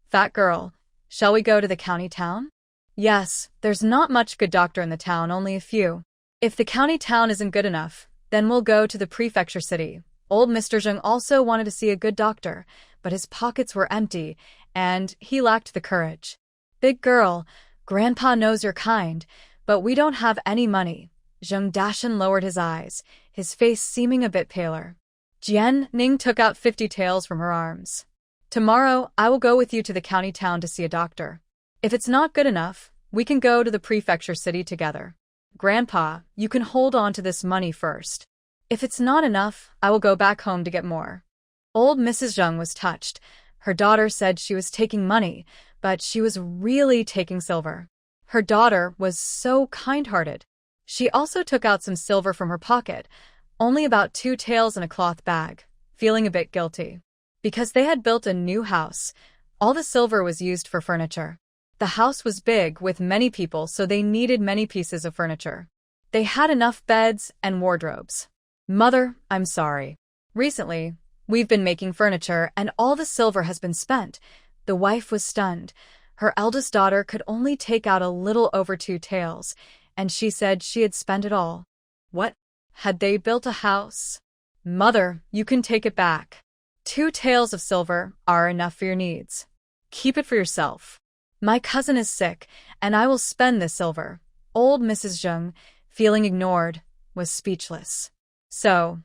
Fat girl, shall we go to the county town? Yes, there's not much good doctor in the town, only a few. If the county town isn't good enough, then we'll go to the prefecture city. Old Mr. Zheng also wanted to see a good doctor, but his pockets were empty, and he lacked the courage. Big girl, Grandpa knows you're kind, but we don't have any money. Zheng Dashan lowered his eyes, his face seeming a bit paler. Jian Ning took out 50 taels from her arms. Tomorrow, I will go with you to the county town to see a doctor. If it's not good enough, we can go to the prefecture city together. Grandpa, you can hold on to this money first. If it's not enough, I will go back home to get more. Old Mrs. Zheng was touched. Her daughter said she was taking money, but she was really taking silver. Her daughter was so kind-hearted. She also took out some silver from her pocket, only about 2 taels in a cloth bag, feeling a bit guilty. Because they had built a new house, all the silver was used for furniture. The house was big with many people, so they needed many pieces of furniture. They had enough beds and wardrobes. Mother, I'm sorry. Recently, we've been making furniture and all the silver has been spent. The wife was stunned. Her eldest daughter could only take out a little over 2 taels, and she said she had spent it all. What? Had they built a house? Mother, you can take it back. 2 taels of silver are enough for your needs. Keep it for yourself. My cousin is sick, and I will spend this silver. Old Mrs. Zheng, feeling ignored, was speechless. So,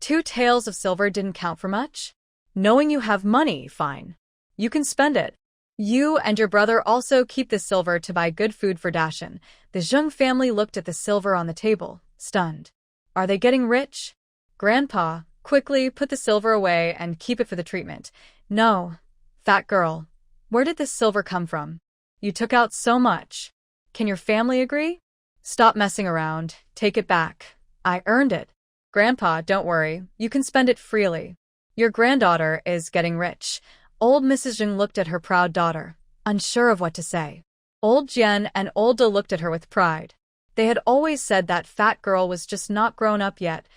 2 taels of silver didn't count for much? Knowing you have money, fine. You can spend it. You and your brother also keep the silver to buy good food for Dashan. The Zheng family looked at the silver on the table, stunned. Are they getting rich? Grandpa, quickly put the silver away and keep it for the treatment. No. Fat girl, where did this silver come from? You took out so much. Can your family agree? Stop messing around. Take it back. I earned it. Grandpa, don't worry. You can spend it freely. Your granddaughter is getting rich. Old Mrs. Zheng looked at her proud daughter, unsure of what to say. Old Jian and Old Da looked at her with pride. They had always said that fat girl was just not grown up yet,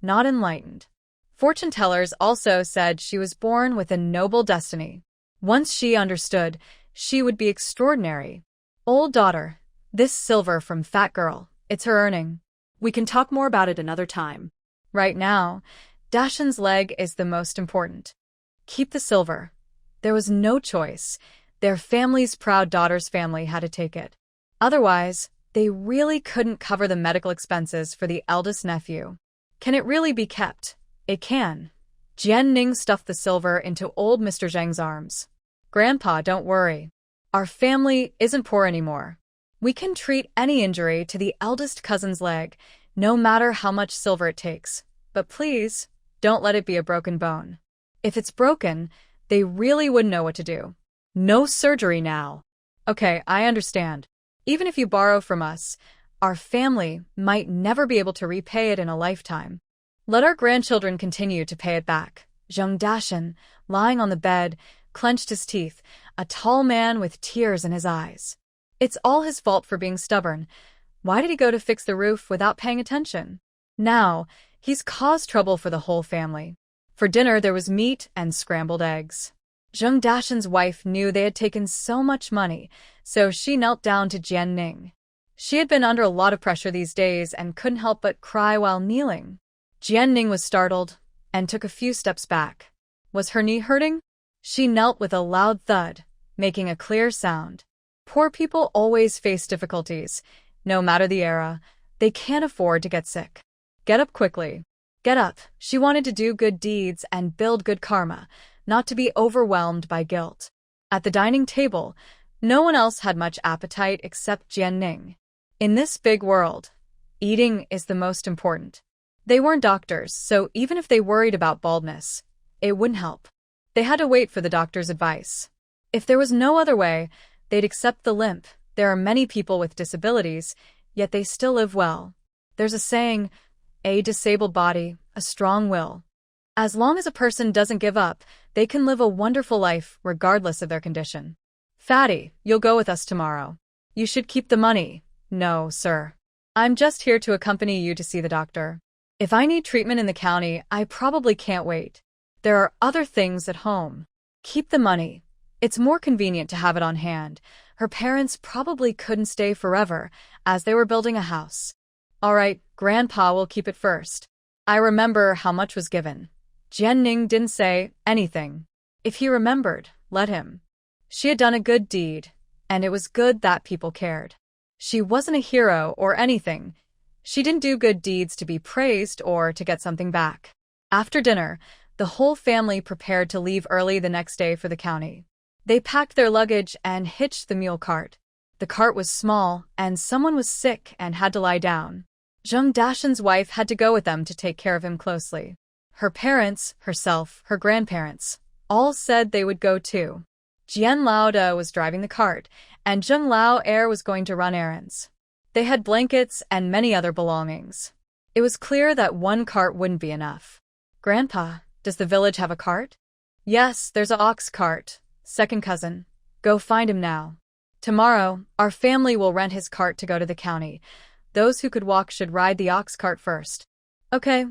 not enlightened. Fortune tellers also said she was born with a noble destiny. Once she understood, she would be extraordinary. Old daughter, this silver from fat girl, it's her earning. We can talk more about it another time. Right now, Dashan's leg is the most important. Keep the silver. There was no choice. Their family's proud daughter's family had to take it. Otherwise, they really couldn't cover the medical expenses for the eldest nephew. Can it really be kept? It can. Jian Ning stuffed the silver into old Mr. Zheng's arms. Grandpa, don't worry. Our family isn't poor anymore. We can treat any injury to the eldest cousin's leg, no matter how much silver it takes. But please, don't let it be a broken bone. If it's broken, they really wouldn't know what to do. No surgery now. Okay, I understand. Even if you borrow from us, our family might never be able to repay it in a lifetime. Let our grandchildren continue to pay it back. Zheng Dashan, lying on the bed, clenched his teeth, a tall man with tears in his eyes. It's all his fault for being stubborn. Why did he go to fix the roof without paying attention? Now, he's caused trouble for the whole family. For dinner, there was meat and scrambled eggs. Zheng Dashan's wife knew they had taken so much money, so she knelt down to Jian Ning. She had been under a lot of pressure these days and couldn't help but cry while kneeling. Jian Ning was startled and took a few steps back. Was her knee hurting? She knelt with a loud thud, making a clear sound. Poor people always face difficulties. No matter the era, they can't afford to get sick. Get up quickly. Get up. She wanted to do good deeds and build good karma, not to be overwhelmed by guilt. At the dining table, no one else had much appetite except Jian Ning. In this big world, eating is the most important. They weren't doctors, so even if they worried about baldness, it wouldn't help. They had to wait for the doctor's advice. If there was no other way, they'd accept the limp. There are many people with disabilities, yet they still live well. There's a saying, a disabled body, a strong will. As long as a person doesn't give up, they can live a wonderful life regardless of their condition. Fatty, you'll go with us tomorrow. You should keep the money. No, sir. I'm just here to accompany you to see the doctor. If I need treatment in the county, I probably can't wait. There are other things at home. Keep the money. It's more convenient to have it on hand. Her parents probably couldn't stay forever, as they were building a house. All right, Grandpa will keep it first. I remember how much was given. Jianning didn't say anything. If he remembered, let him. She had done a good deed, and it was good that people cared. She wasn't a hero or anything. She didn't do good deeds to be praised or to get something back. After dinner, the whole family prepared to leave early the next day for the county. They packed their luggage and hitched the mule cart. The cart was small, and someone was sick and had to lie down. Zheng Dashan's wife had to go with them to take care of him closely. Her parents, herself, her grandparents, all said they would go too. Jian Laoda was driving the cart, and Zheng Lao Er was going to run errands. They had blankets and many other belongings. It was clear that one cart wouldn't be enough. Grandpa, does the village have a cart? Yes, there's a ox cart. Second cousin. Go find him now. Tomorrow, our family will rent his cart to go to the county. Those who could walk should ride the ox cart first. Okay.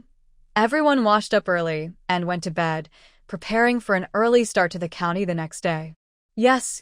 Everyone washed up early and went to bed, preparing for an early start to the county the next day. Yes.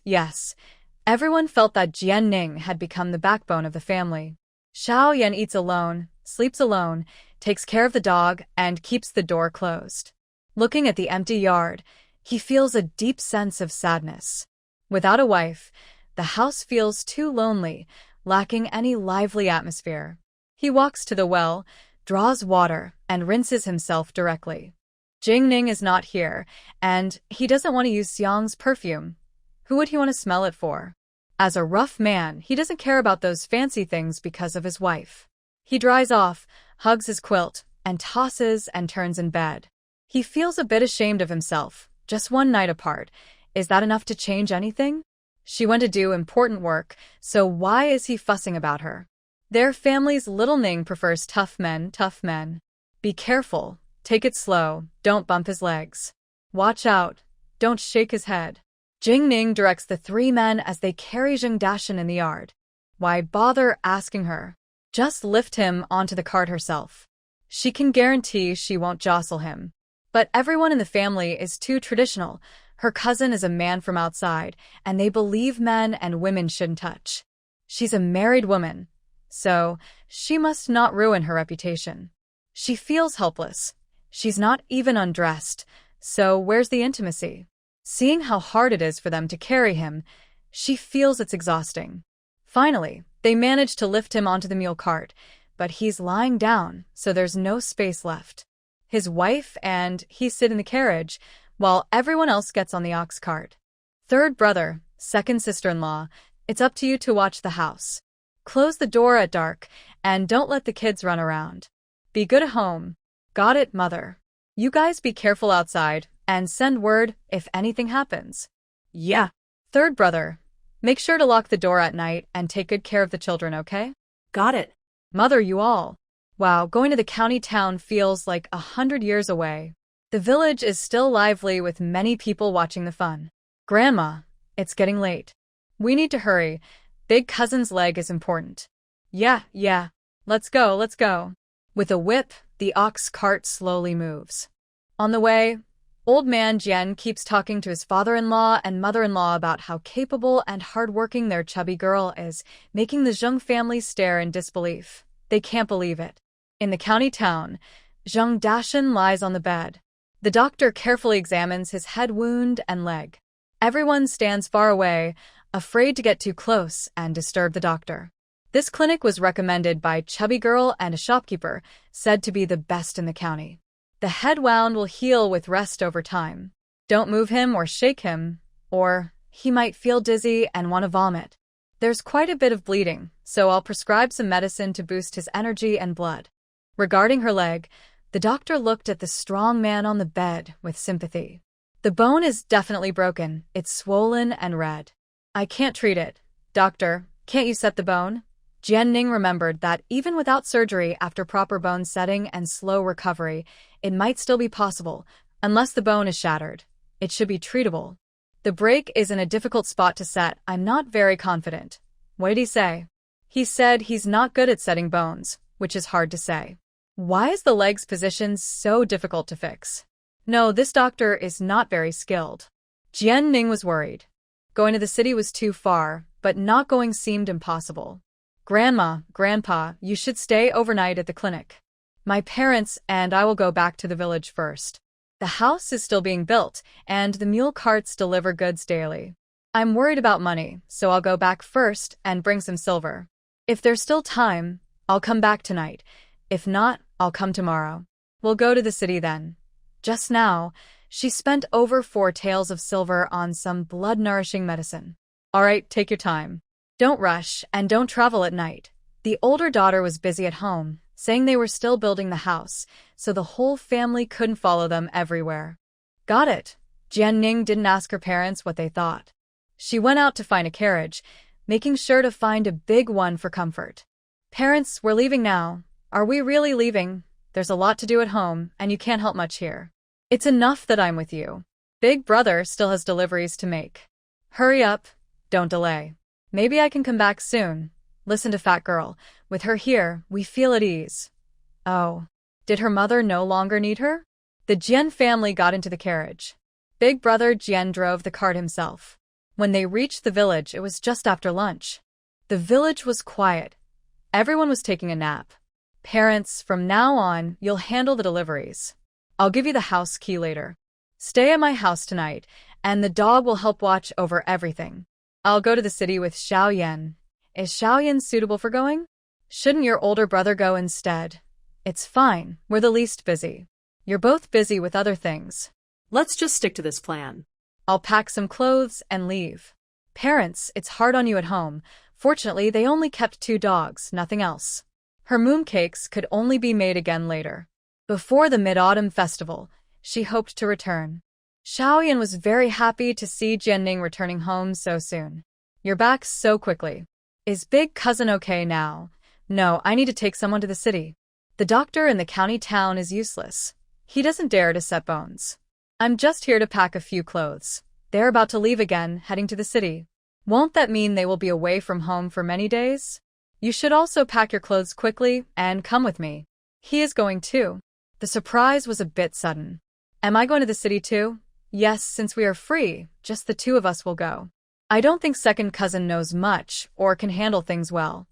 Everyone felt that Jianning had become the backbone of the family. Xiao Yan eats alone, sleeps alone, takes care of the dog, and keeps the door closed. Looking at the empty yard, he feels a deep sense of sadness. Without a wife, the house feels too lonely, lacking any lively atmosphere. He walks to the well, draws water, and rinses himself directly. Jingning is not here, and he doesn't want to use Xiang's perfume. Who would he want to smell it for? As a rough man, he doesn't care about those fancy things because of his wife. He dries off, hugs his quilt, and tosses and turns in bed. He feels a bit ashamed of himself. Just one night apart. Is that enough to change anything? She went to do important work, so why is he fussing about her? Their family's little Ning prefers tough men. Be careful. Take it slow. Don't bump his legs. Watch out. Don't shake his head. Jingning directs the three men as they carry Zheng Dashan in the yard. Why bother asking her? Just lift him onto the cart herself. She can guarantee she won't jostle him. But everyone in the family is too traditional. Her cousin is a man from outside, and they believe men and women shouldn't touch. She's a married woman, so she must not ruin her reputation. She feels helpless. She's not even undressed, so where's the intimacy? Seeing how hard it is for them to carry him, she feels it's exhausting. Finally, they manage to lift him onto the mule cart, but he's lying down, so there's no space left. His wife and he sit in the carriage, while everyone else gets on the ox cart. Third brother, second sister-in-law, it's up to you to watch the house. Close the door at dark, and don't let the kids run around. Be good at home. Got it, mother. You guys be careful outside, and send word if anything happens. Yeah. Third brother, make sure to lock the door at night and take good care of the children, okay? Got it. Mother, you all. Wow, going to the county town feels like 100 years away. The village is still lively with many people watching the fun. Grandma, it's getting late. We need to hurry. Big cousin's leg is important. Yeah. Let's go. With a whip, the ox cart slowly moves. On the way, old man Jian keeps talking to his father-in-law and mother-in-law about how capable and hardworking their chubby girl is, making the Zheng family stare in disbelief. They can't believe it. In the county town, Zheng Dashan lies on the bed. The doctor carefully examines his head wound and leg. Everyone stands far away, afraid to get too close and disturb the doctor. This clinic was recommended by Chubby Girl and a shopkeeper, said to be the best in the county. The head wound will heal with rest over time. Don't move him or shake him, or he might feel dizzy and want to vomit. There's quite a bit of bleeding, so I'll prescribe some medicine to boost his energy and blood. Regarding her leg, the doctor looked at the strong man on the bed with sympathy. The bone is definitely broken. It's swollen and red. I can't treat it. Doctor, can't you set the bone? Jianning remembered that even without surgery after proper bone setting and slow recovery, it might still be possible, unless the bone is shattered. It should be treatable. The break is in a difficult spot to set. I'm not very confident. What did he say? He said he's not good at setting bones, which is hard to say. Why is the leg's position so difficult to fix? No, this doctor is not very skilled. Jianning was worried. Going to the city was too far, but not going seemed impossible. Grandma, Grandpa, you should stay overnight at the clinic. My parents and I will go back to the village first. The house is still being built, and the mule carts deliver goods daily. I'm worried about money, so I'll go back first and bring some silver. If there's still time, I'll come back tonight. If not, I'll come tomorrow. We'll go to the city then. Just now, she spent over 4 taels of silver on some blood-nourishing medicine. All right, take your time. Don't rush, and don't travel at night. The older daughter was busy at home, saying they were still building the house, so the whole family couldn't follow them everywhere. Got it. Jianning didn't ask her parents what they thought. She went out to find a carriage, making sure to find a big one for comfort. Parents, we're leaving now. Are we really leaving? There's a lot to do at home, and you can't help much here. It's enough that I'm with you. Big brother still has deliveries to make. Hurry up. Don't delay. Maybe I can come back soon. Listen to Fat Girl. With her here, we feel at ease. Oh, did her mother no longer need her? The Jian family got into the carriage. Big brother Jian drove the cart himself. When they reached the village, it was just after lunch. The village was quiet. Everyone was taking a nap. Parents, from now on, you'll handle the deliveries. I'll give you the house key later. Stay at my house tonight, and the dog will help watch over everything. I'll go to the city with Xiaoyan. Is Xiaoyan suitable for going? Shouldn't your older brother go instead? It's fine, we're the least busy. You're both busy with other things. Let's just stick to this plan. I'll pack some clothes and leave. Parents, it's hard on you at home. Fortunately, they only kept 2 dogs, nothing else. Her mooncakes could only be made again later. Before the Mid-Autumn Festival, she hoped to return. Xiaoyan was very happy to see Jianning returning home so soon. You're back so quickly. Is big cousin okay now? No, I need to take someone to the city. The doctor in the county town is useless. He doesn't dare to set bones. I'm just here to pack a few clothes. They're about to leave again, heading to the city. Won't that mean they will be away from home for many days? You should also pack your clothes quickly and come with me. He is going too. The surprise was a bit sudden. Am I going to the city too? Yes, since we are free, just the 2 of us will go. I don't think second cousin knows much or can handle things well.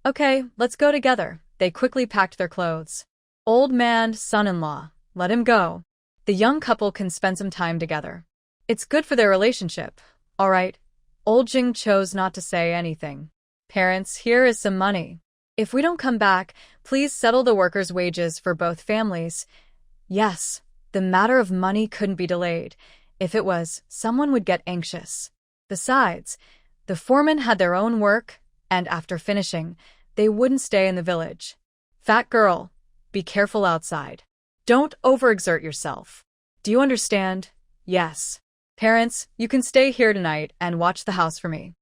Okay, let's go together. They quickly packed their clothes. Old man, son-in-law, let him go. The young couple can spend some time together. It's good for their relationship. All right. Old Jing chose not to say anything. Parents, here is some money. If we don't come back, please settle the workers' wages for both families. Yes. The matter of money couldn't be delayed. If it was, someone would get anxious. Besides, the foremen had their own work, and after finishing, they wouldn't stay in the village. Fat girl, be careful outside. Don't overexert yourself. Do you understand? Yes. Parents, you can stay here tonight and watch the house for me.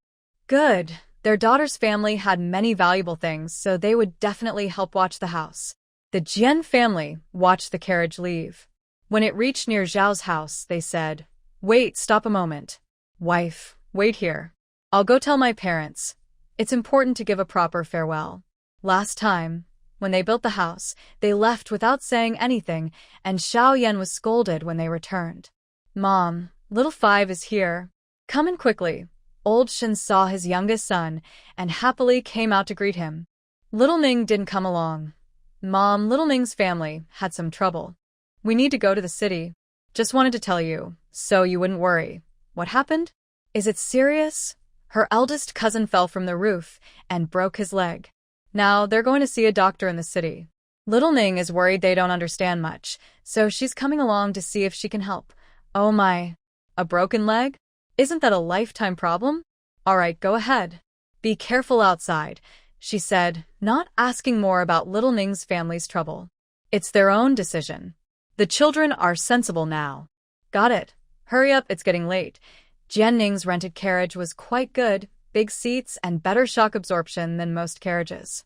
Good. Their daughter's family had many valuable things, so they would definitely help watch the house. The Jian family watched the carriage leave. When it reached near Zhao's house, they said, "Wait, stop a moment. Wife, wait here. I'll go tell my parents. It's important to give a proper farewell." Last time, when they built the house, they left without saying anything, and Xiaoyan was scolded when they returned. "Mom, little 5 is here. Come in quickly." Old Shen saw his youngest son and happily came out to greet him. Little Ning didn't come along. "Mom, little Ning's family had some trouble. We need to go to the city. Just wanted to tell you, so you wouldn't worry." "What happened? Is it serious?" Her eldest cousin fell from the roof and broke his leg. Now they're going to see a doctor in the city. Little Ning is worried they don't understand much, so she's coming along to see if she can help. Oh my. A broken leg? Isn't that a lifetime problem? All right, go ahead. Be careful outside, she said, not asking more about little Ning's family's trouble. It's their own decision. The children are sensible now. Got it. Hurry up, it's getting late. Jian Ning's rented carriage was quite good, big seats and better shock absorption than most carriages.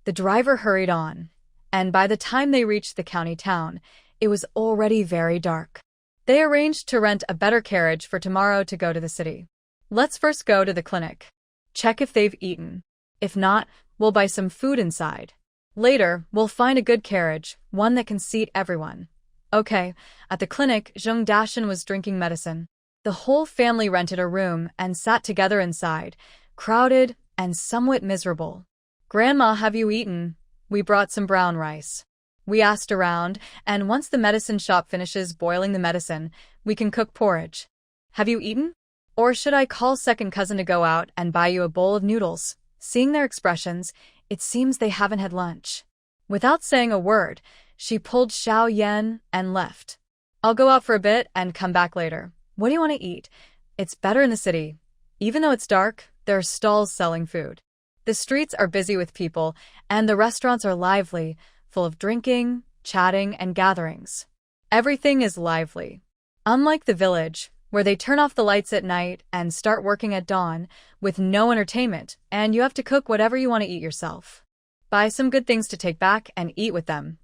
The driver hurried on, and by the time they reached the county town, it was already very dark. They arranged to rent a better carriage for tomorrow to go to the city. Let's first go to the clinic. Check if they've eaten. If not, we'll buy some food inside. Later, we'll find a good carriage, one that can seat everyone. Okay, at the clinic, Zheng Dashan was drinking medicine. The whole family rented a room and sat together inside, crowded and somewhat miserable. "Grandma, have you eaten? We brought some brown rice." We asked around, and once the medicine shop finishes boiling the medicine, we can cook porridge. "Have you eaten? Or should I call second cousin to go out and buy you a bowl of noodles?" Seeing their expressions, it seems they haven't had lunch. Without saying a word, she pulled Xiao Yan and left. "I'll go out for a bit and come back later. What do you want to eat? It's better in the city. Even though it's dark, there are stalls selling food. The streets are busy with people, and the restaurants are lively, full of drinking, chatting, and gatherings. Everything is lively. Unlike the village, where they turn off the lights at night and start working at dawn, with no entertainment, and you have to cook whatever you want to eat yourself. Buy some good things to take back and eat with them."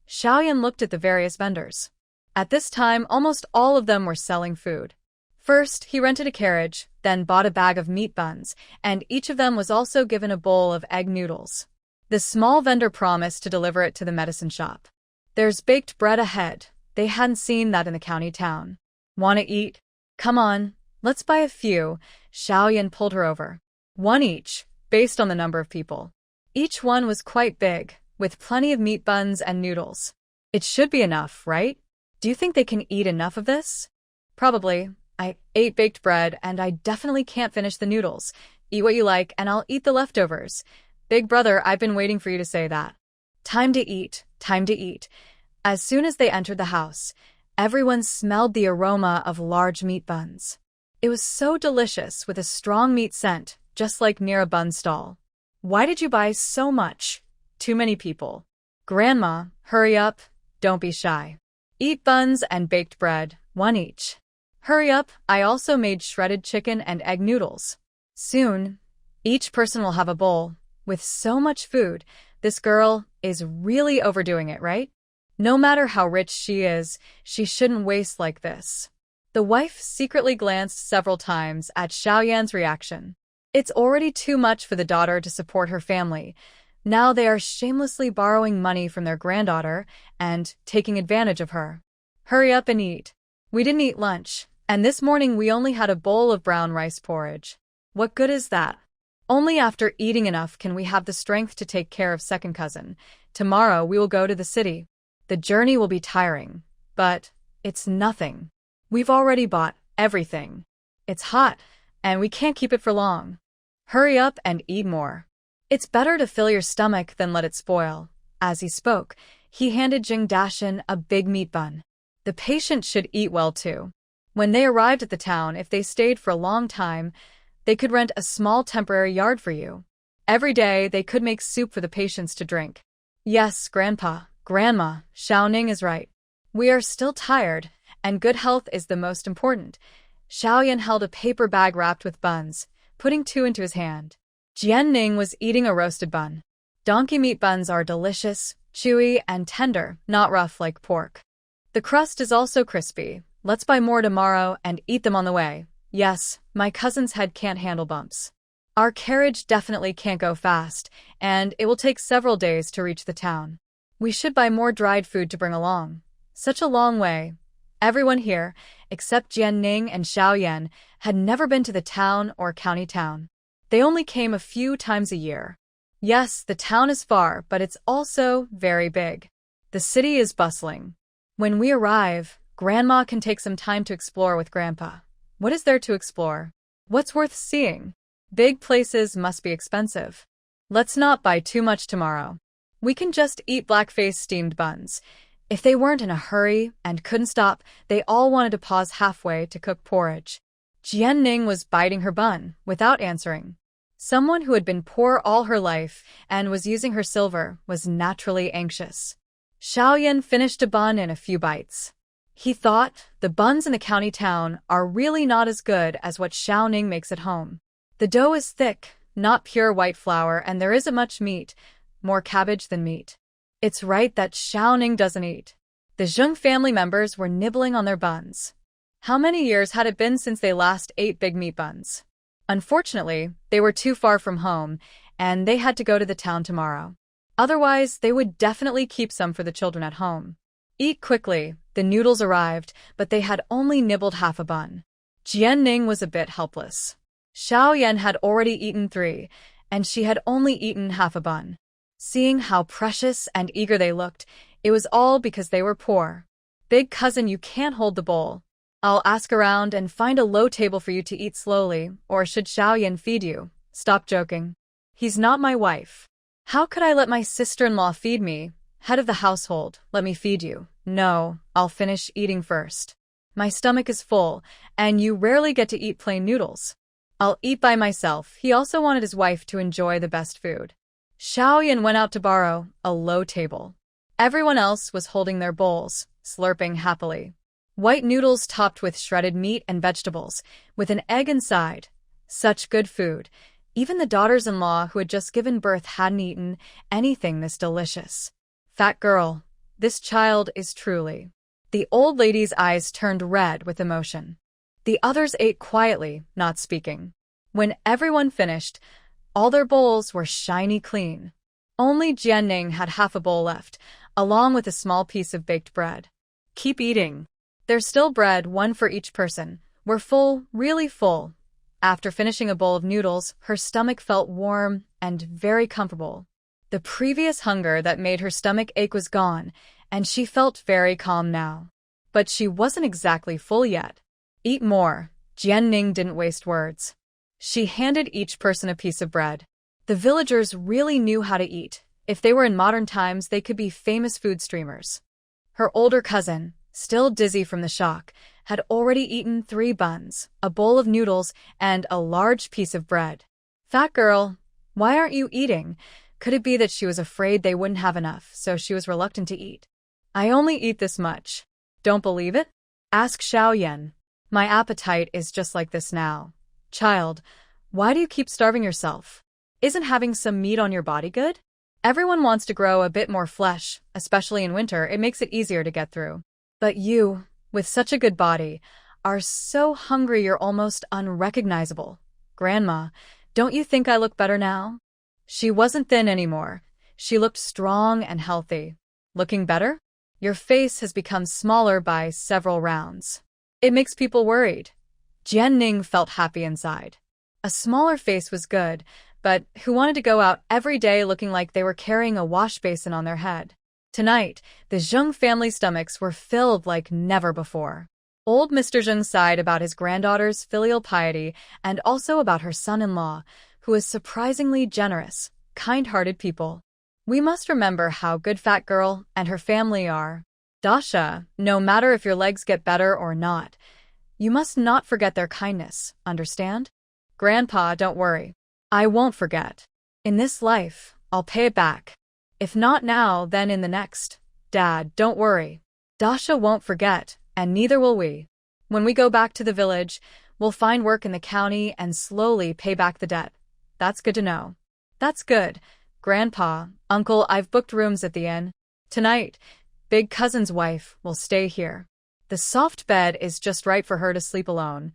Xiaoyan looked at the various vendors. At this time, almost all of them were selling food. First, he rented a carriage, then bought a bag of meat buns, and each of them was also given a bowl of egg noodles. The small vendor promised to deliver it to the medicine shop. "There's baked bread ahead." They hadn't seen that in the county town. "Want to eat? Come on, let's buy a few." Xiaoyan pulled her over. "One each, based on the number of people." Each one was quite big, with plenty of meat buns and noodles. "It should be enough, right? Do you think they can eat enough of this?" "Probably. I ate baked bread, and I definitely can't finish the noodles. Eat what you like, and I'll eat the leftovers." "Big brother, I've been waiting for you to say that." Time to eat, time to eat. As soon as they entered the house, everyone smelled the aroma of large meat buns. It was so delicious with a strong meat scent, just like near a bun stall. "Why did you buy so much?" "Too many people." "Grandma, hurry up, don't be shy. Eat buns and baked bread, one each." "Hurry up, I also made shredded chicken and egg noodles." Soon, each person will have a bowl. With so much food, this girl is really overdoing it, right? No matter how rich she is, she shouldn't waste like this. The wife secretly glanced several times at Xiaoyan's reaction. It's already too much for the daughter to support her family. Now they are shamelessly borrowing money from their granddaughter and taking advantage of her. "Hurry up and eat. We didn't eat lunch, and this morning we only had a bowl of brown rice porridge." "What good is that? Only after eating enough can we have the strength to take care of second cousin. Tomorrow we will go to the city. The journey will be tiring, but it's nothing. We've already bought everything. It's hot, and we can't keep it for long. Hurry up and eat more. It's better to fill your stomach than let it spoil." As he spoke, he handed Jing Dashin a big meat bun. The patient should eat well too. When they arrived at the town, if they stayed for a long time, they could rent a small temporary yard for you. Every day, they could make soup for the patients to drink. "Yes, Grandpa, Grandma, Xiaoning is right. We are still tired, and good health is the most important." Xiaoyan held a paper bag wrapped with buns, putting 2 into his hand. Jianning was eating a roasted bun. Donkey meat buns are delicious, chewy, and tender, not rough like pork. The crust is also crispy. Let's buy more tomorrow and eat them on the way. "Yes, my cousin's head can't handle bumps. Our carriage definitely can't go fast, and it will take several days to reach the town. We should buy more dried food to bring along. Such a long way." Everyone here, except Jianning and Xiaoyan, had never been to the town or county town. They only came a few times a year. Yes, the town is far, but it's also very big. The city is bustling. When we arrive, Grandma can take some time to explore with Grandpa. What is there to explore? What's worth seeing? Big places must be expensive. Let's not buy too much tomorrow. We can just eat black-faced steamed buns. If they weren't in a hurry and couldn't stop, they all wanted to pause halfway to cook porridge. Jianning was biting her bun, without answering. Someone who had been poor all her life and was using her silver was naturally anxious. Xiaoyan finished a bun in a few bites. He thought, the buns in the county town are really not as good as what Xiaoning makes at home. The dough is thick, not pure white flour, and there isn't much meat, more cabbage than meat. It's right that Xiaoning doesn't eat. The Zheng family members were nibbling on their buns. How many years had it been since they last ate big meat buns? Unfortunately, they were too far from home, and they had to go to the town tomorrow. Otherwise, they would definitely keep some for the children at home. "Eat quickly." The noodles arrived, but they had only nibbled half a bun. Jianning was a bit helpless. Xiaoyan had already eaten 3, and she had only eaten half a bun. Seeing how precious and eager they looked, it was all because they were poor. Big cousin, you can't hold the bowl. I'll ask around and find a low table for you to eat slowly, or should Xiaoyan feed you? Stop joking. He's not my wife. How could I let my sister-in-law feed me? Head of the household, let me feed you. No, I'll finish eating first. My stomach is full, and you rarely get to eat plain noodles. I'll eat by myself. He also wanted his wife to enjoy the best food. Xiaoyan went out to borrow a low table. Everyone else was holding their bowls, slurping happily. White noodles topped with shredded meat and vegetables, with an egg inside. Such good food. Even the daughters-in-law who had just given birth hadn't eaten anything this delicious. Fat girl, this child is truly. The old lady's eyes turned red with emotion. The others ate quietly, not speaking. When everyone finished, all their bowls were shiny clean. Only Jianning had half a bowl left, along with a small piece of baked bread. Keep eating. There's still bread, one for each person. We're full, really full. After finishing a bowl of noodles, her stomach felt warm and very comfortable. The previous hunger that made her stomach ache was gone, and she felt very calm now. But she wasn't exactly full yet. Eat more. Jianning didn't waste words. She handed each person a piece of bread. The villagers really knew how to eat. If they were in modern times, they could be famous food streamers. Her older cousin, still dizzy from the shock, had already eaten 3 buns, a bowl of noodles, and a large piece of bread. Fat girl, why aren't you eating? Could it be that she was afraid they wouldn't have enough, so she was reluctant to eat? I only eat this much. Don't believe it? Ask Xiaoyan. My appetite is just like this now. Child, why do you keep starving yourself? Isn't having some meat on your body good? Everyone wants to grow a bit more flesh, especially in winter. It makes it easier to get through. But you, with such a good body, are so hungry you're almost unrecognizable. Grandma, don't you think I look better now? She wasn't thin anymore. She looked strong and healthy. Looking better? Your face has become smaller by several rounds. It makes people worried. Jianning felt happy inside. A smaller face was good, but who wanted to go out every day looking like they were carrying a wash basin on their head? Tonight, the Zheng family stomachs were filled like never before. Old Mr. Zheng sighed about his granddaughter's filial piety and also about her son-in-law, who is surprisingly generous, kind-hearted people. We must remember how good Fat Girl and her family are. Dasha, no matter if your legs get better or not, you must not forget their kindness, understand? Grandpa, don't worry. I won't forget. In this life, I'll pay it back. If not now, then in the next. Dad, don't worry. Dasha won't forget, and neither will we. When we go back to the village, we'll find work in the county and slowly pay back the debt. That's good to know. That's good. Grandpa, Uncle, I've booked rooms at the inn. Tonight, Big Cousin's wife will stay here. The soft bed is just right for her to sleep alone.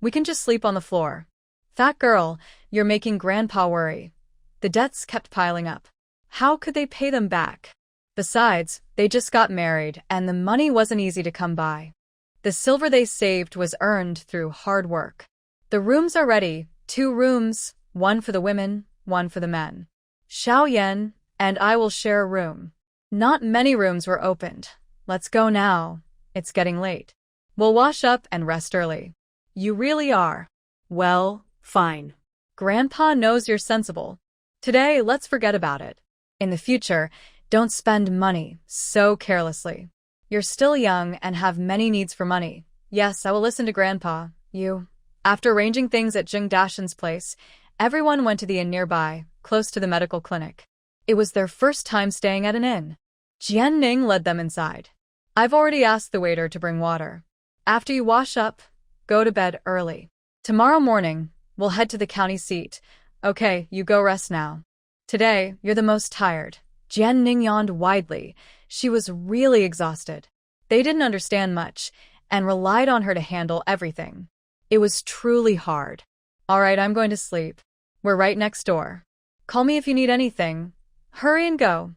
We can just sleep on the floor. Fat girl, you're making Grandpa worry. The debts kept piling up. How could they pay them back? Besides, they just got married, and the money wasn't easy to come by. The silver they saved was earned through hard work. The rooms are ready, 2 rooms, one for the women, one for the men. Xiaoyan and I will share a room. Not many rooms were opened. Let's go now. It's getting late. We'll wash up and rest early. You really are. Well, fine. Grandpa knows you're sensible. Today, let's forget about it. In the future, don't spend money so carelessly. You're still young and have many needs for money. Yes, I will listen to Grandpa. You. After arranging things at Jing Dashan's place, everyone went to the inn nearby, close to the medical clinic. It was their first time staying at an inn. Jianning led them inside. I've already asked the waiter to bring water. After you wash up, go to bed early. Tomorrow morning, we'll head to the county seat. Okay, you go rest now. Today, you're the most tired. Jianning yawned widely. She was really exhausted. They didn't understand much and relied on her to handle everything. It was truly hard. All right, I'm going to sleep. We're right next door. Call me if you need anything. Hurry and go.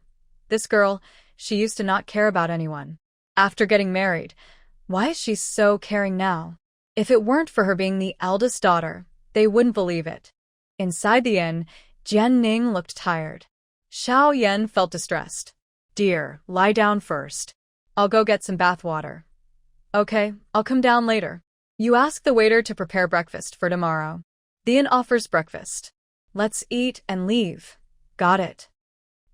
This girl, she used to not care about anyone. After getting married, why is she so caring now? If it weren't for her being the eldest daughter, they wouldn't believe it. Inside the inn, Jian Ning looked tired. Xiao Yan felt distressed. Dear, lie down first. I'll go get some bath water. Okay, I'll come down later. You ask the waiter to prepare breakfast for tomorrow. The inn offers breakfast. Let's eat and leave. Got it.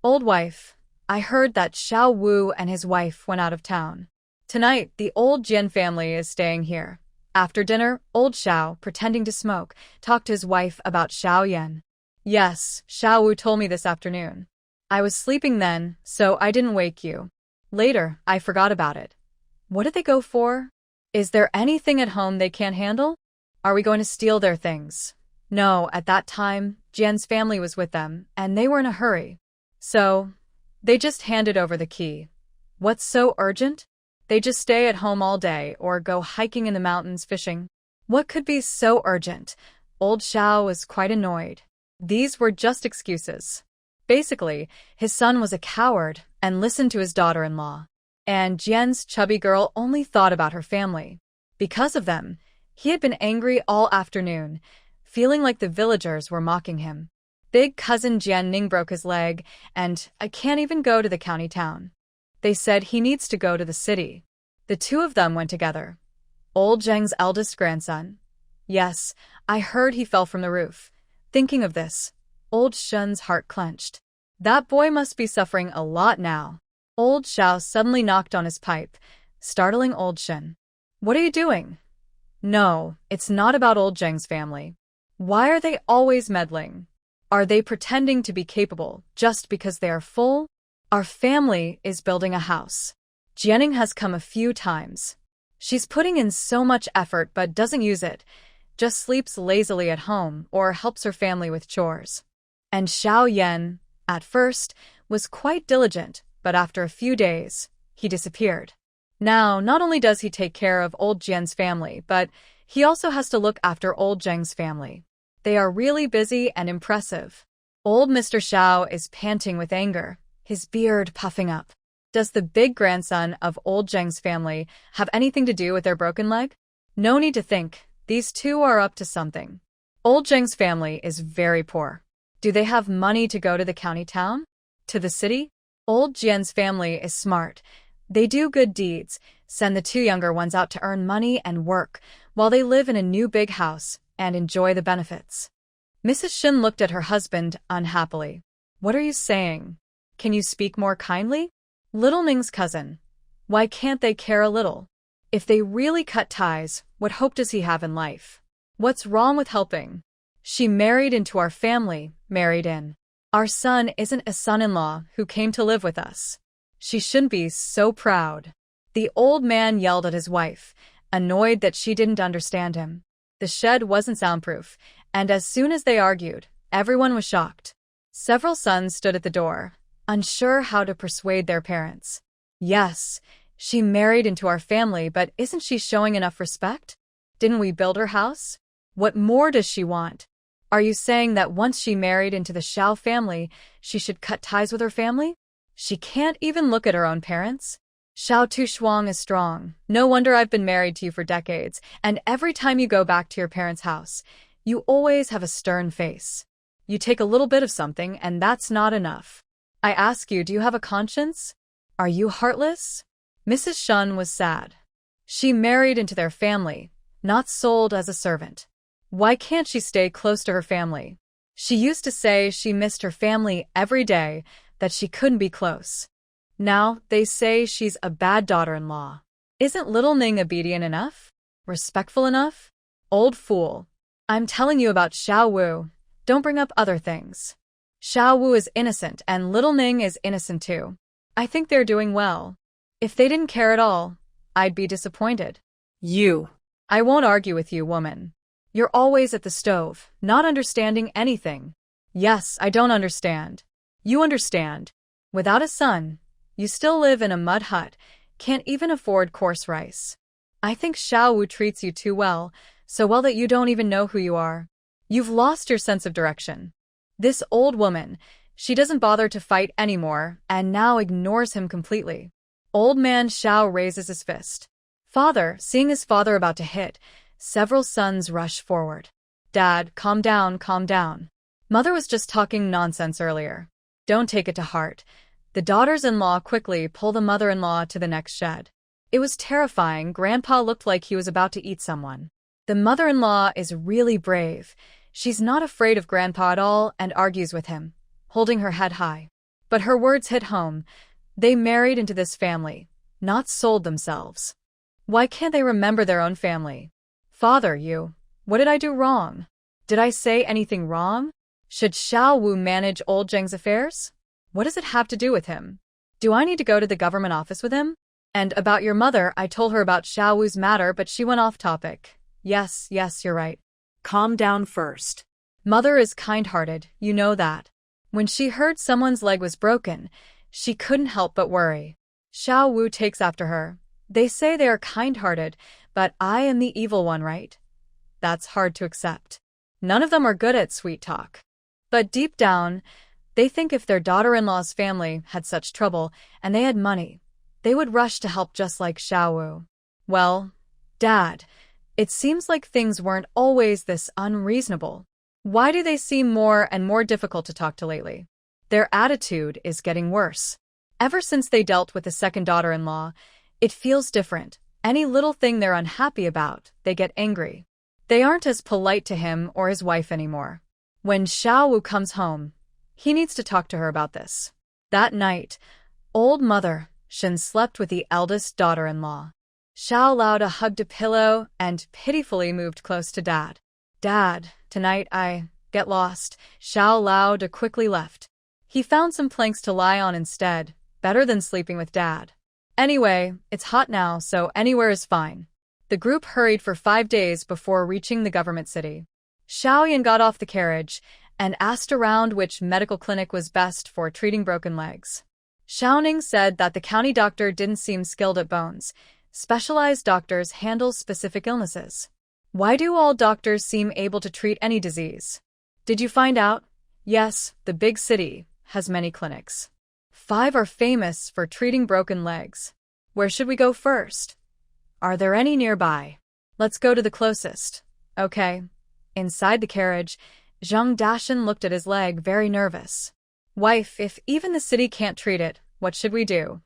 Old wife, I heard that Xiao Wu and his wife went out of town. Tonight, the old Jian family is staying here. After dinner, old Xiao, pretending to smoke, talked to his wife about Xiao Yan. Yes, Xiao Wu told me this afternoon. I was sleeping then, so I didn't wake you. Later, I forgot about it. What did they go for? Is there anything at home they can't handle? Are we going to steal their things? No, at that time, Jian's family was with them, and they were in a hurry. So, they just handed over the key. What's so urgent? They just stay at home all day or go hiking in the mountains fishing. What could be so urgent? Old Xiao was quite annoyed. These were just excuses. Basically, his son was a coward and listened to his daughter-in-law. And Jian's chubby girl only thought about her family. Because of them, he had been angry all afternoon, feeling like the villagers were mocking him. Big cousin Jian Ning broke his leg, and I can't even go to the county town. They said he needs to go to the city. The two of them went together. Old Zheng's eldest grandson. Yes, I heard he fell from the roof. Thinking of this, old Shun's heart clenched. That boy must be suffering a lot now. Old Xiao suddenly knocked on his pipe, startling old Shun. What are you doing? No, it's not about old Zheng's family. Why are they always meddling? Are they pretending to be capable just because they are full? Our family is building a house. Jianing has come a few times. She's putting in so much effort but doesn't use it, just sleeps lazily at home or helps her family with chores. And Xiao Yan, at first, was quite diligent, but after a few days, he disappeared. Now, not only does he take care of old Jian's family, but he also has to look after old Zheng's family. They are really busy and impressive. Old Mr. Xiao is panting with anger, his beard puffing up. Does the big grandson of old Zheng's family have anything to do with their broken leg? No need to think, these two are up to something. Old Zheng's family is very poor. Do they have money to go to the county town? To the city? Old Jian's family is smart. They do good deeds, send the two younger ones out to earn money and work, while they live in a new big house and enjoy the benefits. Mrs. Shin looked at her husband unhappily. What are you saying? Can you speak more kindly? Little Ning's cousin. Why can't they care a little? If they really cut ties, what hope does he have in life? What's wrong with helping? She married into our family, married in. Our son isn't a son-in-law who came to live with us. She shouldn't be so proud. The old man yelled at his wife, annoyed that she didn't understand him. The shed wasn't soundproof, and as soon as they argued, everyone was shocked. Several sons stood at the door, unsure how to persuade their parents. Yes, she married into our family, but isn't she showing enough respect? Didn't we build her house? What more does she want? Are you saying that once she married into the Xiao family, she should cut ties with her family? She can't even look at her own parents? Xiao Tushuang is strong. No wonder I've been married to you for decades, and every time you go back to your parents' house, you always have a stern face. You take a little bit of something, and that's not enough. I ask you, do you have a conscience? Are you heartless? Mrs. Shun was sad. She married into their family, not sold as a servant. Why can't she stay close to her family? She used to say she missed her family every day, that she couldn't be close. Now they say she's a bad daughter-in-law. Isn't little Ning obedient enough? Respectful enough? Old fool. I'm telling you about Xiao Wu. Don't bring up other things. Xiao Wu is innocent and little Ning is innocent too. I think they're doing well. If they didn't care at all, I'd be disappointed. You. I won't argue with you, woman. You're always at the stove, not understanding anything. Yes, I don't understand. You understand. Without a son, you still live in a mud hut, can't even afford coarse rice. I think Xiao Wu treats you too well, so well that you don't even know who you are. You've lost your sense of direction. This old woman, she doesn't bother to fight anymore and now ignores him completely. Old man Xiao raises his fist. Father, seeing his father about to hit, Several sons rush forward. Dad, calm down, calm down. Mother was just talking nonsense earlier. Don't take it to heart. The daughters-in-law quickly pull the mother-in-law to the next shed. It was terrifying. Grandpa looked like he was about to eat someone. The mother-in-law is really brave. She's not afraid of Grandpa at all and argues with him, holding her head high. But her words hit home. They married into this family, not sold themselves. Why can't they remember their own family? Father, what did I do wrong? Did I say anything wrong? Should Xiao Wu manage old Zheng's affairs? What does it have to do with him? Do I need to go to the government office with him? And about your mother, I told her about Xiao Wu's matter, but she went off topic. Yes, you're right. Calm down first. Mother is kind-hearted, you know that. When she heard someone's leg was broken, she couldn't help but worry. Xiao Wu takes after her. They say they are kind-hearted, but I am the evil one, right? That's hard to accept. None of them are good at sweet talk. But deep down, they think if their daughter-in-law's family had such trouble and they had money, they would rush to help just like Xiao Wu. Well, Dad, it seems like things weren't always this unreasonable. Why do they seem more and more difficult to talk to lately? Their attitude is getting worse. Ever since they dealt with the second daughter-in-law, it feels different. Any little thing they're unhappy about, they get angry. They aren't as polite to him or his wife anymore. When Xiao Wu comes home, he needs to talk to her about this. That night, old mother Shen slept with the eldest daughter-in-law. Xiao Lauda hugged a pillow and pitifully moved close to Dad. Dad, tonight I get lost. Xiao Lauda quickly left. He found some planks to lie on instead, better than sleeping with Dad. Anyway, it's hot now, so anywhere is fine. The group hurried for 5 days before reaching the government city. Xiaoyan got off the carriage and asked around which medical clinic was best for treating broken legs. Xiaoning said that the county doctor didn't seem skilled at bones. Specialized doctors handle specific illnesses. Why do all doctors seem able to treat any disease? Did you find out? Yes, the big city has many clinics. 5 are famous for treating broken legs. Where should we go first? Are there any nearby? Let's go to the closest. Okay. Inside the carriage, Zheng Dashan looked at his leg, very nervous. Wife, if even the city can't treat it, what should we do?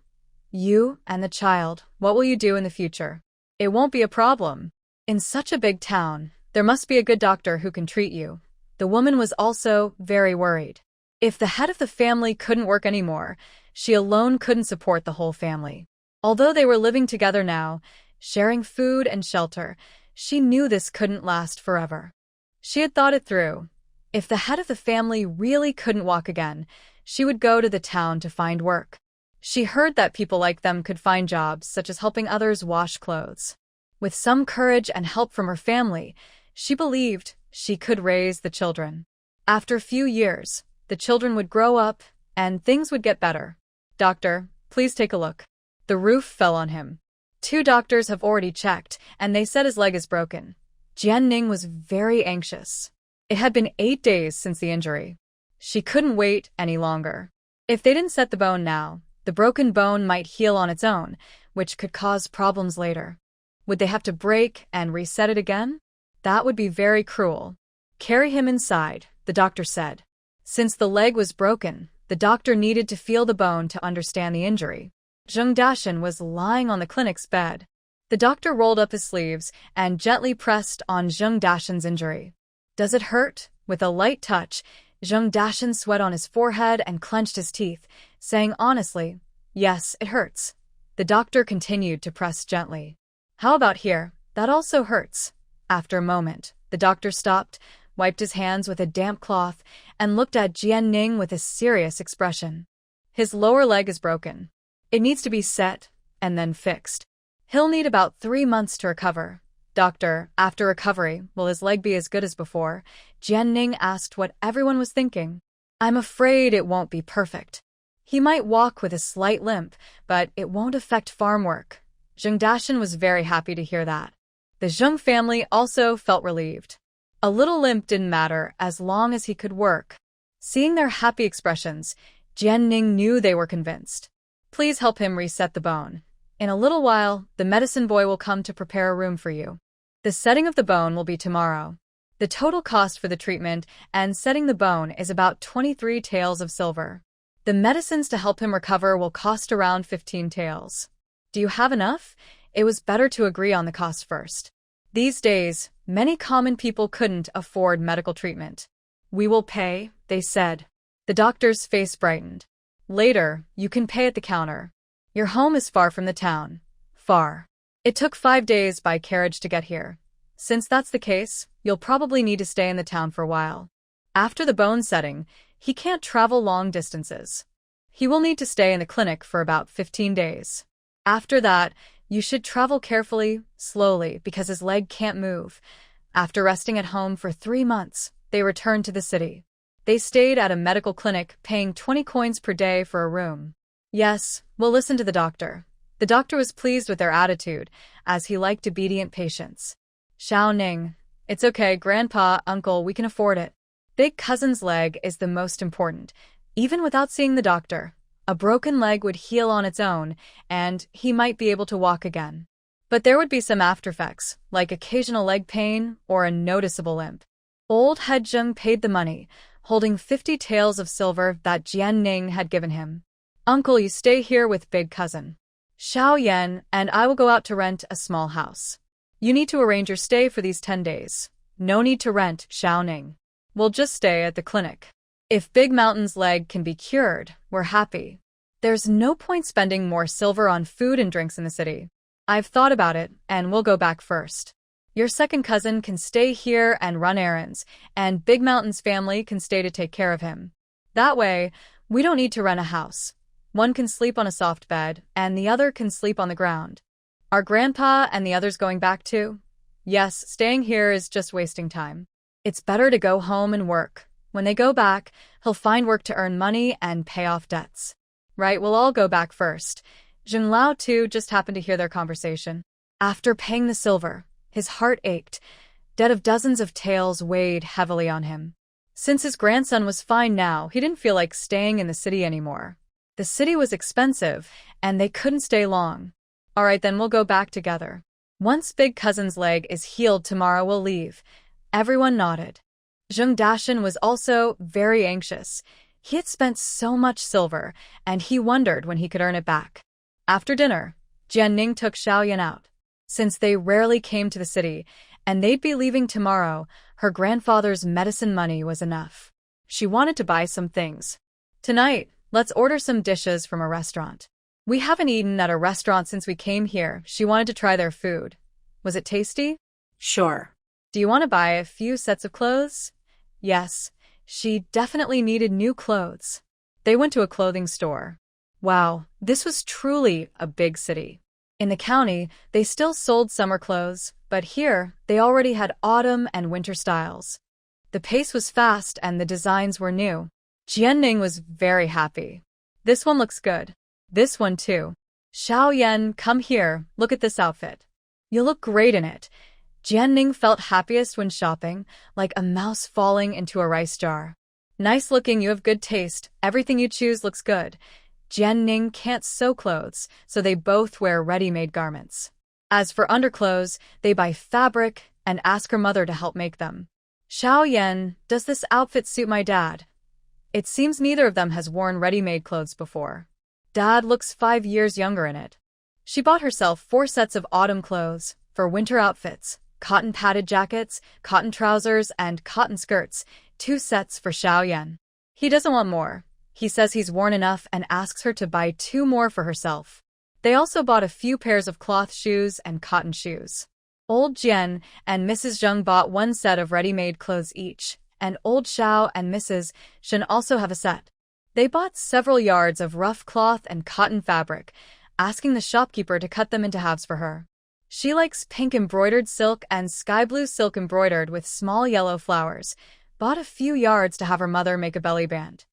You and the child, what will you do in the future? It won't be a problem. In such a big town, there must be a good doctor who can treat you. The woman was also very worried. If the head of the family couldn't work anymore, she alone couldn't support the whole family. Although they were living together now, sharing food and shelter, she knew this couldn't last forever. She had thought it through. If the head of the family really couldn't walk again, she would go to the town to find work. She heard that people like them could find jobs, such as helping others wash clothes. With some courage and help from her family, she believed she could raise the children. After a few years, the children would grow up, and things would get better. Doctor, please take a look. The roof fell on him. 2 doctors have already checked, and they said his leg is broken. Jianning was very anxious. It had been 8 days since the injury. She couldn't wait any longer. If they didn't set the bone now, the broken bone might heal on its own, which could cause problems later. Would they have to break and reset it again? That would be very cruel. Carry him inside, the doctor said. Since the leg was broken, the doctor needed to feel the bone to understand the injury. Zheng Dashan was lying on the clinic's bed. The doctor rolled up his sleeves and gently pressed on Zheng Dashan's injury. Does it hurt? With a light touch, Zheng Dashan sweat on his forehead and clenched his teeth, saying honestly, yes, it hurts. The doctor continued to press gently. How about here? That also hurts. After a moment, the doctor stopped, wiped his hands with a damp cloth, and looked at Jianning with a serious expression. His lower leg is broken. It needs to be set and then fixed. He'll need about 3 months to recover. Doctor, after recovery, will his leg be as good as before? Jianning asked what everyone was thinking. I'm afraid it won't be perfect. He might walk with a slight limp, but it won't affect farm work. Zheng Dashan was very happy to hear that. The Zheng family also felt relieved. A little limp didn't matter as long as he could work. Seeing their happy expressions, Jianning knew they were convinced. Please help him reset the bone. In a little while, the medicine boy will come to prepare a room for you. The setting of the bone will be tomorrow. The total cost for the treatment and setting the bone is about 23 taels of silver. The medicines to help him recover will cost around 15 taels. Do you have enough? It was better to agree on the cost first. These days, many common people couldn't afford medical treatment. We will pay, they said. The doctor's face brightened. Later, you can pay at the counter. Your home is far from the town. Far. It took 5 days by carriage to get here. Since that's the case, you'll probably need to stay in the town for a while. After the bone setting, he can't travel long distances. He will need to stay in the clinic for about 15 days. After that, you should travel carefully, slowly, because his leg can't move. After resting at home for 3 months, they returned to the city. They stayed at a medical clinic, paying 20 coins per day for a room. Yes, we'll listen to the doctor. The doctor was pleased with their attitude, as he liked obedient patients. Xiao Ning, it's okay, Grandpa, Uncle, we can afford it. Big cousin's leg is the most important. Even without seeing the doctor, a broken leg would heal on its own, and he might be able to walk again. But there would be some aftereffects, like occasional leg pain or a noticeable limp. Old Head Zheng paid the money, holding 50 taels of silver that Jian Ning had given him. Uncle, you stay here with big cousin Xiao Yan, and I will go out to rent a small house. You need to arrange your stay for these 10 days. No need to rent, Xiao Ning. We'll just stay at the clinic. If Big Mountain's leg can be cured, we're happy. There's no point spending more silver on food and drinks in the city. I've thought about it, and we'll go back first. Your second cousin can stay here and run errands, and Big Mountain's family can stay to take care of him. That way, we don't need to rent a house. One can sleep on a soft bed, and the other can sleep on the ground. Are Grandpa and the others going back too? Yes, staying here is just wasting time. It's better to go home and work. When they go back, he'll find work to earn money and pay off debts. Right, we'll all go back first. Zheng Lao too just happened to hear their conversation. After paying the silver, his heart ached. Debt of dozens of taels weighed heavily on him. Since his grandson was fine now, he didn't feel like staying in the city anymore. The city was expensive, and they couldn't stay long. All right, then we'll go back together. Once Big Cousin's leg is healed tomorrow, we'll leave. Everyone nodded. Zheng Dashan was also very anxious. He had spent so much silver, and he wondered when he could earn it back. After dinner, Jian Ning took Xiao Yan out. Since they rarely came to the city, and they'd be leaving tomorrow, her grandfather's medicine money was enough. She wanted to buy some things. Tonight, let's order some dishes from a restaurant. We haven't eaten at a restaurant since we came here. She wanted to try their food. Was it tasty? Sure. Do you want to buy a few sets of clothes? Yes, she definitely needed new clothes. They went to a clothing store. Wow, this was truly a big city. In the county, they still sold summer clothes, but here, they already had autumn and winter styles. The pace was fast and the designs were new. Jian Ning was very happy. This one looks good. This one too. Xiao Yan, come here, look at this outfit. You look great in it. Jian Ning felt happiest when shopping, like a mouse falling into a rice jar. Nice looking, you have good taste, everything you choose looks good. Jian Ning can't sew clothes, so they both wear ready-made garments. As for underclothes, they buy fabric and ask her mother to help make them. Xiao Yan, does this outfit suit my dad? It seems neither of them has worn ready-made clothes before. Dad looks 5 years younger in it. She bought herself 4 sets of autumn clothes for winter outfits, cotton padded jackets, cotton trousers, and cotton skirts, 2 sets for Xiao Yan. He doesn't want more. He says he's worn enough and asks her to buy 2 more for herself. They also bought a few pairs of cloth shoes and cotton shoes. Old Jian and Mrs. Zheng bought 1 set of ready-made clothes each, and Old Xiao and Mrs. Shen also have a set. They bought several yards of rough cloth and cotton fabric, asking the shopkeeper to cut them into halves for her. She likes pink embroidered silk and sky blue silk embroidered with small yellow flowers, bought a few yards to have her mother make a belly band.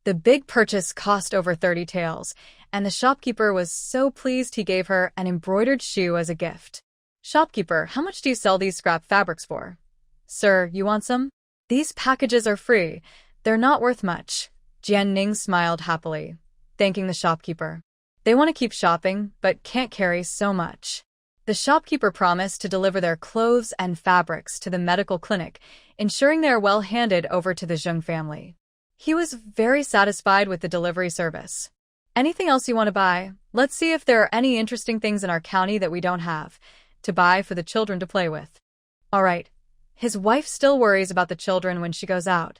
The big purchase cost over 30 taels, and the shopkeeper was so pleased he gave her an embroidered shoe as a gift. Shopkeeper, how much do you sell these scrap fabrics for? Sir, you want some? These packages are free. They're not worth much. Jian Ning smiled happily, thanking the shopkeeper. They want to keep shopping, but can't carry so much. The shopkeeper promised to deliver their clothes and fabrics to the medical clinic, ensuring they are well handed over to the Zheng family. He was very satisfied with the delivery service. Anything else you want to buy? Let's see if there are any interesting things in our county that we don't have to buy for the children to play with. All right. His wife still worries about the children when she goes out.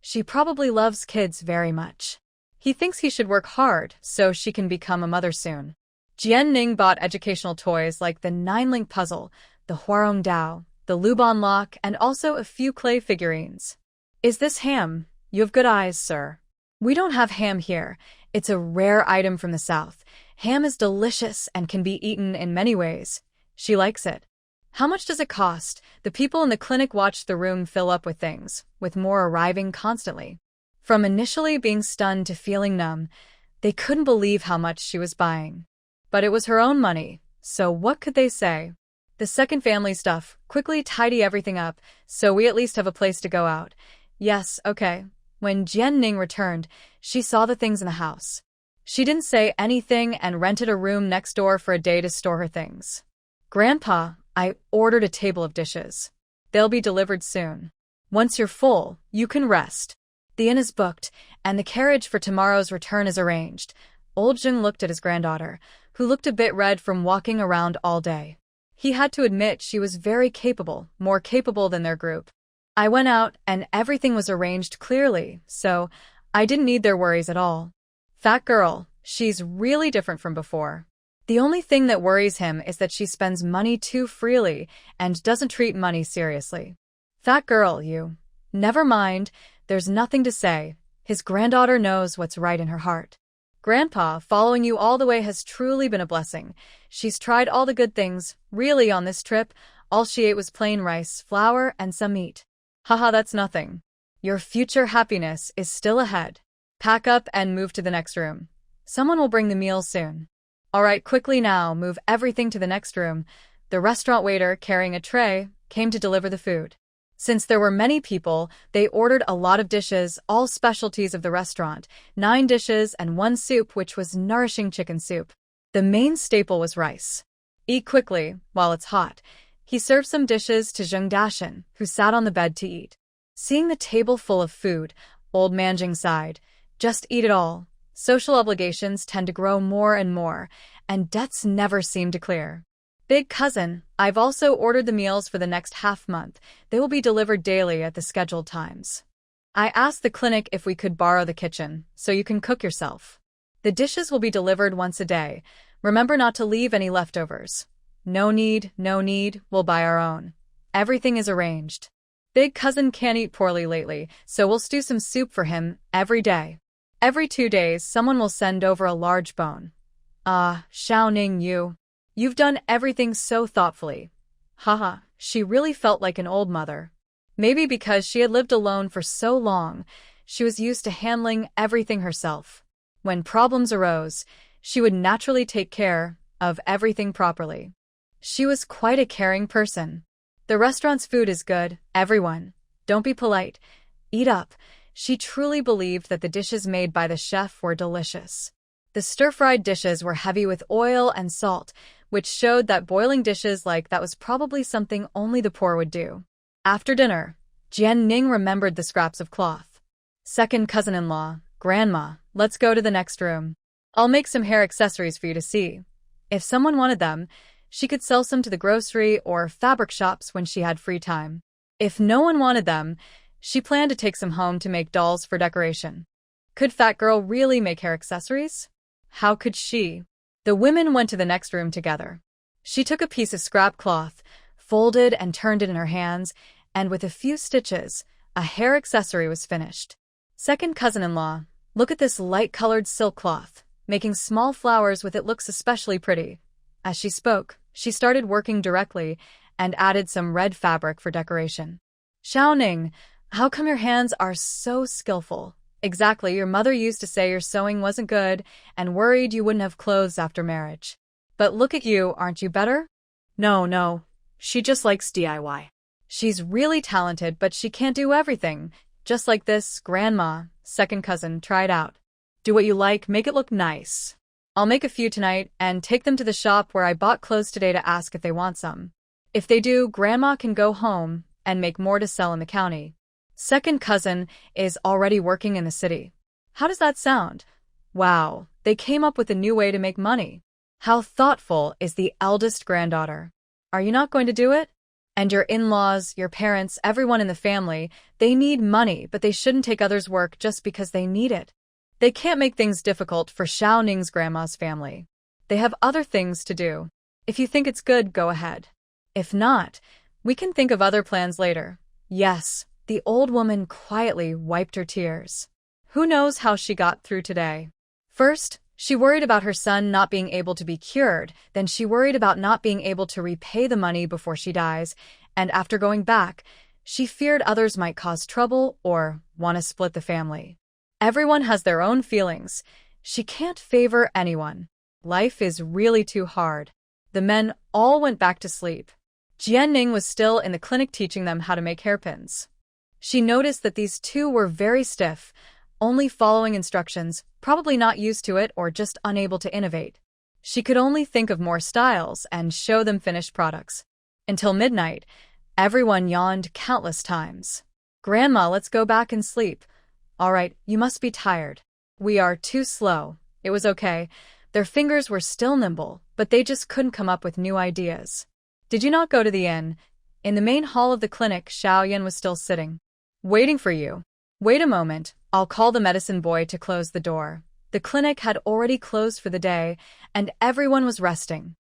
She probably loves kids very much. He thinks he should work hard so she can become a mother soon. Jian Ning bought educational toys like the 9-link puzzle, the Huarong Dao, the Luban lock, and also a few clay figurines. Is this ham? You have good eyes, sir. We don't have ham here. It's a rare item from the south. Ham is delicious and can be eaten in many ways. She likes it. How much does it cost? The people in the clinic watched the room fill up with things, with more arriving constantly. From initially being stunned to feeling numb, they couldn't believe how much she was buying. But it was her own money, so what could they say? The second family stuff, quickly tidy everything up, so we at least have a place to go out. Yes, okay. When Jian Ning returned, she saw the things in the house. She didn't say anything and rented a room next door for a day to store her things. Grandpa, I ordered a table of dishes. They'll be delivered soon. Once you're full, you can rest. The inn is booked, and the carriage for tomorrow's return is arranged. Old Jing looked at his granddaughter, who looked a bit red from walking around all day. He had to admit she was very capable, more capable than their group. I went out, and everything was arranged clearly, so I didn't need their worries at all. Fat girl, she's really different from before. The only thing that worries him is that she spends money too freely and doesn't treat money seriously. Fat girl, you. Never mind, there's nothing to say. His granddaughter knows what's right in her heart. Grandpa, following you all the way has truly been a blessing. She's tried all the good things, really, on this trip. All she ate was plain rice, flour, and some meat. Haha, that's nothing. Your future happiness is still ahead. Pack up and move to the next room. Someone will bring the meal soon. All right, quickly now, move everything to the next room. The restaurant waiter, carrying a tray, came to deliver the food. Since there were many people, they ordered a lot of dishes, all specialties of the restaurant, 9 dishes and 1 soup, which was nourishing chicken soup. The main staple was rice. Eat quickly, while it's hot. He served some dishes to Zheng Dashan, who sat on the bed to eat. Seeing the table full of food, old Manjing sighed. Just eat it all. Social obligations tend to grow more and more, and debts never seem to clear. Big cousin, I've also ordered the meals for the next half month. They will be delivered daily at the scheduled times. I asked the clinic if we could borrow the kitchen, so you can cook yourself. The dishes will be delivered once a day. Remember not to leave any leftovers. No need, we'll buy our own. Everything is arranged. Big cousin can't eat poorly lately, so we'll stew some soup for him every day. Every 2 days, someone will send over a large bone. Ah, Xiaoning, you've done everything so thoughtfully. Haha, she really felt like an old mother. Maybe because she had lived alone for so long, she was used to handling everything herself. When problems arose, she would naturally take care of everything properly. She was quite a caring person. The restaurant's food is good, everyone. Don't be polite. Eat up. She truly believed that the dishes made by the chef were delicious. The stir-fried dishes were heavy with oil and salt, which showed that boiling dishes like that was probably something only the poor would do. After dinner, Jian Ning remembered the scraps of cloth. Second cousin-in-law, Grandma, let's go to the next room. I'll make some hair accessories for you to see. If someone wanted them, she could sell some to the grocery or fabric shops when she had free time. If no one wanted them, she planned to take some home to make dolls for decoration. Could Fat Girl really make hair accessories? How could she? The women went to the next room together. She took a piece of scrap cloth, folded and turned it in her hands, and with a few stitches, a hair accessory was finished. Second cousin-in-law, look at this light-colored silk cloth. Making small flowers with it looks especially pretty. As she spoke, she started working directly and added some red fabric for decoration. Xiaoning, how come your hands are so skillful? Exactly, your mother used to say your sewing wasn't good and worried you wouldn't have clothes after marriage. But look at you, aren't you better? No. She just likes DIY. She's really talented, but she can't do everything. Just like this, Grandma, second cousin, tried out. Do what you like, make it look nice. I'll make a few tonight and take them to the shop where I bought clothes today to ask if they want some. If they do, Grandma can go home and make more to sell in the county. Second cousin is already working in the city. How does that sound? Wow, they came up with a new way to make money. How thoughtful is the eldest granddaughter. Are you not going to do it? And your in-laws, your parents, everyone in the family, they need money, but they shouldn't take others' work just because they need it. They can't make things difficult for Xiao Ning's grandma's family. They have other things to do. If you think it's good, go ahead. If not, we can think of other plans later. Yes, the old woman quietly wiped her tears. Who knows how she got through today? First, she worried about her son not being able to be cured, then she worried about not being able to repay the money before she dies, and after going back, she feared others might cause trouble or want to split the family. Everyone has their own feelings. She can't favor anyone. Life is really too hard. The men all went back to sleep. Jianning was still in the clinic teaching them how to make hairpins. She noticed that these two were very stiff, only following instructions, probably not used to it or just unable to innovate. She could only think of more styles and show them finished products. Until midnight, everyone yawned countless times. Grandma, let's go back and sleep. All right, you must be tired. We are too slow. It was okay. Their fingers were still nimble, but they just couldn't come up with new ideas. Did you not go to the inn? In the main hall of the clinic, Xiao Yan was still sitting. Waiting for you. Wait a moment, I'll call the medicine boy to close the door. The clinic had already closed for the day, and everyone was resting.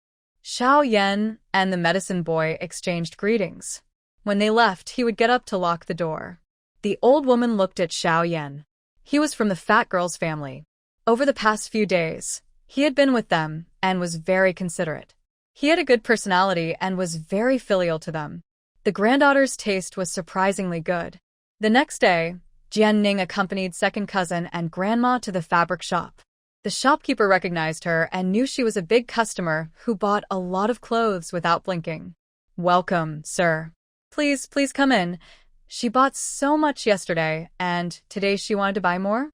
Xiao Yan and the medicine boy exchanged greetings. When they left, he would get up to lock the door. The old woman looked at Xiao Yan. He was from the fat girl's family. Over the past few days, he had been with them and was very considerate. He had a good personality and was very filial to them. The granddaughter's taste was surprisingly good. The next day, Jianning accompanied second cousin and grandma to the fabric shop. The shopkeeper recognized her and knew she was a big customer who bought a lot of clothes without blinking. Welcome, sir. Please come in. She bought so much yesterday, and today she wanted to buy more?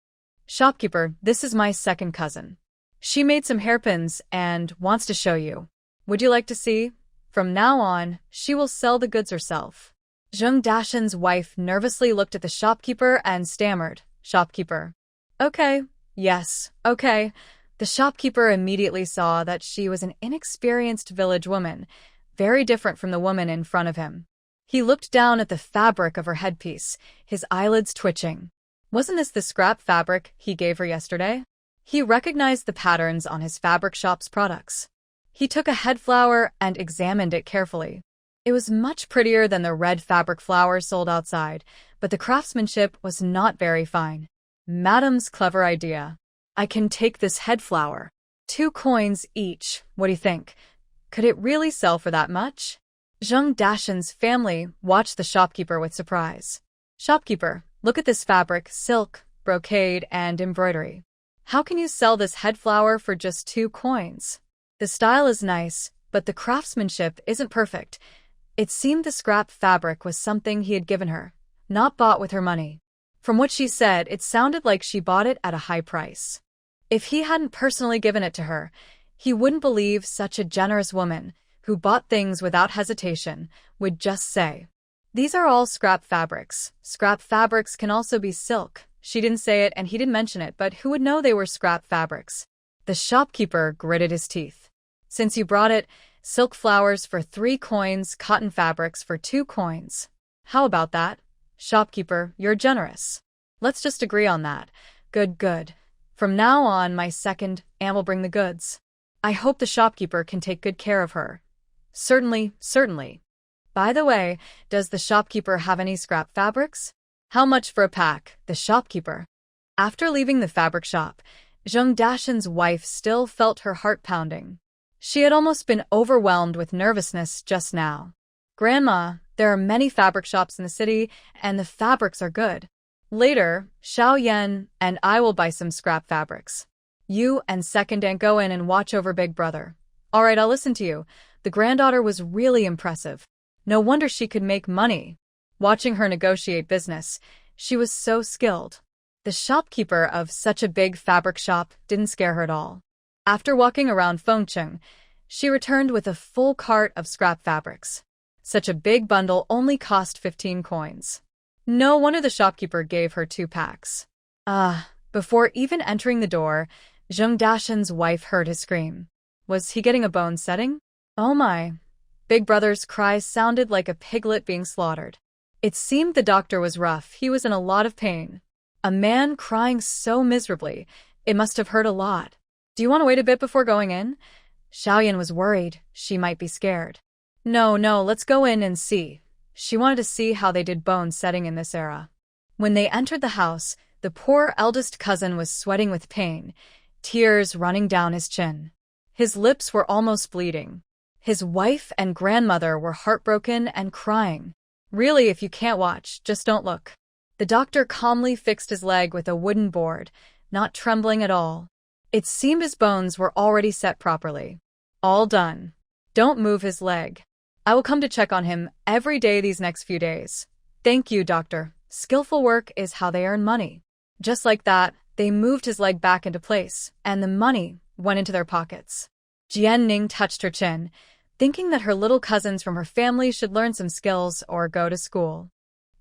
Shopkeeper, this is my second cousin. She made some hairpins and wants to show you. Would you like to see? From now on, she will sell the goods herself. Zheng Dashan's wife nervously looked at the shopkeeper and stammered, Shopkeeper. Okay, yes, okay. The shopkeeper immediately saw that she was an inexperienced village woman, very different from the woman in front of him. He looked down at the fabric of her headpiece, his eyelids twitching. Wasn't this the scrap fabric he gave her yesterday? He recognized the patterns on his fabric shop's products. He took a head flower and examined it carefully. It was much prettier than the red fabric flowers sold outside, but the craftsmanship was not very fine. Madam's clever idea. I can take this head flower. 2 coins each. What do you think? Could it really sell for that much? Zheng Dashan's family watched the shopkeeper with surprise. Shopkeeper, look at this fabric, silk, brocade, and embroidery. How can you sell this head flower for just 2 coins? The style is nice, but the craftsmanship isn't perfect. It seemed the scrap fabric was something he had given her, not bought with her money. From what she said, it sounded like she bought it at a high price. If he hadn't personally given it to her, he wouldn't believe such a generous woman, who bought things without hesitation, would just say, "These are all scrap fabrics. Scrap fabrics can also be silk." She didn't say it and he didn't mention it, but who would know they were scrap fabrics? The shopkeeper gritted his teeth. Since you brought it, silk flowers for 3 coins, cotton fabrics for 2 coins. How about that? Shopkeeper, you're generous. Let's just agree on that. Good. From now on, my second aunt will bring the goods. I hope the shopkeeper can take good care of her. Certainly. By the way, does the shopkeeper have any scrap fabrics? How much for a pack? The shopkeeper. After leaving the fabric shop, Zheng Dashan's wife still felt her heart pounding. She had almost been overwhelmed with nervousness just now. Grandma, there are many fabric shops in the city, and the fabrics are good. Later, Xiao Yan and I will buy some scrap fabrics. You and second aunt go in and watch over big brother. All right, I'll listen to you. The granddaughter was really impressive. No wonder she could make money. Watching her negotiate business, she was so skilled. The shopkeeper of such a big fabric shop didn't scare her at all. After walking around Fengcheng, she returned with a full cart of scrap fabrics. Such a big bundle only cost 15 coins. No wonder the shopkeeper gave her 2 packs. Before even entering the door, Zheng Dashen's wife heard his scream. Was he getting a bone setting? Oh my. Big Brother's cries sounded like a piglet being slaughtered. It seemed the doctor was rough. He was in a lot of pain. A man crying so miserably. It must have hurt a lot. Do you want to wait a bit before going in? Xiaoyan was worried. She might be scared. No, let's go in and see. She wanted to see how they did bone setting in this era. When they entered the house, the poor eldest cousin was sweating with pain, tears running down his chin. His lips were almost bleeding. His wife and grandmother were heartbroken and crying. Really, if you can't watch, just don't look. The doctor calmly fixed his leg with a wooden board, not trembling at all. It seemed his bones were already set properly. All done. Don't move his leg. I will come to check on him every day these next few days. Thank you, doctor. Skillful work is how they earn money. Just like that, they moved his leg back into place, and the money went into their pockets. Jianning touched her chin, thinking that her little cousins from her family should learn some skills or go to school.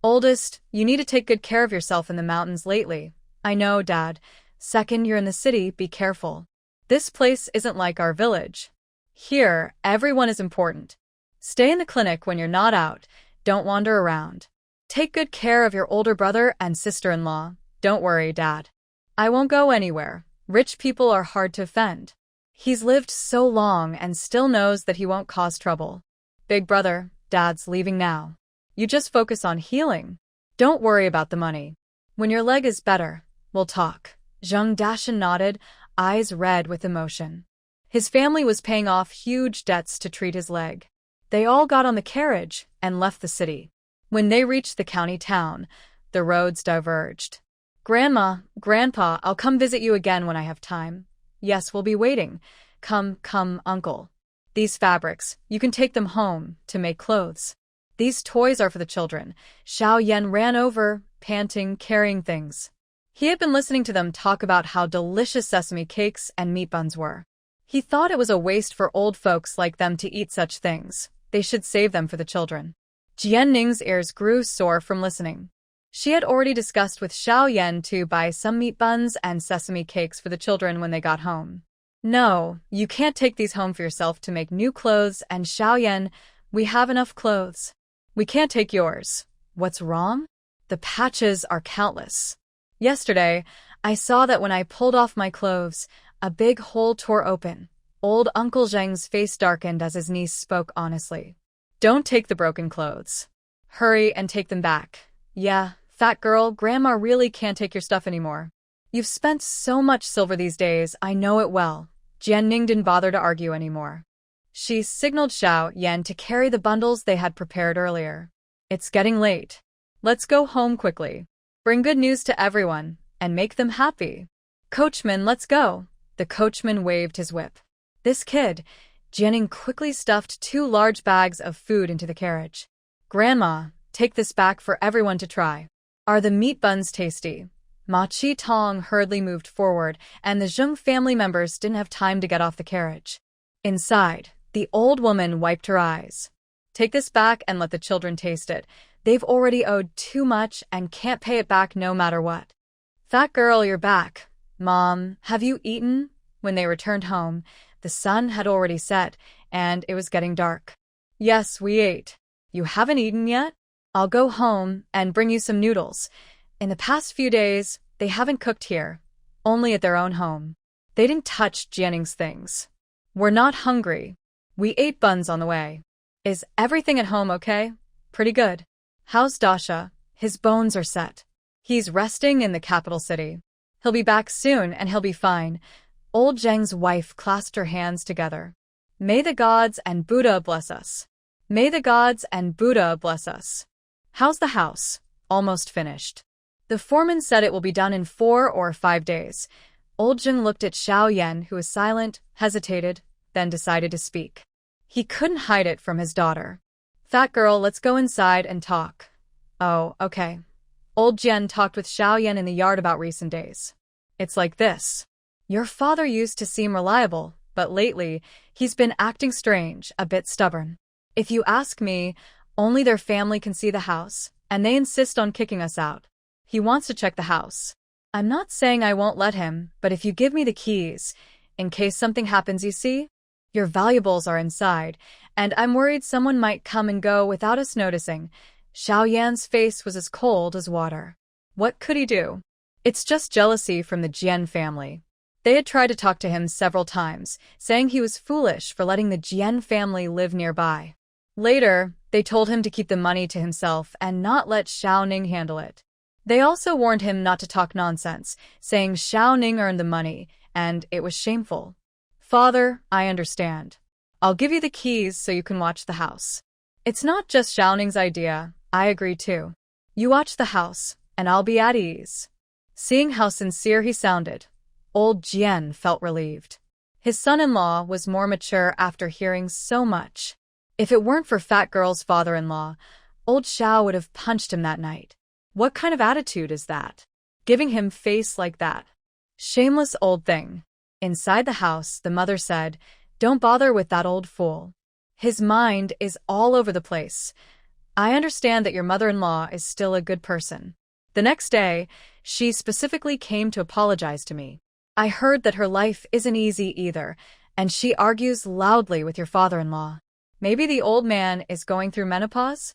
Oldest, you need to take good care of yourself in the mountains lately. I know, Dad. Second, you're in the city, be careful. This place isn't like our village. Here, everyone is important. Stay in the clinic when you're not out. Don't wander around. Take good care of your older brother and sister-in-law. Don't worry, Dad. I won't go anywhere. Rich people are hard to offend. He's lived so long and still knows that he won't cause trouble. Big brother, Dad's leaving now. You just focus on healing. Don't worry about the money. When your leg is better, we'll talk. Zheng Dashen nodded, eyes red with emotion. His family was paying off huge debts to treat his leg. They all got on the carriage and left the city. When they reached the county town, the roads diverged. Grandma, Grandpa, I'll come visit you again when I have time. Yes, we'll be waiting. Come, uncle. These fabrics, you can take them home to make clothes. These toys are for the children. Xiaoyan ran over, panting, carrying things. He had been listening to them talk about how delicious sesame cakes and meat buns were. He thought it was a waste for old folks like them to eat such things. They should save them for the children. Jianning's ears grew sore from listening. She had already discussed with Xiaoyan to buy some meat buns and sesame cakes for the children when they got home. No, you can't take these home for yourself to make new clothes, and Xiaoyan, we have enough clothes. We can't take yours. What's wrong? The patches are countless. Yesterday, I saw that when I pulled off my clothes, a big hole tore open. Old Uncle Zheng's face darkened as his niece spoke honestly. Don't take the broken clothes. Hurry and take them back. Yeah, fat girl, Grandma really can't take your stuff anymore. You've spent so much silver these days, I know it well. Jianning didn't bother to argue anymore. She signaled Xiaoyan to carry the bundles they had prepared earlier. It's getting late. Let's go home quickly. Bring good news to everyone, and make them happy. Coachman, let's go. The coachman waved his whip. This kid, Jianning quickly stuffed 2 large bags of food into the carriage. Grandma, take this back for everyone to try. Are the meat buns tasty? Ma Chi-tong hurriedly moved forward, and the Zheng family members didn't have time to get off the carriage. Inside, the old woman wiped her eyes. Take this back and let the children taste it. They've already owed too much and can't pay it back no matter what. Fat girl, you're back. Mom, have you eaten? When they returned home, the sun had already set, and it was getting dark. Yes, we ate. You haven't eaten yet? I'll go home and bring you some noodles. In the past few days, they haven't cooked here, only at their own home. They didn't touch Jianning's things. We're not hungry. We ate buns on the way. Is everything at home okay? Pretty good. How's Dasha? His bones are set. He's resting in the capital city. He'll be back soon and he'll be fine. Old Zheng's wife clasped her hands together. May the gods and Buddha bless us. May the gods and Buddha bless us. How's the house? Almost finished. The foreman said it will be done in 4 or 5 days. Old Zheng looked at Xiaoyan, who was silent, hesitated, then decided to speak. He couldn't hide it from his daughter. Fat girl, let's go inside and talk. Oh, okay. Old Jian talked with Xiaoyan in the yard about recent days. It's like this. Your father used to seem reliable, but lately, he's been acting strange, a bit stubborn. If you ask me, only their family can see the house, and they insist on kicking us out. He wants to check the house. I'm not saying I won't let him, but if you give me the keys, in case something happens, you see? Your valuables are inside, and I'm worried someone might come and go without us noticing. Xiao Yan's face was as cold as water. What could he do? It's just jealousy from the Jian family. They had tried to talk to him several times, saying he was foolish for letting the Jian family live nearby. Later, they told him to keep the money to himself and not let Xiao Ning handle it. They also warned him not to talk nonsense, saying Xiao Ning earned the money, and it was shameful. Father, I understand. I'll give you the keys so you can watch the house. It's not just Xiao Ning's idea, I agree too. You watch the house, and I'll be at ease. Seeing how sincere he sounded, old Jian felt relieved. His son-in-law was more mature after hearing so much. If it weren't for Fat Girl's father-in-law, old Xiao would have punched him that night. What kind of attitude is that? Giving him face like that? Shameless old thing. Inside the house, the mother said, "Don't bother with that old fool. His mind is all over the place. I understand that your mother-in-law is still a good person." The next day, she specifically came to apologize to me. I heard that her life isn't easy either, and she argues loudly with your father-in-law. Maybe the old man is going through menopause?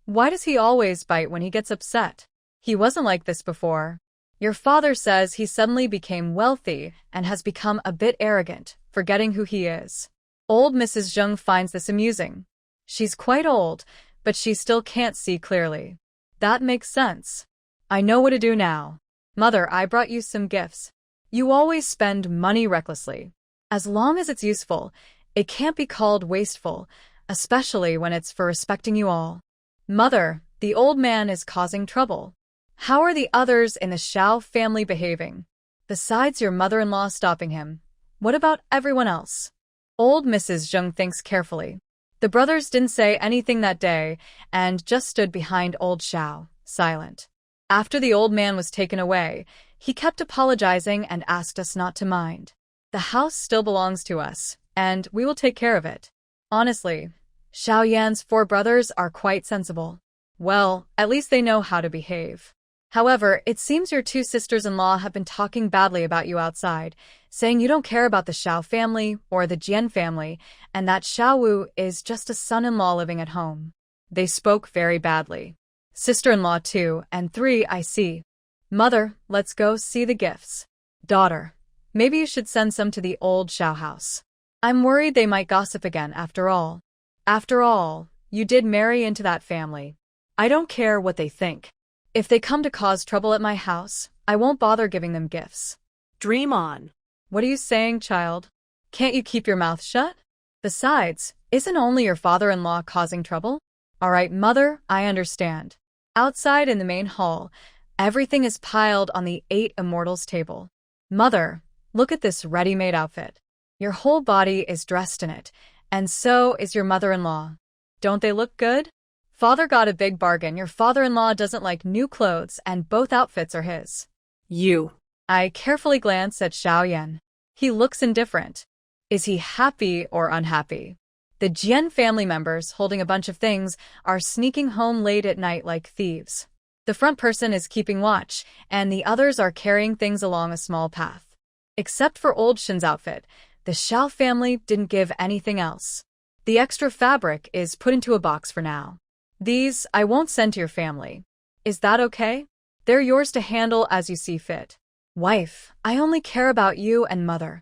Why does he always bite when he gets upset? He wasn't like this before. Your father says he suddenly became wealthy and has become a bit arrogant, forgetting who he is. Old Mrs. Zheng finds this amusing. She's quite old, but she still can't see clearly. That makes sense. I know what to do now. Mother, I brought you some gifts. You always spend money recklessly. As long as it's useful, it can't be called wasteful, especially when it's for respecting you all. Mother, the old man is causing trouble. How are the others in the Xiao family behaving? Besides your mother-in-law stopping him, what about everyone else? Old Mrs. Zheng thinks carefully. The brothers didn't say anything that day and just stood behind old Xiao, silent. After the old man was taken away, he kept apologizing and asked us not to mind. The house still belongs to us, and we will take care of it. Honestly, Xiao Yan's 4 brothers are quite sensible. Well, at least they know how to behave. However, it seems your 2 sisters-in-law have been talking badly about you outside, saying you don't care about the Xiao family or the Jian family, and that Xiao Wu is just a son-in-law living at home. They spoke very badly. Sister-in-law 2 and 3, I see. Mother, let's go see the gifts. Daughter, maybe you should send some to the old Xiao house. I'm worried they might gossip again after all. After all, you did marry into that family. I don't care what they think. If they come to cause trouble at my house, I won't bother giving them gifts. Dream on. What are you saying, child? Can't you keep your mouth shut? Besides, isn't only your father-in-law causing trouble? All right, Mother, I understand. Outside in the main hall, everything is piled on the 8 immortals table. Mother, look at this ready-made outfit. Your whole body is dressed in it, and so is your mother-in-law. Don't they look good? Father got a big bargain. Your father-in-law doesn't like new clothes, and both outfits are his. You. I carefully glance at Xiao Yan. He looks indifferent. Is he happy or unhappy? The Jian family members, holding a bunch of things, are sneaking home late at night like thieves. The front person is keeping watch, and the others are carrying things along a small path. Except for old Shin's outfit, the Xiao family didn't give anything else. The extra fabric is put into a box for now. These I won't send to your family. Is that okay? They're yours to handle as you see fit. Wife, I only care about you and Mother.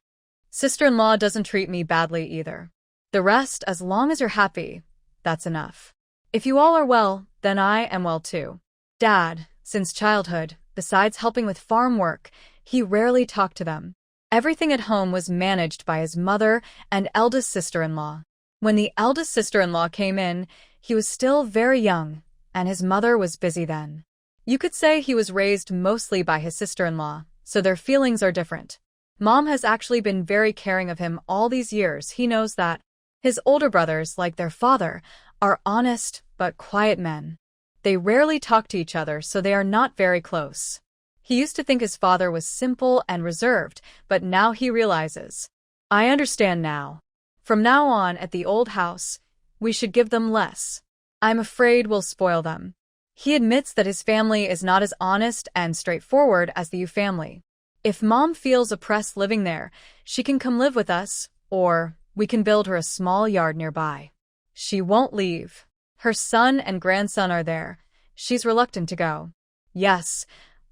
Sister-in-law doesn't treat me badly either. The rest, as long as you're happy, that's enough. If you all are well, then I am well too. Dad, since childhood, besides helping with farm work, he rarely talked to them. Everything at home was managed by his mother and eldest sister-in-law. When the eldest sister-in-law came in, he was still very young, and his mother was busy then. You could say he was raised mostly by his sister-in-law, so their feelings are different. Mom has actually been very caring of him all these years. He knows that. His older brothers, like their father, are honest but quiet men. They rarely talk to each other, so they are not very close. He used to think his father was simple and reserved, but now he realizes. I understand now. From now on at the old house, we should give them less. I'm afraid we'll spoil them. He admits that his family is not as honest and straightforward as the Yu family. If Mom feels oppressed living there, she can come live with us, or we can build her a small yard nearby. She won't leave. Her son and grandson are there. She's reluctant to go. Yes,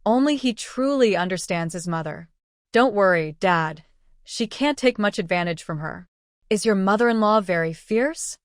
only he truly understands his mother. Don't worry, Dad. She can't take much advantage from her. Is your mother-in-law very fierce?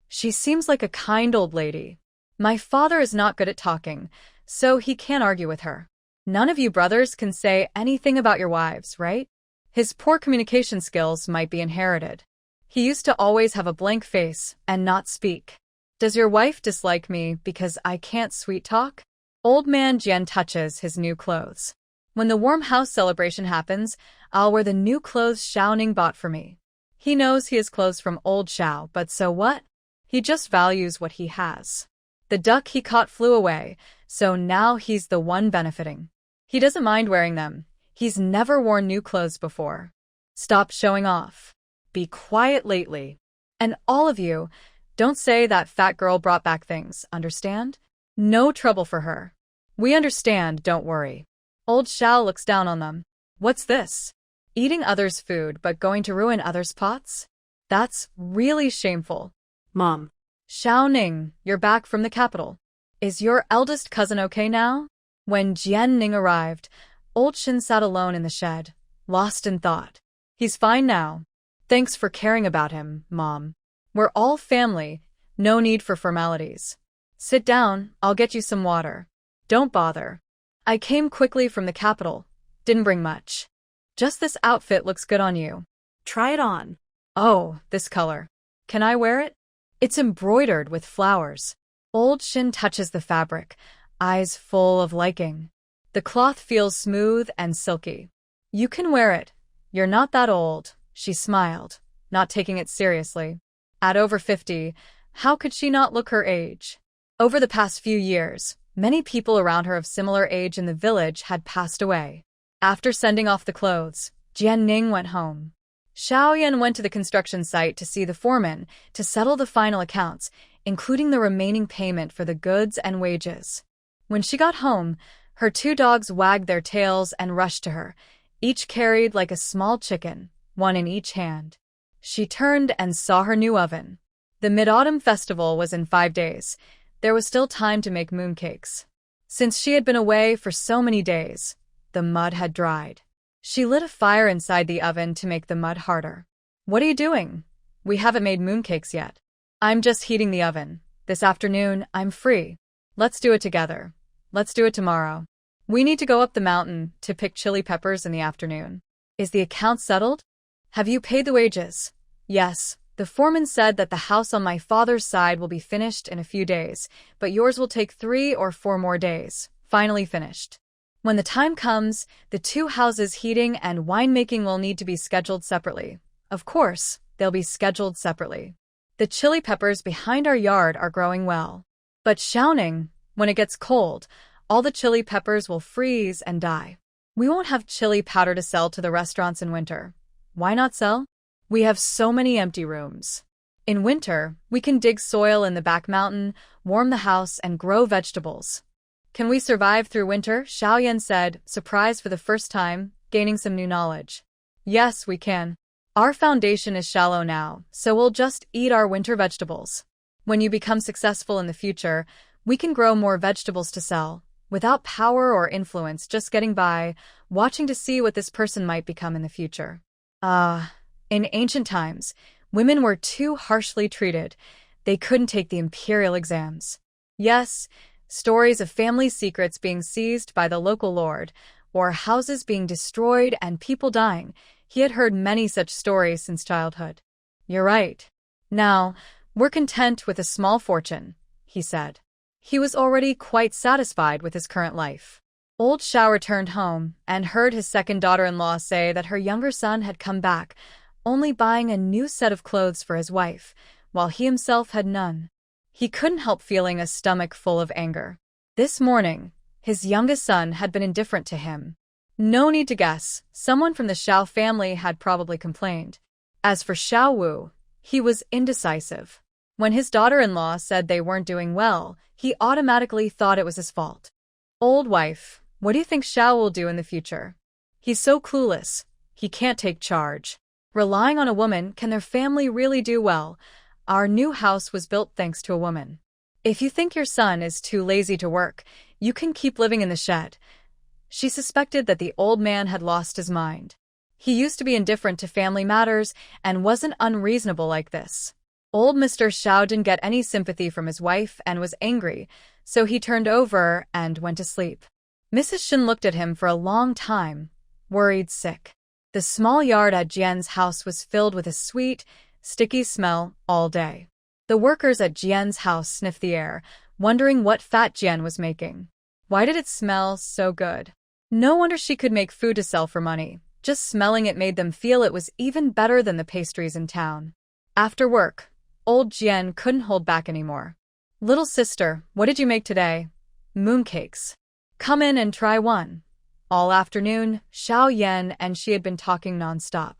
She seems like a kind old lady. My father is not good at talking, so he can't argue with her. None of you brothers can say anything about your wives, right? His poor communication skills might be inherited. He used to always have a blank face and not speak. Does your wife dislike me because I can't sweet talk? Old man Jian touches his new clothes. When the warm house celebration happens, I'll wear the new clothes Xiao Ning bought for me. He knows he has clothes from old Xiao, but so what? He just values what he has. The duck he caught flew away, so now he's the one benefiting. He doesn't mind wearing them. He's never worn new clothes before. Stop showing off. Be quiet lately. And all of you, don't say that fat girl brought back things, understand? No trouble for her. We understand, don't worry. Old Xiao looks down on them. What's this? Eating others' food but going to ruin others' pots? That's really shameful. Mom. Xiao Ning, you're back from the capital. Is your eldest cousin okay now? When Jian Ning arrived, old Shin sat alone in the shed, lost in thought. He's fine now. Thanks for caring about him, Mom. We're all family, no need for formalities. Sit down, I'll get you some water. Don't bother. I came quickly from the capital, didn't bring much. Just this outfit looks good on you. Try it on. Oh, this color. Can I wear it? It's embroidered with flowers. Old Shin touches the fabric, eyes full of liking. The cloth feels smooth and silky. You can wear it. You're not that old, she smiled, not taking it seriously. At over 50, how could she not look her age? Over the past few years, many people around her of similar age in the village had passed away. After sending off the clothes, Jian Ning went home. Xiaoyan went to the construction site to see the foreman to settle the final accounts, including the remaining payment for the goods and wages. When she got home, her 2 dogs wagged their tails and rushed to her, each carried like a small chicken, one in each hand. She turned and saw her new oven. The Mid-Autumn Festival was in 5 days. There was still time to make mooncakes. Since she had been away for so many days, the mud had dried. She lit a fire inside the oven to make the mud harder. What are you doing? We haven't made mooncakes yet. I'm just heating the oven. This afternoon, I'm free. Let's do it together. Let's do it tomorrow. We need to go up the mountain to pick chili peppers in the afternoon. Is the account settled? Have you paid the wages? Yes. The foreman said that the house on my father's side will be finished in a few days, but yours will take 3 or 4 more days. Finally finished. When the time comes, the 2 houses' heating and winemaking will need to be scheduled separately. Of course, they'll be scheduled separately. The chili peppers behind our yard are growing well. But Xiao Ning, when it gets cold, all the chili peppers will freeze and die. We won't have chili powder to sell to the restaurants in winter. Why not sell? We have so many empty rooms. In winter, we can dig soil in the back mountain, warm the house, and grow vegetables. Can we survive through winter? Xiaoyan said, surprised for the first time, gaining some new knowledge. Yes, we can. Our foundation is shallow now, so we'll just eat our winter vegetables. When you become successful in the future, we can grow more vegetables to sell, without power or influence, just getting by, watching to see what this person might become in the future. In ancient times, women were too harshly treated. They couldn't take the imperial exams. Yes, stories of family secrets being seized by the local lord, or houses being destroyed and people dying. He had heard many such stories since childhood. You're right. Now, we're content with a small fortune, he said. He was already quite satisfied with his current life. Old Xiao returned home and heard his second daughter-in-law say that her younger son had come back, only buying a new set of clothes for his wife, while he himself had none. He couldn't help feeling a stomach full of anger. This morning, His youngest son had been indifferent to him. No need to guess, someone from the Xiao family had probably complained. As for Xiao Wu, he was indecisive. When his daughter-in-law said they weren't doing well, he automatically thought it was his fault. Old wife, what do you think Xiao will do in the future? He's so clueless. He can't take charge. Relying on a woman, can their family really do well? Our new house was built thanks to a woman. If you think your son is too lazy to work, you can keep living in the shed. She suspected that the old man had lost his mind. He used to be indifferent to family matters and wasn't unreasonable like this. Old Mr. Xiao didn't get any sympathy from his wife and was angry, so he turned over and went to sleep. Mrs. Shin looked at him for a long time, worried sick. The small yard at Jian's house was filled with a sweet, sticky smell all day. The workers at Jian's house sniffed the air, wondering what fat Jian was making. Why did it smell so good? No wonder she could make food to sell for money. Just smelling it made them feel it was even better than the pastries in town. After work, old Jian couldn't hold back anymore. Little sister, what did you make today? Mooncakes. Come in and try one. All afternoon, Xiao Yan and she had been talking nonstop.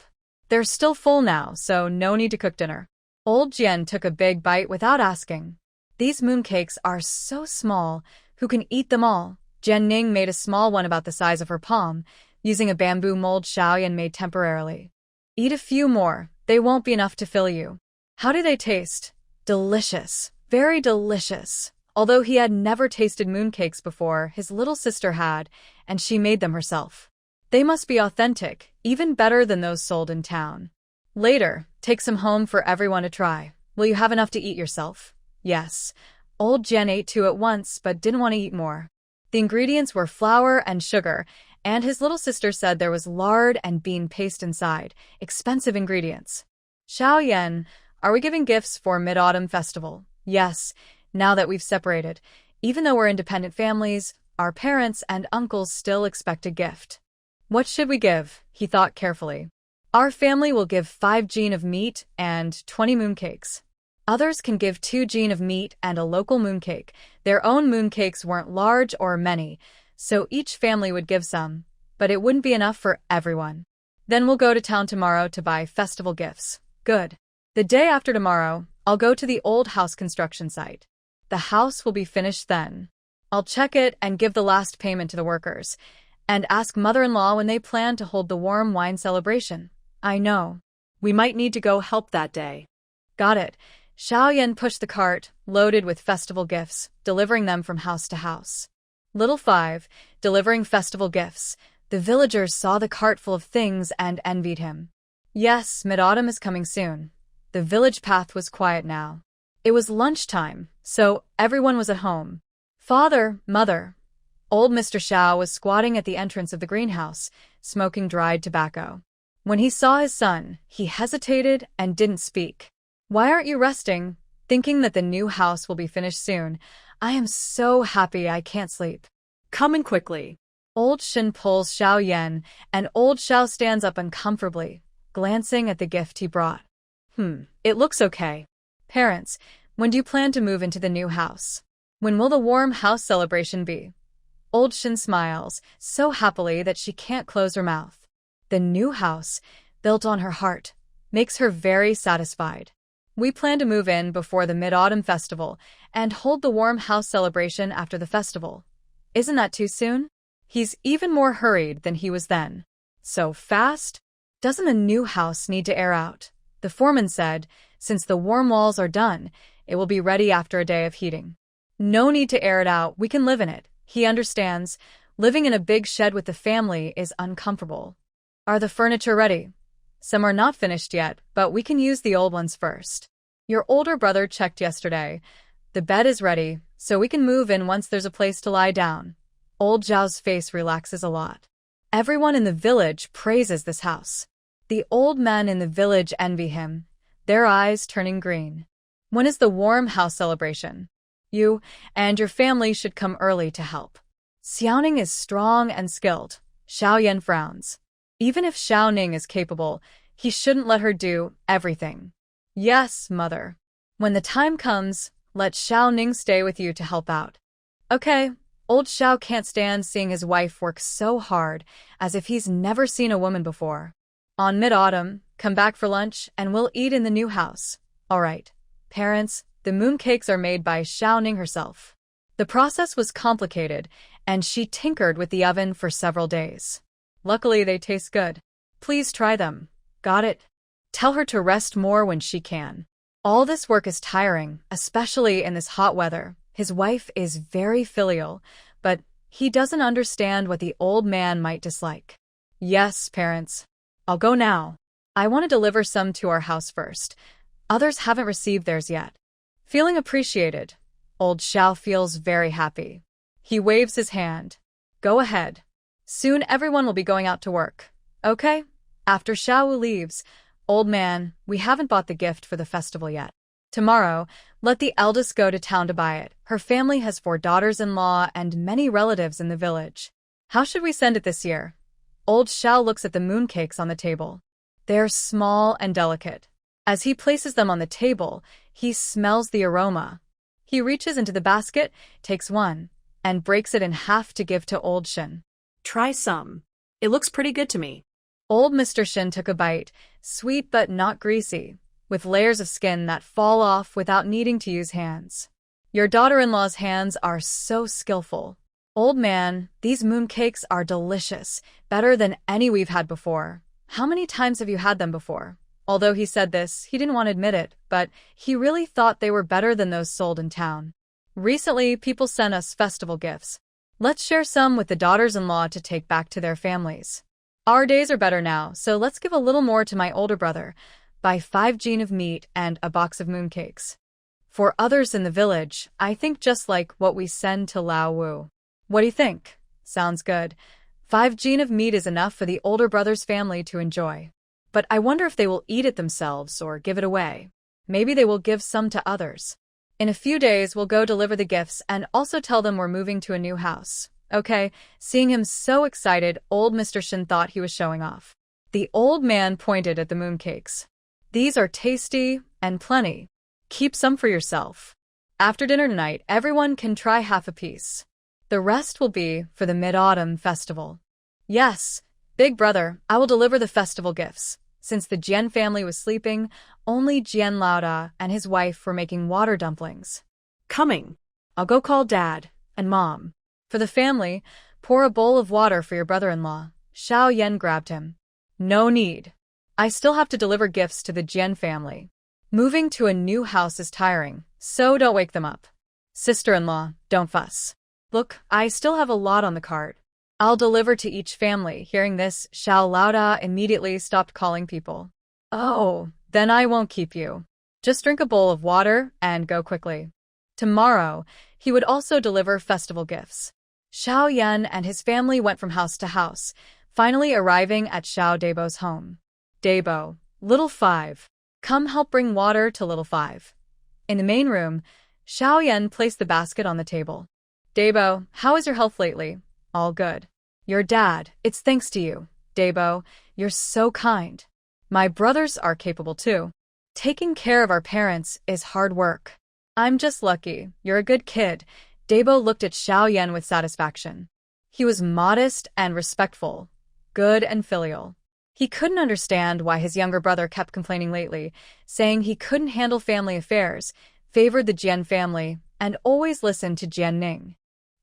They're still full now, so no need to cook dinner. Old Jian took a big bite without asking. These mooncakes are so small, who can eat them all? Jian Ning made a small one about the size of her palm, using a bamboo mold Xiao Yan made temporarily. Eat a few more, they won't be enough to fill you. How do they taste? Delicious, very delicious. Although he had never tasted mooncakes before, his little sister had, and she made them herself. They must be authentic, even better than those sold in town. Later, take some home for everyone to try. Will you have enough to eat yourself? Yes. Old Jian ate two at once, but didn't want to eat more. The ingredients were flour and sugar, and his little sister said there was lard and bean paste inside, expensive ingredients. Xiao Yan, are we giving gifts for Mid-Autumn Festival? Yes. Now that we've separated, even though we're independent families, our parents and uncles still expect a gift. What should we give? He thought carefully. Our family will give 5 jin of meat and 20 mooncakes. Others can give 2 jin of meat and a local mooncake. Their own mooncakes weren't large or many, so each family would give some, but it wouldn't be enough for everyone. Then we'll go to town tomorrow to buy festival gifts. Good. The day after tomorrow, I'll go to the old house construction site. The house will be finished then. I'll check it and give the last payment to the workers, and ask mother-in-law when they plan to hold the warm wine celebration. I know. We might need to go help that day. Got it. Xiao Yan pushed the cart, loaded with festival gifts, delivering them from house to house. Little 5, delivering festival gifts. The villagers saw the cart full of things and envied him. Yes, mid-autumn is coming soon. The village path was quiet now. It was lunchtime, so everyone was at home. Father, mother. Old Mr. Xiao was squatting at the entrance of the greenhouse, smoking dried tobacco. When he saw his son, he hesitated and didn't speak. Why aren't you resting, thinking that the new house will be finished soon? I am so happy I can't sleep. Come in quickly. Old Shin pulls Xiao Yan, and old Xiao stands up uncomfortably, glancing at the gift he brought. It looks okay. Parents, when do you plan to move into the new house? When will the warm house celebration be? Old Shin smiles, so happily that she can't close her mouth. The new house, built on her heart, makes her very satisfied. We plan to move in before the Mid-Autumn Festival and hold the warm house celebration after the festival. Isn't that too soon? He's even more hurried than he was then. So fast? Doesn't the new house need to air out? The foreman said, since the warm walls are done, it will be ready after a day of heating. No need to air it out, we can live in it. He understands. Living in a big shed with the family is uncomfortable. Are the furniture ready? Some are not finished yet, but we can use the old ones first. Your older brother checked yesterday. The bed is ready, so we can move in once there's a place to lie down. Old Zhao's face relaxes a lot. Everyone in the village praises this house. The old men in the village envy him, their eyes turning green. When is the warm house celebration? You and your family should come early to help. Xiaoning is strong and skilled. Xiao Yan frowns. Even if Xiao Ning is capable, he shouldn't let her do everything. Yes, mother. When the time comes, let Xiao Ning stay with you to help out. Okay. Old Xiao can't stand seeing his wife work so hard, as if he's never seen a woman before. On mid-autumn, come back for lunch and we'll eat in the new house. All right. Parents, the mooncakes are made by Xiao Ning herself. The process was complicated, and she tinkered with the oven for several days. Luckily, they taste good. Please try them. Got it? Tell her to rest more when she can. All this work is tiring, especially in this hot weather. His wife is very filial, but he doesn't understand what the old man might dislike. Yes, parents. I'll go now. I want to deliver some to our house first. Others haven't received theirs yet. Feeling appreciated, old Xiao feels very happy. He waves his hand. Go ahead. Soon everyone will be going out to work. Okay? After Xiao leaves, old man, we haven't bought the gift for the festival yet. Tomorrow, let the eldest go to town to buy it. Her family has 4 daughters-in-law and many relatives in the village. How should we send it this year? Old Xiao looks at the mooncakes on the table. They're small and delicate. As he places them on the table, he smells the aroma. He reaches into the basket, takes one, and breaks it in half to give to old Shin. Try some. It looks pretty good to me. Old Mr. Shin took a bite, sweet but not greasy, with layers of skin that fall off without needing to use hands. Your daughter-in-law's hands are so skillful. Old man, these mooncakes are delicious, better than any we've had before. How many times have you had them before? Although he said this, he didn't want to admit it, but he really thought they were better than those sold in town. Recently, people sent us festival gifts. Let's share some with the daughters-in-law to take back to their families. Our days are better now, so let's give a little more to my older brother. Buy 5 jin of meat and a box of mooncakes. For others in the village, I think just like what we send to Lao Wu. What do you think? Sounds good. 5 jin of meat is enough for the older brother's family to enjoy. But I wonder if they will eat it themselves or give it away. Maybe they will give some to others. In a few days, we'll go deliver the gifts and also tell them we're moving to a new house. Okay, seeing him so excited, old Mr. Shin thought he was showing off. The old man pointed at the mooncakes. These are tasty and plenty. Keep some for yourself. After dinner tonight, everyone can try half a piece. The rest will be for the mid-autumn festival. Yes, big brother, I will deliver the festival gifts. Since the Jian family was sleeping, only Jian Laoda and his wife were making water dumplings. Coming. I'll go call Dad and Mom. For the family, pour a bowl of water for your brother-in-law. Xiao Yan grabbed him. No need. I still have to deliver gifts to the Jian family. Moving to a new house is tiring, so don't wake them up. Sister-in-law, don't fuss. Look, I still have a lot on the cart. I'll deliver to each family. Hearing this, Xiao Laoda immediately stopped calling people. Oh, then I won't keep you. Just drink a bowl of water and go quickly. Tomorrow, he would also deliver festival gifts. Xiao Yan and his family went from house to house, finally arriving at Xiao Debo's home. Debo, Little 5, come help bring water to Little 5. In the main room, Xiao Yan placed the basket on the table. Debo, how is your health lately? All good. Your dad, it's thanks to you. Debo, you're so kind. My brothers are capable too. Taking care of our parents is hard work. I'm just lucky. You're a good kid. Debo looked at Xiao Yan with satisfaction. He was modest and respectful, good and filial. He couldn't understand why his younger brother kept complaining lately, saying he couldn't handle family affairs, favored the Jian family, and always listened to Jian Ning.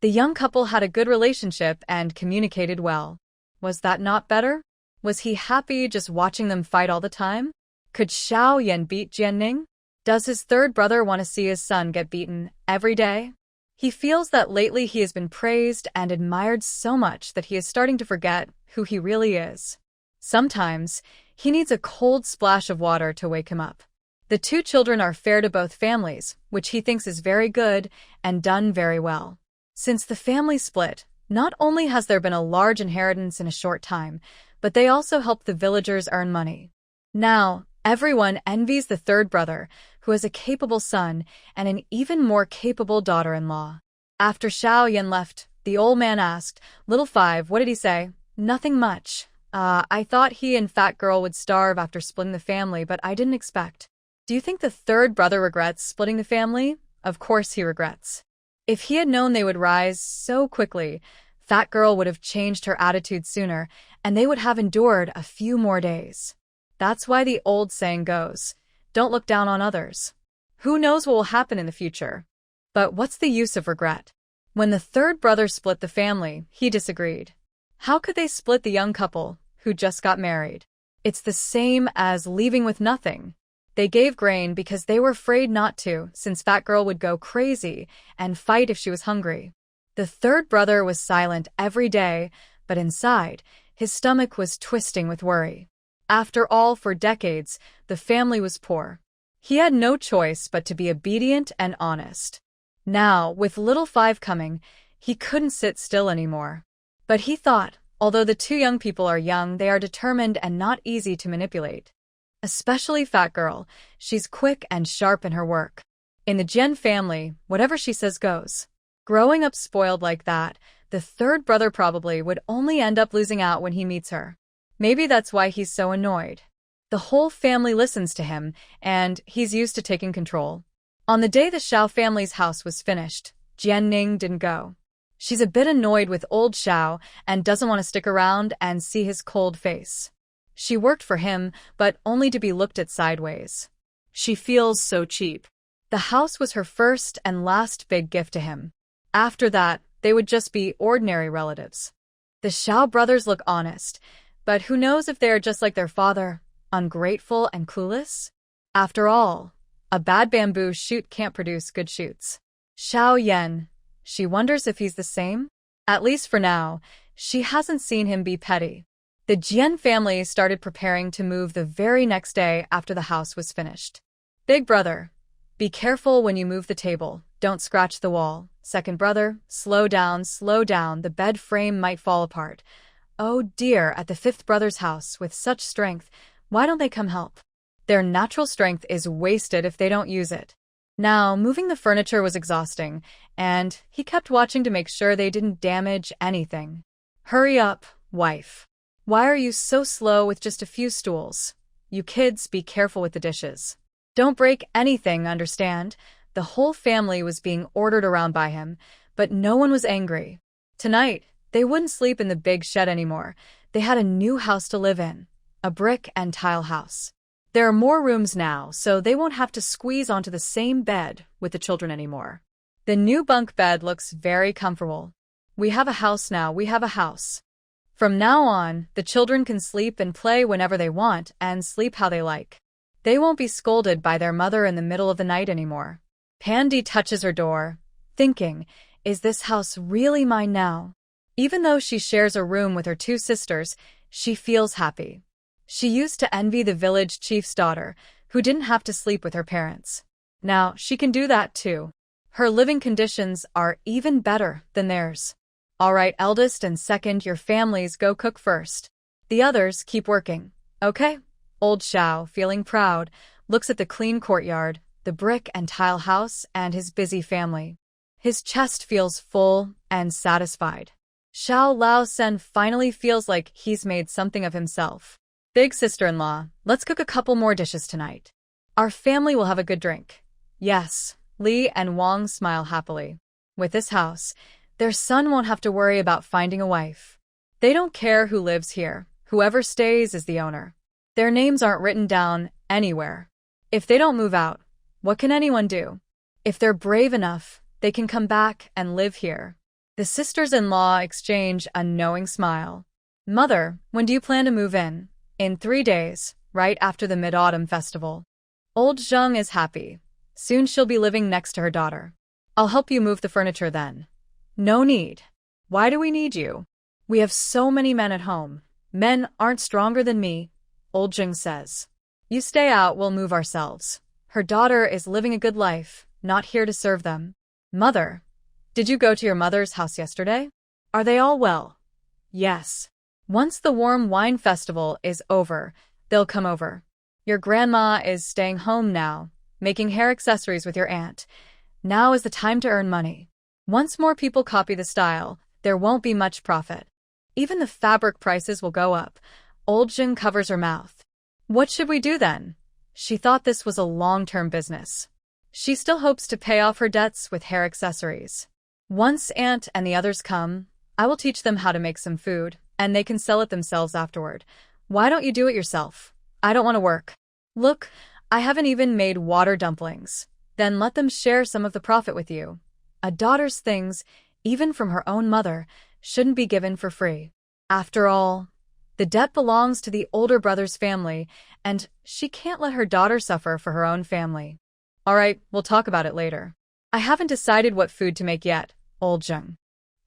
The young couple had a good relationship and communicated well. Was that not better? Was he happy just watching them fight all the time? Could Xiao Yan beat Jian Ning? Does his third brother want to see his son get beaten every day? He feels that lately he has been praised and admired so much that he is starting to forget who he really is. Sometimes, he needs a cold splash of water to wake him up. The 2 children are fair to both families, which he thinks is very good and done very well. Since the family split, not only has there been a large inheritance in a short time, but they also helped the villagers earn money. Now, everyone envies the third brother, who has a capable son and an even more capable daughter-in-law. After Xiao Yan left, the old man asked, Little 5, what did he say? Nothing much. I thought he and fat girl would starve after splitting the family, but I didn't expect. Do you think the third brother regrets splitting the family? Of course he regrets. If he had known they would rise so quickly, Fat Girl would have changed her attitude sooner, and they would have endured a few more days. That's why the old saying goes, don't look down on others. Who knows what will happen in the future? But what's the use of regret? When the third brother split the family, he disagreed. How could they split the young couple who just got married? It's the same as leaving with nothing. They gave grain because they were afraid not to, since Fat Girl would go crazy and fight if she was hungry. The third brother was silent every day, but inside, his stomach was twisting with worry. After all, for decades, the family was poor. He had no choice but to be obedient and honest. Now, with little Five coming, he couldn't sit still anymore. But he thought, although the two young people are young, they are determined and not easy to manipulate. Especially Fat Girl, she's quick and sharp in her work. In the Jian family, whatever she says goes. Growing up spoiled like that, the third brother probably would only end up losing out when he meets her. Maybe that's why he's so annoyed. The whole family listens to him, and he's used to taking control. On the day the Xiao family's house was finished, Jian Ning didn't go. She's a bit annoyed with old Xiao and doesn't want to stick around and see his cold face. She worked for him, but only to be looked at sideways. She feels so cheap. The house was her first and last big gift to him. After that, they would just be ordinary relatives. The Xiao brothers look honest, but who knows if they are just like their father, ungrateful and clueless? After all, a bad bamboo shoot can't produce good shoots. Xiao Yan, she wonders if he's the same? At least for now, she hasn't seen him be petty. The Jian family started preparing to move the very next day after the house was finished. Big brother, be careful when you move the table, don't scratch the wall. Second brother, slow down, the bed frame might fall apart. Oh dear, at the fifth brother's house with such strength, why don't they come help? Their natural strength is wasted if they don't use it. Now, moving the furniture was exhausting, and he kept watching to make sure they didn't damage anything. Hurry up, wife. Why are you so slow with just a few stools? You kids, be careful with the dishes. Don't break anything, understand? The whole family was being ordered around by him, but no one was angry. Tonight, they wouldn't sleep in the big shed anymore. They had a new house to live in, a brick and tile house. There are more rooms now, so they won't have to squeeze onto the same bed with the children anymore. The new bunk bed looks very comfortable. We have a house now, we have a house. From now on, the children can sleep and play whenever they want and sleep how they like. They won't be scolded by their mother in the middle of the night anymore. Pandy touches her door, thinking, is this house really mine now? Even though she shares a room with her two sisters, she feels happy. She used to envy the village chief's daughter, who didn't have to sleep with her parents. Now, she can do that too. Her living conditions are even better than theirs. All right, eldest and second, your families go cook first. The others keep working. Okay? Old Xiao, feeling proud, looks at the clean courtyard, the brick and tile house, and his busy family. His chest feels full and satisfied. Xiao Lao Sen finally feels like he's made something of himself. Big sister-in-law, let's cook a couple more dishes tonight. Our family will have a good drink. Yes, Li and Wang smile happily. With this house, their son won't have to worry about finding a wife. They don't care who lives here. Whoever stays is the owner. Their names aren't written down anywhere. If they don't move out, what can anyone do? If they're brave enough, they can come back and live here. The sisters-in-law exchange a knowing smile. Mother, when do you plan to move in? In 3 days, right after the Mid-Autumn Festival. Old Zheng is happy. Soon she'll be living next to her daughter. I'll help you move the furniture then. No need. Why do we need you? We have so many men at home. Men aren't stronger than me, Old Zheng says. You stay out, we'll move ourselves. Her daughter is living a good life, not here to serve them. Mother, did you go to your mother's house yesterday? Are they all well? Yes. Once the warm wine festival is over, they'll come over. Your grandma is staying home now, making hair accessories with your aunt. Now is the time to earn money. Once more people copy the style, there won't be much profit. Even the fabric prices will go up. Old Jin covers her mouth. What should we do then? She thought this was a long-term business. She still hopes to pay off her debts with hair accessories. Once Aunt and the others come, I will teach them how to make some food, and they can sell it themselves afterward. Why don't you do it yourself? I don't want to work. Look, I haven't even made water dumplings. Then let them share some of the profit with you. A daughter's things, even from her own mother, shouldn't be given for free. After all, the debt belongs to the older brother's family, and she can't let her daughter suffer for her own family. All right, we'll talk about it later. I haven't decided what food to make yet, Old Jung.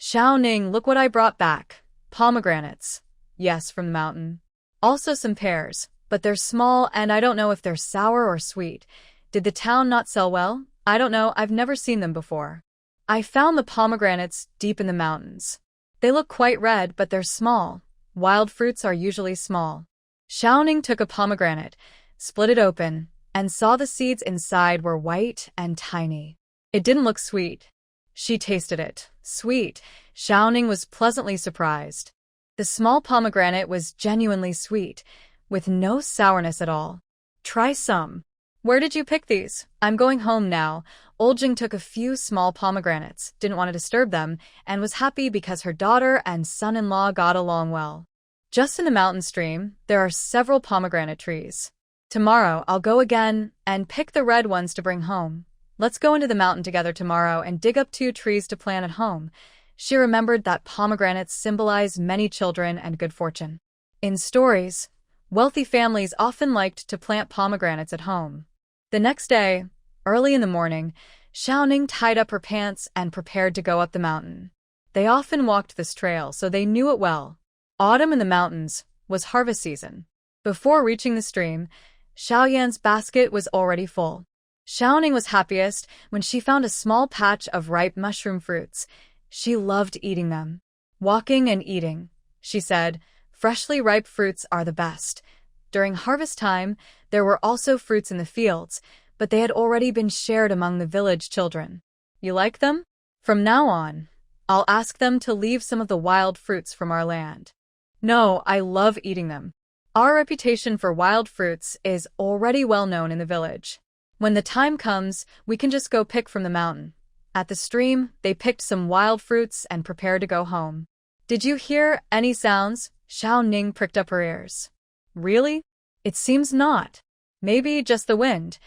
Xiao Ning, look what I brought back. Pomegranates. Yes, from the mountain. Also some pears, but they're small and I don't know if they're sour or sweet. Did the town not sell well? I don't know, I've never seen them before. I found the pomegranates deep in the mountains. They look quite red, but they're small. Wild fruits are usually small. Xiao Ning took a pomegranate, split it open, and saw the seeds inside were white and tiny. It didn't look sweet. She tasted it. Sweet. Xiao Ning was pleasantly surprised. The small pomegranate was genuinely sweet, with no sourness at all. Try some. Where did you pick these? I'm going home now. Old Jing took a few small pomegranates, didn't want to disturb them, and was happy because her daughter and son-in-law got along well. Just in the mountain stream, there are several pomegranate trees. Tomorrow, I'll go again and pick the red ones to bring home. Let's go into the mountain together tomorrow and dig up 2 trees to plant at home. She remembered that pomegranates symbolize many children and good fortune. In stories, wealthy families often liked to plant pomegranates at home. The next day, early in the morning, Xiao Ning tied up her pants and prepared to go up the mountain. They often walked this trail, so they knew it well. Autumn in the mountains was harvest season. Before reaching the stream, Xiao Yan's basket was already full. Xiao Ning was happiest when she found a small patch of ripe mushroom fruits. She loved eating them. Walking and eating, she said, freshly ripe fruits are the best. During harvest time, there were also fruits in the fields, but they had already been shared among the village children. You like them? From now on, I'll ask them to leave some of the wild fruits from our land. No, I love eating them. Our reputation for wild fruits is already well known in the village. When the time comes, we can just go pick from the mountain. At the stream, they picked some wild fruits and prepared to go home. Did you hear any sounds? Xiao Ning pricked up her ears. Really? It seems not. Maybe just the wind.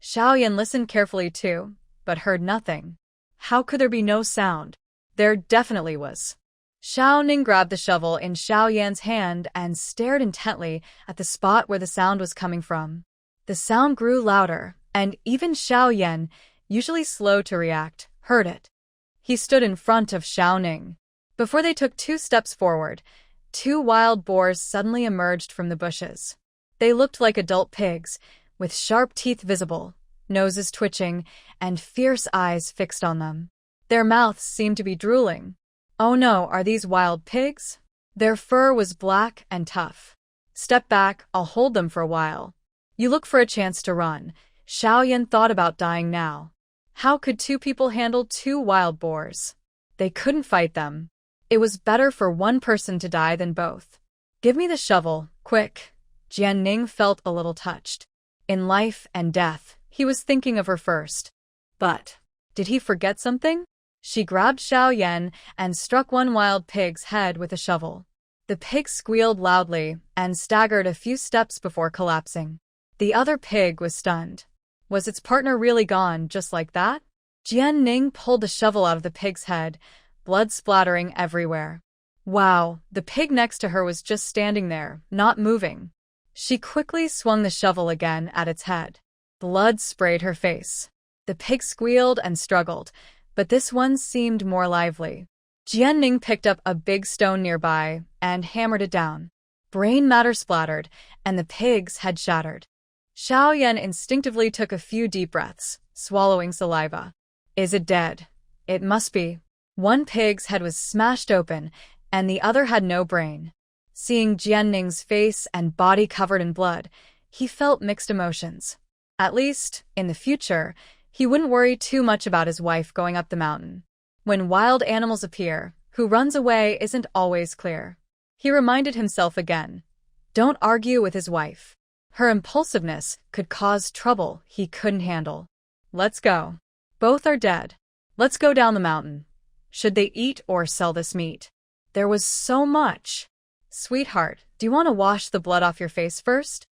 Xiao Yan listened carefully too, but heard nothing. How could there be no sound? There definitely was. Xiao Ning grabbed the shovel in Xiao Yan's hand and stared intently at the spot where the sound was coming from. The sound grew louder, and even Xiao Yan, usually slow to react, heard it. He stood in front of Xiao Ning. Before they took 2 steps forward, 2 wild boars suddenly emerged from the bushes. They looked like adult pigs, with sharp teeth visible, noses twitching, and fierce eyes fixed on them. Their mouths seemed to be drooling. Oh no, are these wild pigs? Their fur was black and tough. Step back, I'll hold them for a while. You look for a chance to run. Xiao Yan thought about dying now. How could 2 people handle 2 wild boars? They couldn't fight them. It was better for one person to die than both. Give me the shovel, quick. Jian Ning felt a little touched. In life and death, he was thinking of her first. But, did he forget something? She grabbed Xiao Yan and struck one wild pig's head with a shovel. The pig squealed loudly and staggered a few steps before collapsing. The other pig was stunned. Was its partner really gone just like that? Jian Ning pulled the shovel out of the pig's head, blood splattering everywhere. Wow, the pig next to her was just standing there, not moving. She quickly swung the shovel again at its head. Blood sprayed her face. The pig squealed and struggled, but this one seemed more lively. Jian Ning picked up a big stone nearby and hammered it down. Brain matter splattered, and the pig's head shattered. Xiao Yan instinctively took a few deep breaths, swallowing saliva. Is it dead? It must be. One pig's head was smashed open, and the other had no brain. Seeing Jian Ning's face and body covered in blood, he felt mixed emotions. At least, in the future, he wouldn't worry too much about his wife going up the mountain. When wild animals appear, who runs away isn't always clear. He reminded himself again. Don't argue with his wife. Her impulsiveness could cause trouble he couldn't handle. Let's go. Both are dead. Let's go down the mountain. Should they eat or sell this meat? There was so much. Sweetheart, do you want to wash the blood off your face first?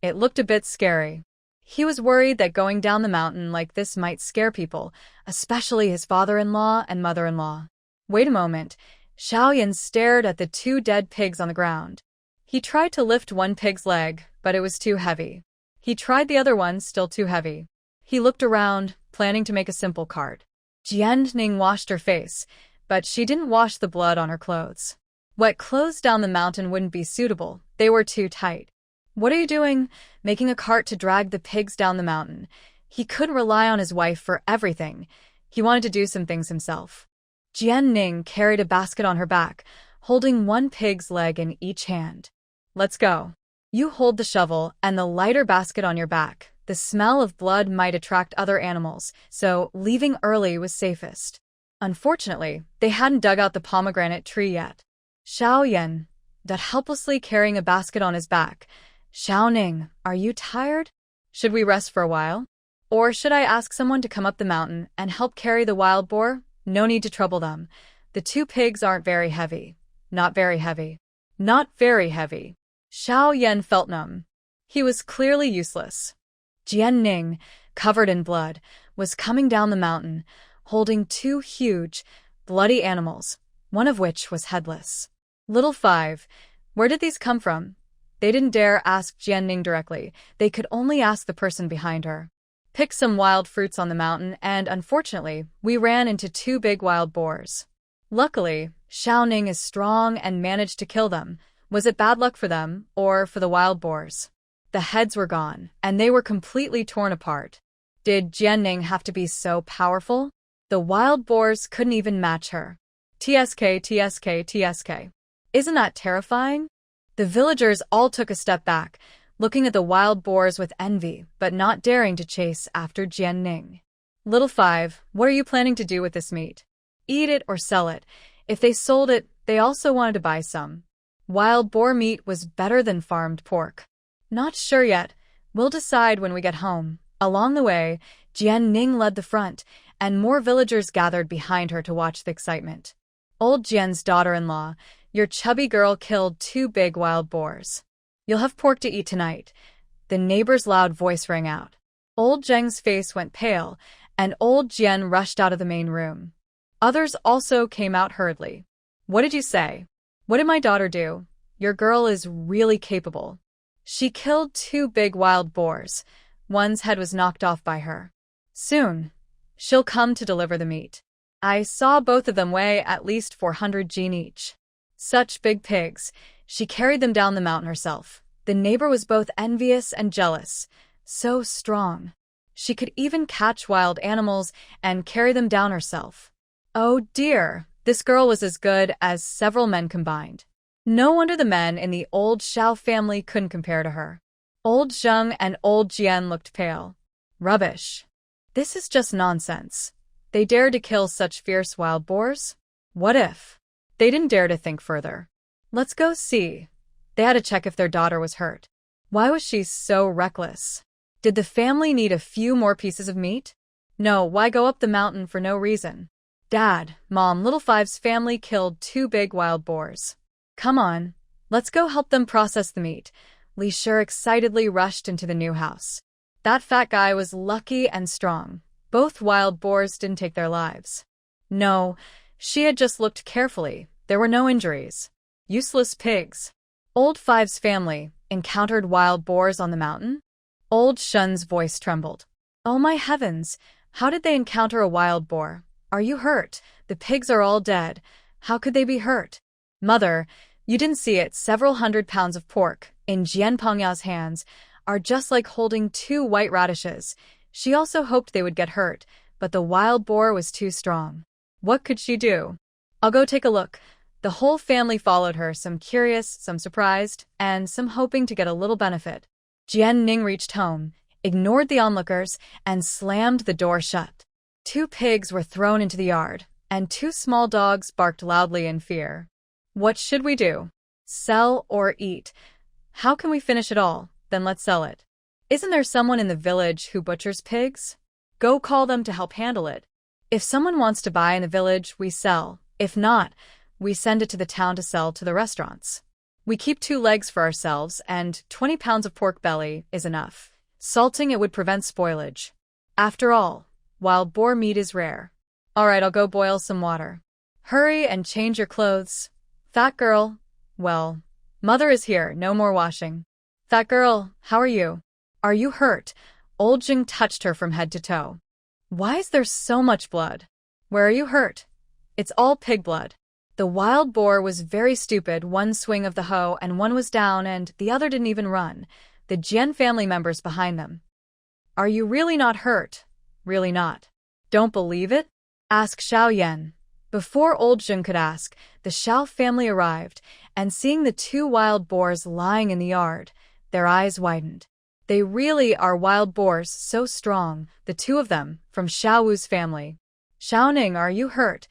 It looked a bit scary. He was worried that going down the mountain like this might scare people, especially his father-in-law and mother-in-law. Wait a moment. Xiaoyan stared at the 2 dead pigs on the ground. He tried to lift one pig's leg, but it was too heavy. He tried the other one, still too heavy. He looked around, planning to make a simple cart. Jianning washed her face, but she didn't wash the blood on her clothes. Wet clothes down the mountain wouldn't be suitable, they were too tight. What are you doing? Making a cart to drag the pigs down the mountain. He couldn't rely on his wife for everything. He wanted to do some things himself. Jianning carried a basket on her back, holding one pig's leg in each hand. Let's go. You hold the shovel and the lighter basket on your back. The smell of blood might attract other animals, so leaving early was safest. Unfortunately, they hadn't dug out the pomegranate tree yet. Xiaoyan, that helplessly carrying a basket on his back. Xiaoning, are you tired? Should we rest for a while? Or should I ask someone to come up the mountain and help carry the wild boar? No need to trouble them. The 2 pigs aren't very heavy. Not very heavy. Not very heavy. Xiaoyan felt numb. He was clearly useless. Jianning, covered in blood, was coming down the mountain, holding 2 huge, bloody animals, one of which was headless. Little 5, where did these come from? They didn't dare ask Jianning directly. They could only ask the person behind her. Picked some wild fruits on the mountain, and unfortunately, we ran into 2 big wild boars. Luckily, Xiaoning is strong and managed to kill them. Was it bad luck for them, or for the wild boars? The heads were gone, and they were completely torn apart. Did Jianning have to be so powerful? The wild boars couldn't even match her. TSK, TSK, TSK. Isn't that terrifying? The villagers all took a step back, looking at the wild boars with envy, but not daring to chase after Jianning. Little 5, what are you planning to do with this meat? Eat it or sell it. If they sold it, they also wanted to buy some. Wild boar meat was better than farmed pork. Not sure yet. We'll decide when we get home. Along the way, Jianning led the front, and more villagers gathered behind her to watch the excitement. Old Jian's daughter-in-law, your chubby girl killed 2 big wild boars. You'll have pork to eat tonight. The neighbor's loud voice rang out. Old Zheng's face went pale, and old Jian rushed out of the main room. Others also came out hurriedly. What did you say? What did my daughter do? Your girl is really capable. She killed 2 big wild boars. One's head was knocked off by her. Soon, she'll come to deliver the meat. I saw both of them weigh at least 400 jin each. Such big pigs. She carried them down the mountain herself. The neighbor was both envious and jealous. So strong. She could even catch wild animals and carry them down herself. Oh dear, this girl was as good as several men combined. No wonder the men in the old Xiao family couldn't compare to her. Old Zheng and old Jian looked pale. Rubbish. This is just nonsense. They dared to kill such fierce wild boars? What if? They didn't dare to think further. Let's go see. They had to check if their daughter was hurt. Why was she so reckless? Did the family need a few more pieces of meat? No, why go up the mountain for no reason? Dad, Mom, Little 5's family killed 2 big wild boars. Come on, let's go help them process the meat. Li Shi excitedly rushed into the new house. That fat guy was lucky and strong. Both wild boars didn't take their lives. No, she had just looked carefully. There were no injuries. Useless pigs. Old 5's family encountered wild boars on the mountain? Old Shun's voice trembled. Oh my heavens, how did they encounter a wild boar? Are you hurt? The pigs are all dead. How could they be hurt? Mother, you didn't see it. Several 100 pounds of pork in Jian Pengya's hands are just like holding 2 white radishes. She also hoped they would get hurt, but the wild boar was too strong. What could she do? I'll go take a look. The whole family followed her, some curious, some surprised, and some hoping to get a little benefit. Jianning reached home, ignored the onlookers, and slammed the door shut. 2 pigs were thrown into the yard, and 2 small dogs barked loudly in fear. What should we do? Sell or eat? How can we finish it all? Then let's sell it. Isn't there someone in the village who butchers pigs? Go call them to help handle it. If someone wants to buy in the village, we sell. If not, we send it to the town to sell to the restaurants. We keep 2 legs for ourselves, and 20 pounds of pork belly is enough. Salting it would prevent spoilage. After all, wild boar meat is rare. All right, I'll go boil some water. Hurry and change your clothes. Fat girl. Well, mother is here, no more washing. Fat girl, how are you? Are you hurt? Old Jing touched her from head to toe. Why is there so much blood? Where are you hurt? It's all pig blood. The wild boar was very stupid. One swing of the hoe and one was down, and the other didn't even run. The Jian family members behind them. Are you really not hurt? Really not? Don't believe it? Ask Xiao Yan. Before old Jing could ask, the Xiao family arrived, and seeing the 2 wild boars lying in the yard, their eyes widened. They really are wild boars, so strong, the 2 of them, from Xiao Wu's family. Xiaoning, are you hurt?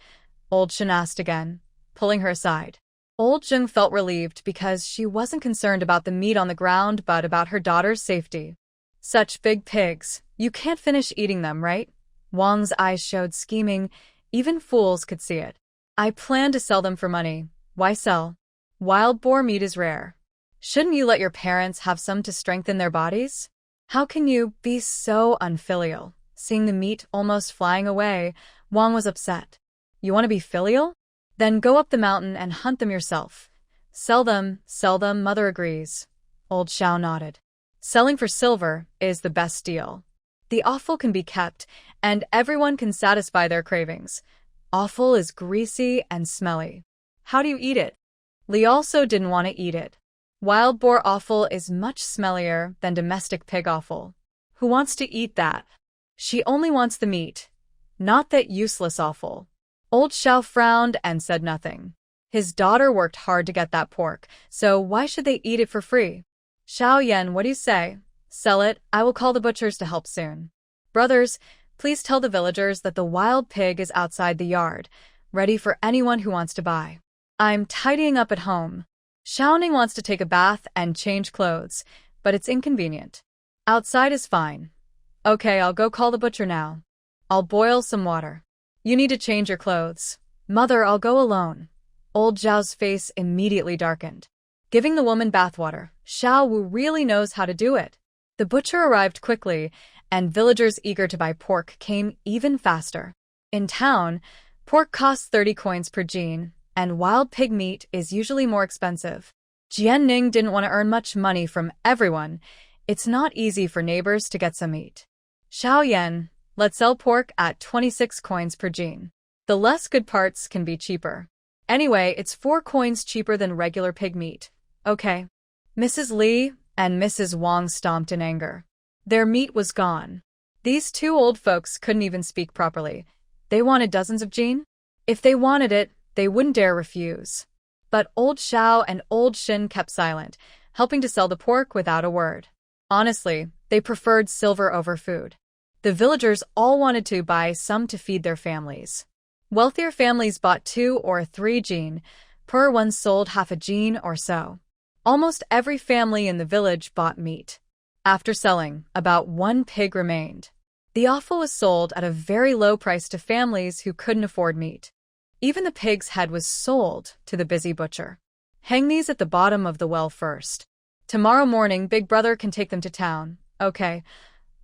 Old Shen asked again, pulling her aside. Old Jing felt relieved because she wasn't concerned about the meat on the ground but about her daughter's safety. Such big pigs, you can't finish eating them, right? Wang's eyes showed scheming. Even fools could see it. I plan to sell them for money. Why sell? Wild boar meat is rare. Shouldn't you let your parents have some to strengthen their bodies? How can you be so unfilial? Seeing the meat almost flying away, Wang was upset. You want to be filial? Then go up the mountain and hunt them yourself. Sell them, mother agrees. Old Xiao nodded. Selling for silver is the best deal. The offal can be kept, and everyone can satisfy their cravings. Offal is greasy and smelly. How do you eat it? Li also didn't want to eat it. Wild boar offal is much smellier than domestic pig offal. Who wants to eat that? She only wants the meat, not that useless offal. Old Xiao frowned and said nothing. His daughter worked hard to get that pork, so why should they eat it for free? Xiao Yan, what do you say? Sell it, I will call the butchers to help soon. Brothers, please tell the villagers that the wild pig is outside the yard, ready for anyone who wants to buy. I'm tidying up at home. Xiaoning wants to take a bath and change clothes, but it's inconvenient. Outside is fine. Okay, I'll go call the butcher now. I'll boil some water. You need to change your clothes. Mother, I'll go alone. Old Zhao's face immediately darkened. Giving the woman bathwater, Xiao Wu really knows how to do it. The butcher arrived quickly, and villagers eager to buy pork came even faster. In town, pork costs 30 coins per jin, and wild pig meat is usually more expensive. Jianning didn't want to earn much money from everyone. It's not easy for neighbors to get some meat. Xiao Yan, let's sell pork at 26 coins per jin. The less good parts can be cheaper. Anyway, it's 4 coins cheaper than regular pig meat. Okay. Mrs. Li and Mrs. Wang stomped in anger. Their meat was gone. These 2 old folks couldn't even speak properly. They wanted dozens of jin? If they wanted it, they wouldn't dare refuse. But old Xiao and old Shin kept silent, helping to sell the pork without a word. Honestly, they preferred silver over food. The villagers all wanted to buy some to feed their families. Wealthier families bought 2 or 3 jin, per one sold half a jin or so. Almost every family in the village bought meat. After selling, about 1 pig remained. The offal was sold at a very low price to families who couldn't afford meat. Even the pig's head was sold to the busy butcher. Hang these at the bottom of the well first. Tomorrow morning, Big Brother can take them to town. Okay.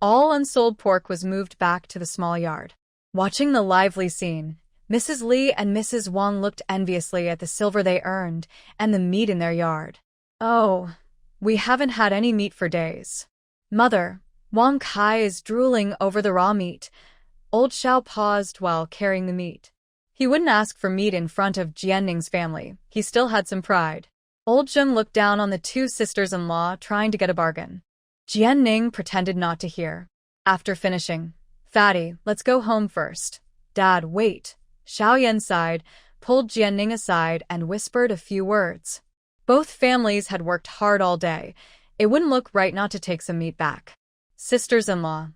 All unsold pork was moved back to the small yard. Watching the lively scene, Mrs. Li and Mrs. Wang looked enviously at the silver they earned and the meat in their yard. Oh, we haven't had any meat for days. Mother, Wang Kai is drooling over the raw meat. Old Xiao paused while carrying the meat. He wouldn't ask for meat in front of Jianning's family. He still had some pride. Old Zheng looked down on the 2 sisters-in-law trying to get a bargain. Jianning pretended not to hear. After finishing, Fatty, let's go home first. Dad, wait. Xiao Yan sighed, pulled Jianning aside and whispered a few words. Both families had worked hard all day. It wouldn't look right not to take some meat back. Sisters-in-law.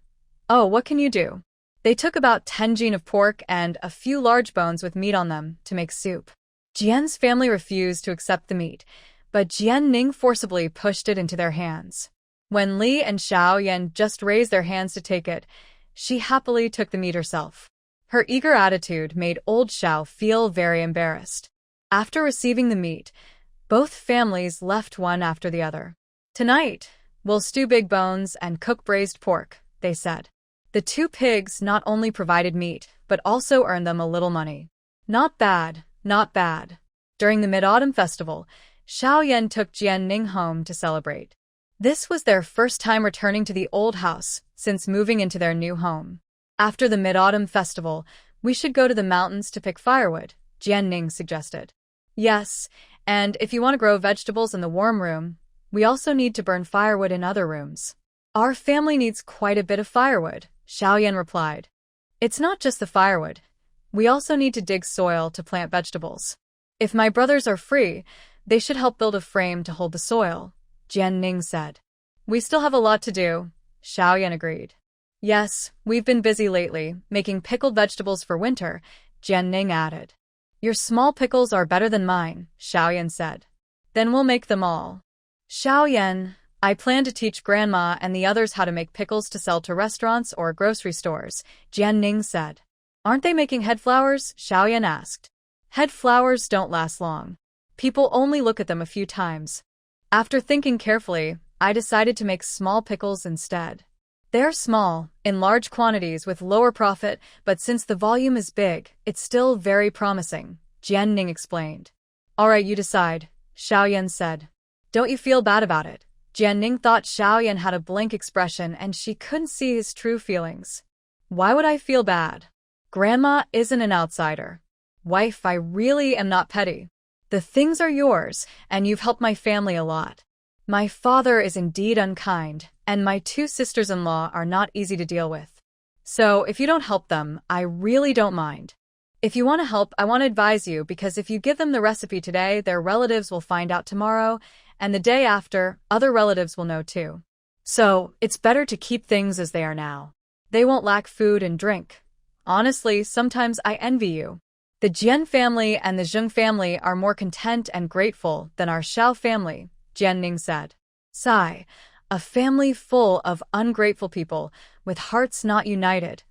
Oh, what can you do? They took about 10 jin of pork and a few large bones with meat on them to make soup. Jian's family refused to accept the meat, but Jianning forcibly pushed it into their hands. When Li and Xiao Yan just raised their hands to take it, she happily took the meat herself. Her eager attitude made old Xiao feel very embarrassed. After receiving the meat, both families left one after the other. "Tonight, we'll stew big bones and cook braised pork," they said. The two pigs not only provided meat, but also earned them a little money. Not bad, not bad. During the Mid-Autumn Festival, Xiaoyan took Jianning home to celebrate. This was their first time returning to the old house since moving into their new home. After the Mid-Autumn Festival, we should go to the mountains to pick firewood, Jianning suggested. Yes, and if you want to grow vegetables in the warm room, we also need to burn firewood in other rooms. Our family needs quite a bit of firewood, Xiaoyan replied. It's not just the firewood. We also need to dig soil to plant vegetables. If my brothers are free, they should help build a frame to hold the soil, Jianning said. We still have a lot to do, Xiaoyan agreed. Yes, we've been busy lately, making pickled vegetables for winter, Jianning added. Your small pickles are better than mine, Xiaoyan said. Then we'll make them all. Xiaoyan, I plan to teach Grandma and the others how to make pickles to sell to restaurants or grocery stores, Jianning said. Aren't they making head flowers? Xiaoyan asked. Head flowers don't last long. People only look at them a few times. After thinking carefully, I decided to make small pickles instead. They're small, in large quantities with lower profit, but since the volume is big, it's still very promising, Jianning explained. All right, you decide, Xiaoyan said. Don't you feel bad about it? Jianning thought Xiaoyan had a blank expression and she couldn't see his true feelings. Why would I feel bad? Grandma isn't an outsider. Wife, I really am not petty. The things are yours, and you've helped my family a lot. My father is indeed unkind, and my two sisters-in-law are not easy to deal with. So, if you don't help them, I really don't mind. If you want to help, I want to advise you because if you give them the recipe today, their relatives will find out tomorrow, and the day after, other relatives will know too. So, it's better to keep things as they are now. They won't lack food and drink. Honestly, sometimes I envy you. The Jian family and the Zheng family are more content and grateful than our Xiao family, Jianning said. Sigh, a family full of ungrateful people with hearts not united.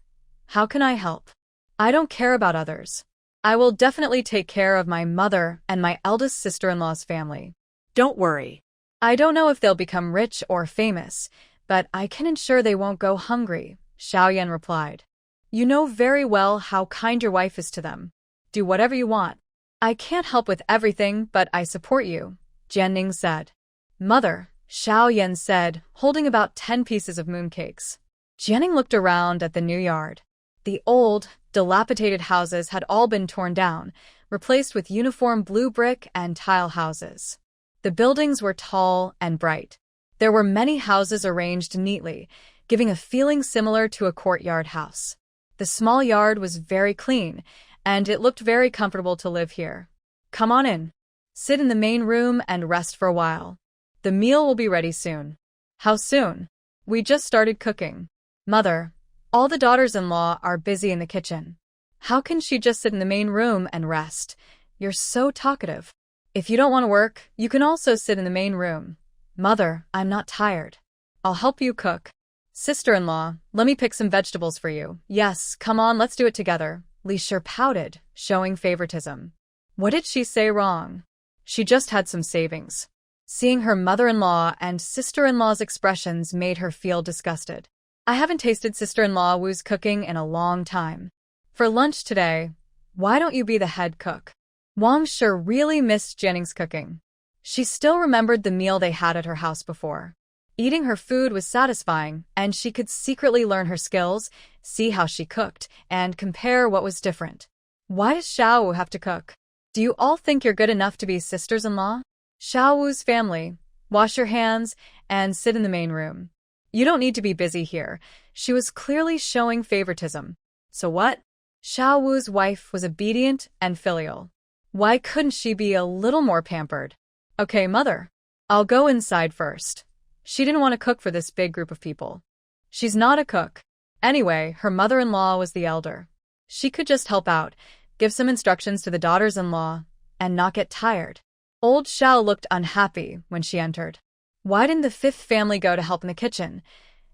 How can I help? I don't care about others. I will definitely take care of my mother and my eldest sister-in-law's family. Don't worry. I don't know if they'll become rich or famous, but I can ensure they won't go hungry, Xiaoyan replied. You know very well how kind your wife is to them. Do whatever you want. I can't help with everything, but I support you, Jianning said. Mother, Xiaoyan said, holding about 10 pieces of mooncakes. Jianning looked around at the new yard. The old, dilapidated houses had all been torn down, replaced with uniform blue brick and tile houses. The buildings were tall and bright. There were many houses arranged neatly, giving a feeling similar to a courtyard house. The small yard was very clean, and it looked very comfortable to live here. Come on in. Sit in the main room and rest for a while. The meal will be ready soon. How soon? We just started cooking. Mother, all the daughters-in-law are busy in the kitchen. How can she just sit in the main room and rest? You're so talkative. If you don't want to work, you can also sit in the main room. Mother, I'm not tired. I'll help you cook. Sister-in-law, let me pick some vegetables for you. Yes, come on, let's do it together. Li Shi pouted, showing favoritism. What did she say wrong? She just had some savings. Seeing her mother-in-law and sister-in-law's expressions made her feel disgusted. I haven't tasted sister-in-law Wu's cooking in a long time. For lunch today, why don't you be the head cook? Wang Shi really missed Jianning's cooking. She still remembered the meal they had at her house before. Eating her food was satisfying, and she could secretly learn her skills, see how she cooked, and compare what was different. Why does Xiao Wu have to cook? Do you all think you're good enough to be sisters-in-law? Xiao Wu's family, wash your hands and sit in the main room. You don't need to be busy here. She was clearly showing favoritism. So what? Xiao Wu's wife was obedient and filial. Why couldn't she be a little more pampered? Okay, mother. I'll go inside first. She didn't want to cook for this big group of people. She's not a cook. Anyway, her mother-in-law was the elder. She could just help out, give some instructions to the daughters-in-law, and not get tired. Old Xiao looked unhappy when she entered. Why didn't the fifth family go to help in the kitchen?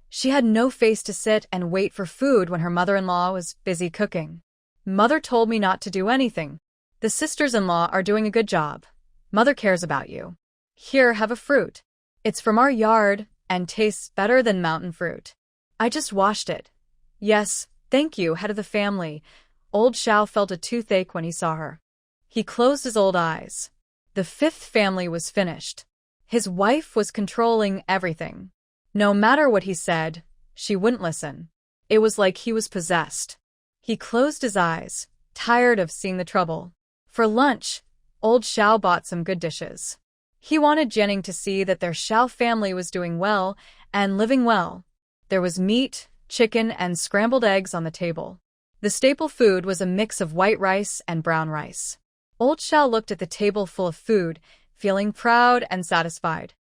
She had no face to sit and wait for food when her mother-in-law was busy cooking. Mother told me not to do anything. The sisters-in-law are doing a good job. Mother cares about you. Here, have a fruit. It's from our yard and tastes better than mountain fruit. I just washed it. Yes, thank you, head of the family. Old Xiao felt a toothache when he saw her. He closed his old eyes. The fifth family was finished. His wife was controlling everything. No matter what he said, she wouldn't listen. It was like he was possessed. He closed his eyes, tired of seeing the trouble. For lunch, old Xiao bought some good dishes. He wanted Jianing to see that their Xiao family was doing well and living well. There was meat, chicken, and scrambled eggs on the table. The staple food was a mix of white rice and brown rice. Old Xiao looked at the table full of food, feeling proud and satisfied.